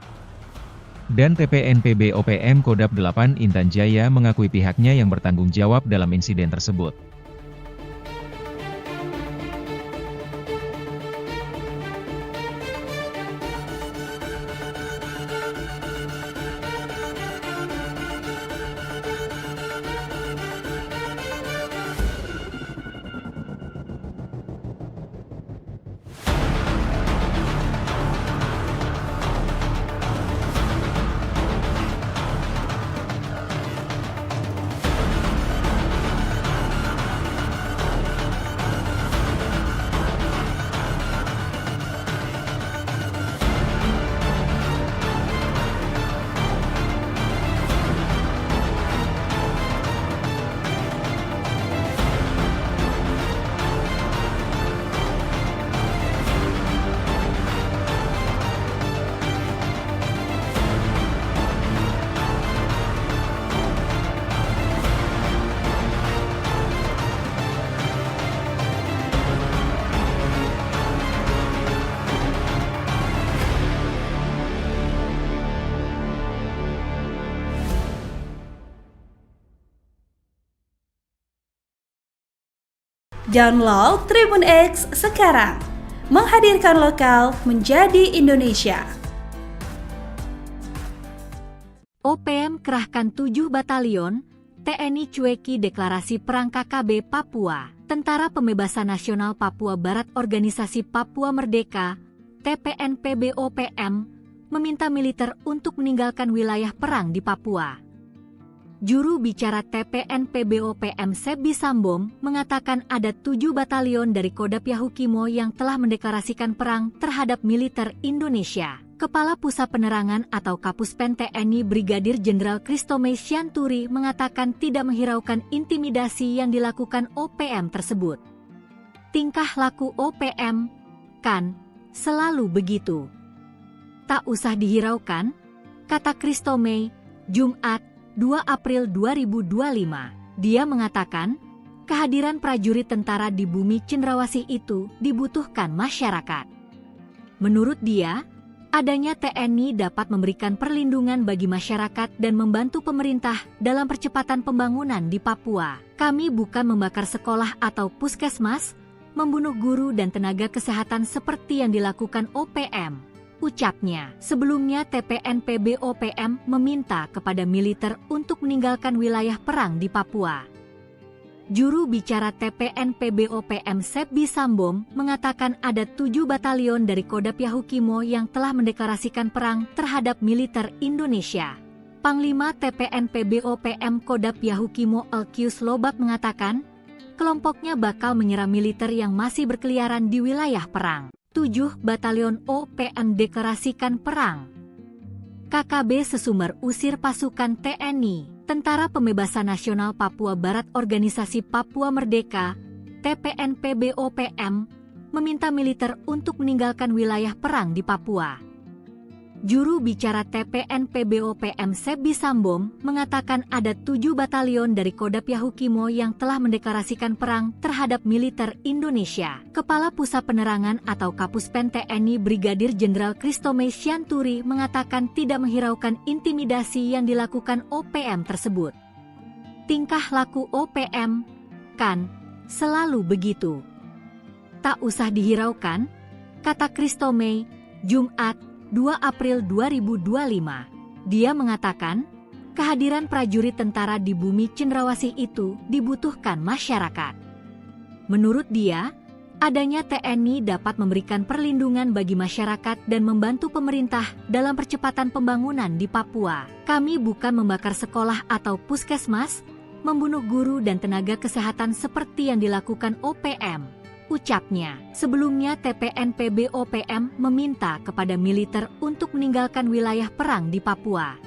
Dan TPNPB-OPM Kodam 8 Intan Jaya mengakui pihaknya yang bertanggung jawab dalam insiden tersebut. Download Tribun X sekarang. Menghadirkan lokal menjadi Indonesia. OPM kerahkan 7 batalion, TNI cueki deklarasi perang KKB Papua. Tentara Pembebasan Nasional Papua Barat Organisasi Papua Merdeka, TPNPB-OPM, meminta militer untuk meninggalkan wilayah perang di Papua. Juru bicara TPNPB-OPM Sebi Sambom mengatakan ada 7 batalion dari Kodam Yahukimo yang telah mendeklarasikan perang terhadap militer Indonesia. Kepala Pusat Penerangan atau Kapuspen TNI Brigadir Jenderal Christomey Sianturi mengatakan tidak menghiraukan intimidasi yang dilakukan OPM tersebut. Tingkah laku OPM, kan, selalu begitu. Tak usah dihiraukan, kata Christomey, Jumat, 2 April 2025. Dia mengatakan, kehadiran prajurit tentara di bumi cendrawasih itu dibutuhkan masyarakat. Menurut dia, adanya TNI dapat memberikan perlindungan bagi masyarakat dan membantu pemerintah dalam percepatan pembangunan di Papua. Kami bukan membakar sekolah atau puskesmas, membunuh guru dan tenaga kesehatan seperti yang dilakukan OPM, ucapnya. Sebelumnya TPNPB-OPM meminta kepada militer untuk meninggalkan wilayah perang di Papua. Juru bicara TPNPB-OPM Sebi Sambom mengatakan ada 7 batalion dari Kodam Yahukimo yang telah mendeklarasikan perang terhadap militer Indonesia. Panglima TPNPB-OPM Kodam Yahukimo Elkius Lobak mengatakan, kelompoknya bakal menyerang militer yang masih berkeliaran di wilayah perang. 7 batalion OPM deklarasikan perang. KKB Sesumber usir pasukan TNI. Tentara Pembebasan Nasional Papua Barat Organisasi Papua Merdeka, TPNPB-OPM, meminta militer untuk meninggalkan wilayah perang di Papua. Juru bicara TPNPB-OPM Sebi Sambom mengatakan ada 7 batalion dari Kodam Yahukimo yang telah mendeklarasikan perang terhadap militer Indonesia. Kepala Pusat Penerangan atau Kapuspen TNI Brigadir Jenderal Christomey Sianturi mengatakan tidak menghiraukan intimidasi yang dilakukan OPM tersebut. Tingkah laku OPM, kan, selalu begitu. Tak usah dihiraukan, kata Christomey, Jumat, 2 April 2025. Dia mengatakan, kehadiran prajurit tentara di bumi cendrawasih itu dibutuhkan masyarakat. Menurut dia, adanya TNI dapat memberikan perlindungan bagi masyarakat dan membantu pemerintah dalam percepatan pembangunan di Papua. Kami bukan membakar sekolah atau puskesmas, membunuh guru dan tenaga kesehatan seperti yang dilakukan OPM, ucapnya. Sebelumnya TPNPB-OPM meminta kepada militer untuk meninggalkan wilayah perang di Papua.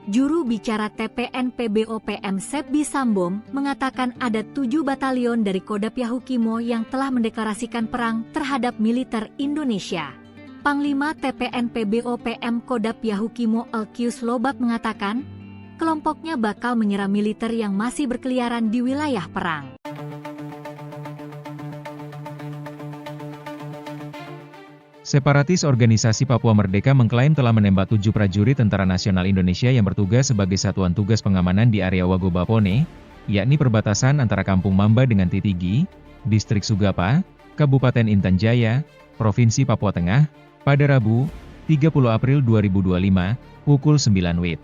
Juru bicara TPNPB-OPM Sebi Sambom mengatakan ada 7 batalion dari Kodam Yahukimo yang telah mendeklarasikan perang terhadap militer Indonesia. Panglima TPNPB-OPM Kodam Yahukimo Elkius Lobak mengatakan, kelompoknya bakal menyerang militer yang masih berkeliaran di wilayah perang. Separatis Organisasi Papua Merdeka mengklaim telah menembak 7 prajurit Tentara Nasional Indonesia yang bertugas sebagai satuan tugas pengamanan di area Wagobapone, yakni perbatasan antara Kampung Mamba dengan Titigi, Distrik Sugapa, Kabupaten Intan Jaya, Provinsi Papua Tengah, pada Rabu, 30 April 2025, pukul 9 WIB.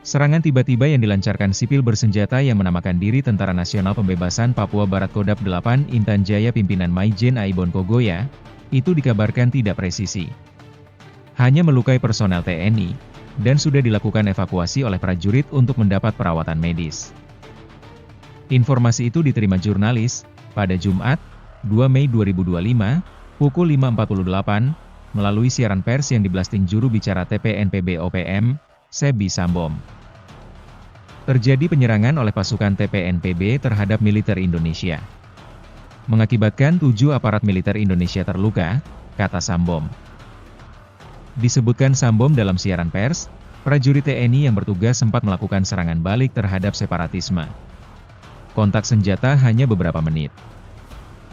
Serangan tiba-tiba yang dilancarkan sipil bersenjata yang menamakan diri Tentara Nasional Pembebasan Papua Barat Kodam 8 Intan Jaya pimpinan Maijen Aibon Kogoya, itu dikabarkan tidak presisi. Hanya melukai personel TNI, dan sudah dilakukan evakuasi oleh prajurit untuk mendapat perawatan medis. Informasi itu diterima jurnalis, pada Jumat, 2 Mei 2025, pukul 5.48, melalui siaran pers yang diblasting juru bicara TPNPB-OPM, Sebi Sambom. Terjadi penyerangan oleh pasukan TPNPB terhadap militer Indonesia. Mengakibatkan 7 aparat militer Indonesia terluka, kata Sambom. Disebutkan Sambom dalam siaran pers, prajurit TNI yang bertugas sempat melakukan serangan balik terhadap separatisme. Kontak senjata hanya beberapa menit.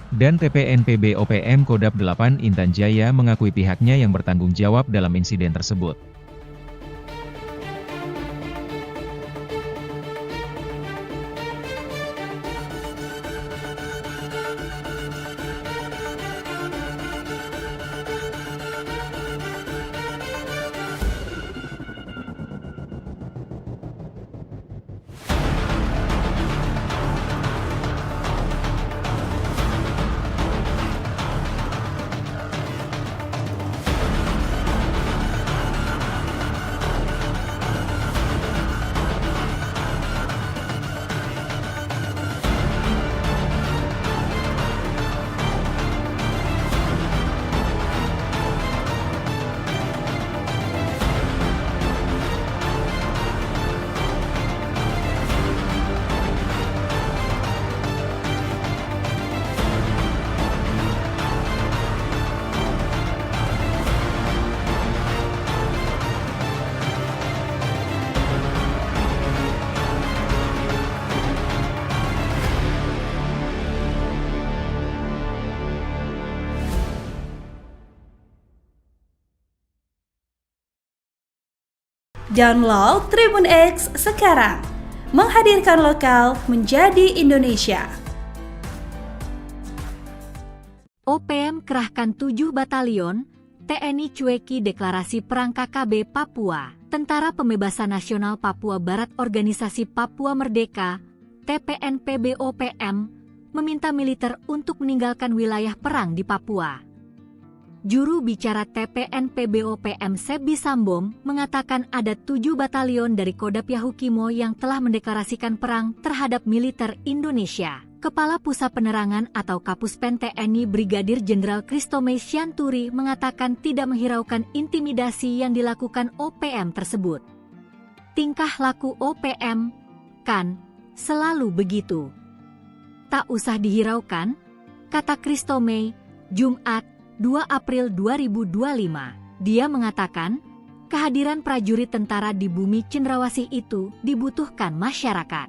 Dan TPNPB-OPM Kodam 8 Intan Jaya mengakui pihaknya yang bertanggung jawab dalam insiden tersebut. Download Tribun X sekarang. Menghadirkan lokal menjadi Indonesia. OPM kerahkan 7 batalion, TNI cueki deklarasi perang KKB Papua. Tentara Pembebasan Nasional Papua Barat Organisasi Papua Merdeka, TPNPB-OPM, meminta militer untuk meninggalkan wilayah perang di Papua. Juru bicara TPNPB-OPM Sebi Sambom mengatakan ada 7 batalion dari Kodam Yahukimo yang telah mendeklarasikan perang terhadap militer Indonesia. Kepala Pusat Penerangan atau Kapuspen TNI Brigadir Jenderal Kristomei Sianturi mengatakan tidak menghiraukan intimidasi yang dilakukan OPM tersebut. Tingkah laku OPM kan selalu begitu. Tak usah dihiraukan, kata Kristomei, Jumat 2 April 2025. Dia mengatakan, kehadiran prajurit tentara di bumi cendrawasih itu dibutuhkan masyarakat.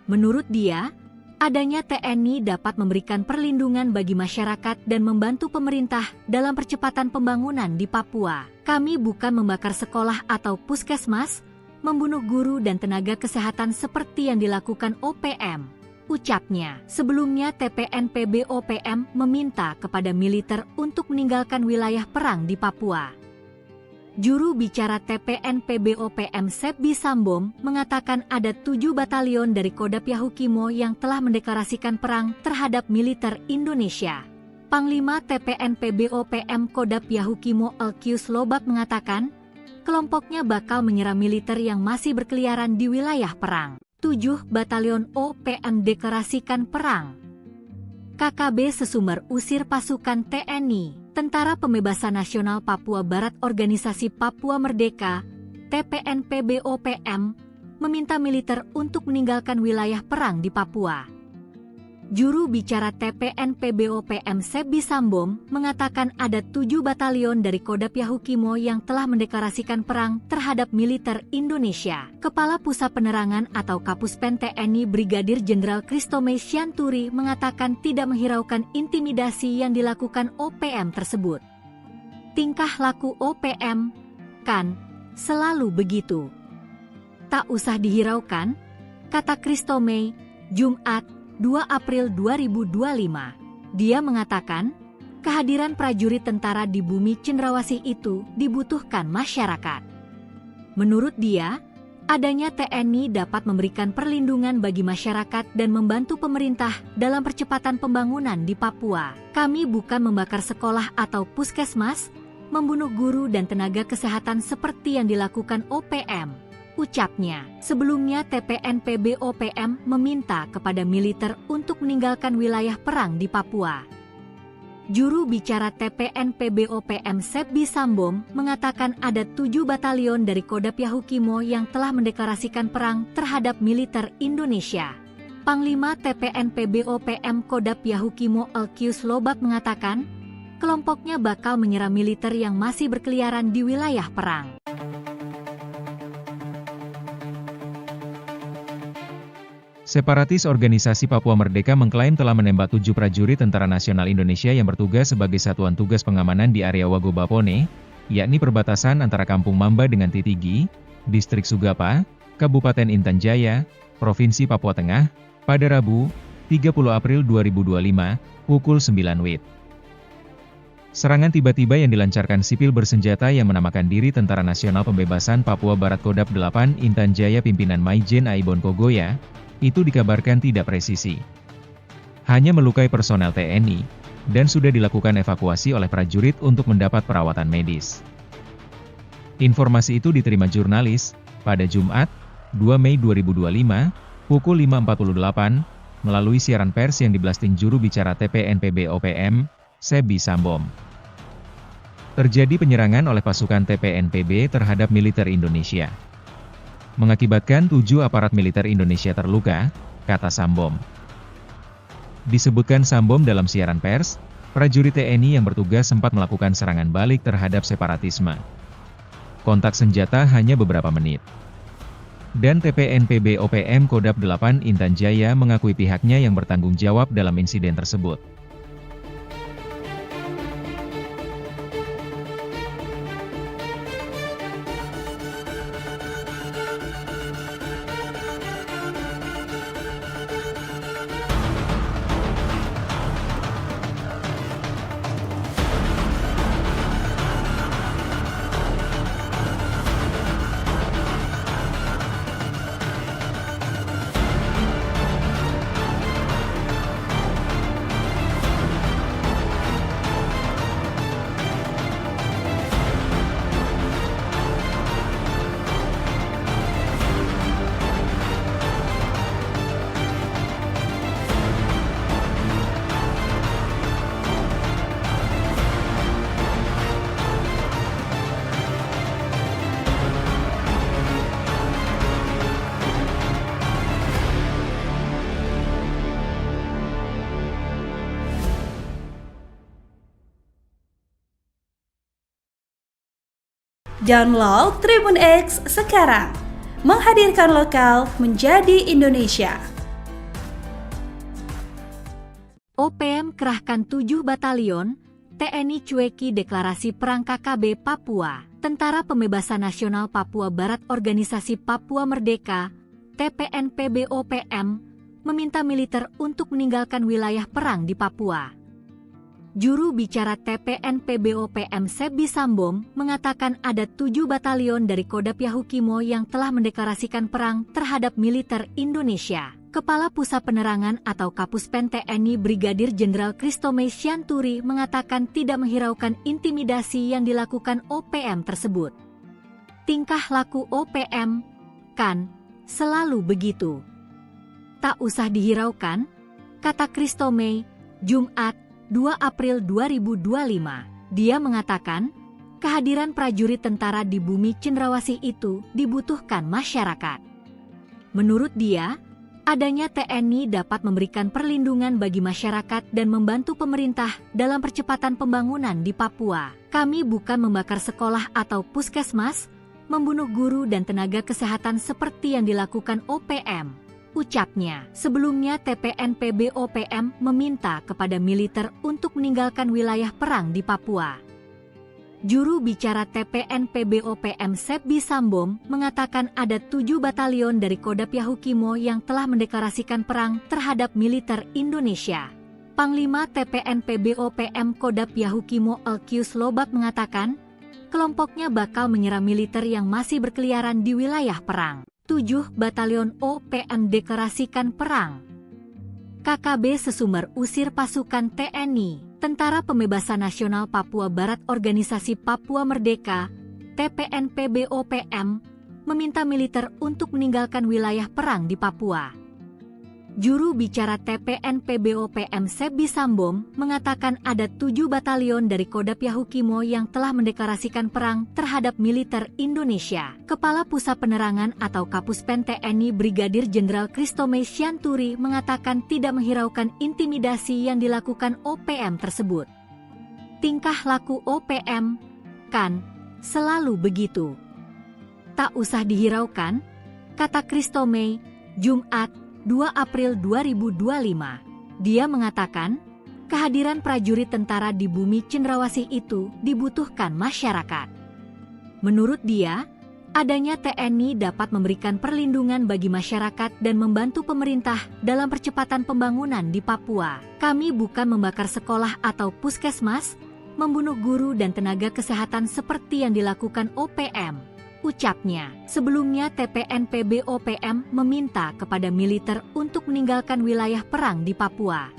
Menurut dia, adanya TNI dapat memberikan perlindungan bagi masyarakat dan membantu pemerintah dalam percepatan pembangunan di Papua. Kami bukan membakar sekolah atau puskesmas, membunuh guru dan tenaga kesehatan seperti yang dilakukan OPM. Ucapnya, sebelumnya TPNPB-OPM meminta kepada militer untuk meninggalkan wilayah perang di Papua. Juru bicara TPNPB-OPM Sebi Sambom mengatakan ada 7 batalion dari Kodam Yahukimo yang telah mendeklarasikan perang terhadap militer Indonesia. Panglima TPNPB-OPM Kodam Yahukimo Elkius Lobak mengatakan, kelompoknya bakal menyerang militer yang masih berkeliaran di wilayah perang. 7 batalion OPM deklarasikan perang. KKB Sesumber usir pasukan TNI, Tentara Pembebasan Nasional Papua Barat Organisasi Papua Merdeka, TPNPB-OPM, meminta militer untuk meninggalkan wilayah perang di Papua. Juru bicara TPNPB-OPM Sebi Sambom mengatakan ada 7 batalion dari Kodam Yahukimo yang telah mendeklarasikan perang terhadap militer Indonesia. Kepala Pusat Penerangan atau Kapuspen TNI Brigadir Jenderal Kristomei Sianturi mengatakan tidak menghiraukan intimidasi yang dilakukan OPM tersebut. Tingkah laku OPM kan selalu begitu. Tak usah dihiraukan, kata Kristomei, Jumat 2 April 2025. Dia mengatakan, kehadiran prajurit tentara di bumi cendrawasih itu dibutuhkan masyarakat. Menurut dia, adanya TNI dapat memberikan perlindungan bagi masyarakat dan membantu pemerintah dalam percepatan pembangunan di Papua. Kami bukan membakar sekolah atau puskesmas, membunuh guru dan tenaga kesehatan seperti yang dilakukan OPM. Ucapnya, sebelumnya TPNPB-OPM meminta kepada militer untuk meninggalkan wilayah perang di Papua. Juru bicara TPNPB-OPM Sebi Sambom mengatakan ada 7 batalion dari Kodam Yahukimo yang telah mendeklarasikan perang terhadap militer Indonesia. Panglima TPNPB-OPM Kodam Yahukimo Elkius Lobak mengatakan, kelompoknya bakal menyerang militer yang masih berkeliaran di wilayah perang. Separatis Organisasi Papua Merdeka mengklaim telah menembak 7 prajurit Tentara Nasional Indonesia yang bertugas sebagai Satuan Tugas Pengamanan di area Wagobapone, yakni perbatasan antara Kampung Mamba dengan Titigi, Distrik Sugapa, Kabupaten Intan Jaya, Provinsi Papua Tengah, pada Rabu, 30 April 2025, pukul 9 WIB. Serangan tiba-tiba yang dilancarkan sipil bersenjata yang menamakan diri Tentara Nasional Pembebasan Papua Barat Kodam 8 Intan Jaya pimpinan Maijen Aibon Kogoya, itu dikabarkan tidak presisi. Hanya melukai personel TNI, dan sudah dilakukan evakuasi oleh prajurit untuk mendapat perawatan medis. Informasi itu diterima jurnalis, pada Jumat, 2 Mei 2025, pukul 5.48, melalui siaran pers yang diblasting juru bicara TPNPB-OPM, Sebi Sambom. Terjadi penyerangan oleh pasukan TPNPB terhadap militer Indonesia. Mengakibatkan 7 aparat militer Indonesia terluka, kata Sambom. Disebutkan Sambom dalam siaran pers, prajurit TNI yang bertugas sempat melakukan serangan balik terhadap separatisme. Kontak senjata hanya beberapa menit. Dan TPNPB-OPM Kodam 8 Intan Jaya mengakui pihaknya yang bertanggung jawab dalam insiden tersebut. Download Tribun X sekarang. Menghadirkan lokal menjadi Indonesia. OPM kerahkan 7 batalion, TNI cueki deklarasi perang KKB Papua. Tentara Pembebasan Nasional Papua Barat Organisasi Papua Merdeka, TPNPB-OPM, meminta militer untuk meninggalkan wilayah perang di Papua. Juru bicara TPNPB-OPM Sebi Sambom mengatakan ada 7 batalion dari Kodam Yahukimo yang telah mendeklarasikan perang terhadap militer Indonesia. Kepala Pusat Penerangan atau Kapuspen TNI Brigadir Jenderal Kristome Syanturi mengatakan tidak menghiraukan intimidasi yang dilakukan OPM tersebut. Tingkah laku OPM, kan, selalu begitu. Tak usah dihiraukan, kata Kristome, Jumat, 2 April 2025. Dia mengatakan, kehadiran prajurit tentara di bumi cendrawasih itu dibutuhkan masyarakat. Menurut dia, adanya TNI dapat memberikan perlindungan bagi masyarakat dan membantu pemerintah dalam percepatan pembangunan di Papua. Kami bukan membakar sekolah atau puskesmas, membunuh guru dan tenaga kesehatan seperti yang dilakukan OPM. Ucapnya. Sebelumnya TPNPB-OPM meminta kepada militer untuk meninggalkan wilayah perang di Papua. Juru bicara TPNPB-OPM Sebi Sambom mengatakan ada 7 batalion dari Kodam Yahukimo yang telah mendeklarasikan perang terhadap militer Indonesia. Panglima TPNPB-OPM Kodam Yahukimo Elkius Lobak mengatakan, kelompoknya bakal menyerang militer yang masih berkeliaran di wilayah perang. 7 batalion OPM deklarasikan perang. KKB Sesumber usir pasukan TNI, Tentara Pembebasan Nasional Papua Barat Organisasi Papua Merdeka, TPNPB-OPM, meminta militer untuk meninggalkan wilayah perang di Papua. Juru bicara TPNPB-OPM Sebi Sambom mengatakan ada 7 batalion dari Kodam Yahukimo yang telah mendeklarasikan perang terhadap militer Indonesia. Kepala Pusat Penerangan atau Kapuspen TNI Brigadir Jenderal Kristome Syanturi mengatakan tidak menghiraukan intimidasi yang dilakukan OPM tersebut. Tingkah laku OPM, kan, selalu begitu. Tak usah dihiraukan, kata Kristome, Jumat, 2 April 2025. Dia mengatakan, kehadiran prajurit tentara di bumi cendrawasih itu dibutuhkan masyarakat. Menurut dia, adanya TNI dapat memberikan perlindungan bagi masyarakat dan membantu pemerintah dalam percepatan pembangunan di Papua. Kami bukan membakar sekolah atau puskesmas, membunuh guru dan tenaga kesehatan seperti yang dilakukan OPM. Ucapnya. Sebelumnya TPNPB-OPM meminta kepada militer untuk meninggalkan wilayah perang di Papua.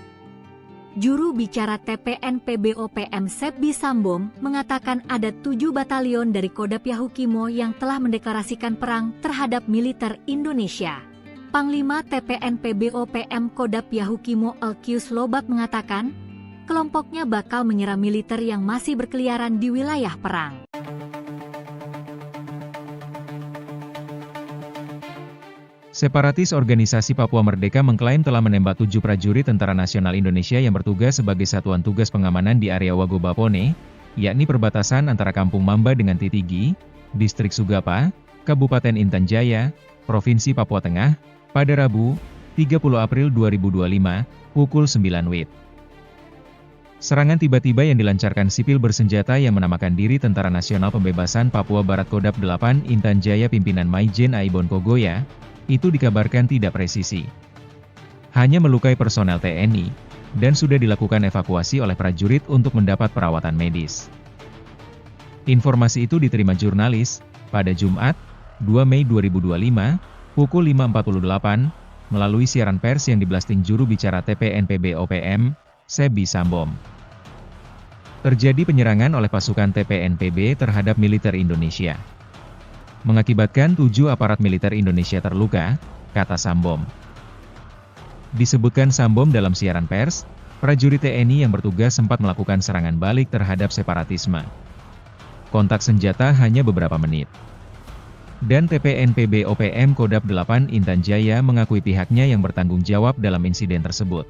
Juru bicara TPNPB-OPM Sebi Sambom mengatakan ada 7 batalion dari Kodam Yahukimo yang telah mendeklarasikan perang terhadap militer Indonesia. Panglima TPNPB-OPM Kodam Yahukimo Elkius Lobak mengatakan, kelompoknya bakal menyerang militer yang masih berkeliaran di wilayah perang. Separatis Organisasi Papua Merdeka mengklaim telah menembak 7 prajurit Tentara Nasional Indonesia yang bertugas sebagai satuan tugas pengamanan di area Wagobapone, yakni perbatasan antara Kampung Mamba dengan Titigi, Distrik Sugapa, Kabupaten Intan Jaya, Provinsi Papua Tengah, pada Rabu, 30 April 2025, pukul 9 WIB. Serangan tiba-tiba yang dilancarkan sipil bersenjata yang menamakan diri Tentara Nasional Pembebasan Papua Barat Kodam 8 Intan Jaya pimpinan Maijen Aibon Kogoya, itu dikabarkan tidak presisi. Hanya melukai personel TNI, dan sudah dilakukan evakuasi oleh prajurit untuk mendapat perawatan medis. Informasi itu diterima jurnalis, pada Jumat, 2 Mei 2025, pukul 5.48, melalui siaran pers yang diblasting juru bicara TPNPB-OPM, Sebi Sambom. Terjadi penyerangan oleh pasukan TPNPB terhadap militer Indonesia. Mengakibatkan 7 aparat militer Indonesia terluka, kata Sambom. Disebutkan Sambom dalam siaran pers, prajurit TNI yang bertugas sempat melakukan serangan balik terhadap separatisme. Kontak senjata hanya beberapa menit. Dan TPNPB-OPM Kodam 8 Intan Jaya mengakui pihaknya yang bertanggung jawab dalam insiden tersebut.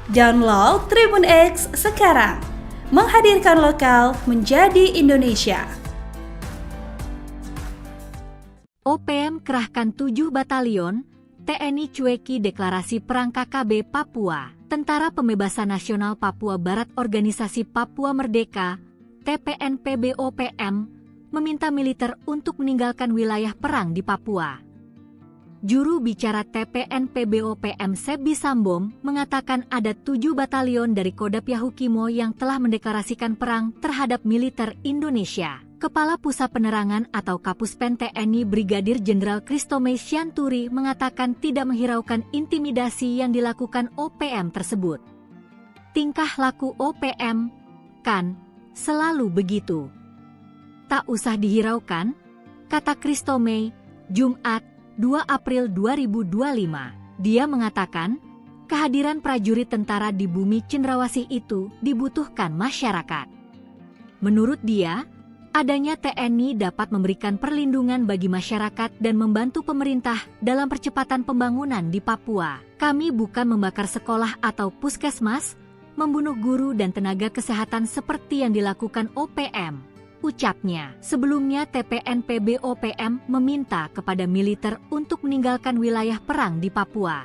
Download Tribun X sekarang. Menghadirkan lokal menjadi Indonesia. OPM kerahkan 7 batalion, TNI cueki deklarasi perang KKB Papua. Tentara Pembebasan Nasional Papua Barat Organisasi Papua Merdeka, TPNPB-OPM, meminta militer untuk meninggalkan wilayah perang di Papua. Juru bicara TPNPB-OPM Sebi Sambom mengatakan ada 7 batalion dari Kodam Yahukimo yang telah mendeklarasikan perang terhadap militer Indonesia. Kepala Pusat Penerangan atau Kapuspen TNI Brigadir Jenderal Kristome Sianturi mengatakan tidak menghiraukan intimidasi yang dilakukan OPM tersebut. Tingkah laku OPM, kan, selalu begitu. Tak usah dihiraukan, kata Kristome, Jumat, 2 April 2025. Dia mengatakan, kehadiran prajurit tentara di bumi cendrawasih itu dibutuhkan masyarakat. Menurut dia, adanya TNI dapat memberikan perlindungan bagi masyarakat dan membantu pemerintah dalam percepatan pembangunan di Papua. Kami bukan membakar sekolah atau puskesmas, membunuh guru dan tenaga kesehatan seperti yang dilakukan OPM, ucapnya. Sebelumnya TPNPB-OPM meminta kepada militer untuk meninggalkan wilayah perang di Papua.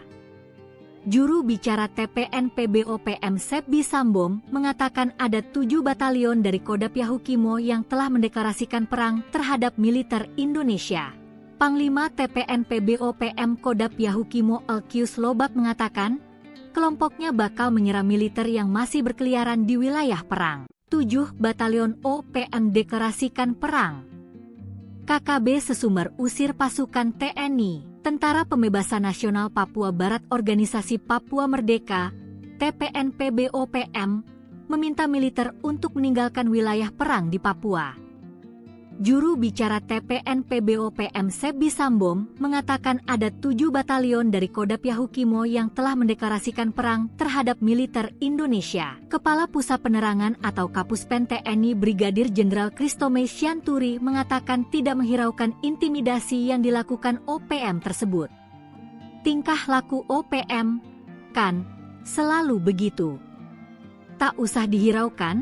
Juru bicara TPNPB-OPM Sebi Sambom mengatakan ada 7 batalion dari Kodam Yahukimo yang telah mendeklarasikan perang terhadap militer Indonesia. Panglima TPNPB-OPM Kodam Yahukimo Elkius Lobak mengatakan, kelompoknya bakal menyerang militer yang masih berkeliaran di wilayah perang. 7 batalion OPM deklarasikan perang. KKB Sesumber usir pasukan TNI. Tentara Pembebasan Nasional Papua Barat Organisasi Papua Merdeka, TPNPB-OPM, meminta militer untuk meninggalkan wilayah perang di Papua. Juru bicara TPNPB-OPM Sebi Sambom mengatakan ada 7 batalion dari Kodam Yahukimo yang telah mendeklarasikan perang terhadap militer Indonesia. Kepala Pusat Penerangan atau Kapuspen TNI Brigadir Jenderal Kristome Sianturi mengatakan tidak menghiraukan intimidasi yang dilakukan OPM tersebut. Tingkah laku OPM, kan, selalu begitu. Tak usah dihiraukan,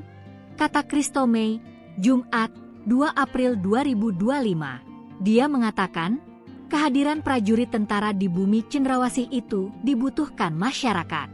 kata Kristome, Jumat, 2 April 2025. Dia mengatakan, kehadiran prajurit tentara di bumi cendrawasih itu dibutuhkan masyarakat.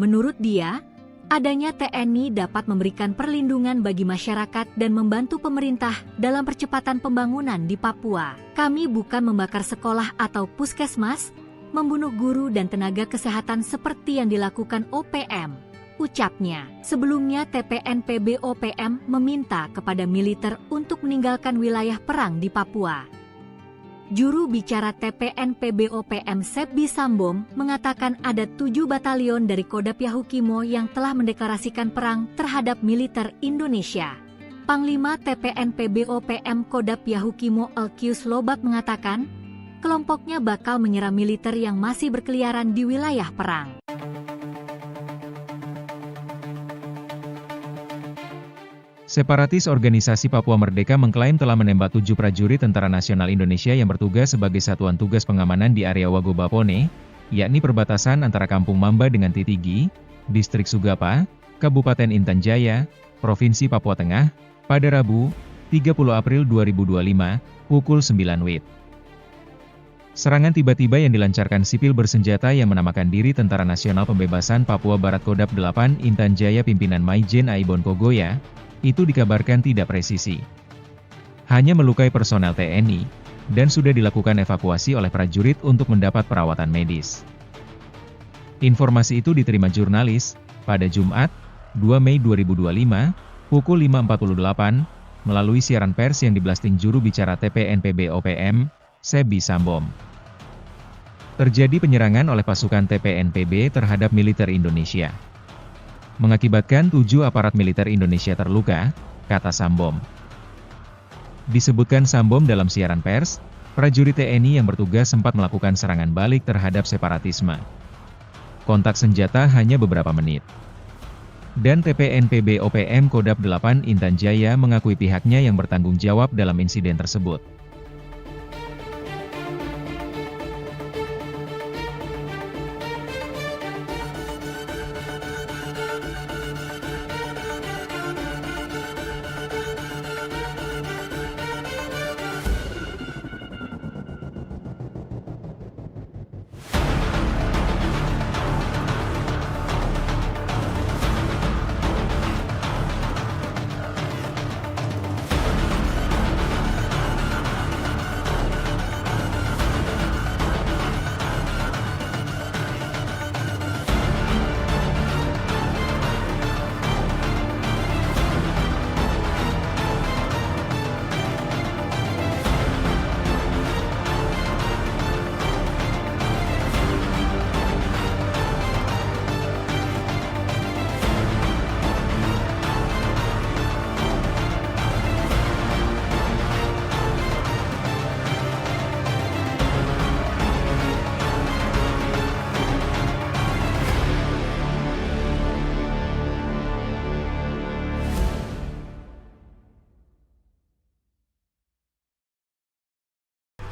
Menurut dia, adanya TNI dapat memberikan perlindungan bagi masyarakat dan membantu pemerintah dalam percepatan pembangunan di Papua. Kami bukan membakar sekolah atau puskesmas, membunuh guru dan tenaga kesehatan seperti yang dilakukan OPM, ucapnya. Sebelumnya TPNPB-OPM meminta kepada militer untuk meninggalkan wilayah perang di Papua. Juru bicara TPNPB-OPM Sebi Sambom mengatakan ada 7 batalion dari Kodam Yahukimo yang telah mendeklarasikan perang terhadap militer Indonesia. Panglima TPNPB-OPM Kodam Yahukimo Elkius Lobak mengatakan, kelompoknya bakal menyerang militer yang masih berkeliaran di wilayah perang. Separatis Organisasi Papua Merdeka mengklaim telah menembak 7 prajurit Tentara Nasional Indonesia yang bertugas sebagai satuan tugas pengamanan di area Wagobapone, yakni perbatasan antara Kampung Mamba dengan Titigi, Distrik Sugapa, Kabupaten Intan Jaya, Provinsi Papua Tengah, pada Rabu, 30 April 2025, pukul 9 WIB. Serangan tiba-tiba yang dilancarkan sipil bersenjata yang menamakan diri Tentara Nasional Pembebasan Papua Barat Kodam 8 Intan Jaya pimpinan Maijen Aibon Kogoya, itu dikabarkan tidak presisi. Hanya melukai personel TNI, dan sudah dilakukan evakuasi oleh prajurit untuk mendapat perawatan medis. Informasi itu diterima jurnalis, pada Jumat, 2 Mei 2025, pukul 5.48, melalui siaran pers yang diblasting juru bicara TPNPB-OPM, Sebi Sambom. Terjadi penyerangan oleh pasukan TPNPB terhadap militer Indonesia, mengakibatkan 7 aparat militer Indonesia terluka, kata Sambom. Disebutkan Sambom dalam siaran pers, prajurit TNI yang bertugas sempat melakukan serangan balik terhadap separatisme. Kontak senjata hanya beberapa menit. Dan TPNPB-OPM Kodam 8 Intan Jaya mengakui pihaknya yang bertanggung jawab dalam insiden tersebut.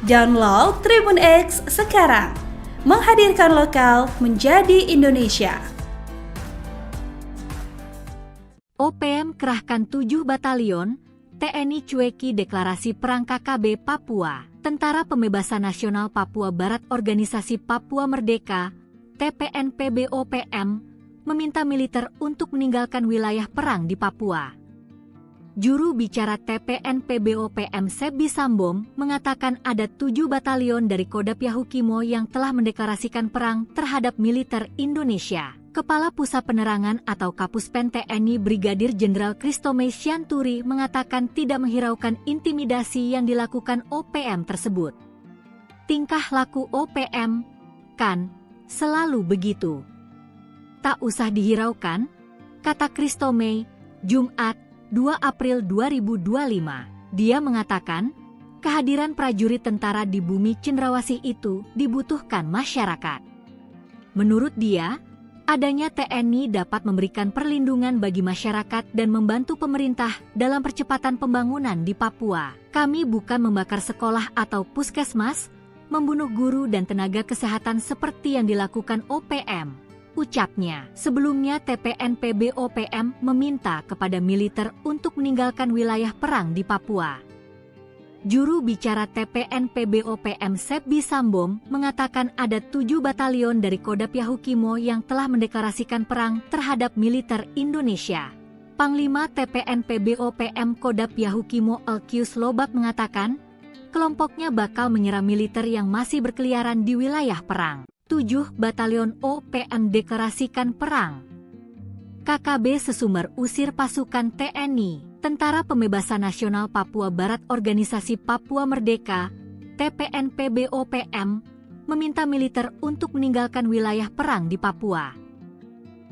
Download Tribun X sekarang. Menghadirkan lokal menjadi Indonesia. OPM kerahkan 7 batalion, TNI cueki deklarasi perang KKB Papua. Tentara Pembebasan Nasional Papua Barat Organisasi Papua Merdeka, TPNPB-OPM, meminta militer untuk meninggalkan wilayah perang di Papua. Juru bicara TPNPB-OPM Sebi Sambom mengatakan ada 7 batalion dari Kodap Yahukimo yang telah mendeklarasikan perang terhadap militer Indonesia. Kepala Pusat Penerangan atau Kapuspen TNI Brigadir Jenderal Kristomei Sianturi mengatakan tidak menghiraukan intimidasi yang dilakukan OPM tersebut. Tingkah laku OPM, kan, selalu begitu. Tak usah dihiraukan, kata Kristomei, Jumat, 2 April 2025. Dia mengatakan, kehadiran prajurit tentara di bumi cendrawasih itu dibutuhkan masyarakat. Menurut dia, adanya TNI dapat memberikan perlindungan bagi masyarakat dan membantu pemerintah dalam percepatan pembangunan di Papua. Kami bukan membakar sekolah atau puskesmas, membunuh guru dan tenaga kesehatan seperti yang dilakukan OPM. Ucapnya. Sebelumnya TPNPB-OPM meminta kepada militer untuk meninggalkan wilayah perang di Papua. Juru bicara TPNPB-OPM Sebi Sambom mengatakan ada 7 batalion dari Kodap Yahukimo yang telah mendeklarasikan perang terhadap militer Indonesia. Panglima TPNPB-OPM Kodap Yahukimo Elkius Lobak mengatakan, kelompoknya bakal menyerang militer yang masih berkeliaran di wilayah perang. 7 batalion OPM deklarasikan perang. KKB Sesumber usir pasukan TNI, Tentara Pembebasan Nasional Papua Barat Organisasi Papua Merdeka, TPNPB-OPM, meminta militer untuk meninggalkan wilayah perang di Papua.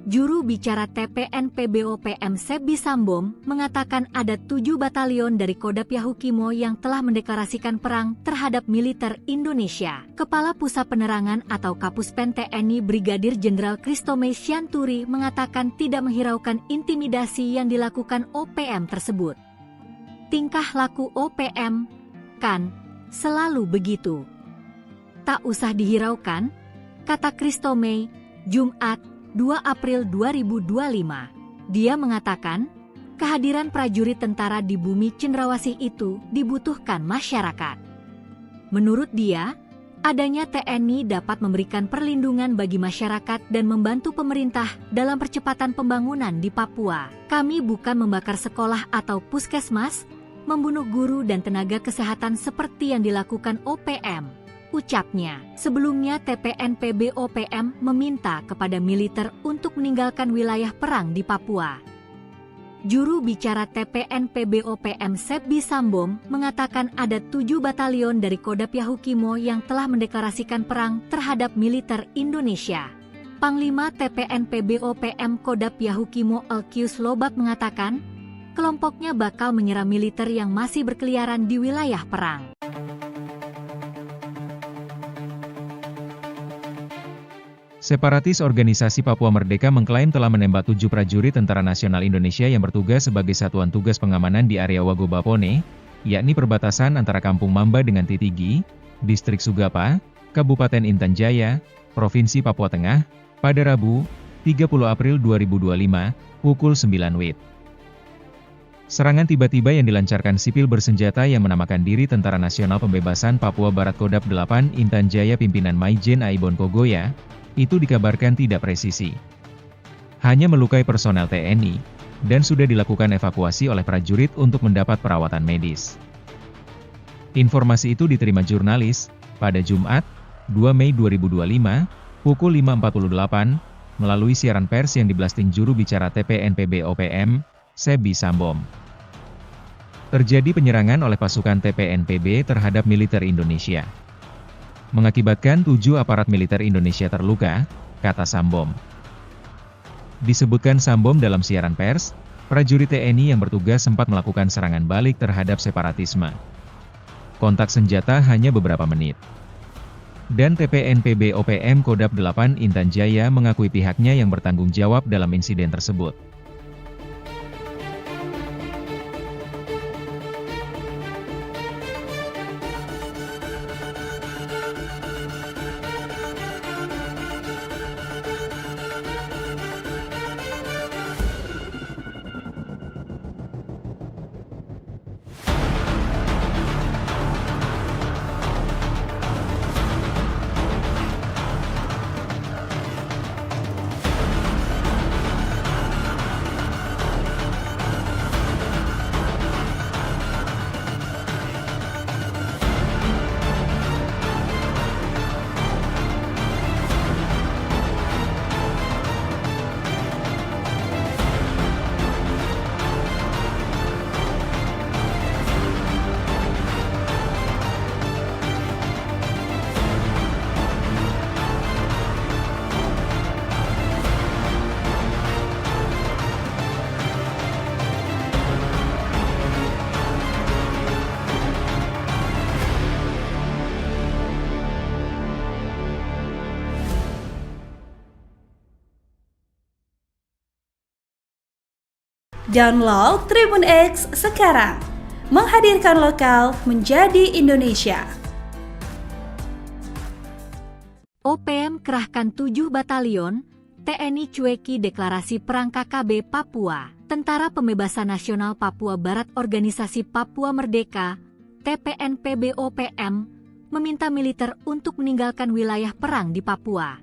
Juru bicara TPNPB-OPM Sebi Sambom mengatakan ada 7 batalion dari Kodap Yahukimo yang telah mendeklarasikan perang terhadap militer Indonesia. Kepala Pusat Penerangan atau Kapuspen TNI Brigadir Jenderal Kristomei Sianturi mengatakan tidak menghiraukan intimidasi yang dilakukan OPM tersebut. Tingkah laku OPM, kan, selalu begitu. Tak usah dihiraukan, kata Kristomei, Jumat, 2 April 2025. Dia mengatakan, kehadiran prajurit tentara di bumi cendrawasih itu dibutuhkan masyarakat. Menurut dia, adanya TNI dapat memberikan perlindungan bagi masyarakat dan membantu pemerintah dalam percepatan pembangunan di Papua. Kami bukan membakar sekolah atau puskesmas, membunuh guru dan tenaga kesehatan seperti yang dilakukan OPM. Ucapnya. Sebelumnya TPNPB-OPM meminta kepada militer untuk meninggalkan wilayah perang di Papua. Juru bicara TPNPB-OPM Sebi Sambom mengatakan ada 7 batalion dari Kodap Yahukimo yang telah mendeklarasikan perang terhadap militer Indonesia. Panglima TPNPB-OPM Kodap Yahukimo Elkius Lobak mengatakan, kelompoknya bakal menyerang militer yang masih berkeliaran di wilayah perang. Separatis Organisasi Papua Merdeka mengklaim telah menembak 7 prajurit Tentara Nasional Indonesia yang bertugas sebagai Satuan Tugas Pengamanan di area Wagobapone, yakni perbatasan antara Kampung Mamba dengan Titigi, Distrik Sugapa, Kabupaten Intan Jaya, Provinsi Papua Tengah, pada Rabu, 30 April 2025, pukul 9 WIB. Serangan tiba-tiba yang dilancarkan sipil bersenjata yang menamakan diri Tentara Nasional Pembebasan Papua Barat Kodap 8 Intan Jaya pimpinan Maijen Aibon Kogoya, itu dikabarkan tidak presisi. Hanya melukai personel TNI, dan sudah dilakukan evakuasi oleh prajurit untuk mendapat perawatan medis. Informasi itu diterima jurnalis, pada Jumat, 2 Mei 2025, pukul 5.48, melalui siaran pers yang diblasting juru bicara TPNPB-OPM, Sebi Sambom. Terjadi penyerangan oleh pasukan TPNPB terhadap militer Indonesia. Mengakibatkan 7 aparat militer Indonesia terluka, kata Sambom. Disebutkan Sambom dalam siaran pers, prajurit TNI yang bertugas sempat melakukan serangan balik terhadap separatisme. Kontak senjata hanya beberapa menit. Dan TPNPB-OPM Kodap 8 Intan Jaya mengakui pihaknya yang bertanggung jawab dalam insiden tersebut. Download Tribun X sekarang. Menghadirkan lokal menjadi Indonesia. OPM kerahkan 7 batalion, TNI cueki deklarasi perang KKB Papua. Tentara Pembebasan Nasional Papua Barat Organisasi Papua Merdeka, TPNPB-OPM, meminta militer untuk meninggalkan wilayah perang di Papua.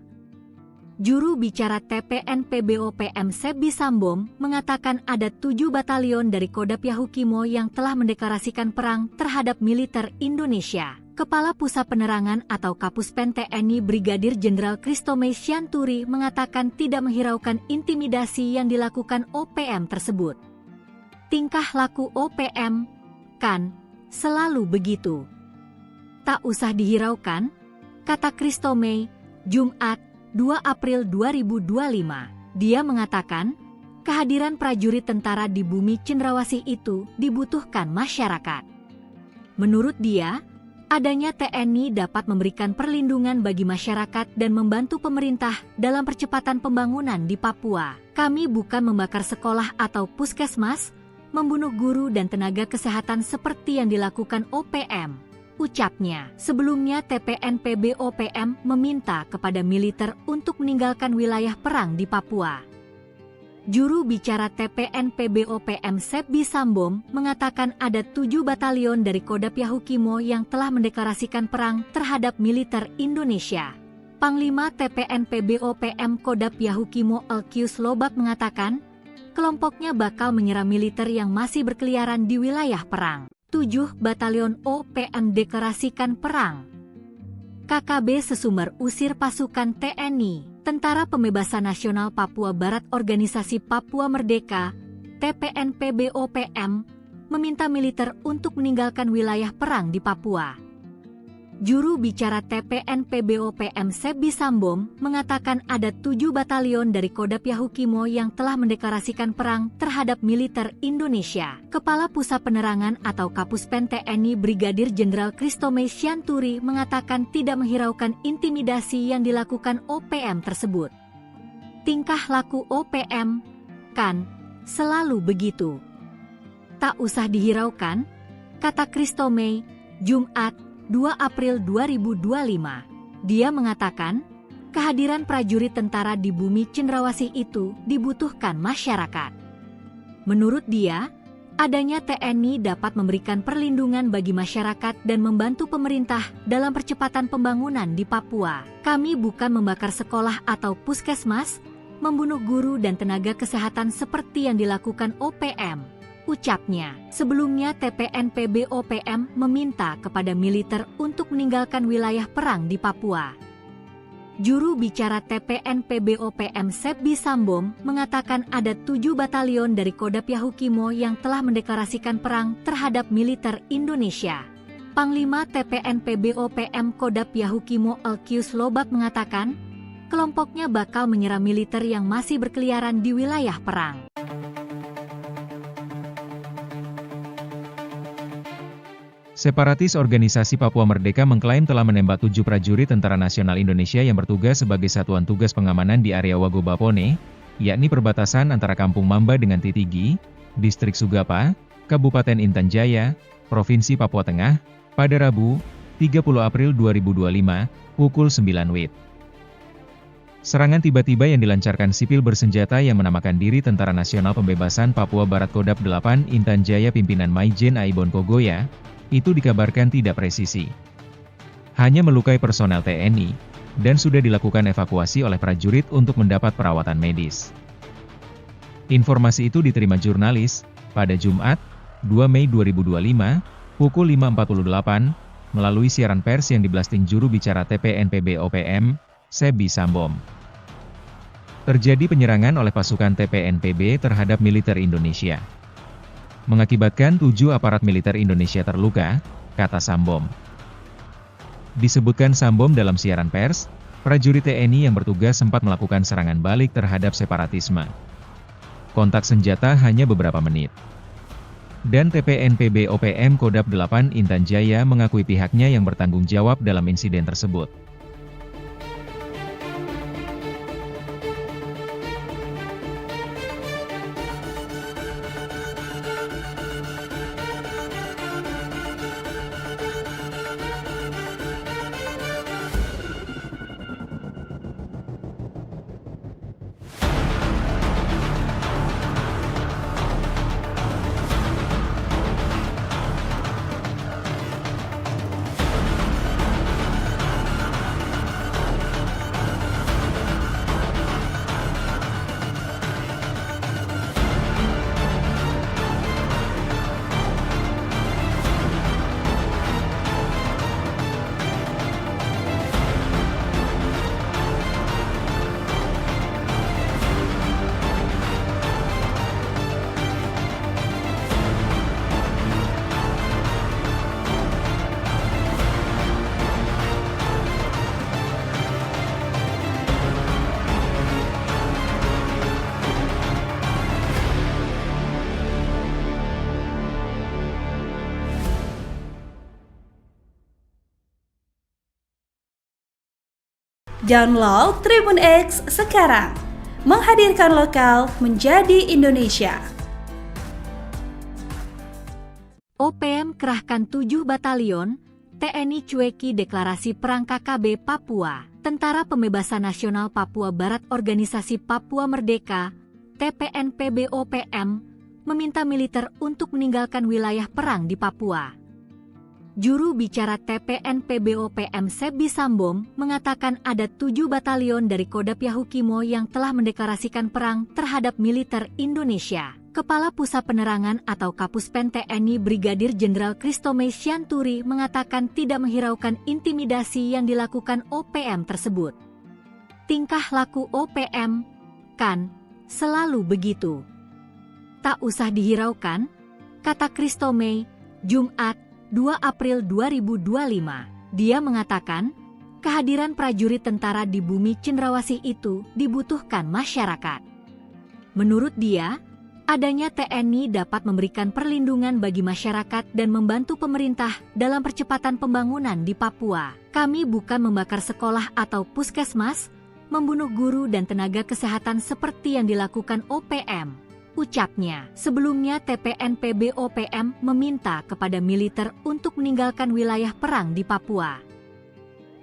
Juru bicara TPNPB-OPM Sebi Sambom mengatakan ada 7 batalion dari Kodap Yahukimo yang telah mendeklarasikan perang terhadap militer Indonesia. Kepala Pusat Penerangan atau Kapuspen TNI Brigadir Jenderal Christomay Sianturi mengatakan tidak menghiraukan intimidasi yang dilakukan OPM tersebut. Tingkah laku OPM, kan, selalu begitu. Tak usah dihiraukan, kata Christomay, Jumat, 2 April 2025. Dia mengatakan, kehadiran prajurit tentara di bumi cendrawasih itu dibutuhkan masyarakat. Menurut dia, adanya TNI dapat memberikan perlindungan bagi masyarakat dan membantu pemerintah dalam percepatan pembangunan di Papua. Kami bukan membakar sekolah atau puskesmas, membunuh guru dan tenaga kesehatan seperti yang dilakukan OPM, ucapnya. Sebelumnya TPNPB-OPM meminta kepada militer untuk meninggalkan wilayah perang di Papua. Juru bicara TPNPB-OPM Sebi Sambom mengatakan ada 7 batalion dari Kodap Yahukimo yang telah mendeklarasikan perang terhadap militer Indonesia. Panglima TPNPB-OPM Kodap Yahukimo Elkius Lobak mengatakan, kelompoknya bakal menyerang militer yang masih berkeliaran di wilayah perang. 7 batalion OPM deklarasikan perang. KKB Sesumber usir pasukan TNI. Tentara Pembebasan Nasional Papua Barat Organisasi Papua Merdeka, TPNPB-OPM, meminta militer untuk meninggalkan wilayah perang di Papua. Juru bicara TPNPB-OPM Sebi Sambom mengatakan ada 7 batalion dari Kodap Yahukimo yang telah mendeklarasikan perang terhadap militer Indonesia. Kepala Pusat Penerangan atau Kapuspen TNI Brigadir Jenderal Christomay Sianturi mengatakan tidak menghiraukan intimidasi yang dilakukan OPM tersebut. Tingkah laku OPM, kan, selalu begitu. Tak usah dihiraukan, kata Christomay, Jumat, 2 April 2025. Dia mengatakan, kehadiran prajurit tentara di bumi cendrawasih itu dibutuhkan masyarakat. Menurut dia, adanya TNI dapat memberikan perlindungan bagi masyarakat dan membantu pemerintah dalam percepatan pembangunan di Papua. Kami bukan membakar sekolah atau puskesmas, membunuh guru dan tenaga kesehatan seperti yang dilakukan OPM, ucapnya. Sebelumnya TPNPB-OPM meminta kepada militer untuk meninggalkan wilayah perang di Papua. Juru bicara TPNPB-OPM Sebi Sambom mengatakan ada 7 batalion dari Kodap Yahukimo yang telah mendeklarasikan perang terhadap militer Indonesia. Panglima TPNPB-OPM Kodap Yahukimo Elkius Lobak mengatakan, kelompoknya bakal menyerang militer yang masih berkeliaran di wilayah perang. Separatis Organisasi Papua Merdeka mengklaim telah menembak 7 prajurit Tentara Nasional Indonesia yang bertugas sebagai satuan tugas pengamanan di area Wagobapone, yakni perbatasan antara Kampung Mamba dengan Titigi, Distrik Sugapa, Kabupaten Intan Jaya, Provinsi Papua Tengah, pada Rabu, 30 April 2025, pukul 9 WIB. Serangan tiba-tiba yang dilancarkan sipil bersenjata yang menamakan diri Tentara Nasional Pembebasan Papua Barat Kodap 8 Intan Jaya pimpinan Maijen Aibon Kogoya, itu dikabarkan tidak presisi. Hanya melukai personel TNI, dan sudah dilakukan evakuasi oleh prajurit untuk mendapat perawatan medis. Informasi itu diterima jurnalis, pada Jumat, 2 Mei 2025, pukul 5.48, melalui siaran pers yang diblasting juru bicara TPNPB-OPM, Sebi Sambom. Terjadi penyerangan oleh pasukan TPNPB terhadap militer Indonesia. Mengakibatkan 7 aparat militer Indonesia terluka, kata Sambom. Disebutkan Sambom dalam siaran pers, prajurit TNI yang bertugas sempat melakukan serangan balik terhadap separatisme. Kontak senjata hanya beberapa menit. Dan TPNPB-OPM Kodap 8 Intan Jaya mengakui pihaknya yang bertanggung jawab dalam insiden tersebut. Download Tribun X sekarang. Menghadirkan lokal menjadi Indonesia. OPM kerahkan 7 batalion, TNI cueki deklarasi perang KKB Papua. Tentara Pembebasan Nasional Papua Barat Organisasi Papua Merdeka, TPNPB-OPM, meminta militer untuk meninggalkan wilayah perang di Papua. Juru bicara TPNPB-OPM Sebi Sambom mengatakan ada 7 batalion dari Kodam Yahukimo yang telah mendeklarasikan perang terhadap militer Indonesia. Kepala Pusat Penerangan atau Kapuspen TNI Brigadir Jenderal Kristome Syanturi mengatakan tidak menghiraukan intimidasi yang dilakukan OPM tersebut. Tingkah laku OPM, kan, selalu begitu. Tak usah dihiraukan, kata Kristome, Jumat, 2 April 2025. Dia mengatakan, kehadiran prajurit tentara di bumi Cendrawasih itu dibutuhkan masyarakat. Menurut dia, adanya TNI dapat memberikan perlindungan bagi masyarakat dan membantu pemerintah dalam percepatan pembangunan di Papua. Kami bukan membakar sekolah atau puskesmas, membunuh guru dan tenaga kesehatan seperti yang dilakukan OPM. Ucapnya. Sebelumnya TPNPB-OPM meminta kepada militer untuk meninggalkan wilayah perang di Papua.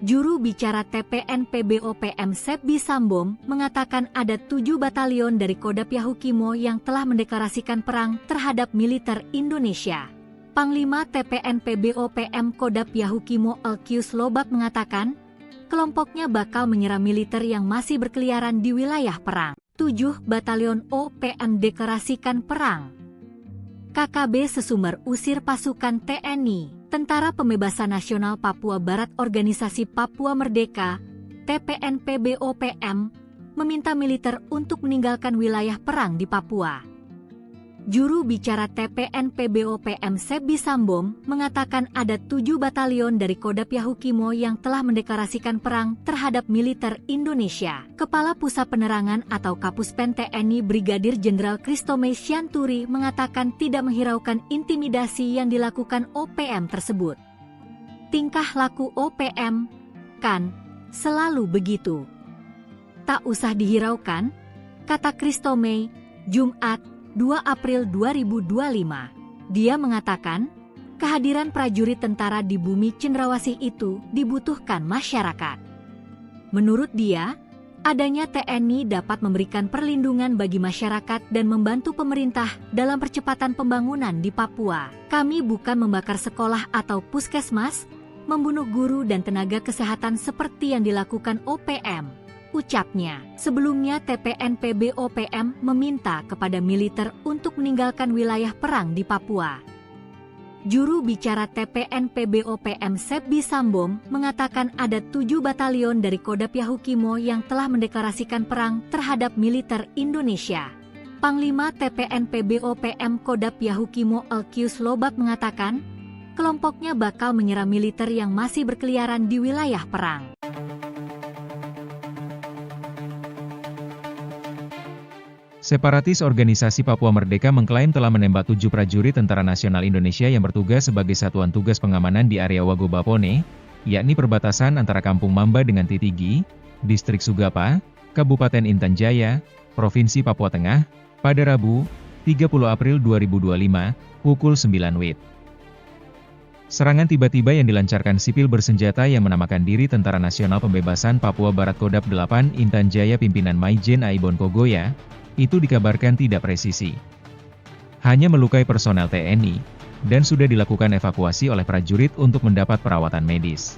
Juru bicara TPNPB-OPM Sebi Sambom mengatakan ada 7 batalion dari Kodam Yahukimo yang telah mendeklarasikan perang terhadap militer Indonesia. Panglima TPNPB-OPM Kodam Yahukimo Elkius Lobak mengatakan, kelompoknya bakal menyerang militer yang masih berkeliaran di wilayah perang. 7 batalion OPM deklarasikan perang. KKB Sesumber usir pasukan TNI. Tentara Pembebasan Nasional Papua Barat Organisasi Papua Merdeka, TPNPB-OPM, meminta militer untuk meninggalkan wilayah perang di Papua. Juru bicara TPNPB-OPM Sebi Sambom mengatakan ada 7 batalion dari Kodam Yahukimo yang telah mendeklarasikan perang terhadap militer Indonesia. Kepala Pusat Penerangan atau Kapuspen TNI Brigadir Jenderal Kristome Syanturi mengatakan tidak menghiraukan intimidasi yang dilakukan OPM tersebut. Tingkah laku OPM, kan, selalu begitu. Tak usah dihiraukan, kata Kristome, Jumat, 2 April 2025. Dia mengatakan, kehadiran prajurit tentara di bumi Cendrawasih itu dibutuhkan masyarakat. Menurut dia, adanya TNI dapat memberikan perlindungan bagi masyarakat dan membantu pemerintah dalam percepatan pembangunan di Papua. Kami bukan membakar sekolah atau puskesmas, membunuh guru dan tenaga kesehatan seperti yang dilakukan OPM. Ucapnya. Sebelumnya TPNPB-OPM meminta kepada militer untuk meninggalkan wilayah perang di Papua. Juru bicara TPNPB-OPM Sebi Sambom mengatakan ada 7 batalion dari Kodam Yahukimo yang telah mendeklarasikan perang terhadap militer Indonesia. Panglima TPNPB-OPM Kodam Yahukimo Elkius Lobak mengatakan, kelompoknya bakal menyerang militer yang masih berkeliaran di wilayah perang. Separatis Organisasi Papua Merdeka mengklaim telah menembak 7 prajurit Tentara Nasional Indonesia yang bertugas sebagai satuan tugas pengamanan di area Wagobapone, yakni perbatasan antara Kampung Mamba dengan Titigi, Distrik Sugapa, Kabupaten Intan Jaya, Provinsi Papua Tengah, pada Rabu, 30 April 2025, pukul 9 WIB. Serangan tiba-tiba yang dilancarkan sipil bersenjata yang menamakan diri Tentara Nasional Pembebasan Papua Barat Kodam 8 Intan Jaya pimpinan Maijen Aibon Kogoya, itu dikabarkan tidak presisi. Hanya melukai personel TNI, dan sudah dilakukan evakuasi oleh prajurit untuk mendapat perawatan medis.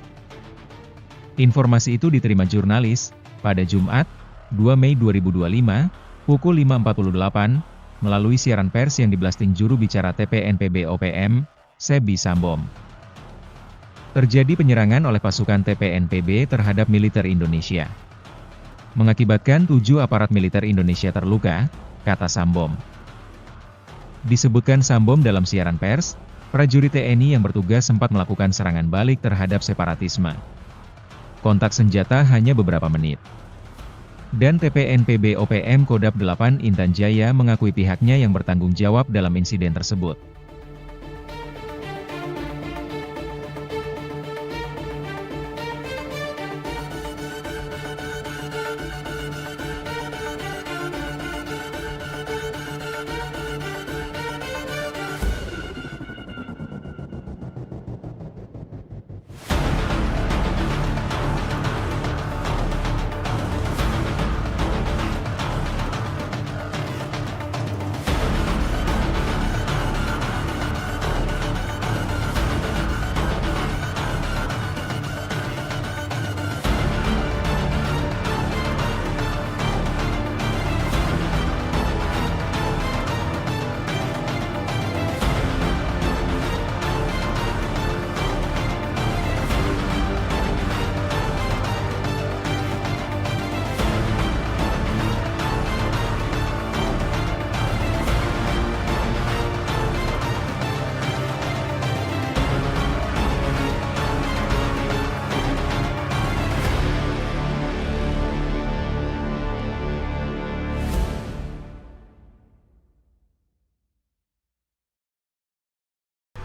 Informasi itu diterima jurnalis, pada Jumat, 2 Mei 2025, pukul 5.48, melalui siaran pers yang diblasting juru bicara TPNPB-OPM, Sebi Sambom. Terjadi penyerangan oleh pasukan TPNPB terhadap militer Indonesia. Mengakibatkan 7 aparat militer Indonesia terluka, kata Sambom. Disebutkan Sambom dalam siaran pers, prajurit TNI yang bertugas sempat melakukan serangan balik terhadap separatisme. Kontak senjata hanya beberapa menit. Dan TPNPB-OPM Kodam 8 Intan Jaya mengakui pihaknya yang bertanggung jawab dalam insiden tersebut.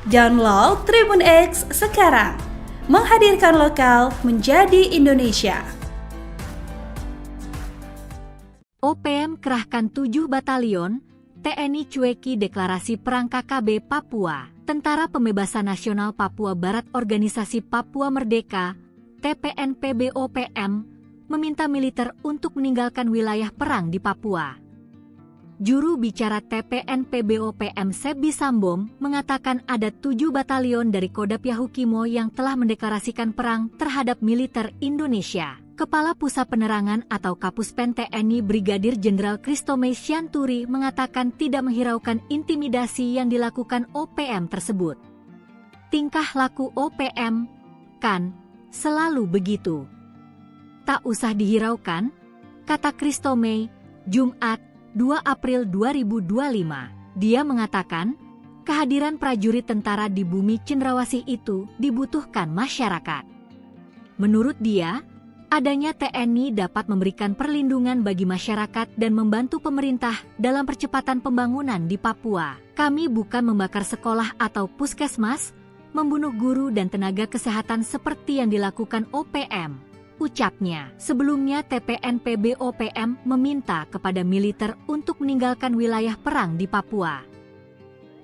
Download Tribun X sekarang. Menghadirkan lokal menjadi Indonesia. OPM kerahkan 7 batalion, TNI cueki deklarasi perang KKB Papua. Tentara Pembebasan Nasional Papua Barat Organisasi Papua Merdeka, TPNPB-OPM, meminta militer untuk meninggalkan wilayah perang di Papua. Juru bicara TPNPB-OPM Sebi Sambom mengatakan ada 7 batalion dari Kodam Yahukimo yang telah mendeklarasikan perang terhadap militer Indonesia. Kepala Pusat Penerangan atau Kapuspen TNI Brigadir Jenderal Kristome Syanturi mengatakan tidak menghiraukan intimidasi yang dilakukan OPM tersebut. Tingkah laku OPM, kan, selalu begitu. Tak usah dihiraukan, kata Kristome, Jumat, 2 April 2025. Dia mengatakan, kehadiran prajurit tentara di bumi cendrawasih itu dibutuhkan masyarakat. Menurut dia, adanya TNI dapat memberikan perlindungan bagi masyarakat dan membantu pemerintah dalam percepatan pembangunan di Papua. Kami bukan membakar sekolah atau puskesmas, membunuh guru dan tenaga kesehatan seperti yang dilakukan OPM. Ucapnya. Sebelumnya TPNPB-OPM meminta kepada militer untuk meninggalkan wilayah perang di Papua.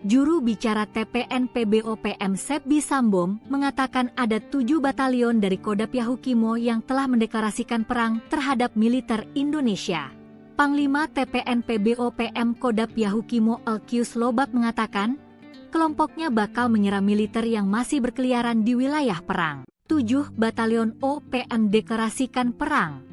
Juru bicara TPNPB-OPM Sebi Sambom mengatakan ada 7 batalion dari Kodam Yahukimo yang telah mendeklarasikan perang terhadap militer Indonesia. Panglima TPNPB-OPM Kodam Yahukimo Elkius Lobak mengatakan, kelompoknya bakal menyerang militer yang masih berkeliaran di wilayah perang. 7 batalion OPM deklarasikan perang.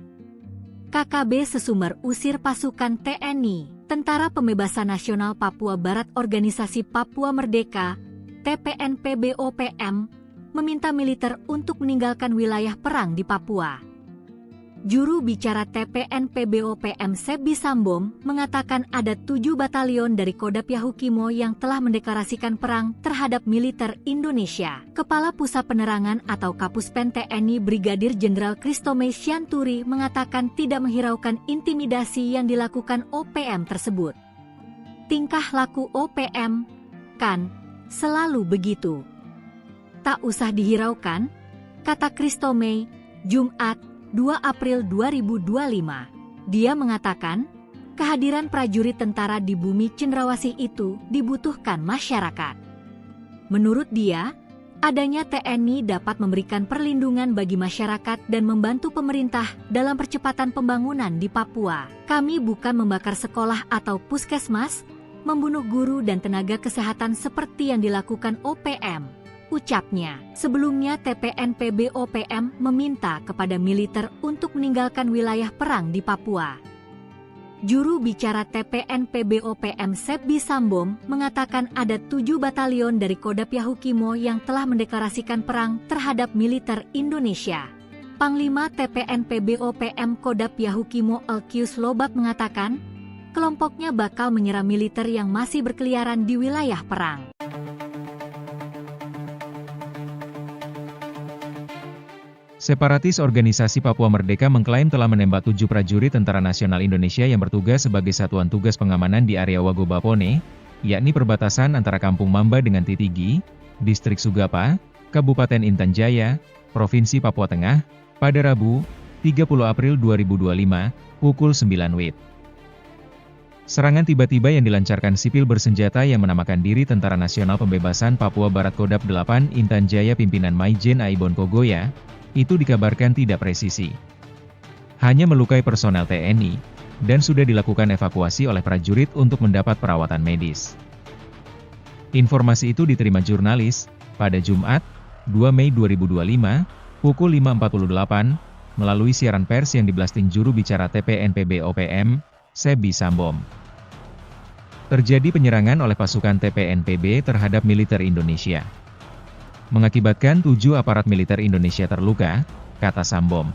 KKB Sesumber usir pasukan TNI, Tentara Pembebasan Nasional Papua Barat Organisasi Papua Merdeka, TPNPB-OPM, meminta militer untuk meninggalkan wilayah perang di Papua. Juru bicara TPNPB-OPM Sebi Sambom mengatakan ada 7 batalion dari Kodam Yahukimo yang telah mendeklarasikan perang terhadap militer Indonesia. Kepala Pusat Penerangan atau Kapuspen TNI Brigadir Jenderal Kristome Syanturi mengatakan tidak menghiraukan intimidasi yang dilakukan OPM tersebut. Tingkah laku OPM, kan, selalu begitu. Tak usah dihiraukan, kata Kristome, Jumat, 2 April 2025. Dia mengatakan, kehadiran prajurit tentara di bumi cendrawasih itu dibutuhkan masyarakat. Menurut dia, adanya TNI dapat memberikan perlindungan bagi masyarakat dan membantu pemerintah dalam percepatan pembangunan di Papua. Kami bukan membakar sekolah atau puskesmas, membunuh guru dan tenaga kesehatan seperti yang dilakukan OPM. Ucapnya. Sebelumnya TPNPB-OPM meminta kepada militer untuk meninggalkan wilayah perang di Papua. Juru bicara TPNPB-OPM Sebi Sambom mengatakan ada 7 batalion dari Kodam Yahukimo yang telah mendeklarasikan perang terhadap militer Indonesia. Panglima TPNPB-OPM Kodam Yahukimo Elkius Lobak mengatakan, kelompoknya bakal menyerang militer yang masih berkeliaran di wilayah perang. Separatis Organisasi Papua Merdeka mengklaim telah menembak 7 prajurit Tentara Nasional Indonesia yang bertugas sebagai satuan tugas pengamanan di area Wagobapone, yakni perbatasan antara Kampung Mamba dengan Titigi, Distrik Sugapa, Kabupaten Intan Jaya, Provinsi Papua Tengah, pada Rabu, 30 April 2025, pukul 9 WIB. Serangan tiba-tiba yang dilancarkan sipil bersenjata yang menamakan diri Tentara Nasional Pembebasan Papua Barat Kodam 8 Intan Jaya pimpinan Maijen Aibon Kogoya, itu dikabarkan tidak presisi. Hanya melukai personel TNI, dan sudah dilakukan evakuasi oleh prajurit untuk mendapat perawatan medis. Informasi itu diterima jurnalis, pada Jumat, 2 Mei 2025, pukul 5.48, melalui siaran pers yang diblasting juru bicara TPNPB-OPM, Sebi Sambom. Terjadi penyerangan oleh pasukan TPNPB terhadap militer Indonesia. Mengakibatkan 7 aparat militer Indonesia terluka, kata Sambom.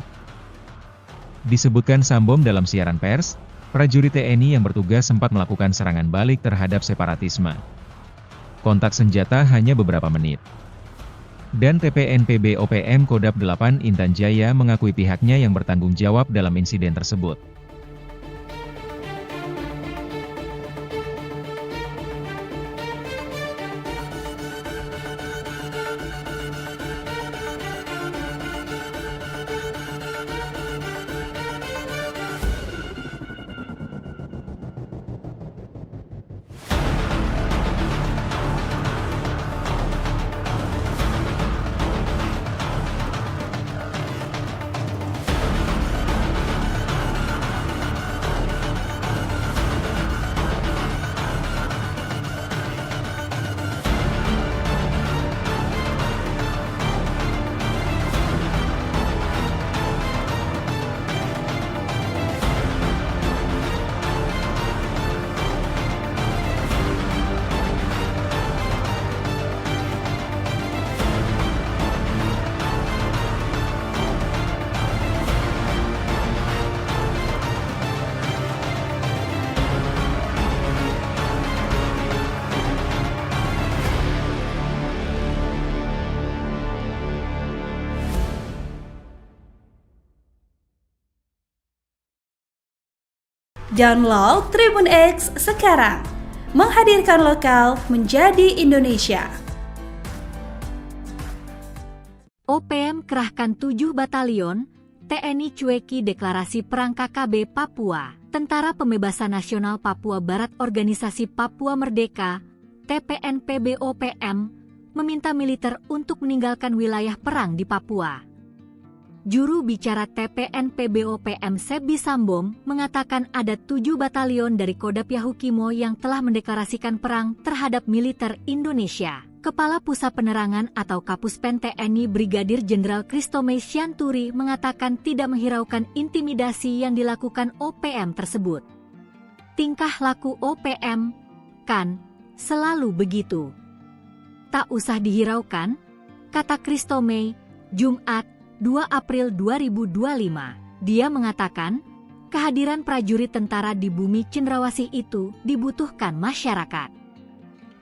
Disebutkan Sambom dalam siaran pers, prajurit TNI yang bertugas sempat melakukan serangan balik terhadap separatisme. Kontak senjata hanya beberapa menit. Dan TPNPB-OPM Kodam 8 Intan Jaya mengakui pihaknya yang bertanggung jawab dalam insiden tersebut. Download Tribun X sekarang. Menghadirkan lokal menjadi Indonesia. OPM kerahkan 7 batalion, TNI cueki deklarasi perang KKB Papua. Tentara Pembebasan Nasional Papua Barat Organisasi Papua Merdeka, TPNPB-OPM, meminta militer untuk meninggalkan wilayah perang di Papua. Juru bicara TPNPB-OPM Sebi Sambom mengatakan ada 7 batalion dari Kodam Yahukimo yang telah mendeklarasikan perang terhadap militer Indonesia. Kepala Pusat Penerangan atau Kapuspen TNI Brigadir Jenderal Christomay Sianturi mengatakan tidak menghiraukan intimidasi yang dilakukan OPM tersebut. Tingkah laku OPM kan selalu begitu. Tak usah dihiraukan, kata Christomay, Jumat 2 April 2025. Dia mengatakan, kehadiran prajurit tentara di bumi cendrawasih itu dibutuhkan masyarakat.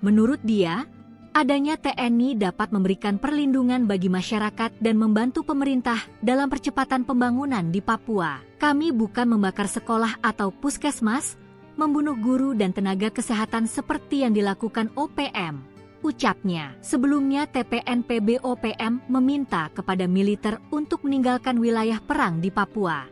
Menurut dia, adanya TNI dapat memberikan perlindungan bagi masyarakat dan membantu pemerintah dalam percepatan pembangunan di Papua. Kami bukan membakar sekolah atau puskesmas, membunuh guru dan tenaga kesehatan seperti yang dilakukan OPM, ucapnya. Sebelumnya TPNPB-OPM meminta kepada militer untuk meninggalkan wilayah perang di Papua.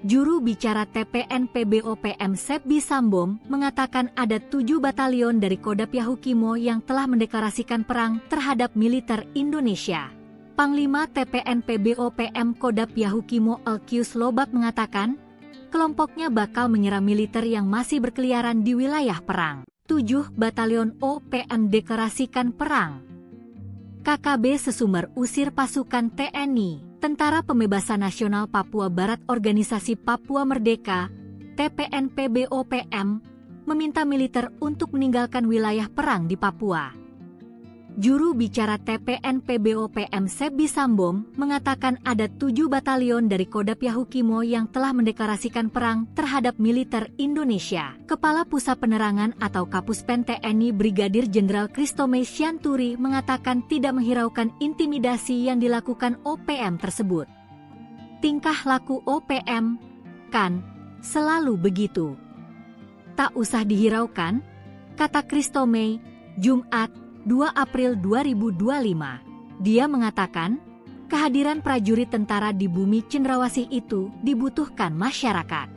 Juru bicara TPNPB-OPM Sebi Sambom mengatakan ada 7 batalion dari Kodam Yahukimo yang telah mendeklarasikan perang terhadap militer Indonesia. Panglima TPNPB-OPM Kodam Yahukimo Elkius Lobak mengatakan, kelompoknya bakal menyerang militer yang masih berkeliaran di wilayah perang. 7 batalion OPM deklarasikan perang. KKB Sesumber usir pasukan TNI. Tentara Pembebasan Nasional Papua Barat Organisasi Papua Merdeka, TPNPB-OPM, meminta militer untuk meninggalkan wilayah perang di Papua. Juru bicara TPNPB-OPM Sebi Sambom mengatakan ada 7 batalion dari Kodam Yahukimo yang telah mendeklarasikan perang terhadap militer Indonesia. Kepala Pusat Penerangan atau Kapuspen TNI Brigadir Jenderal Christomay Sianturi mengatakan tidak menghiraukan intimidasi yang dilakukan OPM tersebut. Tingkah laku OPM kan selalu begitu. Tak usah dihiraukan, kata Christomay, Jumat 2 April 2025. Dia mengatakan, kehadiran prajurit tentara di bumi cendrawasih itu dibutuhkan masyarakat.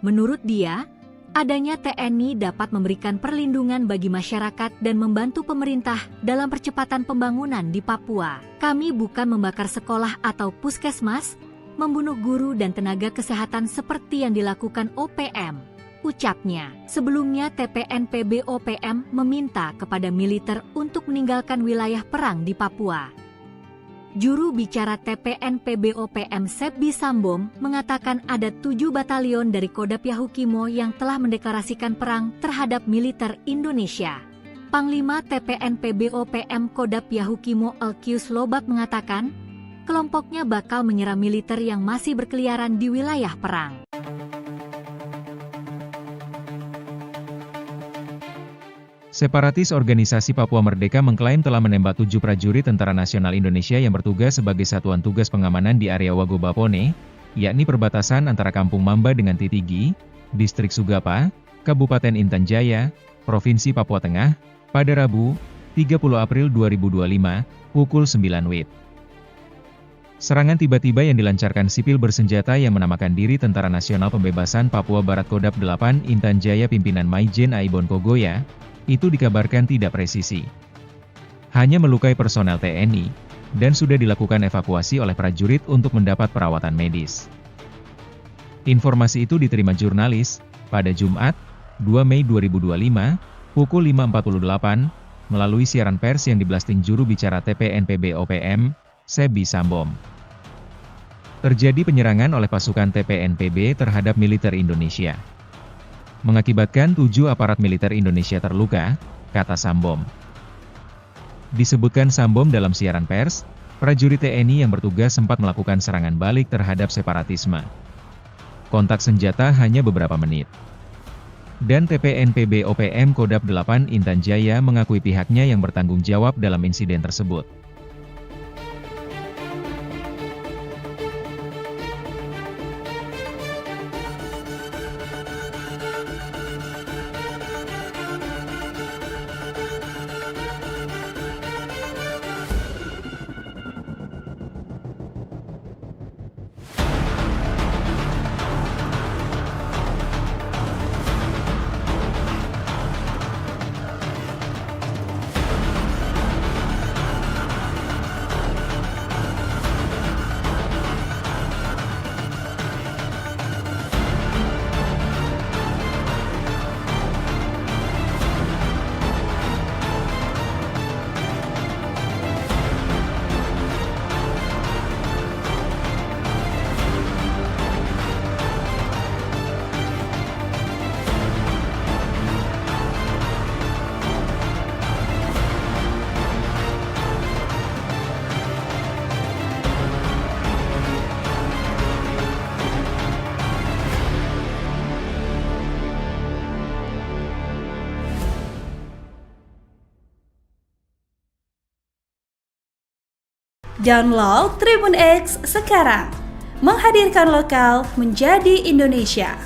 Menurut dia, adanya TNI dapat memberikan perlindungan bagi masyarakat dan membantu pemerintah dalam percepatan pembangunan di Papua. Kami bukan membakar sekolah atau puskesmas, membunuh guru dan tenaga kesehatan seperti yang dilakukan OPM, ucapnya. Sebelumnya TPNPB-OPM meminta kepada militer untuk meninggalkan wilayah perang di Papua. Juru bicara TPNPB-OPM Sebi Sambom mengatakan ada 7 batalion dari Kodam Yahukimo yang telah mendeklarasikan perang terhadap militer Indonesia. Panglima TPNPB-OPM Kodam Yahukimo Elkius Lobak mengatakan, kelompoknya bakal menyerang militer yang masih berkeliaran di wilayah perang. Separatis Organisasi Papua Merdeka mengklaim telah menembak 7 prajurit Tentara Nasional Indonesia yang bertugas sebagai satuan tugas pengamanan di area Wagobapone, yakni perbatasan antara Kampung Mamba dengan Titigi, Distrik Sugapa, Kabupaten Intan Jaya, Provinsi Papua Tengah, pada Rabu, 30 April 2025, pukul 9 WIB. Serangan tiba-tiba yang dilancarkan sipil bersenjata yang menamakan diri Tentara Nasional Pembebasan Papua Barat Kodam 8 Intan Jaya pimpinan Maijen Aibon Kogoya, itu dikabarkan tidak presisi. Hanya melukai personel TNI, dan sudah dilakukan evakuasi oleh prajurit untuk mendapat perawatan medis. Informasi itu diterima jurnalis, pada Jumat, 2 Mei 2025, pukul 5.48, melalui siaran pers yang diblasting juru bicara TPNPB-OPM, Sebi Sambom. Terjadi penyerangan oleh pasukan TPNPB terhadap militer Indonesia, mengakibatkan 7 aparat militer Indonesia terluka, kata Sambom. Disebutkan Sambom dalam siaran pers, prajurit TNI yang bertugas sempat melakukan serangan balik terhadap separatisme. Kontak senjata hanya beberapa menit. Dan TPNPB-OPM Kodam 8 Intan Jaya mengakui pihaknya yang bertanggung jawab dalam insiden tersebut. Download Tribun X sekarang. Menghadirkan lokal menjadi Indonesia.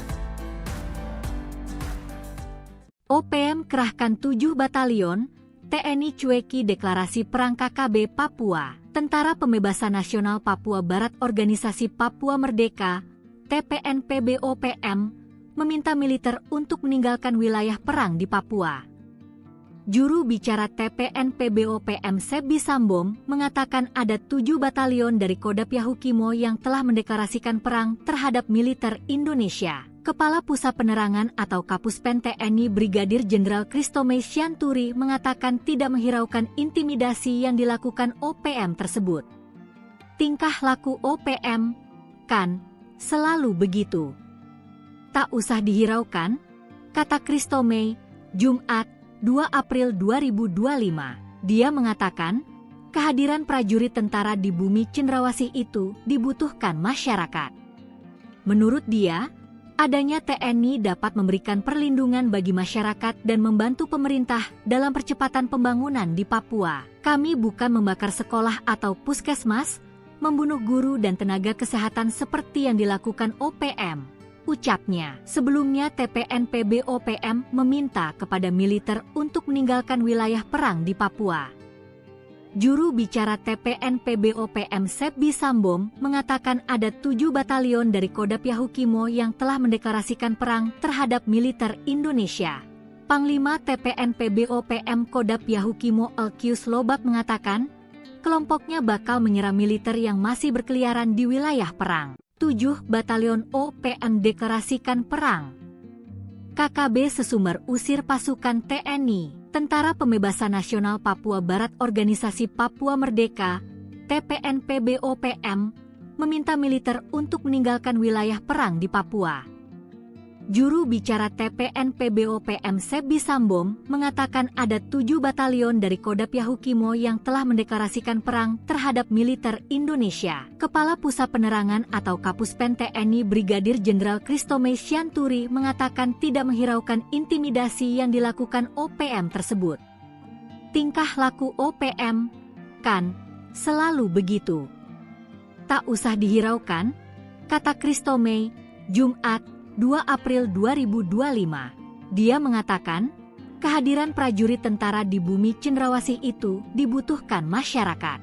OPM kerahkan 7 batalion, TNI cueki deklarasi perang KKB Papua. Tentara Pembebasan Nasional Papua Barat Organisasi Papua Merdeka, TPNPB-OPM, meminta militer untuk meninggalkan wilayah perang di Papua. Juru bicara TPNPB-OPM Sebi Sambom mengatakan ada 7 batalion dari Kodap Yahukimo yang telah mendeklarasikan perang terhadap militer Indonesia. Kepala Pusat Penerangan atau Kapuspen TNI Brigadir Jenderal Kristomei Syanturi mengatakan tidak menghiraukan intimidasi yang dilakukan OPM tersebut. Tingkah laku OPM, kan, selalu begitu. Tak usah dihiraukan, kata Kristomei, Jumat, 2 April 2025. Dia mengatakan, kehadiran prajurit tentara di bumi cendrawasih itu dibutuhkan masyarakat. Menurut dia, adanya TNI dapat memberikan perlindungan bagi masyarakat dan membantu pemerintah dalam percepatan pembangunan di Papua. Kami bukan membakar sekolah atau puskesmas, membunuh guru dan tenaga kesehatan seperti yang dilakukan OPM. Ucapnya. Sebelumnya TPNPB-OPM meminta kepada militer untuk meninggalkan wilayah perang di Papua. Juru bicara TPNPB-OPM Sebi Sambom mengatakan ada 7 batalion dari Kodap Yahukimo yang telah mendeklarasikan perang terhadap militer Indonesia. Panglima TPNPB-OPM Kodap Yahukimo Elkius Lobak mengatakan, kelompoknya bakal menyerang militer yang masih berkeliaran di wilayah perang. 7 batalion OPM deklarasikan perang. KKB Sesumber usir pasukan TNI, Tentara Pembebasan Nasional Papua Barat Organisasi Papua Merdeka, TPNPB-OPM, meminta militer untuk meninggalkan wilayah perang di Papua. Juru bicara TPNPB-OPM Sebi Sambom mengatakan ada 7 batalion dari Kodap Yahukimo yang telah mendeklarasikan perang terhadap militer Indonesia. Kepala Pusat Penerangan atau Kapuspen TNI Brigadir Jenderal Kristomei Syanturi mengatakan tidak menghiraukan intimidasi yang dilakukan OPM tersebut. Tingkah laku OPM, kan, selalu begitu. Tak usah dihiraukan, kata Kristomei, Jumat, 2 April 2025. Dia mengatakan, kehadiran prajurit tentara di bumi cendrawasih itu dibutuhkan masyarakat.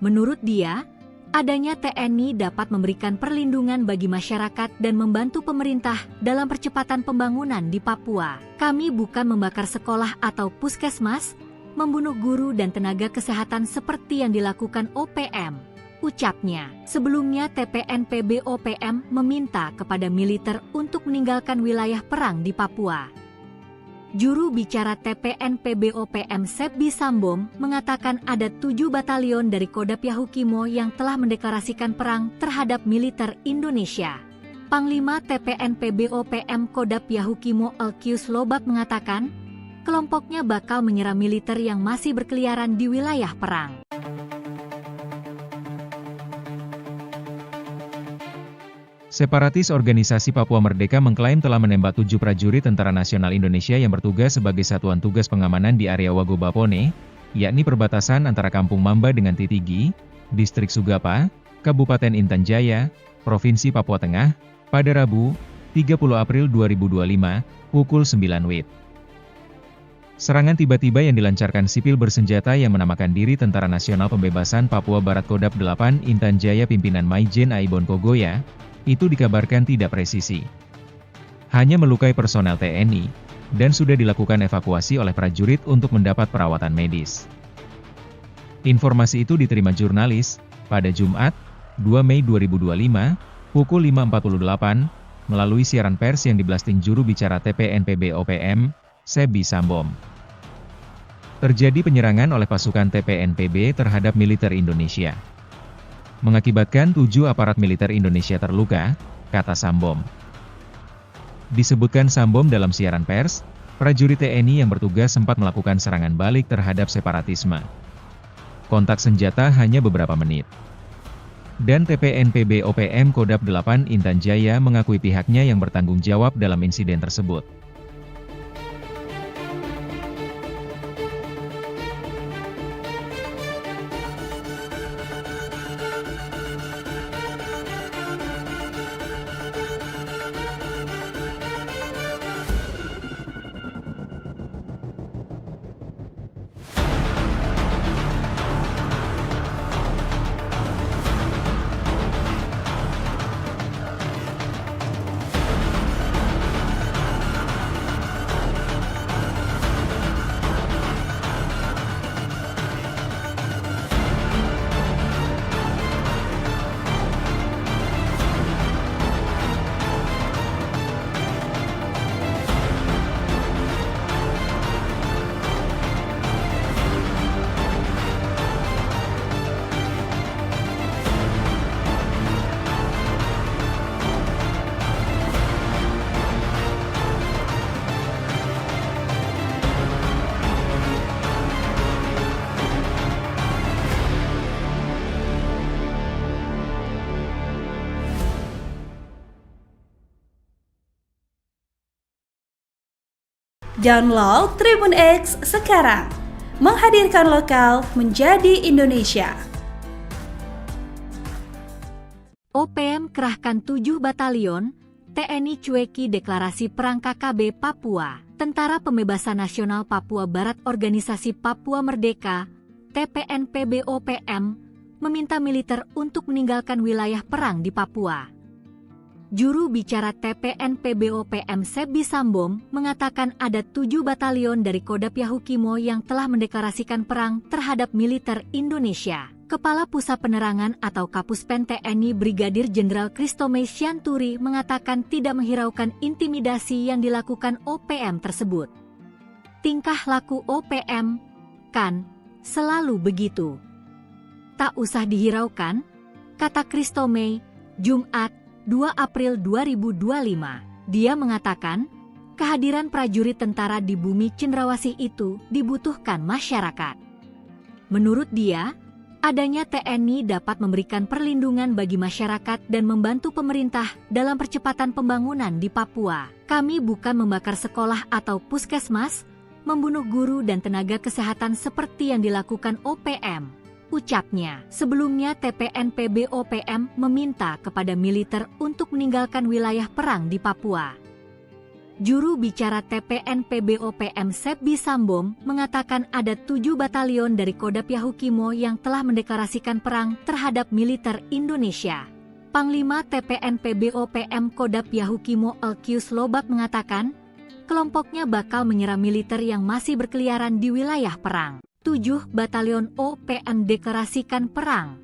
Menurut dia, adanya TNI dapat memberikan perlindungan bagi masyarakat dan membantu pemerintah dalam percepatan pembangunan di Papua. Kami bukan membakar sekolah atau puskesmas, membunuh guru dan tenaga kesehatan seperti yang dilakukan OPM. Ucapnya. Sebelumnya TPNPB-OPM meminta kepada militer untuk meninggalkan wilayah perang di Papua. Juru bicara TPNPB-OPM Sebi Sambom mengatakan ada 7 batalion dari Kodap Yahukimo yang telah mendeklarasikan perang terhadap militer Indonesia. Panglima TPNPB-OPM Kodap Yahukimo Elkius Lobak mengatakan, kelompoknya bakal menyerang militer yang masih berkeliaran di wilayah perang. Separatis Organisasi Papua Merdeka mengklaim telah menembak 7 prajurit Tentara Nasional Indonesia yang bertugas sebagai Satuan Tugas Pengamanan di area Wagobapone, yakni perbatasan antara Kampung Mamba dengan Titigi, Distrik Sugapa, Kabupaten Intan Jaya, Provinsi Papua Tengah, pada Rabu, 30 April 2025, pukul 9 WIB. Serangan tiba-tiba yang dilancarkan sipil bersenjata yang menamakan diri Tentara Nasional Pembebasan Papua Barat Kodap 8 Intan Jaya pimpinan Maijen Aibon Kogoya, itu dikabarkan tidak presisi. Hanya melukai personel TNI, dan sudah dilakukan evakuasi oleh prajurit untuk mendapat perawatan medis. Informasi itu diterima jurnalis, pada Jumat, 2 Mei 2025, pukul 5.48, melalui siaran pers yang diblasting juru bicara TPNPB-OPM, Sebi Sambom. Terjadi penyerangan oleh pasukan TPNPB terhadap militer Indonesia. Mengakibatkan 7 aparat militer Indonesia terluka, kata Sambom. Disebutkan Sambom dalam siaran pers, prajurit TNI yang bertugas sempat melakukan serangan balik terhadap separatisme. Kontak senjata hanya beberapa menit. Dan TPNPB-OPM Kodap 8 Intan Jaya mengakui pihaknya yang bertanggung jawab dalam insiden tersebut. Download Tribun X sekarang. Menghadirkan lokal menjadi Indonesia. OPM kerahkan 7 batalion, TNI cueki deklarasi perang KKB Papua. Tentara Pembebasan Nasional Papua Barat Organisasi Papua Merdeka, TPNPB-OPM, meminta militer untuk meninggalkan wilayah perang di Papua. Juru bicara TPNPB-OPM Sebi Sambom mengatakan ada 7 batalion dari Kodap Yahukimo yang telah mendeklarasikan perang terhadap militer Indonesia. Kepala Pusat Penerangan atau Kapuspen TNI Brigadir Jenderal Christomay Sianturi mengatakan tidak menghiraukan intimidasi yang dilakukan OPM tersebut. Tingkah laku OPM, kan, selalu begitu. Tak usah dihiraukan, kata Christomay, Jumat, 2 April 2025. Dia mengatakan, kehadiran prajurit tentara di bumi cendrawasih itu dibutuhkan masyarakat. Menurut dia, adanya TNI dapat memberikan perlindungan bagi masyarakat dan membantu pemerintah dalam percepatan pembangunan di Papua. Kami bukan membakar sekolah atau puskesmas, membunuh guru dan tenaga kesehatan seperti yang dilakukan OPM, ucapnya. Sebelumnya TPNPB-OPM meminta kepada militer untuk meninggalkan wilayah perang di Papua. Juru bicara TPNPB-OPM Sebi Sambom mengatakan ada 7 batalion dari Kodap Yahukimo yang telah mendeklarasikan perang terhadap militer Indonesia. Panglima TPNPB-OPM Kodap Yahukimo Elkius Lobak mengatakan, kelompoknya bakal menyerang militer yang masih berkeliaran di wilayah perang. 7 batalion OPM deklarasikan perang.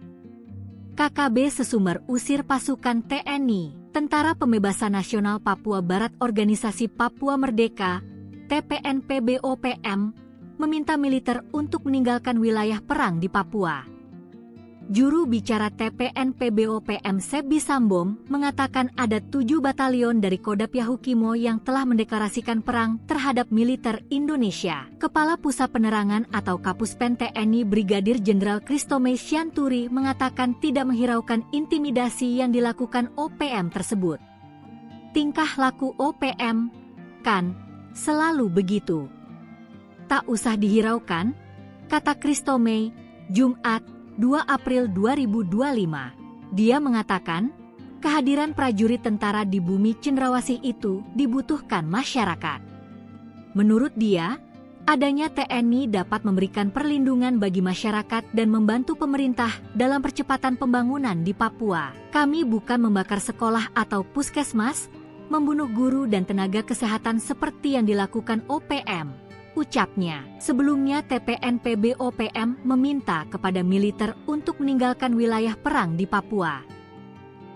KKB Sesumber usir pasukan TNI. Tentara Pembebasan Nasional Papua Barat Organisasi Papua Merdeka, TPNPB-OPM, meminta militer untuk meninggalkan wilayah perang di Papua. Juru bicara TPNPB-OPM Sebi Sambom mengatakan ada 7 batalion dari Kodap Yahukimo yang telah mendeklarasikan perang terhadap militer Indonesia. Kepala Pusat Penerangan atau Kapuspen TNI Brigadir Jenderal Christomay Sianturi mengatakan tidak menghiraukan intimidasi yang dilakukan OPM tersebut. Tingkah laku OPM, kan, selalu begitu. Tak usah dihiraukan, kata Christomay, Jumat, 2 April 2025. Dia mengatakan, kehadiran prajurit tentara di bumi cendrawasih itu dibutuhkan masyarakat. Menurut dia, adanya TNI dapat memberikan perlindungan bagi masyarakat dan membantu pemerintah dalam percepatan pembangunan di Papua. Kami bukan membakar sekolah atau puskesmas, membunuh guru dan tenaga kesehatan seperti yang dilakukan OPM, ucapnya. Sebelumnya TPNPB-OPM meminta kepada militer untuk meninggalkan wilayah perang di Papua.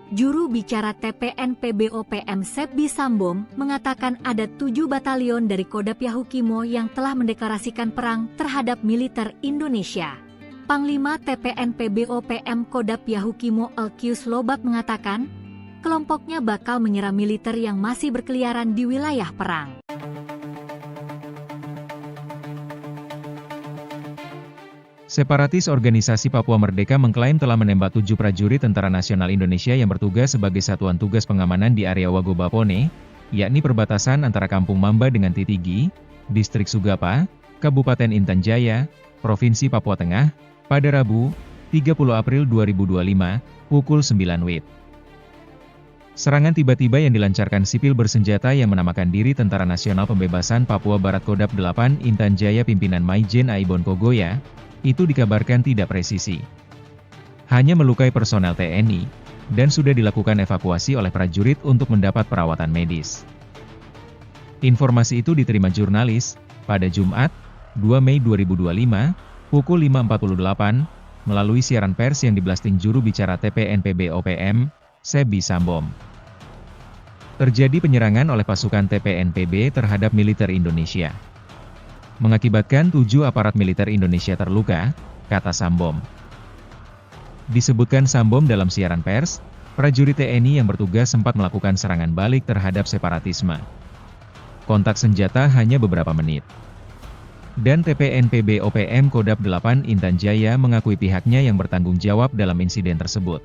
Juru bicara TPNPB-OPM Sebi Sambom mengatakan ada 7 batalion dari Kodap Yahukimo yang telah mendeklarasikan perang terhadap militer Indonesia. Panglima TPNPB-OPM Kodap Yahukimo Elkius Lobak mengatakan, kelompoknya bakal menyerang militer yang masih berkeliaran di wilayah perang. Separatis Organisasi Papua Merdeka mengklaim telah menembak 7 prajurit Tentara Nasional Indonesia yang bertugas sebagai satuan tugas pengamanan di area Wagobapone, yakni perbatasan antara Kampung Mamba dengan Titigi, Distrik Sugapa, Kabupaten Intan Jaya, Provinsi Papua Tengah, pada Rabu, 30 April 2025, pukul 9 WIB. Serangan tiba-tiba yang dilancarkan sipil bersenjata yang menamakan diri Tentara Nasional Pembebasan Papua Barat Kodap 8 Intan Jaya pimpinan Maijen Aibon Kogoya, itu dikabarkan tidak presisi. Hanya melukai personel TNI, dan sudah dilakukan evakuasi oleh prajurit untuk mendapat perawatan medis. Informasi itu diterima jurnalis, pada Jumat, 2 Mei 2025, pukul 5.48, melalui siaran pers yang diblasting juru bicara TPNPB-OPM, Sebi Sambom. Terjadi penyerangan oleh pasukan TPNPB terhadap militer Indonesia. Mengakibatkan 7 aparat militer Indonesia terluka, kata Sambom. Disebutkan Sambom dalam siaran pers, prajurit TNI yang bertugas sempat melakukan serangan balik terhadap separatisme. Kontak senjata hanya beberapa menit. Dan TPNPB-OPM Kodap 8 Intan Jaya mengakui pihaknya yang bertanggung jawab dalam insiden tersebut.